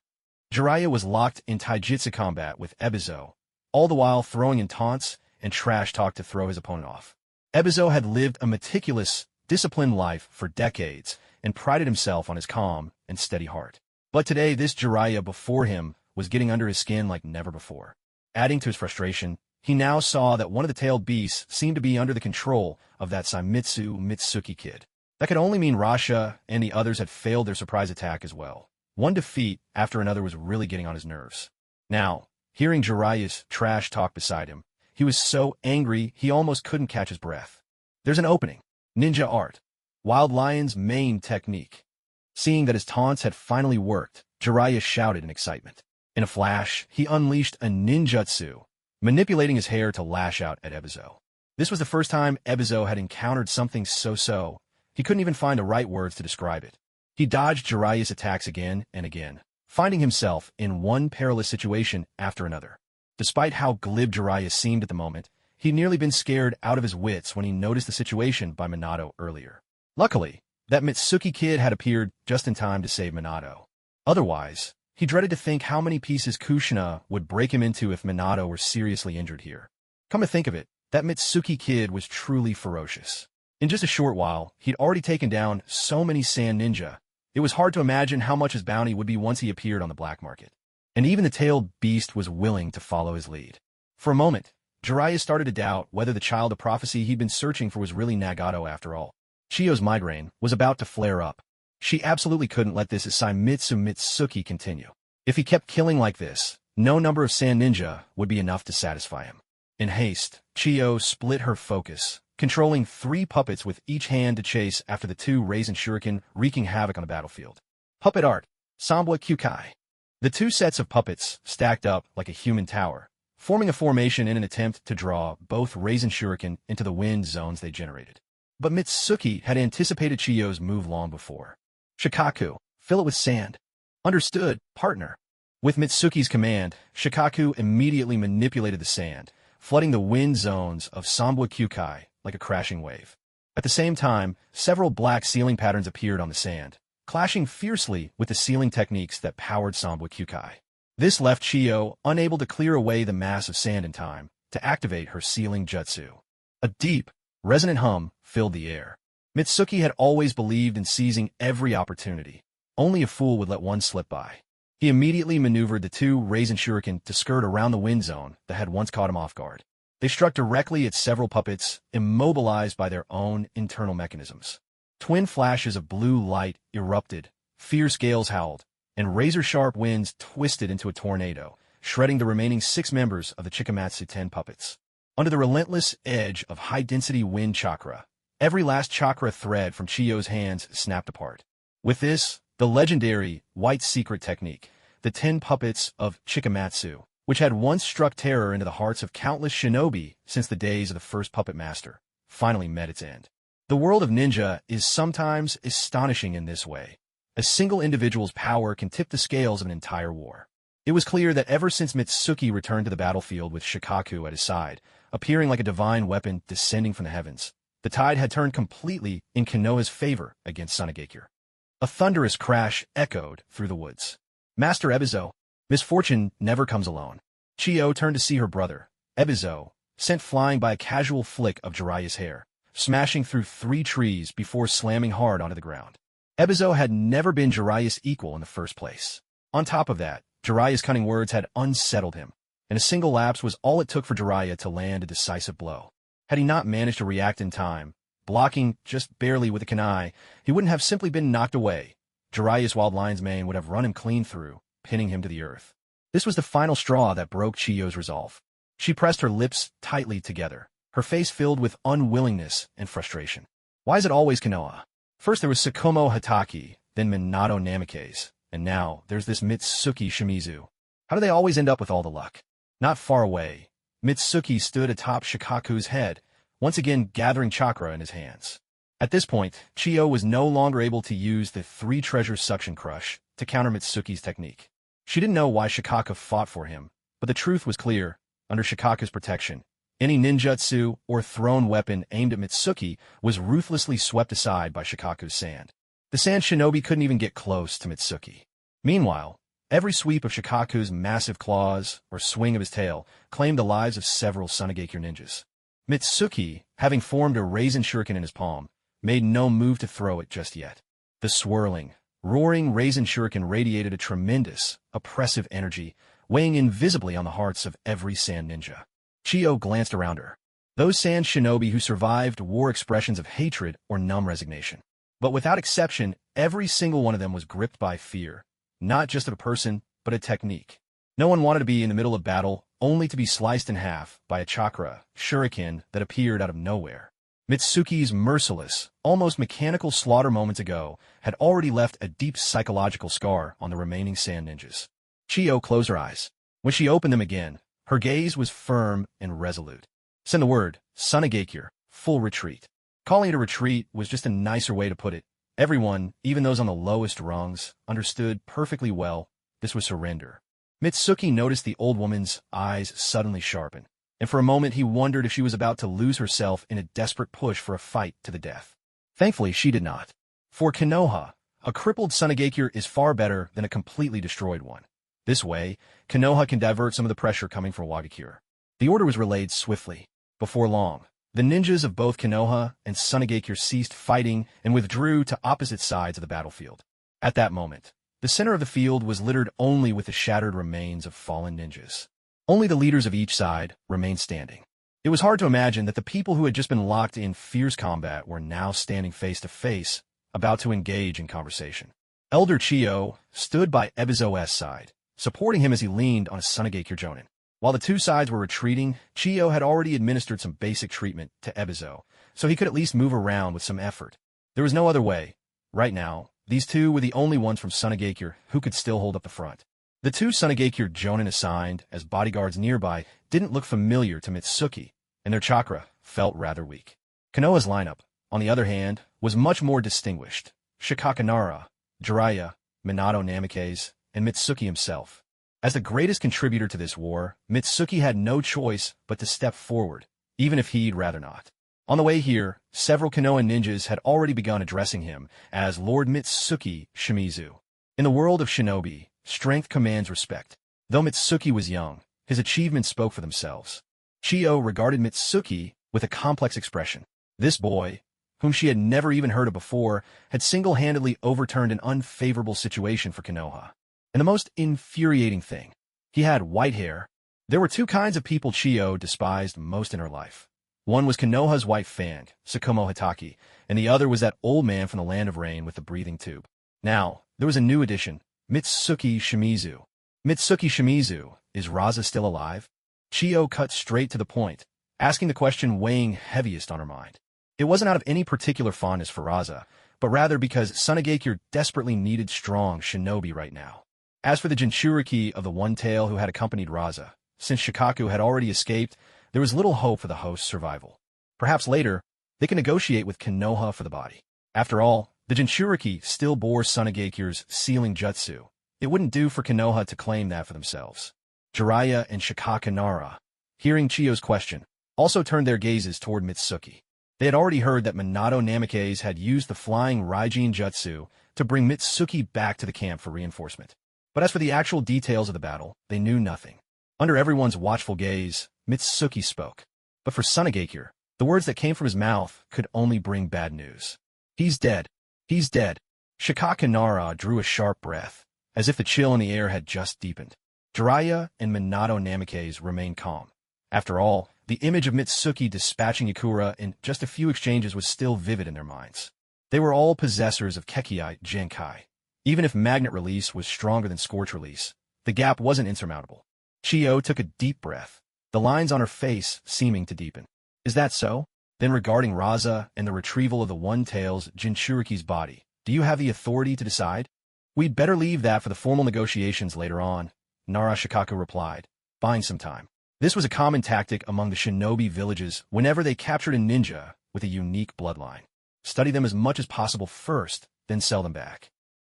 Jiraiya was locked in taijutsu combat with Ebizo, all the while throwing in taunts and trash talk to throw his opponent off. Ebizo had lived a meticulous, disciplined life for decades and prided himself on his calm and steady heart. But today, this Jiraiya before him was getting under his skin like never before. Adding to his frustration, he now saw that one of the tailed beasts seemed to be under the control of that Saimitsu Mitsuki kid. That could only mean Rasha and the others had failed their surprise attack as well. One defeat after another was really getting on his nerves. Now, hearing Jiraiya's trash talk beside him, he was so angry he almost couldn't catch his breath. There's an opening. Ninja art. Wild Lion's main technique. Seeing that his taunts had finally worked, Jiraiya shouted in excitement. In a flash, he unleashed a ninjutsu, manipulating his hair to lash out at Ebizo. This was the first time Ebizo had encountered something so-so. He couldn't even find the right words to describe it. He dodged Jiraiya's attacks again and again, finding himself in one perilous situation after another. Despite how glib Jiraiya seemed at the moment, he'd nearly been scared out of his wits when he noticed the situation by Minato earlier. Luckily, that Mitsuki kid had appeared just in time to save Minato. Otherwise, he dreaded to think how many pieces Kushina would break him into if Minato were seriously injured here. Come to think of it, that Mitsuki kid was truly ferocious. In just a short while, he'd already taken down so many sand ninja, it was hard to imagine how much his bounty would be once he appeared on the black market. And even the tailed beast was willing to follow his lead. For a moment, Jiraiya started to doubt whether the child of prophecy he'd been searching for was really Nagato after all. Chiyo's migraine was about to flare up. She absolutely couldn't let this Isaimitsu Mitsuki continue. If he kept killing like this, no number of sand ninja would be enough to satisfy him. In haste, Chiyo split her focus, controlling 3 puppets with each hand to chase after the 2 Rasen Shuriken, wreaking havoc on the battlefield. Puppet art, Samba Kyukai. The 2 sets of puppets stacked up like a human tower, forming a formation in an attempt to draw both Rasen Shuriken into the wind zones they generated. But Mitsuki had anticipated Chiyo's move long before. Shikaku, fill it with sand. Understood, partner. With Mitsuki's command, Shikaku immediately manipulated the sand, flooding the wind zones of Samba Kyukai like a crashing wave. At the same time, several black sealing patterns appeared on the sand, clashing fiercely with the sealing techniques that powered Samba Kyukai. This left Chiyo unable to clear away the mass of sand in time to activate her sealing jutsu. A deep, resonant hum filled the air. Mitsuki had always believed in seizing every opportunity. Only a fool would let one slip by. He immediately maneuvered the 2 Rasen Shuriken to skirt around the wind zone that had once caught him off guard. They struck directly at several puppets, immobilized by their own internal mechanisms. Twin flashes of blue light erupted, fierce gales howled, and razor-sharp winds twisted into a tornado, shredding the remaining 6 members of the Chikamatsu 10 puppets. Under the relentless edge of high-density wind chakra, every last chakra thread from Chiyo's hands snapped apart. With this, the legendary white secret technique, the 10 puppets of Chikamatsu, which had once struck terror into the hearts of countless shinobi since the days of the first puppet master, finally met its end. The world of ninja is sometimes astonishing in this way. A single individual's power can tip the scales of an entire war. It was clear that ever since Mitsuki returned to the battlefield with Shikaku at his side, appearing like a divine weapon descending from the heavens, the tide had turned completely in Konoha's favor against Sunagakure. A thunderous crash echoed through the woods. Master Ebizo, misfortune never comes alone. Chiyo turned to see her brother, Ebizo, sent flying by a casual flick of Jiraiya's hair, smashing through 3 trees before slamming hard onto the ground. Ebizo had never been Jiraiya's equal in the first place. On top of that, Jiraiya's cunning words had unsettled him, and a single lapse was all it took for Jiraiya to land a decisive blow. Had he not managed to react in time, blocking just barely with a kunai, he wouldn't have simply been knocked away. Jiraiya's wild lion's mane would have run him clean through, pinning him to the earth. This was the final straw that broke Chiyo's resolve. She pressed her lips tightly together, her face filled with unwillingness and frustration. Why is it always Konoha? First there was Sakumo Hataki, then Minato Namikaze, and now there's this Mitsuki Shimizu. How do they always end up with all the luck? Not far away, Mitsuki stood atop Shikaku's head, once again gathering chakra in his hands. At this point, Chiyo was no longer able to use the 3 treasure suction crush to counter Mitsuki's technique. She didn't know why Shikaku fought for him, but the truth was clear. Under Shikaku's protection, any ninjutsu or thrown weapon aimed at Mitsuki was ruthlessly swept aside by Shikaku's sand. The sand shinobi couldn't even get close to Mitsuki. Meanwhile, every sweep of Shikaku's massive claws or swing of his tail claimed the lives of several Sunagakure ninjas. Mitsuki, having formed a Rasen Shuriken in his palm, made no move to throw it just yet. The swirling, roaring Rasen Shuriken radiated a tremendous, oppressive energy, weighing invisibly on the hearts of every sand ninja. Chiyo glanced around her. Those sand shinobi who survived wore expressions of hatred or numb resignation. But without exception, every single one of them was gripped by fear, not just of a person, but a technique. No one wanted to be in the middle of battle, only to be sliced in half by a chakra, shuriken, that appeared out of nowhere. Mitsuki's merciless, almost mechanical slaughter moments ago had already left a deep psychological scar on the remaining sand ninjas. Chiyo closed her eyes. When she opened them again, her gaze was firm and resolute. Send the word, Sunagakure, full retreat. Calling it a retreat was just a nicer way to put it. Everyone, even those on the lowest rungs, understood perfectly well this was surrender. Mitsuki noticed the old woman's eyes suddenly sharpen. and for a moment he wondered if she was about to lose herself in a desperate push for a fight to the death. Thankfully, she did not. For Konoha, a crippled Sunagakure is far better than a completely destroyed one. This way, Konoha can divert some of the pressure coming from Wagakure. The order was relayed swiftly. Before long, the ninjas of both Konoha and Sunagakure ceased fighting and withdrew to opposite sides of the battlefield. At that moment, the center of the field was littered only with the shattered remains of fallen ninjas. Only the leaders of each side remained standing. It was hard to imagine that the people who had just been locked in fierce combat were now standing face to face, about to engage in conversation. Elder Chiyo stood by Ebizo's side, supporting him as he leaned on a Sunagakure jonin. While the two sides were retreating, Chiyo had already administered some basic treatment to Ebizo, so he could at least move around with some effort. There was no other way. Right now, these two were the only ones from Sunagakure who could still hold up the front. The two Sunagakure jonin assigned as bodyguards nearby didn't look familiar to Mitsuki, and their chakra felt rather weak. Konoha's lineup, on the other hand, was much more distinguished. Shikakanara, Jiraiya, Minato Namikaze, and Mitsuki himself. As the greatest contributor to this war, Mitsuki had no choice but to step forward, even if he'd rather not. On the way here, several Konoha ninjas had already begun addressing him as Lord Mitsuki Shimizu. In the world of shinobi, strength commands respect. Though Mitsuki was young, his achievements spoke for themselves. Chiyo regarded Mitsuki with a complex expression. This boy, whom she had never even heard of before, had single-handedly overturned an unfavorable situation for Konoha. And the most infuriating thing, he had white hair. There were two kinds of people Chiyo despised most in her life. One was Konoha's white fang, sakumo hataki, and the other was that old man from the land of rain with the breathing tube. Now, there was a new addition, Mitsuki Shimizu. Mitsuki Shimizu, is Raza still alive? Chiyo cut straight to the point, asking the question weighing heaviest on her mind. It wasn't out of any particular fondness for Raza, but rather because Sunagakure desperately needed strong shinobi right now. As for the Jinchuriki of the One-Tail who had accompanied Raza, since Shikaku had already escaped, there was little hope for the host's survival. Perhaps later, they can negotiate with Konoha for the body. After all, the Jinchuriki still bore Sunagakure's sealing jutsu. It wouldn't do for Konoha to claim that for themselves. Jiraiya and Shikakanara, hearing Chiyo's question, also turned their gazes toward Mitsuki. They had already heard that Minato Namikaze had used the flying Raijin jutsu to bring Mitsuki back to the camp for reinforcement. But as for the actual details of the battle, they knew nothing. Under everyone's watchful gaze, Mitsuki spoke. But for Sunagakure, the words that came from his mouth could only bring bad news. He's dead. He's dead. Shikakanara drew a sharp breath, as if the chill in the air had just deepened. Jiraiya and Minato Namikaze remained calm. After all, the image of Mitsuki dispatching Yakura in just a few exchanges was still vivid in their minds. They were all possessors of Kekiite Genkai. Even if Magnet Release was stronger than Scorch Release, the gap wasn't insurmountable. Chiyo took a deep breath, the lines on her face seeming to deepen. Is that so? Then regarding Raza and the retrieval of the One-Tail's Jinchuriki's body, do you have the authority to decide? We'd better leave that for the formal negotiations later on, Nara Shikaku replied, buying some time. This was a common tactic among the shinobi villages whenever they captured a ninja with a unique bloodline. Study them as much as possible first, then sell them back.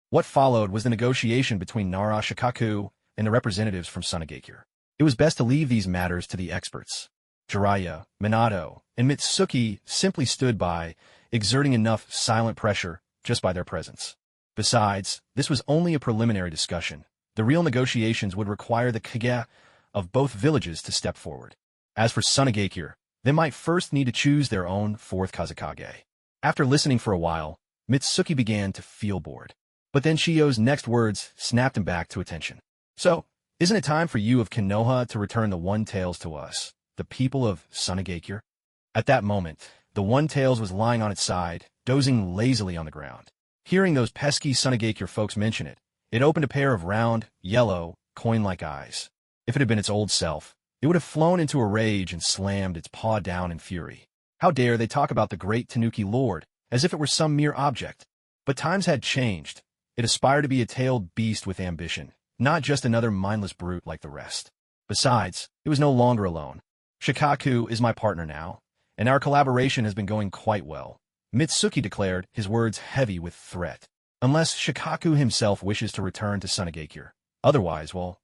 What followed was the negotiation between Nara Shikaku and the representatives from Sunagakure. It was best to leave these matters to the experts. Jiraiya, Minato, and Mitsuki simply stood by, exerting enough silent pressure just by their presence. Besides, this was only a preliminary discussion. The real negotiations would require the Kage of both villages to step forward. As for Sunagakure, they might first need to choose their own fourth Kazekage. After listening for a while, Mitsuki began to feel bored. But then Chiyo's next words snapped him back to attention. So, isn't it time for you of Konoha to return the One-Tails to us, the people of Sunagakure? At that moment, the One-Tails was lying on its side, dozing lazily on the ground. Hearing those pesky Sunagakure folks mention it, it opened a pair of round, yellow, coin-like eyes. If it had been its old self, it would have flown into a rage and slammed its paw down in fury. How dare they talk about the great Tanuki Lord as if it were some mere object? But times had changed. It aspired to be a tailed beast with ambition, not just another mindless brute like the rest. Besides, it was no longer alone. Shikaku is my partner now, and our collaboration has been going quite well, Mitsuki declared, his words heavy with threat. Unless Shikaku himself wishes to return to Sunagakure. Otherwise, well,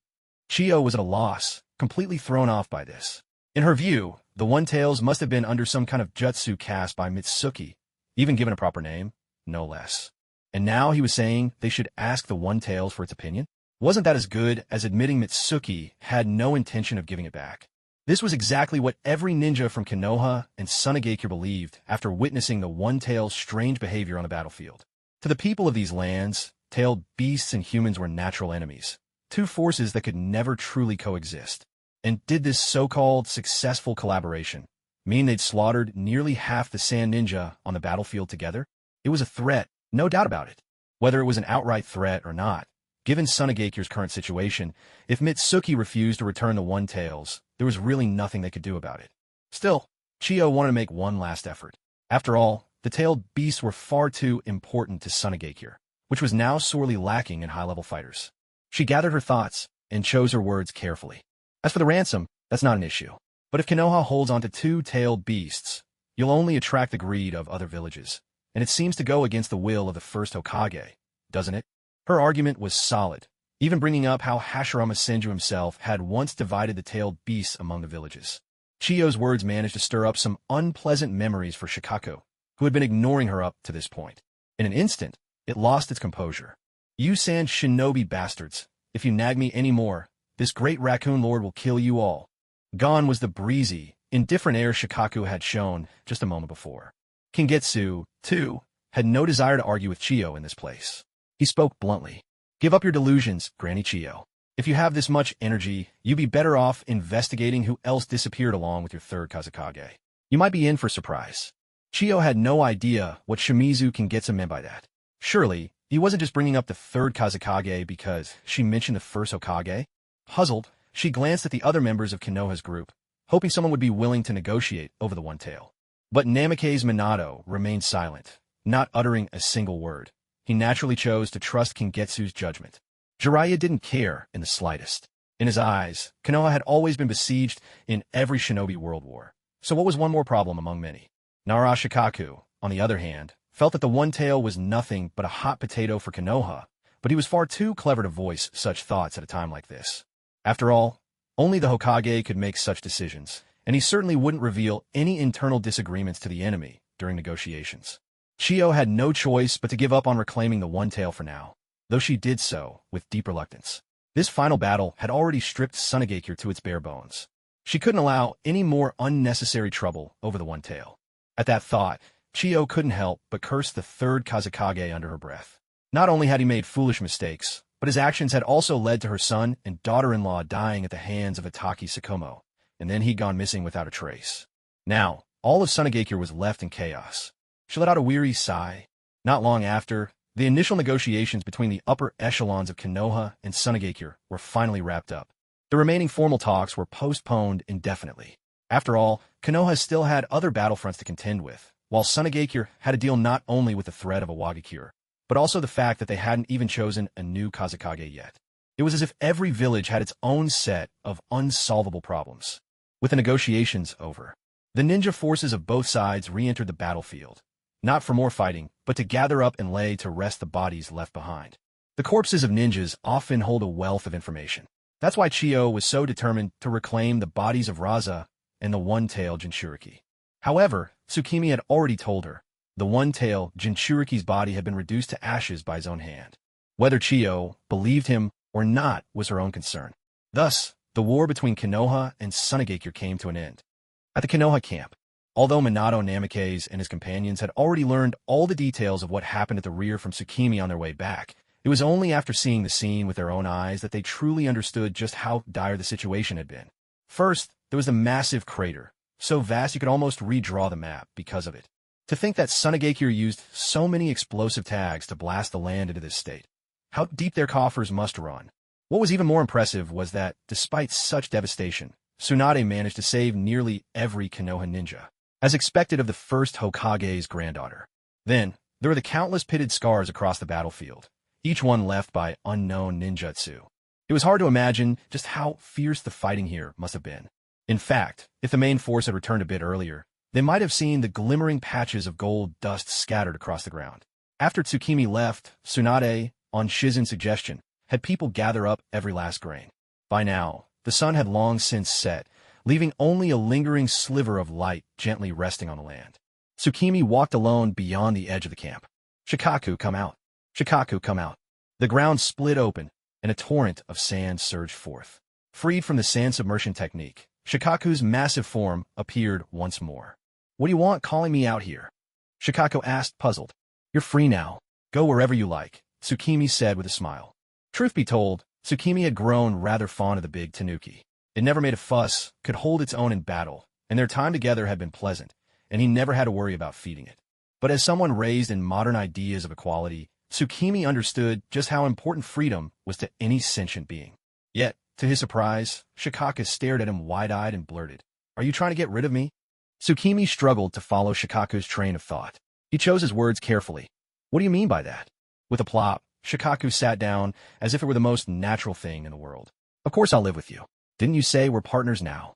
Chiyo was at a loss, completely thrown off by this. In her view, the One-Tails must have been under some kind of jutsu cast by Mitsuki, even given a proper name, no less. And now he was saying they should ask the One-Tails for its opinion? Wasn't that as good as admitting Mitsuki had no intention of giving it back? This was exactly what every ninja from Konoha and Sunagakure believed after witnessing the One-Tail's strange behavior on the battlefield. To the people of these lands, tailed beasts and humans were natural enemies, two forces that could never truly coexist. And did this so-called successful collaboration mean they'd slaughtered nearly half the Sand Ninja on the battlefield together? It was a threat, no doubt about it. Whether it was an outright threat or not, given Sunagakure's current situation, if Mitsuki refused to return the One-Tails, there was really nothing they could do about it. Still, Chiyo wanted to make one last effort. After all, the tailed beasts were far too important to Sunagakure, which was now sorely lacking in high-level fighters. She gathered her thoughts and chose her words carefully. As for the ransom, that's not an issue. But if Konoha holds onto two tailed beasts, you'll only attract the greed of other villages. And it seems to go against the will of the first Hokage, doesn't it? Her argument was solid, even bringing up how Hashirama Senju himself had once divided the tailed beasts among the villages. Chiyo's words managed to stir up some unpleasant memories for Shikaku, who had been ignoring her up to this point. In an instant, it lost its composure. You Sand Shinobi bastards, if you nag me any more, this great raccoon lord will kill you all. Gone was the breezy, indifferent air Shikaku had shown just a moment before. Kingetsu, too, had no desire to argue with Chiyo in this place. He spoke bluntly. Give up your delusions, Granny Chiyo. If you have this much energy, you'd be better off investigating who else disappeared along with your third Kazekage. You might be in for a surprise. Chiyo had no idea what Shimizu Kingetsu meant by that. Surely, he wasn't just bringing up the third Kazekage because she mentioned the first Hokage? Puzzled, she glanced at the other members of Konoha's group, hoping someone would be willing to negotiate over the One-Tail. But Namikaze Minato remained silent, not uttering a single word. He naturally chose to trust Kingetsu's judgment. Jiraiya didn't care in the slightest. In his eyes, Konoha had always been besieged in every shinobi world war. So what was one more problem among many? Nara Shikaku, on the other hand, felt that the One-Tail was nothing but a hot potato for Konoha, but he was far too clever to voice such thoughts at a time like this. After all, only the Hokage could make such decisions, and he certainly wouldn't reveal any internal disagreements to the enemy during negotiations. Chiyo had no choice but to give up on reclaiming the One-Tail for now, though she did so with deep reluctance. This final battle had already stripped Sunagakure to its bare bones. She couldn't allow any more unnecessary trouble over the One-Tail. At that thought, Chiyo couldn't help but curse the third Kazekage under her breath. Not only had he made foolish mistakes, but his actions had also led to her son and daughter-in-law dying at the hands of hataki Sakumo, and then he'd gone missing without a trace. Now, all of Sunagakure was left in chaos. She let out a weary sigh. Not long after, the initial negotiations between the upper echelons of Konoha and Sunagakure were finally wrapped up. The remaining formal talks were postponed indefinitely. After all, Konoha still had other battlefronts to contend with, while Sunagakure had to deal not only with the threat of Awakens, but also the fact that they hadn't even chosen a new Kazekage yet. It was as if every village had its own set of unsolvable problems. With the negotiations over, the ninja forces of both sides re-entered the battlefield, not for more fighting, but to gather up and lay to rest the bodies left behind. The corpses of ninjas often hold a wealth of information. That's why Chiyo was so determined to reclaim the bodies of Raza and the One-Tail Jinchuriki. However, Tsukimi had already told her, the One-Tail Jinchuriki's body had been reduced to ashes by his own hand. Whether Chiyo believed him or not was her own concern. Thus, the war between Konoha and Sunagakure came to an end. At the Konoha camp, although Minato Namikaze and his companions had already learned all the details of what happened at the rear from Tsukimi on their way back, it was only after seeing the scene with their own eyes that they truly understood just how dire the situation had been. First, there was the massive crater, so vast you could almost redraw the map because of it. To think that Sunagakure used so many explosive tags to blast the land into this state. How deep their coffers must run. What was even more impressive was that, despite such devastation, Tsunade managed to save nearly every Konoha ninja, as expected of the first Hokage's granddaughter. Then, there were the countless pitted scars across the battlefield, each one left by unknown ninjutsu. It was hard to imagine just how fierce the fighting here must have been. In fact, if the main force had returned a bit earlier, they might have seen the glimmering patches of gold dust scattered across the ground. After Tsukimi left, Tsunade, on Shizen's suggestion, had people gather up every last grain. By now, the sun had long since set, leaving only a lingering sliver of light gently resting on the land. Tsukimi walked alone beyond the edge of the camp. "Shikaku, come out. Shikaku, come out." The ground split open, and a torrent of sand surged forth. Freed from the sand submersion technique, Shikaku's massive form appeared once more. "What do you want calling me out here?" Shikaku asked, puzzled. "You're free now. Go wherever you like," Tsukimi said with a smile. Truth be told, Tsukimi had grown rather fond of the big tanuki. It never made a fuss, could hold its own in battle, and their time together had been pleasant, and he never had to worry about feeding it. But as someone raised in modern ideas of equality, Tsukimi understood just how important freedom was to any sentient being. Yet, to his surprise, Shikaku stared at him wide-eyed and blurted, "Are you trying to get rid of me?" Tsukimi struggled to follow Shikaku's train of thought. He chose his words carefully. "What do you mean by that?" With a plop, Shikaku sat down as if it were the most natural thing in the world. "Of course I'll live with you. Didn't you say we're partners now?"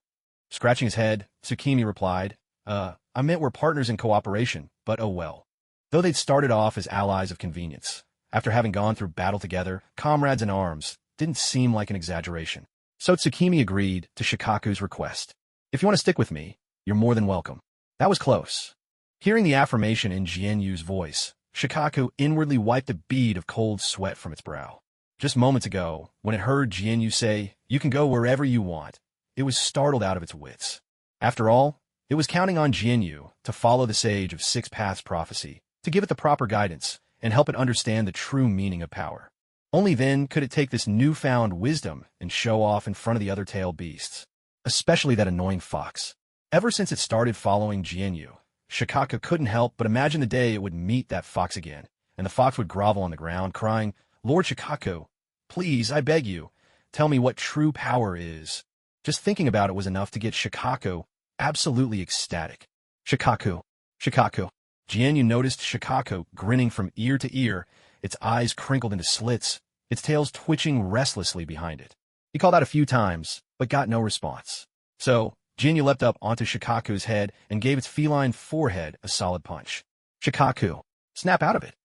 Scratching his head, Tsukimi replied, I meant we're partners in cooperation, but oh well." Though they'd started off as allies of convenience, after having gone through battle together, comrades in arms didn't seem like an exaggeration. So Tsukimi agreed to Shikaku's request. "If you want to stick with me, you're more than welcome." That was close. Hearing the affirmation in Jianyu's voice, Shikaku inwardly wiped a bead of cold sweat from its brow. Just moments ago, when it heard Jianyu say, "You can go wherever you want," it was startled out of its wits. After all, it was counting on Jianyu to follow the Sage of Six Paths prophecy, to give it the proper guidance, and help it understand the true meaning of power. Only then could it take this newfound wisdom and show off in front of the other tailed beasts, especially that annoying fox. Ever since it started following Jianyu, Shikaku couldn't help but imagine the day it would meet that fox again, and the fox would grovel on the ground, crying, "Lord Shikaku, please, I beg you, tell me what true power is." Just thinking about it was enough to get Shikaku absolutely ecstatic. "Shikaku, Shikaku." Jianyu noticed Shikaku grinning from ear to ear, its eyes crinkled into slits, its tails twitching restlessly behind it. He called out a few times, but got no response. So, Jianyu leapt up onto Shikaku's head and gave its feline forehead a solid punch. "Shikaku, snap out of it."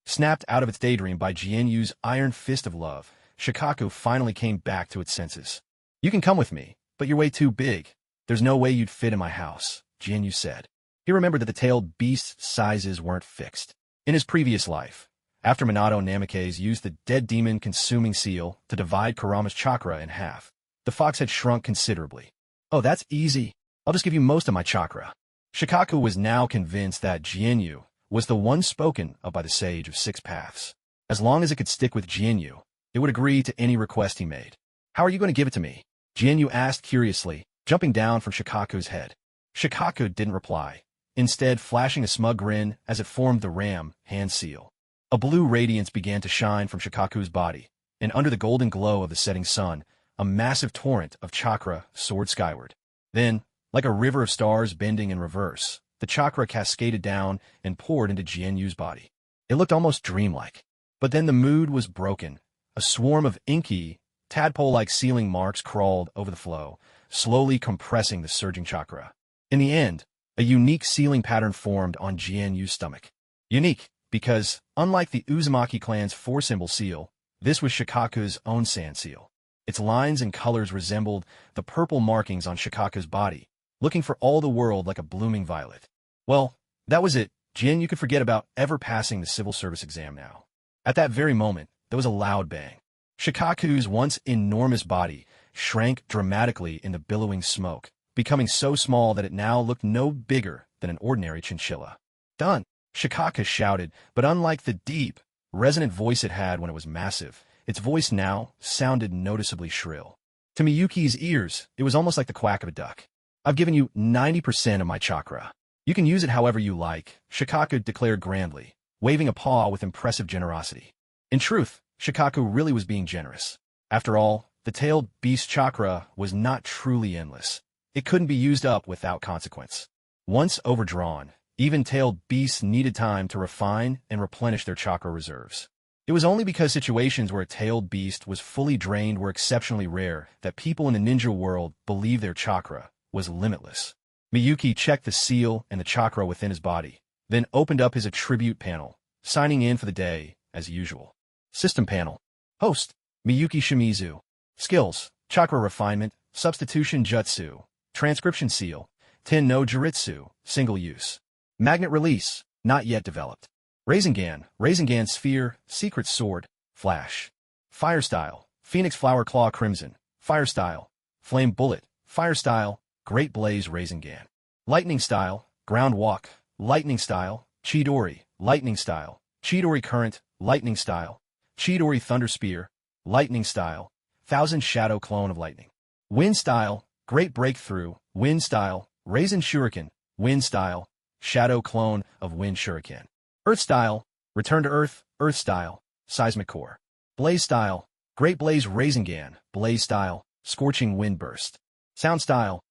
Snapped out of its daydream by Jianyu's iron fist of love, Shikaku finally came back to its senses. "You can come with me, but you're way too big. There's no way you'd fit in my house," Jianyu said. He remembered that the tailed beast's sizes weren't fixed. In his previous life, after Minato Namikaze used the dead demon consuming seal to divide Kurama's chakra in half, the fox had shrunk considerably. "Oh, that's easy. I'll just give you most of my chakra." Shikaku was now convinced that Jianyu was the one spoken of by the Sage of Six Paths. As long as it could stick with Jianyu, it would agree to any request he made. "How are you going to give it to me?" Jianyu asked curiously, jumping down from Shikaku's head. Shikaku didn't reply, instead flashing a smug grin as it formed the ram hand seal. A blue radiance began to shine from Shikaku's body, and under the golden glow of the setting sun, a massive torrent of chakra soared skyward. Then, like a river of stars bending in reverse, the chakra cascaded down and poured into Jianyu's body. It looked almost dreamlike. But then the mood was broken. A swarm of inky, tadpole-like sealing marks crawled over the flow, slowly compressing the surging chakra. In the end, a unique sealing pattern formed on Jianyu's stomach. Unique, because, unlike the Uzumaki clan's four-symbol seal, this was Shikaku's own sand seal. Its lines and colors resembled the purple markings on Shikaku's body, looking for all the world like a blooming violet. Well, that was it. Jianyu could forget about ever passing the civil service exam now. At that very moment, there was a loud bang. Shikaku's once enormous body shrank dramatically in the billowing smoke, becoming so small that it now looked no bigger than an ordinary chinchilla. "Done!" Shikaku shouted, but unlike the deep, resonant voice it had when it was massive, its voice now sounded noticeably shrill. To Miyuki's ears, it was almost like the quack of a duck. "I've given you 90% of my chakra. You can use it however you like," Shikaku declared grandly, waving a paw with impressive generosity. In truth, Shikaku really was being generous. After all, the tailed beast chakra was not truly endless. It couldn't be used up without consequence. Once overdrawn, even tailed beasts needed time to refine and replenish their chakra reserves. It was only because situations where a tailed beast was fully drained were exceptionally rare that people in the ninja world believed their chakra was limitless. Miyuki checked the seal and the chakra within his body, then opened up his attribute panel, signing in for the day, as usual. System panel. Host, Miyuki Shimizu. Skills, chakra refinement, substitution jutsu, transcription seal, ten no juritsu, single use. Magnet release, not yet developed. Rasengan sphere, secret sword, flash. Fire style, phoenix flower claw crimson, fire style, flame bullet, fire style, great blaze rasengan. Lightning style, ground walk, lightning style, chidori, lightning style, chidori current, lightning style, chidori thunder spear, lightning style, thousand shadow clone of lightning. Wind style, great breakthrough, wind style, raisin shuriken, wind style, shadow clone of wind shuriken. Earth style, return to earth, earth style, seismic core. Blaze style, great blaze rasengan, blaze style, scorching wind burst. Sound style,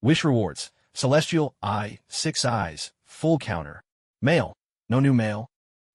wish rewards, celestial eye, 6 eyes, full counter. Male, no new male.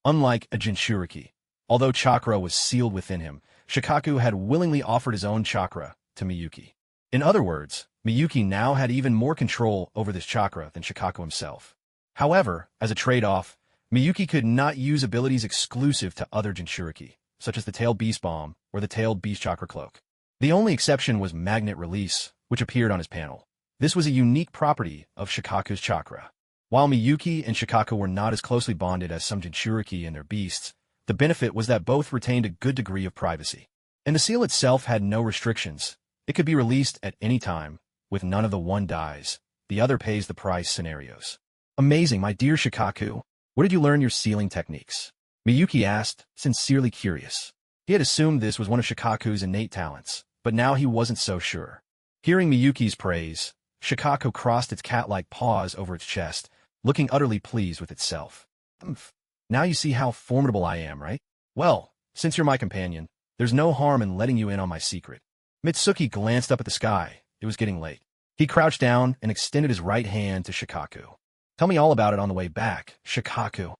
Unlike a Jinchuriki, although chakra was sealed within him, Shikaku had willingly offered his own chakra to Miyuki. In other words, Miyuki now had even more control over this chakra than Shikaku himself. However, as a trade-off, Miyuki could not use abilities exclusive to other Jinchuriki, such as the Tailed Beast Bomb or the Tailed Beast Chakra Cloak. The only exception was Magnet Release, which appeared on his panel. This was a unique property of Shikaku's chakra. While Miyuki and Shikaku were not as closely bonded as some Jinchuriki and their beasts, the benefit was that both retained a good degree of privacy. And the seal itself had no restrictions. It could be released at any time, with none of the one dies, the other pays the price scenarios. Amazing, my dear Shikaku. Where did you learn your sealing techniques? Miyuki asked, sincerely curious. He had assumed this was one of Shikaku's innate talents, but now he wasn't so sure. Hearing Miyuki's praise, Shikaku crossed its cat-like paws over its chest, looking utterly pleased with itself. Now you see how formidable I am, right? Well, since you're my companion, there's no harm in letting you in on my secret. Mitsuki glanced up at the sky. It was getting late. He crouched down and extended his right hand to Shikaku. Tell me all about it on the way back, Shikaku.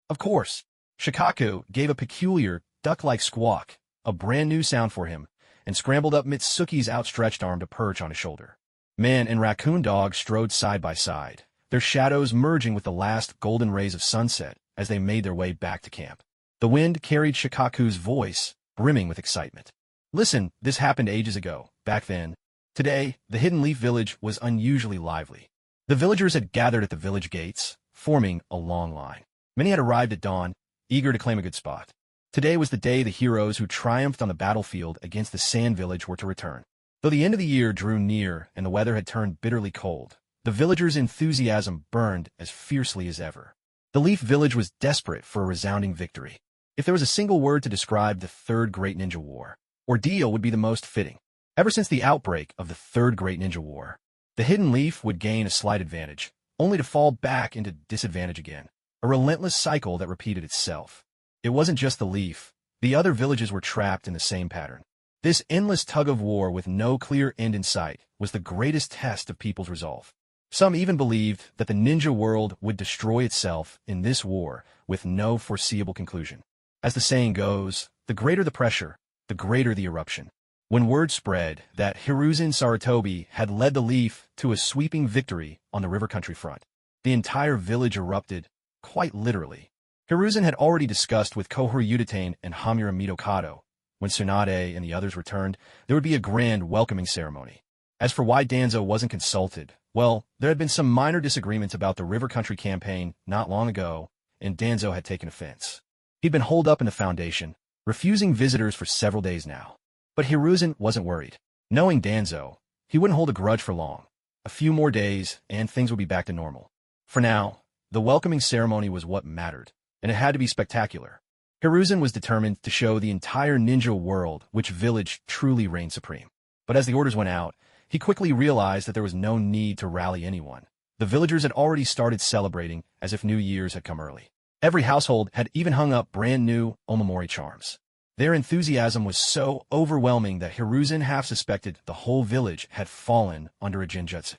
Of course. Shikaku gave a peculiar, duck-like squawk, a brand new sound for him, and scrambled up Mitsuki's outstretched arm to perch on his shoulder. Man and raccoon dog strode side by side, their shadows merging with the last golden rays of sunset as they made their way back to camp. The wind carried Shikaku's voice, brimming with excitement. Listen, this happened ages ago, back then. Today, the Hidden Leaf Village was unusually lively. The villagers had gathered at the village gates, forming a long line. Many had arrived at dawn, eager to claim a good spot. Today was the day the heroes who triumphed on the battlefield against the Sand Village were to return. Though the end of the year drew near and the weather had turned bitterly cold, the villagers' enthusiasm burned as fiercely as ever. The Leaf Village was desperate for a resounding victory. If there was a single word to describe the Third Great Ninja War, ordeal would be the most fitting. Ever since the outbreak of the Third Great Ninja War, the Hidden Leaf would gain a slight advantage, only to fall back into disadvantage again, a relentless cycle that repeated itself. It wasn't just the Leaf. The other villages were trapped in the same pattern. This endless tug-of-war with no clear end in sight was the greatest test of people's resolve. Some even believed that the ninja world would destroy itself in this war with no foreseeable conclusion. As the saying goes, the greater the pressure, the greater the eruption. When word spread that Hiruzen Sarutobi had led the Leaf to a sweeping victory on the river country front, the entire village erupted, quite literally. Hiruzen had already discussed with Kohuru Yuditane and Hamura Mitokado. When Tsunade and the others returned, there would be a grand welcoming ceremony. As for why Danzo wasn't consulted, well, there had been some minor disagreements about the river country campaign not long ago, and Danzo had taken offense. He'd been holed up in the Foundation, refusing visitors for several days now. But Hiruzen wasn't worried. Knowing Danzo, he wouldn't hold a grudge for long. A few more days, and things would be back to normal. For now, the welcoming ceremony was what mattered, and it had to be spectacular. Hiruzen was determined to show the entire ninja world which village truly reigned supreme. But as the orders went out, he quickly realized that there was no need to rally anyone. The villagers had already started celebrating as if New Year's had come early. Every household had even hung up brand new omamori charms. Their enthusiasm was so overwhelming that Hiruzen half suspected the whole village had fallen under a genjutsu.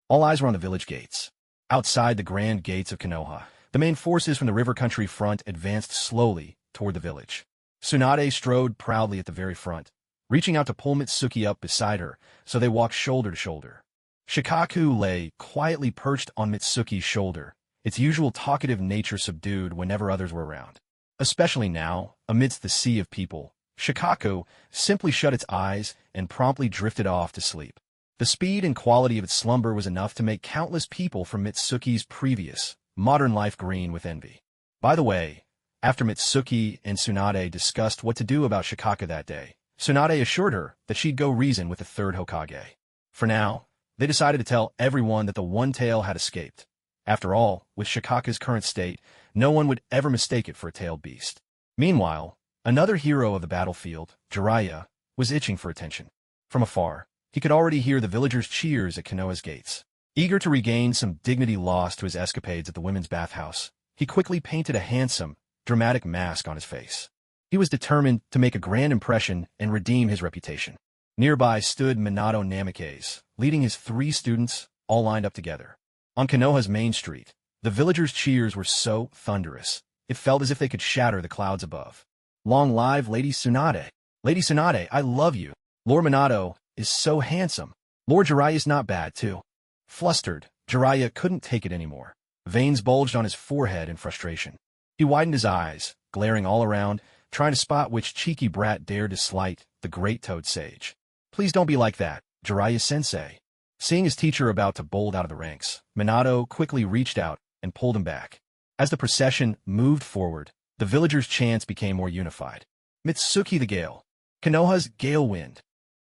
All eyes were on the village gates. Outside the grand gates of Konoha, the main forces from the river country front advanced slowly toward the village. Tsunade strode proudly at the very front, reaching out to pull Mitsuki up beside her, so they walked shoulder to shoulder. Shikaku lay quietly perched on Mitsuki's shoulder, its usual talkative nature subdued whenever others were around. Especially now, amidst the sea of people, Shikaku simply shut its eyes and promptly drifted off to sleep. The speed and quality of its slumber was enough to make countless people from Mitsuki's previous, modern life green with envy. By the way, after Mitsuki and Tsunade discussed what to do about Shikaka that day, Tsunade assured her that she'd go reason with the third Hokage. For now, they decided to tell everyone that the one-tail had escaped. After all, with Shikaka's current state, no one would ever mistake it for a tailed beast. Meanwhile, another hero of the battlefield, Jiraiya, was itching for attention. From afar, he could already hear the villagers' cheers at Konoha's gates. Eager to regain some dignity lost to his escapades at the women's bathhouse, he quickly painted a handsome, dramatic mask on his face. He was determined to make a grand impression and redeem his reputation. Nearby stood Minato Namikaze, leading his 3 students, all lined up together. On Konoha's main street, the villagers' cheers were so thunderous, it felt as if they could shatter the clouds above. Long live Lady Tsunade! Lady Tsunade, I love you! Lord Minato is so handsome. Lord Jiraiya's not bad, too. Flustered, Jiraiya couldn't take it anymore. Veins bulged on his forehead in frustration. He widened his eyes, glaring all around, trying to spot which cheeky brat dared to slight the great Toad Sage. Please don't be like that, Jiraiya-sensei. Seeing his teacher about to bolt out of the ranks, Minato quickly reached out and pulled him back. As the procession moved forward, the villagers' chants became more unified. Mitsuki the Gale. Konoha's Gale Wind.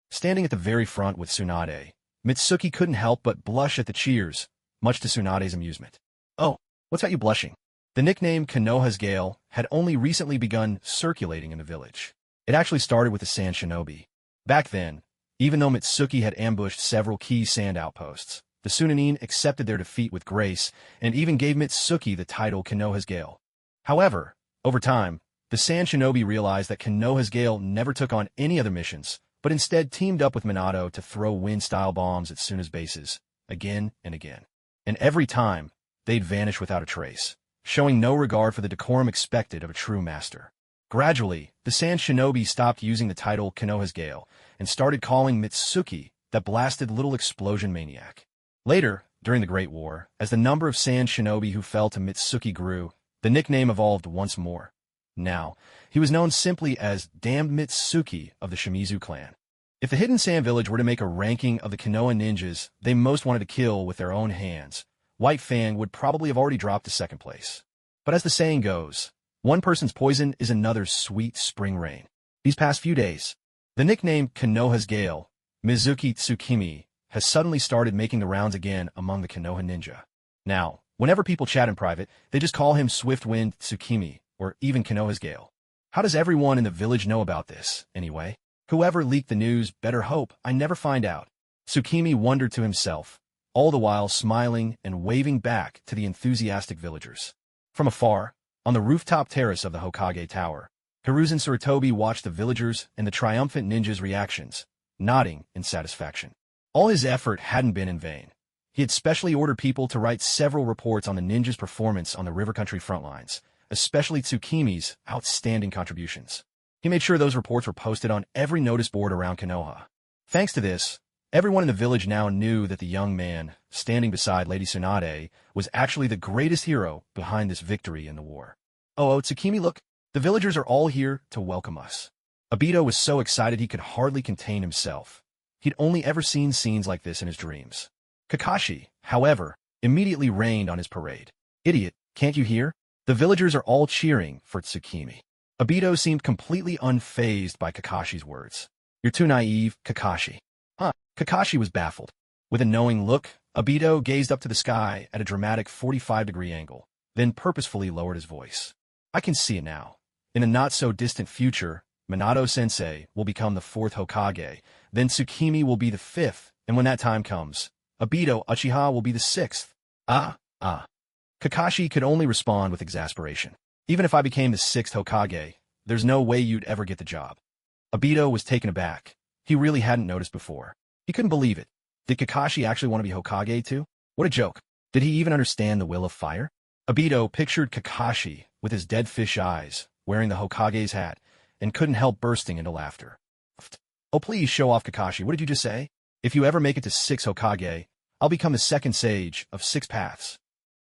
Standing at the very front with Tsunade, Mitsuki couldn't help but blush at the cheers, much to Tsunade's amusement. Oh, what's got you blushing? The nickname Konoha's Gale had only recently begun circulating in the village. It actually started with the Sand Shinobi. Back then, even though Mitsuki had ambushed several key sand outposts, the Sunanin accepted their defeat with grace and even gave Mitsuki the title Konoha's Gale. However, over time, the Sand Shinobi realized that Konoha's Gale never took on any other missions, but instead teamed up with Minato to throw wind-style bombs at Tsuna's bases, again and again. And every time, they'd vanish without a trace, showing no regard for the decorum expected of a true master. Gradually, the Sand Shinobi stopped using the title Konoha's Gale and started calling Mitsuki that blasted little explosion maniac. Later, during the Great War, as the number of Sand Shinobi who fell to Mitsuki grew, the nickname evolved once more. Now, he was known simply as Damned Mitsuki of the Shimizu clan. If the Hidden Sand Village were to make a ranking of the Konoha ninjas they most wanted to kill with their own hands, White Fang would probably have already dropped to second place. But as the saying goes, one person's poison is another's sweet spring rain. These past few days, the nickname Konoha's Gale, Mizuki Tsukimi, has suddenly started making the rounds again among the Konoha ninja. Now, whenever people chat in private, they just call him Swiftwind Tsukimi, or even Konoha's Gale. How does everyone in the village know about this, anyway? Whoever leaked the news better hope I never find out. Tsukimi wondered to himself, all the while smiling and waving back to the enthusiastic villagers. From afar, on the rooftop terrace of the Hokage Tower, Hiruzen Sarutobi watched the villagers and the triumphant ninjas' reactions, nodding in satisfaction. All his effort hadn't been in vain. He had specially ordered people to write several reports on the ninjas' performance on the river country front lines, especially Tsukimi's outstanding contributions. He made sure those reports were posted on every notice board around Konoha. Thanks to this, everyone in the village now knew that the young man, standing beside Lady Tsunade, was actually the greatest hero behind this victory in the war. Oh, Tsukimi, look, the villagers are all here to welcome us. Obito was so excited he could hardly contain himself. He'd only ever seen scenes like this in his dreams. Kakashi, however, immediately rained on his parade. Idiot, can't you hear? The villagers are all cheering for Tsukimi. Obito seemed completely unfazed by Kakashi's words. You're too naive, Kakashi. Huh? Kakashi was baffled. With a knowing look, Obito gazed up to the sky at a dramatic 45-degree angle, then purposefully lowered his voice. I can see it now. In a not-so-distant future, Minato-sensei will become the 4th Hokage, then Tsukimi will be the 5th, and when that time comes, Obito Uchiha will be the 6th. Kakashi could only respond with exasperation. Even if I became the 6th Hokage, there's no way you'd ever get the job. Obito was taken aback. He really hadn't noticed before. He couldn't believe it. Did Kakashi actually want to be Hokage too? What a joke. Did he even understand the will of fire? Obito pictured Kakashi with his dead fish eyes, wearing the Hokage's hat, and couldn't help bursting into laughter. Oh, please show off, Kakashi. What did you just say? If you ever make it to 6 Hokage, I'll become the 2nd sage of 6 paths.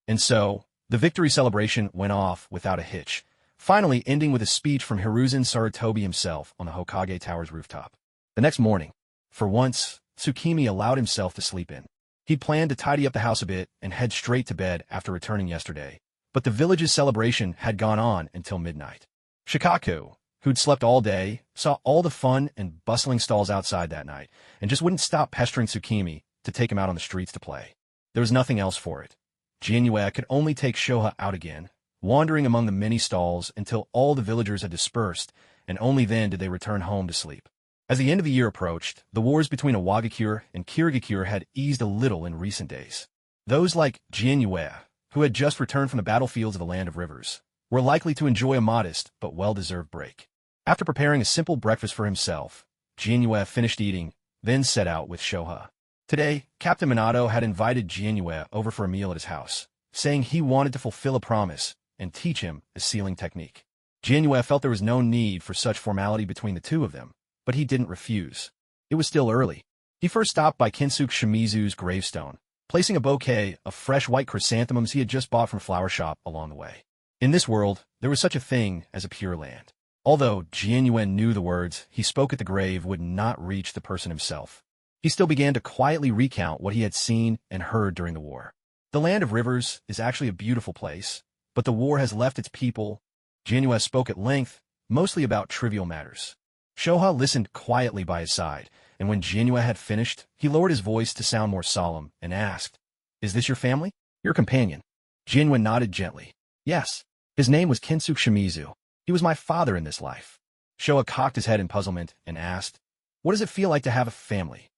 And so, the victory celebration went off without a hitch, finally ending with a speech from Hiruzen Sarutobi himself on the Hokage Tower's rooftop. The next morning, for once, Tsukimi allowed himself to sleep in. He'd planned to tidy up the house a bit and head straight to bed after returning yesterday, but the village's celebration had gone on until midnight. Shikaku, who'd slept all day, saw all the fun and bustling stalls outside that night, and just wouldn't stop pestering Tsukimi to take him out on the streets to play. There was nothing else for it. Jinyue could only take Shoha out again, wandering among the many stalls until all the villagers had dispersed, and only then did they return home to sleep. As the end of the year approached, the wars between Awagakure and Kirigakure had eased a little in recent days. Those like Jinyue, who had just returned from the battlefields of the Land of Rivers, were likely to enjoy a modest but well-deserved break. After preparing a simple breakfast for himself, Jinyue finished eating, then set out with Shoha. Today, Captain Minato had invited Jinyue over for a meal at his house, saying he wanted to fulfill a promise and teach him a sealing technique. Jinyue felt there was no need for such formality between the two of them, but he didn't refuse. It was still early. He first stopped by Kinsuke Shimizu's gravestone, placing a bouquet of fresh white chrysanthemums he had just bought from a flower shop along the way. In this world, there was such a thing as a pure land. Although Jinyue knew the words he spoke at the grave would not reach the person himself, he still began to quietly recount what he had seen and heard during the war. The Land of Rivers is actually a beautiful place, but the war has left its people. Jinyue spoke at length, mostly about trivial matters. Shoha listened quietly by his side, and when Jinyue had finished, he lowered his voice to sound more solemn and asked, "Is this your family? Your companion?" Jinyue nodded gently. "Yes. His name was Kinsuke Shimizu. He was my father in this life." Shoha cocked his head in puzzlement and asked, "What does it feel like to have a family?"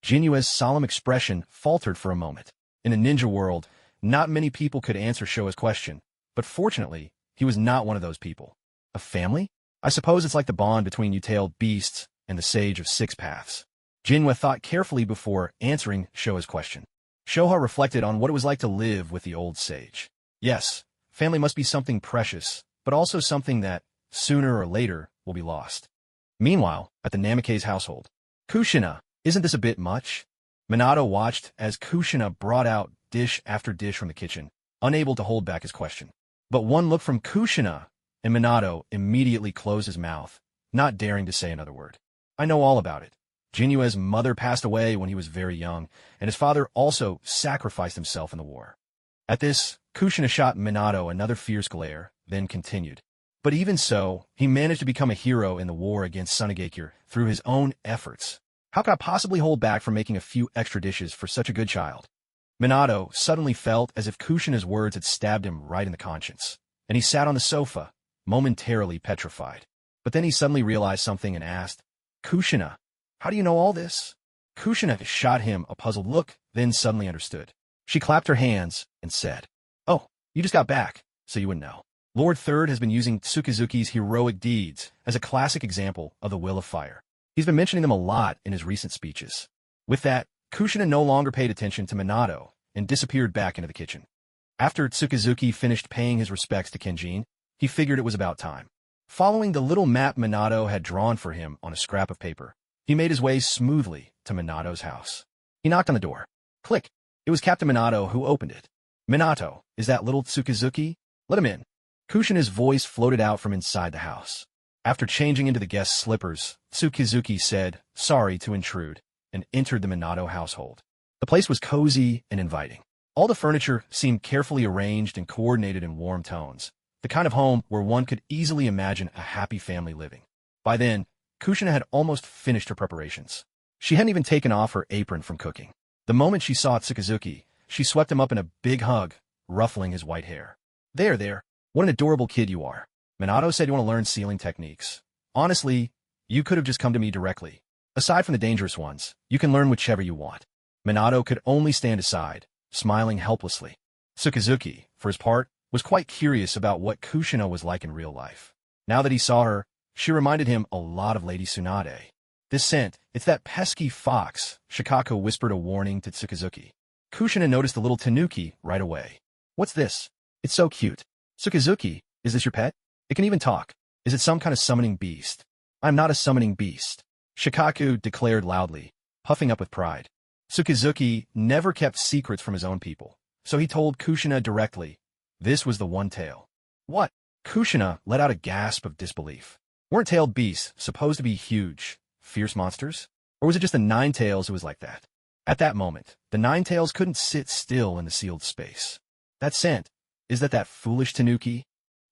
Jinyue's solemn expression faltered for a moment. In the ninja world, not many people could answer Shoha's question, but fortunately, he was not one of those people. A family? I suppose it's like the bond between you-tailed beasts and the Sage of Six Paths. Jinyue thought carefully before answering Shoha's question. Shoha reflected on what it was like to live with the old sage. Yes, family must be something precious, but also something that, sooner or later, will be lost. Meanwhile, at the Namikaze household, "Kushina, isn't this a bit much?" Minato watched as Kushina brought out dish after dish from the kitchen, unable to hold back his question. But one look from Kushina, and Minato immediately closed his mouth, not daring to say another word. "I know all about it. Jinyue's mother passed away when he was very young, and his father also sacrificed himself in the war." At this, Kushina shot Minato another fierce glare, then continued. "But even so, he managed to become a hero in the war against Sunagakure through his own efforts. How could I possibly hold back from making a few extra dishes for such a good child?" Minato suddenly felt as if Kushina's words had stabbed him right in the conscience, and he sat on the sofa, momentarily petrified. But then he suddenly realized something and asked, "Kushina, how do you know all this?" Kushina shot him a puzzled look, then suddenly understood. She clapped her hands and said, "Oh, you just got back, so you wouldn't know." Lord Third has been using Tsukizuki's heroic deeds as a classic example of the will of fire. He's been mentioning them a lot in his recent speeches. With that, Kushina no longer paid attention to Minato and disappeared back into the kitchen. After Tsukizuki finished paying his respects to Kenjin, he figured it was about time. Following the little map Minato had drawn for him on a scrap of paper, he made his way smoothly to Minato's house. He knocked on the door. Click. It was Captain Minato who opened it. "Minato, is that little Tsukizuki? Let him in." Kushina's voice floated out from inside the house. After changing into the guest's slippers, Tsukizuki said, "Sorry to intrude," and entered the Minato household. The place was cozy and inviting. All the furniture seemed carefully arranged and coordinated in warm tones, the kind of home where one could easily imagine a happy family living. By then, Kushina had almost finished her preparations. She hadn't even taken off her apron from cooking. The moment she saw Tsukizuki, she swept him up in a big hug, ruffling his white hair. There, what an adorable kid you are. Minato said you want to learn sealing techniques. Honestly, you could have just come to me directly. Aside from the dangerous ones, you can learn whichever you want." Minato could only stand aside, smiling helplessly. Tsukizuki, for his part, was quite curious about what Kushina was like in real life. Now that he saw her, she reminded him a lot of Lady Tsunade. "This scent, it's that pesky fox," Shikaku whispered a warning to Tsukizuki. Kushina noticed the little tanuki right away. "What's this? It's so cute." "Tsukizuki, is this your pet? It can even talk. Is it some kind of summoning beast?" "I'm not a summoning beast," Shikaku declared loudly, puffing up with pride. Tsukizuki never kept secrets from his own people, so he told Kushina directly. This was the one tail. "What?" Kushina let out a gasp of disbelief. "Weren't tailed beasts supposed to be huge, fierce monsters? Or was it just the Ninetales who was like that? At that moment, the Ninetales couldn't sit still in the sealed space. That scent, is that foolish tanuki?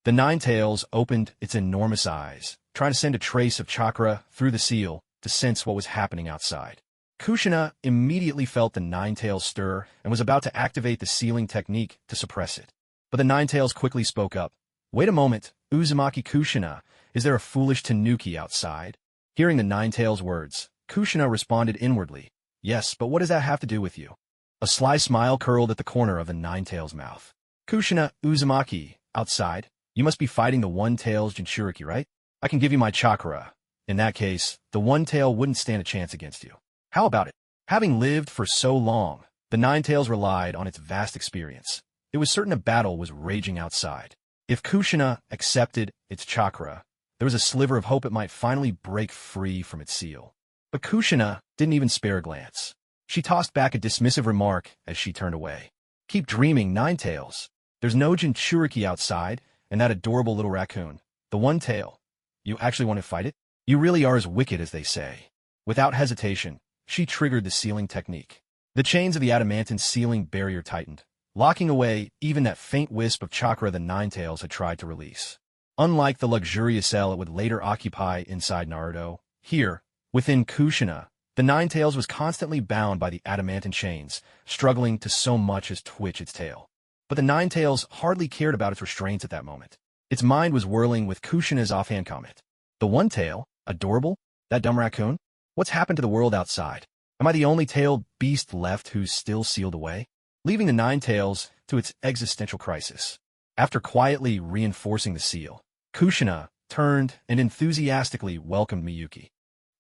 The Ninetales opened its enormous eyes, trying to send a trace of chakra through the seal to sense what was happening outside. Kushina immediately felt the Ninetales stir and was about to activate the sealing technique to suppress it. But the Ninetales quickly spoke up. Wait a moment, Uzumaki Kushina, is there a foolish tanuki outside? Hearing the Ninetales' words, Kushina responded inwardly. Yes, but what does that have to do with you? A sly smile curled at the corner of the Ninetales' mouth. Kushina, Uzumaki, outside? You must be fighting the One-Tailed Jinchuriki, right? I can give you my chakra. In that case, the One-Tail wouldn't stand a chance against you. How about it? Having lived for so long, the Ninetales relied on its vast experience. It was certain a battle was raging outside. If Kushina accepted its chakra, there was a sliver of hope it might finally break free from its seal. But Kushina didn't even spare a glance. She tossed back a dismissive remark as she turned away. Keep dreaming, Ninetales. There's no Jinchuriki outside, and that adorable little raccoon, the One-Tail. You actually want to fight it? You really are as wicked as they say. Without hesitation, she triggered the sealing technique. The chains of the adamantine sealing barrier tightened, locking away even that faint wisp of chakra the Ninetales had tried to release. Unlike the luxurious cell it would later occupy inside Naruto, here, within Kushina, the Ninetales was constantly bound by the adamantine chains, struggling to so much as twitch its tail. But the Ninetales hardly cared about its restraints at that moment. Its mind was whirling with Kushina's offhand comment. The One-Tail? Adorable? That dumb raccoon? What's happened to the world outside? Am I the only tailed beast left who's still sealed away? Leaving the Ninetales to its existential crisis. After quietly reinforcing the seal, Kushina turned and enthusiastically welcomed Miyuki.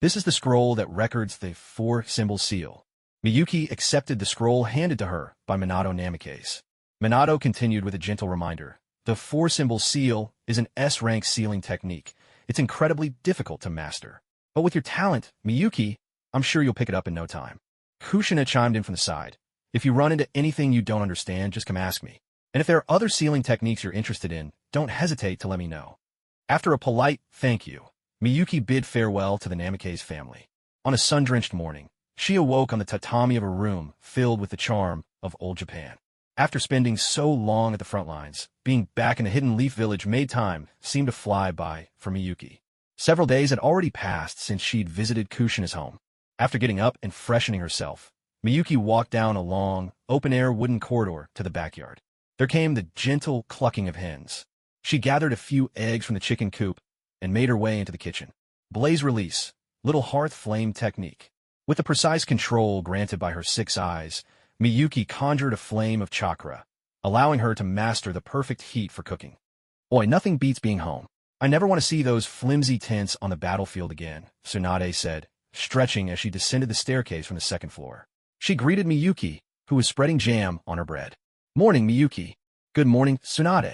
This is the scroll that records the 4-symbol seal. Miyuki accepted the scroll handed to her by Minato Namikaze. Minato continued with a gentle reminder. The 4-symbol seal is an S-rank sealing technique. It's incredibly difficult to master. But with your talent, Miyuki, I'm sure you'll pick it up in no time. Kushina chimed in from the side. If you run into anything you don't understand, just come ask me. And if there are other sealing techniques you're interested in, don't hesitate to let me know. After a polite thank you, Miyuki bid farewell to the Namikaze family. On a sun-drenched morning, she awoke on the tatami of a room filled with the charm of old Japan. After spending so long at the front lines, being back in the Hidden Leaf Village made time seem to fly by for Miyuki. Several days had already passed since she'd visited Kushina's home. After getting up and freshening herself, Miyuki walked down a long, open-air wooden corridor to the backyard. There came the gentle clucking of hens. She gathered a few eggs from the chicken coop and made her way into the kitchen. Blaze release, little hearth flame technique. With the precise control granted by her 6 eyes, Miyuki conjured a flame of chakra, allowing her to master the perfect heat for cooking. Boy, nothing beats being home. I never want to see those flimsy tents on the battlefield again, Tsunade said, stretching as she descended the staircase from the 2nd floor. She greeted Miyuki, who was spreading jam on her bread. Morning, Miyuki. Good morning, Tsunade.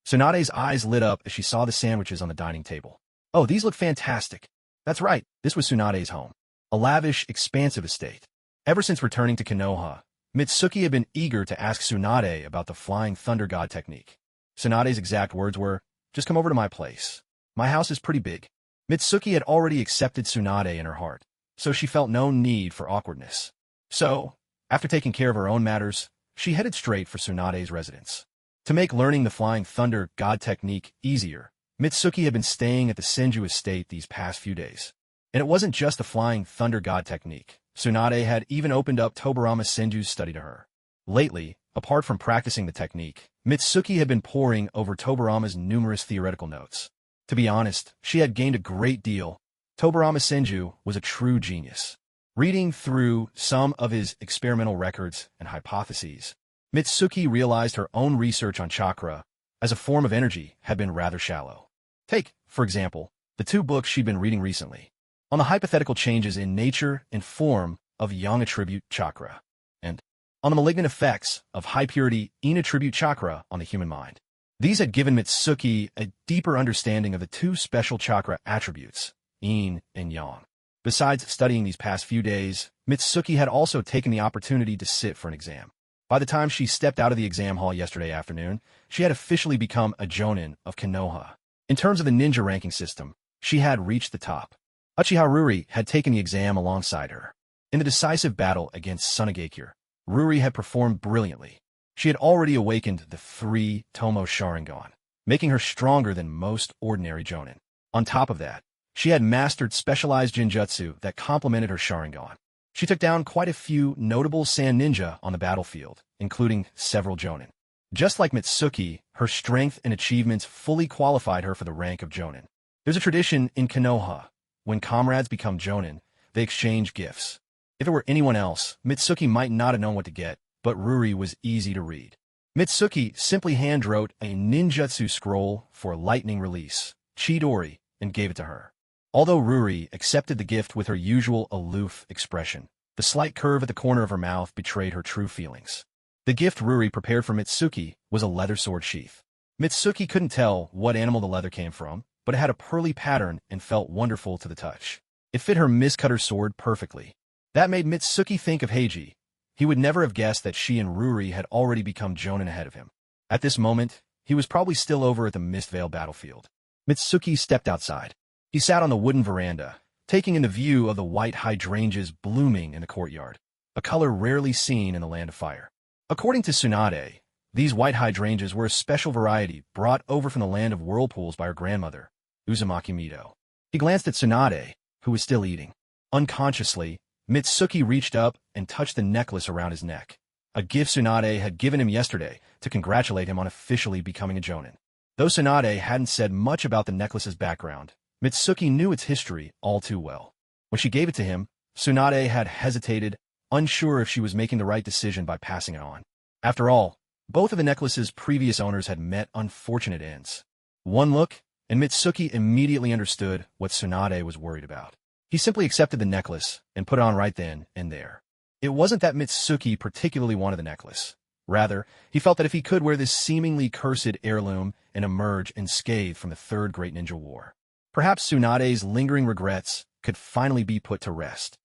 Tsunade's eyes lit up as she saw the sandwiches on the dining table. Oh, these look fantastic. That's right, this was Tsunade's home. A lavish, expansive estate. Ever since returning to Konoha, Mitsuki had been eager to ask Tsunade about the Flying Thunder God technique. Tsunade's exact words were, just come over to my place. My house is pretty big. Mitsuki had already accepted Tsunade in her heart, so she felt no need for awkwardness. So, after taking care of her own matters, she headed straight for Tsunade's residence. To make learning the Flying Thunder God technique easier, Mitsuki had been staying at the Senju estate these past few days. And it wasn't just the Flying Thunder God technique. Tsunade had even opened up Tobarama Senju's study to her. Lately, apart from practicing the technique, Mitsuki had been poring over Tobarama's numerous theoretical notes. To be honest, she had gained a great deal. Tobarama Senju was a true genius. Reading through some of his experimental records and hypotheses, Mitsuki realized her own research on chakra as a form of energy had been rather shallow. Take, for example, the 2 books she'd been reading recently, on the hypothetical changes in nature and form of yang attribute chakra, and on the malignant effects of high-purity yin attribute chakra on the human mind. These had given Mitsuki a deeper understanding of the 2 special chakra attributes, yin and yang. Besides studying these past few days, Mitsuki had also taken the opportunity to sit for an exam. By the time she stepped out of the exam hall yesterday afternoon, she had officially become a jonin of Konoha. In terms of the ninja ranking system, she had reached the top. Uchiha Ruri had taken the exam alongside her. In the decisive battle against Tsunagakure, Ruri had performed brilliantly. She had already awakened the 3-tomo sharingan, making her stronger than most ordinary jonin. On top of that, she had mastered specialized genjutsu that complemented her sharingan. She took down quite a few notable sand ninja on the battlefield, including several jonin. Just like Mitsuki, her strength and achievements fully qualified her for the rank of jonin. There's a tradition in Konoha. When comrades become jonin, they exchange gifts. If it were anyone else, Mitsuki might not have known what to get, but Ruri was easy to read. Mitsuki simply hand-wrote a ninjutsu scroll for lightning release, Chidori, and gave it to her. Although Ruri accepted the gift with her usual aloof expression, the slight curve at the corner of her mouth betrayed her true feelings. The gift Ruri prepared for Mitsuki was a leather sword sheath. Mitsuki couldn't tell what animal the leather came from, but it had a pearly pattern and felt wonderful to the touch. It fit her miscutter sword perfectly. That made Mitsuki think of Heiji. He would never have guessed that she and Ruri had already become jonin ahead of him. At this moment, he was probably still over at the Mistvale battlefield. Mitsuki stepped outside. He sat on the wooden veranda, taking in the view of the white hydrangeas blooming in the courtyard, a color rarely seen in the Land of Fire. According to Tsunade, these white hydrangeas were a special variety brought over from the Land of Whirlpools by her grandmother, Uzumaki Mido. He glanced at Tsunade, who was still eating. Unconsciously, Mitsuki reached up and touched the necklace around his neck, a gift Tsunade had given him yesterday to congratulate him on officially becoming a jonin. Though Tsunade hadn't said much about the necklace's background, Mitsuki knew its history all too well. When she gave it to him, Tsunade had hesitated, unsure if she was making the right decision by passing it on. After all, both of the necklace's previous owners had met unfortunate ends. One look, and Mitsuki immediately understood what Tsunade was worried about. He simply accepted the necklace and put it on right then and there. It wasn't that Mitsuki particularly wanted the necklace. Rather, he felt that if he could wear this seemingly cursed heirloom and emerge unscathed from the Third Great Ninja War, perhaps Tsunade's lingering regrets could finally be put to rest.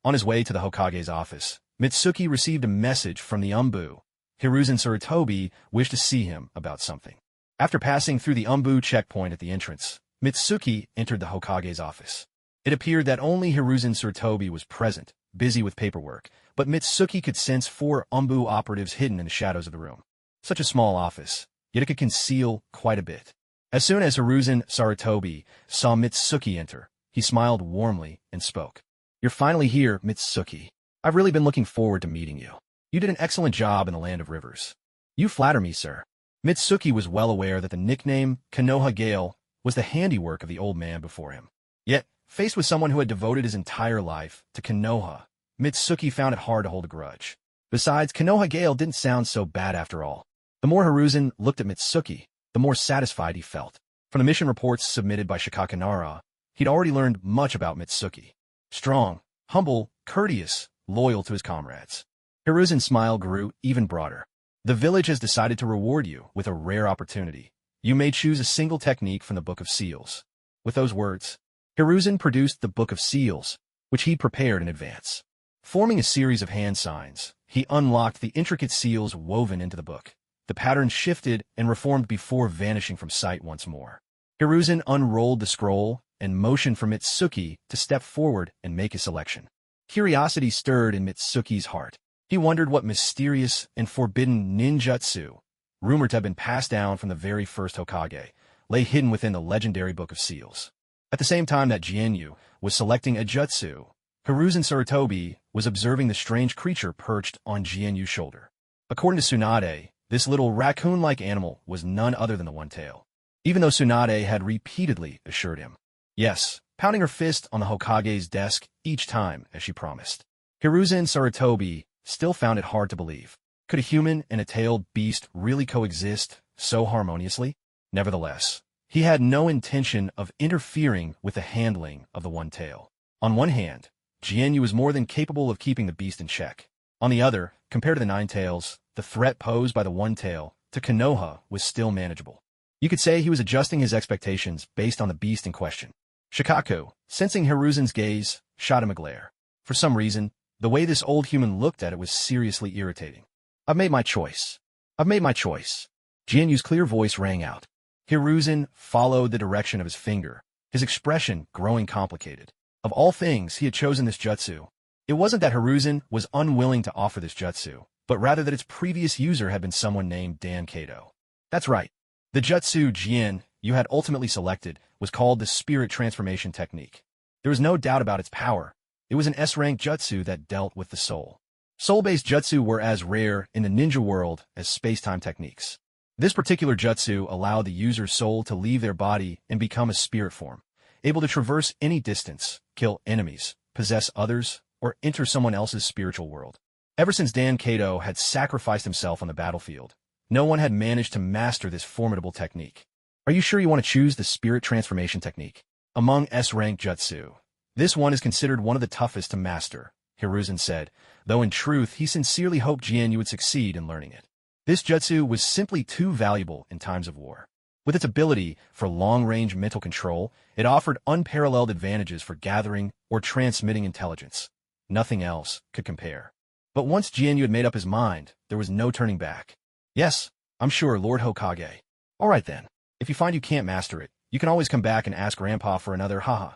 On his way to the Hokage's office, Mitsuki received a message from the Umbu. Hiruzen Sarutobi wished to see him about something. After passing through the Umbu checkpoint at the entrance, Mitsuki entered the Hokage's office. It appeared that only Hiruzen Sarutobi was present, busy with paperwork, but Mitsuki could sense 4 Umbu operatives hidden in the shadows of the room. Such a small office, yet it could conceal quite a bit. As soon as Hiruzen Sarutobi saw Mitsuki enter, he smiled warmly and spoke. "You're finally here, Mitsuki. I've really been looking forward to meeting you. You did an excellent job in the Land of Rivers." "You flatter me, sir." Mitsuki was well aware that the nickname Konoha Gale was the handiwork of the old man before him. Yet, faced with someone who had devoted his entire life to Konoha, Mitsuki found it hard to hold a grudge. Besides, Konoha Gale didn't sound so bad after all. The more Hiruzen looked at Mitsuki, the more satisfied he felt. From the mission reports submitted by Shikakanara, he'd already learned much about Mitsuki. Strong, humble, courteous, loyal to his comrades. Hiruzen's smile grew even broader. "The village has decided to reward you with a rare opportunity. You may choose a single technique from the Book of Seals." With those words, Hiruzen produced the Book of Seals, which he'd prepared in advance. Forming a series of hand signs, he unlocked the intricate seals woven into the book. The pattern shifted and reformed before vanishing from sight once more. Hiruzen unrolled the scroll and motioned for Mitsuki to step forward and make a selection. Curiosity stirred in Mitsuki's heart. He wondered what mysterious and forbidden ninjutsu, rumored to have been passed down from the very first Hokage, lay hidden within the legendary Book of Seals. At the same time that Jianyu was selecting a jutsu, Hiruzen Sarutobi was observing the strange creature perched on Jianyu's shoulder. According to Tsunade, this little raccoon-like animal was none other than the One-Tail, even though Tsunade had repeatedly assured him. Yes, pounding her fist on the Hokage's desk each time as she promised. Hiruzen Sarutobi still found it hard to believe. Could a human and a tailed beast really coexist so harmoniously? Nevertheless, he had no intention of interfering with the handling of the One-Tail. On one hand, Jianyu was more than capable of keeping the beast in check. On the other, compared to the Nine Tails, the threat posed by the One-Tail to Konoha was still manageable. You could say he was adjusting his expectations based on the beast in question. Shikaku, sensing Hiruzen's gaze, shot him a glare. For some reason, the way this old human looked at it was seriously irritating. "I've made my choice. I've made my choice." Jianyu's clear voice rang out. Hiruzen followed the direction of his finger, his expression growing complicated. Of all things, he had chosen this jutsu. It wasn't that Hiruzen was unwilling to offer this jutsu, but rather that its previous user had been someone named Dan Kato. That's right. The jutsu Jin you had ultimately selected was called the Spirit Transformation Technique. There was no doubt about its power. It was an S-rank jutsu that dealt with the soul. Soul-based jutsu were as rare in the ninja world as space-time techniques. This particular jutsu allowed the user's soul to leave their body and become a spirit form, able to traverse any distance, kill enemies, possess others, or enter someone else's spiritual world. Ever since Dan Kato had sacrificed himself on the battlefield, no one had managed to master this formidable technique. Are you sure you want to choose the Spirit Transformation Technique? Among S-rank jutsu, this one is considered one of the toughest to master, Hiruzen said, though in truth he sincerely hoped Jin would succeed in learning it. This jutsu was simply too valuable in times of war. With its ability for long-range mental control, it offered unparalleled advantages for gathering or transmitting intelligence. Nothing else could compare. But once Jin had made up his mind, there was no turning back. Yes, I'm sure, Lord Hokage. All right then. If you find you can't master it, you can always come back and ask Grandpa for another haha.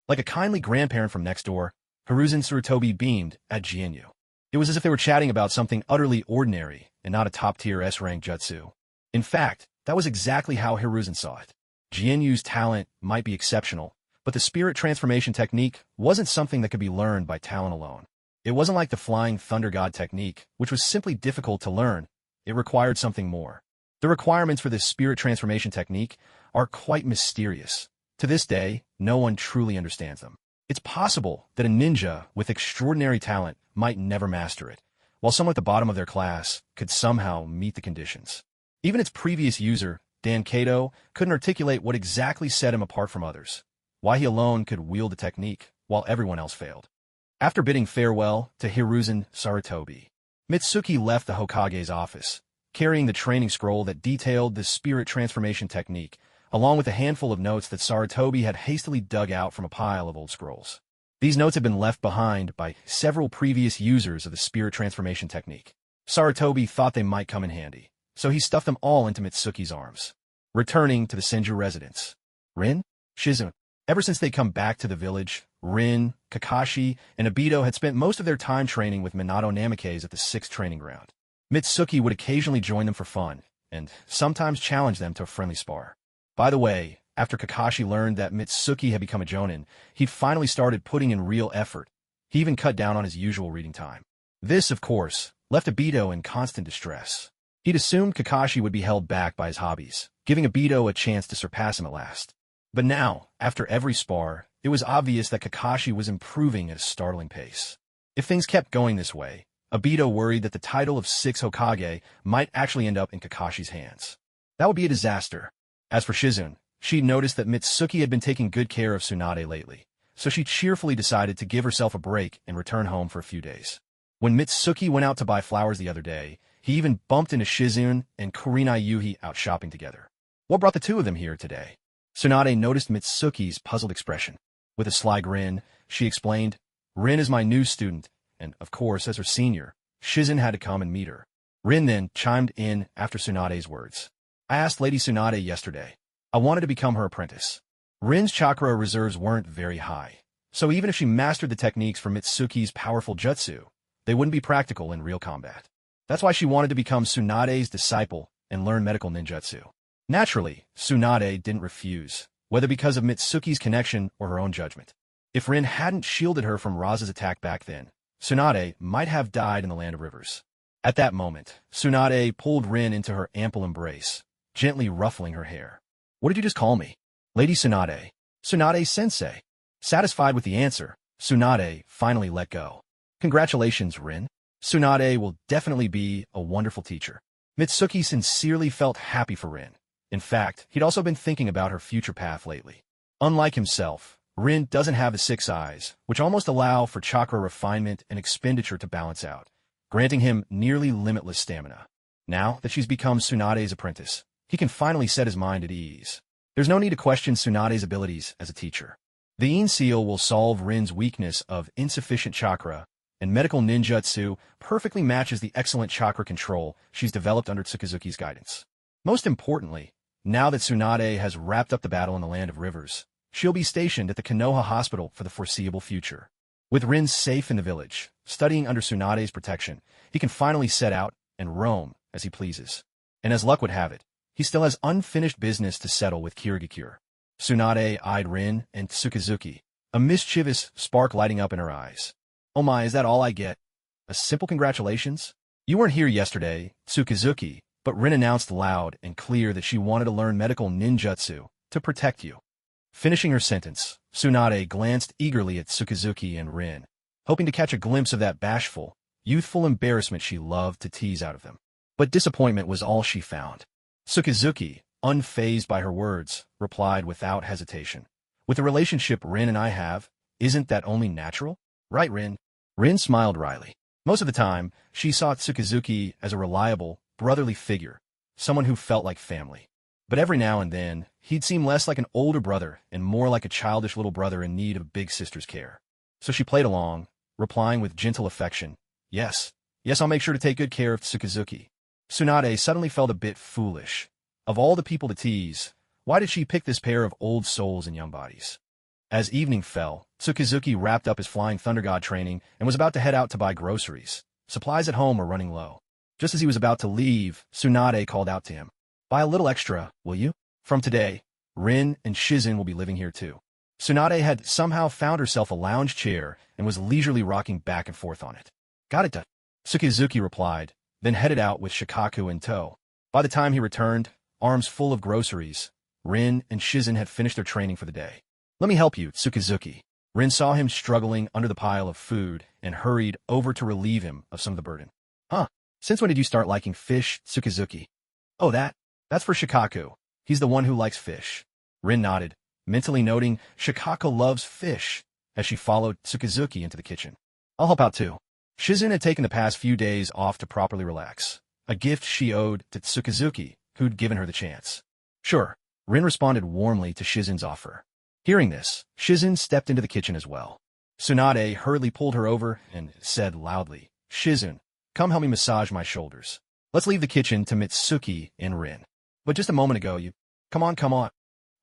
Like a kindly grandparent from next door, Hiruzen Sarutobi beamed at Jinyu. It was as if they were chatting about something utterly ordinary and not a top-tier S-rank jutsu. In fact, that was exactly how Hiruzen saw it. Jinyu's talent might be exceptional, but the Spirit Transformation Technique wasn't something that could be learned by talent alone. It wasn't like the Flying Thunder God technique, which was simply difficult to learn. It required something more. The requirements for this Spirit Transformation Technique are quite mysterious. To this day, no one truly understands them. It's possible that a ninja with extraordinary talent might never master it, while someone at the bottom of their class could somehow meet the conditions. Even its previous user, Dan Kato, couldn't articulate what exactly set him apart from others, why he alone could wield the technique, while everyone else failed. After bidding farewell to Hiruzen Sarutobi, Mitsuki left the Hokage's office, carrying the training scroll that detailed the Spirit Transformation Technique, along with a handful of notes that Sarutobi had hastily dug out from a pile of old scrolls. These notes had been left behind by several previous users of the Spirit Transformation Technique. Sarutobi thought they might come in handy, so he stuffed them all into Mitsuki's arms. Returning to the Senju residence, Rin, Shizune. Ever since they'd come back to the village, Rin, Kakashi, and Obito had spent most of their time training with Minato Namikaze at the 6th training ground. Mitsuki would occasionally join them for fun, and sometimes challenge them to a friendly spar. By the way, after Kakashi learned that Mitsuki had become a jonin, he'd finally started putting in real effort. He even cut down on his usual reading time. This, of course, left Obito in constant distress. He'd assumed Kakashi would be held back by his hobbies, giving Obito a chance to surpass him at last. But now, after every spar, it was obvious that Kakashi was improving at a startling pace. If things kept going this way, Obito worried that the title of 6 Hokage might actually end up in Kakashi's hands. That would be a disaster. As for Shizune, she'd noticed that Mitsuki had been taking good care of Tsunade lately, so she cheerfully decided to give herself a break and return home for a few days. When Mitsuki went out to buy flowers the other day, he even bumped into Shizune and Kurenai Yuhi out shopping together. What brought the two of them here today? Tsunade noticed Mitsuki's puzzled expression. With a sly grin, she explained, Rin is my new student, and, of course, as her senior, Shizune had to come and meet her. Rin then chimed in after Tsunade's words. I asked Lady Tsunade yesterday. I wanted to become her apprentice. Rin's chakra reserves weren't very high, so even if she mastered the techniques for Mitsuki's powerful jutsu, they wouldn't be practical in real combat. That's why she wanted to become Tsunade's disciple and learn medical ninjutsu. Naturally, Tsunade didn't refuse, whether because of Mitsuki's connection or her own judgment. If Rin hadn't shielded her from Raza's attack back then, Tsunade might have died in the Land of Rivers. At that moment, Tsunade pulled Rin into her ample embrace, gently ruffling her hair. What did you just call me? Lady Tsunade. Tsunade-sensei. Satisfied with the answer, Tsunade finally let go. Congratulations, Rin. Tsunade will definitely be a wonderful teacher. Mitsuki sincerely felt happy for Rin. In fact, he'd also been thinking about her future path lately. Unlike himself, Rin doesn't have the 6 eyes, which almost allow for chakra refinement and expenditure to balance out, granting him nearly limitless stamina. Now that she's become Tsunade's apprentice, he can finally set his mind at ease. There's no need to question Tsunade's abilities as a teacher. The Yin Seal will solve Rin's weakness of insufficient chakra, and medical ninjutsu perfectly matches the excellent chakra control she's developed under Tsukazuki's guidance. Most importantly, now that Tsunade has wrapped up the battle in the Land of Rivers, she'll be stationed at the Konoha Hospital for the foreseeable future. With Rin safe in the village, studying under Tsunade's protection, he can finally set out and roam as he pleases. And as luck would have it, he still has unfinished business to settle with Kirigakure. Tsunade eyed Rin and Tsukazuki, a mischievous spark lighting up in her eyes. Oh my, is that all I get? A simple congratulations? You weren't here yesterday, Tsukazuki, but Rin announced loud and clear that she wanted to learn medical ninjutsu to protect you. Finishing her sentence, Tsunade glanced eagerly at Tsukazuki and Rin, hoping to catch a glimpse of that bashful, youthful embarrassment she loved to tease out of them. But disappointment was all she found. Tsukazuki, unfazed by her words, replied without hesitation. With the relationship Rin and I have, isn't that only natural? Right, Rin? Rin smiled wryly. Most of the time, she saw Tsukazuki as a reliable, brotherly figure, someone who felt like family. But every now and then, he'd seem less like an older brother and more like a childish little brother in need of big sister's care. So she played along, replying with gentle affection, Yes, I'll make sure to take good care of Tsukazuki. Tsunade suddenly felt a bit foolish. Of all the people to tease, why did she pick this pair of old souls and young bodies? As evening fell, Tsukazuki wrapped up his Flying Thunder God training and was about to head out to buy groceries. Supplies at home were running low. Just as he was about to leave, Tsunade called out to him. Buy a little extra, will you? From today, Rin and Shizen will be living here too. Tsunade had somehow found herself a lounge chair and was leisurely rocking back and forth on it. Got it, Tsukazuki replied, then headed out with Shikaku in tow. By the time he returned, arms full of groceries, Rin and Shizen had finished their training for the day. Let me help you, Tsukazuki. Rin saw him struggling under the pile of food and hurried over to relieve him of some of the burden. Huh, since when did you start liking fish, Tsukazuki? Oh, that's for Shikaku. He's the one who likes fish. Rin nodded, mentally noting Shikaku loves fish, as she followed Tsukazuki into the kitchen. I'll help out too. Shizen had taken the past few days off to properly relax, a gift she owed to Tsukazuki, who'd given her the chance. Sure, Rin responded warmly to Shizen's offer. Hearing this, Shizen stepped into the kitchen as well. Tsunade hurriedly pulled her over and said loudly, Shizen, come help me massage my shoulders. Let's leave the kitchen to Mitsuki and Rin. But just a moment ago you... Come on.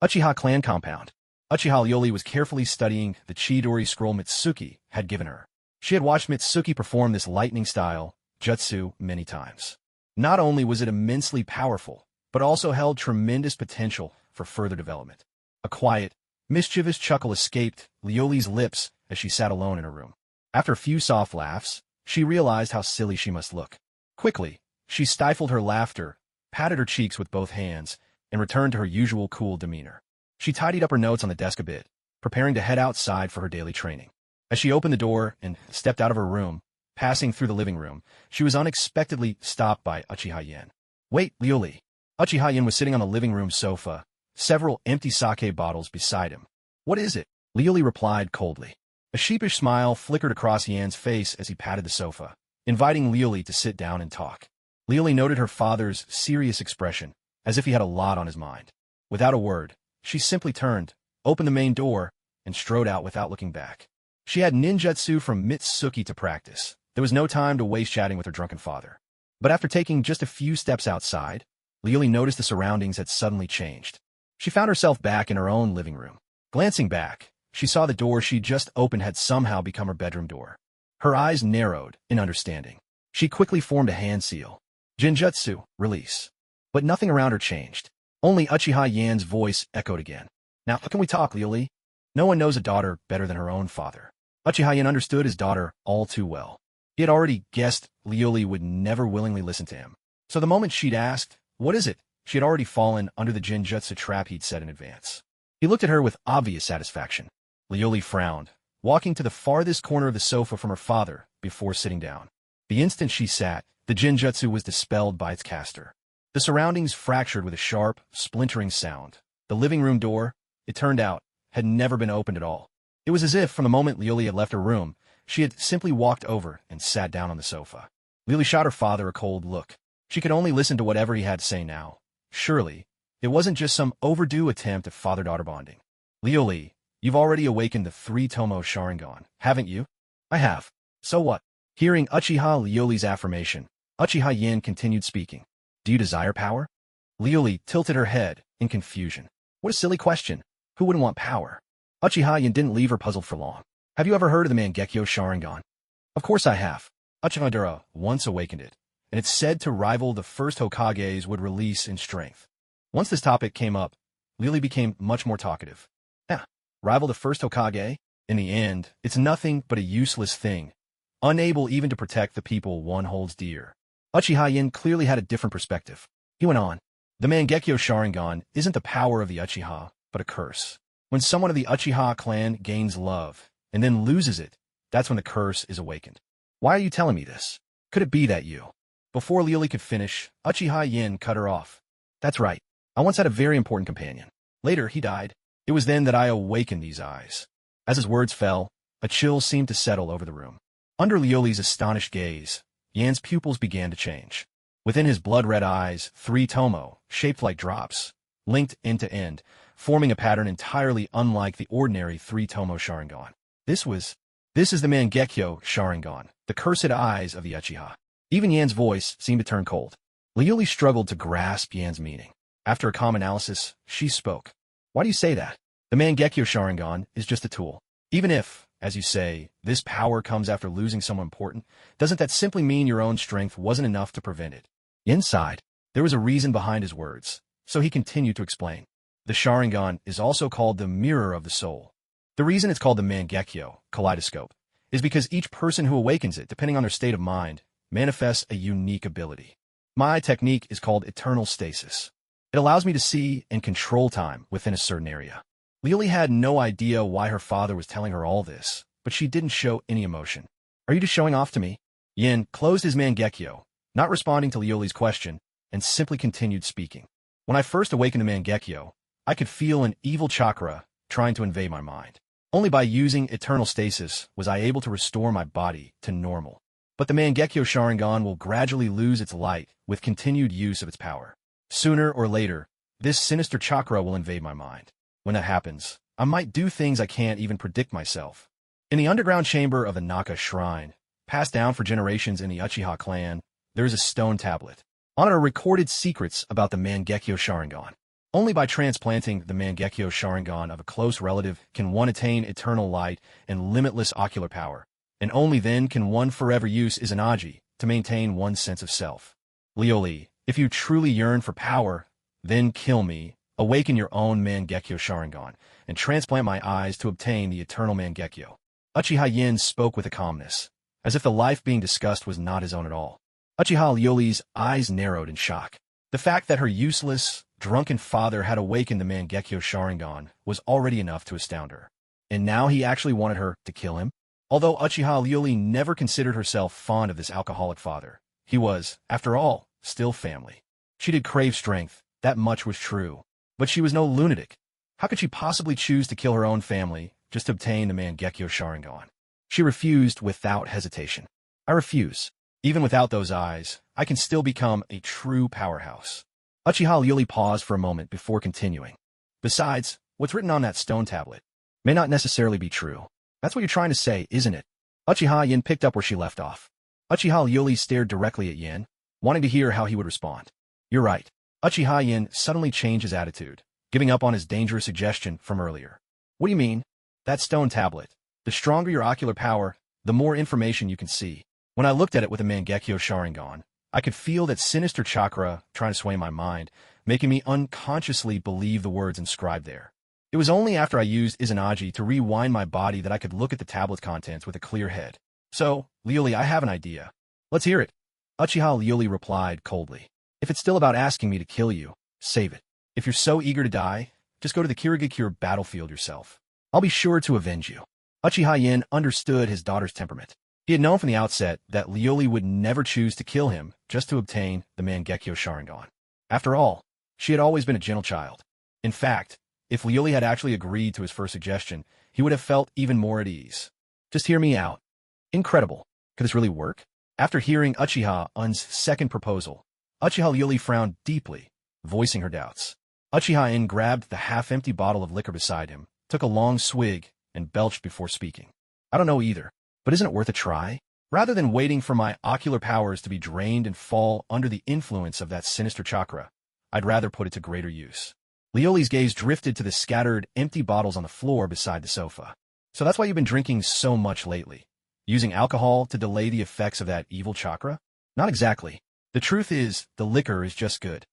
Uchiha clan compound. Uchiha Ryori was carefully studying the Chidori scroll Mitsuki had given her. She had watched Mitsuki perform this lightning-style jutsu many times. Not only was it immensely powerful, but also held tremendous potential for further development. A quiet, mischievous chuckle escaped Ryori's lips as she sat alone in her room. After a few soft laughs, she realized how silly she must look. Quickly, she stifled her laughter, patted her cheeks with both hands, and returned to her usual cool demeanor. She tidied up her notes on the desk a bit, preparing to head outside for her daily training. As she opened the door and stepped out of her room, passing through the living room, she was unexpectedly stopped by Uchiha Yen. Wait, Ryori. Uchiha Yen was sitting on the living room sofa, several empty sake bottles beside him. What is it? Ryori replied coldly. A sheepish smile flickered across Yen's face as he patted the sofa, inviting Ryori to sit down and talk. Ryori noted her father's serious expression, as if he had a lot on his mind. Without a word, she simply turned, opened the main door, and strode out without looking back. She had ninjutsu from Mitsuki to practice. There was no time to waste chatting with her drunken father. But after taking just a few steps outside, Ryori noticed the surroundings had suddenly changed. She found herself back in her own living room. Glancing back, she saw the door she just opened had somehow become her bedroom door. Her eyes narrowed in understanding. She quickly formed a hand seal. Genjutsu, release. But nothing around her changed. Only Uchiha Yan's voice echoed again. Now, how can we talk, Ryori? No one knows a daughter better than her own father. Uchiha Yan understood his daughter all too well. He had already guessed Ryori would never willingly listen to him. So the moment she'd asked, what is it? She had already fallen under the genjutsu trap he'd set in advance. He looked at her with obvious satisfaction. Ryori frowned, walking to the farthest corner of the sofa from her father before sitting down. The instant she sat, the genjutsu was dispelled by its caster. The surroundings fractured with a sharp, splintering sound. The living room door, it turned out, had never been opened at all. It was as if, from the moment Ryori had left her room, she had simply walked over and sat down on the sofa. Ryori shot her father a cold look. She could only listen to whatever he had to say now. Surely, it wasn't just some overdue attempt at father-daughter bonding. Ryori, you've already awakened the 3-tomo sharingan, haven't you? I have. So what? Hearing Uchiha Ryori's affirmation, Uchiha Yen continued speaking. Do you desire power? Ryori tilted her head in confusion. What a silly question. Who wouldn't want power? Uchiha Yin didn't leave her puzzled for long. Have you ever heard of the Mangekyo Sharingan? Of course I have. Uchiha Madara once awakened it, and it's said to rival the first Hokage's would release in strength. Once this topic came up, Lily became much more talkative. Rival the first Hokage? In the end, it's nothing but a useless thing, unable even to protect the people one holds dear. Uchiha Yin clearly had a different perspective. He went on, the Mangekyo Sharingan isn't the power of the Uchiha, but a curse. When someone of the Uchiha clan gains love, and then loses it, that's when the curse is awakened. Why are you telling me this? Could it be that you? Before Lily could finish, Uchiha Yin cut her off. That's right. I once had a very important companion. Later, he died. It was then that I awakened these eyes. As his words fell, a chill seemed to settle over the room. Under Lioli's astonished gaze, Yan's pupils began to change. Within his blood-red eyes, 3 tomo, shaped like drops, linked end to end, forming a pattern entirely unlike the ordinary 3 tomo Sharingan. This is the Mangekyo Sharingan, the cursed eyes of the Uchiha. Even Yan's voice seemed to turn cold. Lioli struggled to grasp Yan's meaning. After a calm analysis, she spoke. Why do you say that? The Mangekyo Sharingan is just a tool. Even if, as you say, this power comes after losing someone important, doesn't that simply mean your own strength wasn't enough to prevent it? Yin sighed. There was a reason behind his words, so he continued to explain. The Sharingan is also called the mirror of the soul. The reason it's called the Mangekyo, kaleidoscope, is because each person who awakens it, depending on their state of mind, manifests a unique ability. My technique is called eternal stasis. It allows me to see and control time within a certain area. Lioli had no idea why her father was telling her all this, but she didn't show any emotion. Are you just showing off to me? Yin closed his Mangekyo, not responding to Lioli's question, and simply continued speaking. When I first awakened the Mangekyo, I could feel an evil chakra trying to invade my mind. Only by using eternal stasis was I able to restore my body to normal. But the Mangekyo Sharingan will gradually lose its light with continued use of its power. Sooner or later, this sinister chakra will invade my mind. When that happens, I might do things I can't even predict myself. In the underground chamber of the Naka Shrine, passed down for generations in the Uchiha clan, there is a stone tablet. On it are recorded secrets about the Mangekyo Sharingan. Only by transplanting the Mangekyo Sharingan of a close relative can one attain eternal light and limitless ocular power, and only then can one forever use Izanagi to maintain one's sense of self. Lioli, if you truly yearn for power, then kill me, awaken your own Mangekyo Sharingan, and transplant my eyes to obtain the eternal Mangekyo. Uchiha Yin spoke with a calmness, as if the life being discussed was not his own at all. Uchiha Lioli's eyes narrowed in shock. The fact that her useless, drunken father had awakened the Mangekyo Sharingan was already enough to astound her. And now he actually wanted her to kill him? Although Uchiha Lioli never considered herself fond of this alcoholic father, he was, after all, still family. She did crave strength, that much was true. But she was no lunatic. How could she possibly choose to kill her own family just to obtain the Mangekyo Sharingan? She refused without hesitation. I refuse. Even without those eyes, I can still become a true powerhouse. Uchiha Lioli paused for a moment before continuing. Besides, what's written on that stone tablet may not necessarily be true. That's what you're trying to say, isn't it? Uchiha Yin picked up where she left off. Uchiha Lioli stared directly at Yin, wanting to hear how he would respond. You're right. Uchiha Yin suddenly changed his attitude, giving up on his dangerous suggestion from earlier. What do you mean? That stone tablet. The stronger your ocular power, the more information you can see. When I looked at it with a Mangekyo Sharingan, I could feel that sinister chakra trying to sway my mind, making me unconsciously believe the words inscribed there. It was only after I used Izanagi to rewind my body that I could look at the tablet's contents with a clear head. So, Lioli, I have an idea. Let's hear it. Uchiha Lioli replied coldly. If it's still about asking me to kill you, save it. If you're so eager to die, just go to the Kirigakure battlefield yourself. I'll be sure to avenge you. Uchiha Yin understood his daughter's temperament. He had known from the outset that Lioli would never choose to kill him just to obtain the Mangekyo Sharingan. After all, she had always been a gentle child. In fact, if Lioli had actually agreed to his first suggestion, he would have felt even more at ease. Just hear me out. Incredible. Could this really work? After hearing Uchiha Un's second proposal, Uchiha Lioli frowned deeply, voicing her doubts. Uchiha In grabbed the half-empty bottle of liquor beside him, took a long swig, and belched before speaking. I don't know either, but isn't it worth a try? Rather than waiting for my ocular powers to be drained and fall under the influence of that sinister chakra, I'd rather put it to greater use. Lioli's gaze drifted to the scattered, empty bottles on the floor beside the sofa. So that's why you've been drinking so much lately. Using alcohol to delay the effects of that evil chakra? Not exactly. The truth is, the liquor is just good.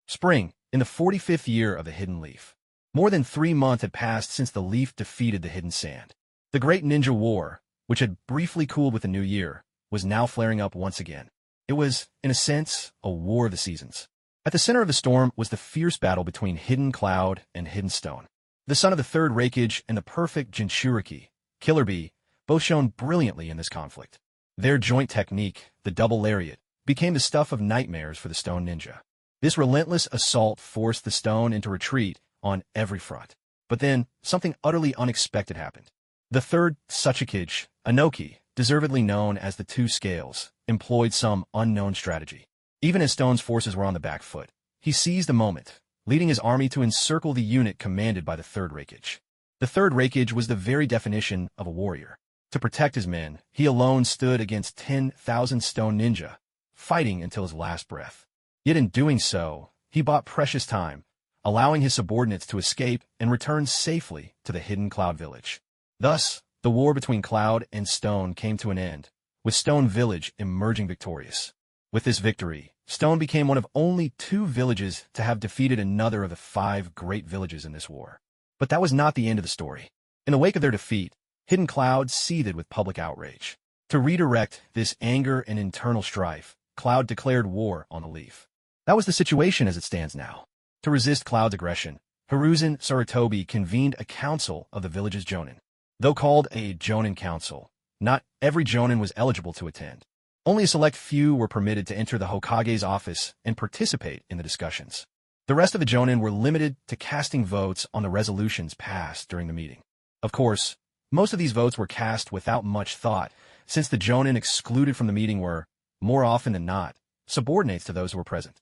Spring, in the 45th year of the Hidden Leaf. More than 3 months had passed since the leaf defeated the Hidden Sand. The Great Ninja War, which had briefly cooled with the new year, was now flaring up once again. It was, in a sense, a war of the seasons. At the center of the storm was the fierce battle between Hidden Cloud and Hidden Stone. The son of the third Reikage and the perfect Jinchuriki, Killer Bee, both shone brilliantly in this conflict. Their joint technique, the double lariat, became the stuff of nightmares for the Stone Ninja. This relentless assault forced the Stone into retreat on every front. But then, something utterly unexpected happened. The third Tsuchikage, Anoki, deservedly known as the Two Scales, employed some unknown strategy. Even as Stone's forces were on the back foot, he seized a moment, leading his army to encircle the unit commanded by the third Reikage. The third Reikage was the very definition of a warrior. To protect his men, he alone stood against 10,000 Stone Ninja, fighting until his last breath. Yet in doing so, he bought precious time, allowing his subordinates to escape and return safely to the Hidden Cloud Village. Thus, the war between Cloud and Stone came to an end, with Stone Village emerging victorious. With this victory, Stone became one of only 2 villages to have defeated another of the 5 great villages in this war. But that was not the end of the story. In the wake of their defeat, Hidden Cloud seethed with public outrage. To redirect this anger and internal strife, Cloud declared war on the Leaf. That was the situation as it stands now. To resist Cloud's aggression, Hiruzen Sarutobi convened a council of the village's jonin. Though called a jonin council, not every jonin was eligible to attend. Only a select few were permitted to enter the Hokage's office and participate in the discussions. The rest of the jonin were limited to casting votes on the resolutions passed during the meeting. Of course, most of these votes were cast without much thought, since the jonin excluded from the meeting were, more often than not, subordinates to those who were present.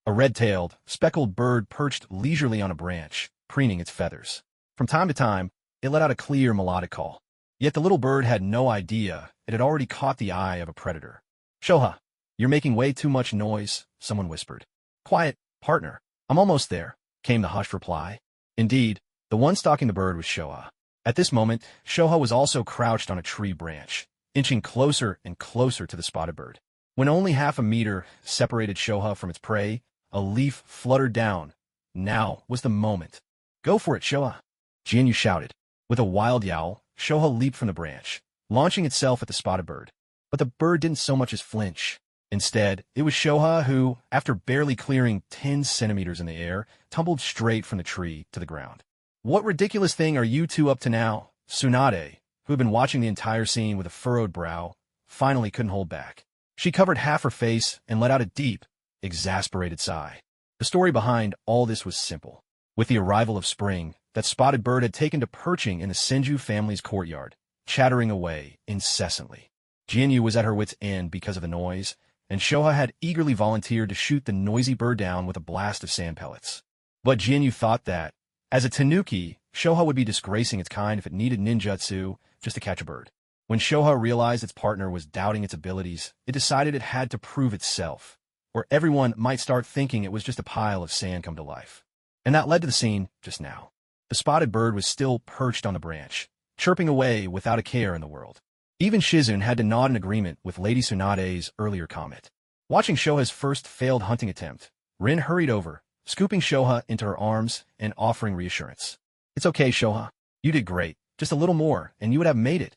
A red-tailed, speckled bird perched leisurely on a branch, preening its feathers. From time to time, it let out a clear melodic call. Yet the little bird had no idea it had already caught the eye of a predator. "Shoha, you're making way too much noise," someone whispered. "Quiet, partner. I'm almost there," came the hushed reply. Indeed, the one stalking the bird was Shoha. At this moment, Shoha was also crouched on a tree branch, inching closer and closer to the spotted bird. When only half a meter separated Shoha from its prey, a leaf fluttered down. Now was the moment. "Go for it, Shoha," Jinyu shouted. With a wild yowl, Shoha leaped from the branch, launching itself at the spotted bird. But the bird didn't so much as flinch. Instead, it was Shoha who, after barely clearing 10 centimeters in the air, tumbled straight from the tree to the ground. "What ridiculous thing are you two up to now?" Tsunade, who had been watching the entire scene with a furrowed brow, finally couldn't hold back. She covered half her face and let out a deep, exasperated sigh. The story behind all this was simple. With the arrival of spring, that spotted bird had taken to perching in the Senju family's courtyard, chattering away incessantly. Jinyu was at her wit's end because of the noise, and Shoha had eagerly volunteered to shoot the noisy bird down with a blast of sand pellets. But Jinyu thought that, as a tanuki, Shoha would be disgracing its kind if it needed ninjutsu just to catch a bird. When Shoha realized its partner was doubting its abilities, it decided it had to prove itself, or everyone might start thinking it was just a pile of sand come to life. And that led to the scene just now. The spotted bird was still perched on the branch, chirping away without a care in the world. Even Shizune had to nod in agreement with Lady Tsunade's earlier comment. Watching Shoha's first failed hunting attempt, Rin hurried over, scooping Shoha into her arms and offering reassurance. "It's okay, Shoha. You did great. Just a little more, and you would have made it."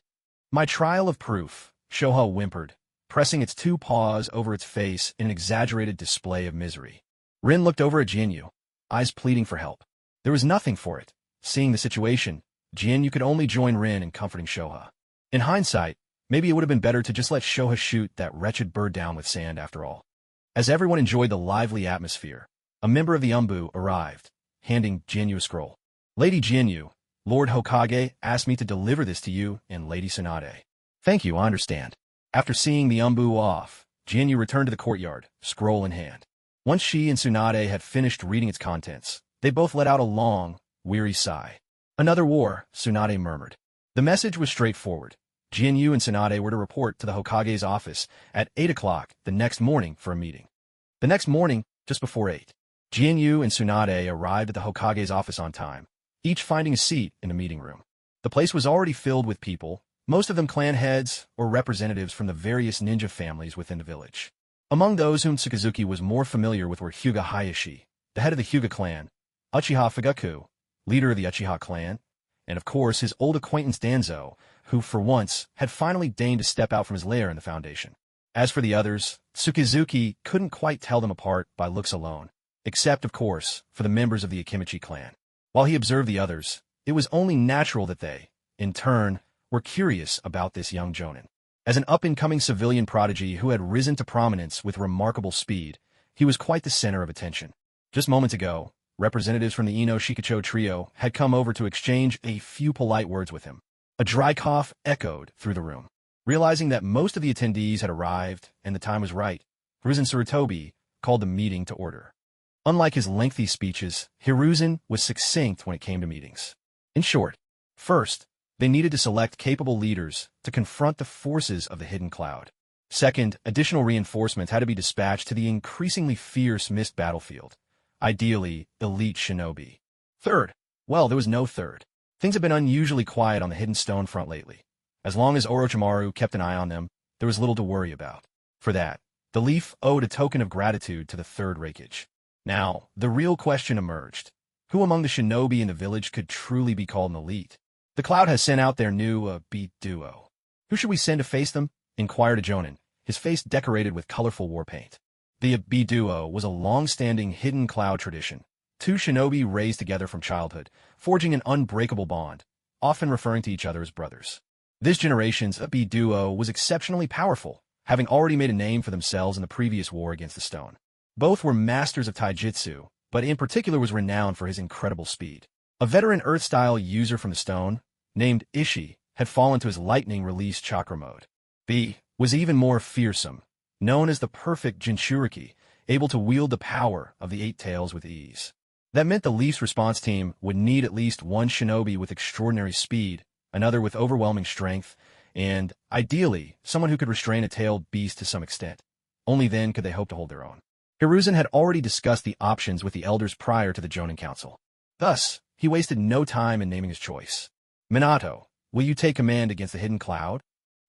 "My trial of proof," Shoha whimpered, pressing its 2 paws over its face in an exaggerated display of misery. Rin looked over at Jinyu, eyes pleading for help. There was nothing for it. Seeing the situation, Jinyu could only join Rin in comforting Shoha. In hindsight, maybe it would have been better to just let Shoha shoot that wretched bird down with sand after all. As everyone enjoyed the lively atmosphere, a member of the Umbu arrived, handing Jinyu a scroll. "Lady Jinyu, Lord Hokage asked me to deliver this to you and Lady Tsunade." "Thank you, I understand." After seeing the Umbu off, Jinyu returned to the courtyard, scroll in hand. Once she and Tsunade had finished reading its contents, they both let out a long, weary sigh. "Another war," Tsunade murmured. The message was straightforward. Jinyu and Tsunade were to report to the Hokage's office at 8 o'clock the next morning for a meeting. The next morning, just before 8. Jianyu and Tsunade arrived at the Hokage's office on time, each finding a seat in the meeting room. The place was already filled with people, most of them clan heads or representatives from the various ninja families within the village. Among those whom Tsukazuki was more familiar with were Hyuga Hayashi, the head of the Hyuga clan, Uchiha Fugaku, leader of the Uchiha clan, and of course his old acquaintance Danzo, who for once had finally deigned to step out from his lair in the Foundation. As for the others, Tsukazuki couldn't quite tell them apart by looks alone, except, of course, for the members of the Akimichi clan. While he observed the others, it was only natural that they, in turn, were curious about this young jonin. As an up-and-coming civilian prodigy who had risen to prominence with remarkable speed, he was quite the center of attention. Just moments ago, representatives from the Ino Shikacho trio had come over to exchange a few polite words with him. A dry cough echoed through the room. Realizing that most of the attendees had arrived and the time was right, Hiruzen Sarutobi called the meeting to order. Unlike his lengthy speeches, Hiruzen was succinct when it came to meetings. In short, first, they needed to select capable leaders to confront the forces of the Hidden Cloud. Second, additional reinforcements had to be dispatched to the increasingly fierce Mist battlefield, ideally elite shinobi. Third, well, there was no third. Things have been unusually quiet on the Hidden Stone front lately. As long as Orochimaru kept an eye on them, there was little to worry about. For that, the leaf owed a token of gratitude to the Third Raikage. Now, the real question emerged. Who among the shinobi in the village could truly be called an elite? The Cloud has sent out their new beat duo. Who should we send to face them? Inquired a jonin, his face decorated with colorful war paint. The beat duo was a long-standing Hidden Cloud tradition. Two shinobi raised together from childhood, forging an unbreakable bond, often referring to each other as brothers. This generation's beat duo was exceptionally powerful, having already made a name for themselves in the previous war against the stone. Both were masters of taijutsu, but in particular was renowned for his incredible speed. A veteran Earth-style user from the stone, named Ishii, had fallen to his lightning-release chakra mode. B was even more fearsome, known as the perfect Jinchuriki, able to wield the power of the Eight Tails with ease. That meant the Leaf's response team would need at least one shinobi with extraordinary speed, another with overwhelming strength, and, ideally, someone who could restrain a tailed beast to some extent. Only then could they hope to hold their own. Hiruzen had already discussed the options with the elders prior to the Jonin Council. Thus, he wasted no time in naming his choice. Minato, will you take command against the Hidden Cloud?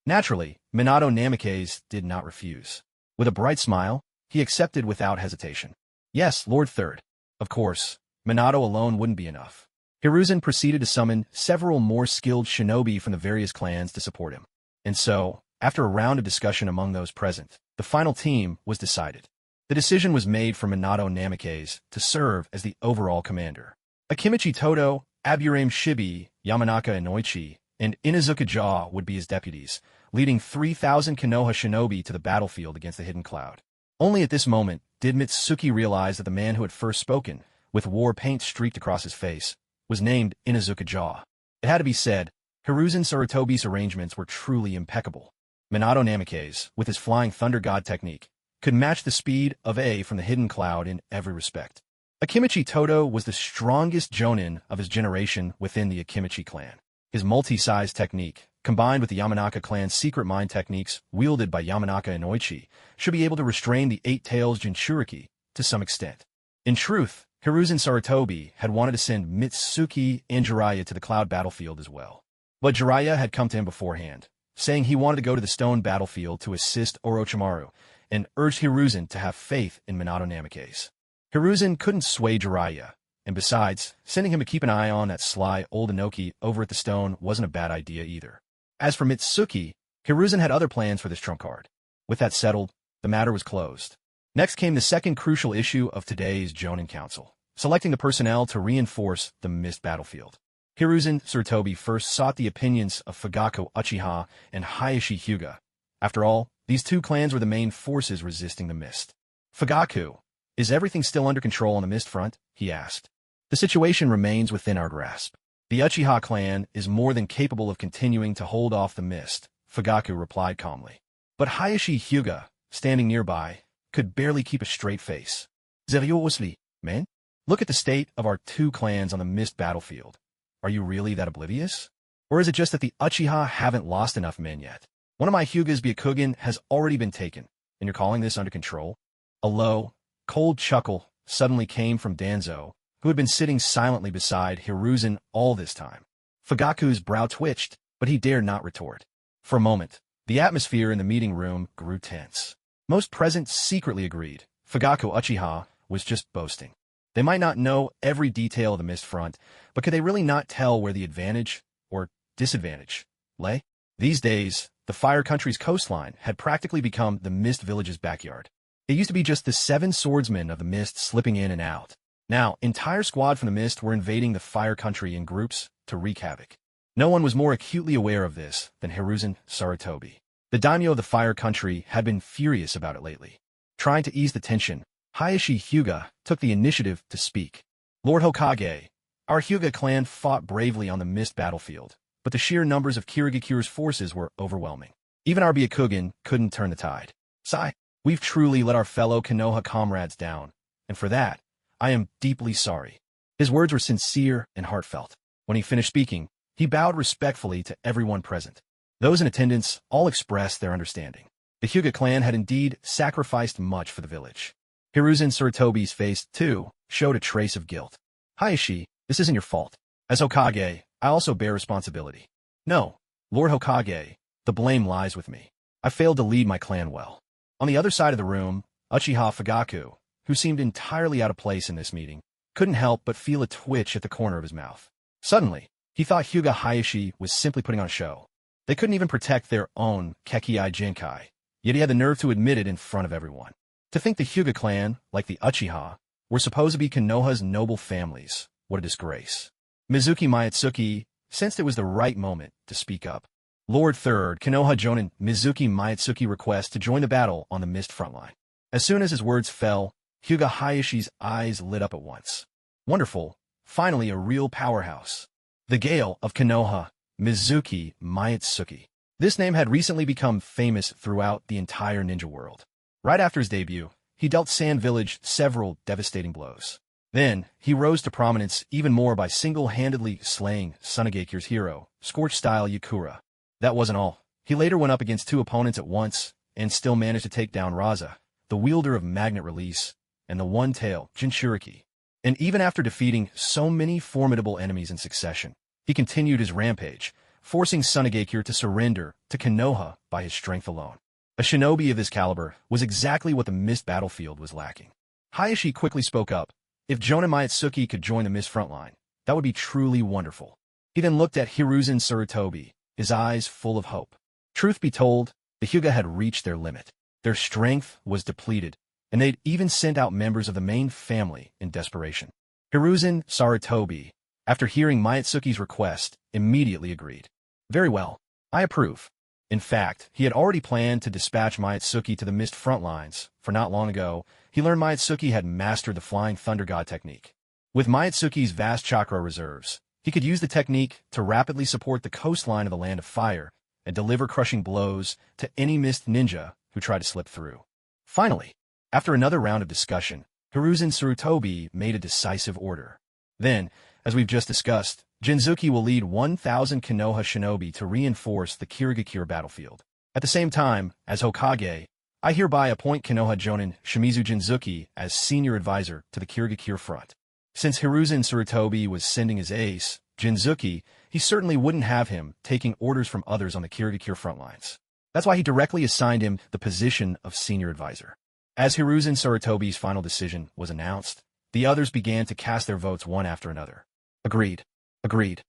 Naturally, Minato Namikaze did not refuse. With a bright smile, he accepted without hesitation. Yes, Lord Third. Of course, Minato alone wouldn't be enough. Hiruzen proceeded to summon several more skilled shinobi from the various clans to support him. And so, after a round of discussion among those present, the final team was decided. The decision was made for Minato Namikaze to serve as the overall commander. Akimichi Todo, Aburame Shibi, Yamanaka Inoichi, and Inazuka Jaw would be his deputies, leading 3,000 Konoha shinobi to the battlefield against the Hidden Cloud. Only at this moment did Mitsuki realize that the man who had first spoken, with war paint streaked across his face, was named Inazuka Jaw. It had to be said, Hiruzen Sarutobi's arrangements were truly impeccable. Minato Namikaze, with his Flying Thunder God technique, could match the speed of A from the Hidden Cloud in every respect. Akimichi Todo was the strongest jonin of his generation within the Akimichi clan. His multi-size technique, combined with the Yamanaka clan's secret mind techniques wielded by Yamanaka Inoichi, should be able to restrain the Eight Tails Jinchuriki to some extent. In truth, Hiruzen Sarutobi had wanted to send Mitsuki and Jiraiya to the Cloud battlefield as well. But Jiraiya had come to him beforehand, saying he wanted to go to the Stone battlefield to assist Orochimaru, and urged Hiruzen to have faith in Minato Namikaze. Hiruzen couldn't sway Jiraiya, and besides, sending him to keep an eye on that sly old Inoki over at the stone wasn't a bad idea either. As for Mitsuki, Hiruzen had other plans for this trump card. With that settled, the matter was closed. Next came the second crucial issue of today's Jonin Council, selecting the personnel to reinforce the Mist battlefield. Hiruzen Sarutobi first sought the opinions of Fugaku Uchiha and Hayashi Hyuga. After all, these two clans were the main forces resisting the Mist. Fugaku, is everything still under control on the Mist front? He asked. The situation remains within our grasp. The Uchiha clan is more than capable of continuing to hold off the Mist, Fugaku replied calmly. But Hayashi Hyuga, standing nearby, could barely keep a straight face. Seriously, man? Look at the state of our two clans on the Mist battlefield. Are you really that oblivious? Or is it just that the Uchiha haven't lost enough men yet? One of my Hyuga's byakugan has already been taken, and you're calling this under control? A low, cold chuckle suddenly came from Danzo, who had been sitting silently beside Hiruzen all this time. Fugaku's brow twitched, but he dared not retort. For a moment, the atmosphere in the meeting room grew tense. Most present secretly agreed Fugaku Uchiha was just boasting. They might not know every detail of the Mist Front, but could they really not tell where the advantage, or disadvantage, lay? These days, the Fire Country's coastline had practically become the Mist Village's backyard. It used to be just the 7 swordsmen of the Mist slipping in and out. Now, entire squad from the Mist were invading the Fire Country in groups to wreak havoc. No one was more acutely aware of this than Hiruzen Sarutobi. The daimyo of the Fire Country had been furious about it lately. Trying to ease the tension, Hayashi Hyuga took the initiative to speak. Lord Hokage, our Hyuga clan fought bravely on the Mist battlefield, but the sheer numbers of Kirigakure's forces were overwhelming. Even our byakugan couldn't turn the tide. Sigh, we've truly let our fellow Konoha comrades down, and for that, I am deeply sorry. His words were sincere and heartfelt. When he finished speaking, he bowed respectfully to everyone present. Those in attendance all expressed their understanding. The Hyuga clan had indeed sacrificed much for the village. Hiruzen Sarutobi's face, too, showed a trace of guilt. Hayashi, this isn't your fault. As Hokage, I also bear responsibility. No, Lord Hokage, the blame lies with me. I failed to lead my clan well. On the other side of the room, Uchiha Fugaku, who seemed entirely out of place in this meeting, couldn't help but feel a twitch at the corner of his mouth. Suddenly, he thought Hyuga Hayashi was simply putting on a show. They couldn't even protect their own Kekkei Jinkai, yet he had the nerve to admit it in front of everyone. To think the Hyuga clan, like the Uchiha, were supposed to be Konoha's noble families, what a disgrace. Mizuki Mayatsuki sensed it was the right moment to speak up. Lord 3rd Konoha Jonin Mizuki Mayatsuki requests to join the battle on the Mist frontline. As soon as his words fell, Hyuga Hayashi's eyes lit up at once. Wonderful, finally a real powerhouse. The Gale of Konoha, Mizuki Mayatsuki. This name had recently become famous throughout the entire ninja world. Right after his debut, he dealt Sand Village several devastating blows. Then, he rose to prominence even more by single-handedly slaying Tsunagekyure's hero, Scorch-style Yakura. That wasn't all. He later went up against 2 opponents at once, and still managed to take down Raza, the wielder of Magnet Release, and the One-Tail Jinchuriki. And even after defeating so many formidable enemies in succession, he continued his rampage, forcing Tsunagekyure to surrender to Konoha by his strength alone. A shinobi of this caliber was exactly what the Mist battlefield was lacking. Hayashi quickly spoke up. If Jonin Mayatsuki could join the Mist frontline, that would be truly wonderful. He then looked at Hiruzen Sarutobi, his eyes full of hope. Truth be told, the Hyuga had reached their limit. Their strength was depleted, and they'd even sent out members of the main family in desperation. Hiruzen Sarutobi, after hearing Mayatsuki's request, immediately agreed. Very well, I approve. In fact, he had already planned to dispatch Mayatsuki to the Mist front lines, for not long ago, he learned Mayatsuki had mastered the Flying Thunder God technique. With Mayatsuki's vast chakra reserves, he could use the technique to rapidly support the coastline of the Land of Fire and deliver crushing blows to any Mist ninja who tried to slip through. Finally, after another round of discussion, Hiruzen Sarutobi made a decisive order. Then, as we've just discussed, Jinzuki will lead 1,000 Konoha shinobi to reinforce the Kirigakure battlefield. At the same time, as Hokage, I hereby appoint Konoha Jonin Shimizu Jinzuki as senior advisor to the Kirigakure front. Since Hiruzen Sarutobi was sending his ace, Jinzuki, he certainly wouldn't have him taking orders from others on the Kirigakure front lines. That's why he directly assigned him the position of senior advisor. As Hiruzen Sarutobi's final decision was announced, the others began to cast their votes one after another. Agreed. Agreed.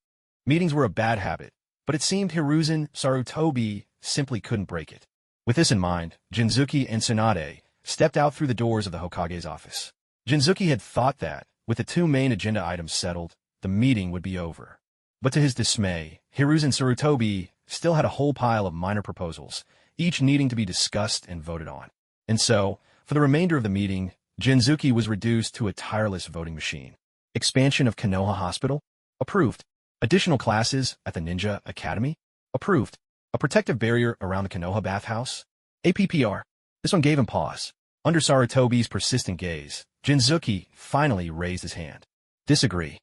Meetings were a bad habit, but it seemed Hiruzen Sarutobi simply couldn't break it. With this in mind, Jinzuki and Tsunade stepped out through the doors of the Hokage's office. Jinzuki had thought that, with the 2 main agenda items settled, the meeting would be over. But to his dismay, Hiruzen Sarutobi still had a whole pile of minor proposals, each needing to be discussed and voted on. And so, for the remainder of the meeting, Jinzuki was reduced to a tireless voting machine. Expansion of Konoha Hospital? Approved. Additional classes at the Ninja Academy? Approved. A protective barrier around the Konoha bathhouse? APPR. This one gave him pause. Under Sarutobi's persistent gaze, Jinzuki finally raised his hand. Disagree.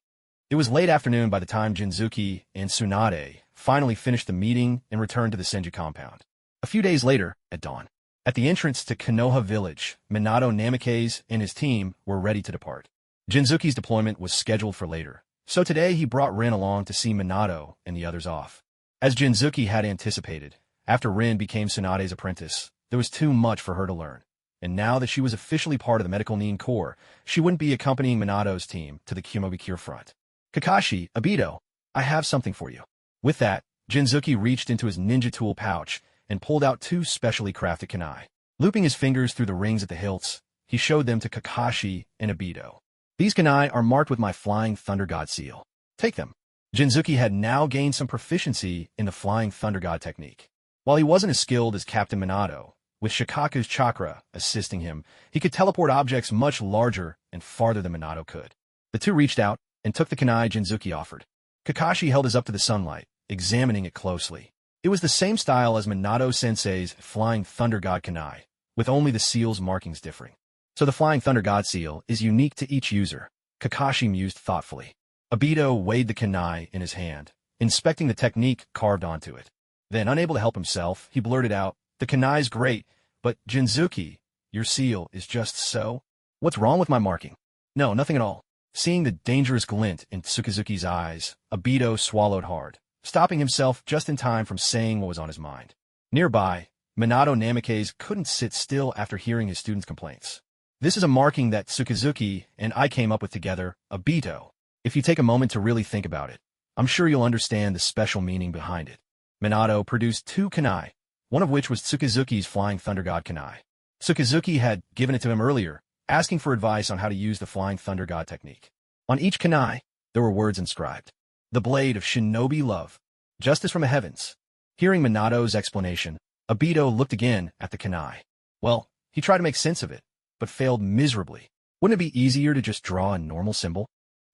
It was late afternoon by the time Jinzuki and Tsunade finally finished the meeting and returned to the Senju compound. A few days later, at dawn, At the entrance to Konoha village, Minato Namikaze and his team were ready to depart. Jinzuki's deployment was scheduled for later, so today he brought Rin along to see Minato and the others off. As Jinzuki had anticipated, after Rin became Tsunade's apprentice, there was too much for her to learn. And now that she was officially part of the Medical Nin Corps, she wouldn't be accompanying Minato's team to the Kumobikure front. Kakashi, Obito, I have something for you. With that, Jinzuki reached into his ninja tool pouch and pulled out 2 specially crafted kunai. Looping his fingers through the rings at the hilts, he showed them to Kakashi and Obito. These kunai are marked with my Flying Thunder God seal. Take them. Jinzuki had now gained some proficiency in the Flying Thunder God technique. While he wasn't as skilled as Captain Minato, with Shikaku's chakra assisting him, he could teleport objects much larger and farther than Minato could. The two reached out and took the kunai Jinzuki offered. Kakashi held his up to the sunlight, examining it closely. It was the same style as Minato-sensei's Flying Thunder God kunai, with only the seal's markings differing. So the Flying Thunder God seal is unique to each user, Kakashi mused thoughtfully. Obito weighed the kunai in his hand, inspecting the technique carved onto it. Then, unable to help himself, he blurted out, "The kunai's great, but Jinzuki, your seal is just so." "What's wrong with my marking?" "No, nothing at all." Seeing the dangerous glint in Tsukazuki's eyes, Obito swallowed hard, stopping himself just in time from saying what was on his mind. Nearby, Minato Namikaze couldn't sit still after hearing his students' complaints. "This is a marking that Tsukazuki and I came up with together, Obito. If you take a moment to really think about it, I'm sure you'll understand the special meaning behind it." Minato produced 2 kunai, one of which was Tsukazuki's Flying Thunder God kunai. Tsukazuki had given it to him earlier, asking for advice on how to use the Flying Thunder God technique. On each kunai, there were words inscribed. "The blade of shinobi love. Justice from the heavens." Hearing Minato's explanation, Obito looked again at the kunai. Well, he tried to make sense of it, but failed miserably. Wouldn't it be easier to just draw a normal symbol?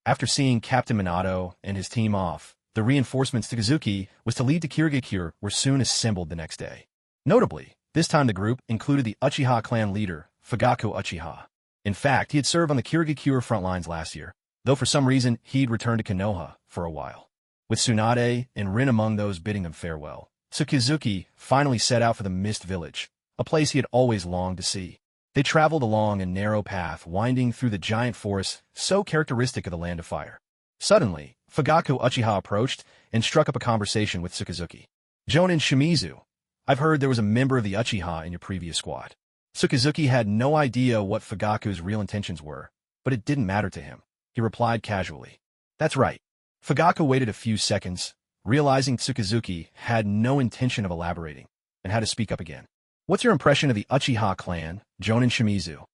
After seeing Captain Minato and his team off, the reinforcements Tsukazuki was to lead to Kirigakure were soon assembled the next day. Notably, this time the group included the Uchiha clan leader, Fugaku Uchiha. In fact, he had served on the Kirigakure front lines last year, though for some reason he'd returned to Konoha for a while. With Tsunade and Rin among those bidding them farewell, Tsukazuki finally set out for the Mist Village, a place he had always longed to see. They traveled along a narrow path winding through the giant forest so characteristic of the Land of Fire. Suddenly, Fugaku Uchiha approached and struck up a conversation with Tsukazuki. "Jonin Shimizu, I've heard there was a member of the Uchiha in your previous squad." Tsukazuki had no idea what Fugaku's real intentions were, but it didn't matter to him. He replied casually, "That's right." Fugaku waited a few seconds, realizing Tsukazuki had no intention of elaborating, and had to speak up again. "What's your impression of the Uchiha clan, Jonin Shimizu?"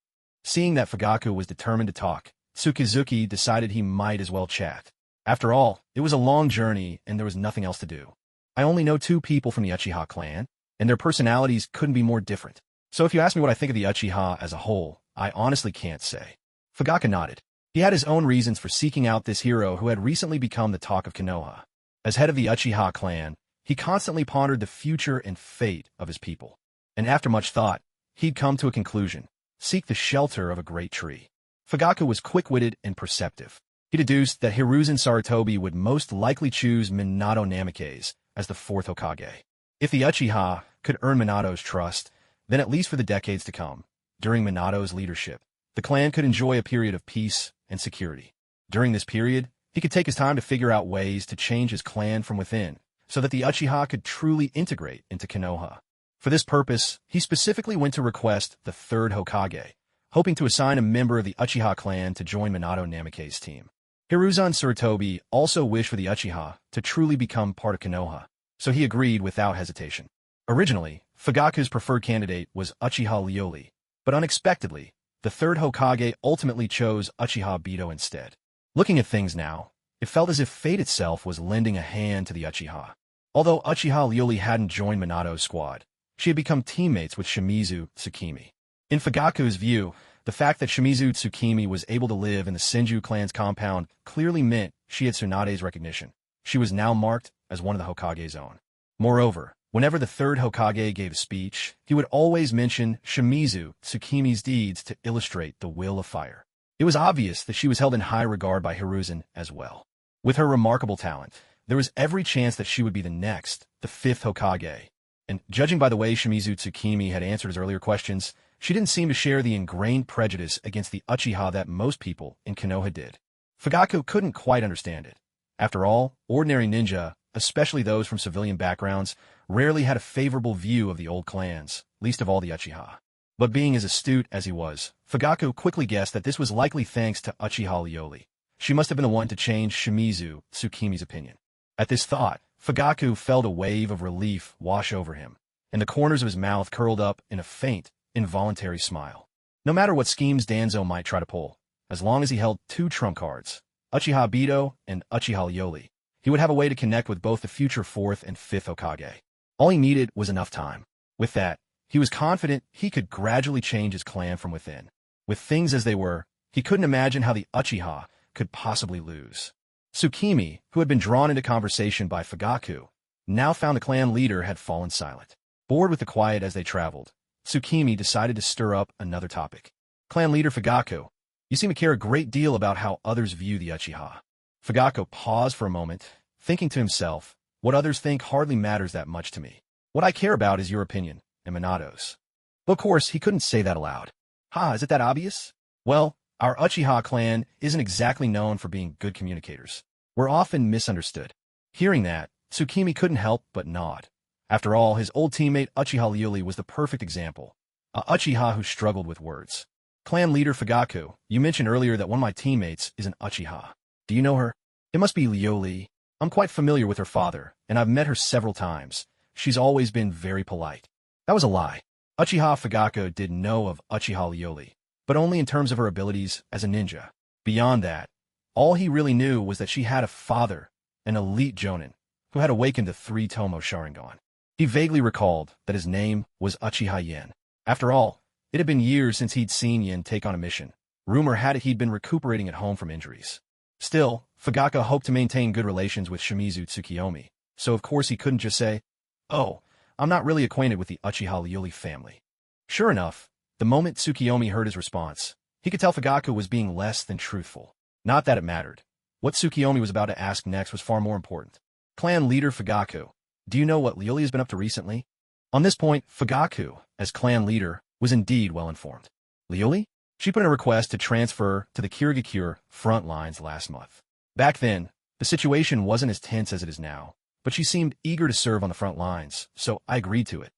Seeing that Fugaku was determined to talk, Tsukazuki decided he might as well chat. After all, it was a long journey and there was nothing else to do. "I only know 2 people from the Uchiha clan, and their personalities couldn't be more different. So if you ask me what I think of the Uchiha as a whole, I honestly can't say." Fugaku nodded. He had his own reasons for seeking out this hero who had recently become the talk of Konoha. As head of the Uchiha clan, he constantly pondered the future and fate of his people. And after much thought, he'd come to a conclusion: seek the shelter of a great tree. Fugaku was quick-witted and perceptive. He deduced that Hiruzen Sarutobi would most likely choose Minato Namikaze as the 4th Hokage. If the Uchiha could earn Minato's trust, then at least for the decades to come, during Minato's leadership, the clan could enjoy a period of peace and security. During this period, he could take his time to figure out ways to change his clan from within, so that the Uchiha could truly integrate into Konoha. For this purpose, he specifically went to request the 3rd Hokage, hoping to assign a member of the Uchiha clan to join Minato Namikaze's team. Hiruzen Sarutobi also wished for the Uchiha to truly become part of Konoha, so he agreed without hesitation. Originally, Fugaku's preferred candidate was Uchiha Ryori, but unexpectedly, the 3rd Hokage ultimately chose Uchiha Bito instead. Looking at things now, it felt as if fate itself was lending a hand to the Uchiha. Although Uchiha Ryori hadn't joined Minato's squad, she had become teammates with Shimizu Tsukimi. In Fugaku's view, the fact that Shimizu Tsukimi was able to live in the Senju clan's compound clearly meant she had Tsunade's recognition. She was now marked as one of the Hokage's own. Moreover, whenever the 3rd Hokage gave a speech, he would always mention Shimizu Tsukimi's deeds to illustrate the will of fire. It was obvious that she was held in high regard by Hiruzen as well. With her remarkable talent, there was every chance that she would be the next, the 5th Hokage. And judging by the way Shimizu Tsukimi had answered his earlier questions, she didn't seem to share the ingrained prejudice against the Uchiha that most people in Konoha did. Fugaku couldn't quite understand it. After all, ordinary ninja, especially those from civilian backgrounds, rarely had a favorable view of the old clans, least of all the Uchiha. But being as astute as he was, Fugaku quickly guessed that this was likely thanks to Uchiha Ryoli. She must have been the one to change Shimizu Tsukimi's opinion. At this thought, Fugaku felt a wave of relief wash over him, and the corners of his mouth curled up in a faint, involuntary smile. No matter what schemes Danzo might try to pull, as long as he held two trump cards, Uchiha Bido and Uchiha Ryoli, he would have a way to connect with both the future 4th and 5th Hokage. All he needed was enough time. With that, he was confident he could gradually change his clan from within. With things as they were, he couldn't imagine how the Uchiha could possibly lose. Tsukimi, who had been drawn into conversation by Fugaku, now found the clan leader had fallen silent. Bored with the quiet as they traveled, Tsukimi decided to stir up another topic. Clan leader Fugaku, you seem to care a great deal about how others view the Uchiha. Fugaku paused for a moment, thinking to himself, what others think hardly matters that much to me. What I care about is your opinion, and Minato's. But of course, he couldn't say that aloud. Ha, is it that obvious? Well, our Uchiha clan isn't exactly known for being good communicators. We're often misunderstood. Hearing that, Tsukimi couldn't help but nod. After all, his old teammate Uchiha Ryoli was the perfect example. A Uchiha who struggled with words. Clan leader Fugaku, you mentioned earlier that one of my teammates is an Uchiha. Do you know her? It must be Ryoli. I'm quite familiar with her father, and I've met her several times. She's always been very polite. That was a lie. Uchiha Fugaku did know of Uchiha Ryoli, but only in terms of her abilities as a ninja. Beyond that, all he really knew was that she had a father, an elite jonin, who had awakened the 3-tomo sharingan. He vaguely recalled that his name was Uchiha Yen. After all, it had been years since he'd seen Yen take on a mission. Rumor had it he'd been recuperating at home from injuries. Still, Fugaku hoped to maintain good relations with Shimizu Tsukiyomi, so of course he couldn't just say, "Oh, I'm not really acquainted with the Uchiha Ryoli family." Sure enough, the moment Tsukiyomi heard his response, he could tell Fugaku was being less than truthful. Not that it mattered. What Tsukiyomi was about to ask next was far more important. Clan leader Fugaku, do you know what Ryoli has been up to recently? On this point, Fugaku, as clan leader, was indeed well informed. Ryoli? She put in a request to transfer to the Kirigakure front lines last month. Back then, the situation wasn't as tense as it is now, but she seemed eager to serve on the front lines, so I agreed to it.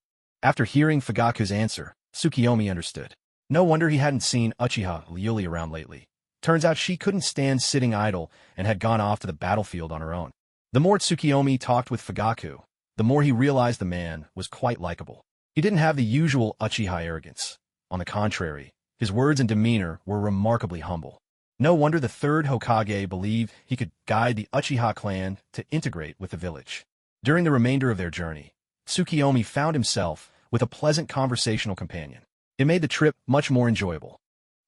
After hearing Fugaku's answer, Tsukiyomi understood. No wonder he hadn't seen Uchiha Ryoli around lately. Turns out she couldn't stand sitting idle and had gone off to the battlefield on her own. The more Tsukiyomi talked with Fugaku, the more he realized the man was quite likable. He didn't have the usual Uchiha arrogance. On the contrary, his words and demeanor were remarkably humble. No wonder the 3rd Hokage believed he could guide the Uchiha clan to integrate with the village. During the remainder of their journey, Tsukiyomi found himself with a pleasant conversational companion. It made the trip much more enjoyable.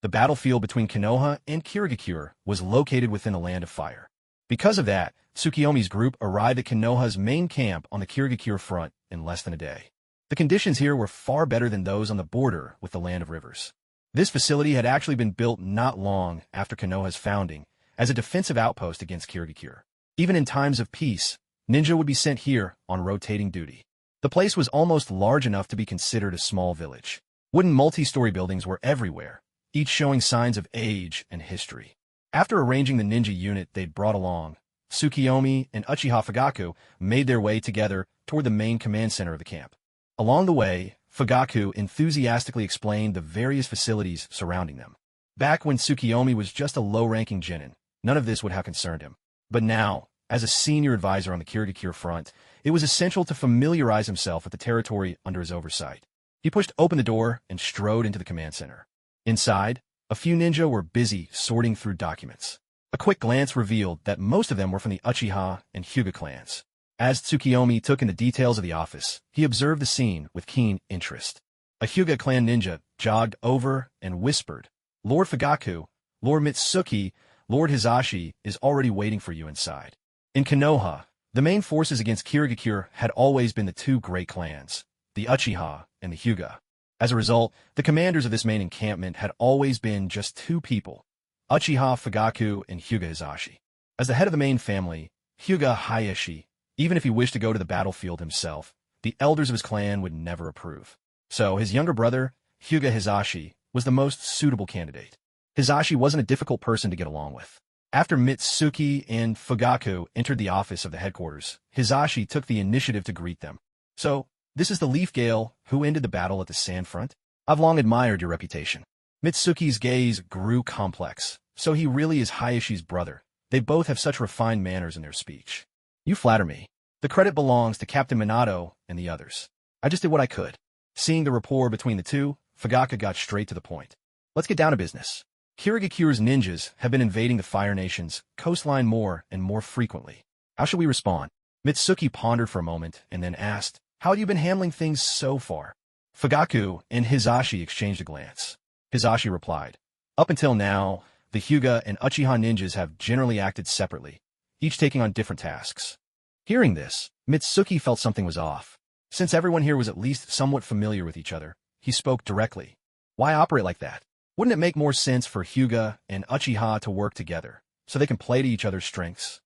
The battlefield between Konoha and Kirigakure was located within a land of fire. Because of that, Tsukiyomi's group arrived at Konoha's main camp on the Kirigakure front in less than a day. The conditions here were far better than those on the border with the land of rivers. This facility had actually been built not long after Konoha's founding as a defensive outpost against Kirigakure. Even in times of peace, ninja would be sent here on rotating duty. The place was almost large enough to be considered a small village. Wooden multi-story buildings were everywhere, each showing signs of age and history. After arranging the ninja unit they'd brought along, Tsukiyomi and Uchiha Fugaku made their way together toward the main command center of the camp. Along the way, Fugaku enthusiastically explained the various facilities surrounding them. Back when Tsukiyomi was just a low-ranking genin, none of this would have concerned him. But now, as a senior advisor on the Kirigakure front, it was essential to familiarize himself with the territory under his oversight. He pushed open the door and strode into the command center. Inside, a few ninja were busy sorting through documents. A quick glance revealed that most of them were from the Uchiha and Hyuga clans. As Tsukiyomi took in the details of the office, he observed the scene with keen interest. A Hyuga clan ninja jogged over and whispered, "Lord Fugaku, Lord Mitsuki, Lord Hizashi is already waiting for you inside." In Konoha, the main forces against Kirigakure had always been the two great clans, the Uchiha and the Hyuga. As a result, the commanders of this main encampment had always been just two people, Uchiha Fugaku and Hyuga Hizashi. As the head of the main family, Hyuga Hayashi, even if he wished to go to the battlefield himself, the elders of his clan would never approve. So his younger brother, Hyuga Hisashi, was the most suitable candidate. Hisashi wasn't a difficult person to get along with. After Mitsuki and Fugaku entered the office of the headquarters, Hisashi took the initiative to greet them. "So, this is the Leaf Gale who ended the battle at the sand front? I've long admired your reputation." Mitsuki's gaze grew complex. "So he really is Hayashi's brother. They both have such refined manners in their speech." "You flatter me. The credit belongs to Captain Minato and the others. I just did what I could." Seeing the rapport between the two, Fugaku got straight to the point. "Let's get down to business. Kirigakure's ninjas have been invading the Fire Nation's coastline more and more frequently. How should we respond?" Mitsuki pondered for a moment and then asked, "How have you been handling things so far?" Fugaku and Hisashi exchanged a glance. Hisashi replied, "Up until now, the Hyuga and Uchiha ninjas have generally acted separately, each taking on different tasks." Hearing this, Mitsuki felt something was off. Since everyone here was at least somewhat familiar with each other, he spoke directly. "Why operate like that? Wouldn't it make more sense for Hyuga and Uchiha to work together, so they can play to each other's strengths?"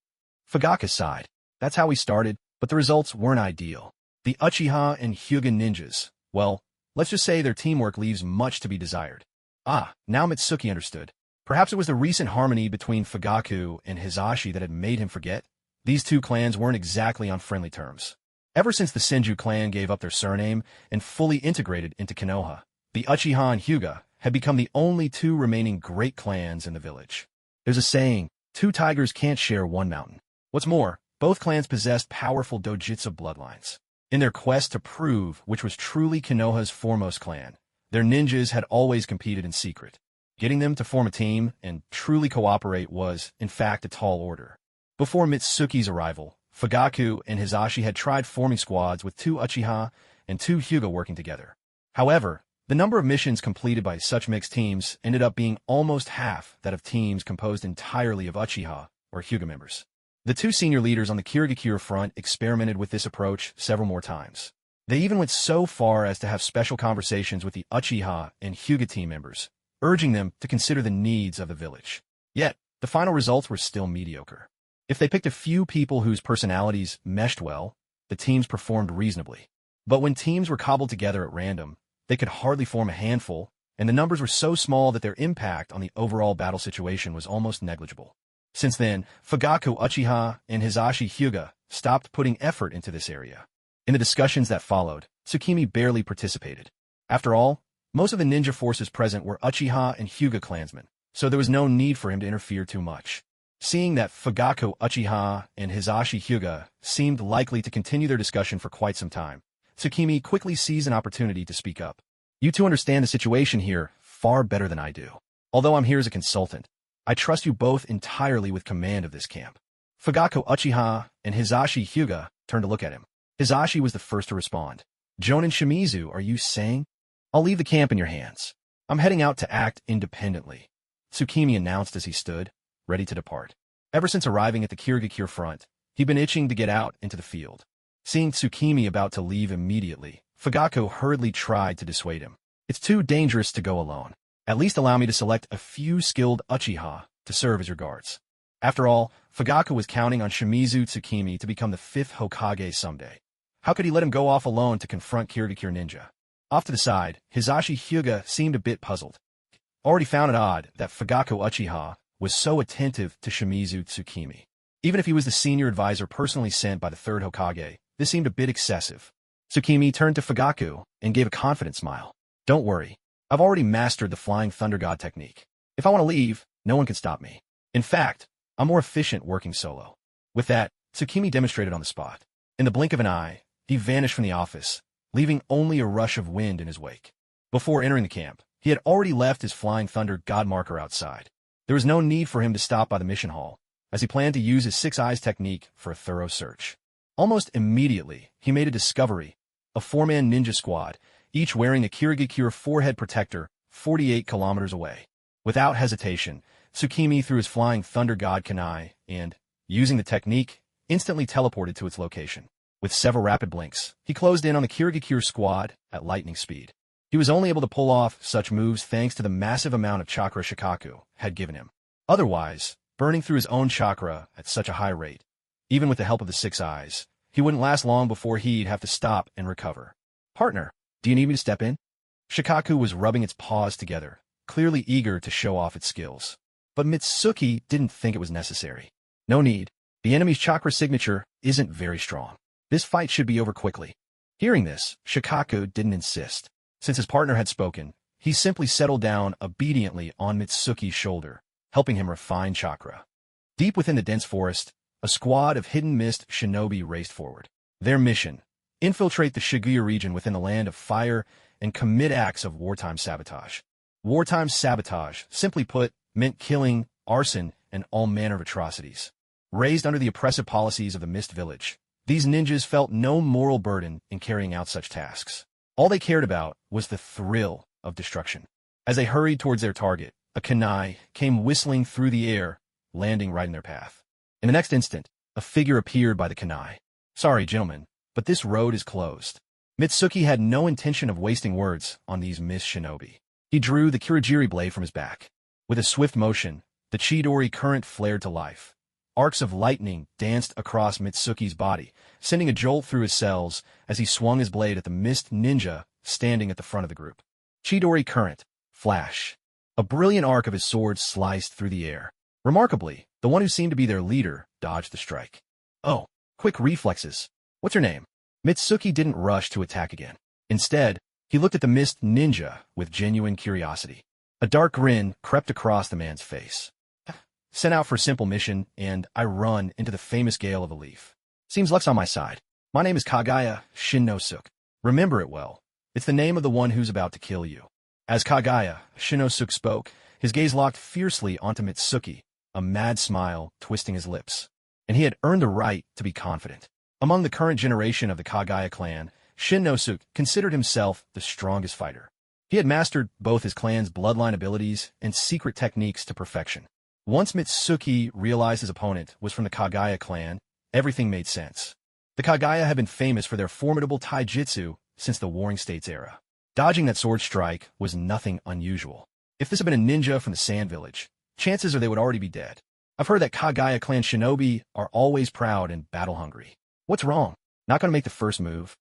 Fugaku sighed. "That's how we started, but the results weren't ideal. The Uchiha and Hyuga ninjas, well, let's just say their teamwork leaves much to be desired." Now Mitsuki understood. Perhaps it was the recent harmony between Fugaku and Hisashi that had made him forget. These two clans weren't exactly on friendly terms. Ever since the Senju clan gave up their surname and fully integrated into Konoha, the Uchiha and Hyuga had become the only two remaining great clans in the village. There's a saying, "Two tigers can't share one mountain." What's more, both clans possessed powerful doujitsu bloodlines. In their quest to prove which was truly Konoha's foremost clan, their ninjas had always competed in secret. Getting them to form a team and truly cooperate was, in fact, a tall order. Before Mitsuki's arrival, Fugaku and Hisashi had tried forming squads with 2 Uchiha and 2 Hyuga working together. However, the number of missions completed by such mixed teams ended up being almost half that of teams composed entirely of Uchiha or Hyuga members. The 2 senior leaders on the Kirigakure front experimented with this approach several more times. They even went so far as to have special conversations with the Uchiha and Hyuga team members, urging them to consider the needs of the village. Yet, the final results were still mediocre. If they picked a few people whose personalities meshed well, the teams performed reasonably. But when teams were cobbled together at random, they could hardly form a handful, and the numbers were so small that their impact on the overall battle situation was almost negligible. Since then, Fugaku Uchiha and Hisashi Hyuga stopped putting effort into this area. In the discussions that followed, Tsukimi barely participated. After all, most of the ninja forces present were Uchiha and Hyuga clansmen, so there was no need for him to interfere too much. Seeing that Fugaku Uchiha and Hisashi Hyuga seemed likely to continue their discussion for quite some time, Tsukimi quickly seized an opportunity to speak up. "You two understand the situation here far better than I do. Although I'm here as a consultant, I trust you both entirely with command of this camp." Fugaku Uchiha and Hisashi Hyuga turned to look at him. Hisashi was the first to respond. "Jonin Shimizu, are you saying? I'll leave the camp in your hands. I'm heading out to act independently," Tsukimi announced as he stood, ready to depart. Ever since arriving at the Kirigakure front, he'd been itching to get out into the field. Seeing Tsukimi about to leave immediately, Fugaku hurriedly tried to dissuade him. "It's too dangerous to go alone. At least allow me to select a few skilled Uchiha to serve as your guards." After all, Fugaku was counting on Shimizu Tsukimi to become the 5th Hokage someday. How could he let him go off alone to confront Kirigakure ninja? Off to the side, Hisashi Hyuga seemed a bit puzzled. Already found it odd that Fugaku Uchiha was so attentive to Shimizu Tsukimi. Even if he was the senior advisor personally sent by the 3rd Hokage, this seemed a bit excessive. Tsukimi turned to Fugaku and gave a confident smile. "Don't worry. I've already mastered the Flying Thunder God technique. If I want to leave, no one can stop me. In fact, I'm more efficient working solo." With that, Tsukimi demonstrated on the spot. In the blink of an eye, he vanished from the office, leaving only a rush of wind in his wake. Before entering the camp, he had already left his Flying Thunder God marker outside. There was no need for him to stop by the mission hall, as he planned to use his 6 eyes technique for a thorough search. Almost immediately, he made a discovery: a 4-man ninja squad, each wearing a Kirigakure forehead protector 48 kilometers away. Without hesitation, Tsukimi threw his Flying Thunder God kunai and, using the technique, instantly teleported to its location. With several rapid blinks, he closed in on the Kirigakure squad at lightning speed. He was only able to pull off such moves thanks to the massive amount of chakra Shikaku had given him. Otherwise, burning through his own chakra at such a high rate, even with the help of the 6 eyes, he wouldn't last long before he'd have to stop and recover. "Partner, do you need me to step in?" Shikaku was rubbing its paws together, clearly eager to show off its skills. But Mitsuki didn't think it was necessary. "No need. The enemy's chakra signature isn't very strong. This fight should be over quickly." Hearing this, Shikaku didn't insist. Since his partner had spoken, he simply settled down obediently on Mitsuki's shoulder, helping him refine chakra. Deep within the dense forest, a squad of hidden mist shinobi raced forward. Their mission: infiltrate the Shibuya region within the land of fire and commit acts of wartime sabotage. Wartime sabotage, simply put, meant killing, arson, and all manner of atrocities. Raised under the oppressive policies of the Mist Village, these ninjas felt no moral burden in carrying out such tasks. All they cared about was the thrill of destruction. As they hurried towards their target, a kunai came whistling through the air, landing right in their path. In the next instant, a figure appeared by the kunai. "Sorry, gentlemen, but this road is closed." Mitsuki had no intention of wasting words on these mist shinobi. He drew the kirigiri blade from his back. With a swift motion, the Chidori current flared to life. Arcs of lightning danced across Mitsuki's body, sending a jolt through his cells as he swung his blade at the mist ninja standing at the front of the group. Chidori current, flash. A brilliant arc of his sword sliced through the air. Remarkably, the one who seemed to be their leader dodged the strike. "Oh, quick reflexes. What's your name?" Mitsuki didn't rush to attack again. Instead, he looked at the mist ninja with genuine curiosity. A dark grin crept across the man's face. "Sent out for a simple mission, and I run into the famous gale of a leaf. Seems luck's on my side. My name is Kagaya Shinnosuke. Remember it well. It's the name of the one who's about to kill you." As Kagaya Shinnosuke spoke, his gaze locked fiercely onto Mitsuki, a mad smile twisting his lips. And he had earned the right to be confident. Among the current generation of the Kagaya clan, Shinnosuke considered himself the strongest fighter. He had mastered both his clan's bloodline abilities and secret techniques to perfection. Once Mitsuki realized his opponent was from the Kagaya clan, everything made sense. The Kagaya had been famous for their formidable taijutsu since the Warring States era. Dodging that sword strike was nothing unusual. If this had been a ninja from the Sand Village, chances are they would already be dead. I've heard that Kagaya clan shinobi are always proud and battle-hungry. What's wrong? Not gonna make the first move?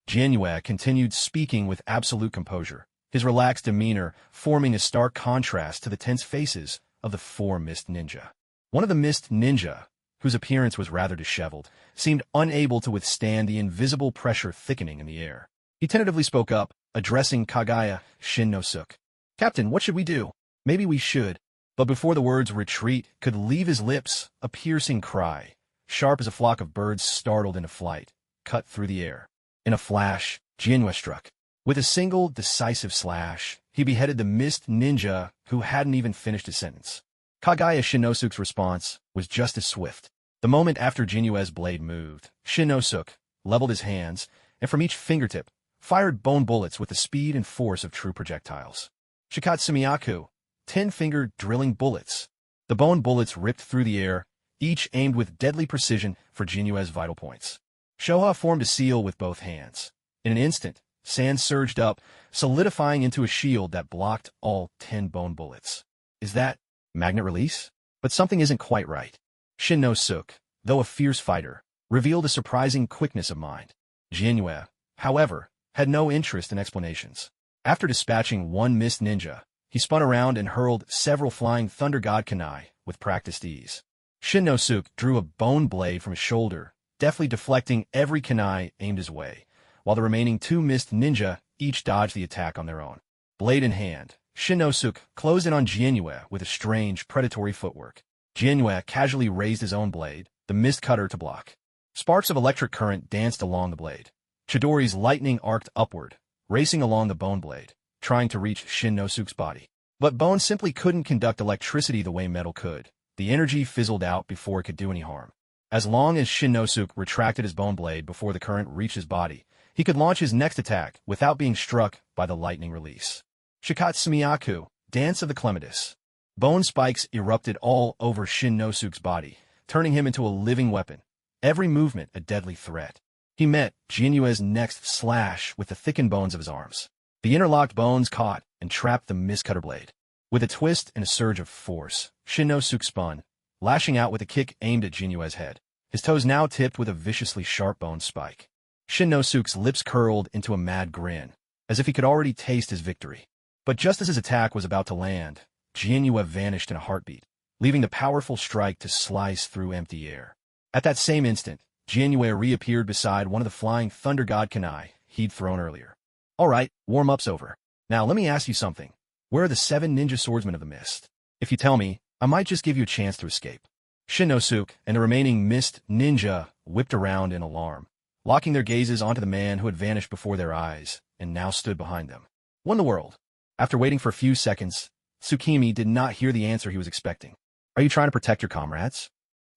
Jinyue continued speaking with absolute composure, his relaxed demeanor forming a stark contrast to the tense faces of the four mist ninja. One of the mist ninja, whose appearance was rather disheveled, seemed unable to withstand the invisible pressure thickening in the air. He tentatively spoke up, addressing Kagaya Shinnosuke. "Captain, what should we do?" "Maybe we should." But before the words retreat could leave his lips, a piercing cry, sharp as a flock of birds startled into flight, cut through the air. In a flash, Jinyue struck. With a single, decisive slash, he beheaded the mist ninja who hadn't even finished his sentence. Kagaya Shinnosuke's response was just as swift. The moment after Jinyue's blade moved, Shinnosuke leveled his hands, and from each fingertip, fired bone bullets with the speed and force of true projectiles. Shikatsumiyaku, 10-finger drilling bullets. The bone bullets ripped through the air, each aimed with deadly precision for Jinyue's vital points. Shoha formed a seal with both hands. In an instant, sand surged up, solidifying into a shield that blocked all 10 bone bullets. Is that magnet release? But something isn't quite right. Shinnosuke, though a fierce fighter, revealed a surprising quickness of mind. Jinyue, however, had no interest in explanations. After dispatching one mist ninja, he spun around and hurled several flying thunder god kunai with practiced ease. Shinnosuke drew a bone blade from his shoulder, deftly deflecting every kunai aimed his way, while the remaining two mist ninja each dodged the attack on their own. Blade in hand, Shinnosuke closed in on Jinyue with a strange, predatory footwork. Jinyue casually raised his own blade, the mist cutter, to block. Sparks of electric current danced along the blade. Chidori's lightning arced upward, racing along the bone blade, trying to reach Shinnosuke's body. But bone simply couldn't conduct electricity the way metal could. The energy fizzled out before it could do any harm. As long as Shinnosuke retracted his bone blade before the current reached his body, he could launch his next attack without being struck by the lightning release. Shikatsumiyaku, Dance of the Clematis. Bone spikes erupted all over Shinnosuke's body, turning him into a living weapon, every movement a deadly threat. He met Jinyue's next slash with the thickened bones of his arms. The interlocked bones caught and trapped the mist-cutter blade. With a twist and a surge of force, Shinnosuke spun, lashing out with a kick aimed at Jinyue's head. his toes now tipped with a viciously sharp bone spike. Shinnosuke's lips curled into a mad grin, as if he could already taste his victory. But just as his attack was about to land, Jianyue vanished in a heartbeat, leaving the powerful strike to slice through empty air. At that same instant, Jianyue reappeared beside one of the flying thunder god kunai he'd thrown earlier. All right, warm-up's over. Now let me ask you something. Where are the 7 ninja swordsmen of the mist? If you tell me, I might just give you a chance to escape. Shinnosuke and the remaining mist ninja whipped around in alarm, locking their gazes onto the man who had vanished before their eyes and now stood behind them. What in the world? After waiting for a few seconds, Tsukimi did not hear the answer he was expecting. Are you trying to protect your comrades?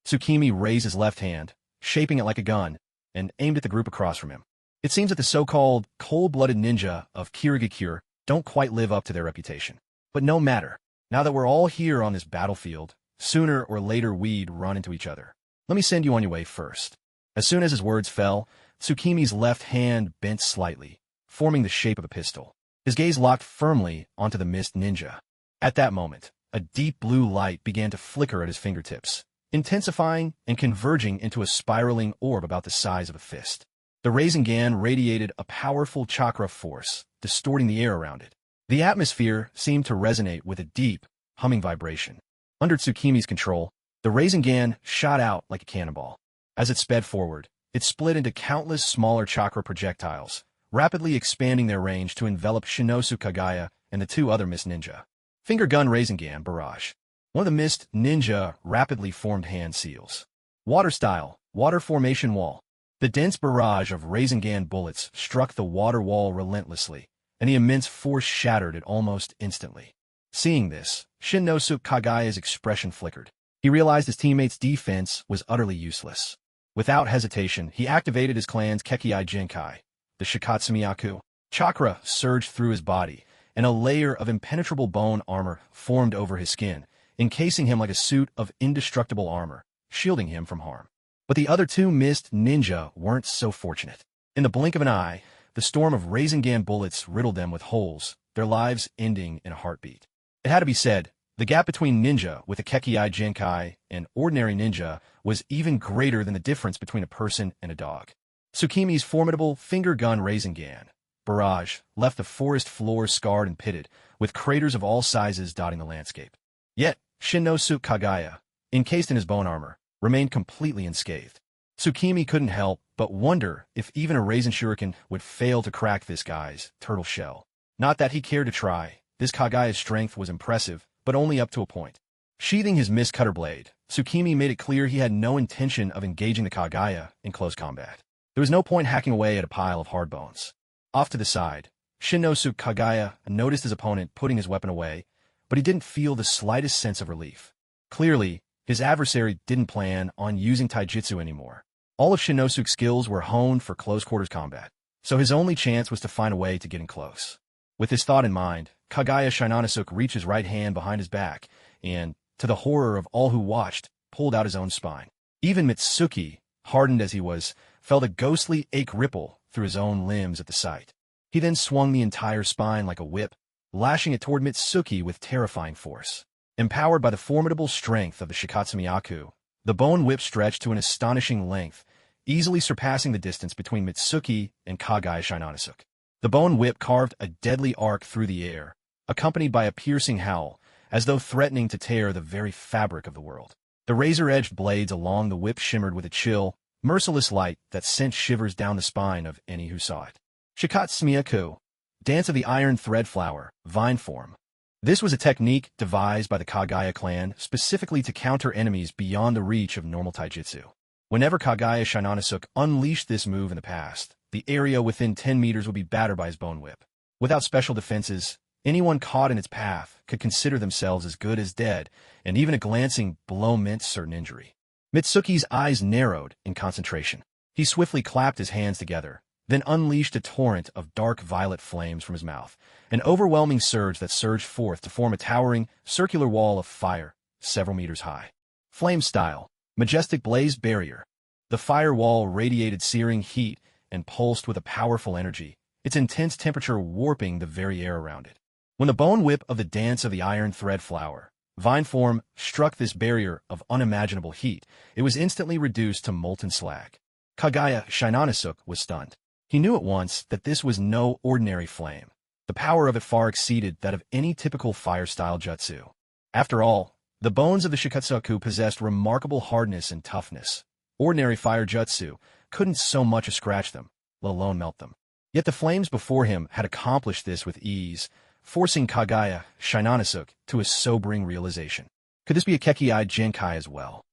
Tsukimi raised his left hand, shaping it like a gun, and aimed at the group across from him. It seems that the so-called cold-blooded ninja of Kirigakure don't quite live up to their reputation. But no matter. Now that we're all here on this battlefield, sooner or later we'd run into each other. Let me send you on your way first. As soon as his words fell, Tsukimi's left hand bent slightly, forming the shape of a pistol. His gaze locked firmly onto the mist ninja. At that moment, a deep blue light began to flicker at his fingertips, intensifying and converging into a spiraling orb about the size of a fist. The rasengan radiated a powerful chakra force, distorting the air around it. The atmosphere seemed to resonate with a deep, humming vibration. Under Tsukimi's control, the rasengan shot out like a cannonball. As it sped forward, it split into countless smaller chakra projectiles, rapidly expanding their range to envelop Shinosu Kagaya and the 2 other mist ninja. Finger gun rasengan barrage. One of the mist ninja rapidly formed hand seals. Water style, water formation wall. The dense barrage of rasengan bullets struck the water wall relentlessly, and the immense force shattered it almost instantly. Seeing this, Shinosuke Kagaya's expression flickered. He realized his teammate's defense was utterly useless. Without hesitation, he activated his clan's Kekkai Jinkai, the Shikatsumiyaku. Chakra surged through his body, and a layer of impenetrable bone armor formed over his skin, encasing him like a suit of indestructible armor, shielding him from harm. But the other 2 mist ninja weren't so fortunate. In the blink of an eye, the storm of rasengan bullets riddled them with holes, their lives ending in a heartbeat. It had to be said, the gap between ninja with a Kekkai Jinkai and ordinary ninja was even greater than the difference between a person and a dog. Tsukimi's formidable finger gun rasengan barrage left the forest floor scarred and pitted, with craters of all sizes dotting the landscape. Yet, Shinosuke Kagaya, encased in his bone armor, remained completely unscathed. Tsukimi couldn't help but wonder if even a Rasen Shuriken would fail to crack this guy's turtle shell. Not that he cared to try. This Kagaya's strength was impressive, but only up to a point. Sheathing his mist cutter blade, Tsukimi made it clear he had no intention of engaging the Kagaya in close combat. There was no point hacking away at a pile of hard bones. Off to the side, Shinosuke Kagaya noticed his opponent putting his weapon away, but he didn't feel the slightest sense of relief. Clearly, his adversary didn't plan on using taijutsu anymore. All of Shinosuke's skills were honed for close-quarters combat, so his only chance was to find a way to get in close. With this thought in mind, Kagaya Shinanosuke reached his right hand behind his back and, to the horror of all who watched, pulled out his own spine. Even Mitsuki, hardened as he was, felt a ghostly ache ripple through his own limbs at the sight. He then swung the entire spine like a whip, lashing it toward Mitsuki with terrifying force. Empowered by the formidable strength of the Shikatsumiyaku, the bone whip stretched to an astonishing length, easily surpassing the distance between Mitsuki and Kagaya Shinanosuke. The bone whip carved a deadly arc through the air, accompanied by a piercing howl, as though threatening to tear the very fabric of the world. The razor-edged blades along the whip shimmered with a chill, merciless light that sent shivers down the spine of any who saw it. Shikatsumiyaku, Dance of the Iron Thread Flower, Vine Form. This was a technique devised by the Kagaya clan specifically to counter enemies beyond the reach of normal taijutsu. Whenever Kagaya Shinanosuke unleashed this move in the past, the area within 10 meters would be battered by his bone whip. Without special defenses, anyone caught in its path could consider themselves as good as dead, and even a glancing blow meant certain injury. Mitsuki's eyes narrowed in concentration. He swiftly clapped his hands together, then unleashed a torrent of dark violet flames from his mouth, an overwhelming surge that surged forth to form a towering, circular wall of fire, several meters high. Flame style, majestic blaze barrier. The fire wall radiated searing heat and pulsed with a powerful energy, its intense temperature warping the very air around it. When the bone whip of the Dance of the Iron Thread Flower, Vine form struck this barrier of unimaginable heat. It was instantly reduced to molten slag. Kagaya Shinonisuke was stunned. He knew at once that this was no ordinary flame. The power of it far exceeded that of any typical fire-style jutsu. After all, the bones of the Shikatsuku possessed remarkable hardness and toughness. Ordinary fire jutsu couldn't so much as scratch them, let alone melt them. Yet the flames before him had accomplished this with ease, forcing Kagaya Shinonisuke to a sobering realization. Could this be a Kekki-eyed Genkai as well?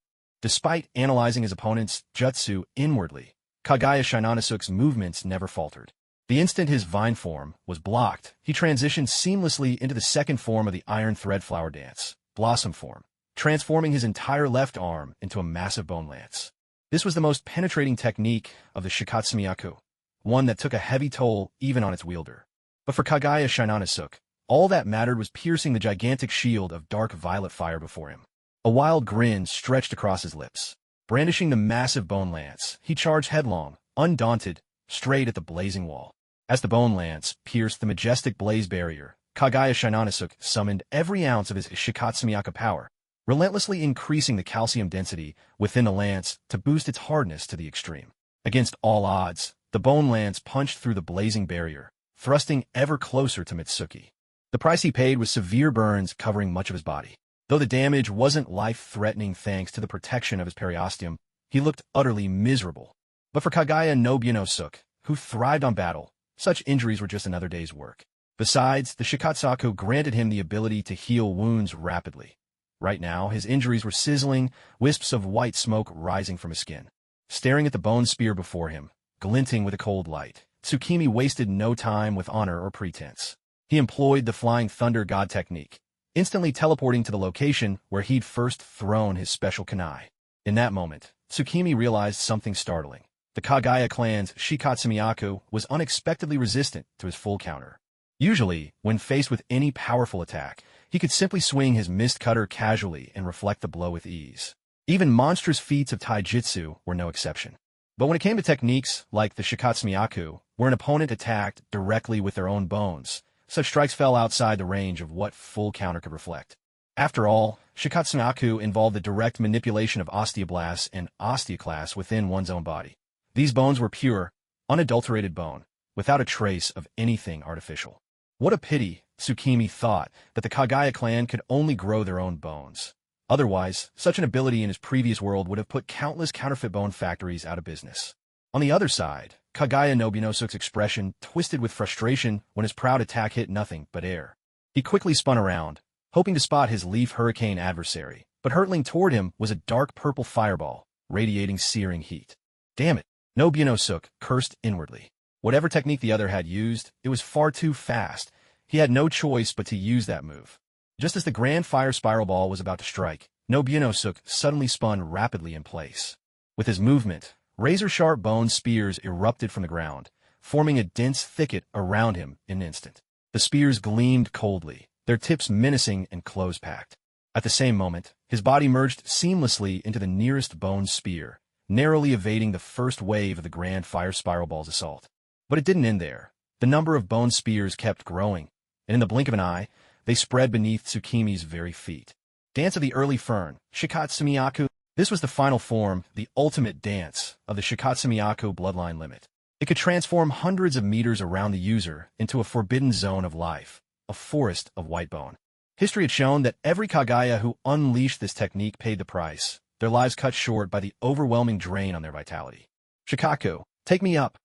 Despite analyzing his opponent's jutsu inwardly, Kagaya Shinonisuke's movements never faltered. The instant his vine form was blocked, he transitioned seamlessly into the second form of the iron thread flower dance, blossom form, transforming his entire left arm into a massive bone lance. This was the most penetrating technique of the Shikatsumiyaku, one that took a heavy toll even on its wielder. But for Kagaya Shinonisuke, all that mattered was piercing the gigantic shield of dark violet fire before him. A wild grin stretched across his lips. Brandishing the massive bone lance, he charged headlong, undaunted, straight at the blazing wall. As the bone lance pierced the majestic blaze barrier, Kagaya Shinonisuke summoned every ounce of his Shikatsumiyaku power, relentlessly increasing the calcium density within the lance to boost its hardness to the extreme. Against all odds, the bone lance punched through the blazing barrier, thrusting ever closer to Mitsuki. The price he paid was severe burns covering much of his body. Though the damage wasn't life-threatening thanks to the protection of his periosteum, he looked utterly miserable. But for Kagaya Nobuyunosuke, who thrived on battle, such injuries were just another day's work. Besides, the Shikatsuku granted him the ability to heal wounds rapidly. Right now, his injuries were sizzling, wisps of white smoke rising from his skin. Staring at the bone spear before him, glinting with a cold light, Tsukimi wasted no time with honor or pretense. He employed the Flying Thunder God technique, instantly teleporting to the location where he'd first thrown his special kunai. In that moment, Tsukimi realized something startling. The Kagaya clan's Shikatsumiyaku was unexpectedly resistant to his full counter. Usually, when faced with any powerful attack, he could simply swing his mist cutter casually and reflect the blow with ease. Even monstrous feats of taijutsu were no exception. But when it came to techniques like the Shikatsumiyaku, where an opponent attacked directly with their own bones, such strikes fell outside the range of what full counter could reflect. After all, Shikatsumiyaku involved the direct manipulation of osteoblasts and osteoclasts within one's own body. These bones were pure, unadulterated bone, without a trace of anything artificial. What a pity, Tsukimi thought, that the Kagaya clan could only grow their own bones. Otherwise, such an ability in his previous world would have put countless counterfeit bone factories out of business. On the other side, Kagaya Nobuyunosuke's expression twisted with frustration when his proud attack hit nothing but air. He quickly spun around, hoping to spot his leaf hurricane adversary, but hurtling toward him was a dark purple fireball, radiating searing heat. Damn it, Nobuyunosuke cursed inwardly. Whatever technique the other had used, it was far too fast. He had no choice but to use that move. Just as the grand fire spiral ball was about to strike, Nobuyunosuke suddenly spun rapidly in place. With his movement, razor-sharp bone spears erupted from the ground, forming a dense thicket around him in an instant. The spears gleamed coldly, their tips menacing and close-packed. At the same moment, his body merged seamlessly into the nearest bone spear, narrowly evading the first wave of the grand fire spiral ball's assault. But it didn't end there. The number of bone spears kept growing, and in the blink of an eye, they spread beneath Tsukimi's very feet. Dance of the Early Fern, Shikatsumiyaku. This was the final form, the ultimate dance, of the Shikatsumiyaku bloodline limit. It could transform hundreds of meters around the user into a forbidden zone of life, a forest of white bone. History had shown that every Kagaya who unleashed this technique paid the price, their lives cut short by the overwhelming drain on their vitality. Shikaku, take me up.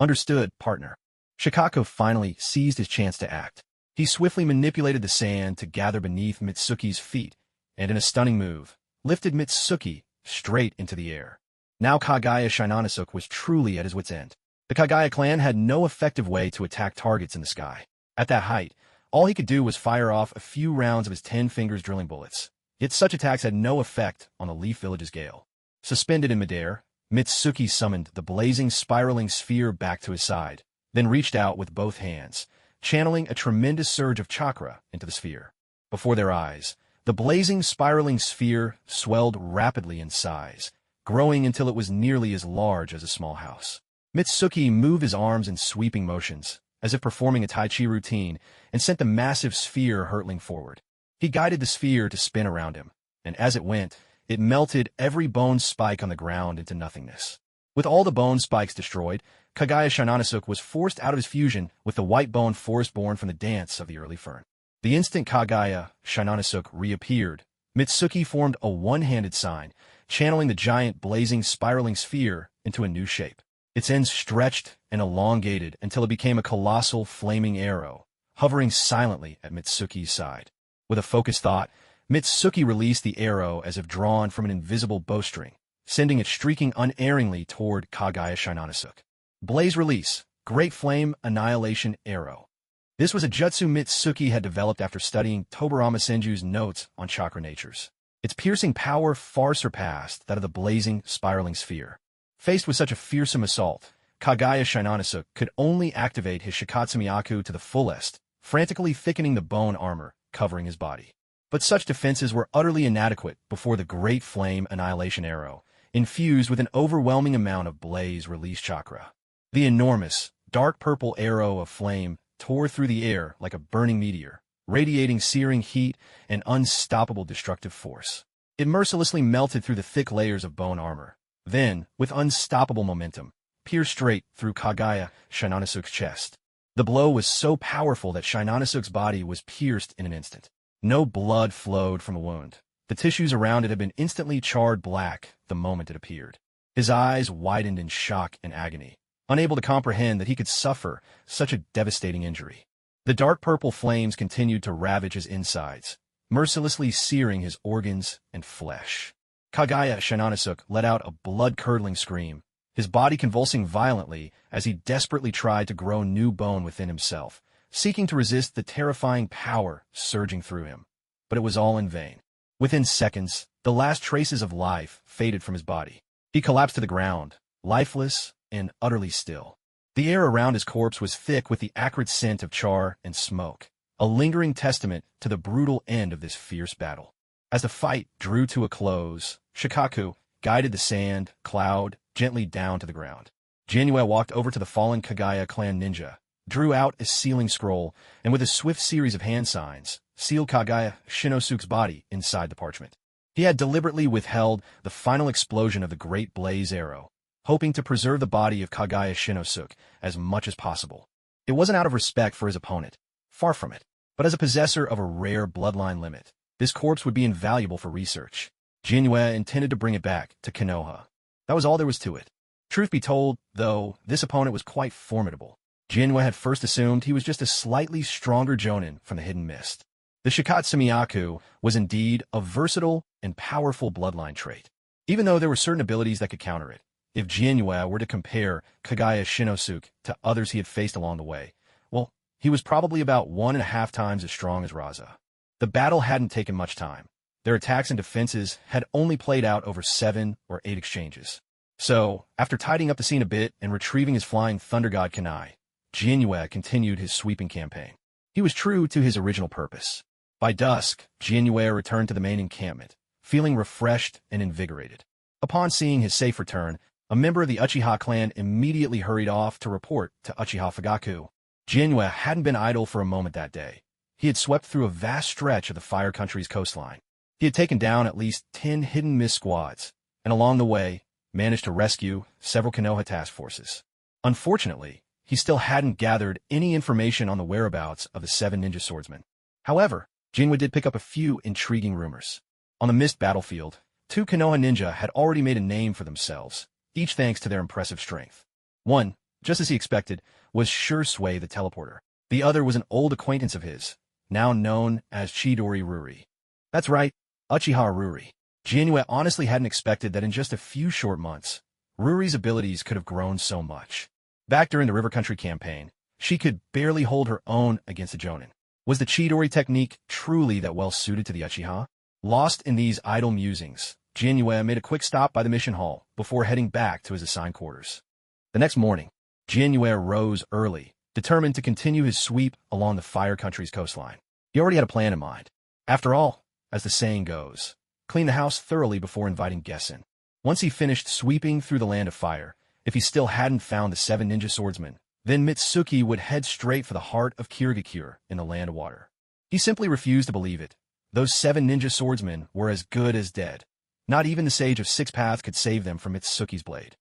Understood, partner. Shikaku finally seized his chance to act. He swiftly manipulated the sand to gather beneath Mitsuki's feet, and in a stunning move, lifted Mitsuki straight into the air. Now Kagaya Shinonisuke was truly at his wit's end. The Kagaya clan had no effective way to attack targets in the sky. At that height, all he could do was fire off a few rounds of his 10 fingers drilling bullets. Yet such attacks had no effect on the Leaf Village's gale. Suspended in midair, Mitsuki summoned the blazing spiraling sphere back to his side, then reached out with both hands, channeling a tremendous surge of chakra into the sphere. Before their eyes, the blazing spiraling sphere swelled rapidly in size, growing until it was nearly as large as a small house. Mitsuki moved his arms in sweeping motions, as if performing a Tai Chi routine, and sent the massive sphere hurtling forward. He guided the sphere to spin around him, and as it went, it melted every bone spike on the ground into nothingness. With all the bone spikes destroyed, Kagaya Shinonisuke was forced out of his fusion with the white bone forest born from the dance of the early fern. The instant Kagaya Shinonisuke reappeared, Mitsuki formed a one-handed sign, channeling the giant blazing spiraling sphere into a new shape. Its ends stretched and elongated until it became a colossal flaming arrow, hovering silently at Mitsuki's side. With a focused thought, Mitsuki released the arrow as if drawn from an invisible bowstring, sending it streaking unerringly toward Kagaya Shinonisuke. Blaze release, Great Flame Annihilation Arrow. This was a jutsu Mitsuki had developed after studying Tobarama Senju's notes on chakra natures. Its piercing power far surpassed that of the blazing, spiraling sphere. Faced with such a fearsome assault, Kagaya Shinonisuke could only activate his Shikatsumiyaku to the fullest, frantically thickening the bone armor covering his body. But such defenses were utterly inadequate before the Great Flame Annihilation Arrow, infused with an overwhelming amount of blaze release chakra. The enormous, dark purple arrow of flame tore through the air like a burning meteor, radiating searing heat and unstoppable destructive force. It mercilessly melted through the thick layers of bone armor, then, with unstoppable momentum, pierced straight through Kagaya Shinonisuke's chest. The blow was so powerful that Shinonisuke's body was pierced in an instant. No blood flowed from the wound. The tissues around it had been instantly charred black the moment it appeared. His eyes widened in shock and agony, unable to comprehend that he could suffer such a devastating injury. The dark purple flames continued to ravage his insides, mercilessly searing his organs and flesh. Kagaya Shinonisuke let out a blood-curdling scream, his body convulsing violently as he desperately tried to grow new bone within himself, seeking to resist the terrifying power surging through him. But it was all in vain. Within seconds, the last traces of life faded from his body. He collapsed to the ground, lifeless and utterly still. The air around his corpse was thick with the acrid scent of char and smoke, a lingering testament to the brutal end of this fierce battle. As the fight drew to a close, Shikaku guided the sand cloud gently down to the ground. Janue walked over to the fallen Kagaya clan ninja, drew out a sealing scroll, and with a swift series of hand signs, sealed Kagaya Shinosuke's body inside the parchment. He had deliberately withheld the final explosion of the great blaze arrow, hoping to preserve the body of Kagaya Shinosuke as much as possible. It wasn't out of respect for his opponent, far from it, but as a possessor of a rare bloodline limit, this corpse would be invaluable for research. Janue intended to bring it back to Konoha. That was all there was to it. Truth be told, though, this opponent was quite formidable. Janue had first assumed he was just a slightly stronger jonin from the Hidden Mist. The Shikatsumiyaku was indeed a versatile and powerful bloodline trait, even though there were certain abilities that could counter it. If Janue were to compare Kagaya Shinosuke to others he had faced along the way, well, he was probably about 1.5 times as strong as Raza. The battle hadn't taken much time. Their attacks and defenses had only played out over 7 or 8 exchanges. So, after tidying up the scene a bit and retrieving his flying thunder god Kanai, Janue continued his sweeping campaign. He was true to his original purpose. By dusk, Janue returned to the main encampment, feeling refreshed and invigorated. Upon seeing his safe return, a member of the Uchiha clan immediately hurried off to report to Uchiha Fugaku. Janue hadn't been idle for a moment that day. He had swept through a vast stretch of the Fire Country's coastline. He had taken down at least 10 hidden mist squads, and along the way, managed to rescue several Konoha task forces. Unfortunately, he still hadn't gathered any information on the whereabouts of the 7 ninja swordsmen. However, Janue did pick up a few intriguing rumors. On the mist battlefield, 2 Konoha ninja had already made a name for themselves, each thanks to their impressive strength. One, just as he expected, was Shursui the Teleporter. The other was an old acquaintance of his, now known as Chidori Ruri. That's right, Uchiha Ruri. Janue honestly hadn't expected that in just a few short months, Ruri's abilities could have grown so much. Back during the River Country campaign, she could barely hold her own against the Jonin. Was the Chidori technique truly that well suited to the Uchiha? Lost in these idle musings, Janue made a quick stop by the mission hall before heading back to his assigned quarters. The next morning, Janue rose early, determined to continue his sweep along the Fire Country's coastline. He already had a plan in mind. After all, as the saying goes, clean the house thoroughly before inviting guests in. Once he finished sweeping through the Land of Fire, if he still hadn't found the 7 ninja swordsmen, then Mitsuki would head straight for the heart of Kirigakure in the Land of Water. He simply refused to believe it. Those 7 ninja swordsmen were as good as dead. Not even the Sage of Six Paths could save them from Mitsuki's blade.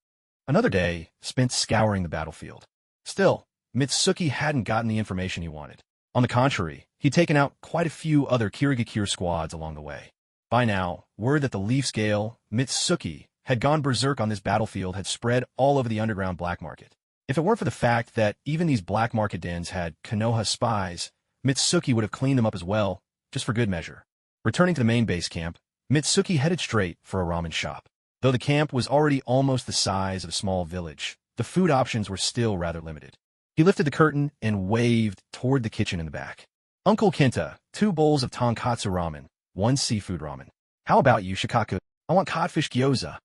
Another day spent scouring the battlefield. Still, Mitsuki hadn't gotten the information he wanted. On the contrary, he'd taken out quite a few other Kirigakure squads along the way. By now, word that the Leaf Scale, Mitsuki, had gone berserk on this battlefield had spread all over the underground black market. If it weren't for the fact that even these black market dens had Konoha spies, Mitsuki would have cleaned them up as well, just for good measure. Returning to the main base camp, Mitsuki headed straight for a ramen shop. Though the camp was already almost the size of a small village, the food options were still rather limited. He lifted the curtain and waved toward the kitchen in the back. Uncle Kenta, 2 bowls of tonkatsu ramen, 1 seafood ramen. How about you, Shikaku? I want codfish gyoza.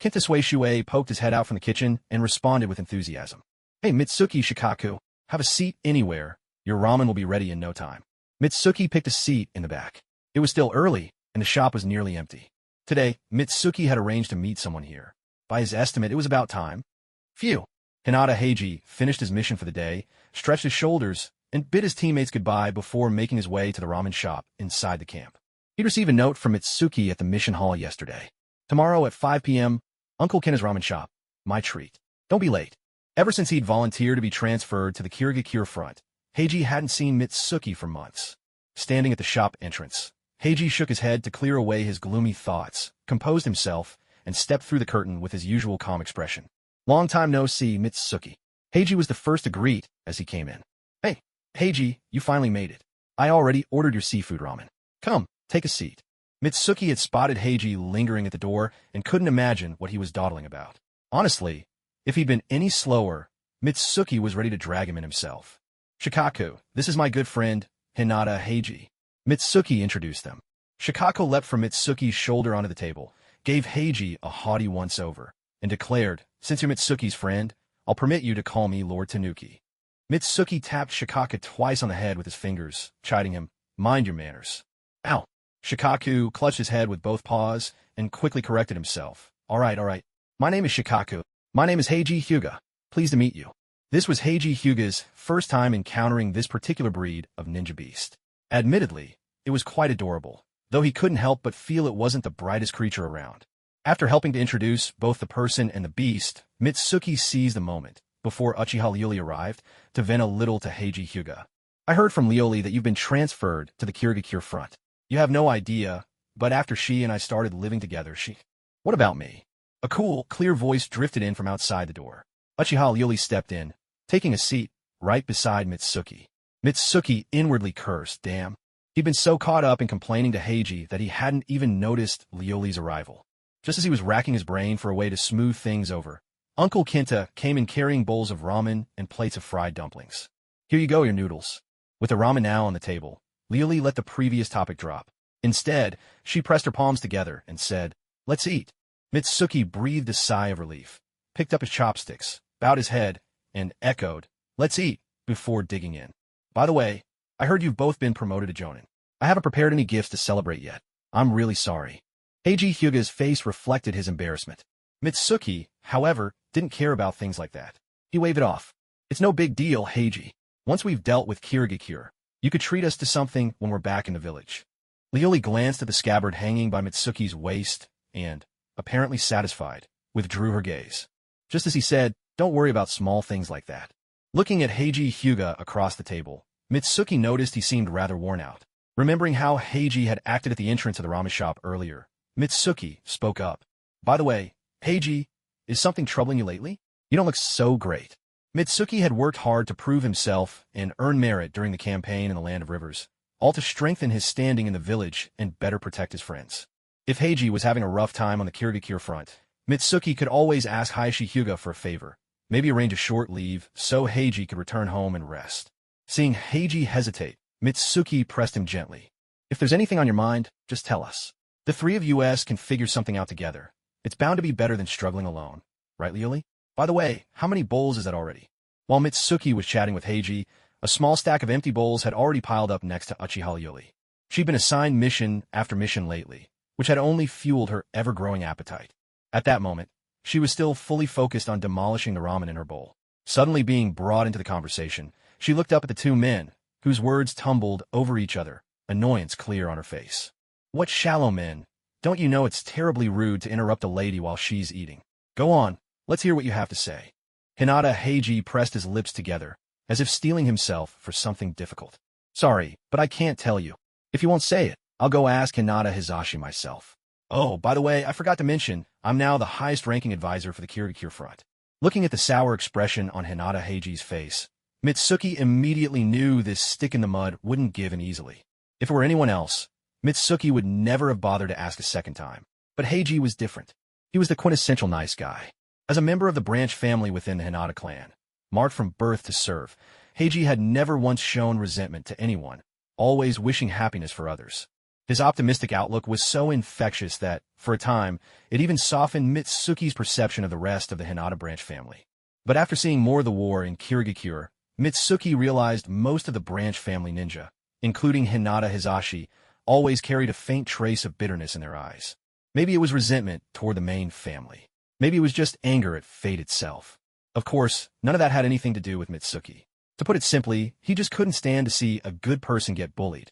Kenta Suishue poked his head out from the kitchen and responded with enthusiasm. Hey, Mitsuki Shikaku, have a seat anywhere. Your ramen will be ready in no time. Mitsuki picked a seat in the back. It was still early, and the shop was nearly empty. Today, Mitsuki had arranged to meet someone here. By his estimate, it was about time. Phew. Hinata Heiji finished his mission for the day, stretched his shoulders, and bid his teammates goodbye before making his way to the ramen shop inside the camp. He'd received a note from Mitsuki at the mission hall yesterday. Tomorrow at 5 p.m., Uncle Kenta's ramen shop. My treat. Don't be late. Ever since he'd volunteered to be transferred to the Kirigakure front, Heiji hadn't seen Mitsuki for months. Standing at the shop entrance, Heiji shook his head to clear away his gloomy thoughts, composed himself, and stepped through the curtain with his usual calm expression. Long time no see, Mitsuki. Heiji was the first to greet as he came in. Hey, Heiji, you finally made it. I already ordered your seafood ramen. Come, take a seat. Mitsuki had spotted Heiji lingering at the door and couldn't imagine what he was dawdling about. Honestly, if he'd been any slower, Mitsuki was ready to drag him in himself. Shikaku, this is my good friend, Hinata Heiji. Mitsuki introduced them. Shikaku leapt from Mitsuki's shoulder onto the table, gave Heiji a haughty once-over, and declared, since you're Mitsuki's friend, I'll permit you to call me Lord Tanuki. Mitsuki tapped Shikaku twice on the head with his fingers, chiding him, mind your manners. Ow! Shikaku clutched his head with both paws and quickly corrected himself. All right. My name is Shikaku. My name is Heiji Hyuga. Pleased to meet you. This was Heiji Hyuga's first time encountering this particular breed of ninja beast. Admittedly, it was quite adorable, though he couldn't help but feel it wasn't the brightest creature around. After helping to introduce both the person and the beast, Mitsuki seized the moment, before Uchiha Lioli arrived, to vent a little to Heiji Hyuga. I heard from Lioli that you've been transferred to the Kirigakure front. You have no idea, but after she and I started living together, What about me? A cool, clear voice drifted in from outside the door. Uchiha Lioli stepped in, taking a seat right beside Mitsuki. Mitsuki inwardly cursed, damn. He'd been so caught up in complaining to Heiji that he hadn't even noticed Lioli's arrival. Just as he was racking his brain for a way to smooth things over, Uncle Kenta came in carrying bowls of ramen and plates of fried dumplings. Here you go, your noodles. With the ramen now on the table, Lioli let the previous topic drop. Instead, she pressed her palms together and said, let's eat. Mitsuki breathed a sigh of relief, picked up his chopsticks, bowed his head, and echoed, let's eat, before digging in. By the way, I heard you've both been promoted to Jonin. I haven't prepared any gifts to celebrate yet. I'm really sorry. Heiji Hyuga's face reflected his embarrassment. Mitsuki, however, didn't care about things like that. He waved it off. It's no big deal, Heiji. Once we've dealt with Kirigakure, you could treat us to something when we're back in the village. Lioli glanced at the scabbard hanging by Mitsuki's waist and, apparently satisfied, withdrew her gaze. Just as he said, don't worry about small things like that. Looking at Heiji Hyuga across the table, Mitsuki noticed he seemed rather worn out. Remembering how Heiji had acted at the entrance of the ramen shop earlier, Mitsuki spoke up. By the way, Heiji, is something troubling you lately? You don't look so great. Mitsuki had worked hard to prove himself and earn merit during the campaign in the Land of Rivers, all to strengthen his standing in the village and better protect his friends. If Heiji was having a rough time on the Kirigakure front, Mitsuki could always ask Heiji Hyuga for a favor, maybe arrange a short leave so Heiji could return home and rest. Seeing Heiji hesitate, Mitsuki pressed him gently. If there's anything on your mind, just tell us. The three of us can figure something out together. It's bound to be better than struggling alone. Right, Lioli? By the way, how many bowls is that already? While Mitsuki was chatting with Heiji, a small stack of empty bowls had already piled up next to Uchiha Lioli. She'd been assigned mission after mission lately, which had only fueled her ever-growing appetite. At that moment, she was still fully focused on demolishing the ramen in her bowl. Suddenly being brought into the conversation, she looked up at the two men, whose words tumbled over each other, annoyance clear on her face. What shallow men! Don't you know it's terribly rude to interrupt a lady while she's eating? Go on, let's hear what you have to say. Hinata Heiji pressed his lips together, as if steeling himself for something difficult. Sorry, but I can't tell you. If you won't say it, I'll go ask Hinata Hizashi myself. Oh, by the way, I forgot to mention, I'm now the highest-ranking advisor for the Kirigakure front. Looking at the sour expression on Hinata Heiji's face, Mitsuki immediately knew this stick in the mud wouldn't give in easily. If it were anyone else, Mitsuki would never have bothered to ask a second time. But Heiji was different. He was the quintessential nice guy. As a member of the branch family within the Hinata clan, marked from birth to serve, Heiji had never once shown resentment to anyone, always wishing happiness for others. His optimistic outlook was so infectious that, for a time, it even softened Mitsuki's perception of the rest of the Hinata branch family. But after seeing more of the war in Kirigakure, Mitsuki realized most of the branch family ninja, including Hinata Hizashi, always carried a faint trace of bitterness in their eyes. Maybe it was resentment toward the main family. Maybe it was just anger at fate itself. Of course, none of that had anything to do with Mitsuki. To put it simply, he just couldn't stand to see a good person get bullied,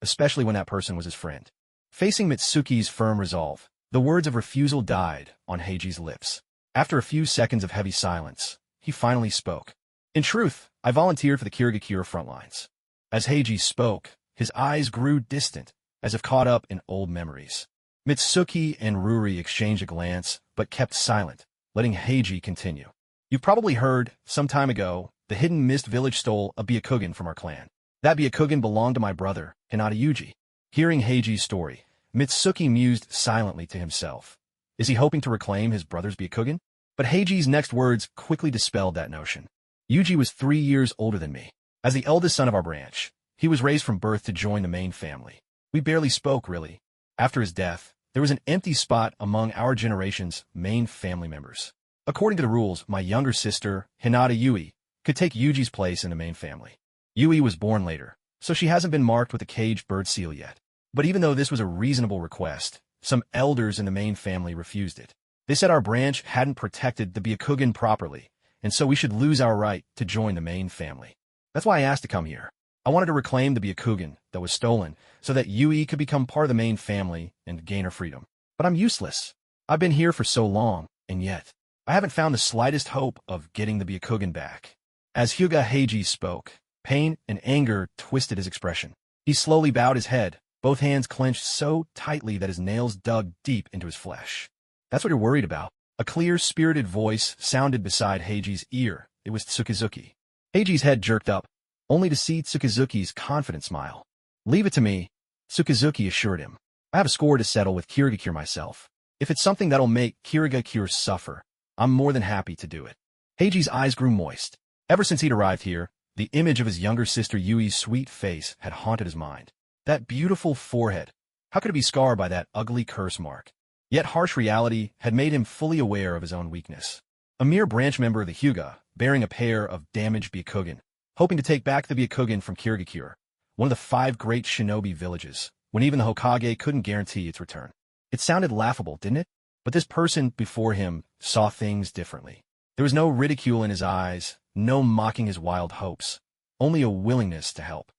especially when that person was his friend. Facing Mitsuki's firm resolve, the words of refusal died on Heiji's lips. After a few seconds of heavy silence, he finally spoke. In truth, I volunteered for the Kirigakure front lines. As Heiji spoke, his eyes grew distant, as if caught up in old memories. Mitsuki and Ruri exchanged a glance, but kept silent, letting Heiji continue. You've probably heard, some time ago, the Hidden Mist village stole a byakugan from our clan. That byakugan belonged to my brother, Hinata Yuji. Hearing Heiji's story, Mitsuki mused silently to himself. Is he hoping to reclaim his brother's byakugan? But Heiji's next words quickly dispelled that notion. Yuji was 3 years older than me. As the eldest son of our branch, he was raised from birth to join the main family. We barely spoke, really. After his death, there was an empty spot among our generation's main family members. According to the rules, my younger sister, Hinata Yui, could take Yuji's place in the main family. Yui was born later, so she hasn't been marked with a caged bird seal yet. But even though this was a reasonable request, some elders in the main family refused it. They said our branch hadn't protected the byakugan properly, and so we should lose our right to join the main family. That's why I asked to come here. I wanted to reclaim the byakugan that was stolen so that Yui could become part of the main family and gain her freedom. But I'm useless. I've been here for so long, and yet, I haven't found the slightest hope of getting the byakugan back. As Hyuga Heiji spoke, pain and anger twisted his expression. He slowly bowed his head, both hands clenched so tightly that his nails dug deep into his flesh. That's what you're worried about. A clear, spirited voice sounded beside Heiji's ear. It was Tsukizuki. Heiji's head jerked up, only to see Tsukizuki's confident smile. Leave it to me, Tsukizuki assured him. I have a score to settle with Kirigakure myself. If it's something that'll make Kirigakure suffer, I'm more than happy to do it. Heiji's eyes grew moist. Ever since he'd arrived here, the image of his younger sister Yui's sweet face had haunted his mind. That beautiful forehead. How could it be scarred by that ugly curse mark? Yet harsh reality had made him fully aware of his own weakness. A mere branch member of the Hyuga, bearing a pair of damaged byakugan, hoping to take back the byakugan from Kirigakure, one of the 5 great shinobi villages, when even the Hokage couldn't guarantee its return. It sounded laughable, didn't it? But this person before him saw things differently. There was no ridicule in his eyes, no mocking his wild hopes, only a willingness to help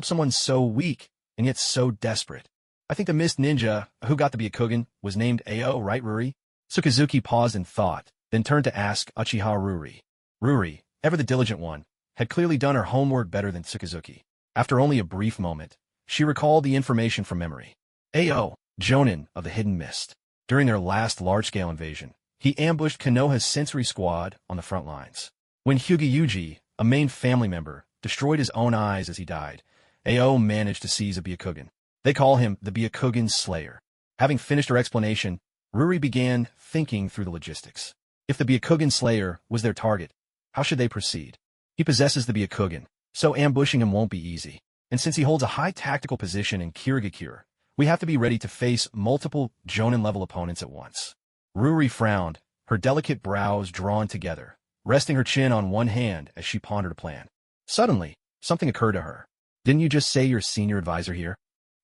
someone so weak and yet so desperate. I think the mist ninja who got the byakugan was named Ao, right, Ruri? Tsukizuki paused in thought, then turned to ask Uchiha Ruri. Ruri, ever the diligent one, had clearly done her homework better than Tsukizuki. After only a brief moment, she recalled the information from memory. Ao, Jonin of the Hidden Mist. During their last large-scale invasion, he ambushed Konoha's sensory squad on the front lines. When Hyuga Yuji, a main family member, destroyed his own eyes as he died, Ao managed to seize a byakugan. They call him the Byakugan Slayer. Having finished her explanation, Ruri began thinking through the logistics. If the Byakugan Slayer was their target, how should they proceed? He possesses the byakugan, so ambushing him won't be easy. And since he holds a high tactical position in Kirigakure, we have to be ready to face multiple Jonin-level opponents at once. Ruri frowned, her delicate brows drawn together, resting her chin on one hand as she pondered a plan. Suddenly, something occurred to her. Didn't you just say you're senior advisor here?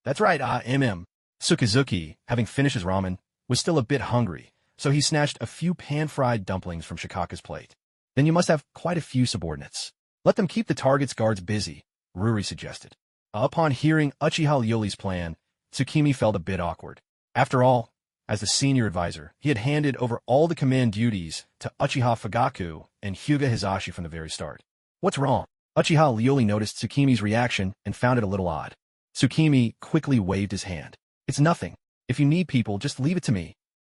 That's right, Tsukizuki, having finished his ramen, was still a bit hungry, so he snatched a few pan-fried dumplings from Shikaka's plate. Then you must have quite a few subordinates. Let them keep the target's guards busy, Ruri suggested. Upon hearing Uchiha Ryori's plan, Tsukimi felt a bit awkward. After all, as the senior advisor, he had handed over all the command duties to Uchiha Fugaku and Hyuga Hisashi from the very start. What's wrong? Uchiha Ryori noticed Tsukimi's reaction and found it a little odd. Tsukimi quickly waved his hand. It's nothing. If you need people, just leave it to me.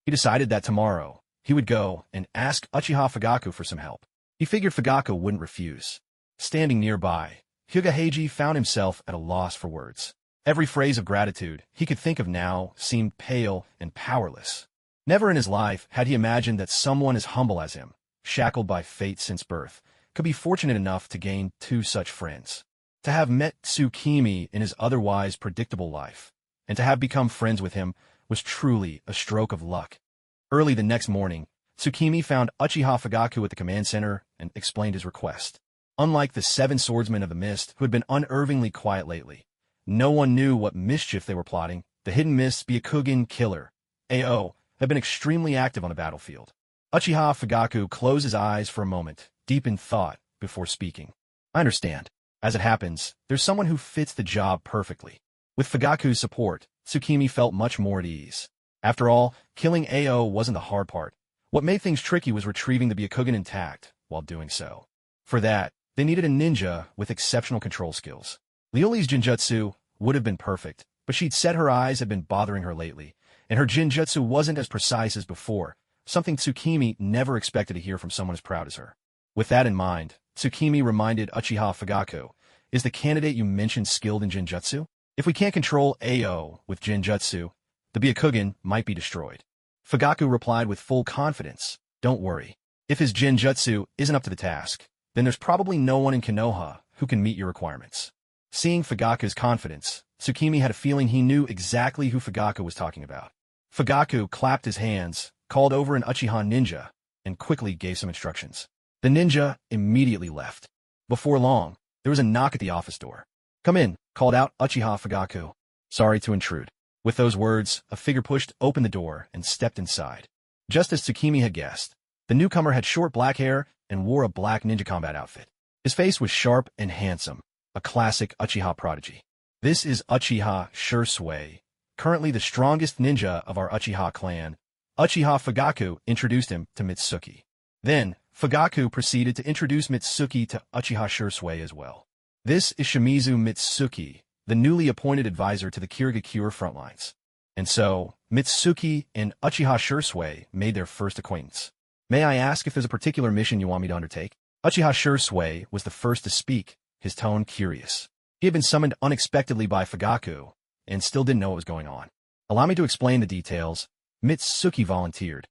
He decided that tomorrow, he would go and ask Uchiha Fugaku for some help. He figured Fugaku wouldn't refuse. Standing nearby, Hyuga Heiji found himself at a loss for words. Every phrase of gratitude he could think of now seemed pale and powerless. Never in his life had he imagined that someone as humble as him, shackled by fate since birth, could be fortunate enough to gain two such friends. To have met Tsukimi in his otherwise predictable life, and to have become friends with him, was truly a stroke of luck. Early the next morning, Tsukimi found Uchiha Fugaku at the command center and explained his request. Unlike the 7 swordsmen of the mist who had been unnervingly quiet lately, no one knew what mischief they were plotting. The hidden mist byakugan killer, AO, had been extremely active on the battlefield. Uchiha Fugaku closed his eyes for a moment, deep in thought, before speaking. I understand. As it happens, there's someone who fits the job perfectly. With Fugaku's support, Tsukimi felt much more at ease. After all, killing AO wasn't the hard part. What made things tricky was retrieving the byakugan intact while doing so. For that, they needed a ninja with exceptional control skills. Ryori's jinjutsu would have been perfect, but she'd said her eyes had been bothering her lately, and her jinjutsu wasn't as precise as before, something Tsukimi never expected to hear from someone as proud as her. With that in mind, Tsukimi reminded Uchiha Fugaku, is the candidate you mentioned skilled in jinjutsu? If we can't control AO with jinjutsu, the byakugan might be destroyed. Fugaku replied with full confidence, don't worry. If his jinjutsu isn't up to the task, then there's probably no one in Konoha who can meet your requirements. Seeing Fugaku's confidence, Tsukimi had a feeling he knew exactly who Fugaku was talking about. Fugaku clapped his hands, called over an Uchiha ninja, and quickly gave some instructions. The ninja immediately left. Before long, there was a knock at the office door. Come in, called out Uchiha Fugaku. Sorry to intrude. With those words, a figure pushed open the door and stepped inside. Just as Tsukimi had guessed, the newcomer had short black hair and wore a black ninja combat outfit. His face was sharp and handsome, a classic Uchiha prodigy. This is Uchiha Shursui, currently the strongest ninja of our Uchiha clan. Uchiha Fugaku introduced him to Mitsuki. Then, Fugaku proceeded to introduce Mitsuki to Uchiha Shursui as well. This is Shimizu Mitsuki, the newly appointed advisor to the Kirigakure frontlines. And so, Mitsuki and Uchiha Shursui made their first acquaintance. May I ask if there's a particular mission you want me to undertake? Uchiha Shursui was the first to speak, his tone curious. He had been summoned unexpectedly by Fugaku, and still didn't know what was going on. Allow me to explain the details, Mitsuki volunteered.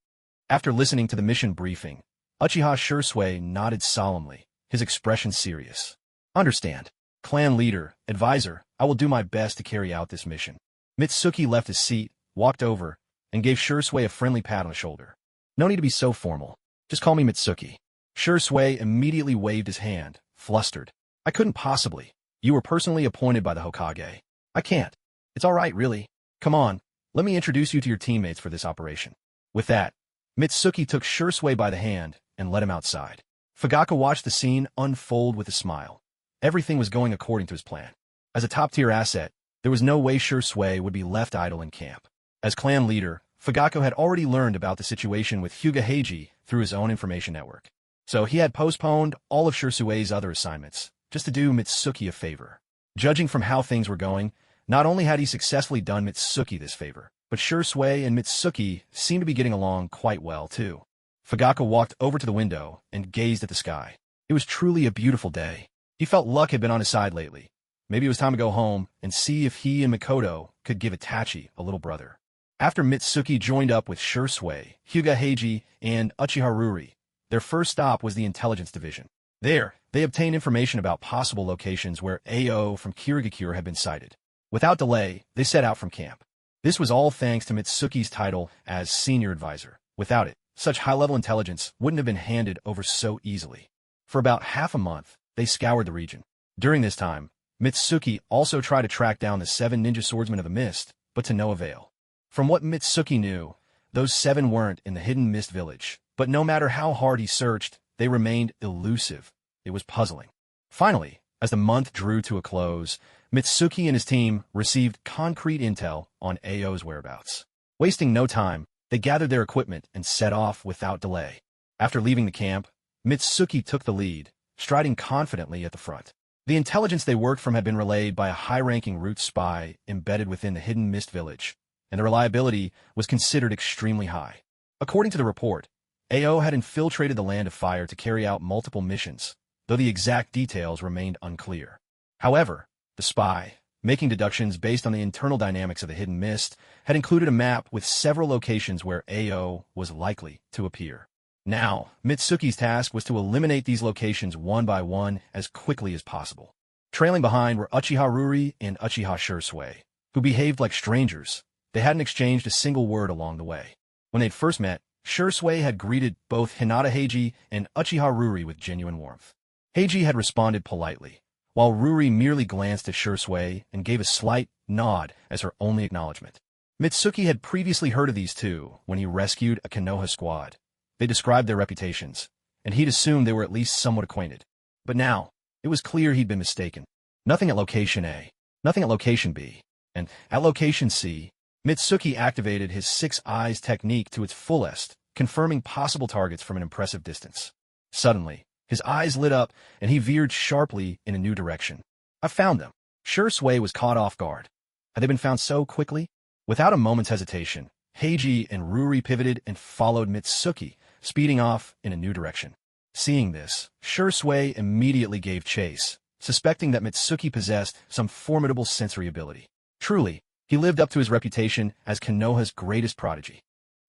After listening to the mission briefing, Uchiha Shursui nodded solemnly, his expression serious. Understand. Clan leader, advisor, I will do my best to carry out this mission. Mitsuki left his seat, walked over, and gave Shursui a friendly pat on the shoulder. No need to be so formal. Just call me Mitsuki. Shursui immediately waved his hand, flustered. I couldn't possibly. You were personally appointed by the Hokage. I can't. It's all right, really. Come on, let me introduce you to your teammates for this operation. With that, Mitsuki took Shursui by the hand and led him outside. Fugaku watched the scene unfold with a smile. Everything was going according to his plan. As a top-tier asset, there was no way Shursui would be left idle in camp. As clan leader, Fugaku had already learned about the situation with Hyuga Heiji through his own information network. So he had postponed all of Shursui's other assignments, just to do Mitsuki a favor. Judging from how things were going, not only had he successfully done Mitsuki this favor, but Shursui and Mitsuki seemed to be getting along quite well, too. Fugaku walked over to the window and gazed at the sky. It was truly a beautiful day. He felt luck had been on his side lately. Maybe it was time to go home and see if he and Mikoto could give Itachi a little brother. After Mitsuki joined up with Shursui, Hyuga Heiji, and Uchiha Ryori, their first stop was the intelligence division. There, they obtained information about possible locations where AO from Kirigakure had been sighted. Without delay, they set out from camp. This was all thanks to Mitsuki's title as senior advisor. Without it, such high-level intelligence wouldn't have been handed over so easily. For about half a month, they scoured the region. During this time, Mitsuki also tried to track down the 7 ninja swordsmen of the mist, but to no avail. From what Mitsuki knew, those 7 weren't in the hidden mist village, but no matter how hard he searched, they remained elusive. It was puzzling. Finally, As the month drew to a close, Mitsuki and his team received concrete intel on Ao's whereabouts. Wasting no time, they gathered their equipment and set off without delay. After leaving the camp, Mitsuki took the lead, striding confidently at the front. The intelligence they worked from had been relayed by a high-ranking root spy embedded within the hidden mist village, and the reliability was considered extremely high. According to the report, Ao had infiltrated the Land of Fire to carry out multiple missions, though the exact details remained unclear. However, the spy, making deductions based on the internal dynamics of the hidden mist, had included a map with several locations where Ao was likely to appear. Now, Mitsuki's task was to eliminate these locations one by one as quickly as possible. Trailing behind were Uchiha Ruri and Uchiha Shursui, who behaved like strangers. They hadn't exchanged a single word along the way. When they'd first met, Shursui had greeted both Hinata Heiji and Uchiha Ruri with genuine warmth. Heiji had responded politely, while Ruri merely glanced at Shursui and gave a slight nod as her only acknowledgement. Mitsuki had previously heard of these two when he rescued a Konoha squad. They described their reputations, and he'd assumed they were at least somewhat acquainted. But now, it was clear he'd been mistaken. Nothing at Location A, nothing at Location B, and at Location C, Mitsuki activated his Six Eyes technique to its fullest, confirming possible targets from an impressive distance. Suddenly, his eyes lit up, and he veered sharply in a new direction. I found them. Shursui was caught off guard. Had they been found so quickly? Without a moment's hesitation, Heiji and Ruri pivoted and followed Mitsuki, speeding off in a new direction. Seeing this, Shursui immediately gave chase, suspecting that Mitsuki possessed some formidable sensory ability. Truly, he lived up to his reputation as Konoha's greatest prodigy.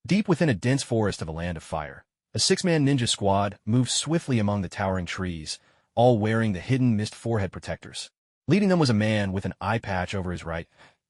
Deep within a dense forest of a Land of Fire, a six-man ninja squad moved swiftly among the towering trees, all wearing the hidden mist forehead protectors. Leading them was a man with an eye patch over his right,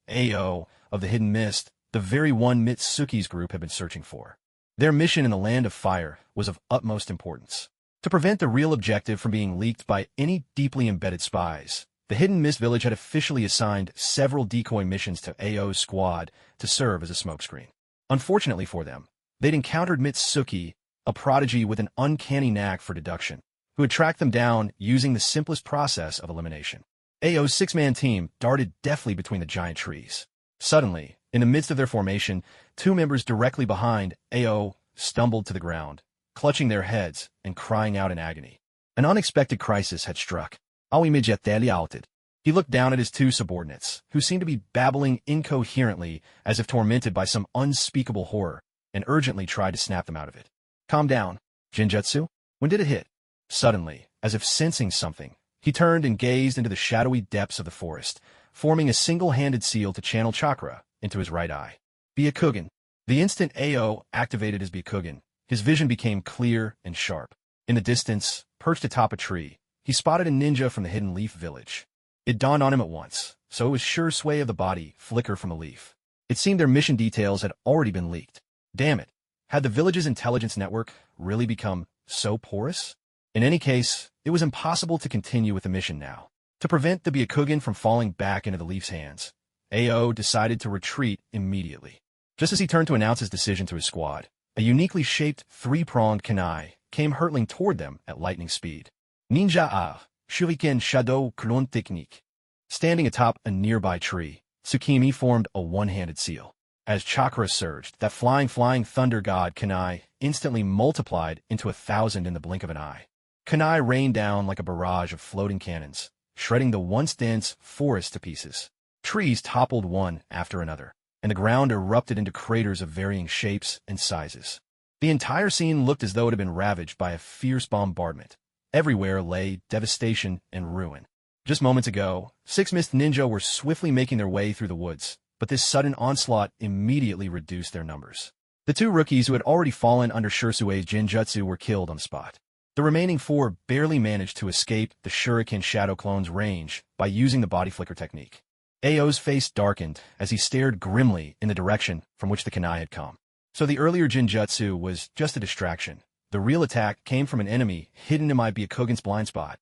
Ao, of the hidden mist, the very one Mitsuki's group had been searching for. Their mission in the Land of Fire was of utmost importance. To prevent the real objective from being leaked by any deeply embedded spies, the Hidden Mist Village had officially assigned several decoy missions to Ao's squad to serve as a smokescreen. Unfortunately for them, they'd encountered Mitsuki, a prodigy with an uncanny knack for deduction, who had tracked them down using the simplest process of elimination. Ao's six-man team darted deftly between the giant trees. Suddenly, in the midst of their formation, two members directly behind Ao stumbled to the ground, clutching their heads and crying out in agony. An unexpected crisis had struck. He looked down at his two subordinates, who seemed to be babbling incoherently as if tormented by some unspeakable horror, and urgently tried to snap them out of it. Calm down, Jinjutsu. When did it hit? Suddenly, as if sensing something, he turned and gazed into the shadowy depths of the forest, forming a single-handed seal to channel chakra into his right eye. Byakugan. The instant Ao activated his Byakugan, his vision became clear and sharp. In the distance, perched atop a tree, he spotted a ninja from the Hidden Leaf Village. It dawned on him at once, so it was Shursui of the body flicker from a leaf. It seemed their mission details had already been leaked. Damn it. Had the village's intelligence network really become so porous? In any case, it was impossible to continue with the mission now. To prevent the Byakugan from falling back into the leaf's hands, Ao decided to retreat immediately. Just as he turned to announce his decision to his squad, a uniquely shaped three-pronged kunai came hurtling toward them at lightning speed. Ninja A, Shuriken Shadow Clone Technique. Standing atop a nearby tree, Tsukimi formed a one-handed seal. As chakra surged, that flying thunder god kunai instantly multiplied into 1,000 in the blink of an eye. Kunai rained down like a barrage of floating cannons, shredding the once dense forest to pieces. Trees toppled one after another, and the ground erupted into craters of varying shapes and sizes. The entire scene looked as though it had been ravaged by a fierce bombardment. Everywhere lay devastation and ruin. Just moments ago, six Mist Ninja were swiftly making their way through the woods, but this sudden onslaught immediately reduced their numbers. The two rookies who had already fallen under Shursui's Jinjutsu were killed on the spot. The remaining four barely managed to escape the Shuriken Shadow Clone's range by using the body flicker technique. Ao's face darkened as he stared grimly in the direction from which the kunai had come. So the earlier Jinjutsu was just a distraction. The real attack came from an enemy hidden in my Byakugan's blind spot.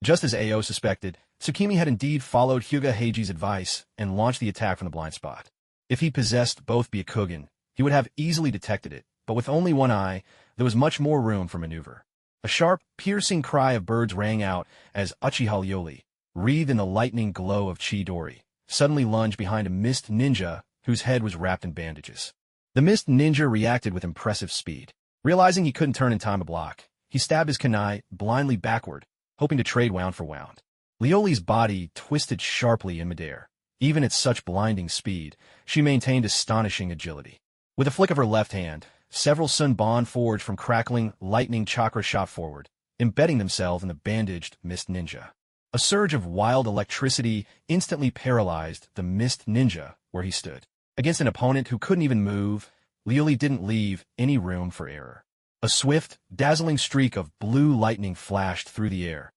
Just as Ao suspected, Tsukimi had indeed followed Hyuga Heiji's advice and launched the attack from the blind spot. If he possessed both Byakugan, he would have easily detected it, but with only one eye, there was much more room for maneuver. A sharp, piercing cry of birds rang out as Uchiha Ryori, wreathed in the lightning glow of Chidori, suddenly lunged behind a mist ninja whose head was wrapped in bandages. The mist ninja reacted with impressive speed. Realizing he couldn't turn in time to block, he stabbed his kunai blindly backward, hoping to trade wound for wound. Lioli's body twisted sharply in midair. Even at such blinding speed, she maintained astonishing agility. With a flick of her left hand, several sunban forged from crackling lightning chakra shot forward, embedding themselves in the bandaged mist ninja. A surge of wild electricity instantly paralyzed the mist ninja where he stood. Against an opponent who couldn't even move, Lioli didn't leave any room for error. A swift, dazzling streak of blue lightning flashed through the air.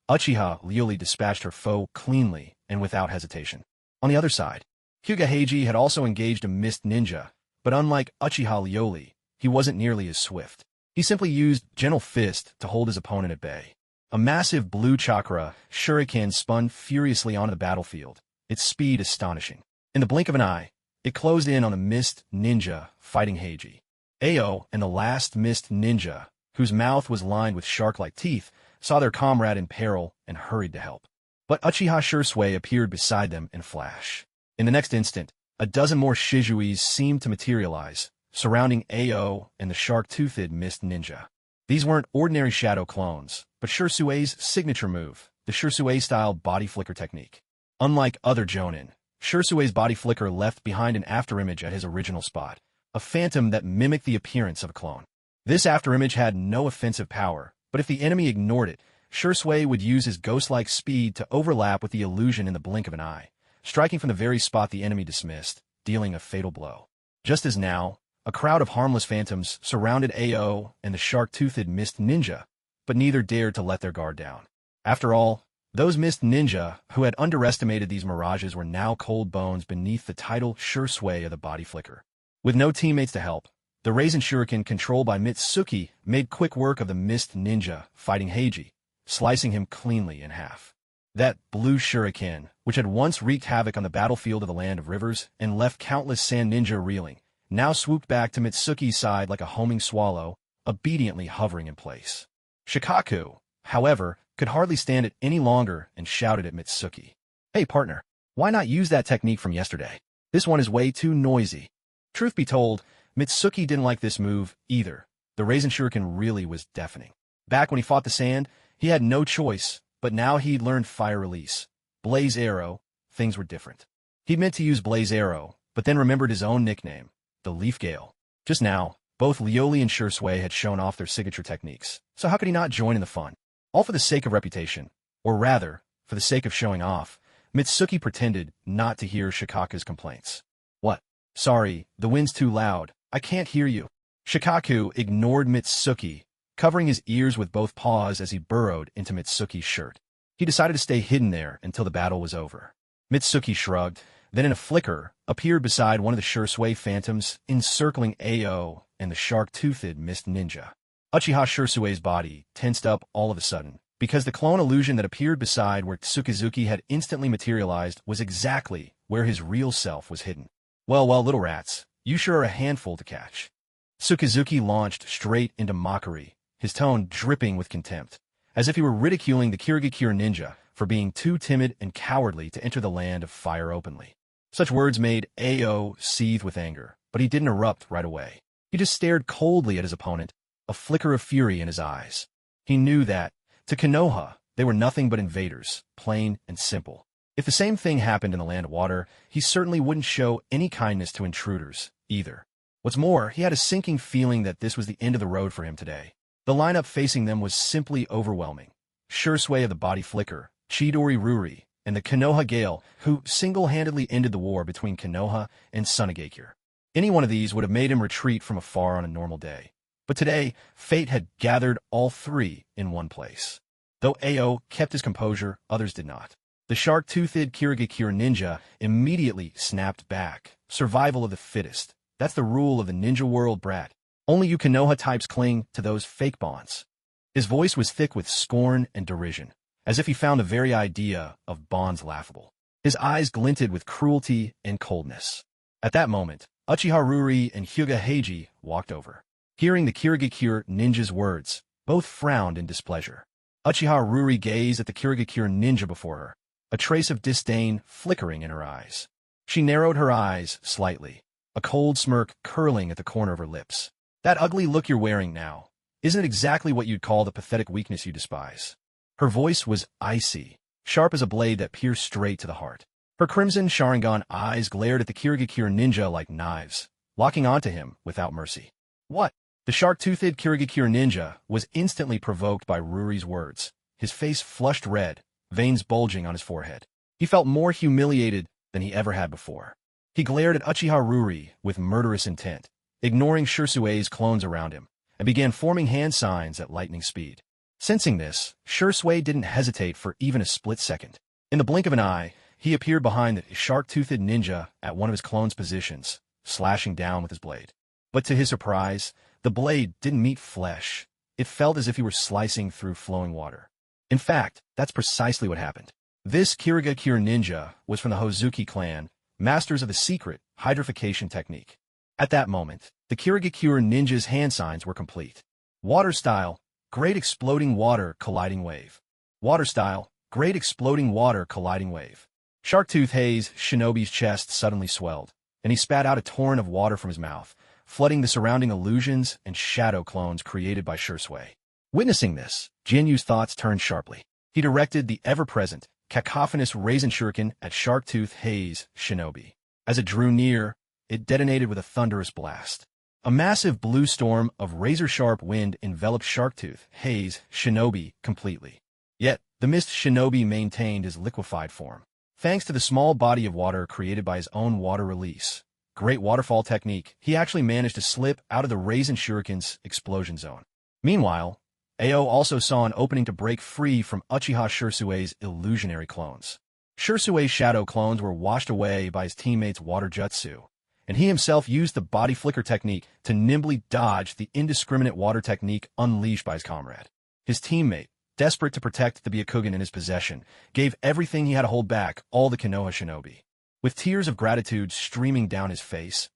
Uchiha Lioli dispatched her foe cleanly and without hesitation. On the other side, Hyuga Heiji had also engaged a mist ninja, but unlike Uchiha Lioli, he wasn't nearly as swift. He simply used gentle fist to hold his opponent at bay. A massive blue chakra shuriken spun furiously onto the battlefield, its speed astonishing. In the blink of an eye, it closed in on the mist ninja fighting Heiji. Ao and the last mist ninja, whose mouth was lined with shark-like teeth, saw their comrade in peril and hurried to help. But Uchiha Shursui appeared beside them in a flash. In the next instant, a dozen more shijuis seemed to materialize, surrounding Ao and the shark-toothed mist ninja. These weren't ordinary shadow clones, but Shursui's signature move, the Shursui-style body flicker technique. Unlike other jonin, Shursui's body flicker left behind an afterimage at his original spot, a phantom that mimicked the appearance of a clone. This afterimage had no offensive power, but if the enemy ignored it, Shursui would use his ghost-like speed to overlap with the illusion in the blink of an eye, striking from the very spot the enemy dismissed, dealing a fatal blow. Just as now, a crowd of harmless phantoms surrounded Ao and the shark-toothed mist ninja, but neither dared to let their guard down. After all, those mist ninja who had underestimated these mirages were now cold bones beneath the title Shursui of the body flicker. With no teammates to help, the Rasen Shuriken controlled by Mitsuki made quick work of the mist ninja fighting Heiji, slicing him cleanly in half. That blue shuriken, which had once wreaked havoc on the battlefield of the Land of Rivers and left countless sand ninja reeling, now swooped back to Mitsuki's side like a homing swallow, obediently hovering in place. Shikaku, however, could hardly stand it any longer and shouted at Mitsuki. "Hey partner, why not use that technique from yesterday? This one is way too noisy." Truth be told, Mitsuki didn't like this move either. The Rasen Shuriken really was deafening. Back when he fought the sand, he had no choice, but now he'd learned fire release. Blaze Arrow, things were different. He'd meant to use Blaze Arrow, but then remembered his own nickname, the Leaf Gale. Just now, both Lioli and Shursui had shown off their signature techniques, so how could he not join in the fun? All for the sake of reputation, or rather, for the sake of showing off, Mitsuki pretended not to hear Shikaku's complaints. "What? Sorry, the wind's too loud. I can't hear you." Shikaku ignored Mitsuki, covering his ears with both paws as he burrowed into Mitsuki's shirt. He decided to stay hidden there until the battle was over. Mitsuki shrugged, then in a flicker, appeared beside one of the Shursui phantoms, encircling Ao and the shark-toothed mist ninja. Uchiha Shursui's body tensed up all of a sudden, because the clone illusion that appeared beside where Tsukizuki had instantly materialized was exactly where his real self was hidden. Well, little rats, you sure are a handful to catch." Tsukizuki launched straight into mockery, his tone dripping with contempt, as if he were ridiculing the Kirigakure ninja for being too timid and cowardly to enter the land of fire openly. Such words made Ao seethe with anger, but he didn't erupt right away. He just stared coldly at his opponent, a flicker of fury in his eyes. He knew that, to Konoha, they were nothing but invaders, plain and simple. If the same thing happened in the Land of Water, he certainly wouldn't show any kindness to intruders, either. What's more, he had a sinking feeling that this was the end of the road for him today. The lineup facing them was simply overwhelming. Shursui of the Body Flicker, Chidori Ruri, and the Konoha Gale, who single-handedly ended the war between Konoha and Sunagakure. Any one of these would have made him retreat from afar on a normal day. But today, fate had gathered all three in one place. Though Ao kept his composure, others did not. The shark-toothed Kirigakure ninja immediately snapped back. Survival of the fittest. That's the rule of the ninja world, brat. Only you Konoha types cling to those fake bonds. His voice was thick with scorn and derision, as if he found the very idea of bonds laughable. His eyes glinted with cruelty and coldness. At that moment, Uchiha Ruri and Hyuga Heiji walked over. Hearing the Kirigakure ninja's words, both frowned in displeasure. Uchiha Ruri gazed at the Kirigakure ninja before her, a trace of disdain flickering in her eyes. She narrowed her eyes slightly, a cold smirk curling at the corner of her lips. That ugly look you're wearing now, isn't it exactly what you'd call the pathetic weakness you despise? Her voice was icy, sharp as a blade that pierced straight to the heart. Her crimson sharingan eyes glared at the Kirigakure ninja like knives, locking onto him without mercy. What? The shark-toothed Kirigakure ninja was instantly provoked by Ruri's words, his face flushed red, veins bulging on his forehead. He felt more humiliated than he ever had before. He glared at Uchiha Ruri with murderous intent, ignoring Shursue's clones around him, and began forming hand signs at lightning speed. Sensing this, Shursue didn't hesitate for even a split second. In the blink of an eye, he appeared behind the shark-toothed ninja at one of his clone's positions, slashing down with his blade. But to his surprise, the blade didn't meet flesh. It felt as if he were slicing through flowing water. In fact, that's precisely what happened. This Kirigakure ninja was from the Hozuki clan, masters of the secret hydrification technique. At that moment, the Kirigakure ninja's hand signs were complete. Water style, great exploding water colliding wave. Water style, great exploding water colliding wave. Sharktooth Hayes Shinobi's chest suddenly swelled, and he spat out a torrent of water from his mouth, flooding the surrounding illusions and shadow clones created by Shursue. Witnessing this, Jianyu's thoughts turned sharply. He directed the ever-present, cacophonous Raisin Shuriken at Sharktooth Hayes Shinobi. As it drew near, it detonated with a thunderous blast. A massive blue storm of razor-sharp wind enveloped Sharktooth Hayes Shinobi completely. Yet, the mist Shinobi maintained his liquefied form. Thanks to the small body of water created by his own water release, great waterfall technique, he actually managed to slip out of the Raisin Shuriken's explosion zone. Meanwhile, Ao also saw an opening to break free from Uchiha Shursue's illusionary clones. Shursue's shadow clones were washed away by his teammates' water jutsu, and he himself used the body flicker technique to nimbly dodge the indiscriminate water technique unleashed by his comrade. His teammate, desperate to protect the byakugan in his possession, gave everything he had to hold back all the Konoha shinobi. With tears of gratitude streaming down his face,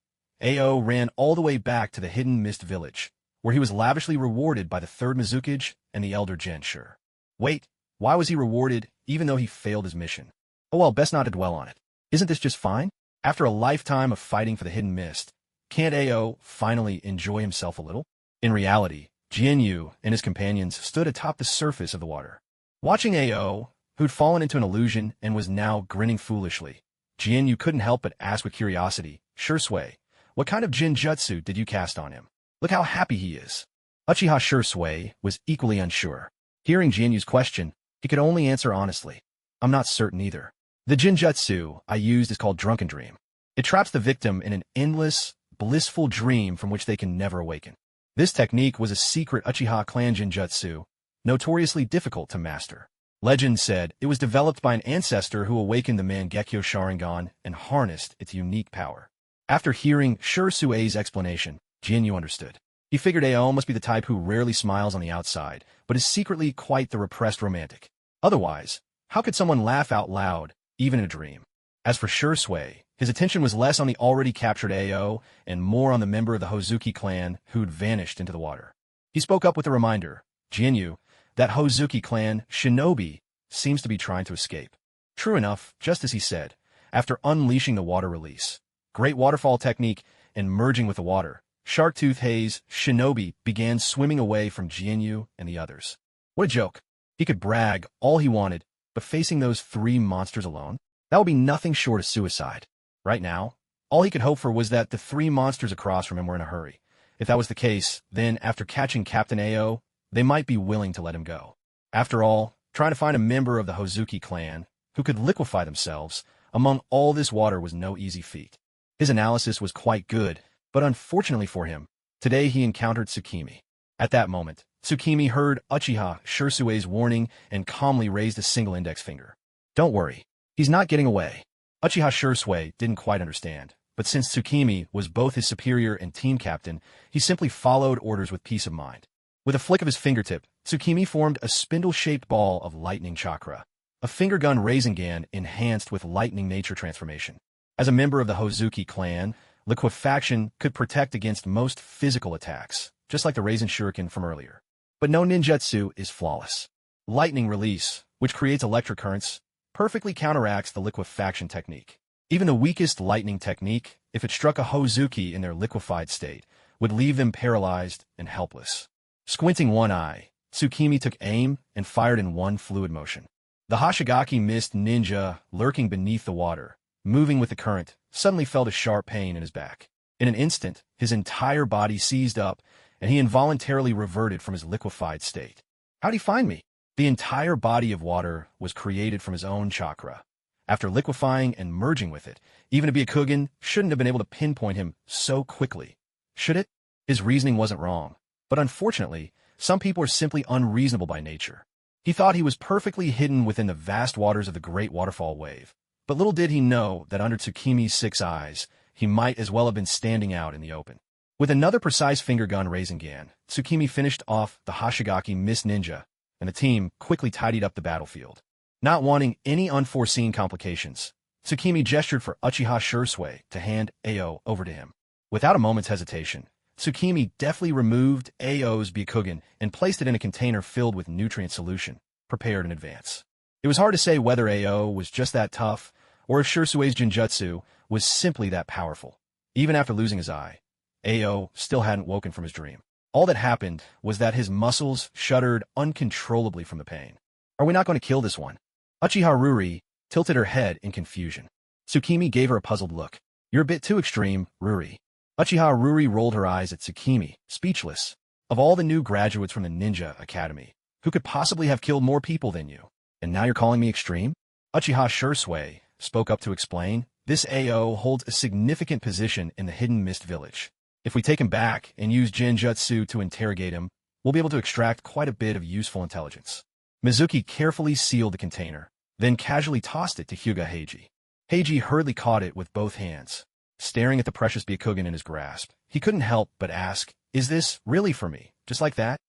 Ao ran all the way back to the hidden mist village, where he was lavishly rewarded by the third Mizukage and the elder Genshur. Wait, why was he rewarded even though he failed his mission? Oh well, best not to dwell on it. Isn't this just fine? After a lifetime of fighting for the hidden mist, can't Ao finally enjoy himself a little? In reality, Jianyu and his companions stood atop the surface of the water. Watching Ao, who'd fallen into an illusion and was now grinning foolishly, Jianyu couldn't help but ask with curiosity, Shursue, what kind of jinjutsu did you cast on him? Look how happy he is. Uchiha Shursue was equally unsure. Hearing Jianyu's question, he could only answer honestly. I'm not certain either. The jinjutsu I used is called Drunken Dream. It traps the victim in an endless, blissful dream from which they can never awaken. This technique was a secret Uchiha clan jinjutsu, notoriously difficult to master. Legend said it was developed by an ancestor who awakened the Mangekyo Sharingan and harnessed its unique power. After hearing Shursue's explanation, Jianyu understood. He figured Ao must be the type who rarely smiles on the outside, but is secretly quite the repressed romantic. Otherwise, how could someone laugh out loud, even in a dream? As for Shursue, his attention was less on the already captured Ao and more on the member of the Hozuki clan who'd vanished into the water. He spoke up with a reminder, Jianyu, that Hozuki clan shinobi seems to be trying to escape. True enough, just as he said, after unleashing the water release, great waterfall technique, and merging with the water, Sharktooth Hayes shinobi began swimming away from Jianyu and the others. What a joke. He could brag all he wanted, but facing those three monsters alone? That would be nothing short of suicide. Right now, all he could hope for was that the three monsters across from him were in a hurry. If that was the case, then after catching Captain Ao, they might be willing to let him go. After all, trying to find a member of the Hozuki clan who could liquefy themselves among all this water was no easy feat. His analysis was quite good, but unfortunately for him, today he encountered Tsukimi. At that moment, Tsukimi heard Uchiha Shursue's warning and calmly raised a single index finger. Don't worry, he's not getting away. Uchiha Shursue didn't quite understand, but since Tsukimi was both his superior and team captain, he simply followed orders with peace of mind. With a flick of his fingertip, Tsukimi formed a spindle-shaped ball of lightning chakra, a finger gun rasengan enhanced with lightning nature transformation. As a member of the Hozuki clan, liquefaction could protect against most physical attacks, just like the Raisin Shuriken from earlier. But no ninjutsu is flawless. Lightning release, which creates electric currents, perfectly counteracts the liquefaction technique. Even the weakest lightning technique, if it struck a Hozuki in their liquefied state, would leave them paralyzed and helpless. Squinting one eye, Tsukimi took aim and fired in one fluid motion. The Hoshigaki mist ninja, lurking beneath the water, moving with the current, suddenly felt a sharp pain in his back. In an instant, his entire body seized up, and he involuntarily reverted from his liquefied state. How'd he find me? The entire body of water was created from his own chakra. After liquefying and merging with it, even a byakugan shouldn't have been able to pinpoint him so quickly. Should it? His reasoning wasn't wrong, but unfortunately, some people are simply unreasonable by nature. He thought he was perfectly hidden within the vast waters of the great waterfall wave, but little did he know that under Tsukimi's 6 eyes, he might as well have been standing out in the open. With another precise finger gun rasengan, Tsukimi finished off the Hoshigaki Mist Ninja, and the team quickly tidied up the battlefield. Not wanting any unforeseen complications, Tsukimi gestured for Uchiha Shursui to hand Ao over to him. Without a moment's hesitation, Tsukimi deftly removed Ao's byakugan and placed it in a container filled with nutrient solution, prepared in advance. It was hard to say whether Ao was just that tough, or if Shursui's genjutsu was simply that powerful. Even after losing his eye, Ao still hadn't woken from his dream. All that happened was that his muscles shuddered uncontrollably from the pain. Are we not going to kill this one? Uchiha Ruri tilted her head in confusion. Tsukimi gave her a puzzled look. You're a bit too extreme, Ruri. Uchiha Ruri rolled her eyes at Tsukimi, speechless. Of all the new graduates from the Ninja Academy, who could possibly have killed more people than you? And now you're calling me extreme? Uchiha Shursui spoke up to explain. This Ao holds a significant position in the Hidden Mist Village. If we take him back and use genjutsu to interrogate him, we'll be able to extract quite a bit of useful intelligence. Mizuki carefully sealed the container, then casually tossed it to Hyuga Heiji. Heiji hurriedly caught it with both hands. Staring at the precious byakugan in his grasp, he couldn't help but ask, "Is this really for me, just like that?"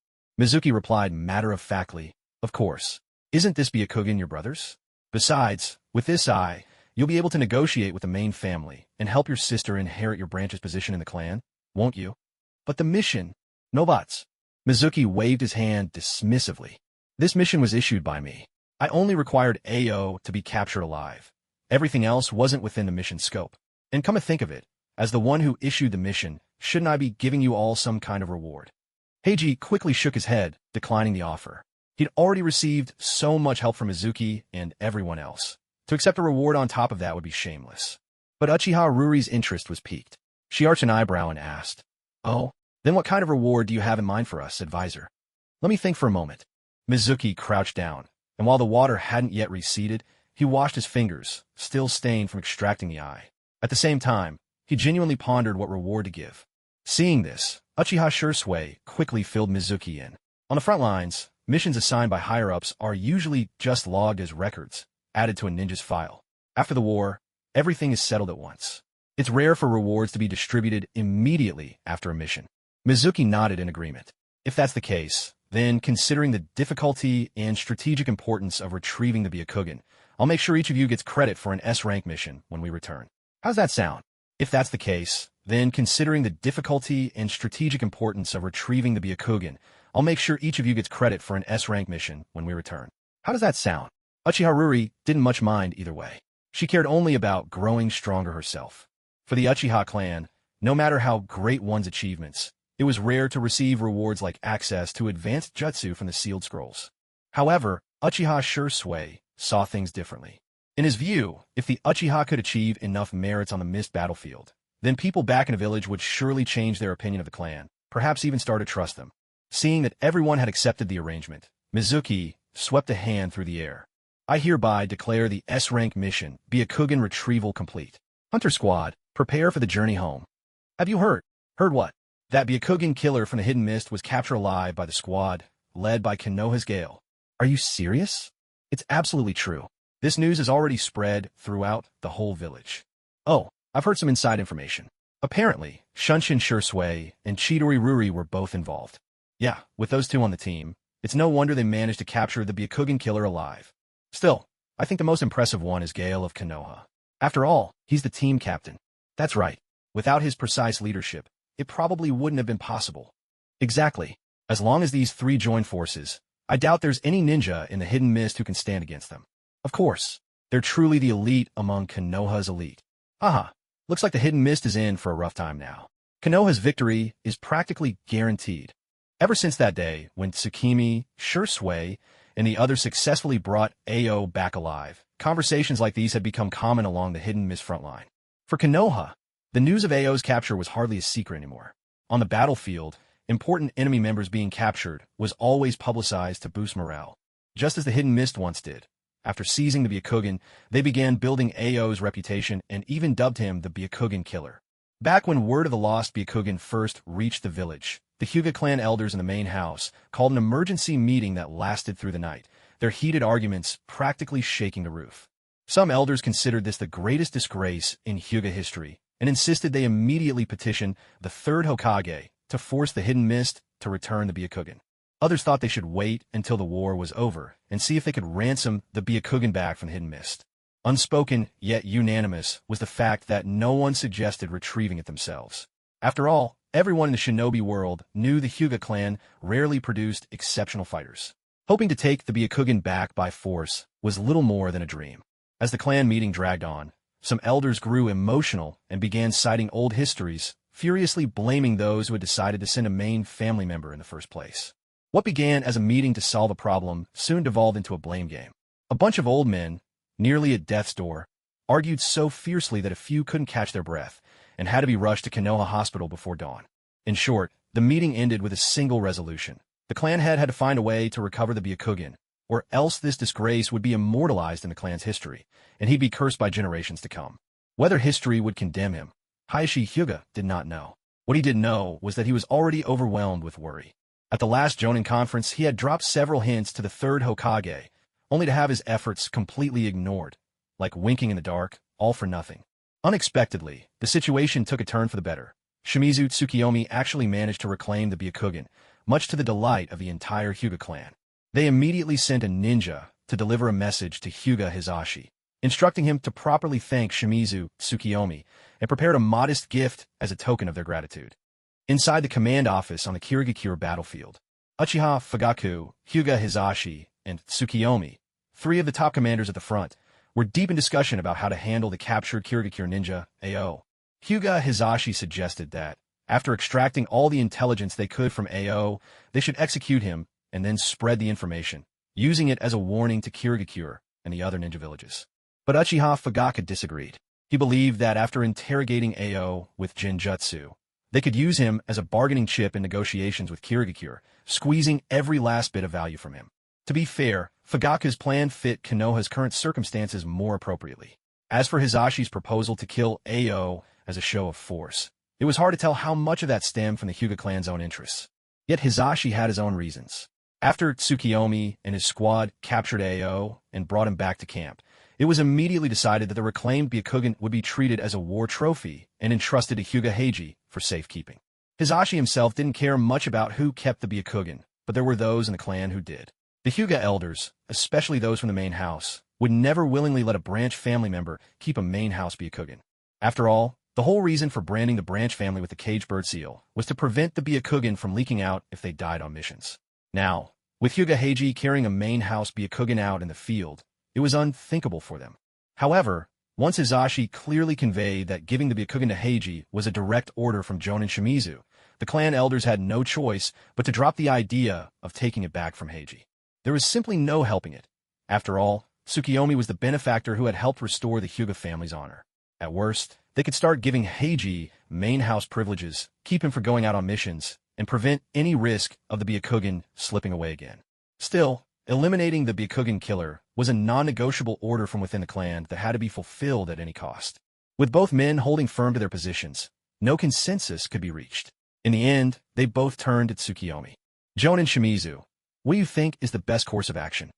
Mizuki replied matter-of-factly, "Of course. Isn't this byakugan your brother's? Besides, with this eye, you'll be able to negotiate with the main family and help your sister inherit your branch's position in the clan, won't you?" "But the mission, no buts." Mizuki waved his hand dismissively. "This mission was issued by me. I only required Ao to be captured alive. Everything else wasn't within the mission's scope. And come to think of it, as the one who issued the mission, shouldn't I be giving you all some kind of reward?" Heiji quickly shook his head, declining the offer. He'd already received so much help from Mizuki and everyone else. To accept a reward on top of that would be shameless. But Uchiha Ruri's interest was piqued. She arched an eyebrow and asked, "Oh, then what kind of reward do you have in mind for us, advisor?" "Let me think for a moment." Mizuki crouched down, and while the water hadn't yet receded, he washed his fingers, still stained from extracting the eye. At the same time, he genuinely pondered what reward to give. Seeing this, Uchiha Shursui quickly filled Mizuki in. On the front lines, missions assigned by higher-ups are usually just logged as records, added to a ninja's file. After the war, everything is settled at once. It's rare for rewards to be distributed immediately after a mission. Mizuki nodded in agreement. If that's the case, then considering the difficulty and strategic importance of retrieving the byakugan, I'll make sure each of you gets credit for an S-rank mission when we return. How's that sound? If that's the case, then considering the difficulty and strategic importance of retrieving the byakugan, I'll make sure each of you gets credit for an S-rank mission when we return. How does that sound? Uchiha Ruri didn't much mind either way. She cared only about growing stronger herself. For the Uchiha clan, no matter how great one's achievements, it was rare to receive rewards like access to advanced jutsu from the sealed scrolls. However, Uchiha Shursui saw things differently. In his view, if the Uchiha could achieve enough merits on the mist battlefield, then people back in the village would surely change their opinion of the clan, perhaps even start to trust them. Seeing that everyone had accepted the arrangement, Mizuki swept a hand through the air. "I hereby declare the S-rank mission, Byakugan retrieval complete. Hunter Squad, prepare for the journey home." "Have you heard?" "Heard what?" "That Byakugan killer from the Hidden Mist was captured alive by the squad, led by Konoha's Gale." "Are you serious?" "It's absolutely true. This news has already spread throughout the whole village." "Oh, I've heard some inside information. Apparently, Shunshin Shursui and Chidori Ruri were both involved." "Yeah, with those two on the team, it's no wonder they managed to capture the Byakugan killer alive. Still, I think the most impressive one is Gale of Konoha. After all, he's the team captain." "That's right. Without his precise leadership, it probably wouldn't have been possible." "Exactly. As long as these three join forces, I doubt there's any ninja in the Hidden Mist who can stand against them." "Of course. They're truly the elite among Konoha's elite. Haha, looks like the Hidden Mist is in for a rough time now. Konoha's victory is practically guaranteed. Ever since that day, when Tsukimi, Shursui, and the others successfully brought Ao back alive, conversations like these had become common along the Hidden Mist front line. For Konoha, the news of Ao's capture was hardly a secret anymore. On the battlefield, important enemy members being captured was always publicized to boost morale, just as the Hidden Mist once did. After seizing the Byakugan, they began building Ao's reputation and even dubbed him the Byakugan Killer. Back when word of the lost Byakugan first reached the village, the Hyuga clan elders in the main house called an emergency meeting that lasted through the night, their heated arguments practically shaking the roof. Some elders considered this the greatest disgrace in Hyuga history and insisted they immediately petition the third Hokage to force the Hidden Mist to return the Byakugan. Others thought they should wait until the war was over and see if they could ransom the Byakugan back from the Hidden Mist. Unspoken, yet unanimous, was the fact that no one suggested retrieving it themselves. After all, everyone in the shinobi world knew the Hyuga clan rarely produced exceptional fighters. Hoping to take the Byakugan back by force was little more than a dream. As the clan meeting dragged on, some elders grew emotional and began citing old histories, furiously blaming those who had decided to send a main family member in the first place. What began as a meeting to solve a problem soon devolved into a blame game. A bunch of old men, nearly at death's door, argued so fiercely that a few couldn't catch their breath and had to be rushed to Konoha Hospital before dawn. In short, the meeting ended with a single resolution. The clan head had to find a way to recover the Byakugan, or else this disgrace would be immortalized in the clan's history, and he'd be cursed by generations to come. Whether history would condemn him, Hayashi Hyuga did not know. What he did know was that he was already overwhelmed with worry. At the last Jonin conference, he had dropped several hints to the third Hokage, only to have his efforts completely ignored, like winking in the dark, all for nothing. Unexpectedly, the situation took a turn for the better. Shimizu Tsukiyomi actually managed to reclaim the Byakugan, much to the delight of the entire Hyuga clan. They immediately sent a ninja to deliver a message to Hyuga Hizashi, instructing him to properly thank Shimizu Tsukiyomi and prepared a modest gift as a token of their gratitude. Inside the command office on the Kirigakure battlefield, Uchiha Fugaku, Hyuga Hizashi, and Tsukiyomi, three of the top commanders at the front, were deep in discussion about how to handle the captured Kirigakure ninja, Ao. Hyuga Hizashi suggested that, after extracting all the intelligence they could from Ao, they should execute him and then spread the information, using it as a warning to Kirigakure and the other ninja villages. But Uchiha Fugaku disagreed. He believed that after interrogating Ao with Genjutsu, they could use him as a bargaining chip in negotiations with Kirigakure, squeezing every last bit of value from him. To be fair, Fugaku's plan fit Konoha's current circumstances more appropriately. As for Hizashi's proposal to kill Ao as a show of force, it was hard to tell how much of that stemmed from the Hyuga clan's own interests. Yet Hizashi had his own reasons. After Tsukiyomi and his squad captured Ao and brought him back to camp, it was immediately decided that the reclaimed Byakugan would be treated as a war trophy and entrusted to Hyuga Heiji for safekeeping. Hizashi himself didn't care much about who kept the Byakugan, but there were those in the clan who did. The Hyuga elders, especially those from the main house, would never willingly let a branch family member keep a main house Byakugan. After all, the whole reason for branding the branch family with the caged bird seal was to prevent the Byakugan from leaking out if they died on missions. Now, with Hyuga Heiji carrying a main house Byakugan out in the field, it was unthinkable for them. However, once Hizashi clearly conveyed that giving the Byakugan to Heiji was a direct order from Jonin Shimizu, the clan elders had no choice but to drop the idea of taking it back from Heiji. There was simply no helping it. After all, Tsukiyomi was the benefactor who had helped restore the Hyuga family's honor. At worst, they could start giving Heiji main house privileges, keep him from going out on missions, and prevent any risk of the Byakugan slipping away again. Still, eliminating the Byakugan killer was a non-negotiable order from within the clan that had to be fulfilled at any cost. With both men holding firm to their positions, no consensus could be reached. In the end, they both turned to Tsukiyomi. Jonin Shimizu, what do you think is the best course of action?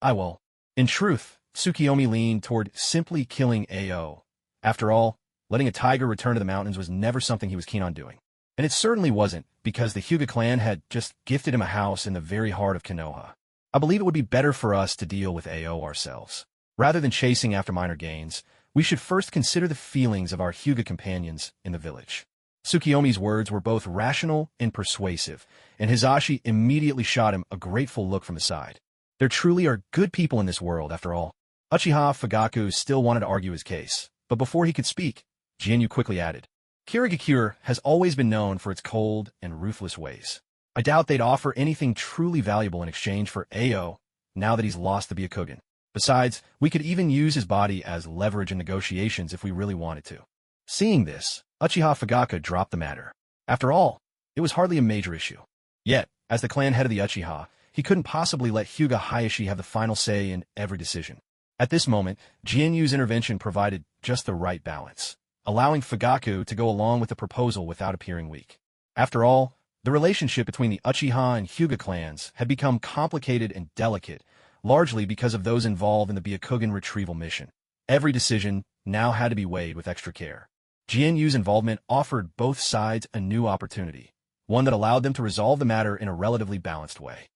Well, in truth, Tsukiyomi leaned toward simply killing Ao. After all, letting a tiger return to the mountains was never something he was keen on doing. And it certainly wasn't because the Hyuga clan had just gifted him a house in the very heart of Konoha. I believe it would be better for us to deal with Ao ourselves. Rather than chasing after minor gains, we should first consider the feelings of our Hyuga companions in the village. Tsukiyomi's words were both rational and persuasive, and Hizashi immediately shot him a grateful look from the side. There truly are good people in this world, after all. Uchiha Fugaku still wanted to argue his case, but before he could speak, Jianyu quickly added, Kirigakure has always been known for its cold and ruthless ways. I doubt they'd offer anything truly valuable in exchange for Ao now that he's lost the byakugan. Besides, we could even use his body as leverage in negotiations if we really wanted to. Seeing this, Uchiha Fugaku dropped the matter. After all, it was hardly a major issue. Yet, as the clan head of the Uchiha, he couldn't possibly let Hyuga Hayashi have the final say in every decision. At this moment, Jianyu's intervention provided just the right balance, allowing Fugaku to go along with the proposal without appearing weak. After all, the relationship between the Uchiha and Hyuga clans had become complicated and delicate, largely because of those involved in the byakugan retrieval mission. Every decision now had to be weighed with extra care. Jianyu's involvement offered both sides a new opportunity, one that allowed them to resolve the matter in a relatively balanced way.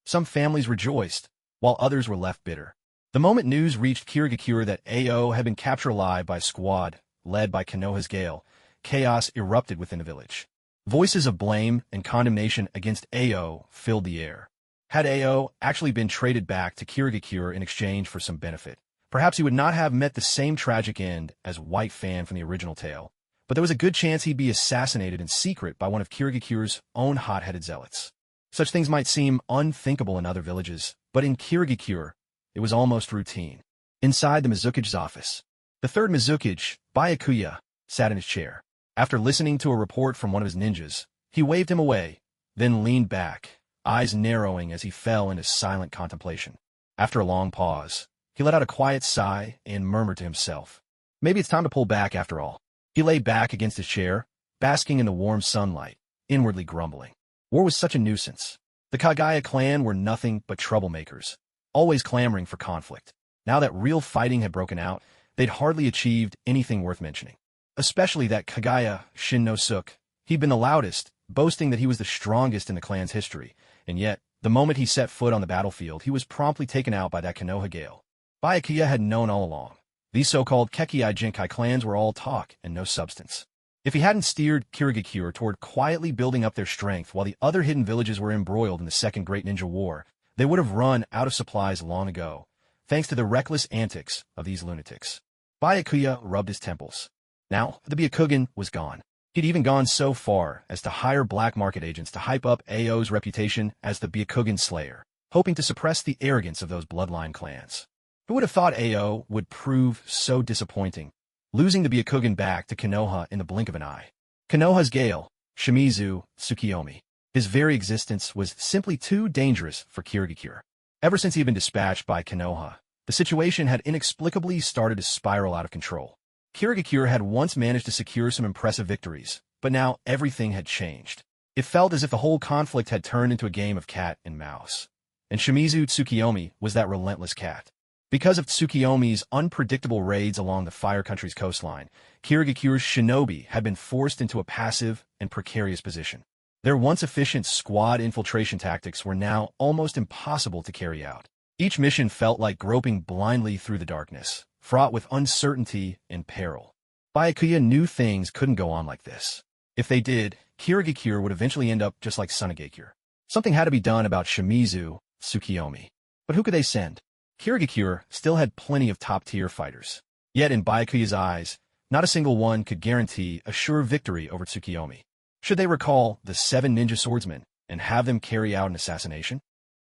Some families rejoiced, while others were left bitter. The moment news reached Kirigakure that Ao had been captured alive by a squad led by Konoha's Gale, chaos erupted within the village. Voices of blame and condemnation against Ao filled the air. Had Ao actually been traded back to Kirigakure in exchange for some benefit, perhaps he would not have met the same tragic end as White Fan from the original tale, but there was a good chance he'd be assassinated in secret by one of Kirigakure's own hot-headed zealots. Such things might seem unthinkable in other villages, but in Kirigakure, it was almost routine. Inside the Mizuki's office, the third Mizuki, Byakuya, sat in his chair. After listening to a report from one of his ninjas, he waved him away, then leaned back, eyes narrowing as he fell into silent contemplation. After a long pause, he let out a quiet sigh and murmured to himself, maybe it's time to pull back after all. He lay back against his chair, basking in the warm sunlight, inwardly grumbling. War was such a nuisance. The Kagaya clan were nothing but troublemakers, always clamoring for conflict. Now that real fighting had broken out, they'd hardly achieved anything worth mentioning. Especially that Kagaya Shin-no-suk. He'd been the loudest, boasting that he was the strongest in the clan's history, and yet, the moment he set foot on the battlefield, he was promptly taken out by that Konoha Gale. Byakuya had known all along. These so-called Kekkei Jinkai clans were all talk and no substance. If he hadn't steered Kirigakure toward quietly building up their strength while the other hidden villages were embroiled in the Second Great Ninja War, they would have run out of supplies long ago, thanks to the reckless antics of these lunatics. Byakuya rubbed his temples. Now, the byakugan was gone. He'd even gone so far as to hire black market agents to hype up Ao's reputation as the byakugan slayer, hoping to suppress the arrogance of those bloodline clans. Who would have thought Ao would prove so disappointing, losing the byakugan back to Konoha in the blink of an eye? Konoha's Gale, Shimizu Tsukiyomi. His very existence was simply too dangerous for Kirigakure. Ever since he had been dispatched by Konoha, the situation had inexplicably started to spiral out of control. Kirigakure had once managed to secure some impressive victories, but now everything had changed. It felt as if the whole conflict had turned into a game of cat and mouse. And Shimizu Tsukiyomi was that relentless cat. Because of Tsukiyomi's unpredictable raids along the Fire Country's coastline, Kirigakure's shinobi had been forced into a passive and precarious position. Their once efficient squad infiltration tactics were now almost impossible to carry out. Each mission felt like groping blindly through the darkness, fraught with uncertainty and peril. Byakuya knew things couldn't go on like this. If they did, Kirigakure would eventually end up just like Sunagakure. Something had to be done about Shimizu Tsukiyomi. But who could they send? Kirigakure still had plenty of top-tier fighters. Yet in Byakuya's eyes, not a single one could guarantee a sure victory over Tsukiyomi. Should they recall the 7 ninja swordsmen and have them carry out an assassination?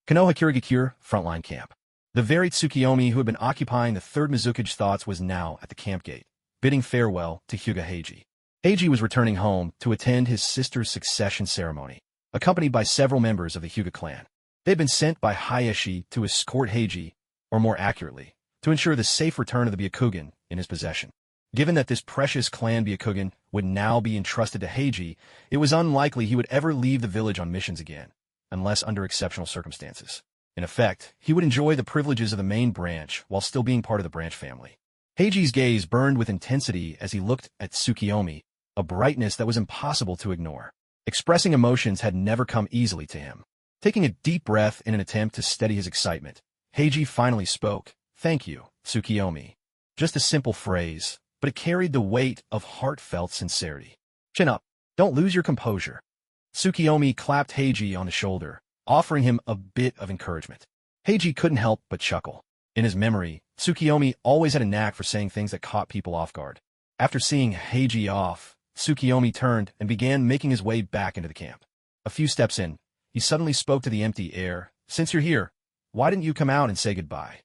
Konoha Kirigakure frontline camp. The very Tsukiyomi who had been occupying the third Mizuki's thoughts was now at the camp gate, bidding farewell to Hyuga Heiji. Heiji was returning home to attend his sister's succession ceremony, accompanied by several members of the Hyuga clan. They had been sent by Hayashi to escort Heiji, or more accurately, to ensure the safe return of the byakugan in his possession. Given that this precious clan byakugan would now be entrusted to Heiji, it was unlikely he would ever leave the village on missions again, unless under exceptional circumstances. In effect, he would enjoy the privileges of the main branch while still being part of the branch family. Heiji's gaze burned with intensity as he looked at Tsukiyomi, a brightness that was impossible to ignore. Expressing emotions had never come easily to him. Taking a deep breath in an attempt to steady his excitement, Heiji finally spoke. "Thank you, Tsukiyomi." Just a simple phrase, but it carried the weight of heartfelt sincerity. "Chin up. Don't lose your composure." Tsukiyomi clapped Heiji on the shoulder, offering him a bit of encouragement. Heiji couldn't help but chuckle. In his memory, Tsukiyomi always had a knack for saying things that caught people off guard. After seeing Heiji off, Tsukiyomi turned and began making his way back into the camp. A few steps in, he suddenly spoke to the empty air. "Since you're here, why didn't you come out and say goodbye?"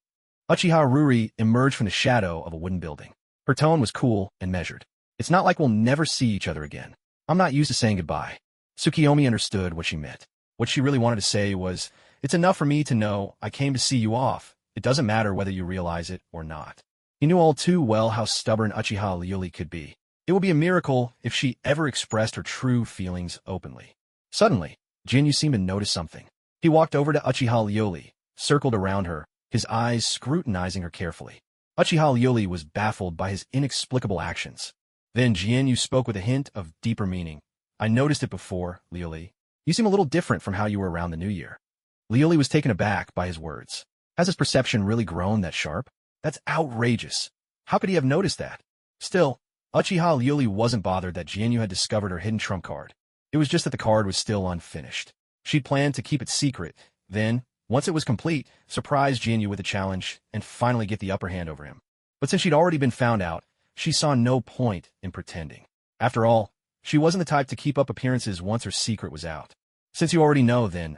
Uchiha Ruri emerged from the shadow of a wooden building. Her tone was cool and measured. "It's not like we'll never see each other again. I'm not used to saying goodbye." Tsukiyomi understood what she meant. What she really wanted to say was, "It's enough for me to know I came to see you off. It doesn't matter whether you realize it or not." He knew all too well how stubborn Uchiha Ryuri could be. It would be a miracle if she ever expressed her true feelings openly. Suddenly, Jinyu seemed to notice something. He walked over to Uchiha Ryuri, circled around her, his eyes scrutinizing her carefully. Uchiha Ryuri was baffled by his inexplicable actions. Then Jinyu spoke with a hint of deeper meaning. "I noticed it before, Ryuri. You seem a little different from how you were around the New Year." Ryuri was taken aback by his words. Has his perception really grown that sharp? That's outrageous. How could he have noticed that? Still, Uchiha Ryuri wasn't bothered that Jinyu had discovered her hidden trump card. It was just that the card was still unfinished. She'd planned to keep it secret, then, once it was complete, surprise Jinyu with a challenge and finally get the upper hand over him. But since she'd already been found out, she saw no point in pretending. After all, she wasn't the type to keep up appearances once her secret was out. "Since you already know, then,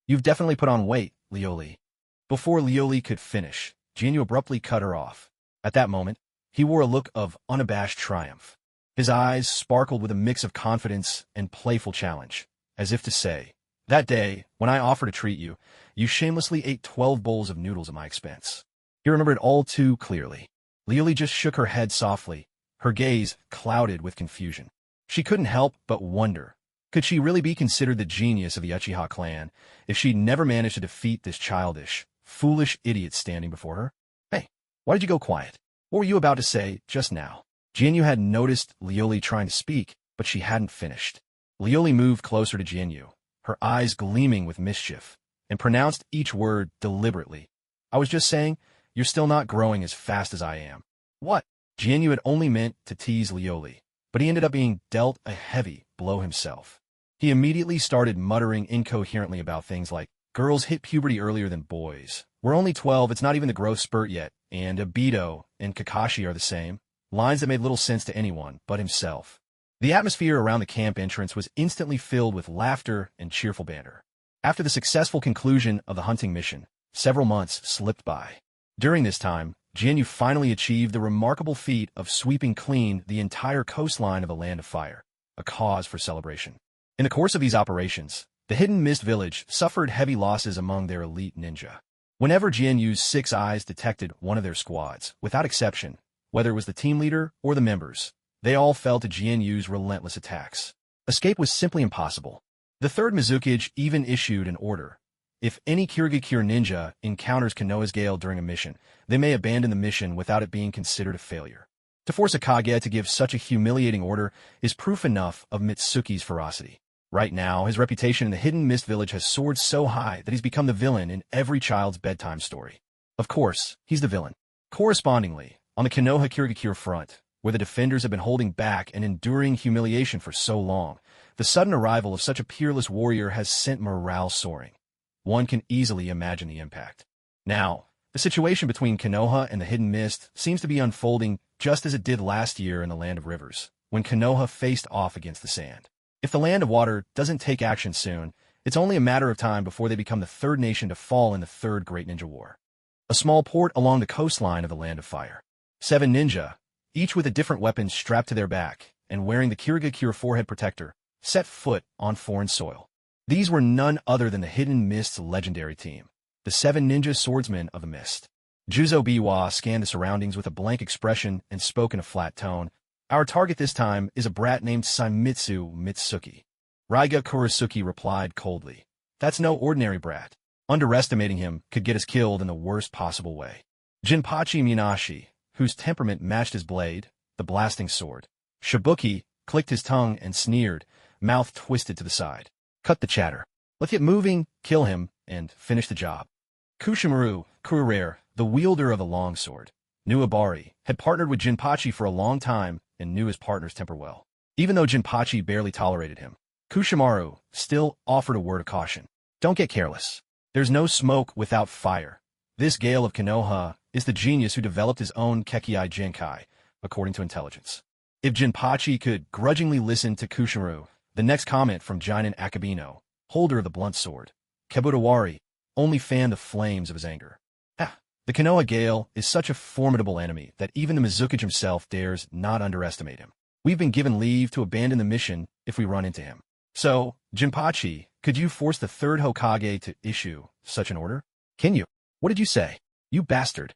You've definitely put on weight, Ryuri." Before Ryuri could finish, Jinyu abruptly cut her off. At that moment, he wore a look of unabashed triumph. His eyes sparkled with a mix of confidence and playful challenge, as if to say, "That day, when I offered to treat you, you shamelessly ate 12 bowls of noodles at my expense." He remembered all too clearly. Ryuri just shook her head softly, her gaze clouded with confusion. She couldn't help but wonder, could she really be considered the genius of the Uchiha clan if she'd never managed to defeat this childish, foolish idiot standing before her? "Hey, why did you go quiet? What were you about to say just now?" Jinyu had noticed Ryuri trying to speak, but she hadn't finished. Ryuri moved closer to Jinyu, her eyes gleaming with mischief, and pronounced each word deliberately. "I was just saying, you're still not growing as fast as I am." What? Jinyu had only meant to tease Ryuri, but he ended up being dealt a heavy blow himself. He immediately started muttering incoherently about things like, "Girls hit puberty earlier than boys. We're only 12, it's not even the growth spurt yet, and Obito and Kakashi are the same." Lines that made little sense to anyone but himself. The atmosphere around the camp entrance was instantly filled with laughter and cheerful banter. After the successful conclusion of the hunting mission, several months slipped by. During this time, Jinyu finally achieved the remarkable feat of sweeping clean the entire coastline of the Land of Fire, a cause for celebration. In the course of these operations, the Hidden Mist Village suffered heavy losses among their elite ninja. Whenever Jinyu's 6 eyes detected one of their squads, without exception, whether it was the team leader or the members, they all fell to Jinyu's relentless attacks. Escape was simply impossible. The third Mizukage even issued an order. If any Kirigakure ninja encounters Konoha's Gale during a mission, they may abandon the mission without it being considered a failure. To force a Kage to give such a humiliating order is proof enough of Mitsuki's ferocity. Right now, his reputation in the Hidden Mist Village has soared so high that he's become the villain in every child's bedtime story. Of course, he's the villain. Correspondingly, on the Konoha Kirigakure front, where the defenders have been holding back and enduring humiliation for so long, the sudden arrival of such a peerless warrior has sent morale soaring. One can easily imagine the impact. Now, the situation between Konoha and the Hidden Mist seems to be unfolding just as it did last year in the Land of Rivers, when Konoha faced off against the Sand. If the Land of Water doesn't take action soon, it's only a matter of time before they become the third nation to fall in the Third Great Ninja War. A small port along the coastline of the Land of Fire. 7 ninja, each with a different weapon strapped to their back and wearing the Kirigakure forehead protector, set foot on foreign soil. These were none other than the Hidden Mist's legendary team, the 7 ninja swordsmen of the Mist. Juzo Biwa scanned the surroundings with a blank expression and spoke in a flat tone. "Our target this time is a brat named Saimitsu Mitsuki." Raiga Kurisuki replied coldly, "That's no ordinary brat. Underestimating him could get us killed in the worst possible way." Jinpachi Minashi, whose temperament matched his blade, the blasting sword. Shibuki clicked his tongue and sneered, mouth twisted to the side. "Cut the chatter. Let's get moving, kill him, and finish the job." Kushimaru, Kurare, the wielder of the longsword, Nuabari, had partnered with Jinpachi for a long time and knew his partner's temper well. Even though Jinpachi barely tolerated him, Kushimaru still offered a word of caution. "Don't get careless. There's no smoke without fire. This Gale of Konoha is the genius who developed his own Kekkei Genkai, according to intelligence. If Jinpachi could grudgingly listen to Kushimaru, the next comment from Jinin Akabino, holder of the blunt sword, Kebutawari, only fanned the flames of his anger. The Konoha Gale is such a formidable enemy that even the Mizukage himself dares not underestimate him. We've been given leave to abandon the mission if we run into him. So, Jinpachi, could you force the third Hokage to issue such an order? Can you? What did you say? You bastard.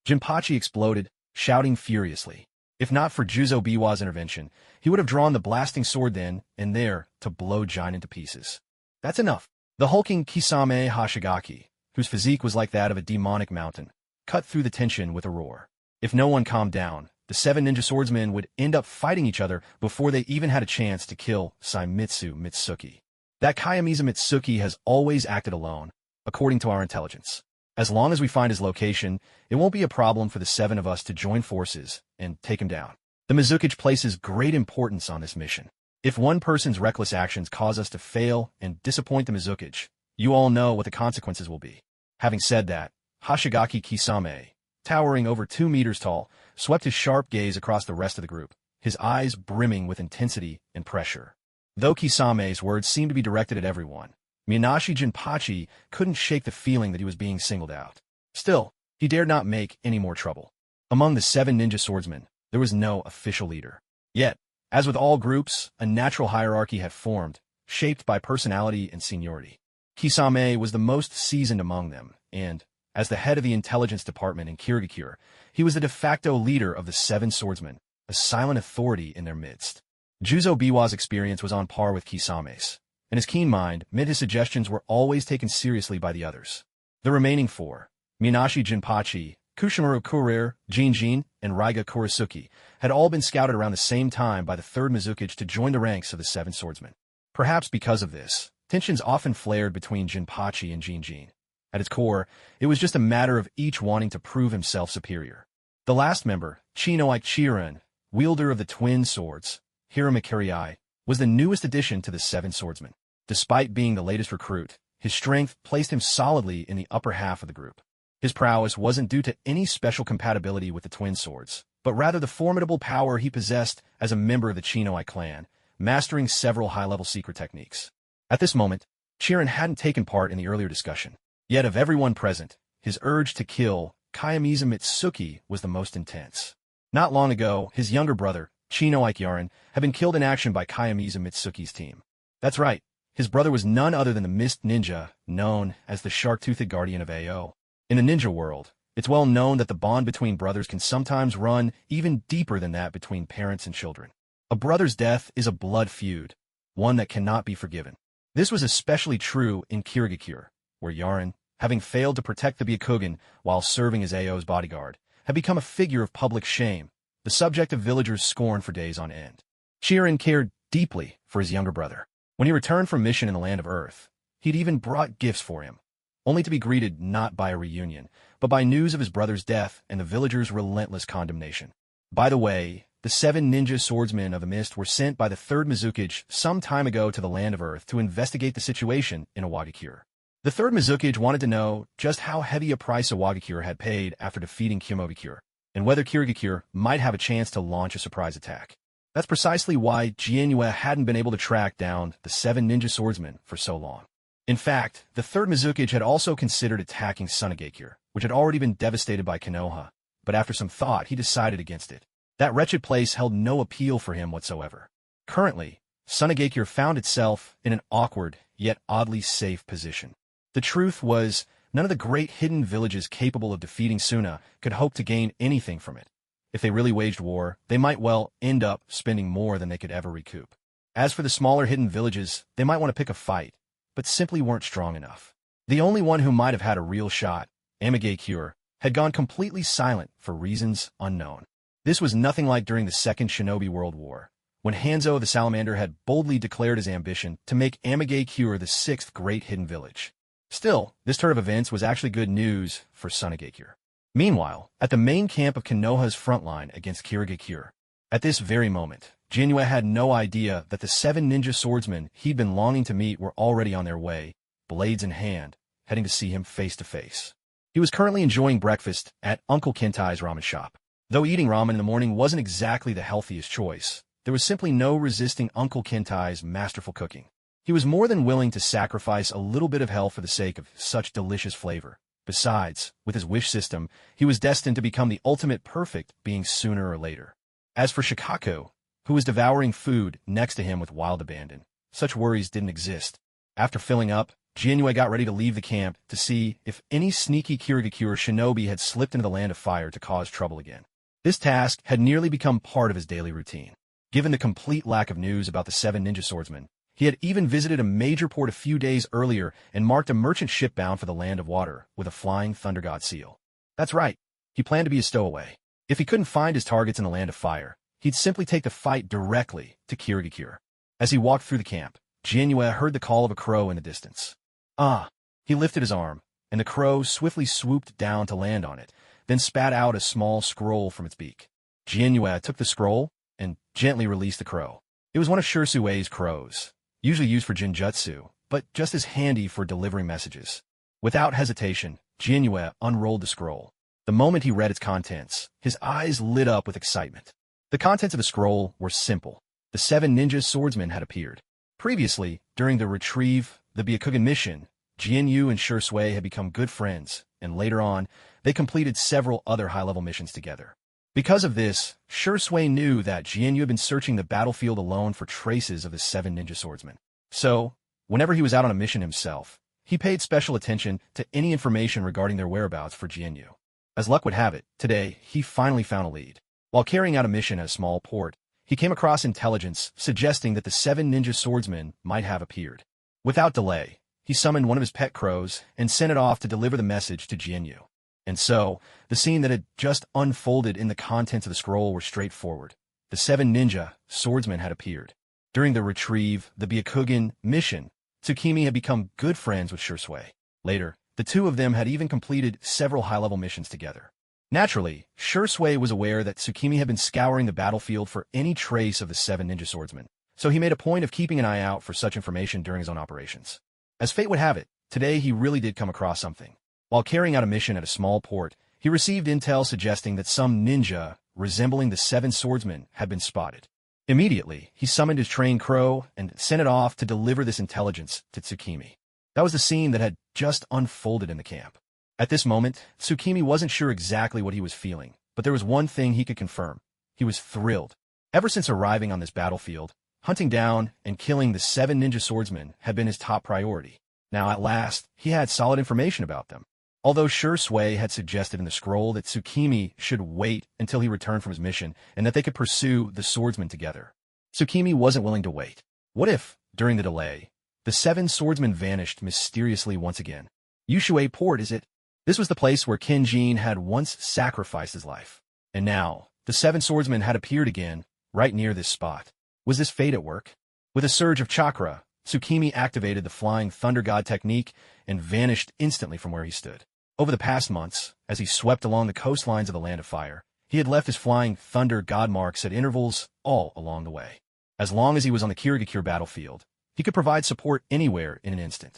Jinpachi exploded, shouting furiously. If not for Juzo Biwa's intervention, he would have drawn the blasting sword then and there to blow Jinin to pieces. That's enough. The hulking Kisame Hashigaki, whose physique was like that of a demonic mountain, cut through the tension with a roar. If no one calmed down, the 7 ninja swordsmen would end up fighting each other before they even had a chance to kill Saimitsu Mitsuki. That Kayamiza Mitsuki has always acted alone, according to our intelligence. As long as we find his location, it won't be a problem for the 7 of us to join forces and take him down. The Mizukage places great importance on this mission. If one person's reckless actions cause us to fail and disappoint the Mizukage, you all know what the consequences will be. Having said that, Hashigaki Kisame, towering over 2 meters tall, swept his sharp gaze across the rest of the group, his eyes brimming with intensity and pressure. Though Kisame's words seemed to be directed at everyone, Minashi Jinpachi couldn't shake the feeling that he was being singled out. Still, he dared not make any more trouble. Among the 7 ninja swordsmen, there was no official leader. Yet, as with all groups, a natural hierarchy had formed, shaped by personality and seniority. Kisame was the most seasoned among them, and, as the head of the intelligence department in Kirigakure, he was the de facto leader of the 7 swordsmen, a silent authority in their midst. Juzo Biwa's experience was on par with Kisame's, and his keen mind meant his suggestions were always taken seriously by the others. The remaining 4, Minashi Jinpachi, Kushimaru Kurir, Jinjin, and Raiga Kurisuki, had all been scouted around the same time by the 3rd Mizukage to join the ranks of the 7 swordsmen. Perhaps because of this, tensions often flared between Jinpachi and Jinjin. At its core, it was just a matter of each wanting to prove himself superior. The last member, Chino Ichiran, wielder of the twin swords, Hiramakiri, was the newest addition to the 7 swordsmen. Despite being the latest recruit, his strength placed him solidly in the upper half of the group. His prowess wasn't due to any special compatibility with the twin swords, but rather the formidable power he possessed as a member of the Chinoi clan, mastering several high-level secret techniques. At this moment, Chirin hadn't taken part in the earlier discussion. Yet of everyone present, his urge to kill Kayamiza Mitsuki was the most intense. Not long ago, his younger brother, Chino Ikyarin, had been killed in action by Kayamiza Mitsuki's team. That's right, his brother was none other than the Mist Ninja, known as the Shark-Toothed Guardian of AO. In the ninja world, it's well known that the bond between brothers can sometimes run even deeper than that between parents and children. A brother's death is a blood feud, one that cannot be forgiven. This was especially true in Kirigakure, where Yaren, having failed to protect the byakugan while serving as AO's bodyguard, had become a figure of public shame, the subject of villagers' scorn for days on end. Chirin cared deeply for his younger brother. When he returned from mission in the land of Earth, he'd even brought gifts for him, only to be greeted not by a reunion, but by news of his brother's death and the villagers' relentless condemnation. By the way, the 7 ninja swordsmen of the Mist were sent by the 3rd Mizukage some time ago to the land of Earth to investigate the situation in Awakens. The 3rd Mizukage wanted to know just how heavy a price Awakens had paid after defeating Kyomobikure, and whether Kirigakure might have a chance to launch a surprise attack. That's precisely why Jianyue hadn't been able to track down the 7 ninja swordsmen for so long. In fact, the 3rd Mizukage had also considered attacking Sunagakure, which had already been devastated by Konoha, but after some thought he decided against it. That wretched place held no appeal for him whatsoever. Currently, Sunagakure found itself in an awkward, yet oddly safe position. The truth was, none of the great hidden villages capable of defeating Suna could hope to gain anything from it. If they really waged war, they might well end up spending more than they could ever recoup. As for the smaller hidden villages, they might want to pick a fight, but simply weren't strong enough. The only one who might have had a real shot, Amagakure, had gone completely silent for reasons unknown. This was nothing like during the Second Shinobi World War, when Hanzo the Salamander had boldly declared his ambition to make Amagakure the 6th great hidden village. Still, this turn of events was actually good news for Sunagakure. Meanwhile, at the main camp of Konoha's front line against Kirigakure, at this very moment, Jianyue had no idea that the 7 ninja swordsmen he'd been longing to meet were already on their way, blades in hand, heading to see him face to face. He was currently enjoying breakfast at Uncle Kentai's ramen shop. Though eating ramen in the morning wasn't exactly the healthiest choice, there was simply no resisting Uncle Kentai's masterful cooking. He was more than willing to sacrifice a little bit of health for the sake of such delicious flavor. Besides, with his wish system, he was destined to become the ultimate perfect being sooner or later. As for Shikaku, who was devouring food next to him with wild abandon, such worries didn't exist. After filling up, Jianyue got ready to leave the camp to see if any sneaky Kirigakure shinobi had slipped into the land of fire to cause trouble again. This task had nearly become part of his daily routine. Given the complete lack of news about the 7 ninja swordsmen, he had even visited a major port a few days earlier and marked a merchant ship bound for the land of water with a flying thunder god seal. That's right, he planned to be a stowaway. If he couldn't find his targets in the land of fire, he'd simply take the fight directly to Kirigakure. As he walked through the camp, Jianyue heard the call of a crow in the distance. Ah! He lifted his arm, and the crow swiftly swooped down to land on it, then spat out a small scroll from its beak. Jianyue took the scroll and gently released the crow. It was one of Shirsui's crows, usually used for jinjutsu, but just as handy for delivering messages. Without hesitation, Jianyue unrolled the scroll. The moment he read its contents, his eyes lit up with excitement. The contents of the scroll were simple. The 7 ninja swordsmen had appeared. Previously, during the Retrieve the Byakugan mission, Jianyu and Shirsui had become good friends, and later on, they completed several other high-level missions together. Because of this, Shirsui knew that Jianyu had been searching the battlefield alone for traces of the 7 ninja swordsmen. So, whenever he was out on a mission himself, he paid special attention to any information regarding their whereabouts for Jianyu. As luck would have it, today, he finally found a lead. While carrying out a mission at a small port, he came across intelligence suggesting that the 7 ninja swordsmen might have appeared. Without delay, he summoned one of his pet crows and sent it off to deliver the message to Jianyu. And so, the scene that had just unfolded in the contents of the scroll were straightforward. The 7 ninja swordsmen had appeared. During the Retrieve the Byakugan mission, Tsukimi had become good friends with Shirsui. Later, the two of them had even completed several high-level missions together. Naturally, Shirsui was aware that Tsukimi had been scouring the battlefield for any trace of the 7 ninja swordsmen, so he made a point of keeping an eye out for such information during his own operations. As fate would have it, today he really did come across something. While carrying out a mission at a small port, he received intel suggesting that some ninja resembling the 7 swordsmen had been spotted. Immediately, he summoned his trained crow and sent it off to deliver this intelligence to Tsukimi. That was the scene that had just unfolded in the camp. At this moment, Tsukimi wasn't sure exactly what he was feeling, but there was one thing he could confirm. He was thrilled. Ever since arriving on this battlefield, hunting down and killing the 7 ninja swordsmen had been his top priority. Now, at last, he had solid information about them. Although Shirsui had suggested in the scroll that Tsukimi should wait until he returned from his mission and that they could pursue the swordsmen together, Tsukimi wasn't willing to wait. What if, during the delay, the 7 swordsmen vanished mysteriously once again? Ushuaia Port, is it? This was the place where Kenjin had once sacrificed his life. And now, the 7 swordsmen had appeared again, right near this spot. Was this fate at work? With a surge of chakra, Tsukimi activated the Flying Thunder God technique and vanished instantly from where he stood. Over the past months, as he swept along the coastlines of the Land of Fire, he had left his Flying Thunder God marks at intervals all along the way. As long as he was on the Kirigakure battlefield, he could provide support anywhere in an instant.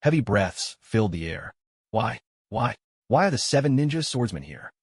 Heavy breaths filled the air. Why are the 7 ninja swordsmen here?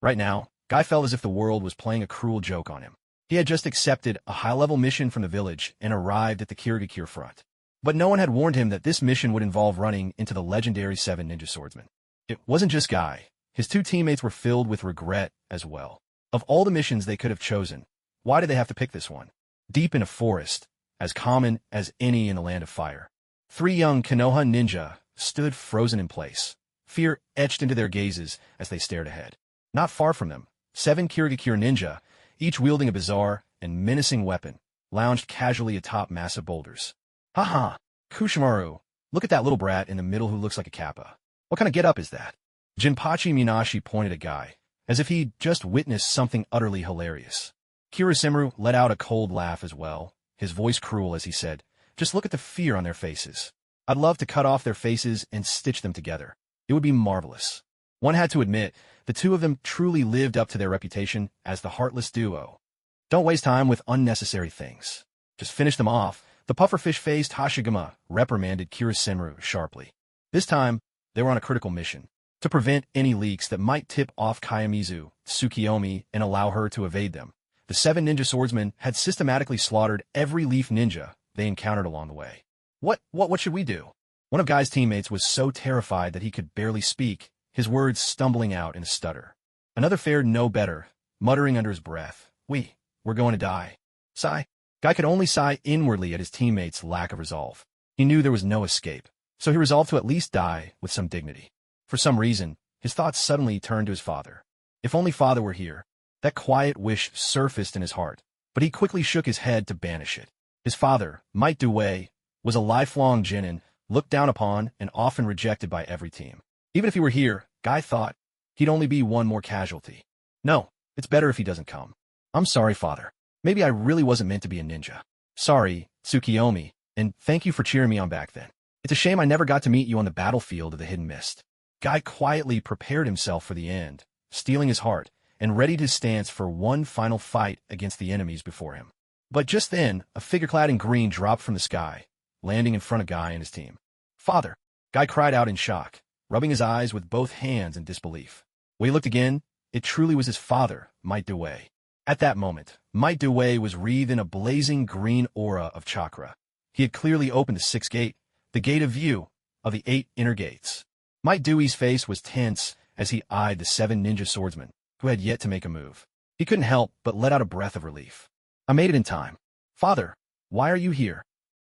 Right now, Guy felt as if the world was playing a cruel joke on him. He had just accepted a high-level mission from the village and arrived at the Kirigakure front. But no one had warned him that this mission would involve running into the legendary 7 ninja swordsmen. It wasn't just Guy. His 2 teammates were filled with regret as well. Of all the missions they could have chosen, why did they have to pick this one? Deep in a forest, as common as any in the Land of Fire, 3 young Konoha ninja stood frozen in place, fear etched into their gazes as they stared ahead. Not far from them, 7 Kirigakure ninja, each wielding a bizarre and menacing weapon, lounged casually atop massive boulders. Haha, Kushimaru, look at that little brat in the middle who looks like a kappa. What kind of get-up is that? Jinpachi Minashi pointed at Guy, as if he'd just witnessed something utterly hilarious. Kirisimuru let out a cold laugh as well, his voice cruel as he said, "Just look at the fear on their faces. I'd love to cut off their faces and stitch them together. It would be marvelous." One had to admit, the 2 of them truly lived up to their reputation as the heartless duo. Don't waste time with unnecessary things. Just finish them off, the pufferfish-faced Hashigama reprimanded Kirisimuru sharply. This time, they were on a critical mission. To prevent any leaks that might tip off Kayamizu, Tsukiyomi, and allow her to evade them, the 7 ninja swordsmen had systematically slaughtered every leaf ninja they encountered along the way. What should we do? One of Guy's teammates was so terrified that he could barely speak, his words stumbling out in a stutter. Another fared no better, muttering under his breath, we're going to die. Sigh. Guy could only sigh inwardly at his teammates' lack of resolve. He knew there was no escape, so he resolved to at least die with some dignity. For some reason, his thoughts suddenly turned to his father. If only father were here. That quiet wish surfaced in his heart, but he quickly shook his head to banish it. His father, Might Due, was a lifelong genin, looked down upon and often rejected by every team. Even if he were here, Guy thought, he'd only be one more casualty. No, it's better if he doesn't come. I'm sorry, father. Maybe I really wasn't meant to be a ninja. Sorry, Tsukiyomi, and thank you for cheering me on back then. It's a shame I never got to meet you on the battlefield of the Hidden Mist. Guy quietly prepared himself for the end, steeling his heart, and readied his stance for one final fight against the enemies before him. But just then, a figure clad in green dropped from the sky, landing in front of Guy and his team. Father! Guy cried out in shock, rubbing his eyes with both hands in disbelief. When he looked again, it truly was his father, Might Due. At that moment, Might Due was wreathed in a blazing green aura of chakra. He had clearly opened the 6th gate, the gate of view, of the 8 inner gates. Might Due's face was tense as he eyed the 7 ninja swordsmen, who had yet to make a move. He couldn't help but let out a breath of relief. I made it in time. Father, why are you here?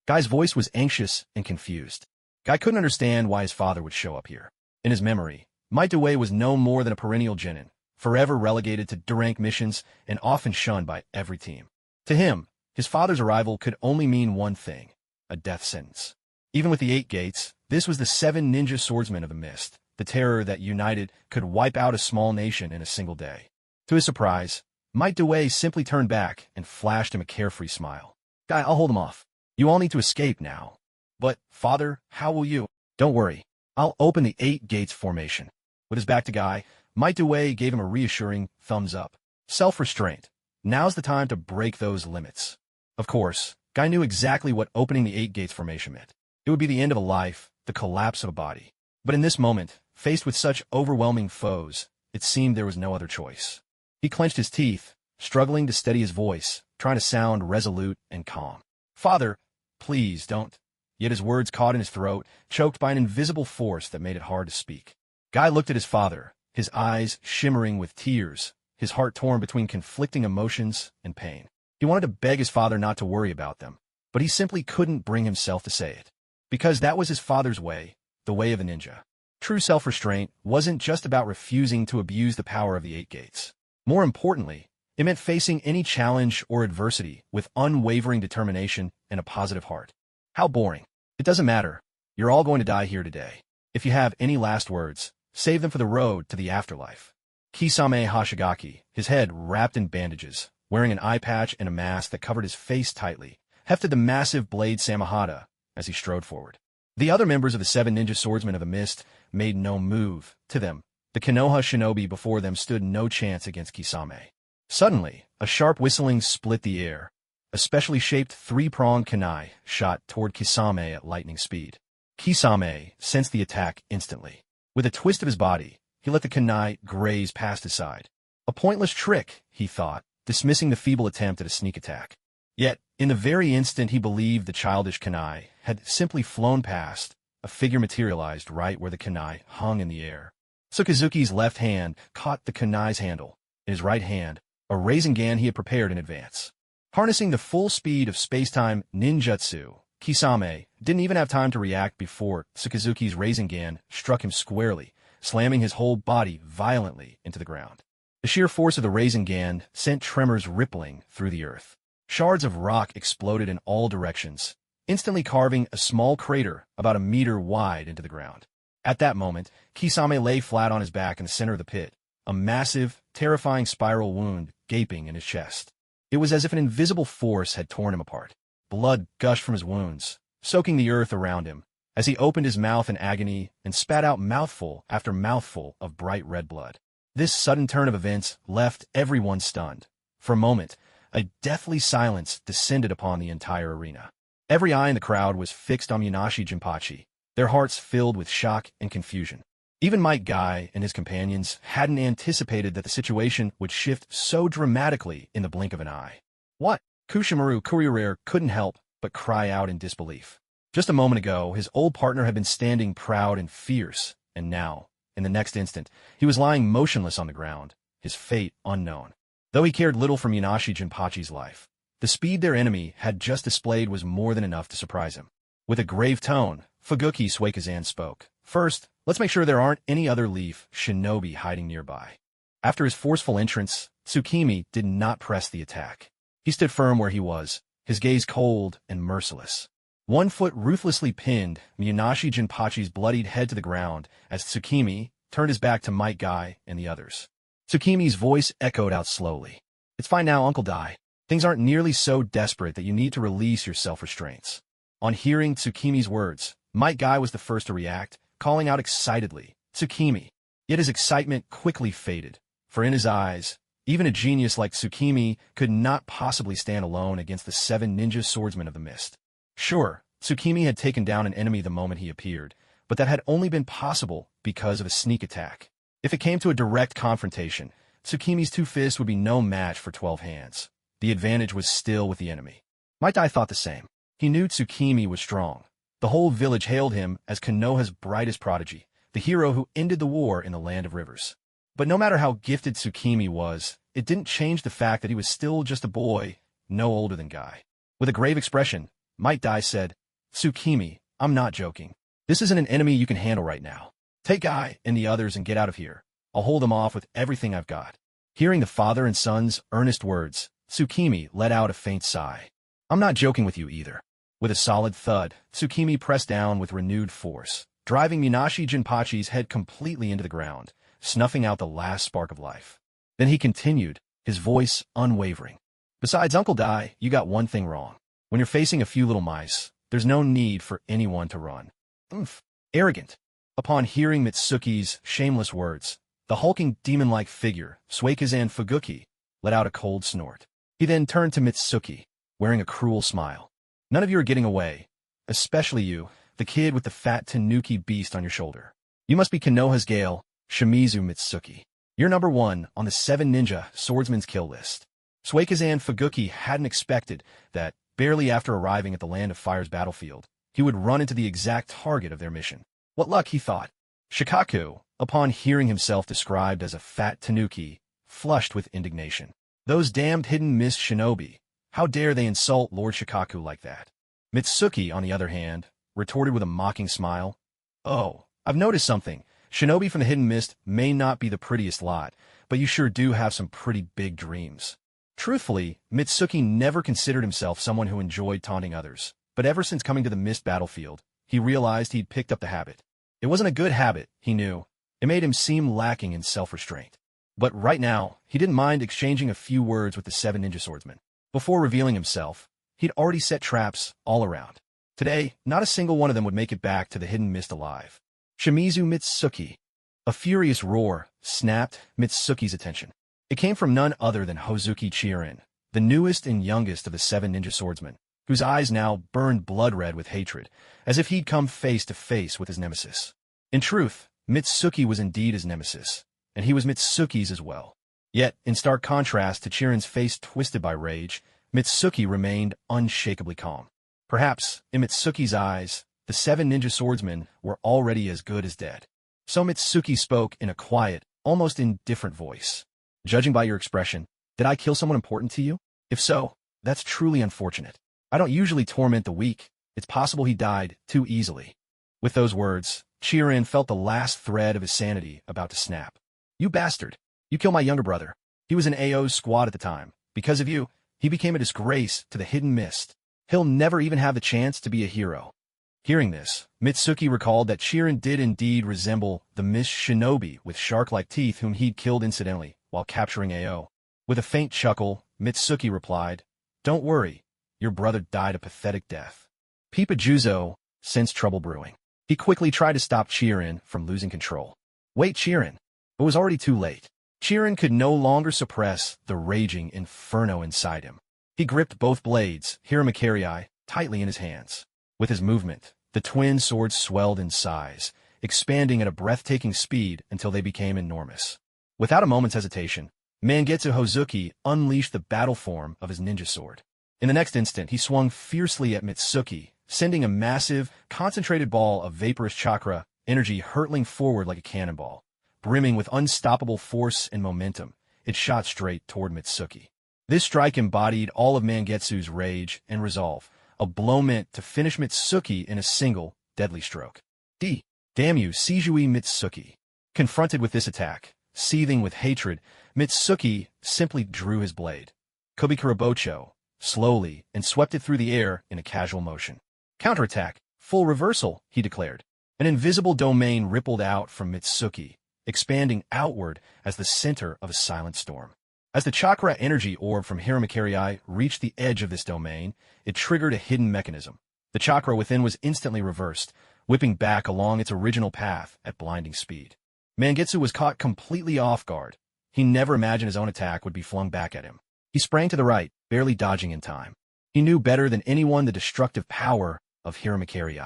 Guy's voice was anxious and confused. Guy couldn't understand why his father would show up here. In his memory, Might Due was no more than a perennial genin, forever relegated to D-rank missions and often shunned by every team. To him, his father's arrival could only mean one thing, a death sentence. Even with the 8 gates, this was the 7 ninja swordsmen of the mist, the terror that united could wipe out a small nation in a single day. To his surprise, Might Due simply turned back and flashed him a carefree smile. Guy, I'll hold him off. You all need to escape now. But, father, how will you? Don't worry. I'll open the 8 gates formation. With his back to Guy, Might Due gave him a reassuring thumbs up. Self-restraint. Now's the time to break those limits. Of course, Guy knew exactly what opening the 8 gates formation meant. It would be the end of a life, the collapse of a body. But in this moment, faced with such overwhelming foes, it seemed there was no other choice. He clenched his teeth, struggling to steady his voice, trying to sound resolute and calm. Father, please don't. Yet his words caught in his throat, choked by an invisible force that made it hard to speak. Guy looked at his father, his eyes shimmering with tears, his heart torn between conflicting emotions and pain. He wanted to beg his father not to worry about them, but he simply couldn't bring himself to say it. Because that was his father's way, the way of a ninja. True self-restraint wasn't just about refusing to abuse the power of the 8 gates. More importantly, it meant facing any challenge or adversity with unwavering determination and a positive heart. How boring. It doesn't matter. You're all going to die here today. If you have any last words, save them for the road to the afterlife. Kisame Hoshigaki, his head wrapped in bandages, wearing an eye patch and a mask that covered his face tightly, hefted the massive blade Samahata as he strode forward. The other members of the 7 ninja swordsmen of the mist made no move. To them, the Konoha shinobi before them stood no chance against Kisame. Suddenly, a sharp whistling split the air. A specially shaped 3-pronged kunai shot toward Kisame at lightning speed. Kisame sensed the attack instantly. With a twist of his body, he let the kunai graze past his side. A pointless trick, he thought, dismissing the feeble attempt at a sneak attack. Yet, in the very instant he believed the childish kunai had simply flown past, a figure materialized right where the kunai hung in the air. Sukazuki's left hand caught the kunai's handle. In his right hand, a rasengan he had prepared in advance. Harnessing the full speed of space-time ninjutsu, Kisame didn't even have time to react before Sukazuki's rasengan struck him squarely, slamming his whole body violently into the ground. The sheer force of the rasengan sent tremors rippling through the earth. Shards of rock exploded in all directions, instantly carving a small crater about a meter wide into the ground. At that moment, Kisame lay flat on his back in the center of the pit, a massive, terrifying spiral wound gaping in his chest. It was as if an invisible force had torn him apart. Blood gushed from his wounds, soaking the earth around him, as he opened his mouth in agony and spat out mouthful after mouthful of bright red blood. This sudden turn of events left everyone stunned. For a moment, a deathly silence descended upon the entire arena. Every eye in the crowd was fixed on Munashi Jinpachi, their hearts filled with shock and confusion. Even Might Guy and his companions hadn't anticipated that the situation would shift so dramatically in the blink of an eye. What? Kushimaru Kurirer couldn't help but cry out in disbelief. Just a moment ago, his old partner had been standing proud and fierce, and now, in the next instant, he was lying motionless on the ground, his fate unknown. Though he cared little for Munashi Jinpachi's life, the speed their enemy had just displayed was more than enough to surprise him. With a grave tone, Fuguki Suikazan spoke. First, let's make sure there aren't any other leaf shinobi hiding nearby. After his forceful entrance, Tsukimi did not press the attack. He stood firm where he was, his gaze cold and merciless. One foot ruthlessly pinned Munashi Jinpachi's bloodied head to the ground as Tsukimi turned his back to Might Guy and the others. Tsukimi's voice echoed out slowly. It's fine now, Uncle Dai. Things aren't nearly so desperate that you need to release your self-restraints. On hearing Tsukimi's words, Might Guy was the first to react, calling out excitedly, Tsukimi. Yet his excitement quickly faded, for in his eyes, even a genius like Tsukimi could not possibly stand alone against the 7 ninja swordsmen of the mist. Sure, Tsukimi had taken down an enemy the moment he appeared, but that had only been possible because of a sneak attack. If it came to a direct confrontation, Tsukimi's 2 fists would be no match for 12 hands. The advantage was still with the enemy. Might Guy thought the same. He knew Tsukimi was strong. The whole village hailed him as Konoha's brightest prodigy, the hero who ended the war in the Land of Rivers. But no matter how gifted Tsukimi was, it didn't change the fact that he was still just a boy, no older than Guy. With a grave expression, Might Guy said, Tsukimi, I'm not joking. This isn't an enemy you can handle right now. Take Guy and the others and get out of here. I'll hold them off with everything I've got. Hearing the father and son's earnest words, Tsukimi let out a faint sigh. I'm not joking with you either. With a solid thud, Tsukimi pressed down with renewed force, driving Munashi Jinpachi's head completely into the ground, snuffing out the last spark of life. Then he continued, his voice unwavering. Besides, Uncle Dai, you got one thing wrong. When you're facing a few little mice, there's no need for anyone to run. Arrogant. Upon hearing Mitsuki's shameless words, the hulking demon-like figure, Suikazan Fuguki, let out a cold snort. He then turned to Mitsuki, wearing a cruel smile. None of you are getting away, especially you, the kid with the fat tanuki beast on your shoulder. You must be Konoha's Gale, Shimizu Mitsuki. You're number 1 on the 7 ninja swordsmen's kill list. Suikazan Fuguki hadn't expected that, barely after arriving at the Land of Fire's battlefield, he would run into the exact target of their mission. What luck, he thought. Shikaku, upon hearing himself described as a fat tanuki, flushed with indignation. Those damned hidden mist shinobi. How dare they insult Lord Shikaku like that? Mitsuki, on the other hand, retorted with a mocking smile. Oh, I've noticed something. Shinobi from the Hidden Mist may not be the prettiest lot, but you sure do have some pretty big dreams. Truthfully, Mitsuki never considered himself someone who enjoyed taunting others, but ever since coming to the Mist battlefield, he realized he'd picked up the habit. It wasn't a good habit, he knew. It made him seem lacking in self-restraint. But right now, he didn't mind exchanging a few words with the 7 ninja swordsmen. Before revealing himself, he'd already set traps all around. Today, not a single one of them would make it back to the Hidden Mist alive. Shimizu Mitsuki. A furious roar snapped Mitsuki's attention. It came from none other than Hozuki Chirin, the newest and youngest of the 7 ninja swordsmen, whose eyes now burned blood red with hatred, as if he'd come face to face with his nemesis. In truth, Mitsuki was indeed his nemesis, and he was Mitsuki's as well. Yet, in stark contrast to Chirin's face twisted by rage, Mitsuki remained unshakably calm. Perhaps, in Mitsuki's eyes, the 7 ninja swordsmen were already as good as dead. So Mitsuki spoke in a quiet, almost indifferent voice. Judging by your expression, did I kill someone important to you? If so, that's truly unfortunate. I don't usually torment the weak. It's possible he died too easily. With those words, Chirin felt the last thread of his sanity about to snap. You bastard. You killed my younger brother. He was in AO's squad at the time. Because of you, he became a disgrace to the Hidden Mist. He'll never even have the chance to be a hero. Hearing this, Mitsuki recalled that Chirin did indeed resemble the Mist shinobi with shark-like teeth whom he'd killed incidentally while capturing AO. With a faint chuckle, Mitsuki replied, Don't worry, your brother died a pathetic death. Pipa Juzo sensed trouble brewing. He quickly tried to stop Chirin from losing control. Wait, Chirin. But it was already too late. Chirin could no longer suppress the raging inferno inside him. He gripped both blades, Hiramakerii, tightly in his hands. With his movement, the twin swords swelled in size, expanding at a breathtaking speed until they became enormous. Without a moment's hesitation, Mangetsu Hozuki unleashed the battle form of his ninja sword. In the next instant, he swung fiercely at Mitsuki, sending a massive, concentrated ball of vaporous chakra energy hurtling forward like a cannonball. Brimming with unstoppable force and momentum, it shot straight toward Mitsuki. This strike embodied all of Mangetsu's rage and resolve, a blow meant to finish Mitsuki in a single, deadly stroke. Damn you, Seijui Mitsuki. Confronted with this attack, seething with hatred, Mitsuki simply drew his blade. Kubikurabocho, slowly, and swept it through the air in a casual motion. Counterattack, full reversal, he declared. An invisible domain rippled out from Mitsuki, expanding outward as the center of a silent storm. As the chakra energy orb from Hiramakari reached the edge of this domain, it triggered a hidden mechanism. The chakra within was instantly reversed, whipping back along its original path at blinding speed. Mangetsu was caught completely off guard. He never imagined his own attack would be flung back at him. He sprang to the right, barely dodging in time. He knew better than anyone the destructive power of Hiramakari.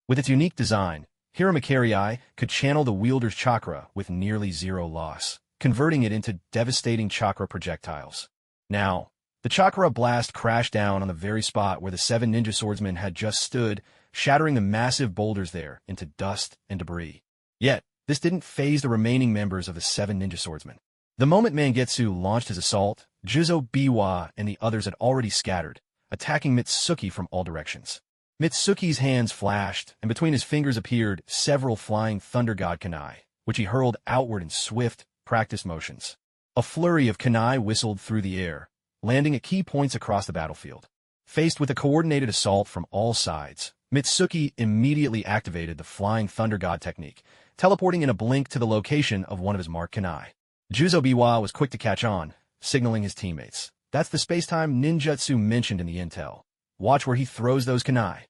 With its unique design, Hiramakari could channel the wielder's chakra with nearly zero loss, converting it into devastating chakra projectiles. Now, the chakra blast crashed down on the very spot where the 7 ninja swordsmen had just stood, shattering the massive boulders there into dust and debris. Yet, this didn't faze the remaining members of the 7 ninja swordsmen. The moment Mangetsu launched his assault, Juzo Biwa and the others had already scattered, attacking Mitsuki from all directions. Mitsuki's hands flashed, and between his fingers appeared several flying thunder god kunai, which he hurled outward in swift, practiced motions. A flurry of kunai whistled through the air, landing at key points across the battlefield. Faced with a coordinated assault from all sides, Mitsuki immediately activated the flying thunder god technique, teleporting in a blink to the location of one of his marked kunai. Juzo Biwa was quick to catch on, signaling his teammates. That's the space-time ninjutsu mentioned in the intel. Watch where he throws those kunai.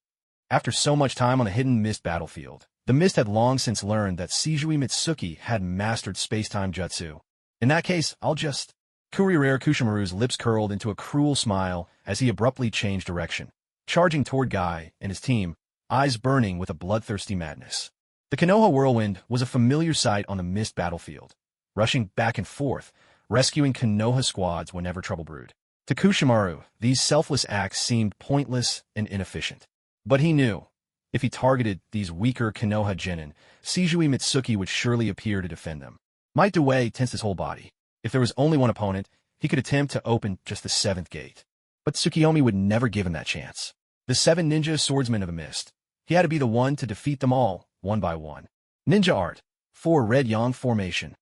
After so much time on the hidden mist battlefield, the mist had long since learned that Seijui Mitsuki had mastered space-time jutsu. In that case, I'll just... Kuriraire Kushimaru's lips curled into a cruel smile as he abruptly changed direction, charging toward Guy and his team, eyes burning with a bloodthirsty madness. The Konoha whirlwind was a familiar sight on the mist battlefield, rushing back and forth, rescuing Konoha squads whenever trouble brewed. To Kushimaru, these selfless acts seemed pointless and inefficient. But he knew, if he targeted these weaker Konoha genin, Seijui Mitsuki would surely appear to defend them. Might Dewey tensed his whole body. If there was only one opponent, he could attempt to open just the 7th gate. But Tsukiyomi would never give him that chance. The 7 ninja swordsmen of the mist. He had to be the one to defeat them all, one by one. Ninja art. 4 red yang formation.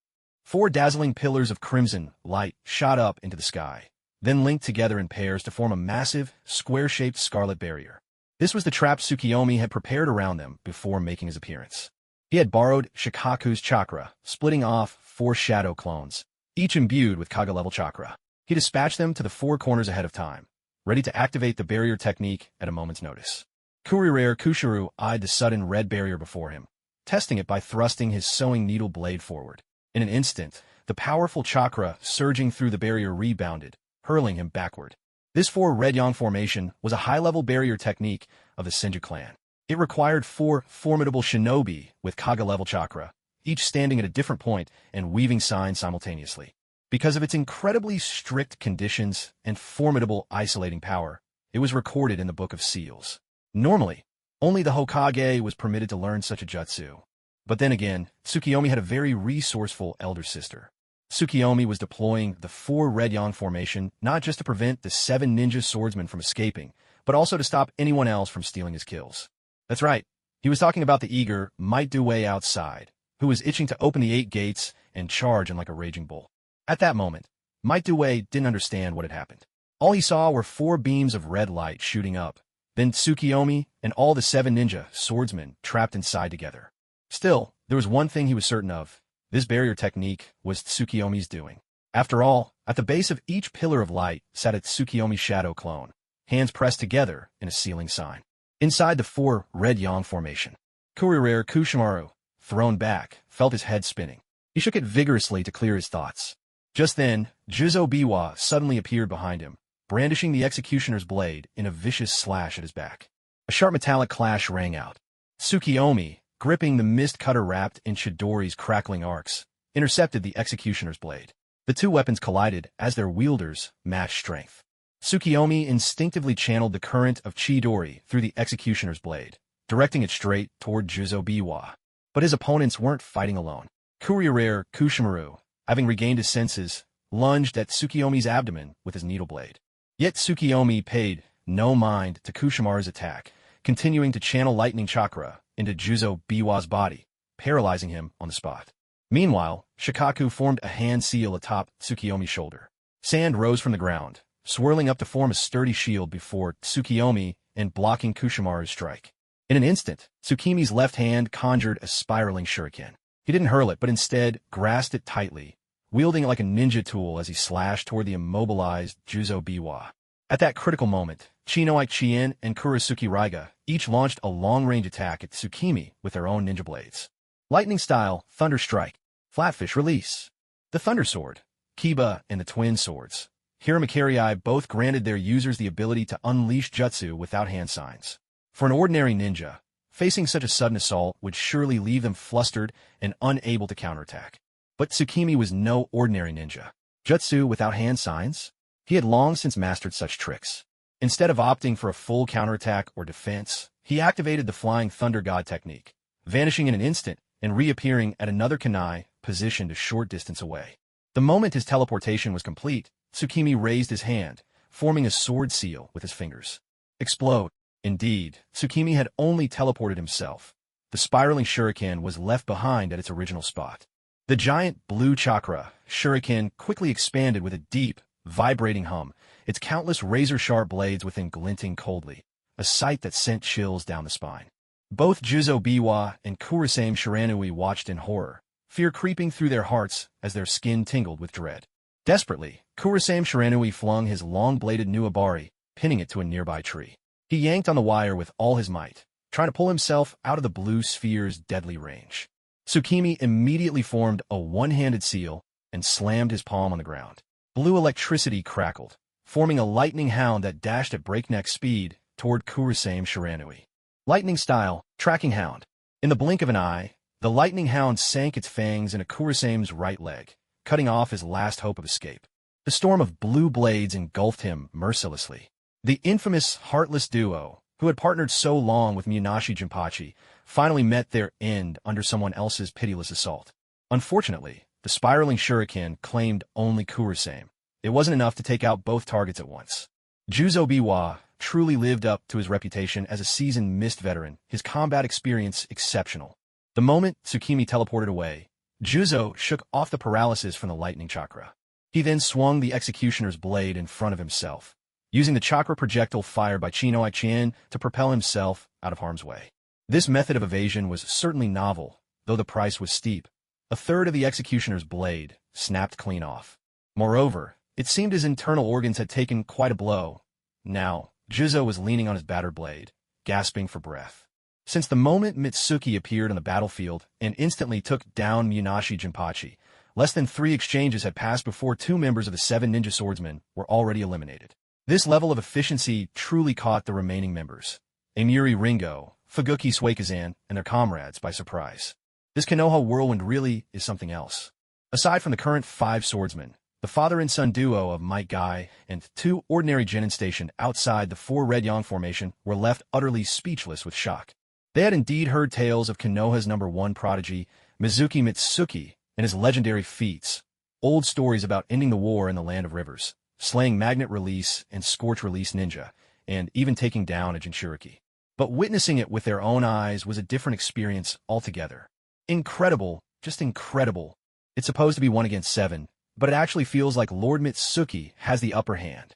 4 dazzling pillars of crimson light shot up into the sky, then linked together in pairs to form a massive, square-shaped scarlet barrier. This was the trap Tsukiyomi had prepared around them before making his appearance. He had borrowed Shikaku's chakra, splitting off 4 shadow clones, each imbued with Kaga-level chakra. He dispatched them to the 4 corners ahead of time, ready to activate the barrier technique at a moment's notice. Kuriraire Kushiru eyed the sudden red barrier before him, testing it by thrusting his sewing needle blade forward. In an instant, the powerful chakra surging through the barrier rebounded, hurling him backward. This 4 red yang formation was a high-level barrier technique of the Senju clan. It required 4 formidable shinobi with Kaga-level chakra, each standing at a different point and weaving signs simultaneously. Because of its incredibly strict conditions and formidable isolating power, it was recorded in the Book of Seals. Normally, only the Hokage was permitted to learn such a jutsu. But then again, Tsukiyomi had a very resourceful elder sister. Tsukiyomi was deploying the 4 red yang formation not just to prevent the 7 ninja swordsmen from escaping, but also to stop anyone else from stealing his kills. That's right, he was talking about the eager Might Dewey outside, who was itching to open the 8 gates and charge in like a raging bull. At that moment, Might Dewey didn't understand what had happened. All he saw were 4 beams of red light shooting up, then Tsukiyomi and all the 7 ninja swordsmen trapped inside together. Still, there was one thing he was certain of. This barrier technique was Tsukiyomi's doing. After all, at the base of each pillar of light sat a Tsukiyomi shadow clone, hands pressed together in a sealing sign. Inside the 4 red yang formation, Kuriraire Kushimaru, thrown back, felt his head spinning. He shook it vigorously to clear his thoughts. Just then, Juzo Biwa suddenly appeared behind him, brandishing the executioner's blade in a vicious slash at his back. A sharp metallic clash rang out. Tsukiyomi, gripping the mist cutter wrapped in Chidori's crackling arcs, intercepted the executioner's blade. The two weapons collided as their wielders matched strength. Tsukiyomi instinctively channeled the current of Chidori through the executioner's blade, directing it straight toward Juzo Biwa. But his opponents weren't fighting alone. Kuriraire Kushimaru, having regained his senses, lunged at Tsukiyomi's abdomen with his needle blade. Yet Tsukiyomi paid no mind to Kushimaru's attack, continuing to channel lightning chakra into Juzo Biwa's body, paralyzing him on the spot. Meanwhile, Shikaku formed a hand seal atop Tsukiyomi's shoulder. Sand rose from the ground, swirling up to form a sturdy shield before Tsukiyomi and blocking Kushimaru's strike. In an instant, Tsukimi's left hand conjured a spiraling shuriken. He didn't hurl it, but instead grasped it tightly, wielding it like a ninja tool as he slashed toward the immobilized Juzo Biwa. At that critical moment, Chinoike Chien and Kurisuke Raiga each launched a long-range attack at Tsukimi with their own ninja blades. Lightning Style, Thunder Strike, Flatfish Release. The Thunder Sword, Kiba, and the Twin Swords, Hiramakiri both granted their users the ability to unleash jutsu without hand signs. For an ordinary ninja, facing such a sudden assault would surely leave them flustered and unable to counterattack. But Tsukimi was no ordinary ninja. Jutsu without hand signs? He had long since mastered such tricks. Instead of opting for a full counterattack or defense, he activated the Flying Thunder God technique, vanishing in an instant and reappearing at another kunai positioned a short distance away. The moment his teleportation was complete, Tsukimi raised his hand, forming a sword seal with his fingers. Explode. Indeed, Tsukimi had only teleported himself. The spiraling shuriken was left behind at its original spot. The giant blue chakra shuriken quickly expanded with a deep, vibrating hum, its countless razor-sharp blades within glinting coldly, a sight that sent chills down the spine. Both Juzo Biwa and Kurasame Shiranui watched in horror, fear creeping through their hearts as their skin tingled with dread. Desperately, Kurasame Shiranui flung his long-bladed Nuabari, pinning it to a nearby tree. He yanked on the wire with all his might, trying to pull himself out of the blue sphere's deadly range. Tsukimi immediately formed a one-handed seal and slammed his palm on the ground. Blue electricity crackled, forming a lightning hound that dashed at breakneck speed toward Kurasame Shiranui. Lightning Style, Tracking Hound. In the blink of an eye, the lightning hound sank its fangs into Kurasame's right leg, cutting off his last hope of escape. The storm of blue blades engulfed him mercilessly. The infamous heartless duo, who had partnered so long with Munashi Jinpachi, finally met their end under someone else's pitiless assault. Unfortunately, the spiraling shuriken claimed only Kurasame. It wasn't enough to take out both targets at once. Juzo Biwa truly lived up to his reputation as a seasoned mist veteran, his combat experience exceptional. The moment Tsukimi teleported away, Juzo shook off the paralysis from the lightning chakra. He then swung the executioner's blade in front of himself, using the chakra projectile fired by Chinoike Chien to propel himself out of harm's way. This method of evasion was certainly novel, though the price was steep. A third of the executioner's blade snapped clean off. Moreover, it seemed his internal organs had taken quite a blow. Now, Juzo was leaning on his battered blade, gasping for breath. Since the moment Mitsuki appeared on the battlefield and instantly took down Munashi Jinpachi, less than 3 exchanges had passed before 2 members of the 7 ninja swordsmen were already eliminated. This level of efficiency truly caught the remaining members, Amiri Ringo, Fuguki Suikazan, and their comrades by surprise. This Konoha whirlwind really is something else. Aside from the current 5 swordsmen, the father and son duo of Might Guy and 2 ordinary genin stationed outside the 4 Red Yang formation were left utterly speechless with shock. They had indeed heard tales of Konoha's #1 prodigy, Mizuki Mitsuki, and his legendary feats, old stories about ending the war in the Land of Rivers, slaying Magnet Release and Scorch Release Ninja, and even taking down a Jinchuriki. But witnessing it with their own eyes was a different experience altogether. Incredible, just incredible. It's supposed to be 1 against 7, but it actually feels like Lord Mitsuki has the upper hand.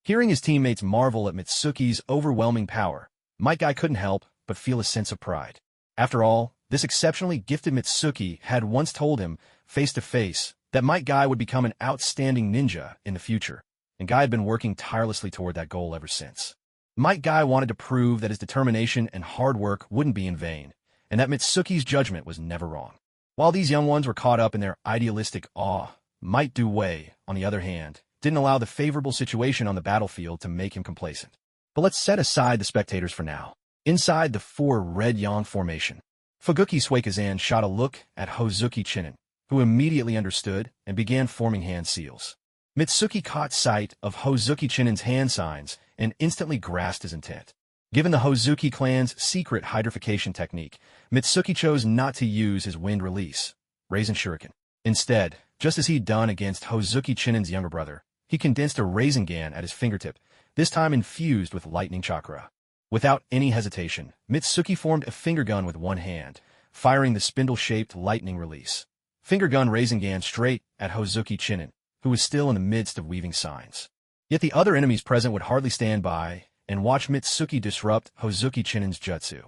Hearing his teammates marvel at Mitsuki's overwhelming power, Might Guy couldn't help but feel a sense of pride. After all, this exceptionally gifted Mitsuki had once told him, face-to-face, that Might Guy would become an outstanding ninja in the future, and Guy had been working tirelessly toward that goal ever since. Might Guy wanted to prove that his determination and hard work wouldn't be in vain, and that Mitsuki's judgment was never wrong. While these young ones were caught up in their idealistic awe, Might Wei, on the other hand, didn't allow the favorable situation on the battlefield to make him complacent. But let's set aside the spectators for now. Inside the 4 Red Yang formation, Fuguki Suikazan shot a look at Hozuki Chinen, who immediately understood and began forming hand seals. Mitsuki caught sight of Hozuki Chinin's hand signs and instantly grasped his intent. Given the Hozuki clan's secret hydrification technique, Mitsuki chose not to use his wind release, Rasen Shuriken. Instead, just as he'd done against Hozuki Chinin's younger brother, he condensed a rasengan at his fingertip, this time infused with lightning chakra. Without any hesitation, Mitsuki formed a finger gun with one hand, firing the spindle-shaped lightning release. Finger gun rasengan straight at Hozuki Chinin, who was still in the midst of weaving signs. Yet the other enemies present would hardly stand by and watch Mitsuki disrupt Hozuki Chinin's jutsu.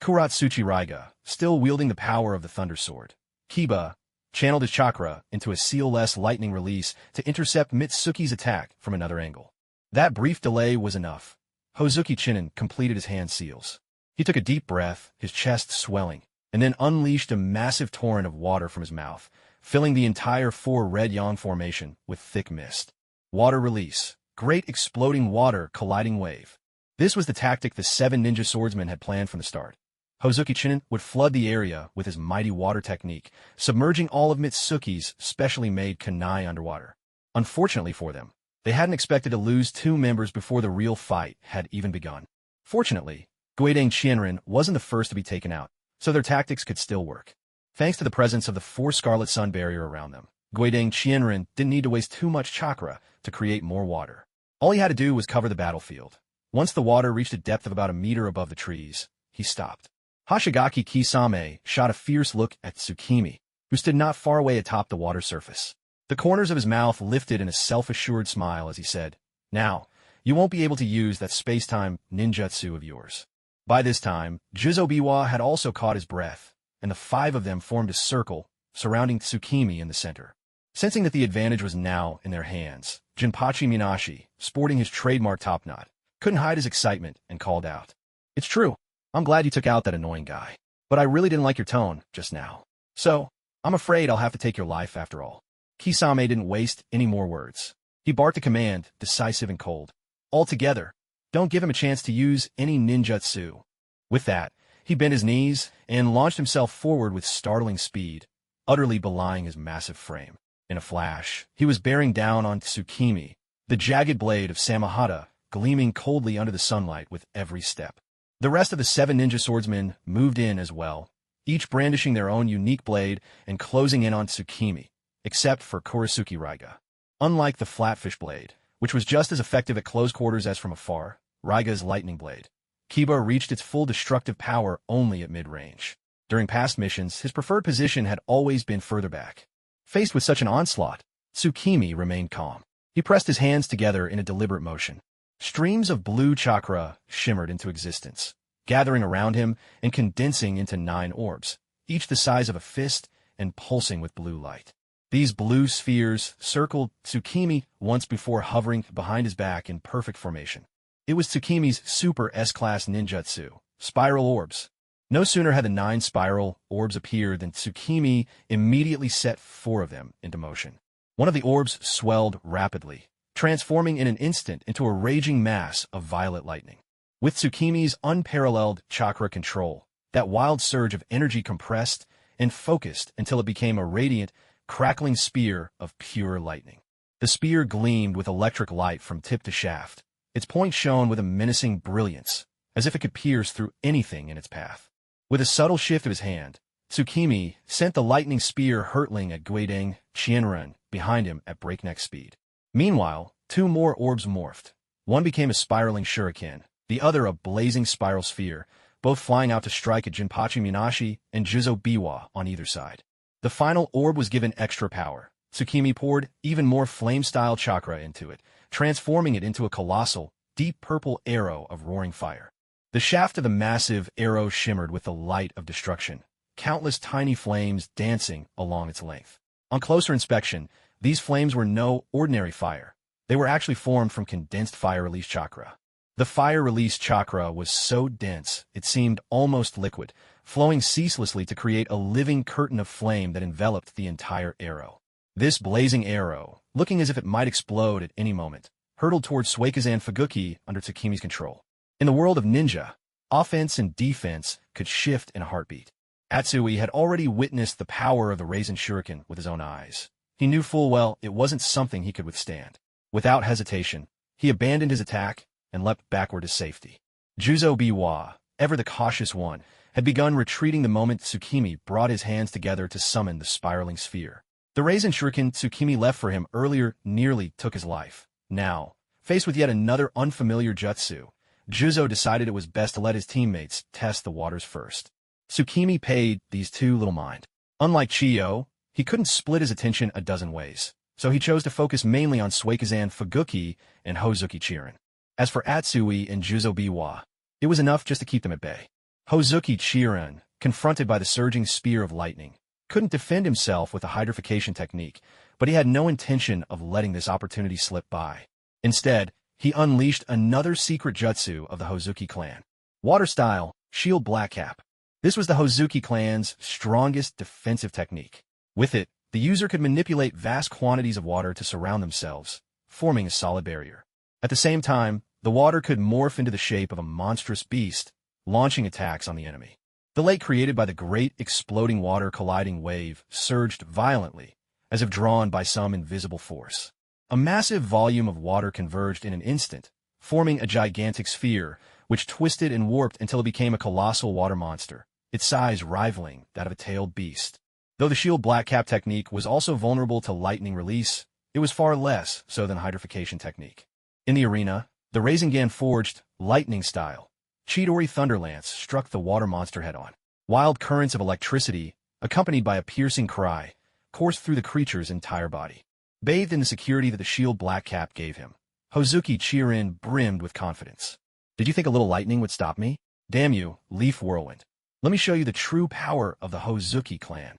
Kuratsuchi Raiga, still wielding the power of the Thunder Sword, Kiba, channeled his chakra into a seal-less lightning release to intercept Mitsuki's attack from another angle. That brief delay was enough. Hozuki Chinin completed his hand seals. He took a deep breath, his chest swelling, and then unleashed a massive torrent of water from his mouth, filling the entire four-red yang formation with thick mist. Water release. Great exploding water colliding wave. This was the tactic the 7 ninja swordsmen had planned from the start. Hozuki Chinin would flood the area with his mighty water technique, submerging all of Mitsuki's specially made kunai underwater. Unfortunately for them, they hadn't expected to lose 2 members before the real fight had even begun. Fortunately, Guidang Qianren wasn't the first to be taken out, so their tactics could still work. Thanks to the presence of the 4 Scarlet Sun barrier around them, Guidang Qianren didn't need to waste too much chakra to create more water. All he had to do was cover the battlefield. Once the water reached a depth of about a meter above the trees, he stopped. Hoshigaki Kisame shot a fierce look at Tsukimi, who stood not far away atop the water surface. The corners of his mouth lifted in a self-assured smile as he said, "Now, you won't be able to use that space-time ninjutsu of yours." By this time, Jizobiwa had also caught his breath, and the 5 of them formed a circle, surrounding Tsukimi in the center. Sensing that the advantage was now in their hands, Jinpachi Minashi, sporting his trademark top knot, couldn't hide his excitement and called out, "It's true. I'm glad you took out that annoying guy. But I really didn't like your tone just now. So, I'm afraid I'll have to take your life after all." Kisame didn't waste any more words. He barked a command, decisive and cold. "All together. Don't give him a chance to use any ninjutsu." With that, he bent his knees and launched himself forward with startling speed, utterly belying his massive frame. In a flash, he was bearing down on Tsukimi, the jagged blade of Samahata gleaming coldly under the sunlight with every step. The rest of the 7 ninja swordsmen moved in as well, each brandishing their own unique blade and closing in on Tsukimi, except for Kurasuki Raiga. Unlike the flatfish blade, which was just as effective at close quarters as from afar, Raiga's lightning blade, Kiba reached its full destructive power only at mid-range. During past missions, his preferred position had always been further back. Faced with such an onslaught, Tsukimi remained calm. He pressed his hands together in a deliberate motion. Streams of blue chakra shimmered into existence, gathering around him and condensing into 9 orbs, each the size of a fist and pulsing with blue light. These blue spheres circled Tsukimi once before hovering behind his back in perfect formation. It was Tsukimi's super S-class ninjutsu, spiral orbs. No sooner had the 9 spiral orbs appeared than Tsukimi immediately set 4 of them into motion. One of the orbs swelled rapidly, transforming in an instant into a raging mass of violet lightning. With Tsukimi's unparalleled chakra control, that wild surge of energy compressed and focused until it became a radiant, crackling spear of pure lightning. The spear gleamed with electric light from tip to shaft. Its point shone with a menacing brilliance, as if it could pierce through anything in its path. With a subtle shift of his hand, Tsukimi sent the lightning spear hurtling at Guidang Qianren behind him at breakneck speed. Meanwhile, 2 more orbs morphed. One became a spiraling shuriken, the other a blazing spiral sphere, both flying out to strike at Jinpachi Minashi and Jizobiwa on either side. The final orb was given extra power. Tsukimi poured even more flame-style chakra into it, transforming it into a colossal, deep purple arrow of roaring fire. The shaft of the massive arrow shimmered with the light of destruction, countless tiny flames dancing along its length. On closer inspection, these flames were no ordinary fire. They were actually formed from condensed fire-release chakra. The fire-release chakra was so dense it seemed almost liquid, flowing ceaselessly to create a living curtain of flame that enveloped the entire arrow. This blazing arrow, looking as if it might explode at any moment, hurtled towards Suikazan Fuguki under Tsukimi's control. In the world of ninja, offense and defense could shift in a heartbeat. Atsui had already witnessed the power of the Rasen Shuriken with his own eyes. He knew full well it wasn't something he could withstand. Without hesitation, he abandoned his attack and leapt backward to safety. Juzo Biwa, ever the cautious one, had begun retreating the moment Tsukimi brought his hands together to summon the spiraling sphere. The Rasen Shuriken Tsukimi left for him earlier nearly took his life. Now, faced with yet another unfamiliar jutsu, Juzo decided it was best to let his teammates test the waters first. Tsukimi paid these too little mind. Unlike Chiyo, he couldn't split his attention a dozen ways, so he chose to focus mainly on Suikazan Fuguki and Hozuki Chirin. As for Atsui and Juzo Biwa, it was enough just to keep them at bay. Hozuki Chirin, confronted by the surging spear of lightning, couldn't defend himself with a hydrification technique, but he had no intention of letting this opportunity slip by. Instead, he unleashed another secret jutsu of the Hozuki clan. Water style, shield black cap. This was the Hozuki clan's strongest defensive technique. With it, the user could manipulate vast quantities of water to surround themselves, forming a solid barrier. At the same time, the water could morph into the shape of a monstrous beast, launching attacks on the enemy. The lake created by the great exploding water colliding wave surged violently, as if drawn by some invisible force. A massive volume of water converged in an instant, forming a gigantic sphere, which twisted and warped until it became a colossal water monster, its size rivaling that of a tailed beast. Though the shield black cap technique was also vulnerable to lightning release, it was far less so than hydrification technique. In the arena, the rasengan forged, lightning-style, Chidori Thunderlance struck the water monster head-on. Wild currents of electricity, accompanied by a piercing cry, coursed through the creature's entire body. Bathed in the security that the shield black cap gave him, Hozuki Chirin brimmed with confidence. Did you think a little lightning would stop me? Damn you, Leaf Whirlwind. Let me show you the true power of the Hozuki clan.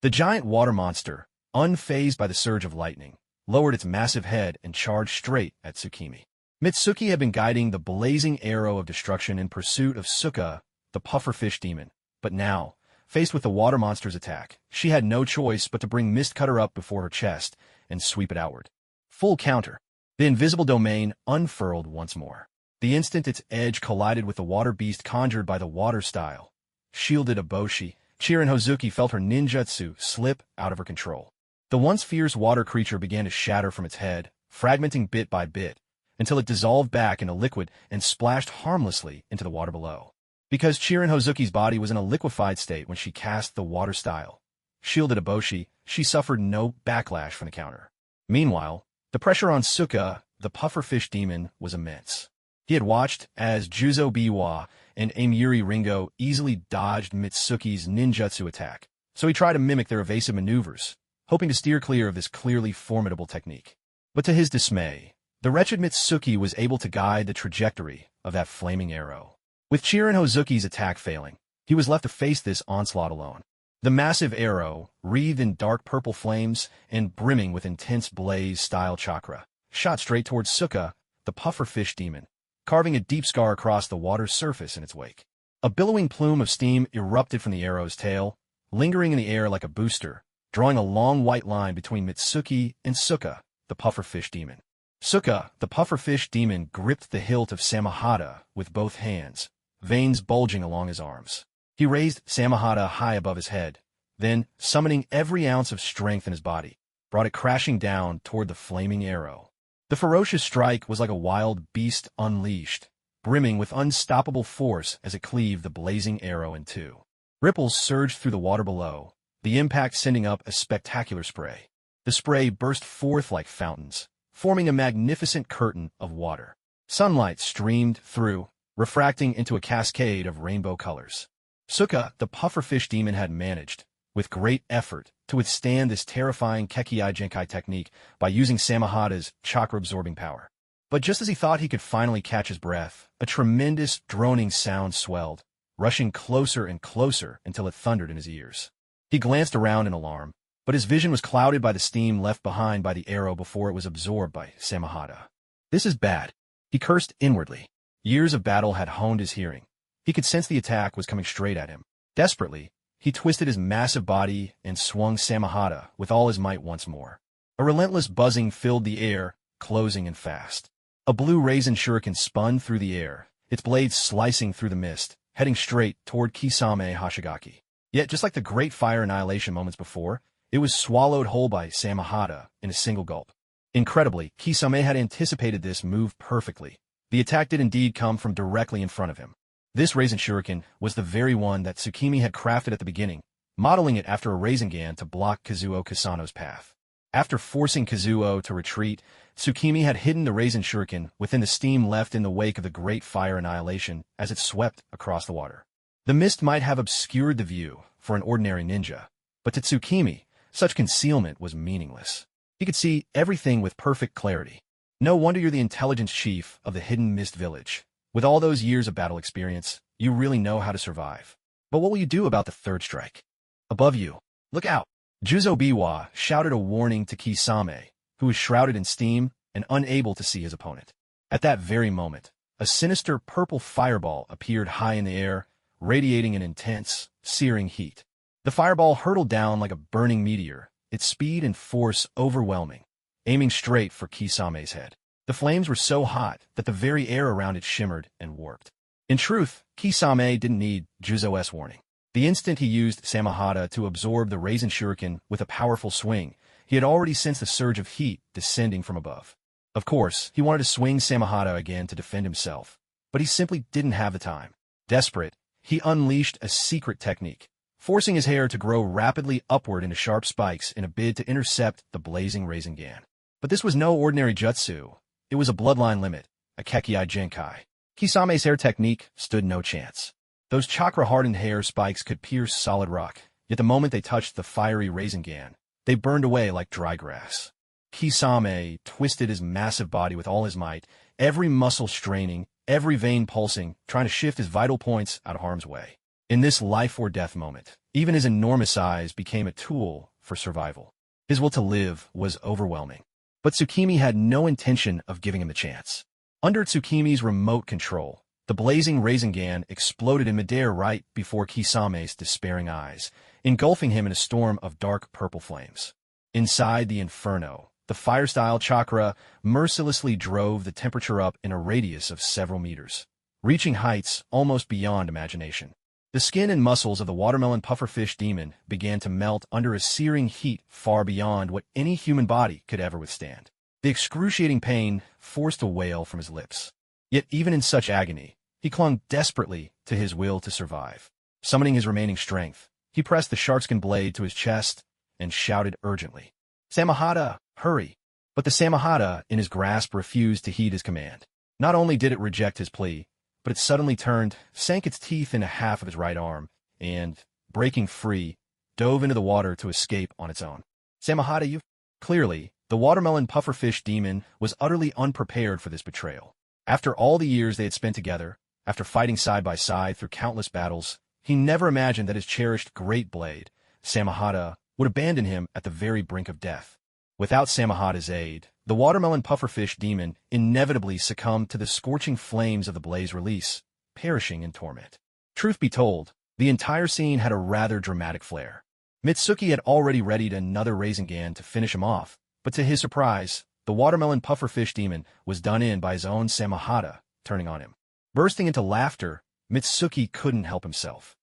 The giant water monster, unfazed by the surge of lightning, lowered its massive head and charged straight at Tsukimi. Mitsuki had been guiding the blazing arrow of destruction in pursuit of Suka, the pufferfish demon, but now, faced with the water monster's attack, she had no choice but to bring Mist Cutter up before her chest and sweep it outward. Full counter. The invisible domain unfurled once more. The instant its edge collided with the water beast conjured by the water style, shielded Eboshi, Chirin Hozuki felt her ninjutsu slip out of her control. The once fierce water creature began to shatter from its head, fragmenting bit by bit, until it dissolved back into liquid and splashed harmlessly into the water below. Because Chirin Hozuki's body was in a liquefied state when she cast the water style, shielded Eboshi, she suffered no backlash from the counter. Meanwhile, the pressure on Suka, the pufferfish demon, was immense. He had watched as Juzo Biwa and Amiri Ringo easily dodged Mitsuki's ninjutsu attack, so he tried to mimic their evasive maneuvers, hoping to steer clear of this clearly formidable technique. But to his dismay, the wretched Mitsuki was able to guide the trajectory of that flaming arrow. With Chirin Hozuki's attack failing, he was left to face this onslaught alone. The massive arrow, wreathed in dark purple flames and brimming with intense blaze-style chakra, shot straight towards Suka, the pufferfish demon, carving a deep scar across the water's surface in its wake. A billowing plume of steam erupted from the arrow's tail, lingering in the air like a booster, drawing a long white line between Mitsuki and Suka, the pufferfish demon. Suka, the pufferfish demon, gripped the hilt of Samahata with both hands, veins bulging along his arms. He raised Samahata high above his head, then, summoning every ounce of strength in his body, brought it crashing down toward the flaming arrow. The ferocious strike was like a wild beast unleashed, brimming with unstoppable force as it cleaved the blazing arrow in two. Ripples surged through the water below, the impact sending up a spectacular spray. The spray burst forth like fountains, forming a magnificent curtain of water. Sunlight streamed through, refracting into a cascade of rainbow colors. Suka, the pufferfish demon, had managed, with great effort, to withstand this terrifying Kekkei Genkai technique by using Samahata's chakra-absorbing power. But just as he thought he could finally catch his breath, a tremendous droning sound swelled, rushing closer and closer until it thundered in his ears. He glanced around in alarm, but his vision was clouded by the steam left behind by the arrow before it was absorbed by Samahata. This is bad. He cursed inwardly. Years of battle had honed his hearing. He could sense the attack was coming straight at him. Desperately, he twisted his massive body and swung Samahata with all his might once more. A relentless buzzing filled the air, closing in fast. A blue Rasen Shuriken spun through the air, its blades slicing through the mist, heading straight toward Kisame Hashigaki. Yet, just like the great fire annihilation moments before, it was swallowed whole by Samahata in a single gulp. Incredibly, Kisame had anticipated this move perfectly. The attack did indeed come from directly in front of him. This Rasen Shuriken was the very one that Tsukimi had crafted at the beginning, modeling it after a rasengan to block Kazuo Kasano's path. After forcing Kazuo to retreat, Tsukimi had hidden the Rasen Shuriken within the steam left in the wake of the Great Fire Annihilation as it swept across the water. The mist might have obscured the view for an ordinary ninja, but to Tsukimi, such concealment was meaningless. He could see everything with perfect clarity. No wonder you're the intelligence chief of the Hidden Mist Village. With all those years of battle experience, you really know how to survive. But what will you do about the third strike? Above you. Look out! Juzo Biwa shouted a warning to Kisame, who was shrouded in steam and unable to see his opponent. At that very moment, a sinister purple fireball appeared high in the air, radiating an intense, searing heat. The fireball hurtled down like a burning meteor, its speed and force overwhelming, aiming straight for Kisame's head. The flames were so hot that the very air around it shimmered and warped. In truth, Kisame didn't need Juzo's warning. The instant he used Samahata to absorb the Rasen Shuriken with a powerful swing, he had already sensed a surge of heat descending from above. Of course, he wanted to swing Samahata again to defend himself, but he simply didn't have the time. Desperate, he unleashed a secret technique, forcing his hair to grow rapidly upward into sharp spikes in a bid to intercept the blazing rasengan. But this was no ordinary jutsu. It was a bloodline limit, a Kekei Genkai. Kisame's hair technique stood no chance. Those chakra-hardened hair spikes could pierce solid rock, yet the moment they touched the fiery rasengan, they burned away like dry grass. Kisame twisted his massive body with all his might, every muscle straining, every vein pulsing, trying to shift his vital points out of harm's way. In this life-or-death moment, even his enormous size became a tool for survival. His will to live was overwhelming. But Tsukimi had no intention of giving him the chance. Under Tsukimi's remote control, the blazing rasengan exploded in midair right before Kisame's despairing eyes, engulfing him in a storm of dark purple flames. Inside the inferno, the fire-style chakra mercilessly drove the temperature up in a radius of several meters, reaching heights almost beyond imagination. The skin and muscles of the watermelon pufferfish demon began to melt under a searing heat far beyond what any human body could ever withstand. The excruciating pain forced a wail from his lips. Yet even in such agony, he clung desperately to his will to survive. Summoning his remaining strength, he pressed the sharkskin blade to his chest and shouted urgently, "Samahata, hurry!" But the Samahata in his grasp refused to heed his command. Not only did it reject his plea, but it suddenly turned, sank its teeth into half of his right arm, and, breaking free, dove into the water to escape on its own. "Samahata, you—" Clearly, the watermelon pufferfish demon was utterly unprepared for this betrayal. After all the years they had spent together, after fighting side by side through countless battles, he never imagined that his cherished great blade, Samahata, would abandon him at the very brink of death. Without Samahata's aid, the watermelon pufferfish demon inevitably succumbed to the scorching flames of the blaze release, perishing in torment. Truth be told, the entire scene had a rather dramatic flair. Mitsuki had already readied another rasengan to finish him off, but to his surprise, the watermelon pufferfish demon was done in by his own Samahata, turning on him. Bursting into laughter, Mitsuki couldn't help himself.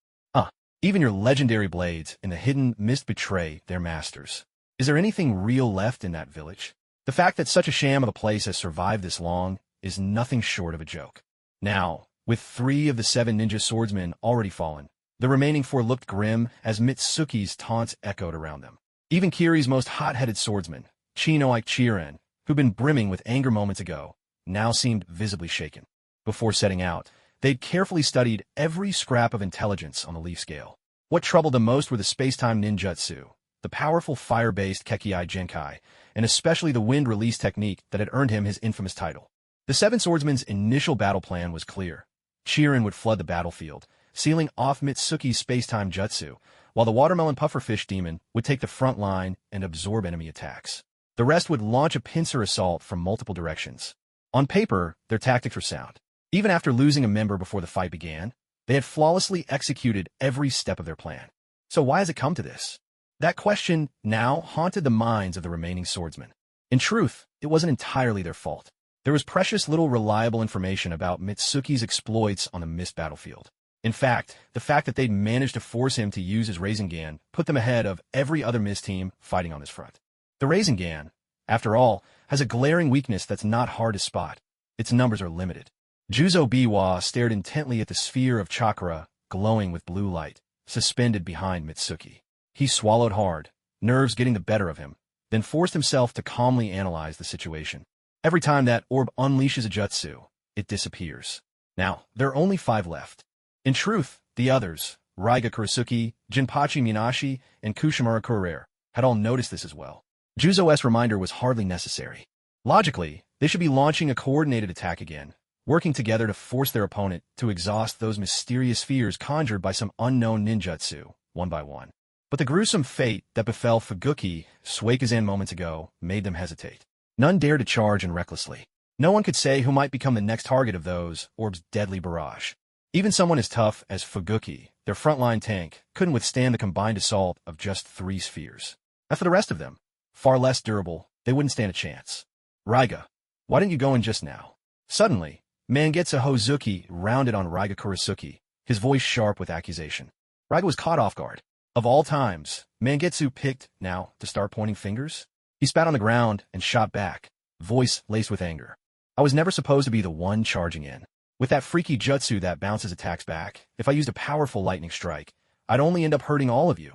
Even your legendary blades in the Hidden Mist betray their masters. Is there anything real left in that village? The fact that such a sham of a place has survived this long is nothing short of a joke. Now, with 3 of the 7 ninja swordsmen already fallen, the remaining 4 looked grim as Mitsuki's taunts echoed around them. Even Kiri's most hot-headed swordsman, Chino Ichiren, who'd been brimming with anger moments ago, now seemed visibly shaken. Before setting out, they'd carefully studied every scrap of intelligence on the leaf scale. What troubled them most were the space-time ninjutsu, the powerful fire-based Kekei Genkai, and especially the wind release technique that had earned him his infamous title. The 7 swordsmen's initial battle plan was clear. Chirin would flood the battlefield, sealing off Mitsuki's space-time jutsu, while the watermelon pufferfish demon would take the front line and absorb enemy attacks. The rest would launch a pincer assault from multiple directions. On paper, their tactics were sound. Even after losing a member before the fight began, they had flawlessly executed every step of their plan. So why has it come to this? That question now haunted the minds of the remaining swordsmen. In truth, it wasn't entirely their fault. There was precious little reliable information about Mitsuki's exploits on the mist battlefield. In fact, the fact that they'd managed to force him to use his rasengan put them ahead of every other Mist team fighting on this front. The rasengan, after all, has a glaring weakness that's not hard to spot. Its numbers are limited. Juzo Biwa stared intently at the sphere of chakra glowing with blue light, suspended behind Mitsuki. He swallowed hard, nerves getting the better of him, then forced himself to calmly analyze the situation. Every time that orb unleashes a jutsu, it disappears. Now, there are only 5 left. In truth, the others, Raiga Kurisuki, Jinpachi Minashi, and Kushimura Kurere, had all noticed this as well. Juzo's reminder was hardly necessary. Logically, they should be launching a coordinated attack again, working together to force their opponent to exhaust those mysterious spheres conjured by some unknown ninjutsu, one by one. But the gruesome fate that befell Fuguki Suikazan moments ago made them hesitate. None dared to charge in recklessly. No one could say who might become the next target of those orbs' deadly barrage. Even someone as tough as Fuguki, their frontline tank, couldn't withstand the combined assault of just 3 spheres. As for the rest of them, far less durable, they wouldn't stand a chance. Raiga, why didn't you go in just now? Suddenly, Mangetsu Hozuki rounded on Raiga Kurisuki, his voice sharp with accusation. Raiga was caught off guard. Of all times, Mangetsu picked, now, to start pointing fingers? He spat on the ground and shot back, voice laced with anger. I was never supposed to be the one charging in. With that freaky jutsu that bounces attacks back, if I used a powerful lightning strike, I'd only end up hurting all of you.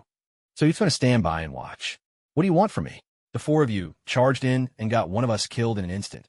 So you're going to stand by and watch. What do you want from me? The 4 of you charged in and got one of us killed in an instant.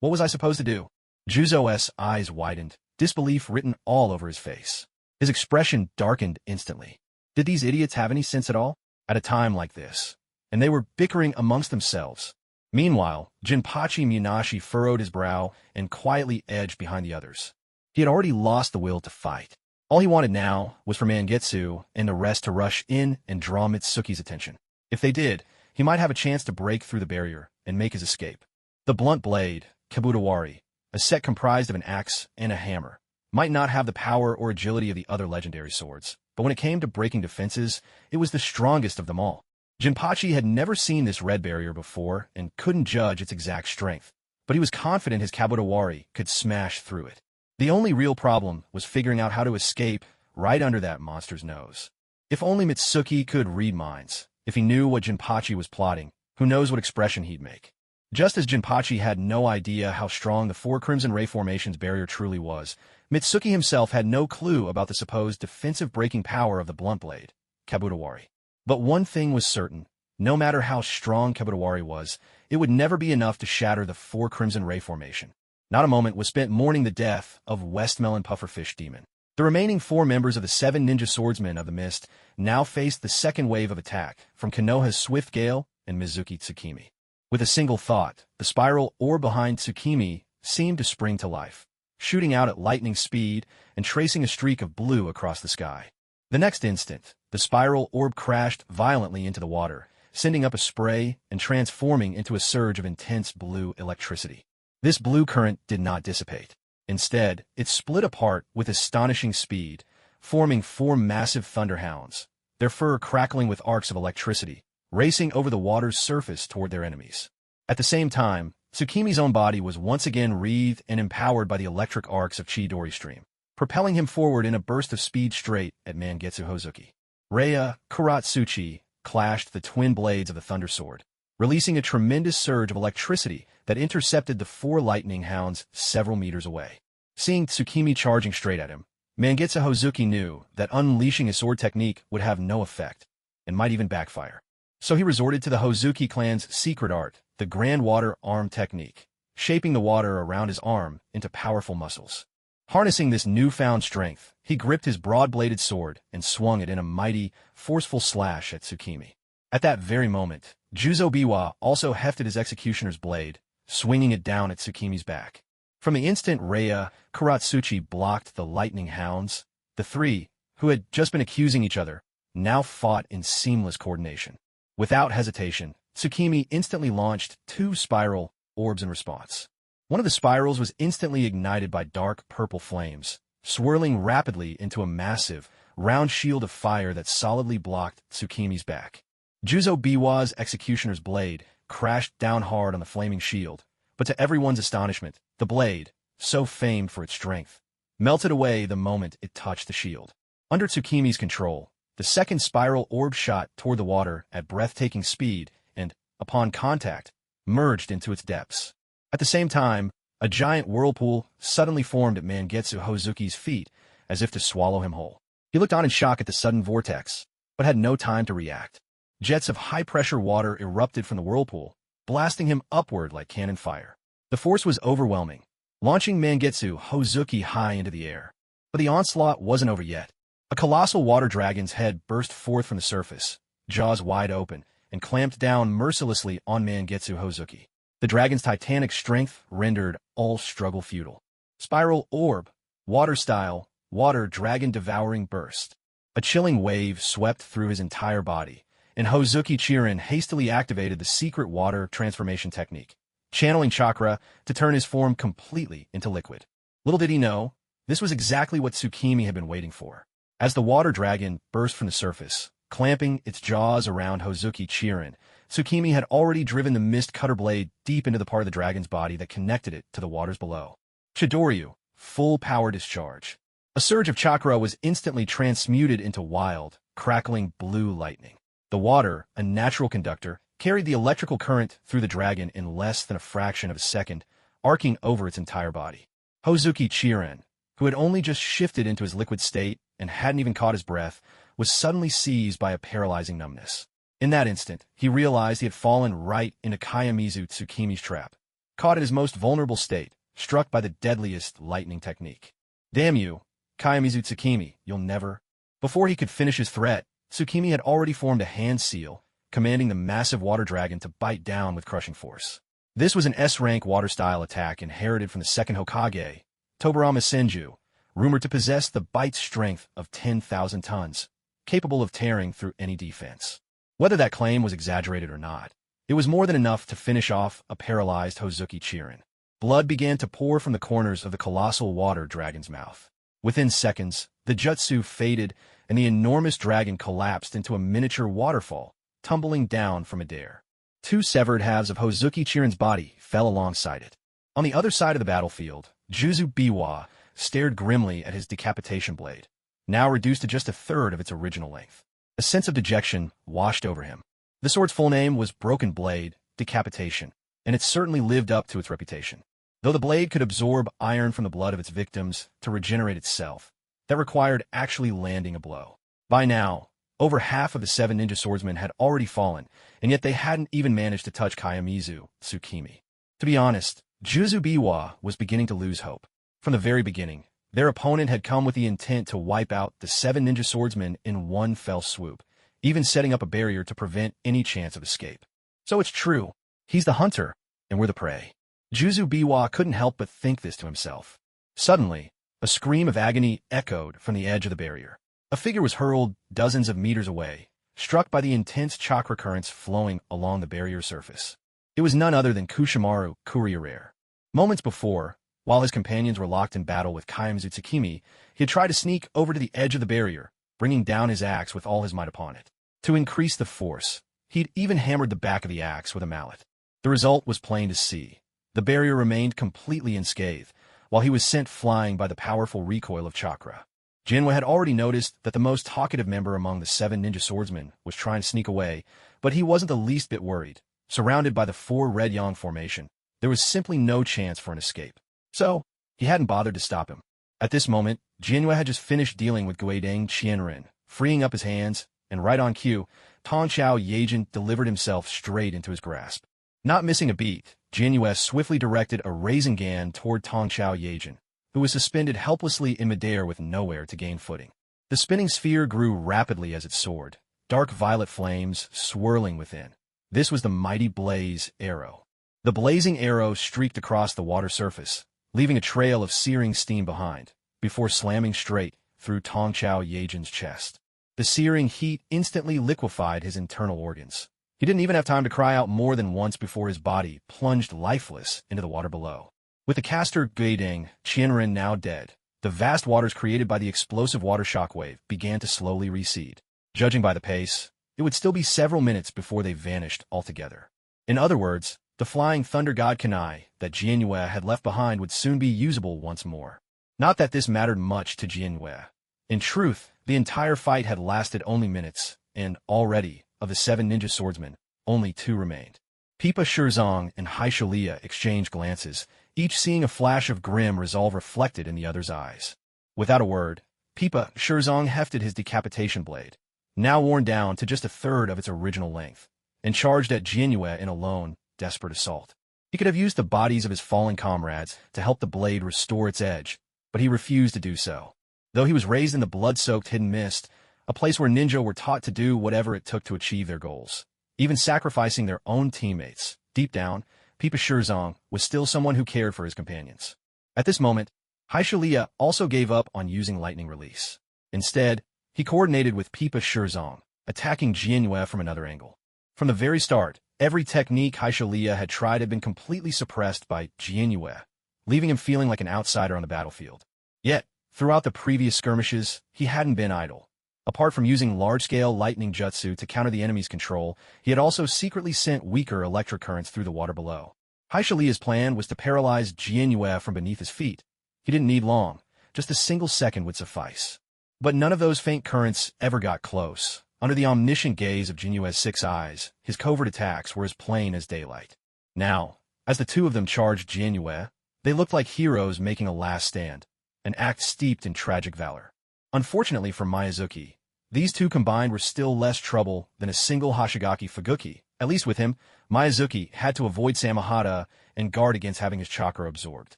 What was I supposed to do? Juzo's eyes widened, disbelief written all over his face. His expression darkened instantly. Did these idiots have any sense at all? At a time like this. And they were bickering amongst themselves. Meanwhile, Jinpachi Minashi furrowed his brow and quietly edged behind the others. He had already lost the will to fight. All he wanted now was for Mangetsu and the rest to rush in and draw Mitsuki's attention. If they did, he might have a chance to break through the barrier and make his escape. The blunt blade, Kabutawari, a set comprised of an axe and a hammer, might not have the power or agility of the other legendary swords, but when it came to breaking defenses, it was the strongest of them all. Jinpachi had never seen this red barrier before and couldn't judge its exact strength, but he was confident his Kabutawari could smash through it. The only real problem was figuring out how to escape right under that monster's nose. If only Mitsuki could read minds, if he knew what Jinpachi was plotting, who knows what expression he'd make. Just as Jinpachi had no idea how strong the 4 Crimson Ray Formation's barrier truly was, Mitsuki himself had no clue about the supposed defensive breaking power of the blunt blade, Kabutawari. But one thing was certain, no matter how strong Kabutawari was, it would never be enough to shatter the 4 Crimson Ray Formation. Not a moment was spent mourning the death of Westmelon Pufferfish Demon. The remaining 4 members of the 7 ninja swordsmen of the Mist now faced the second wave of attack from Konoha's Swift Gale and Mizuki Tsukimi. With a single thought, the spiral orb behind Tsukimi seemed to spring to life, shooting out at lightning speed and tracing a streak of blue across the sky. The next instant, the spiral orb crashed violently into the water, sending up a spray and transforming into a surge of intense blue electricity. This blue current did not dissipate. Instead, it split apart with astonishing speed, forming 4 massive thunderhounds, their fur crackling with arcs of electricity, racing over the water's surface toward their enemies. At the same time, Tsukimi's own body was once again wreathed and empowered by the electric arcs of Chidori Stream, propelling him forward in a burst of speed straight at Mangetsu Hozuki. Raya Kuratsuchi clashed the twin blades of the Thunder Sword, releasing a tremendous surge of electricity that intercepted the 4 lightning hounds several meters away. Seeing Tsukimi charging straight at him, Mangetsu Hozuki knew that unleashing his sword technique would have no effect, and might even backfire. So he resorted to the Hozuki clan's secret art, the Grand Water Arm technique, shaping the water around his arm into powerful muscles. Harnessing this newfound strength, he gripped his broad-bladed sword and swung it in a mighty, forceful slash at Tsukimi. At that very moment, Juzo Biwa also hefted his executioner's blade, swinging it down at Tsukimi's back. From the instant Raya Kuratsuchi blocked the lightning hounds, the 3, who had just been accusing each other, now fought in seamless coordination. Without hesitation, Tsukimi instantly launched 2 spiral orbs in response. One of the spirals was instantly ignited by dark purple flames, swirling rapidly into a massive, round shield of fire that solidly blocked Tsukimi's back. Juzo Biwa's executioner's blade crashed down hard on the flaming shield, but to everyone's astonishment, the blade, so famed for its strength, melted away the moment it touched the shield. Under Tsukimi's control, the second spiral orb shot toward the water at breathtaking speed and, upon contact, merged into its depths. At the same time, a giant whirlpool suddenly formed at Mangetsu Hozuki's feet, as if to swallow him whole. He looked on in shock at the sudden vortex, but had no time to react. Jets of high-pressure water erupted from the whirlpool, blasting him upward like cannon fire. The force was overwhelming, launching Mangetsu Hozuki high into the air. But the onslaught wasn't over yet. A colossal water dragon's head burst forth from the surface, jaws wide open, and clamped down mercilessly on Mangetsu Hozuki. The dragon's titanic strength rendered all struggle futile. Spiral orb, water-style, water dragon devouring burst. A chilling wave swept through his entire body, and Hozuki Chirin hastily activated the secret water transformation technique, channeling chakra to turn his form completely into liquid. Little did he know, this was exactly what Tsukimi had been waiting for. As the water dragon burst from the surface, clamping its jaws around Hozuki Chirin, Tsukimi had already driven the mist cutter blade deep into the part of the dragon's body that connected it to the waters below. Chidoryu, full power discharge. A surge of chakra was instantly transmuted into wild, crackling blue lightning. The water, a natural conductor, carried the electrical current through the dragon in less than a fraction of a second, arcing over its entire body. Hozuki Chirin, who had only just shifted into his liquid state and hadn't even caught his breath, was suddenly seized by a paralyzing numbness. In that instant, he realized he had fallen right into Kayamizu Tsukimi's trap, caught at his most vulnerable state, struck by the deadliest lightning technique. Damn you, Kayamizu Tsukimi, you'll never... Before he could finish his threat, Tsukimi had already formed a hand seal, commanding the massive water dragon to bite down with crushing force. This was an S-rank water-style attack inherited from the second Hokage, Tobarama Senju, rumored to possess the bite strength of 10,000 tons, capable of tearing through any defense. Whether that claim was exaggerated or not, it was more than enough to finish off a paralyzed Hozuki Chirin. Blood began to pour from the corners of the colossal water dragon's mouth. Within seconds, the jutsu faded, and the enormous dragon collapsed into a miniature waterfall, tumbling down from midair. Two severed halves of Hozuki Chirin's body fell alongside it. On the other side of the battlefield, Juzu Biwa stared grimly at his decapitation blade, now reduced to just a third of its original length. A sense of dejection washed over him. The sword's full name was Broken Blade, Decapitation, and it certainly lived up to its reputation. Though the blade could absorb iron from the blood of its victims to regenerate itself, that required actually landing a blow. By now, over half of the 7 ninja swordsmen had already fallen, and yet they hadn't even managed to touch Kayamizu Tsukimi. To be honest, Juzu Biwa was beginning to lose hope. From the very beginning, their opponent had come with the intent to wipe out the 7 ninja swordsmen in one fell swoop, even setting up a barrier to prevent any chance of escape. So it's true, he's the hunter, and we're the prey. Juzu Biwa couldn't help but think this to himself. Suddenly, a scream of agony echoed from the edge of the barrier. A figure was hurled dozens of meters away, struck by the intense chakra currents flowing along the barrier surface. It was none other than Kushimaru Kuriarare. Moments before, while his companions were locked in battle with Kayamizu Tsukimi, he had tried to sneak over to the edge of the barrier, bringing down his axe with all his might upon it. To increase the force, he'd even hammered the back of the axe with a mallet. The result was plain to see. The barrier remained completely unscathed, while he was sent flying by the powerful recoil of chakra. Jinwa had already noticed that the most talkative member among the 7 ninja swordsmen was trying to sneak away, but he wasn't the least bit worried. Surrounded by the 4 red yang formation, there was simply no chance for an escape. So, he hadn't bothered to stop him. At this moment, Jinwa had just finished dealing with Guidang Qianren, freeing up his hands, and right on cue, Tong Chao Yejin delivered himself straight into his grasp. Not missing a beat, Jinwa swiftly directed a rasengan toward Tong Chao Yejin, who was suspended helplessly in midair with nowhere to gain footing. The spinning sphere grew rapidly as it soared, dark violet flames swirling within. This was the mighty Blaze Arrow. The blazing arrow streaked across the water surface, leaving a trail of searing steam behind, before slamming straight through Tong Chao Yejin's chest. The searing heat instantly liquefied his internal organs. He didn't even have time to cry out more than once before his body plunged lifeless into the water below. With the caster Guidang Qianren now dead, the vast waters created by the explosive water shockwave began to slowly recede. Judging by the pace, it would still be several minutes before they vanished altogether. In other words, the flying thunder god Kanai that Jinwa had left behind would soon be usable once more. Not that this mattered much to Jianyue. In truth, the entire fight had lasted only minutes, and already, of the 7 ninja swordsmen, only 2 remained. Pipa Shirzong and Haishalia exchanged glances, each seeing a flash of grim resolve reflected in the other's eyes. Without a word, Pipa Shirzong hefted his decapitation blade, now worn down to just a third of its original length, and charged at Jianyue in a lone, desperate assault. He could have used the bodies of his fallen comrades to help the blade restore its edge, but he refused to do so. Though he was raised in the blood-soaked Hidden Mist, a place where ninja were taught to do whatever it took to achieve their goals, even sacrificing their own teammates, deep down, Pipa Shirzong was still someone who cared for his companions. At this moment, Haishalia also gave up on using lightning release. Instead, he coordinated with Pipa Shirzong, attacking Jianyue from another angle. From the very start, every technique Haishalia had tried had been completely suppressed by Jianyue, leaving him feeling like an outsider on the battlefield. Yet, throughout the previous skirmishes, he hadn't been idle. Apart from using large-scale lightning jutsu to counter the enemy's control, he had also secretly sent weaker electric currents through the water below. Haishalia's plan was to paralyze Jianyue from beneath his feet. He didn't need long, just a single second would suffice. But none of those faint currents ever got close. Under the omniscient gaze of Jianyue's 6 eyes, his covert attacks were as plain as daylight. Now, as the 2 of them charged Jianyue, they looked like heroes making a last stand, an act steeped in tragic valor. Unfortunately for Miyazuki, these 2 combined were still less trouble than a single Hashigaki Fuguki. At least with him, Miyazuki had to avoid Samahata and guard against having his chakra absorbed.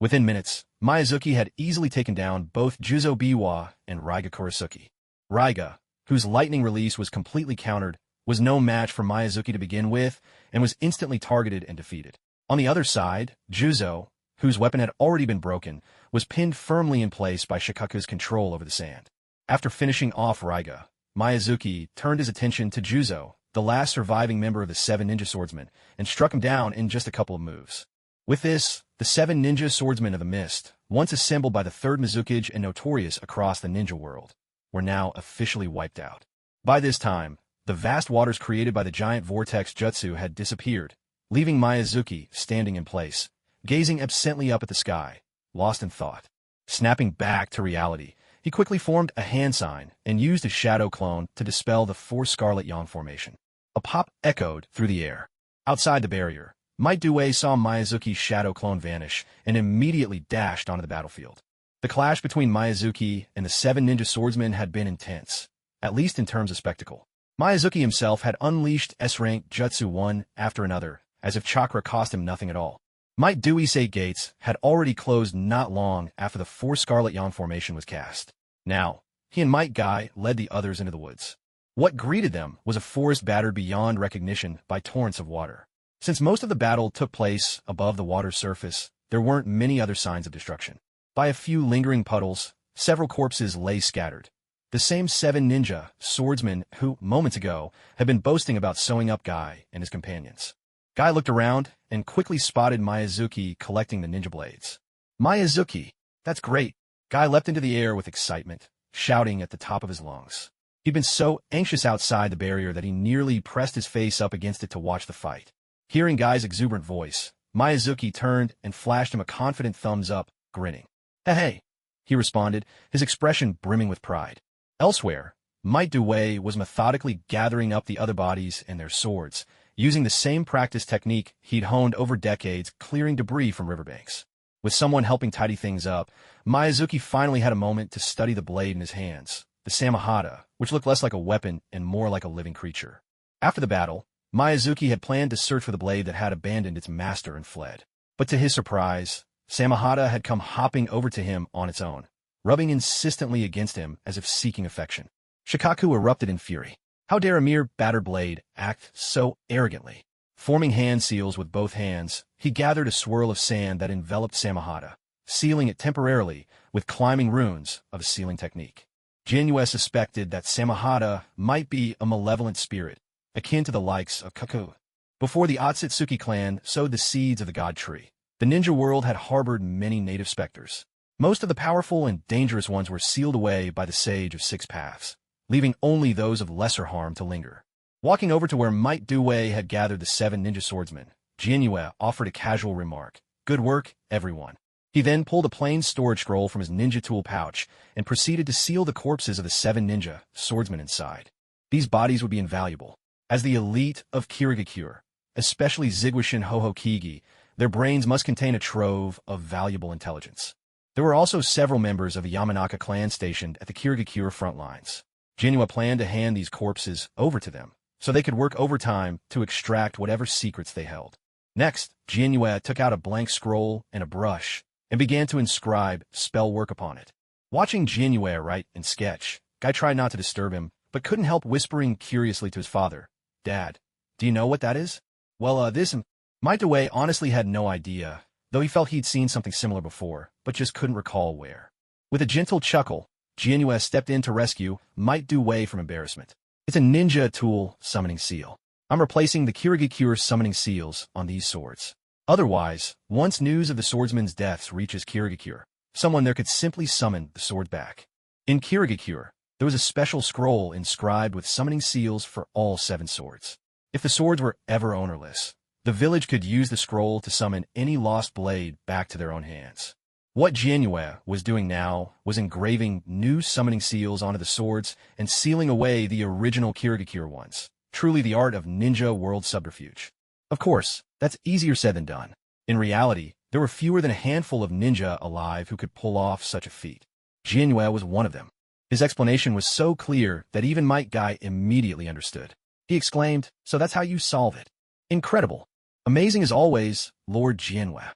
Within minutes, Miyazuki had easily taken down both Juzo Biwa and Raiga Kurisuki. Raiga, whose lightning release was completely countered, was no match for Miyazuki to begin with and was instantly targeted and defeated. On the other side, Juzo, whose weapon had already been broken, was pinned firmly in place by Shikaku's control over the sand. After finishing off Raiga, Miyazuki turned his attention to Juzo, the last surviving member of the 7 ninja swordsmen, and struck him down in just a couple of moves. With this, the 7 ninja swordsmen of the mist, once assembled by the 3rd Mizukage and notorious across the ninja world, were now officially wiped out. By this time, the vast waters created by the giant vortex jutsu had disappeared, leaving Miyazuki standing in place, gazing absently up at the sky, lost in thought. Snapping back to reality, he quickly formed a hand sign and used his shadow clone to dispel the 4 Scarlet Yang formation. A pop echoed through the air. Outside the barrier, Might Due saw Miyazuki's shadow clone vanish and immediately dashed onto the battlefield. The clash between Miyazuki and the 7 ninja swordsmen had been intense, at least in terms of spectacle. Miyazuki himself had unleashed S-rank jutsu one after another, as if chakra cost him nothing at all. Might Dewey's 8 gates had already closed not long after the 4 Scarlet Yang formation was cast. Now, he and Might Guy led the others into the woods. What greeted them was a forest battered beyond recognition by torrents of water. Since most of the battle took place above the water's surface, there weren't many other signs of destruction. By a few lingering puddles, several corpses lay scattered. The same 7 ninja swordsmen who, moments ago, had been boasting about sewing up Guy and his companions. Guy looked around and quickly spotted Miyazuki collecting the ninja blades. Miyazuki! That's great! Guy leapt into the air with excitement, shouting at the top of his lungs. He'd been so anxious outside the barrier that he nearly pressed his face up against it to watch the fight. Hearing Guy's exuberant voice, Miyazuki turned and flashed him a confident thumbs up, grinning. Hey, he responded, his expression brimming with pride. Elsewhere, Might Due was methodically gathering up the other bodies and their swords, using the same practice technique he'd honed over decades, clearing debris from riverbanks. With someone helping tidy things up, Miyazuki finally had a moment to study the blade in his hands, the Samahata, which looked less like a weapon and more like a living creature. After the battle, Miyazuki had planned to search for the blade that had abandoned its master and fled. But to his surprise, Samahata had come hopping over to him on its own, rubbing insistently against him as if seeking affection. Shikaku erupted in fury. How dare a mere battered blade act so arrogantly? Forming hand seals with both hands, he gathered a swirl of sand that enveloped Samahata, sealing it temporarily with climbing runes of a sealing technique. Jianyue suspected that Samahata might be a malevolent spirit, akin to the likes of Kaku. Before the Otsutsuki clan sowed the seeds of the god tree, the ninja world had harbored many native specters. Most of the powerful and dangerous ones were sealed away by the Sage of 6 Paths, leaving only those of lesser harm to linger. Walking over to where Might Due had gathered the 7 ninja swordsmen, Jianyue offered a casual remark. Good work, everyone. He then pulled a plain storage scroll from his ninja tool pouch and proceeded to seal the corpses of the 7 ninja swordsmen inside. These bodies would be invaluable. As the elite of Kirigakure, especially Ziguishin Hohokigi, their brains must contain a trove of valuable intelligence. There were also several members of the Yamanaka clan stationed at the Kirigakure front lines. Jinwa planned to hand these corpses over to them, so they could work overtime to extract whatever secrets they held. Next, Jinwa took out a blank scroll and a brush, and began to inscribe spell work upon it. Watching Jinwa write and sketch, Guy tried not to disturb him, but couldn't help whispering curiously to his father, "Dad, do you know what that is?" Well, this... Maitawei honestly had no idea, though he felt he'd seen something similar before, but just couldn't recall where. With a gentle chuckle, Jinwa stepped in to rescue Maitawei from embarrassment. "It's a ninja tool summoning seal. I'm replacing the Kirigakure summoning seals on these swords. Otherwise, once news of the swordsmen's deaths reaches Kirigakure, someone there could simply summon the sword back." In Kirigakure, there was a special scroll inscribed with summoning seals for all 7 swords. If the swords were ever ownerless, the village could use the scroll to summon any lost blade back to their own hands. What Jinwa was doing now was engraving new summoning seals onto the swords and sealing away the original Kirigakure ones. Truly the art of ninja world subterfuge. Of course, that's easier said than done. In reality, there were fewer than a handful of ninja alive who could pull off such a feat. Jinwa was one of them. His explanation was so clear that even Might Guy immediately understood. He exclaimed, "So that's how you solve it. Incredible. Amazing as always, Lord Jinwa."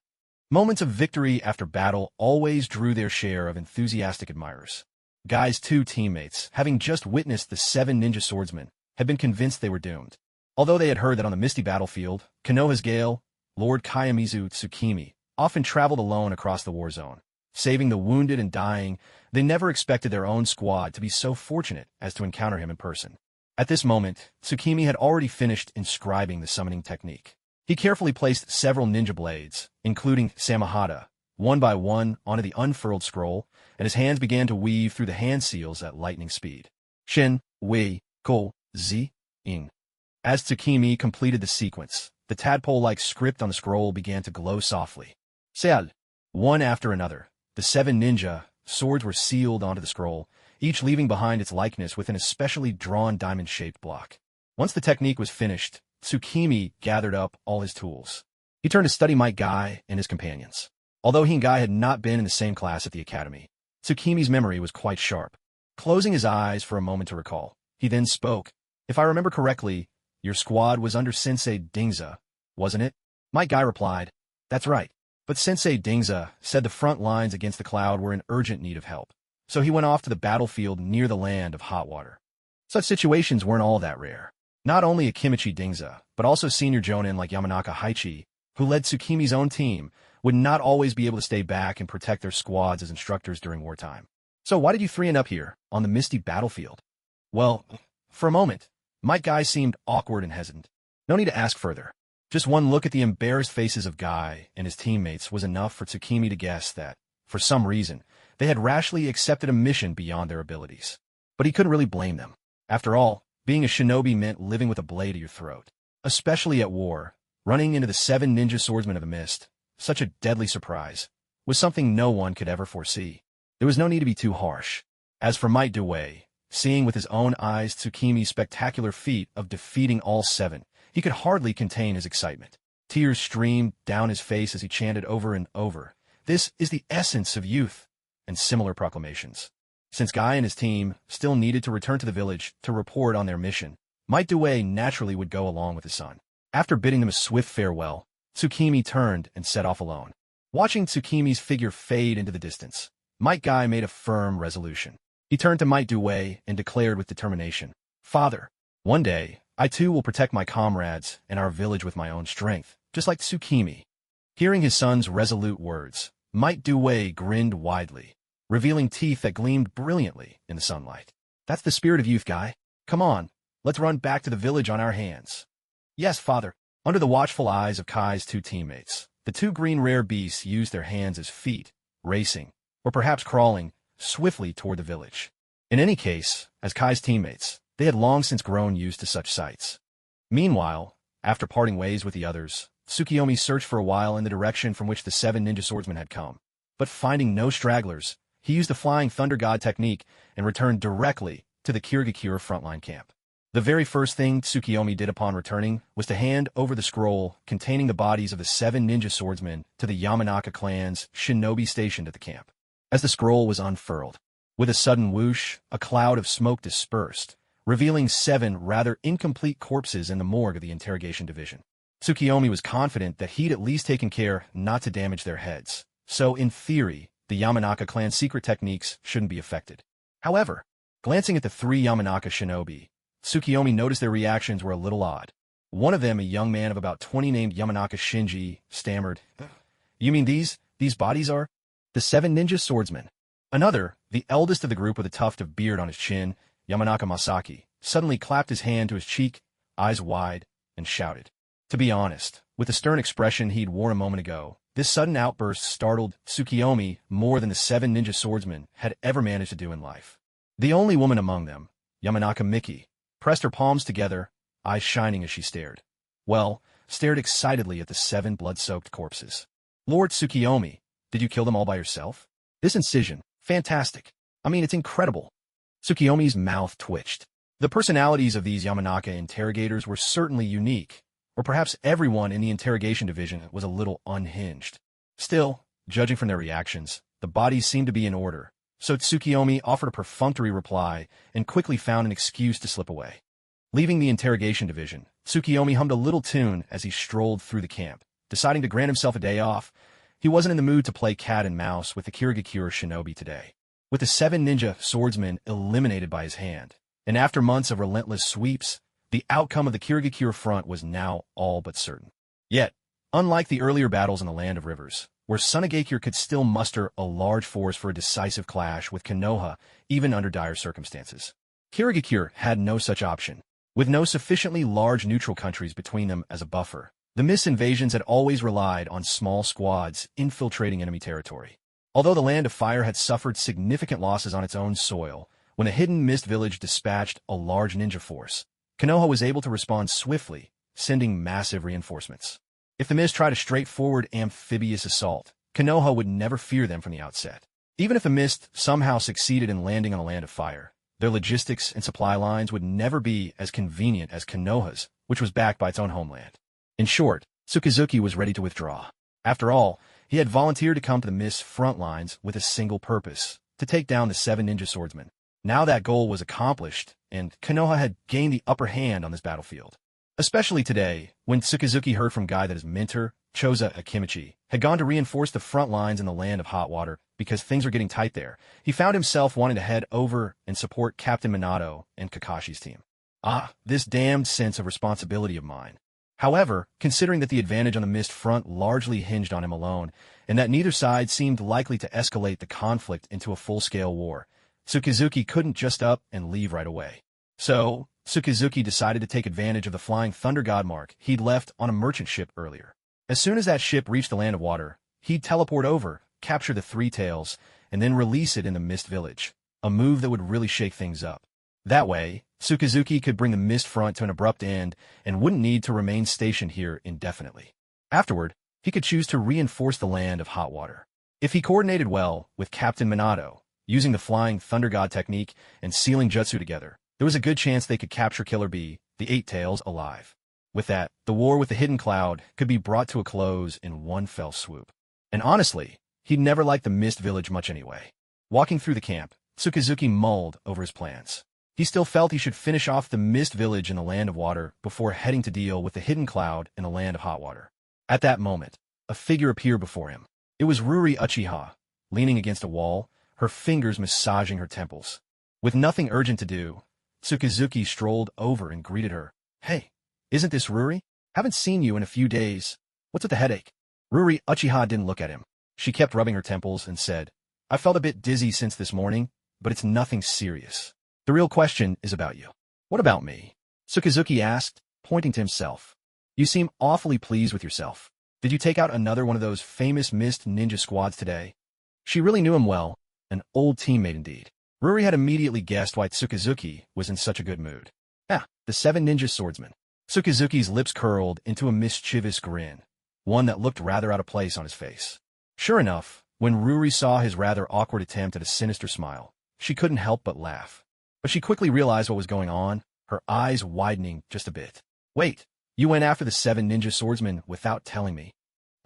Moments of victory after battle always drew their share of enthusiastic admirers. Guy's 2 teammates, having just witnessed the 7 ninja swordsmen, had been convinced they were doomed. Although they had heard that on the misty battlefield, Konoha's Gale, Lord Kayamizu Tsukimi, often traveled alone across the war zone. Saving the wounded and dying, they never expected their own squad to be so fortunate as to encounter him in person. At this moment, Tsukimi had already finished inscribing the summoning technique. He carefully placed several ninja blades, including Samahata, one by one onto the unfurled scroll, and his hands began to weave through the hand seals at lightning speed. Shin, Wei, Ko, Zi, Ing. As Tsukimi completed the sequence, the tadpole-like script on the scroll began to glow softly. Seal. One after another, the 7 ninja swords were sealed onto the scroll, each leaving behind its likeness within a specially drawn diamond-shaped block. Once the technique was finished, Tsukimi gathered up all his tools. He turned to study Might Guy and his companions. Although he and Guy had not been in the same class at the academy, Tsukimi's memory was quite sharp. Closing his eyes for a moment to recall, he then spoke. "If I remember correctly, your squad was under Sensei Dingza, wasn't it?" Might Guy replied, "That's right. But Sensei Dingza said the front lines against the cloud were in urgent need of help, so he went off to the battlefield near the land of hot water." Such situations weren't all that rare. Not only Akimichi Dingza, but also senior jonin like Yamanaka Haichi, who led Tsukimi's own team, would not always be able to stay back and protect their squads as instructors during wartime. "So why did you 3 end up here, on the misty battlefield?" Well, for a moment, Might Guy seemed awkward and hesitant. No need to ask further. Just one look at the embarrassed faces of Guy and his teammates was enough for Tsukimi to guess that, for some reason, they had rashly accepted a mission beyond their abilities. But he couldn't really blame them. After all, being a shinobi meant living with a blade at your throat. Especially at war, running into the 7 ninja swordsmen of the mist, such a deadly surprise, was something no one could ever foresee. There was no need to be too harsh. As for Might Dewey, seeing with his own eyes Tsukimi's spectacular feat of defeating all 7, he could hardly contain his excitement. Tears streamed down his face as he chanted over and over, "This is the essence of youth," and similar proclamations. Since Guy and his team still needed to return to the village to report on their mission, Might Dewey naturally would go along with his son. After bidding them a swift farewell, Tsukimi turned and set off alone. Watching Tsukimi's figure fade into the distance, Might Guy made a firm resolution. He turned to Might Dewey and declared with determination, "Father, one day, I too will protect my comrades and our village with my own strength, just like Tsukimi." Hearing his son's resolute words, Might Dewey grinned widely, revealing teeth that gleamed brilliantly in the sunlight. "That's the spirit of youth, Guy. Come on, let's run back to the village on our hands." "Yes, father." Under the watchful eyes of Kai's 2 teammates, the 2 green rare beasts used their hands as feet, racing, or perhaps crawling, swiftly toward the village. In any case, as Kai's teammates, they had long since grown used to such sights. Meanwhile, after parting ways with the others, Tsukiyomi searched for a while in the direction from which the 7 ninja swordsmen had come. But finding no stragglers, he used the Flying Thunder God technique and returned directly to the Kirigakure frontline camp. The very first thing Tsukiyomi did upon returning was to hand over the scroll containing the bodies of the 7 ninja swordsmen to the Yamanaka clan's shinobi stationed at the camp. As the scroll was unfurled, with a sudden whoosh, a cloud of smoke dispersed, revealing 7 rather incomplete corpses in the morgue of the interrogation division. Tsukiyomi was confident that he'd at least taken care not to damage their heads, so in theory, the Yamanaka clan's secret techniques shouldn't be affected. However, glancing at the 3 Yamanaka shinobi, Tsukiyomi noticed their reactions were a little odd. One of them, a young man of about 20 named Yamanaka Shinji, stammered, "You mean these bodies are the 7 ninja swordsmen?" Another, the eldest of the group with a tuft of beard on his chin, Yamanaka Masaki, suddenly clapped his hand to his cheek, eyes wide, and shouted. To be honest, with the stern expression he'd worn a moment ago, this sudden outburst startled Tsukiyomi more than the 7 ninja swordsmen had ever managed to do in life. The only woman among them, Yamanaka Miki, pressed her palms together, eyes shining as she stared excitedly at the 7 blood-soaked corpses. "Lord Tsukiyomi, did you kill them all by yourself? This incision, fantastic. I mean, it's incredible." Tsukiyomi's mouth twitched. The personalities of these Yamanaka interrogators were certainly unique, or perhaps everyone in the interrogation division was a little unhinged. Still, judging from their reactions, the bodies seemed to be in order, so Tsukiyomi offered a perfunctory reply and quickly found an excuse to slip away. Leaving the interrogation division, Tsukiyomi hummed a little tune as he strolled through the camp. Deciding to grant himself a day off, he wasn't in the mood to play cat and mouse with the Kirigakure shinobi today. With the 7 ninja swordsmen eliminated by his hand, and after months of relentless sweeps, the outcome of the Kirigakure front was now all but certain. Yet, unlike the earlier battles in the Land of Rivers, where Sunagakure could still muster a large force for a decisive clash with Konoha even under dire circumstances, Kirigakure had no such option. With no sufficiently large neutral countries between them as a buffer, the mist invasions had always relied on small squads infiltrating enemy territory. Although the Land of Fire had suffered significant losses on its own soil, when a hidden mist village dispatched a large ninja force, Konoha was able to respond swiftly, sending massive reinforcements. If the mist tried a straightforward amphibious assault, Konoha would never fear them from the outset. Even if the mist somehow succeeded in landing on a Land of Fire, their logistics and supply lines would never be as convenient as Konoha's, which was backed by its own homeland. In short, Tsukizuki was ready to withdraw. After all, he had volunteered to come to the mist's front lines with a single purpose, to take down the 7 ninja swordsmen. Now that goal was accomplished, and Konoha had gained the upper hand on this battlefield. Especially today, when Tsukizuki heard from Guy that his mentor, Choza Akimichi, had gone to reinforce the front lines in the Land of Hot Water because things were getting tight there, he found himself wanting to head over and support Captain Minato and Kakashi's team. This damned sense of responsibility of mine. However, considering that the advantage on the mist front largely hinged on him alone, and that neither side seemed likely to escalate the conflict into a full-scale war, Tsukizuki couldn't just up and leave right away. So, Tsukizuki decided to take advantage of the Flying Thunder God mark he'd left on a merchant ship earlier. As soon as that ship reached the Land of Water, he'd teleport over, capture the 3 tails, and then release it in the Mist Village, a move that would really shake things up. That way, Tsukizuki could bring the Mist Front to an abrupt end and wouldn't need to remain stationed here indefinitely. Afterward, he could choose to reinforce the Land of Hot Water. If he coordinated well with Captain Minato, using the Flying Thunder God technique and sealing jutsu together, there was a good chance they could capture Killer Bee, the 8 tails, alive. With that, the war with the Hidden Cloud could be brought to a close in one fell swoop. And honestly, he'd never liked the Mist Village much anyway. Walking through the camp, Tsukizuki mulled over his plans. He still felt he should finish off the Mist Village in the Land of Water before heading to deal with the Hidden Cloud in the Land of Hot Water. At that moment, a figure appeared before him. It was Ruri Uchiha, leaning against a wall, her fingers massaging her temples. With nothing urgent to do, Tsukizuki strolled over and greeted her. "Hey, isn't this Ruri? Haven't seen you in a few days. What's with the headache?" Ruri Uchiha didn't look at him. She kept rubbing her temples and said, "I felt a bit dizzy since this morning, but it's nothing serious. The real question is about you." "What about me?" Tsukizuki asked, pointing to himself. "You seem awfully pleased with yourself. Did you take out another one of those famous mist ninja squads today?" She really knew him well, an old teammate indeed. Ruri had immediately guessed why Tsukizuki was in such a good mood. The 7 ninja swordsmen. Tsukizuki's lips curled into a mischievous grin, one that looked rather out of place on his face. Sure enough, When Ruri saw his rather awkward attempt at a sinister smile, she couldn't help but laugh. But she quickly realized what was going on, her eyes widening just a bit. Wait, you went after the 7 ninja swordsmen without telling me.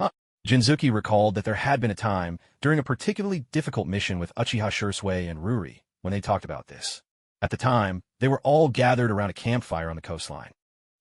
Huh? Jinzuki recalled that there had been a time during a particularly difficult mission with Uchiha Shursui and Ruri when they talked about this. At the time, they were all gathered around a campfire on the coastline.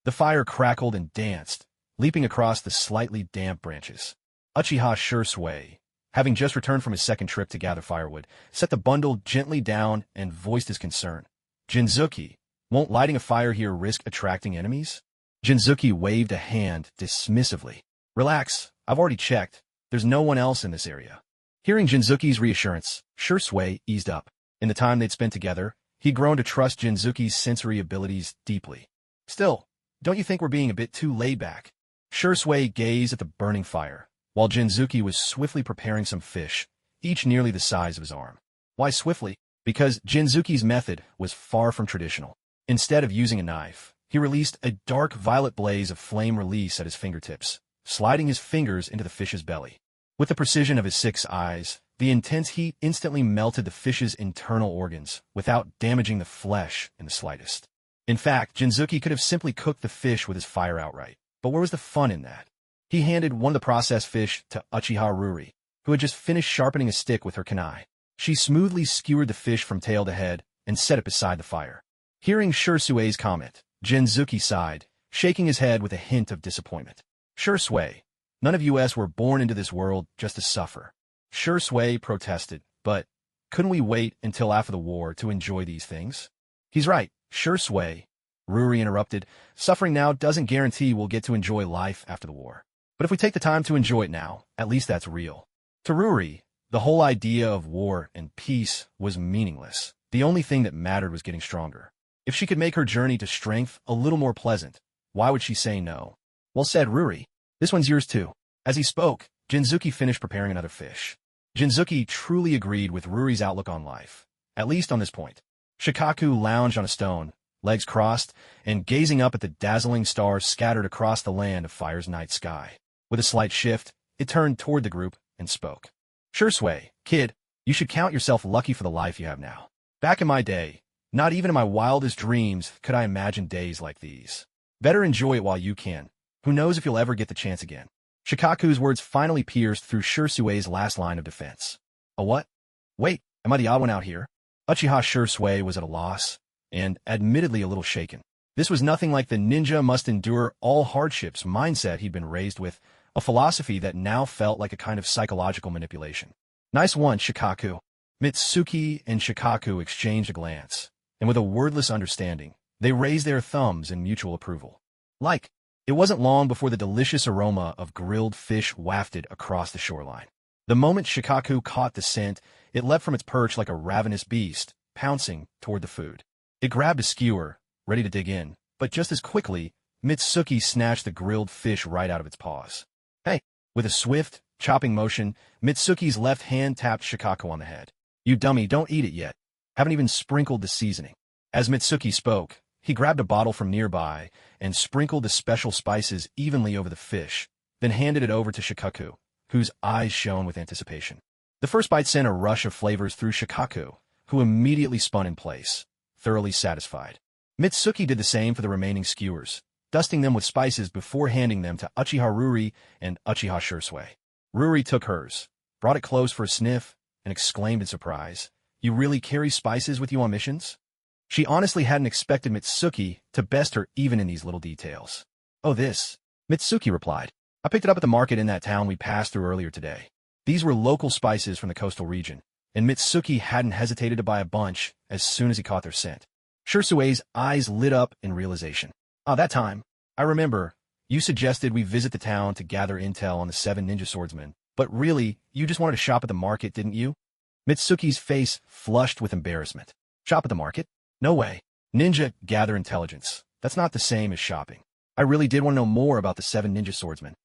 The fire crackled and danced, leaping across the slightly damp branches. Uchiha Shursui, having just returned from his second trip to gather firewood, set the bundle gently down and voiced his concern. Jinzuki, won't lighting a fire here risk attracting enemies? Jinzuki waved a hand dismissively. Relax, I've already checked. There's no one else in this area. Hearing Jinzuki's reassurance, Shursui eased up. In the time they'd spent together, he'd grown to trust Jinzuki's sensory abilities deeply. Still, don't you think we're being a bit too laid back? Shursui gazed at the burning fire, while Jinzuki was swiftly preparing some fish, each nearly the size of his arm. Why swiftly? Because Jinzuki's method was far from traditional. Instead of using a knife, he released a dark violet blaze of flame release at his fingertips, sliding his fingers into the fish's belly. With the precision of his 6 eyes, the intense heat instantly melted the fish's internal organs without damaging the flesh in the slightest. In fact, Jinzuki could have simply cooked the fish with his fire outright. But where was the fun in that? He handed one of the processed fish to Uchiha Ruri, who had just finished sharpening a stick with her kunai. She smoothly skewered the fish from tail to head and set it beside the fire. Hearing Shursui's comment, Jinzuki sighed, shaking his head with a hint of disappointment. Shursui, none of us were born into this world just to suffer. Shursui protested, but couldn't we wait until after the war to enjoy these things? He's right, Shursui, Ruri interrupted. Suffering now doesn't guarantee we'll get to enjoy life after the war. But if we take the time to enjoy it now, at least that's real. To Ruri, the whole idea of war and peace was meaningless. The only thing that mattered was getting stronger. If she could make her journey to strength a little more pleasant, why would she say no? Well said, Ruri. This one's yours too. As he spoke, Jinzuki finished preparing another fish. Jinzuki truly agreed with Ruri's outlook on life, at least on this point. Shikaku lounged on a stone, legs crossed, and gazing up at the dazzling stars scattered across the land of fire's night sky. With a slight shift, it turned toward the group and spoke. Shursui, kid, you should count yourself lucky for the life you have now. Back in my day, not even in my wildest dreams could I imagine days like these. Better enjoy it while you can. Who knows if you'll ever get the chance again. Shikaku's words finally pierced through Shursui's last line of defense. A what? Wait, am I the odd one out here? Uchiha Shursui was at a loss, and admittedly a little shaken. This was nothing like the ninja must endure all hardships mindset he'd been raised with, a philosophy that now felt like a kind of psychological manipulation. Nice one, Shikaku. Mitsuki and Shikaku exchanged a glance, and with a wordless understanding, they raised their thumbs in mutual approval. It wasn't long before the delicious aroma of grilled fish wafted across the shoreline. The moment Shikaku caught the scent, it leapt from its perch like a ravenous beast, pouncing toward the food. It grabbed a skewer, ready to dig in, but just as quickly, Mitsuki snatched the grilled fish right out of its paws. Hey! With a swift, chopping motion, Mitsuki's left hand tapped Shikaku on the head. You dummy, don't eat it yet. Haven't even sprinkled the seasoning. As Mitsuki spoke, he grabbed a bottle from nearby and sprinkled the special spices evenly over the fish, then handed it over to Shikaku, whose eyes shone with anticipation. The first bite sent a rush of flavors through Shikaku, who immediately spun in place, thoroughly satisfied. Mitsuki did the same for the remaining skewers, dusting them with spices before handing them to Uchiha Ruri and Uchiha Shursui. Ruri took hers, brought it close for a sniff, and exclaimed in surprise, "You really carry spices with you on missions?" She honestly hadn't expected Mitsuki to best her even in these little details. "Oh, this," Mitsuki replied. "I picked it up at the market in that town we passed through earlier today." These were local spices from the coastal region, and Mitsuki hadn't hesitated to buy a bunch as soon as he caught their scent. Shursui's eyes lit up in realization. "Ah, that time. I remember. You suggested we visit the town to gather intel on the 7 ninja swordsmen, but really, you just wanted to shop at the market, didn't you?" Mitsuki's face flushed with embarrassment. "Shop at the market? No way. Ninja gather intelligence. That's not the same as shopping. I really did want to know more about the 7 ninja swordsmen."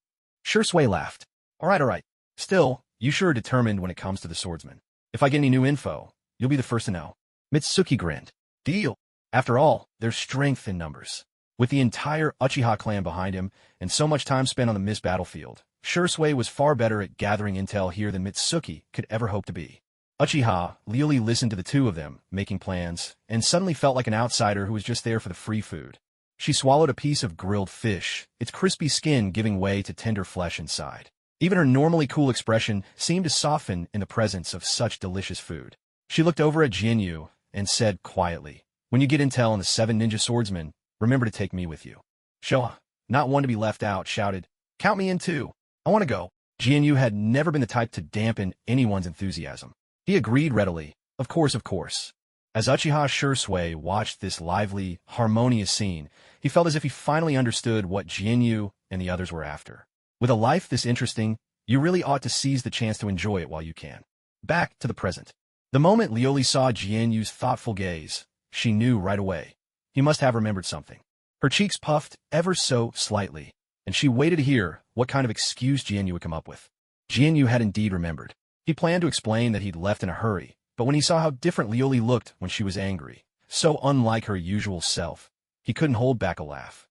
Shursui laughed. All right. Still, you sure are determined when it comes to the swordsmen. If I get any new info, you'll be the first to know." Mitsuki grinned. "Deal. After all, there's strength in numbers." With the entire Uchiha clan behind him, and so much time spent on the mist battlefield, Shursui was far better at gathering intel here than Mitsuki could ever hope to be. Uchiha Leoli listened to the two of them, making plans, and suddenly felt like an outsider who was just there for the free food. She swallowed a piece of grilled fish, its crispy skin giving way to tender flesh inside. Even her normally cool expression seemed to soften in the presence of such delicious food. She looked over at Jianyu and said quietly, "When you get intel on the 7 ninja swordsmen, remember to take me with you." Shoha, not one to be left out, shouted, "Count me in too. I want to go." Jianyu had never been the type to dampen anyone's enthusiasm. He agreed readily, of course. As Uchiha Shursui watched this lively, harmonious scene, he felt as if he finally understood what Jianyu and the others were after. With a life this interesting, you really ought to seize the chance to enjoy it while you can. Back to the present. The moment Leoli saw Jianyu's thoughtful gaze, she knew right away. He must have remembered something. Her cheeks puffed ever so slightly, and she waited to hear what kind of excuse Jianyu would come up with. Jianyu had indeed remembered. He planned to explain that he'd left in a hurry, but when he saw how different Leoli looked when she was angry, so unlike her usual self, he couldn't hold back a laugh.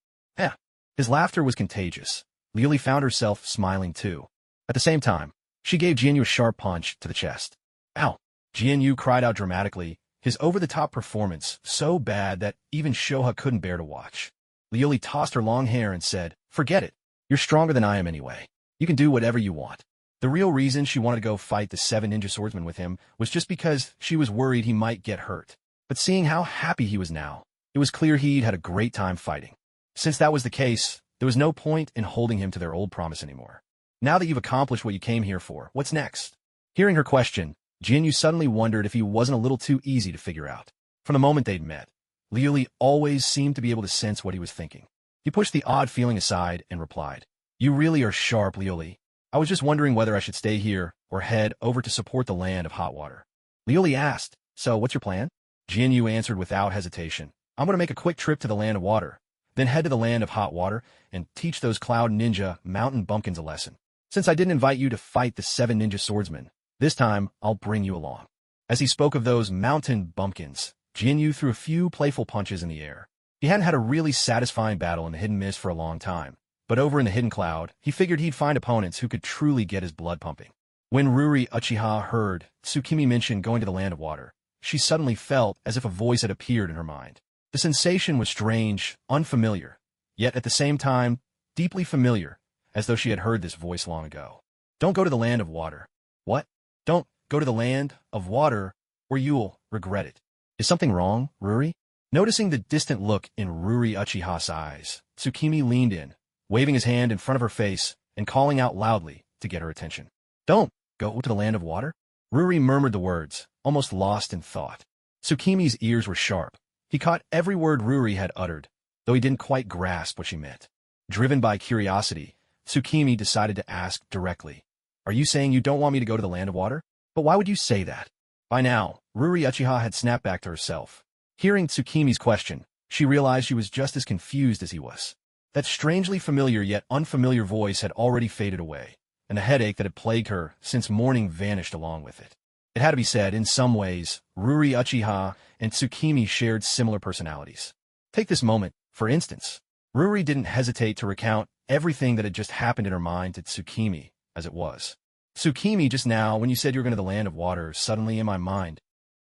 His laughter was contagious. Leoli found herself smiling too. At the same time, she gave Jianyu a sharp punch to the chest. "Ow!" Jianyu cried out dramatically, his over-the-top performance so bad that even Shoha couldn't bear to watch. Leoli tossed her long hair and said, "Forget it. You're stronger than I am anyway. You can do whatever you want." The real reason she wanted to go fight the 7 ninja swordsmen with him was just because she was worried he might get hurt. But seeing how happy he was now, it was clear he'd had a great time fighting. Since that was the case, there was no point in holding him to their old promise anymore. "Now that you've accomplished what you came here for, what's next?" Hearing her question, Jianyu suddenly wondered if he wasn't a little too easy to figure out. From the moment they'd met, Leoli always seemed to be able to sense what he was thinking. He pushed the odd feeling aside and replied, "You really are sharp, Leoli. I was just wondering whether I should stay here or head over to support the land of hot water." Leoli asked, "So, what's your plan?" Jianyu answered without hesitation, "I'm going to make a quick trip to the land of water, then head to the land of hot water and teach those cloud ninja mountain bumpkins a lesson. Since I didn't invite you to fight the 7 ninja swordsmen, this time I'll bring you along." As he spoke of those mountain bumpkins, Jianyu threw a few playful punches in the air. He hadn't had a really satisfying battle in the hidden mist for a long time, but over in the hidden cloud, he figured he'd find opponents who could truly get his blood pumping. When Ruri Uchiha heard Tsukimi mention going to the land of water, she suddenly felt as if a voice had appeared in her mind. The sensation was strange, unfamiliar, yet at the same time, deeply familiar, as though she had heard this voice long ago. "Don't go to the land of water." "What?" "Don't go to the land of water, or you'll regret it." "Is something wrong, Ruri?" Noticing the distant look in Ruri Uchiha's eyes, Tsukimi leaned in, waving his hand in front of her face and calling out loudly to get her attention. "Don't go to the land of water?" Ruri murmured the words, almost lost in thought. Tsukimi's ears were sharp. He caught every word Ruri had uttered, though he didn't quite grasp what she meant. Driven by curiosity, Tsukimi decided to ask directly, "Are you saying you don't want me to go to the land of water? But why would you say that?" By now, Ruri Uchiha had snapped back to herself. Hearing Tsukimi's question, she realized she was just as confused as he was. That strangely familiar yet unfamiliar voice had already faded away, and the headache that had plagued her since morning vanished along with it. It had to be said, in some ways, Ruri Uchiha and Tsukimi shared similar personalities. Take this moment, for instance. Ruri didn't hesitate to recount everything that had just happened in her mind to Tsukimi, as it was. "Tsukimi, just now, when you said you were going to the land of water, suddenly in my mind."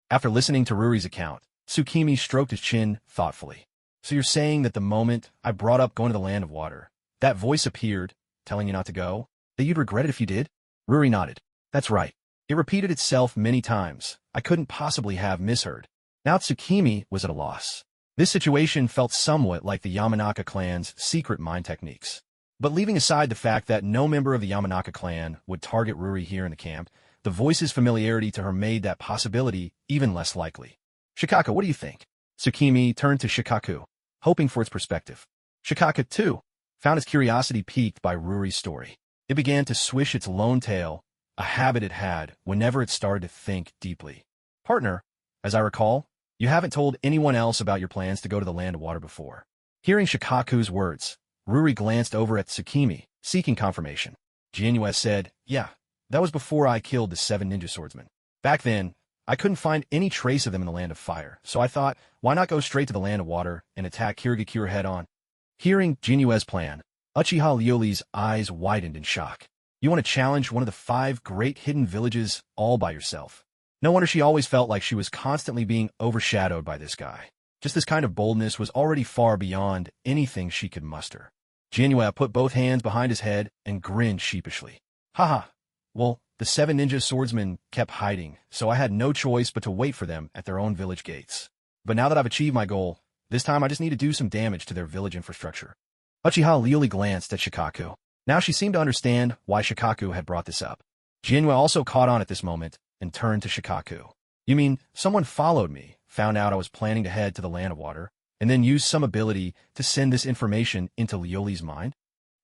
After listening to Ruri's account, Tsukimi stroked his chin thoughtfully. "So you're saying that the moment I brought up going to the land of water, that voice appeared, telling you not to go? That you'd regret it if you did?" Ruri nodded. "That's right. It repeated itself many times. I couldn't possibly have misheard." Now Tsukimi was at a loss. This situation felt somewhat like the Yamanaka clan's secret mind techniques. But leaving aside the fact that no member of the Yamanaka clan would target Ruri here in the camp, the voice's familiarity to her made that possibility even less likely. "Shikaka, what do you think?" Tsukimi turned to Shikaku, hoping for its perspective. Shikaka, too, found his curiosity piqued by Ruri's story. It began to swish its lone tail, a habit it had whenever it started to think deeply. "Partner, as I recall, you haven't told anyone else about your plans to go to the land of water before." Hearing Shikaku's words, Ruri glanced over at Tsukimi, seeking confirmation. Jianyu said, "Yeah, that was before I killed the 7 ninja swordsmen. Back then, I couldn't find any trace of them in the land of fire, so I thought, why not go straight to the land of water and attack Kirigakure head-on?" Hearing Jinyue's plan, Uchiha Leoli's eyes widened in shock. You want to challenge one of the 5 great hidden villages all by yourself. No wonder she always felt like she was constantly being overshadowed by this guy. Just this kind of boldness was already far beyond anything she could muster. Jianyue put both hands behind his head and grinned sheepishly. Haha. Well, the 7 ninja swordsmen kept hiding, so I had no choice but to wait for them at their own village gates. But now that I've achieved my goal, this time I just need to do some damage to their village infrastructure. Uchiha leally glanced at Shikaku. Now she seemed to understand why Shikaku had brought this up. Jianyue also caught on at this moment and turned to Shikaku. You mean someone followed me, found out I was planning to head to the land of water, and then used some ability to send this information into Lioli's mind?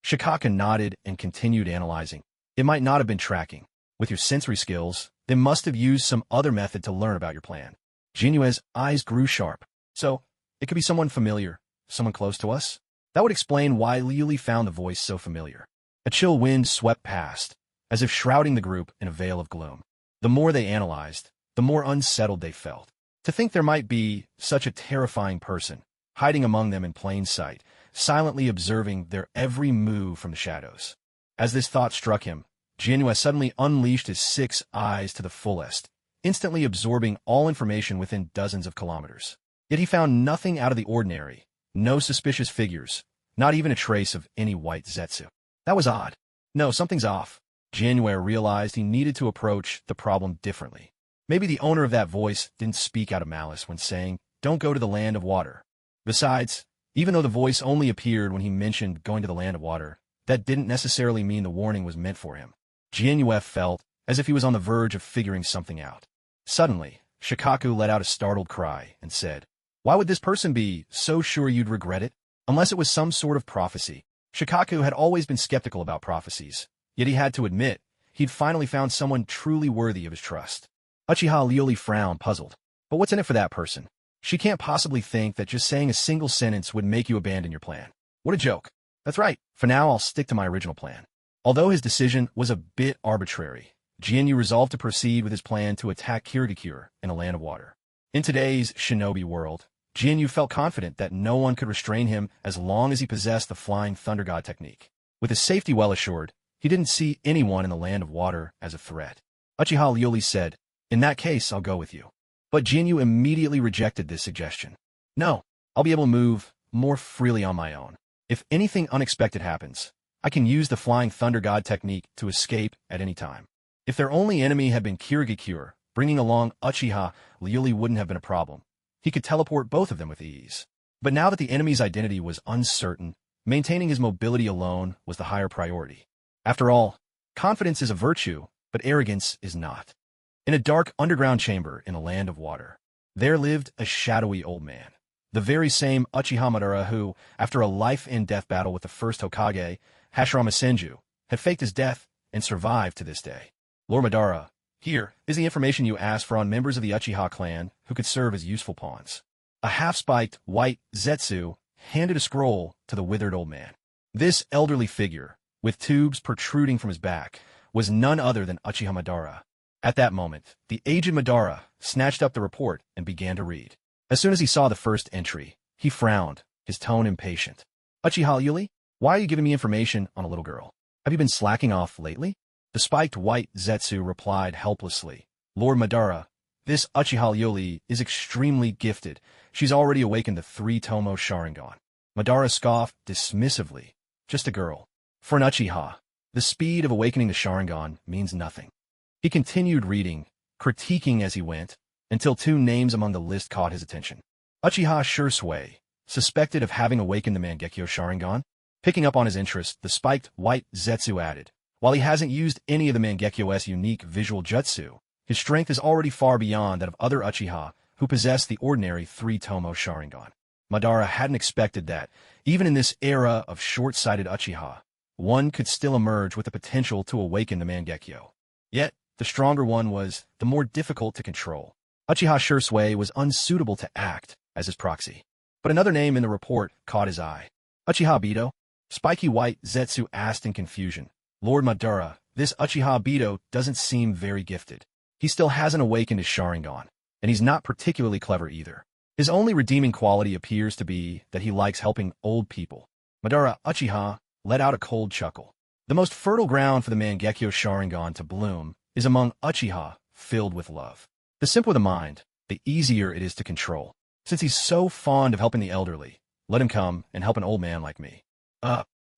Shikaku nodded and continued analyzing. It might not have been tracking. With your sensory skills, they must have used some other method to learn about your plan. Jianyue's eyes grew sharp. So, it could be someone familiar, someone close to us? That would explain why Lioli found the voice so familiar. A chill wind swept past, as if shrouding the group in a veil of gloom. The more they analyzed, the more unsettled they felt. To think there might be such a terrifying person, hiding among them in plain sight, silently observing their every move from the shadows. As this thought struck him, Jianyue suddenly unleashed his 6 eyes to the fullest, instantly absorbing all information within dozens of kilometers. Yet he found nothing out of the ordinary, no suspicious figures, not even a trace of any white zetsu. That was odd. No, something's off. Jianyue realized he needed to approach the problem differently. Maybe the owner of that voice didn't speak out of malice when saying, "Don't go to the land of water." Besides, even though the voice only appeared when he mentioned going to the land of water, that didn't necessarily mean the warning was meant for him. Jianyue felt as if he was on the verge of figuring something out. Suddenly, Shikaku let out a startled cry and said, "Why would this person be so sure you'd regret it? Unless it was some sort of prophecy." Shikaku had always been skeptical about prophecies, yet he had to admit he'd finally found someone truly worthy of his trust. Uchiha Lioli frowned, puzzled. But what's in it for that person? She can't possibly think that just saying a single sentence would make you abandon your plan. What a joke. That's right, for now I'll stick to my original plan. Although his decision was a bit arbitrary, Jianyue resolved to proceed with his plan to attack Kirigakure in a land of water. In today's shinobi world, Jianyue felt confident that no one could restrain him as long as he possessed the flying thunder god technique. With his safety well assured, he didn't see anyone in the land of water as a threat. Uchiha Lioli said, "In that case, I'll go with you." But Jianyue immediately rejected this suggestion. "No, I'll be able to move more freely on my own. If anything unexpected happens, I can use the flying thunder god technique to escape at any time." If their only enemy had been Kirigakure, bringing along Uchiha Lioli wouldn't have been a problem. He could teleport both of them with ease. But now that the enemy's identity was uncertain, maintaining his mobility alone was the higher priority. After all, confidence is a virtue, but arrogance is not. In a dark underground chamber in a land of water, there lived a shadowy old man. The very same Uchiha Madara who, after a life-and-death battle with the first Hokage, Hashirama Senju, had faked his death and survived to this day. Lord Madara, here is the information you asked for on members of the Uchiha clan who could serve as useful pawns. A half-spiked white zetsu handed a scroll to the withered old man. This elderly figure, with tubes protruding from his back, was none other than Uchiha Madara. At that moment, the aged Madara snatched up the report and began to read. As soon as he saw the first entry, he frowned, his tone impatient. "Uchiha Lioli, why are you giving me information on a little girl? Have you been slacking off lately?" The spiked white zetsu replied helplessly, "Lord Madara, this Uchiha Lioli is extremely gifted. She's already awakened the 3-tomo sharingan." Madara scoffed dismissively. "Just a girl. For an Uchiha, the speed of awakening the sharingan means nothing." He continued reading, critiquing as he went, until 2 names among the list caught his attention. Uchiha Shursui, suspected of having awakened the Mangekyo sharingan. Picking up on his interest, the spiked white zetsu added, "While he hasn't used any of the Mangekyo's unique visual jutsu, his strength is already far beyond that of other Uchiha who possess the ordinary 3-tomo sharingan." Madara hadn't expected that, even in this era of short-sighted Uchiha, one could still emerge with the potential to awaken the Mangekyo. Yet, the stronger one was the more difficult to control. Uchiha Shursui was unsuitable to act as his proxy. But another name in the report caught his eye. "Uchiha Bido?" Spiky white zetsu asked in confusion. "Lord Madara, this Uchiha Bido doesn't seem very gifted. He still hasn't awakened his sharingan, and he's not particularly clever either. His only redeeming quality appears to be that he likes helping old people." Madara Uchiha let out a cold chuckle. The most fertile ground for the Mangekyo Sharingan to bloom is among Uchiha, filled with love. The simpler the mind, the easier it is to control. Since he's so fond of helping the elderly, let him come and help an old man like me.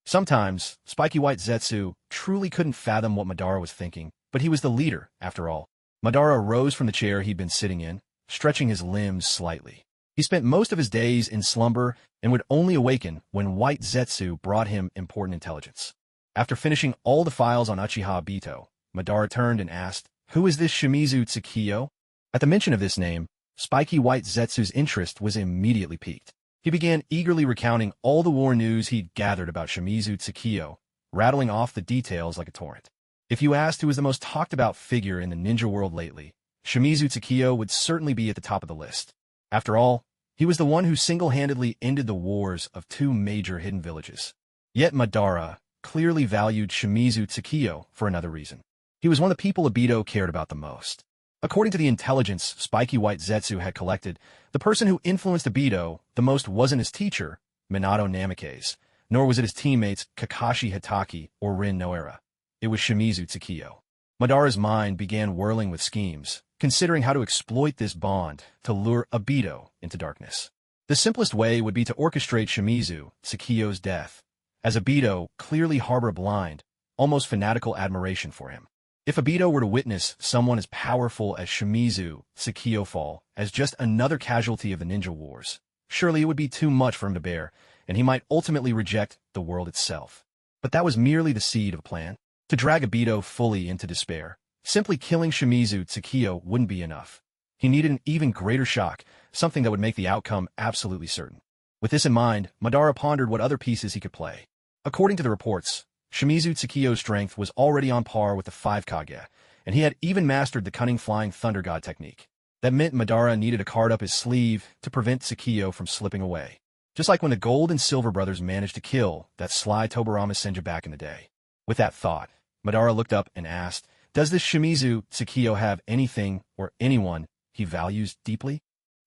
Sometimes, Spiky White Zetsu truly couldn't fathom what Madara was thinking, but he was the leader, after all. Madara rose from the chair he'd been sitting in, stretching his limbs slightly. He spent most of his days in slumber and would only awaken when White Zetsu brought him important intelligence. After finishing all the files on Uchiha Obito, Madara turned and asked, "Who is this Shimizu Tsukiyo?" At the mention of this name, Spiky White Zetsu's interest was immediately piqued. He began eagerly recounting all the war news he'd gathered about Shimizu Tsukiyo, rattling off the details like a torrent. If you asked who was the most talked-about figure in the ninja world lately, Shimizu Tsukiyo would certainly be at the top of the list. After all, he was the one who single-handedly ended the wars of two major hidden villages. Yet Madara clearly valued Shimizu Tsukiyo for another reason. He was one of the people Obito cared about the most. According to the intelligence Spiky White Zetsu had collected, the person who influenced Obito the most wasn't his teacher, Minato Namikaze, nor was it his teammates Kakashi Hataki or Rin Noara. It was Shimizu Tsukiyo. Madara's mind began whirling with schemes, considering how to exploit this bond to lure Obito into darkness. The simplest way would be to orchestrate Shimizu Tsukiyo's death, as Obito clearly harbored a blind, almost fanatical admiration for him. If Obito were to witness someone as powerful as Shimizu Tsukiyo fall as just another casualty of the ninja wars, surely it would be too much for him to bear, and he might ultimately reject the world itself. But that was merely the seed of a plan. To drag Obito fully into despair, simply killing Shimizu Tsukiyo wouldn't be enough. He needed an even greater shock, something that would make the outcome absolutely certain. With this in mind, Madara pondered what other pieces he could play. According to the reports, Shimizu Tsukiyo's strength was already on par with the 5 Kage, and he had even mastered the cunning flying thunder god technique. That meant Madara needed a card up his sleeve to prevent Tsukiyo from slipping away. Just like when the Gold and Silver brothers managed to kill that sly Tobirama Senja back in the day. With that thought, Madara looked up and asked, "Does this Shimizu Tsukiyo have anything or anyone he values deeply?"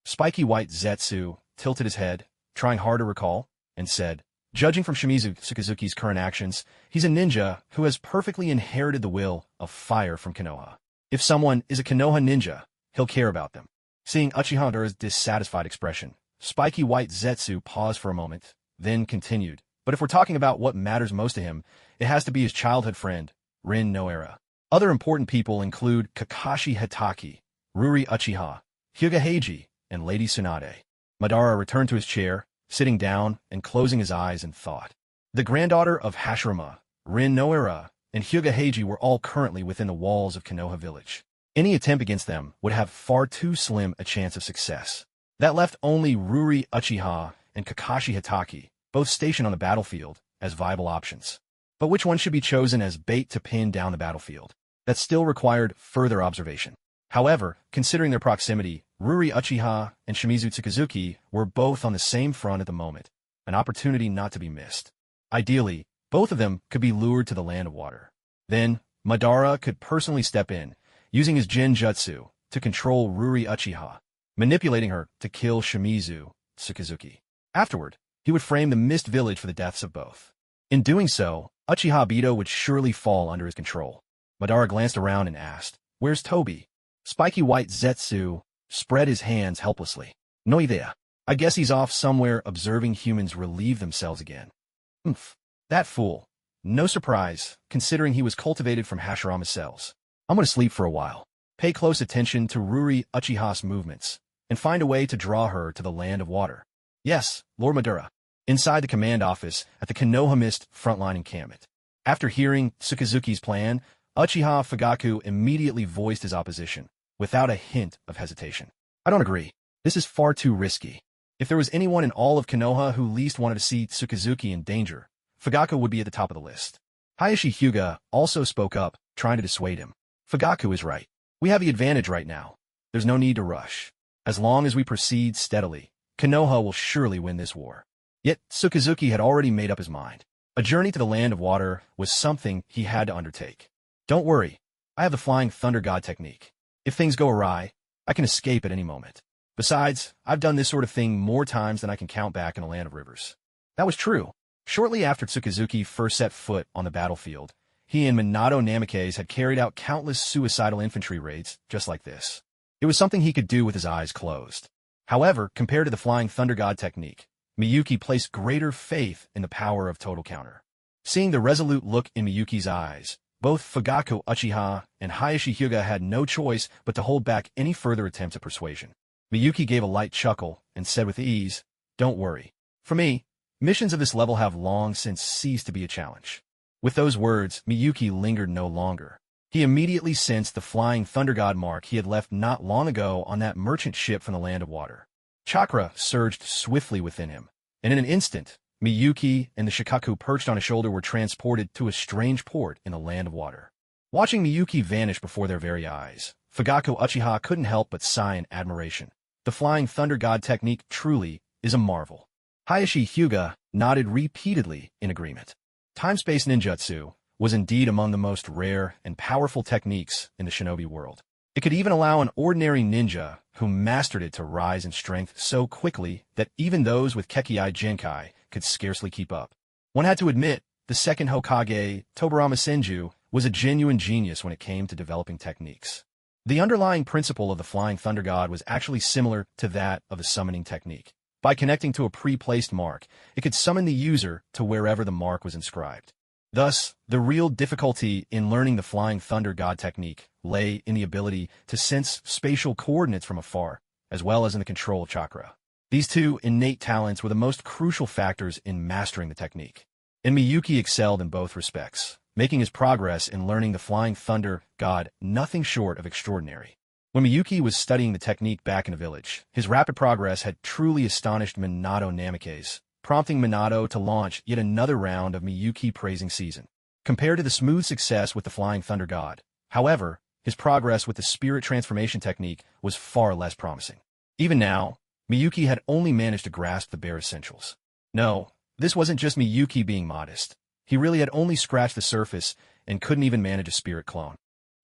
Spiky White Zetsu tilted his head, trying hard to recall, and said, "Judging from Shimizu Tsukazuki's current actions, he's a ninja who has perfectly inherited the will of fire from Konoha. If someone is a Konoha ninja, he'll care about them." Seeing Uchiha Madara's dissatisfied expression, Spiky White Zetsu paused for a moment, then continued, "But if we're talking about what matters most to him, it has to be his childhood friend, Rin Noara. Other important people include Kakashi Hataki, Ruri Uchiha, Hyuga Heiji, and Lady Tsunade." Madara returned to his chair, sitting down and closing his eyes in thought. The granddaughter of Hashirama, Rin Noara, and Hyuga Heiji were all currently within the walls of Konoha village. Any attempt against them would have far too slim a chance of success. That left only Ruri Uchiha and Kakashi Hataki, both stationed on the battlefield, as viable options. But which one should be chosen as bait to pin down the battlefield? That still required further observation. However, considering their proximity, Ruri Uchiha and Shimizu Tsukazuki were both on the same front at the moment, an opportunity not to be missed. Ideally, both of them could be lured to the land of water. Then, Madara could personally step in, using his Genjutsu to control Ruri Uchiha, manipulating her to kill Shimizu Tsukazuki. Afterward, he would frame the Mist Village for the deaths of both. In doing so, Uchiha Obito would surely fall under his control. Madara glanced around and asked, "Where's Tobi?" Spiky White Zetsu spread his hands helplessly. "No idea. I guess he's off somewhere observing humans relieve themselves again." That fool. No surprise, considering he was cultivated from Hashirama's cells. "I'm going to sleep for a while. Pay close attention to Ruri Uchiha's movements, and find a way to draw her to the land of water." "Yes, Lord Madara." Inside the command office at the Konoha Mist frontline encampment. After hearing Tsukazuki's plan, Uchiha Fugaku immediately voiced his opposition, without a hint of hesitation. "I don't agree. This is far too risky. If there was anyone in all of Konoha who least wanted to see Tsukazuki in danger, Fugaku would be at the top of the list." Hayashi Hyuga also spoke up, trying to dissuade him. "Fugaku is right. We have the advantage right now. There's no need to rush. As long as we proceed steadily, Konoha will surely win this war." Yet Tsukazuki had already made up his mind. A journey to the land of water was something he had to undertake. "Don't worry. I have the flying thunder god technique. If things go awry, I can escape at any moment. Besides, I've done this sort of thing more times than I can count back in a land of rivers." That was true. Shortly after Tsukazuki first set foot on the battlefield, he and Minato Namikaze had carried out countless suicidal infantry raids just like this. It was something he could do with his eyes closed. However, compared to the Flying Thunder God technique, Miyuki placed greater faith in the power of total counter. Seeing the resolute look in Miyuki's eyes, both Fugaku Uchiha and Hayashi Hyuga had no choice but to hold back any further attempts at persuasion. Miyuki gave a light chuckle and said with ease, "Don't worry. For me, missions of this level have long since ceased to be a challenge." With those words, Miyuki lingered no longer. He immediately sensed the Flying Thunder God mark he had left not long ago on that merchant ship from the Land of Water. Chakra surged swiftly within him, and in an instant, Miyuki and the Shikaku perched on his shoulder were transported to a strange port in the Land of Water. Watching Miyuki vanish before their very eyes, Fugaku Uchiha couldn't help but sigh in admiration. The Flying Thunder God technique truly is a marvel. Hayashi Hyuga nodded repeatedly in agreement. Time-space ninjutsu was indeed among the most rare and powerful techniques in the shinobi world. It could even allow an ordinary ninja who mastered it to rise in strength so quickly that even those with Kekkei Genkai could scarcely keep up. One had to admit, the second Hokage, Tobarama Senju, was a genuine genius when it came to developing techniques. The underlying principle of the Flying Thunder God was actually similar to that of the summoning technique. By connecting to a pre-placed mark, it could summon the user to wherever the mark was inscribed. Thus, the real difficulty in learning the Flying Thunder God technique lay in the ability to sense spatial coordinates from afar, as well as in the control of chakra. These two innate talents were the most crucial factors in mastering the technique. And Miyuki excelled in both respects, making his progress in learning the Flying Thunder God nothing short of extraordinary. When Miyuki was studying the technique back in the village, his rapid progress had truly astonished Minato Namikaze, prompting Minato to launch yet another round of Miyuki praising season. Compared to the smooth success with the Flying Thunder God, however, his progress with the spirit transformation technique was far less promising. Even now, Miyuki had only managed to grasp the bare essentials. No, this wasn't just Miyuki being modest. He really had only scratched the surface and couldn't even manage a spirit clone.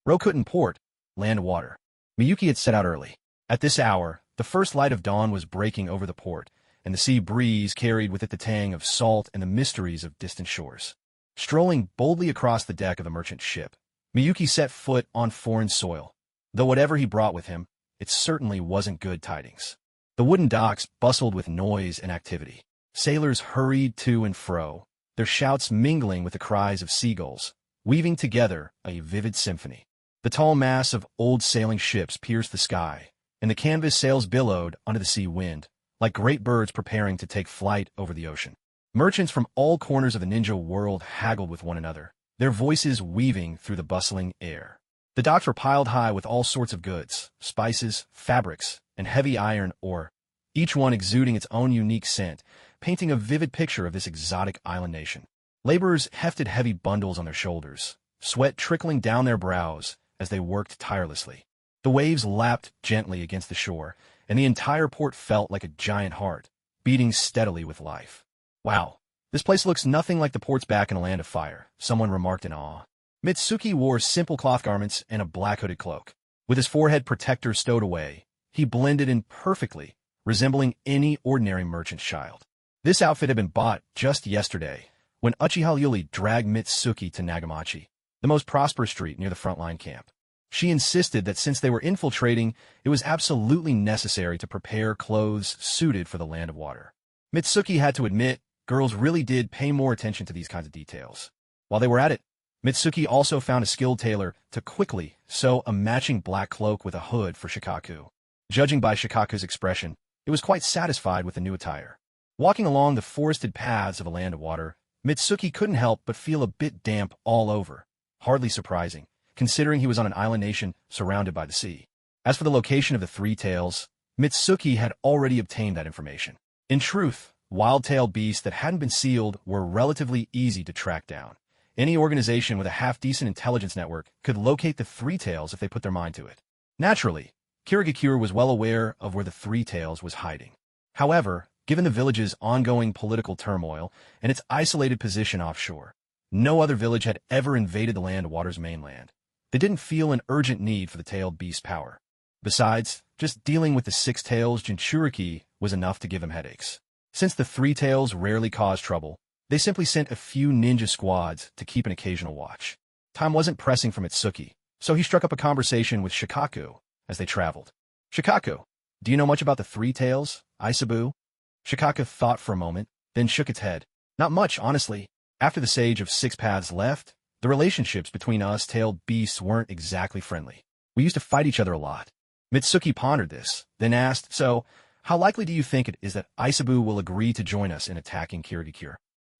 Rokuten Port, Land of Water. Miyuki had set out early. At this hour, the first light of dawn was breaking over the port, and the sea breeze carried with it the tang of salt and the mysteries of distant shores. Strolling boldly across the deck of the merchant ship, Miyuki set foot on foreign soil. Though whatever he brought with him, it certainly wasn't good tidings. The wooden docks bustled with noise and activity. Sailors hurried to and fro, their shouts mingling with the cries of seagulls, weaving together a vivid symphony. The tall mass of old sailing ships pierced the sky, and the canvas sails billowed under the sea wind, like great birds preparing to take flight over the ocean. Merchants from all corners of the ninja world haggled with one another, their voices weaving through the bustling air. The docks were piled high with all sorts of goods, spices, fabrics, and heavy iron ore, each one exuding its own unique scent, painting a vivid picture of this exotic island nation. Laborers hefted heavy bundles on their shoulders, sweat trickling down their brows as they worked tirelessly. The waves lapped gently against the shore, and the entire port felt like a giant heart, beating steadily with life. "Wow, this place looks nothing like the ports back in a land of fire," someone remarked in awe. Mitsuki wore simple cloth garments and a black hooded cloak. With his forehead protector stowed away, he blended in perfectly, resembling any ordinary merchant's child. This outfit had been bought just yesterday, when Uchiha Ryuri dragged Mitsuki to Nagamachi, the most prosperous street near the frontline camp. She insisted that since they were infiltrating, it was absolutely necessary to prepare clothes suited for the Land of Water. Mitsuki had to admit, girls really did pay more attention to these kinds of details. While they were at it, Mitsuki also found a skilled tailor to quickly sew a matching black cloak with a hood for Shikaku. Judging by Shikaku's expression, it was quite satisfied with the new attire. Walking along the forested paths of a Land of Water, Mitsuki couldn't help but feel a bit damp all over, hardly surprising, considering he was on an island nation surrounded by the sea. As for the location of the Three Tails, Mitsuki had already obtained that information. In truth, wild-tailed beasts that hadn't been sealed were relatively easy to track down. Any organization with a half-decent intelligence network could locate the Three Tails if they put their mind to it. Naturally, Kirigakure was well aware of where the Three Tails was hiding. However, given the village's ongoing political turmoil and its isolated position offshore, no other village had ever invaded the Land of Water's mainland. They didn't feel an urgent need for the tailed beast's power. Besides, just dealing with the Six Tails Jinchuriki was enough to give them headaches. Since the Three Tails rarely caused trouble, they simply sent a few ninja squads to keep an occasional watch. Time wasn't pressing for Mitsuki, so he struck up a conversation with Shikaku as they traveled. Shikaku, do you know much about the three tails, Aisabu? Shikaku thought for a moment, then shook its head. Not much, honestly. After the Sage of Six Paths left, the relationships between us tailed beasts weren't exactly friendly. We used to fight each other a lot. Mitsuki pondered this, then asked, so, how likely do you think it is that Aisabu will agree to join us in attacking Kirigakure?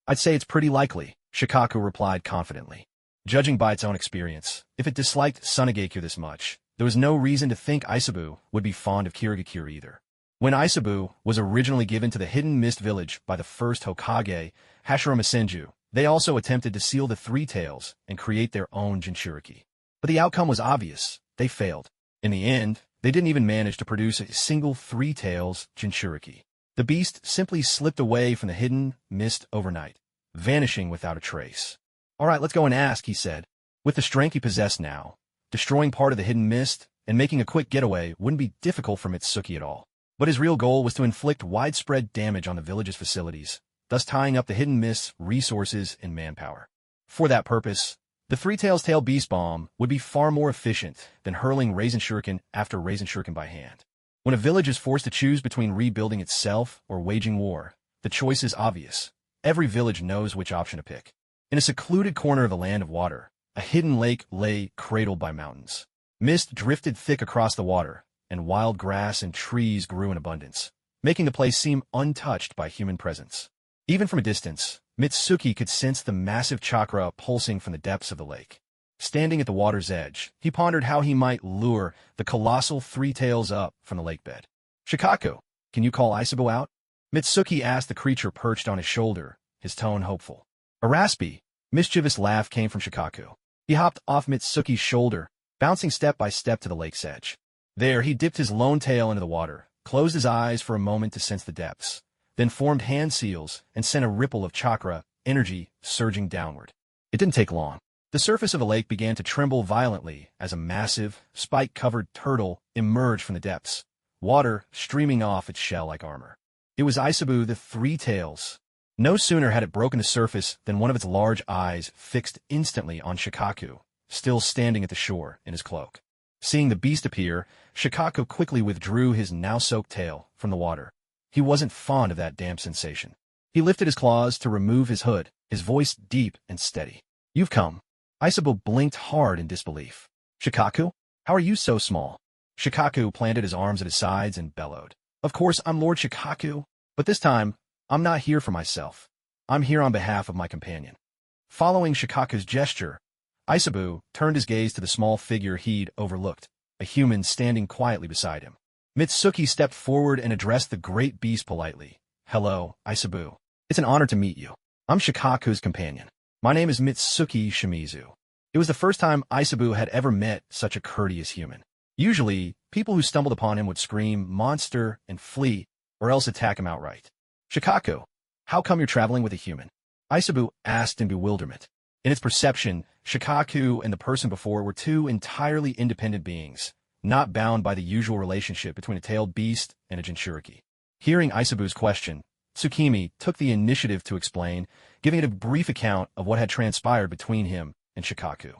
I'd say it's pretty likely, Shikaku replied confidently. Judging by its own experience, if it disliked Tsunegakure this much, there was no reason to think Aisabu would be fond of Kirigakure either. When Aisabu was originally given to the Hidden Mist Village by the first Hokage, Hashirama Senju, they also attempted to seal the three tails and create their own Jinchuriki. But the outcome was obvious. They failed. In the end, they didn't even manage to produce a single three tails Jinchuriki. The beast simply slipped away from the Hidden Mist overnight, vanishing without a trace. All right, let's go and ask, he said. With the strength he possessed now, destroying part of the Hidden Mist and making a quick getaway wouldn't be difficult for Mitsuki at all. But his real goal was to inflict widespread damage on the village's facilities, thus tying up the Hidden Mist's resources and manpower. For that purpose, the Three Tails Tail Beast Bomb would be far more efficient than hurling Rasen Shuriken after Rasen Shuriken by hand. When a village is forced to choose between rebuilding itself or waging war, the choice is obvious. Every village knows which option to pick. In a secluded corner of the Land of Water, a hidden lake lay cradled by mountains. Mist drifted thick across the water, and wild grass and trees grew in abundance, making the place seem untouched by human presence. Even from a distance, Mitsuki could sense the massive chakra pulsing from the depths of the lake. Standing at the water's edge, he pondered how he might lure the colossal three tails up from the lake bed. Shikaku, can you call Aisabu out? Mitsuki asked the creature perched on his shoulder, his tone hopeful. A raspy, mischievous laugh came from Shikaku. He hopped off Mitsuki's shoulder, bouncing step by step to the lake's edge. There, he dipped his lone tail into the water, closed his eyes for a moment to sense the depths, then formed hand seals and sent a ripple of chakra, energy, surging downward. It didn't take long. The surface of the lake began to tremble violently as a massive, spike-covered turtle emerged from the depths, water streaming off its shell like armor. It was Aisabu the Three Tails. No sooner had it broken the surface than one of its large eyes fixed instantly on Shikaku, still standing at the shore in his cloak. Seeing the beast appear, Shikaku quickly withdrew his now-soaked tail from the water. He wasn't fond of that damp sensation. He lifted his claws to remove his hood, his voice deep and steady. You've come. Aisabu blinked hard in disbelief. Shikaku? How are you so small? Shikaku planted his arms at his sides and bellowed. Of course, I'm Lord Shikaku, but this time, I'm not here for myself. I'm here on behalf of my companion. Following Shikaku's gesture, Aisabu turned his gaze to the small figure he'd overlooked, a human standing quietly beside him. Mitsuki stepped forward and addressed the great beast politely. Hello, Aisabu. It's an honor to meet you. I'm Shikaku's companion. My name is Mitsuki Shimizu. It was the first time Aisabu had ever met such a courteous human. Usually, people who stumbled upon him would scream monster and flee, or else attack him outright. Shikaku, how come you're traveling with a human? Aisabu asked in bewilderment. In its perception, Shikaku and the person before were two entirely independent beings, not bound by the usual relationship between a tailed beast and a Jinchuriki. Hearing Aisabu's question, Tsukimi took the initiative to explain, giving it a brief account of what had transpired between him and Shikaku.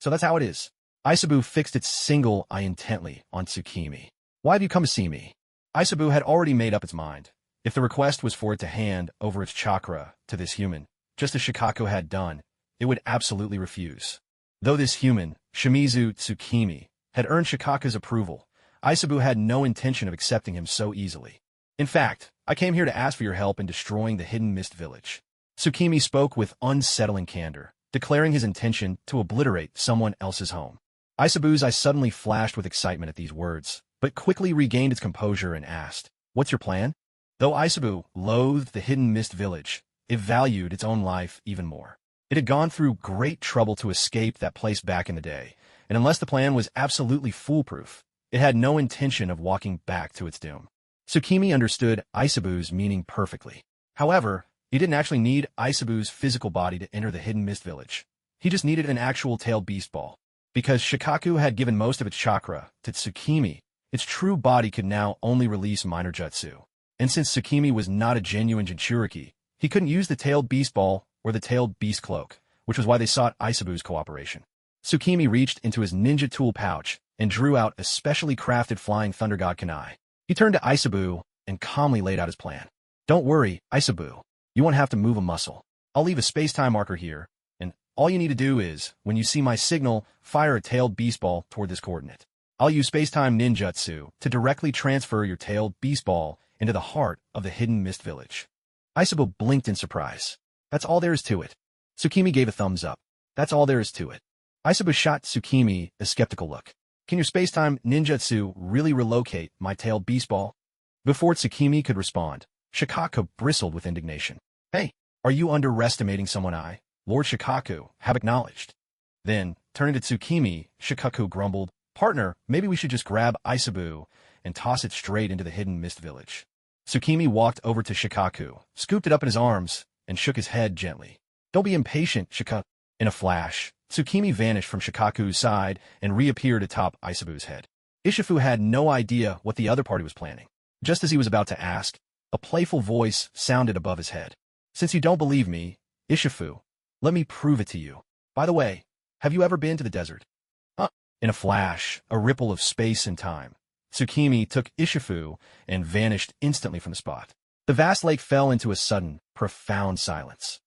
So that's how it is. Aisabu fixed its single eye intently on Tsukimi. Why have you come to see me? Aisabu had already made up its mind. If the request was for it to hand over its chakra to this human, just as Shikaku had done, it would absolutely refuse. Though this human, Shimizu Tsukimi, had earned Shikaku's approval, Aisabu had no intention of accepting him so easily. In fact, I came here to ask for your help in destroying the Hidden Mist Village. Tsukimi spoke with unsettling candor, declaring his intention to obliterate someone else's home. Aisabu's eyes suddenly flashed with excitement at these words, but quickly regained its composure and asked, What's your plan? Though Aisabu loathed the Hidden Mist Village, it valued its own life even more. It had gone through great trouble to escape that place back in the day, and unless the plan was absolutely foolproof, it had no intention of walking back to its doom. Tsukimi understood Aisabu's meaning perfectly. However, he didn't actually need Aisabu's physical body to enter the Hidden Mist Village. He just needed an actual tailed beast ball. Because Shikaku had given most of its chakra to Tsukimi, its true body could now only release minor jutsu. And since Tsukimi was not a genuine Jinchuriki, he couldn't use the tailed beast ball or the tailed beast cloak, which was why they sought Isabu's cooperation. Tsukimi reached into his ninja tool pouch and drew out a specially crafted flying thunder god kunai. He turned to Isabu and calmly laid out his plan. Don't worry, Isabu. You won't have to move a muscle. I'll leave a space-time marker here, and all you need to do is, when you see my signal, fire a tailed beast ball toward this coordinate. I'll use space-time ninjutsu to directly transfer your tailed beast ball into the heart of the hidden mist village. Isabu blinked in surprise. That's all there is to it. Tsukimi gave a thumbs up. That's all there is to it. Isabu shot Tsukimi a skeptical look. Can your space-time ninjutsu really relocate my tailed beast ball? Before Tsukimi could respond, Shikaku bristled with indignation. Hey, are you underestimating someone I, Lord Shikaku, have acknowledged? Then, turning to Tsukimi, Shikaku grumbled, Partner, maybe we should just grab Isabu and toss it straight into the hidden mist village. Tsukimi walked over to Shikaku, scooped it up in his arms, and shook his head gently. Don't be impatient, Shikaku. In a flash, Tsukimi vanished from Shikaku's side and reappeared atop Isabu's head. Ishifu had no idea what the other party was planning. Just as he was about to ask, a playful voice sounded above his head. Since you don't believe me, Ishifu, let me prove it to you. By the way, have you ever been to the desert? In a flash, a ripple of space and time, Tsukimi took Ishifu and vanished instantly from the spot. The vast lake fell into a sudden, profound silence.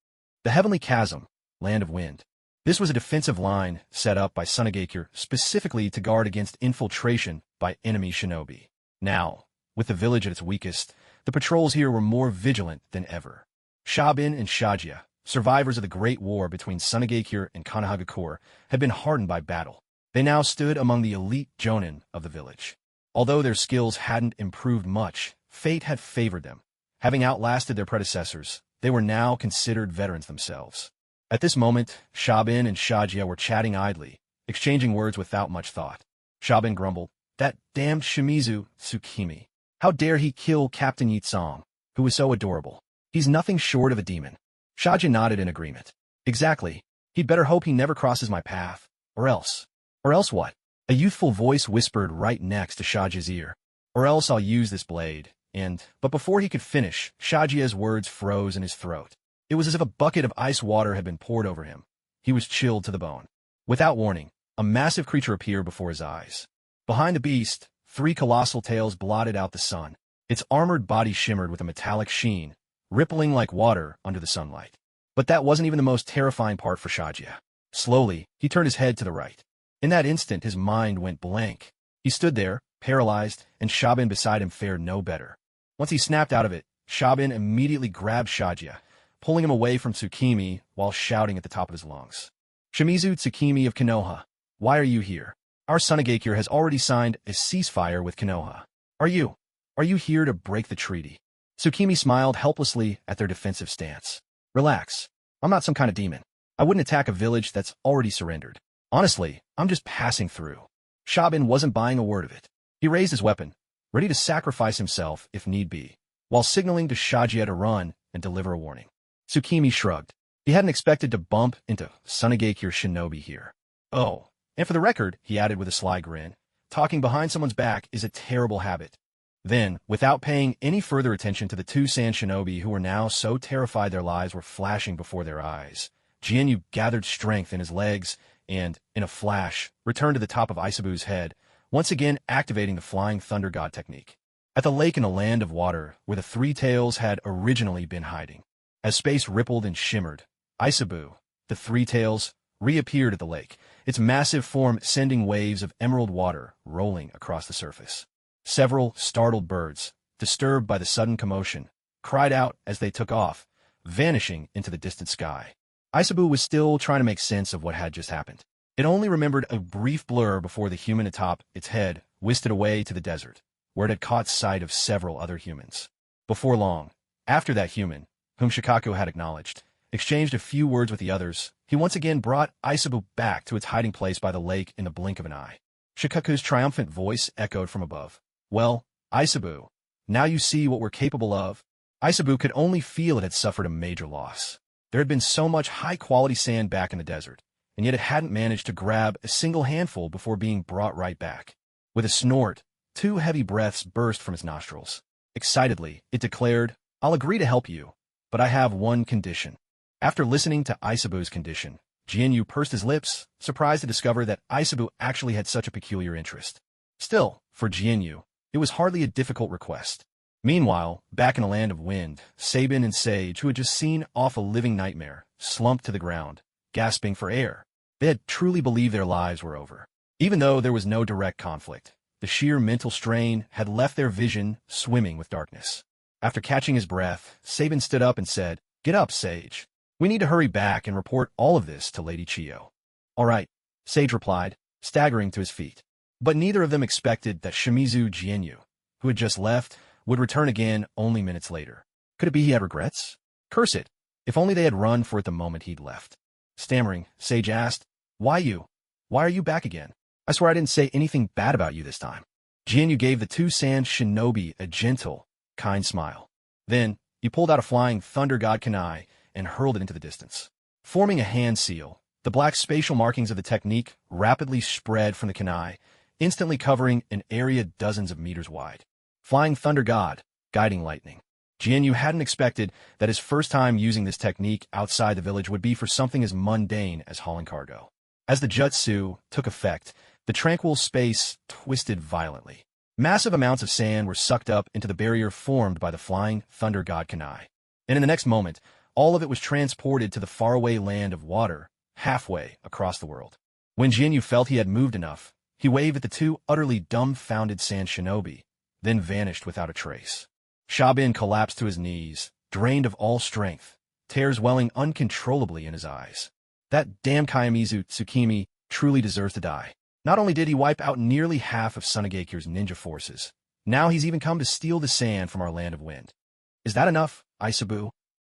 The heavenly chasm, land of wind. This was a defensive line set up by Sunagakure specifically to guard against infiltration by enemy shinobi. Now, with the village at its weakest, the patrols here were more vigilant than ever. Shabin and Shajiya, survivors of the Great War between Sunagakure and Konohagakure, had been hardened by battle. They now stood among the elite jonin of the village. Although their skills hadn't improved much, fate had favored them. Having outlasted their predecessors, they were now considered veterans themselves. At this moment, Shabin and Shajiya were chatting idly, exchanging words without much thought. Shabin grumbled, That damned Shimizu Tsukimi. How dare he kill Captain Yitsong, who was so adorable. He's nothing short of a demon. Shajiya nodded in agreement. Exactly. He'd better hope he never crosses my path. Or else. Or else what? A youthful voice whispered right next to Shajiya's ear. Or else I'll use this blade. But before he could finish, Shajiya's words froze in his throat. It was as if a bucket of ice water had been poured over him. He was chilled to the bone. Without warning, a massive creature appeared before his eyes. Behind the beast, 3 colossal tails blotted out the sun. Its armored body shimmered with a metallic sheen, rippling like water under the sunlight. But that wasn't even the most terrifying part for Shajiya. Slowly, he turned his head to the right. In that instant, his mind went blank. He stood there, paralyzed, and Shabin beside him fared no better. Once he snapped out of it, Shabin immediately grabbed Shajiya, pulling him away from Tsukimi while shouting at the top of his lungs. Shimizu Tsukimi of Konoha, why are you here? Our Sunagakure has already signed a ceasefire with Konoha. Are you here to break the treaty? Tsukimi smiled helplessly at their defensive stance. Relax. I'm not some kind of demon. I wouldn't attack a village that's already surrendered. Honestly, I'm just passing through. Shabin wasn't buying a word of it. He raised his weapon, ready to sacrifice himself if need be, while signaling to Shajiya to run and deliver a warning. Tsukimi shrugged. He hadn't expected to bump into Sunagakure shinobi here. Oh, and for the record, he added with a sly grin, talking behind someone's back is a terrible habit. Then, without paying any further attention to the 2 sand shinobi who were now so terrified their lives were flashing before their eyes, Jianyu gathered strength in his legs and, in a flash, returned to the top of Isabu's head, once again activating the Flying Thunder God technique. At the lake in a land of water, where the 3 tails had originally been hiding. As space rippled and shimmered, Isabu, the 3 tails, reappeared at the lake, its massive form sending waves of emerald water rolling across the surface. Several startled birds, disturbed by the sudden commotion, cried out as they took off, vanishing into the distant sky. Isabu was still trying to make sense of what had just happened. It only remembered a brief blur before the human atop its head whisked it away to the desert, where it had caught sight of several other humans. Before long, after that human, whom Shikaku had acknowledged, exchanged a few words with the others, he once again brought Isabu back to its hiding place by the lake in the blink of an eye. Shikaku's triumphant voice echoed from above. Well, Isabu, now you see what we're capable of. Isabu could only feel it had suffered a major loss. There had been so much high-quality sand back in the desert, and yet it hadn't managed to grab a single handful before being brought right back. With a snort, 2 heavy breaths burst from its nostrils. Excitedly, it declared, I'll agree to help you, but I have one condition. After listening to Isabu's condition, Jianyu pursed his lips, surprised to discover that Isabu actually had such a peculiar interest. Still, for Jianyu, it was hardly a difficult request. Meanwhile, back in the land of wind, Sabin and Sage, who had just seen off a living nightmare, slumped to the ground, gasping for air. They had truly believed their lives were over. Even though there was no direct conflict, the sheer mental strain had left their vision swimming with darkness. After catching his breath, Sabin stood up and said, "Get up, Sage. We need to hurry back and report all of this to Lady Chiyo." "All right," Sage replied, staggering to his feet. But neither of them expected that Shimizu Jianyu, who had just left, would return again only minutes later. Could it be he had regrets? Curse it, if only they had run for it the moment he'd left. Stammering, Sage asked, Why you? Why are you back again? I swear I didn't say anything bad about you this time." Jianyu gave the two sand shinobi a gentle, kind smile. Then, he pulled out a flying thunder god kunai and hurled it into the distance. Forming a hand seal, the black spatial markings of the technique rapidly spread from the kunai, instantly covering an area dozens of meters wide. Flying thunder god, guiding lightning. Jianyu hadn't expected that his first time using this technique outside the village would be for something as mundane as hauling cargo. As the jutsu took effect, the tranquil space twisted violently. Massive amounts of sand were sucked up into the barrier formed by the flying thunder god kunai. And in the next moment, all of it was transported to the faraway land of water, halfway across the world. When Jianyu felt he had moved enough, he waved at the two utterly dumbfounded sand shinobi, then vanished without a trace. Shabin collapsed to his knees, drained of all strength, tears welling uncontrollably in his eyes. That damn Kiyomizu Tsukimi truly deserves to die. Not only did he wipe out nearly half of Sunegakure's ninja forces, now he's even come to steal the sand from our land of wind. Is that enough, Isabu?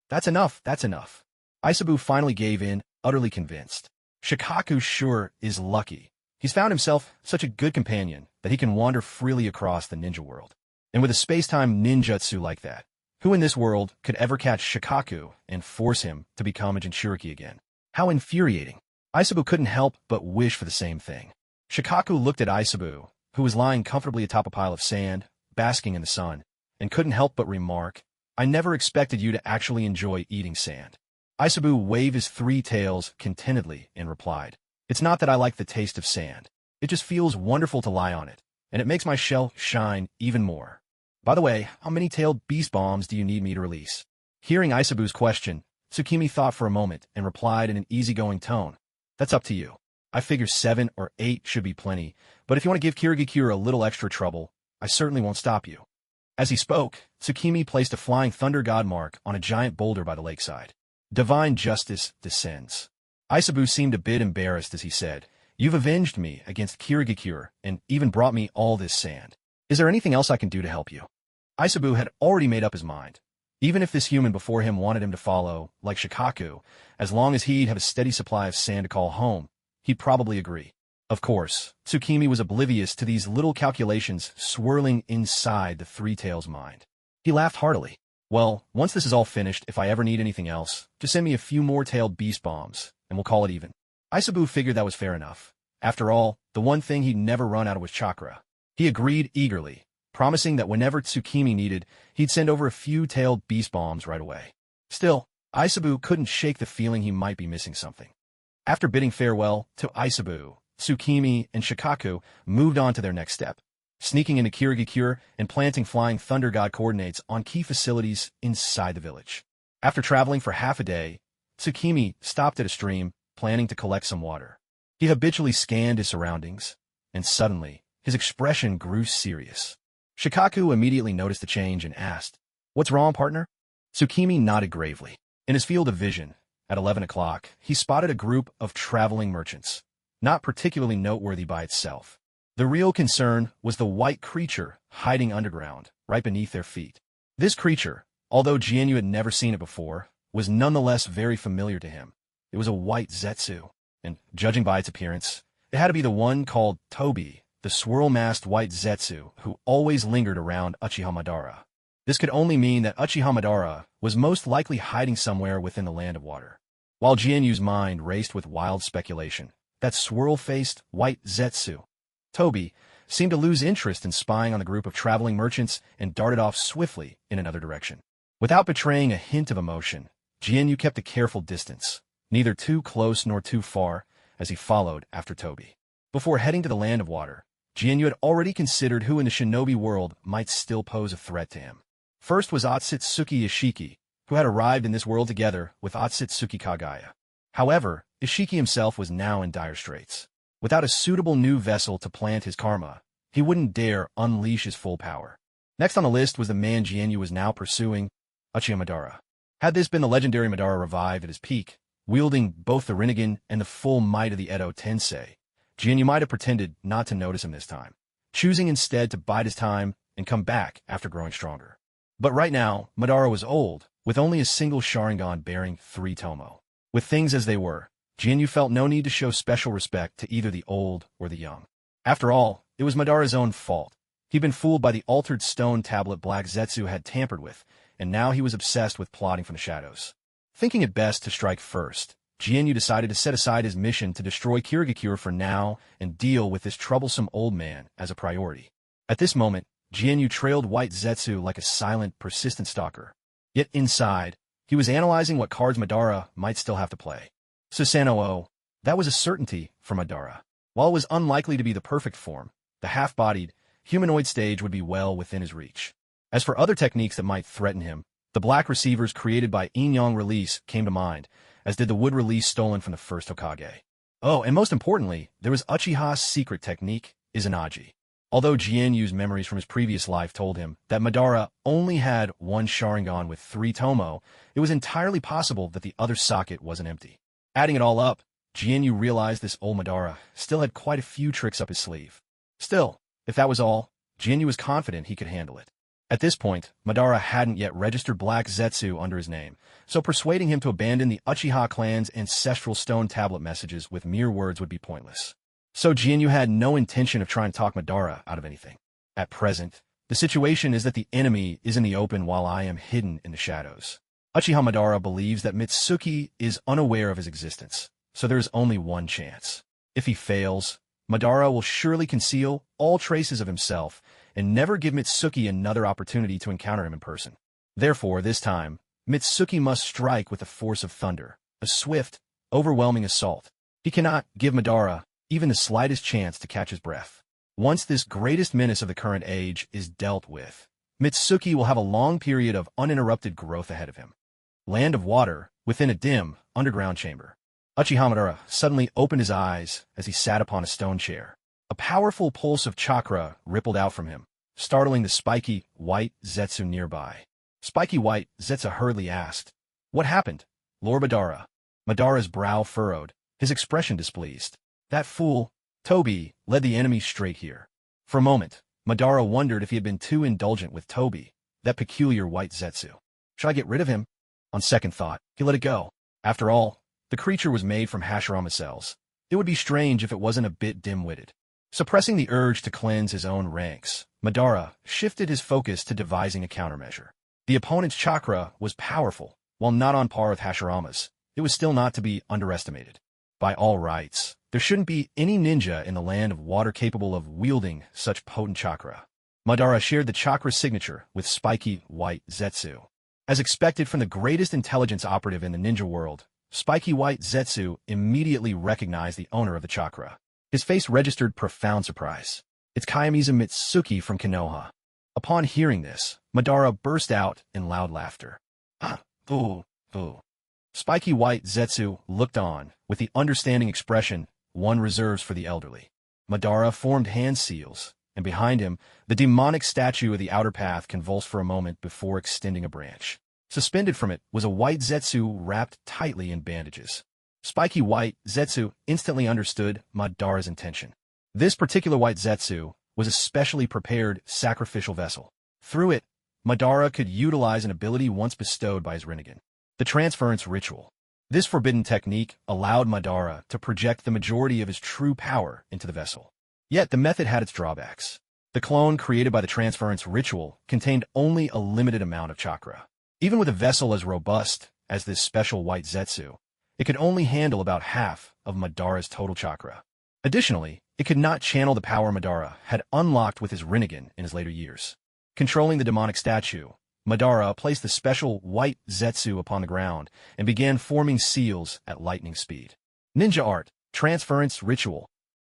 That's enough, that's enough. Isabu finally gave in, utterly convinced. Shikaku sure is lucky. He's found himself such a good companion that he can wander freely across the ninja world. And with a space-time ninjutsu like that, who in this world could ever catch Shikaku and force him to become a Jinchuriki again? How infuriating. Isabu couldn't help but wish for the same thing. Shikaku looked at Isabu, who was lying comfortably atop a pile of sand, basking in the sun, and couldn't help but remark, "I never expected you to actually enjoy eating sand." Isabu waved his three tails contentedly and replied, "It's not that I like the taste of sand. It just feels wonderful to lie on it, and it makes my shell shine even more. By the way, how many tailed beast bombs do you need me to release?" Hearing Isabu's question, Tsukimi thought for a moment and replied in an easygoing tone, "That's up to you. I figure 7 or 8 should be plenty, but if you want to give Kirigakure a little extra trouble, I certainly won't stop you." As he spoke, Tsukimi placed a flying thunder god mark on a giant boulder by the lakeside. Divine justice descends. Isabu seemed a bit embarrassed as he said, "You've avenged me against Kirigakure and even brought me all this sand. Is there anything else I can do to help you?" Isabu had already made up his mind. Even if this human before him wanted him to follow, like Shikaku, as long as he'd have a steady supply of sand to call home, he'd probably agree. Of course, Tsukimi was oblivious to these little calculations swirling inside the Three Tails' mind. He laughed heartily. "Well, once this is all finished, if I ever need anything else, just send me a few more tailed beast bombs, and we'll call it even." Isabu figured that was fair enough. After all, the one thing he'd never run out of was chakra. He agreed eagerly, promising that whenever Tsukimi needed, he'd send over a few tailed beast bombs right away. Still, Isabu couldn't shake the feeling he might be missing something. After bidding farewell to Isabu, Tsukimi and Shikaku moved on to their next step, sneaking into Kirigakure and planting flying thunder god coordinates on key facilities inside the village. After traveling for half a day, Tsukimi stopped at a stream, planning to collect some water. He habitually scanned his surroundings, and suddenly, his expression grew serious. Shikaku immediately noticed the change and asked, "What's wrong, partner?" Tsukimi nodded gravely. In his field of vision, at 11 o'clock, he spotted a group of traveling merchants, not particularly noteworthy by itself. The real concern was the white creature hiding underground, right beneath their feet. This creature, although Jianyu had never seen it before, was nonetheless very familiar to him. It was a white zetsu, and judging by its appearance, it had to be the one called Tobi, the swirl-masked white zetsu who always lingered around Uchiha Madara. This could only mean that Uchiha Madara was most likely hiding somewhere within the land of water. While Jianyu's mind raced with wild speculation, that swirl-faced white zetsu, Tobi, seemed to lose interest in spying on the group of traveling merchants and darted off swiftly in another direction. Without betraying a hint of emotion, Jianyu kept a careful distance, neither too close nor too far, as he followed after Toby. Before heading to the land of water, Jianyu had already considered who in the shinobi world might still pose a threat to him. First was Otsutsuki Ishiki, who had arrived in this world together with Otsutsuki Kagaya. However, Ishiki himself was now in dire straits. Without a suitable new vessel to plant his karma, he wouldn't dare unleash his full power. Next on the list was the man Jianyu was now pursuing, Uchiha Madara. Had this been the legendary Madara revived at his peak, wielding both the Rinnegan and the full might of the Edo Tensei, Jianyu might have pretended not to notice him this time, choosing instead to bide his time and come back after growing stronger. But right now, Madara was old, with only a single sharingan bearing 3 tomo. With things as they were, Jianyu felt no need to show special respect to either the old or the young. After all, it was Madara's own fault. He'd been fooled by the altered stone tablet Black Zetsu had tampered with, and now he was obsessed with plotting from the shadows. Thinking it best to strike first, Jianyu decided to set aside his mission to destroy Kirigakure for now and deal with this troublesome old man as a priority. At this moment, Jianyu trailed White Zetsu like a silent, persistent stalker. Yet inside, he was analyzing what cards Madara might still have to play. Susanoo, that was a certainty for Madara. While it was unlikely to be the perfect form, the half-bodied, humanoid stage would be well within his reach. As for other techniques that might threaten him, the black receivers created by Inyang release came to mind, as did the wood release stolen from the first Hokage. Oh, and most importantly, there was Uchiha's secret technique, Izanagi. Although Jianyu's memories from his previous life told him that Madara only had 1 sharingan with 3 tomo, it was entirely possible that the other socket wasn't empty. Adding it all up, Jianyu realized this old Madara still had quite a few tricks up his sleeve. Still, if that was all, Jianyu was confident he could handle it. At this point, Madara hadn't yet registered Black Zetsu under his name, so persuading him to abandon the Uchiha clan's ancestral stone tablet messages with mere words would be pointless. So Jianyu had no intention of trying to talk Madara out of anything. At present, the situation is that the enemy is in the open while I am hidden in the shadows. Uchiha Madara believes that Mitsuki is unaware of his existence, so there is only one chance. If he fails, Madara will surely conceal all traces of himself and never give Mitsuki another opportunity to encounter him in person. Therefore, this time, Mitsuki must strike with the force of thunder, a swift, overwhelming assault. He cannot give Madara even the slightest chance to catch his breath. Once this greatest menace of the current age is dealt with, Mitsuki will have a long period of uninterrupted growth ahead of him. Land of water, within a dim, underground chamber. Uchiha Madara suddenly opened his eyes as he sat upon a stone chair. A powerful pulse of chakra rippled out from him, startling the spiky, white Zetsu nearby. Spiky white Zetsu hurriedly asked, "What happened, Lord Madara?" Madara's brow furrowed, his expression displeased. That fool, Toby, led the enemy straight here. For a moment, Madara wondered if he had been too indulgent with Toby, that peculiar white Zetsu. Should I get rid of him? On second thought, he let it go. After all, the creature was made from Hashirama cells. It would be strange if it wasn't a bit dim-witted. Suppressing the urge to cleanse his own ranks, Madara shifted his focus to devising a countermeasure. The opponent's chakra was powerful. While not on par with Hashirama's, it was still not to be underestimated. By all rights, there shouldn't be any ninja in the land of water capable of wielding such potent chakra. Madara shared the chakra signature with spiky white Zetsu. As expected from the greatest intelligence operative in the ninja world, spiky white Zetsu immediately recognized the owner of the chakra. His face registered profound surprise. It's Kayamiza Mitsuki from Konoha. Upon hearing this, Madara burst out in loud laughter. Boo, boo. Spiky white Zetsu looked on with the understanding expression one reserves for the elderly. Madara formed hand seals, and behind him, the demonic statue of the outer path convulsed for a moment before extending a branch. Suspended from it was a white Zetsu wrapped tightly in bandages. Spiky white Zetsu instantly understood Madara's intention. This particular white Zetsu was a specially prepared sacrificial vessel. Through it, Madara could utilize an ability once bestowed by his Rinnegan, the transference ritual. This forbidden technique allowed Madara to project the majority of his true power into the vessel. Yet the method had its drawbacks. The clone created by the transference ritual contained only a limited amount of chakra. Even with a vessel as robust as this special white Zetsu, it could only handle about half of Madara's total chakra. Additionally, it could not channel the power Madara had unlocked with his Rinnegan in his later years. Controlling the demonic statue, Madara placed the special white zetsu upon the ground and began forming seals at lightning speed. Ninja art, transference ritual.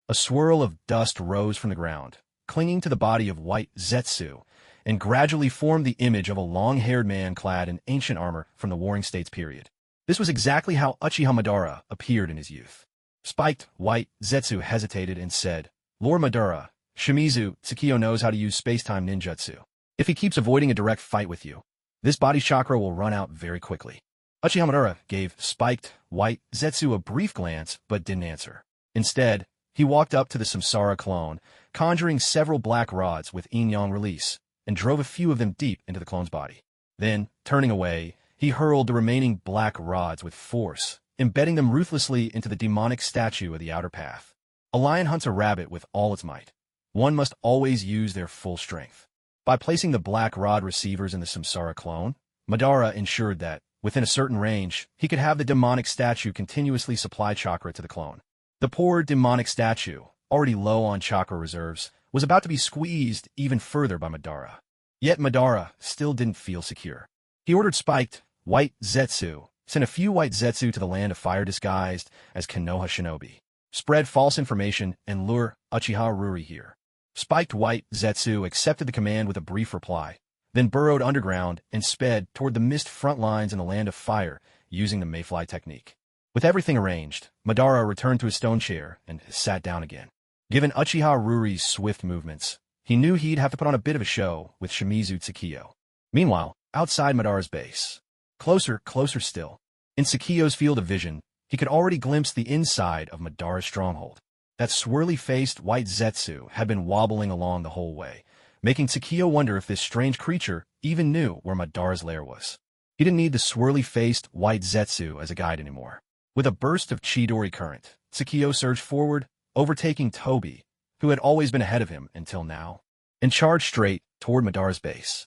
A swirl of dust rose from the ground, clinging to the body of white zetsu, and gradually formed the image of a long-haired man clad in ancient armor from the Warring States period. This was exactly how Uchiha Madara appeared in his youth. Spiked white zetsu hesitated and said, "Lord Madara, Shimizu Tsukiyo knows how to use space-time ninjutsu. If he keeps avoiding a direct fight with you, this body chakra will run out very quickly." Uchiha Madara gave spiked white zetsu a brief glance but didn't answer. Instead, he walked up to the samsara clone, conjuring several black rods with yin-yang release, and drove a few of them deep into the clone's body. Then, turning away, he hurled the remaining black rods with force, embedding them ruthlessly into the demonic statue of the outer path. A lion hunts a rabbit with all its might. One must always use their full strength. By placing the black rod receivers in the samsara clone, Madara ensured that, within a certain range, he could have the demonic statue continuously supply chakra to the clone. The poor demonic statue, already low on chakra reserves, was about to be squeezed even further by Madara. Yet Madara still didn't feel secure. He ordered spiked white zetsu, sent a few white zetsu to the land of fire disguised as Konoha shinobi, spread false information, and lure Uchiha Ruri here. Spiked white zetsu accepted the command with a brief reply, then burrowed underground and sped toward the mist front lines in the land of fire using the mayfly technique. With everything arranged, Madara returned to his stone chair and sat down again. Given Uchiha Ruri's swift movements, he knew he'd have to put on a bit of a show with Shimizu Tsukiyo. Meanwhile, outside Madara's base, closer still, in Tsukiyo's field of vision, he could already glimpse the inside of Madara's stronghold. That swirly-faced white zetsu had been wobbling along the whole way, making Tsukiyo wonder if this strange creature even knew where Madara's lair was. He didn't need the swirly-faced white zetsu as a guide anymore. With a burst of Chidori current, Tsukiyo surged forward, overtaking Tobi, who had always been ahead of him until now, and charged straight toward Madara's base.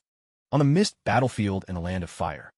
On the mist battlefield in the land of fire.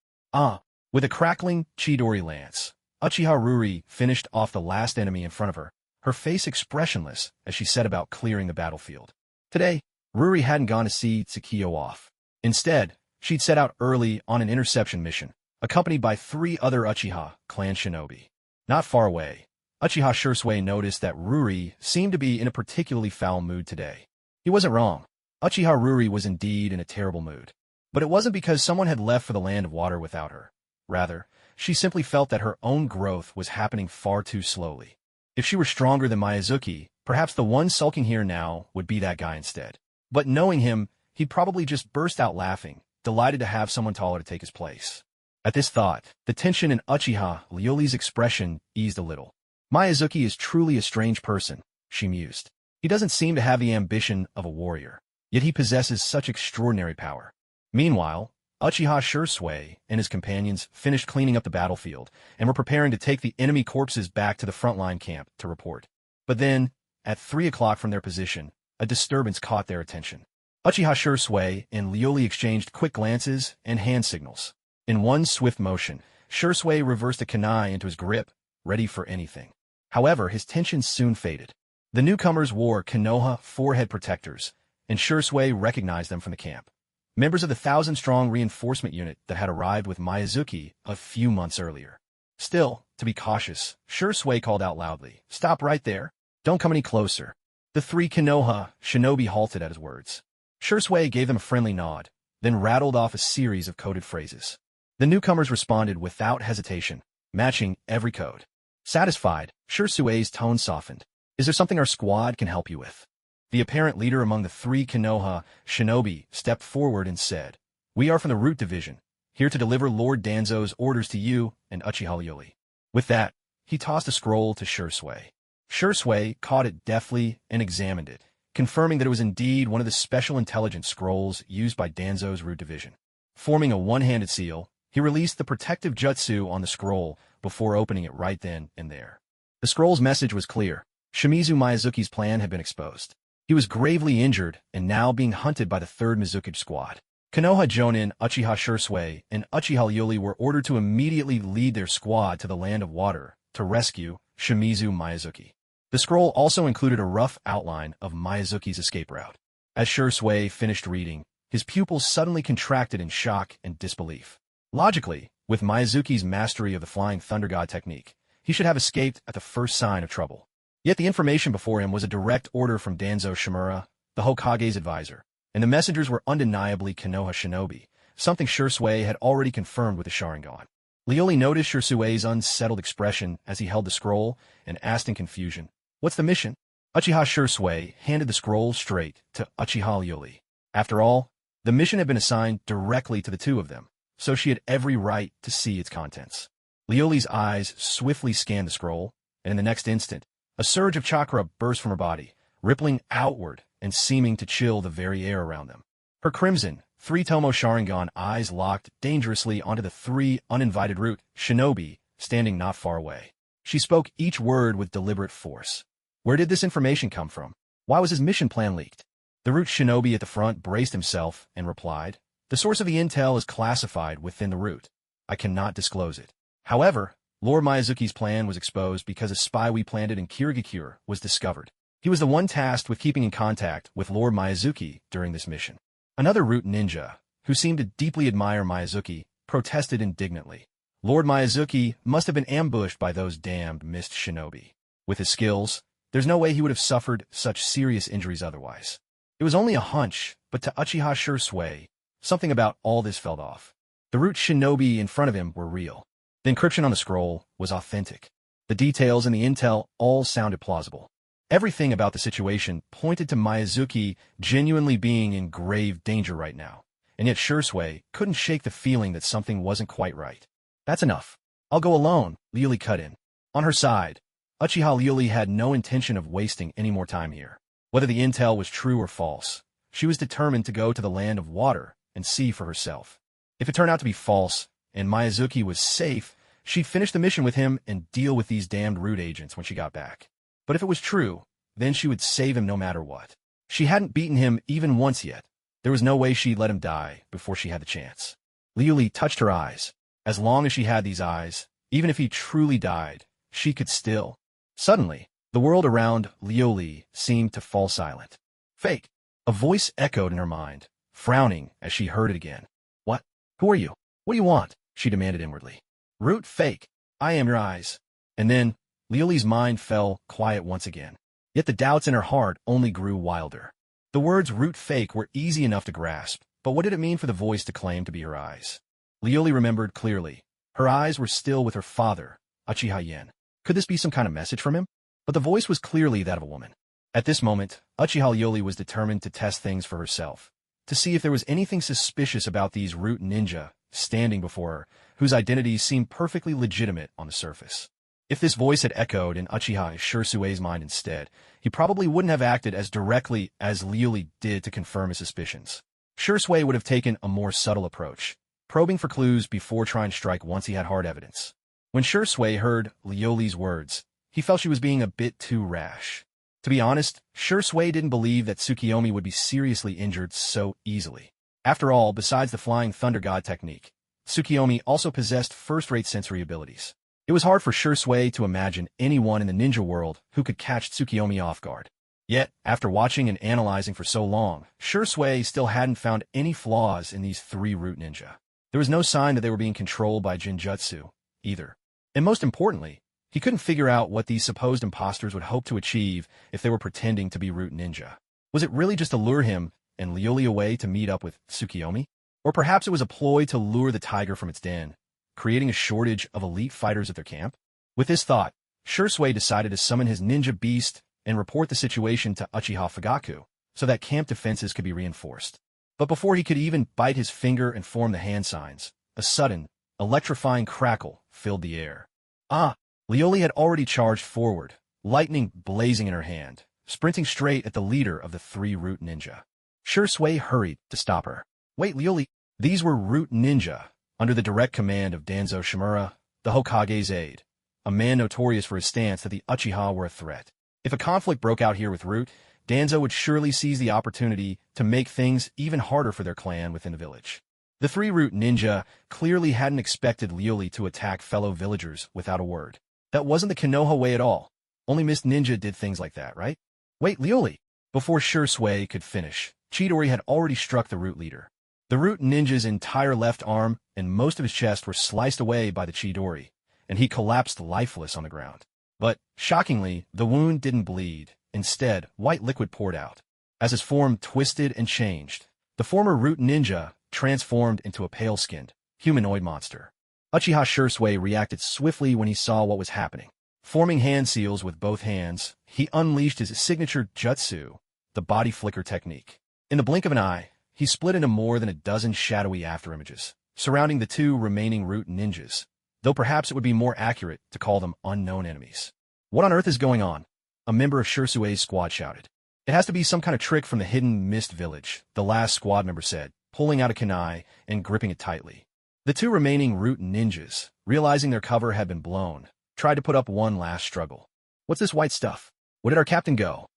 With a crackling Chidori lance, Uchiha Ruri finished off the last enemy in front of her face expressionless as she set about clearing the battlefield. Today, Ruri hadn't gone to see Tsukiyo off. Instead, she'd set out early on an interception mission, accompanied by 3 other Uchiha clan shinobi. Not far away, Uchiha Shursui noticed that Ruri seemed to be in a particularly foul mood today. He wasn't wrong. Uchiha Ruri was indeed in a terrible mood. But it wasn't because someone had left for the land of water without her. Rather, she simply felt that her own growth was happening far too slowly. If she were stronger than Miyazuki, perhaps the one sulking here now would be that guy instead. But knowing him, he'd probably just burst out laughing, delighted to have someone taller to take his place. At this thought, the tension in Uchiha Ryori's expression eased a little. Miyazuki is truly a strange person, she mused. He doesn't seem to have the ambition of a warrior, yet he possesses such extraordinary power. Meanwhile, Uchiha Shursui and his companions finished cleaning up the battlefield and were preparing to take the enemy corpses back to the frontline camp to report. But then, at 3 o'clock from their position, a disturbance caught their attention. Uchiha Shursui and Ryori exchanged quick glances and hand signals. In one swift motion, Shursui reversed a kunai into his grip, ready for anything. However, his tension soon faded. The newcomers wore Konoha forehead protectors, and Shursui recognized them from the camp. Members of the 1,000-strong reinforcement unit that had arrived with Miyazuki a few months earlier. Still, to be cautious, Shursui called out loudly, "Stop right there. Don't come any closer." The 3 Konoha shinobi halted at his words. Shursui gave them a friendly nod, then rattled off a series of coded phrases. The newcomers responded without hesitation, matching every code. Satisfied, Shursui's tone softened. "Is there something our squad can help you with?" The apparent leader among the 3 Konoha shinobi stepped forward and said, "We are from the Root Division, here to deliver Lord Danzo's orders to you and Uchiha Ryori." With that, he tossed a scroll to Shursui. Shursui caught it deftly and examined it, confirming that it was indeed one of the special intelligence scrolls used by Danzo's Root Division. Forming a one-handed seal, he released the protective jutsu on the scroll before opening it right then and there. The scroll's message was clear. Shimizu Miyazuki's plan had been exposed. He was gravely injured and now being hunted by the 3rd Mizuki squad. Konoha Jonin, Uchiha Shursui, and Uchiha Ryori were ordered to immediately lead their squad to the land of water to rescue Shimizu Miyazuki. The scroll also included a rough outline of Miyazuki's escape route. As Shursui finished reading, His pupils suddenly contracted in shock and disbelief. Logically, with Miyazuki's mastery of the Flying Thunder God technique, he should have escaped at the first sign of trouble. Yet the information before him was a direct order from Danzo Shimura, the Hokage's advisor, and the messengers were undeniably Konoha shinobi, something Shursui had already confirmed with the sharingan. Lioli noticed Shursui's unsettled expression as he held the scroll and asked in confusion, "What's the mission?" Uchiha Shursui handed the scroll straight to Uchiha Lioli. After all, the mission had been assigned directly to the two of them, so she had every right to see its contents. Lioli's eyes swiftly scanned the scroll, and in the next instant, a surge of chakra burst from her body, rippling outward and seeming to chill the very air around them. Her crimson, three-tomo sharingan eyes locked dangerously onto the three uninvited root shinobi standing not far away. She spoke each word with deliberate force. Where did this information come from? Why was his mission plan leaked? The root shinobi at the front braced himself and replied, "The source of the intel is classified within the root. I cannot disclose it. However, Lord Miyazuki's plan was exposed because a spy we planted in Kirigakure was discovered. He was the one tasked with keeping in contact with Lord Miyazuki during this mission." Another root ninja, who seemed to deeply admire Miyazuki, protested indignantly. Lord Miyazuki must have been ambushed by those damned mist shinobi. With his skills, there's no way he would have suffered such serious injuries otherwise. It was only a hunch, but to Uchiha Shursui, something about all this felt off. The root shinobi in front of him were real. The encryption on the scroll was authentic. The details and the intel all sounded plausible. Everything about the situation pointed to Miyazuki genuinely being in grave danger right now, and yet Shursui couldn't shake the feeling that something wasn't quite right. "That's enough. I'll go alone," Liuli cut in. On her side, Uchiha Liuli had no intention of wasting any more time here. Whether the intel was true or false, she was determined to go to the land of water and see for herself. If it turned out to be false, and Miyazuki was safe, she'd finish the mission with him and deal with these damned root agents when she got back. But if it was true, then she would save him no matter what. She hadn't beaten him even once yet. There was no way she'd let him die before she had the chance. Liuli touched her eyes. As long as she had these eyes, even if he truly died, she could still. Suddenly, the world around Liuli seemed to fall silent. "Fake." A voice echoed in her mind, frowning as she heard it again. "What? Who are you? What do you want?" she demanded inwardly. "Root fake. I am your eyes." And then, Liuli's mind fell quiet once again. Yet the doubts in her heart only grew wilder. The words root fake were easy enough to grasp, but what did it mean for the voice to claim to be her eyes? Liuli remembered clearly. Her eyes were still with her father, Uchiha Yen. Could this be some kind of message from him? But the voice was clearly that of a woman. At this moment, Uchiha Liuli was determined to test things for herself, to see if there was anything suspicious about these root ninja standing before her, whose identities seemed perfectly legitimate on the surface. If this voice had echoed in Uchiha Shursui's mind instead, he probably wouldn't have acted as directly as Liuli did to confirm his suspicions. Shursui would have taken a more subtle approach, probing for clues before trying to strike once he had hard evidence. When Shursui heard Liuli's words, he felt she was being a bit too rash. To be honest, Shursui didn't believe that Tsukiyomi would be seriously injured so easily. After all, besides the Flying Thunder God technique, Tsukiyomi also possessed first-rate sensory abilities. It was hard for Shursui to imagine anyone in the ninja world who could catch Tsukiyomi off guard. Yet, after watching and analyzing for so long, Shursui still hadn't found any flaws in these three root ninja. There was no sign that they were being controlled by Jinjutsu, either. And most importantly, he couldn't figure out what these supposed imposters would hope to achieve if they were pretending to be root ninja. Was it really just to lure him and Liuli away to meet up with Tsukiyomi? Or perhaps it was a ploy to lure the tiger from its den, creating a shortage of elite fighters at their camp? With this thought, Shursui decided to summon his ninja beast and report the situation to Uchiha Fugaku, so that camp defenses could be reinforced. But before he could even bite his finger and form the hand signs, a sudden, electrifying crackle filled the air. Liuli had already charged forward, lightning blazing in her hand, sprinting straight at the leader of the three root ninja. Shursui hurried to stop her. "Wait, Liuli." These were root ninja, under the direct command of Danzo Shimura, the Hokage's aide, a man notorious for his stance that the Uchiha were a threat. If a conflict broke out here with Root, Danzo would surely seize the opportunity to make things even harder for their clan within the village. The three root ninja clearly hadn't expected Liuli to attack fellow villagers without a word. That wasn't the Konoha way at all. Only Mist Ninja did things like that, right? "Wait, Liuli!" Before Shursui could finish, Chidori had already struck the root leader. The root ninja's entire left arm and most of his chest were sliced away by the Chidori, and he collapsed lifeless on the ground. But, shockingly, the wound didn't bleed. Instead, white liquid poured out. As his form twisted and changed, the former root ninja transformed into a pale-skinned, humanoid monster. Uchiha Shursui reacted swiftly when he saw what was happening. Forming hand seals with both hands, he unleashed his signature jutsu, the body flicker technique. In the blink of an eye, he split into more than a dozen shadowy afterimages, surrounding the two remaining root ninjas, though perhaps it would be more accurate to call them unknown enemies. What on earth is going on? A member of Shursui's squad shouted. It has to be some kind of trick from the hidden mist village, the last squad member said, pulling out a kunai and gripping it tightly. The two remaining root ninjas, realizing their cover had been blown, tried to put up one last struggle. What's this white stuff? Where did our captain go?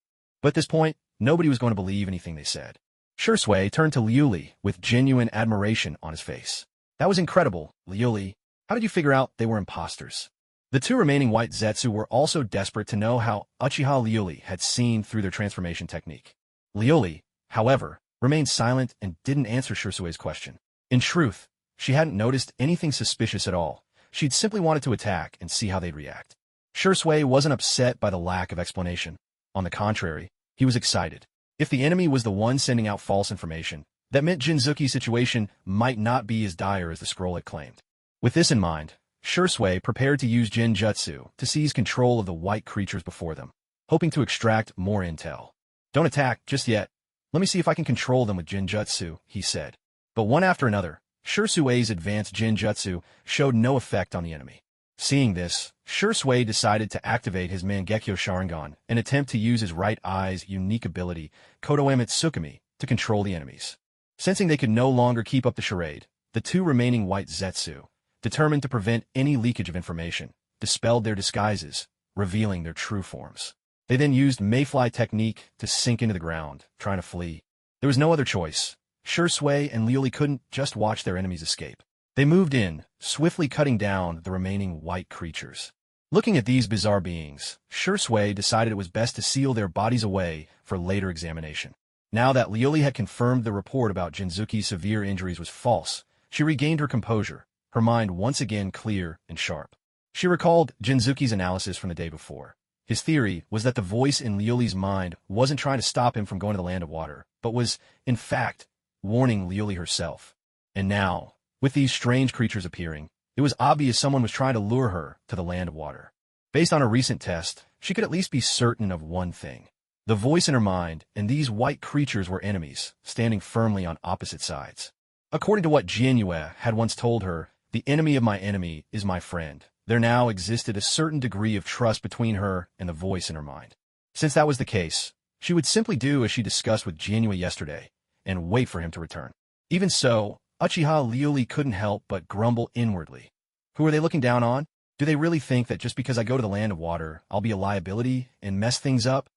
But at this point, nobody was going to believe anything they said. Shursui turned to Liuli with genuine admiration on his face. That was incredible, Liuli. How did you figure out they were imposters? The two remaining white Zetsu were also desperate to know how Uchiha Liuli had seen through their transformation technique. Liuli, however, remained silent and didn't answer Shursui's question. In truth, she hadn't noticed anything suspicious at all. She'd simply wanted to attack and see how they'd react. Shursui wasn't upset by the lack of explanation. On the contrary, he was excited. If the enemy was the one sending out false information, that meant Jinzuki's situation might not be as dire as the scroll had claimed. With this in mind, Shursui prepared to use Jinjutsu to seize control of the white creatures before them, hoping to extract more intel. Don't attack just yet. Let me see if I can control them with Jinjutsu, he said. But one after another, Shursui's advanced Jinjutsu showed no effect on the enemy. Seeing this, Shursui decided to activate his Mangekyo Sharingan and attempt to use his right eye's unique ability, Kodoe Mitsukami, to control the enemies. Sensing they could no longer keep up the charade, the two remaining white Zetsu, determined to prevent any leakage of information, dispelled their disguises, revealing their true forms. They then used mayfly technique to sink into the ground, trying to flee. There was no other choice. Shursui and Liuli couldn't just watch their enemies escape. They moved in, swiftly cutting down the remaining white creatures. Looking at these bizarre beings, Shursui decided it was best to seal their bodies away for later examination. Now that Liuli had confirmed the report about Jinzuki's severe injuries was false, she regained her composure, her mind once again clear and sharp. She recalled Jinzuki's analysis from the day before. His theory was that the voice in Liuli's mind wasn't trying to stop him from going to the land of water, but was, in fact, warning Liuli herself. And now, with these strange creatures appearing, it was obvious someone was trying to lure her to the land of water. Based on a recent test, she could at least be certain of one thing. The voice in her mind and these white creatures were enemies, standing firmly on opposite sides. According to what Jianyue had once told her, the enemy of my enemy is my friend. There now existed a certain degree of trust between her and the voice in her mind. Since that was the case, she would simply do as she discussed with Jianyue yesterday, and wait for him to return. Even so, Uchiha Liuli couldn't help but grumble inwardly. Who are they looking down on? Do they really think that just because I go to the land of water, I'll be a liability and mess things up?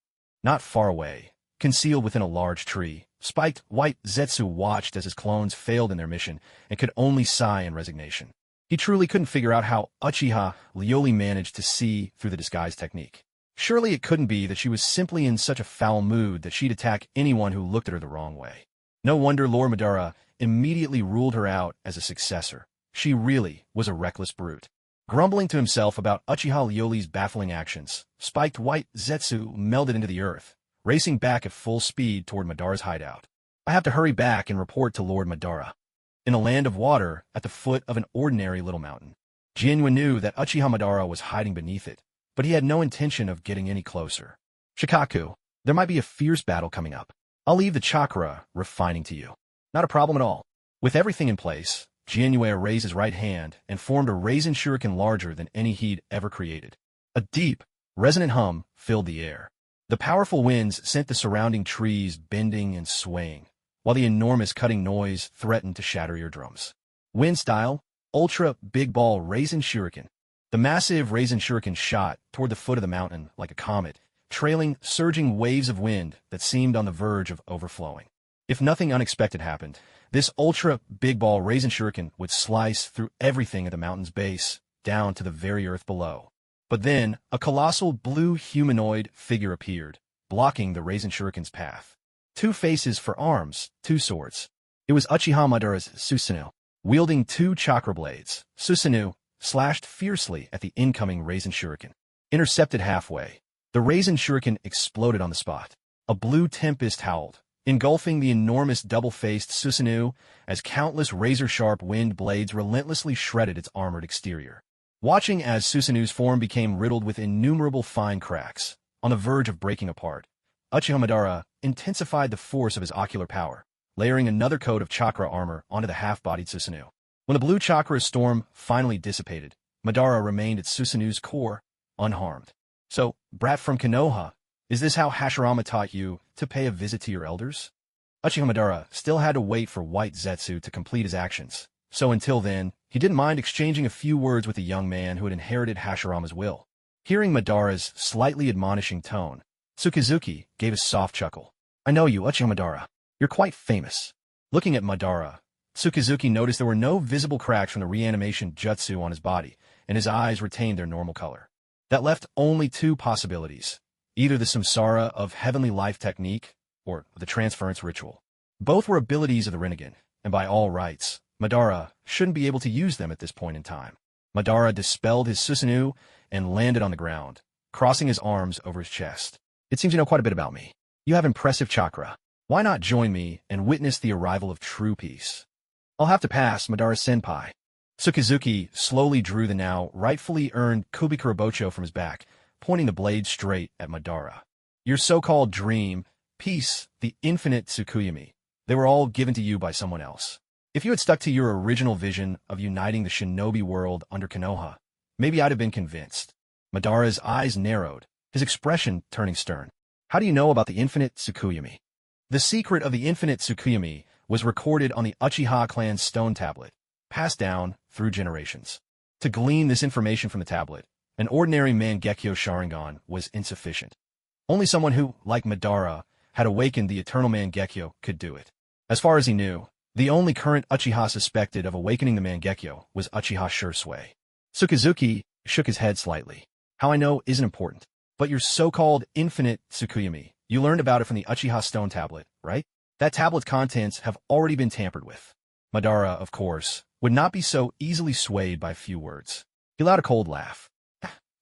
Not far away, concealed within a large tree, spiked white Zetsu watched as his clones failed in their mission and could only sigh in resignation. He truly couldn't figure out how Uchiha Liuli managed to see through the disguise technique. Surely it couldn't be that she was simply in such a foul mood that she'd attack anyone who looked at her the wrong way. No wonder Lord Madara immediately ruled her out as a successor. She really was a reckless brute. Grumbling to himself about Uchiha Liuli's baffling actions, spiked white Zetsu melded into the earth, racing back at full speed toward Madara's hideout. I have to hurry back and report to Lord Madara. In a land of water at the foot of an ordinary little mountain, Jianyue knew that Uchiha Madara was hiding beneath it, but he had no intention of getting any closer. Shikaku, there might be a fierce battle coming up. I'll leave the chakra refining to you. Not a problem at all. With everything in place, Jianyue raised his right hand and formed a raisin shuriken larger than any he'd ever created. A deep, resonant hum filled the air. The powerful winds sent the surrounding trees bending and swaying, while the enormous cutting noise threatened to shatter eardrums. Wind style, ultra big ball raisin shuriken. The massive raisin shuriken shot toward the foot of the mountain like a comet, trailing surging waves of wind that seemed on the verge of overflowing. If nothing unexpected happened, this ultra big ball raisin shuriken would slice through everything at the mountain's base, down to the very earth below. But then, a colossal blue humanoid figure appeared, blocking the raisin shuriken's path. 2 faces for arms, 2 swords. It was Uchiha Madara's Susanoo, wielding 2 chakra blades. Susanoo slashed fiercely at the incoming Rasen shuriken. Intercepted halfway, the Rasen shuriken exploded on the spot. A blue tempest howled, engulfing the enormous double-faced Susanoo as countless razor-sharp wind blades relentlessly shredded its armored exterior. Watching as Susanoo's form became riddled with innumerable fine cracks, on the verge of breaking apart, Uchiha Madara intensified the force of his ocular power, layering another coat of chakra armor onto the half-bodied Susanoo. When the blue chakra storm finally dissipated, Madara remained at Susanoo's core, unharmed. So, brat from Konoha, is this how Hashirama taught you to pay a visit to your elders? Uchiha Madara still had to wait for White Zetsu to complete his actions, so until then, he didn't mind exchanging a few words with the young man who had inherited Hashirama's will. Hearing Madara's slightly admonishing tone, Tsukizuki gave a soft chuckle. I know you, Uchiha Madara. You're quite famous. Looking at Madara, Tsukizuki noticed there were no visible cracks from the reanimation jutsu on his body, and his eyes retained their normal color. That left only 2 possibilities. Either the samsara of heavenly life technique, or the transference ritual. Both were abilities of the Rinnegan, and by all rights, Madara shouldn't be able to use them at this point in time. Madara dispelled his Susanoo and landed on the ground, crossing his arms over his chest. It seems you know quite a bit about me. You have impressive chakra. Why not join me and witness the arrival of true peace? I'll have to pass, Madara-senpai. Tsukizuki slowly drew the now rightfully earned Kubikurabocho from his back, pointing the blade straight at Madara. Your so-called dream, peace, the infinite Tsukuyami, they were all given to you by someone else. If you had stuck to your original vision of uniting the shinobi world under Konoha, maybe I'd have been convinced. Madara's eyes narrowed, his expression turning stern. How do you know about the infinite Tsukuyami? The secret of the infinite Tsukuyami was recorded on the Uchiha clan's stone tablet, passed down through generations. To glean this information from the tablet, an ordinary Mangekyo Sharingan was insufficient. Only someone who, like Madara, had awakened the eternal Mangekyo could do it. As far as he knew, the only current Uchiha suspected of awakening the Mangekyo was Uchiha Shursui. Tsukizuki shook his head slightly. How I know isn't important, but your so-called infinite Tsukuyami, you learned about it from the Uchiha stone tablet, right? That tablet's contents have already been tampered with. Madara, of course, would not be so easily swayed by a few words. He let out a cold laugh.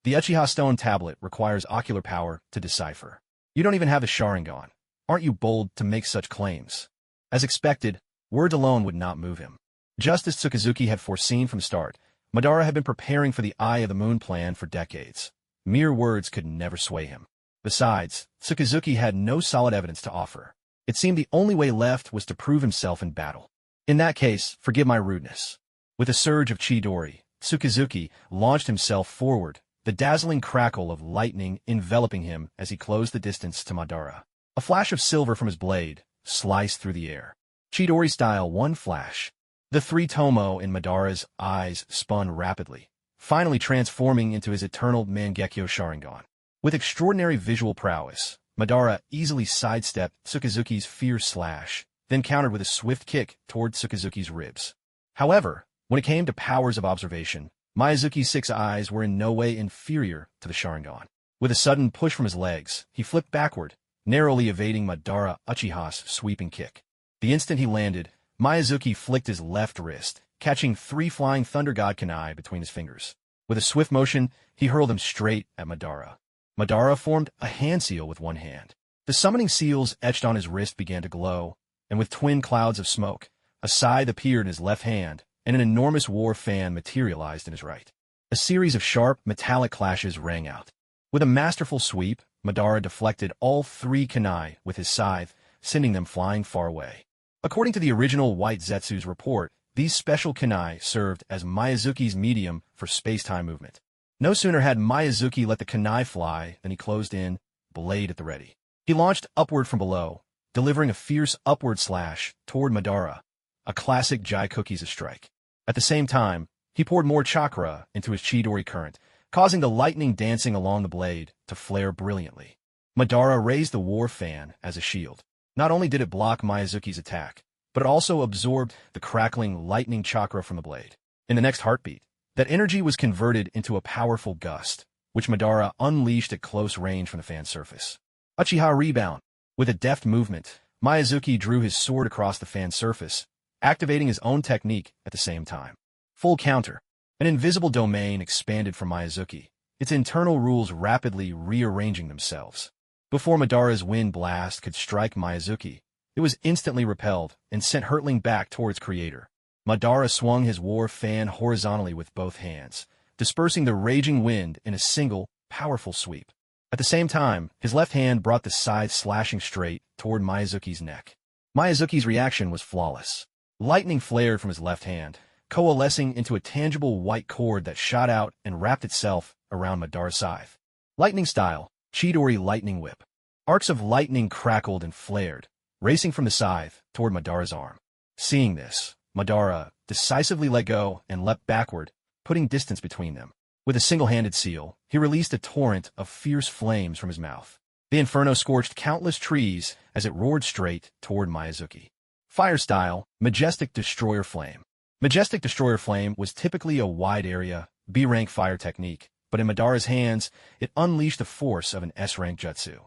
The Uchiha stone tablet requires ocular power to decipher. You don't even have the Sharingan. Aren't you bold to make such claims? As expected, words alone would not move him. Just as Tsukizuki had foreseen from the start, Madara had been preparing for the Eye of the Moon plan for decades. Mere words could never sway him. Besides, Tsukizuki had no solid evidence to offer. It seemed the only way left was to prove himself in battle. In that case, forgive my rudeness. With a surge of Chidori, Tsukizuki launched himself forward, the dazzling crackle of lightning enveloping him as he closed the distance to Madara. A flash of silver from his blade sliced through the air. Chidori style, one flash. The 3 tomo in Madara's eyes spun rapidly, finally transforming into his eternal Mangekyo Sharingan. With extraordinary visual prowess, Madara easily sidestepped Tsukizuki's fierce slash, then countered with a swift kick toward Tsukizuki's ribs. However, when it came to powers of observation, Miyazuki's 6 eyes were in no way inferior to the Sharingan. With a sudden push from his legs, he flipped backward, narrowly evading Madara Uchiha's sweeping kick. The instant he landed, Miyazuki flicked his left wrist, catching 3 flying Thunder God kunai between his fingers. With a swift motion, he hurled them straight at Madara. Madara formed a hand seal with one hand. The summoning seals etched on his wrist began to glow, and with twin clouds of smoke, a scythe appeared in his left hand, and an enormous war fan materialized in his right. A series of sharp, metallic clashes rang out. With a masterful sweep, Madara deflected all 3 kunai with his scythe, sending them flying far away. According to the original White Zetsu's report, these special kunai served as Miyazuki's medium for space-time movement. No sooner had Miyazuki let the kunai fly than he closed in, blade at the ready. He launched upward from below, delivering a fierce upward slash toward Madara, a classic Jai-Cookies strike. At the same time, he poured more chakra into his Chidori current, causing the lightning dancing along the blade to flare brilliantly. Madara raised the war fan as a shield. Not only did it block Miyazuki's attack, but it also absorbed the crackling lightning chakra from the blade. In the next heartbeat, that energy was converted into a powerful gust, which Madara unleashed at close range from the fan's surface. Uchiha rebound. With a deft movement, Miyazuki drew his sword across the fan's surface, activating his own technique at the same time. Full counter. An invisible domain expanded from Miyazuki, its internal rules rapidly rearranging themselves. Before Madara's wind blast could strike Miyazuki, it was instantly repelled and sent hurtling back towards creator. Madara swung his war fan horizontally with both hands, dispersing the raging wind in a single, powerful sweep. At the same time, his left hand brought the scythe slashing straight toward Miyazuki's neck. Miyazuki's reaction was flawless. Lightning flared from his left hand, coalescing into a tangible white cord that shot out and wrapped itself around Madara's scythe. Lightning style, Chidori lightning whip. Arcs of lightning crackled and flared, racing from the scythe toward Madara's arm. Seeing this, Madara decisively let go and leapt backward, putting distance between them. With a single-handed seal, he released a torrent of fierce flames from his mouth. The inferno scorched countless trees as it roared straight toward Miyazuki. Fire style, Majestic Destroyer Flame. Majestic Destroyer Flame was typically a wide-area, B-rank fire technique, but in Madara's hands, it unleashed the force of an S-rank jutsu.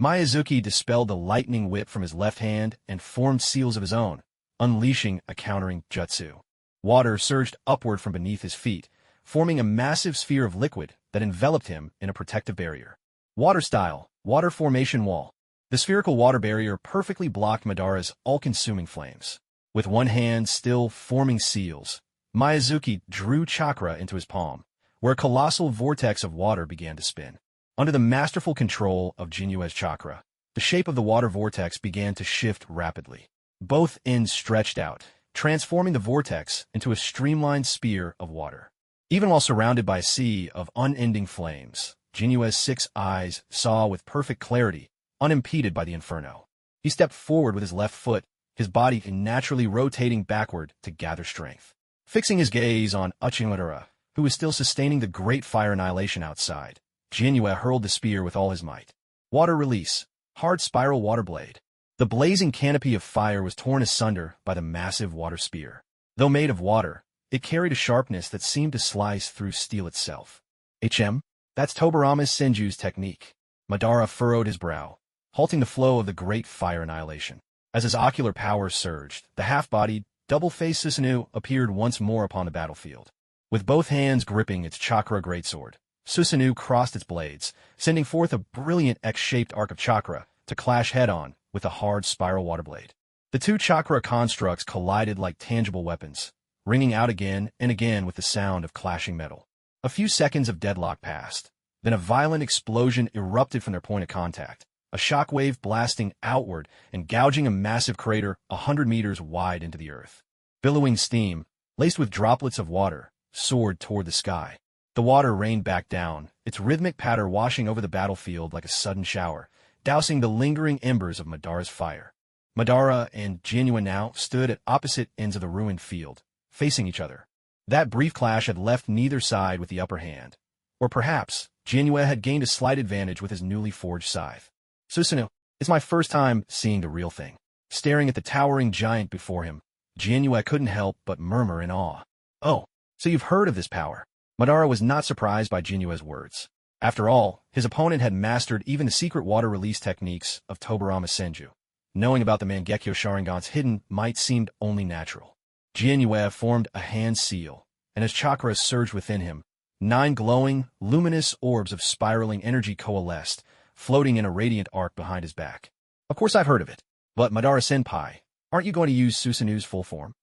Miyazuki dispelled the lightning whip from his left hand and formed seals of his own, unleashing a countering jutsu. Water surged upward from beneath his feet, forming a massive sphere of liquid that enveloped him in a protective barrier. Water style, Water Formation Wall. The spherical water barrier perfectly blocked Madara's all-consuming flames. With one hand still forming seals, Miyazuki drew chakra into his palm, where a colossal vortex of water began to spin. Under the masterful control of Jinyue's chakra, the shape of the water vortex began to shift rapidly. Both ends stretched out, transforming the vortex into a streamlined spear of water. Even while surrounded by a sea of unending flames, Jinyue's 6 eyes saw with perfect clarity, unimpeded by the inferno. He stepped forward with his left foot, his body naturally rotating backward to gather strength. Fixing his gaze on Uchimadara, who was still sustaining the great fire annihilation outside, Jinyue hurled the spear with all his might. Water release, hard spiral water blade. The blazing canopy of fire was torn asunder by the massive water spear. Though made of water, it carried a sharpness that seemed to slice through steel itself. That's Tobirama Senju's technique. Madara furrowed his brow, halting the flow of the great fire annihilation. As his ocular power surged, the half-bodied, double-faced Susanoo appeared once more upon the battlefield. With both hands gripping its chakra greatsword, Susanoo crossed its blades, sending forth a brilliant X-shaped arc of chakra to clash head-on with a hard spiral water blade. The two chakra constructs collided like tangible weapons, ringing out again and again with the sound of clashing metal. A few seconds of deadlock passed. Then a violent explosion erupted from their point of contact, a shockwave blasting outward and gouging a massive crater 100 meters wide into the earth. Billowing steam, laced with droplets of water, soared toward the sky. The water rained back down, its rhythmic patter washing over the battlefield like a sudden shower, dousing the lingering embers of Madara's fire. Madara and Jinyue now stood at opposite ends of the ruined field, facing each other. That brief clash had left neither side with the upper hand. Or perhaps, Jinyue had gained a slight advantage with his newly forged scythe. Susanoo, it's my first time seeing the real thing. Staring at the towering giant before him, Jinyue couldn't help but murmur in awe. Oh, so you've heard of this power? Madara was not surprised by Jinyue's words. After all, his opponent had mastered even the secret water release techniques of Tobirama Senju. Knowing about the Mangekyo Sharingan's hidden might seemed only natural. Jinyue formed a hand seal, and as chakra surged within him, 9 glowing, luminous orbs of spiraling energy coalesced, floating in a radiant arc behind his back. Of course I've heard of it, but Madara-senpai, aren't you going to use Susanoo's full form?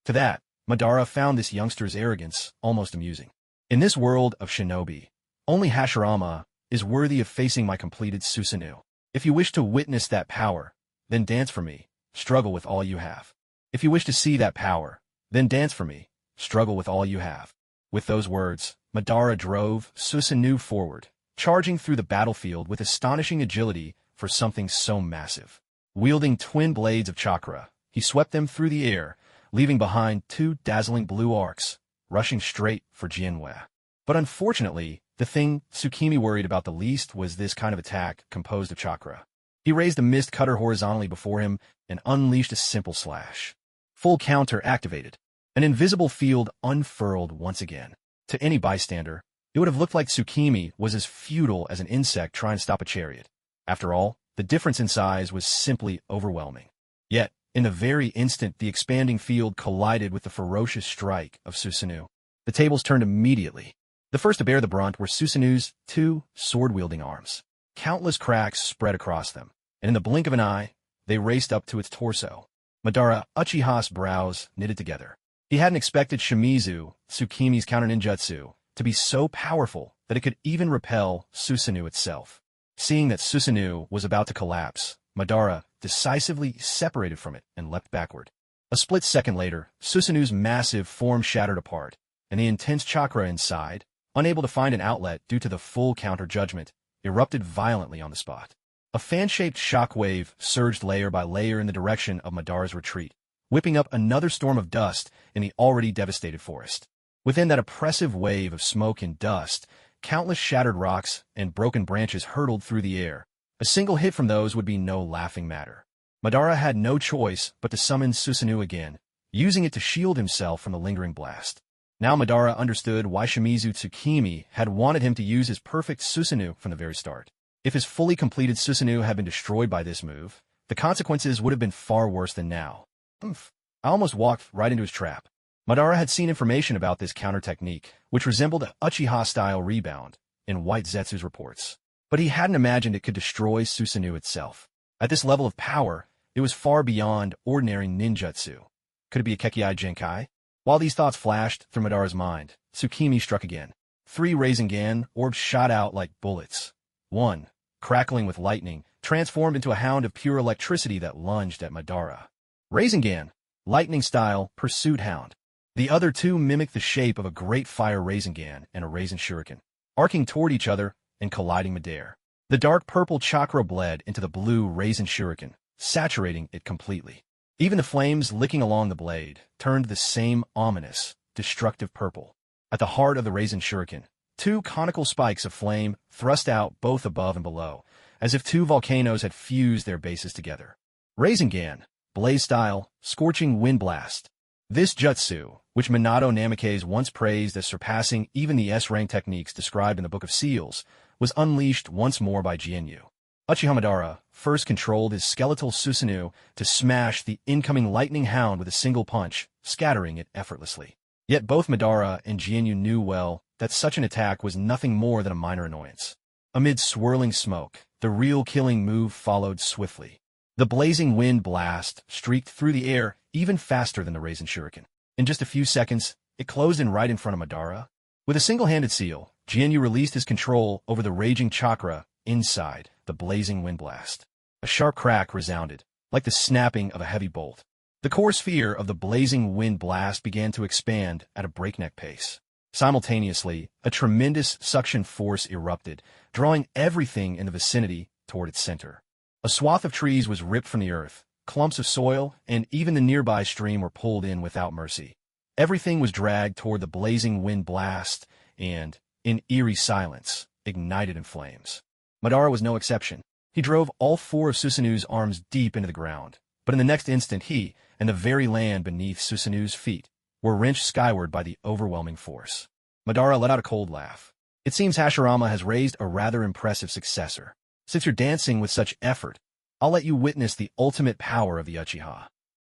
To that, Madara found this youngster's arrogance almost amusing. In this world of shinobi, only Hashirama is worthy of facing my completed Susanoo. If you wish to witness that power, then dance for me, struggle with all you have. If you wish to see that power, then dance for me, struggle with all you have. With those words, Madara drove Susanoo forward, charging through the battlefield with astonishing agility for something so massive. Wielding twin blades of chakra, he swept them through the air, leaving behind 2 dazzling blue arcs, rushing straight for Jinyue. But unfortunately, the thing Tsukimi worried about the least was this kind of attack composed of chakra. He raised the mist cutter horizontally before him and unleashed a simple slash. Full counter activated. An invisible field unfurled once again. To any bystander, it would have looked like Tsukimi was as futile as an insect trying to stop a chariot. After all, the difference in size was simply overwhelming. Yet, in the very instant the expanding field collided with the ferocious strike of Susanoo, the tables turned immediately. The first to bear the brunt were Susanoo's two sword-wielding arms. Countless cracks spread across them, and in the blink of an eye, they raced up to its torso. Madara Uchiha's brows knitted together. He hadn't expected Shimizu, Tsukimi's counter-ninjutsu, to be so powerful that it could even repel Susanoo itself. Seeing that Susanoo was about to collapse, Madara decisively separated from it and leapt backward. A split second later, Susanoo's massive form shattered apart, and the intense chakra inside, unable to find an outlet due to the full counter-judgment, erupted violently on the spot. A fan-shaped shockwave surged layer by layer in the direction of Madara's retreat, whipping up another storm of dust in the already devastated forest. Within that oppressive wave of smoke and dust, countless shattered rocks and broken branches hurtled through the air. A single hit from those would be no laughing matter. Madara had no choice but to summon Susanoo again, using it to shield himself from the lingering blast. Now Madara understood why Shimizu Tsukimi had wanted him to use his perfect Susanoo from the very start. If his fully completed Susanoo had been destroyed by this move, the consequences would have been far worse than now. I almost walked right into his trap. Madara had seen information about this counter-technique, which resembled an Uchiha-style rebound, in White Zetsu's reports. But he hadn't imagined it could destroy Susanoo itself. At this level of power, it was far beyond ordinary ninjutsu. Could it be a Kekkei Genkai? While these thoughts flashed through Madara's mind, Tsukimi struck again. 3 rasengan orbs shot out like bullets. One, crackling with lightning, transformed into a hound of pure electricity that lunged at Madara. Rasengan, lightning-style pursuit hound. The other 2 mimicked the shape of a great fire rasengan and a rasen shuriken, arcing toward each other and colliding midair. The dark purple chakra bled into the blue rasen shuriken, saturating it completely. Even the flames licking along the blade turned the same ominous, destructive purple. At the heart of the rasen shuriken, 2 conical spikes of flame thrust out both above and below, as if 2 volcanoes had fused their bases together. Rasengan, blaze-style, scorching wind blast. This jutsu, which Minato Namikaze once praised as surpassing even the S-rank techniques described in the Book of Seals, was unleashed once more by Jianyu. Uchiha Madara first controlled his skeletal Susanoo to smash the incoming lightning hound with a single punch, scattering it effortlessly. Yet both Madara and Jianyu knew well that such an attack was nothing more than a minor annoyance. Amid swirling smoke, the real killing move followed swiftly. The blazing wind blast streaked through the air even faster than the rasen shuriken. In just a few seconds, it closed in right in front of Madara. With a single-handed seal, Jianyu released his control over the raging chakra inside the blazing wind blast. A sharp crack resounded, like the snapping of a heavy bolt. The core sphere of the blazing wind blast began to expand at a breakneck pace. Simultaneously, a tremendous suction force erupted, drawing everything in the vicinity toward its center. A swath of trees was ripped from the earth, clumps of soil, and even the nearby stream were pulled in without mercy. Everything was dragged toward the blazing wind blast and, in eerie silence, ignited in flames. Madara was no exception. He drove all 4 of Susanoo's arms deep into the ground, but in the next instant he, and the very land beneath Susanoo's feet, were wrenched skyward by the overwhelming force. Madara let out a cold laugh. It seems Hashirama has raised a rather impressive successor. Since you're dancing with such effort, I'll let you witness the ultimate power of the Uchiha.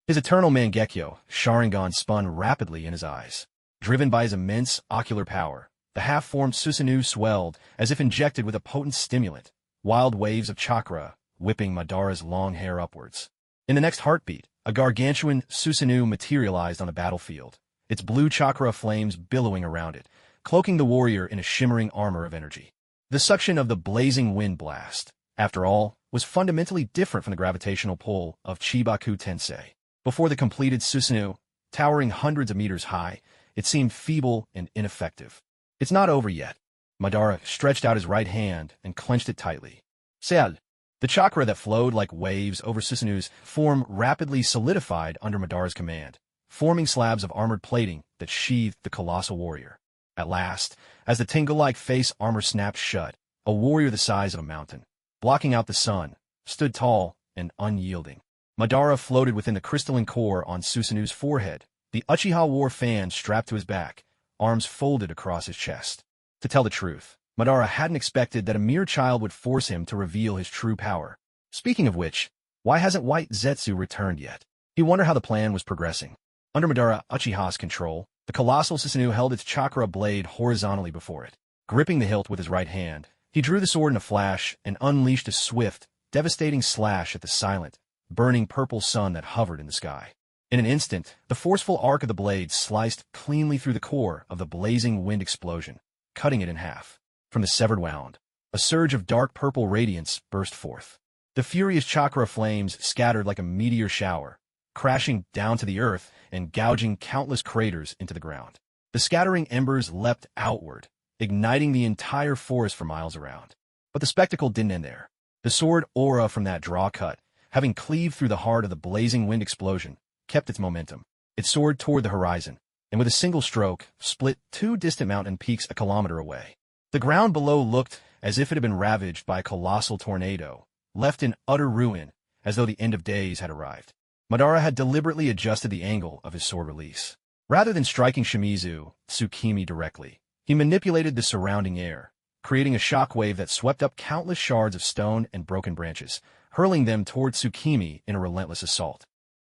His eternal Mangekyo, Sharingan, spun rapidly in his eyes. Driven by his immense ocular power, the half-formed Susanoo swelled as if injected with a potent stimulant, wild waves of chakra whipping Madara's long hair upwards. In the next heartbeat, a gargantuan Susanoo materialized on the battlefield, its blue chakra flames billowing around it, cloaking the warrior in a shimmering armor of energy. The suction of the blazing wind blast, after all, was fundamentally different from the gravitational pull of Chibaku Tensei. Before the completed Susanoo, towering hundreds of meters high, it seemed feeble and ineffective. It's not over yet. Madara stretched out his right hand and clenched it tightly. Seal. The chakra that flowed like waves over Susanoo's form rapidly solidified under Madara's command, forming slabs of armored plating that sheathed the colossal warrior. At last, as the tingle-like face armor snapped shut, a warrior the size of a mountain, blocking out the sun, stood tall and unyielding. Madara floated within the crystalline core on Susanoo's forehead, the Uchiha war fan strapped to his back, arms folded across his chest. To tell the truth, Madara hadn't expected that a mere child would force him to reveal his true power. Speaking of which, Why hasn't White Zetsu returned yet? He wondered how the plan was progressing. Under Madara Uchiha's control, the colossal Susanoo held its chakra blade horizontally before it. Gripping the hilt with his right hand, he drew the sword in a flash and unleashed a swift, devastating slash at the silent, burning purple sun that hovered in the sky. In an instant, the forceful arc of the blade sliced cleanly through the core of the blazing wind explosion, cutting it in half. From the severed wound, a surge of dark purple radiance burst forth. The furious chakra flames scattered like a meteor shower, crashing down to the earth and gouging countless craters into the ground. The scattering embers leapt outward, igniting the entire forest for miles around. But the spectacle didn't end there. The sword aura from that draw cut, having cleaved through the heart of the blazing wind explosion, kept its momentum. It soared toward the horizon, and with a single stroke, split 2 distant mountain peaks a kilometer away. The ground below looked as if it had been ravaged by a colossal tornado, left in utter ruin, as though the end of days had arrived. Madara had deliberately adjusted the angle of his sword release. Rather than striking Shimizu Tsukimi directly, he manipulated the surrounding air, creating a shockwave that swept up countless shards of stone and broken branches, hurling them toward Tsukimi in a relentless assault.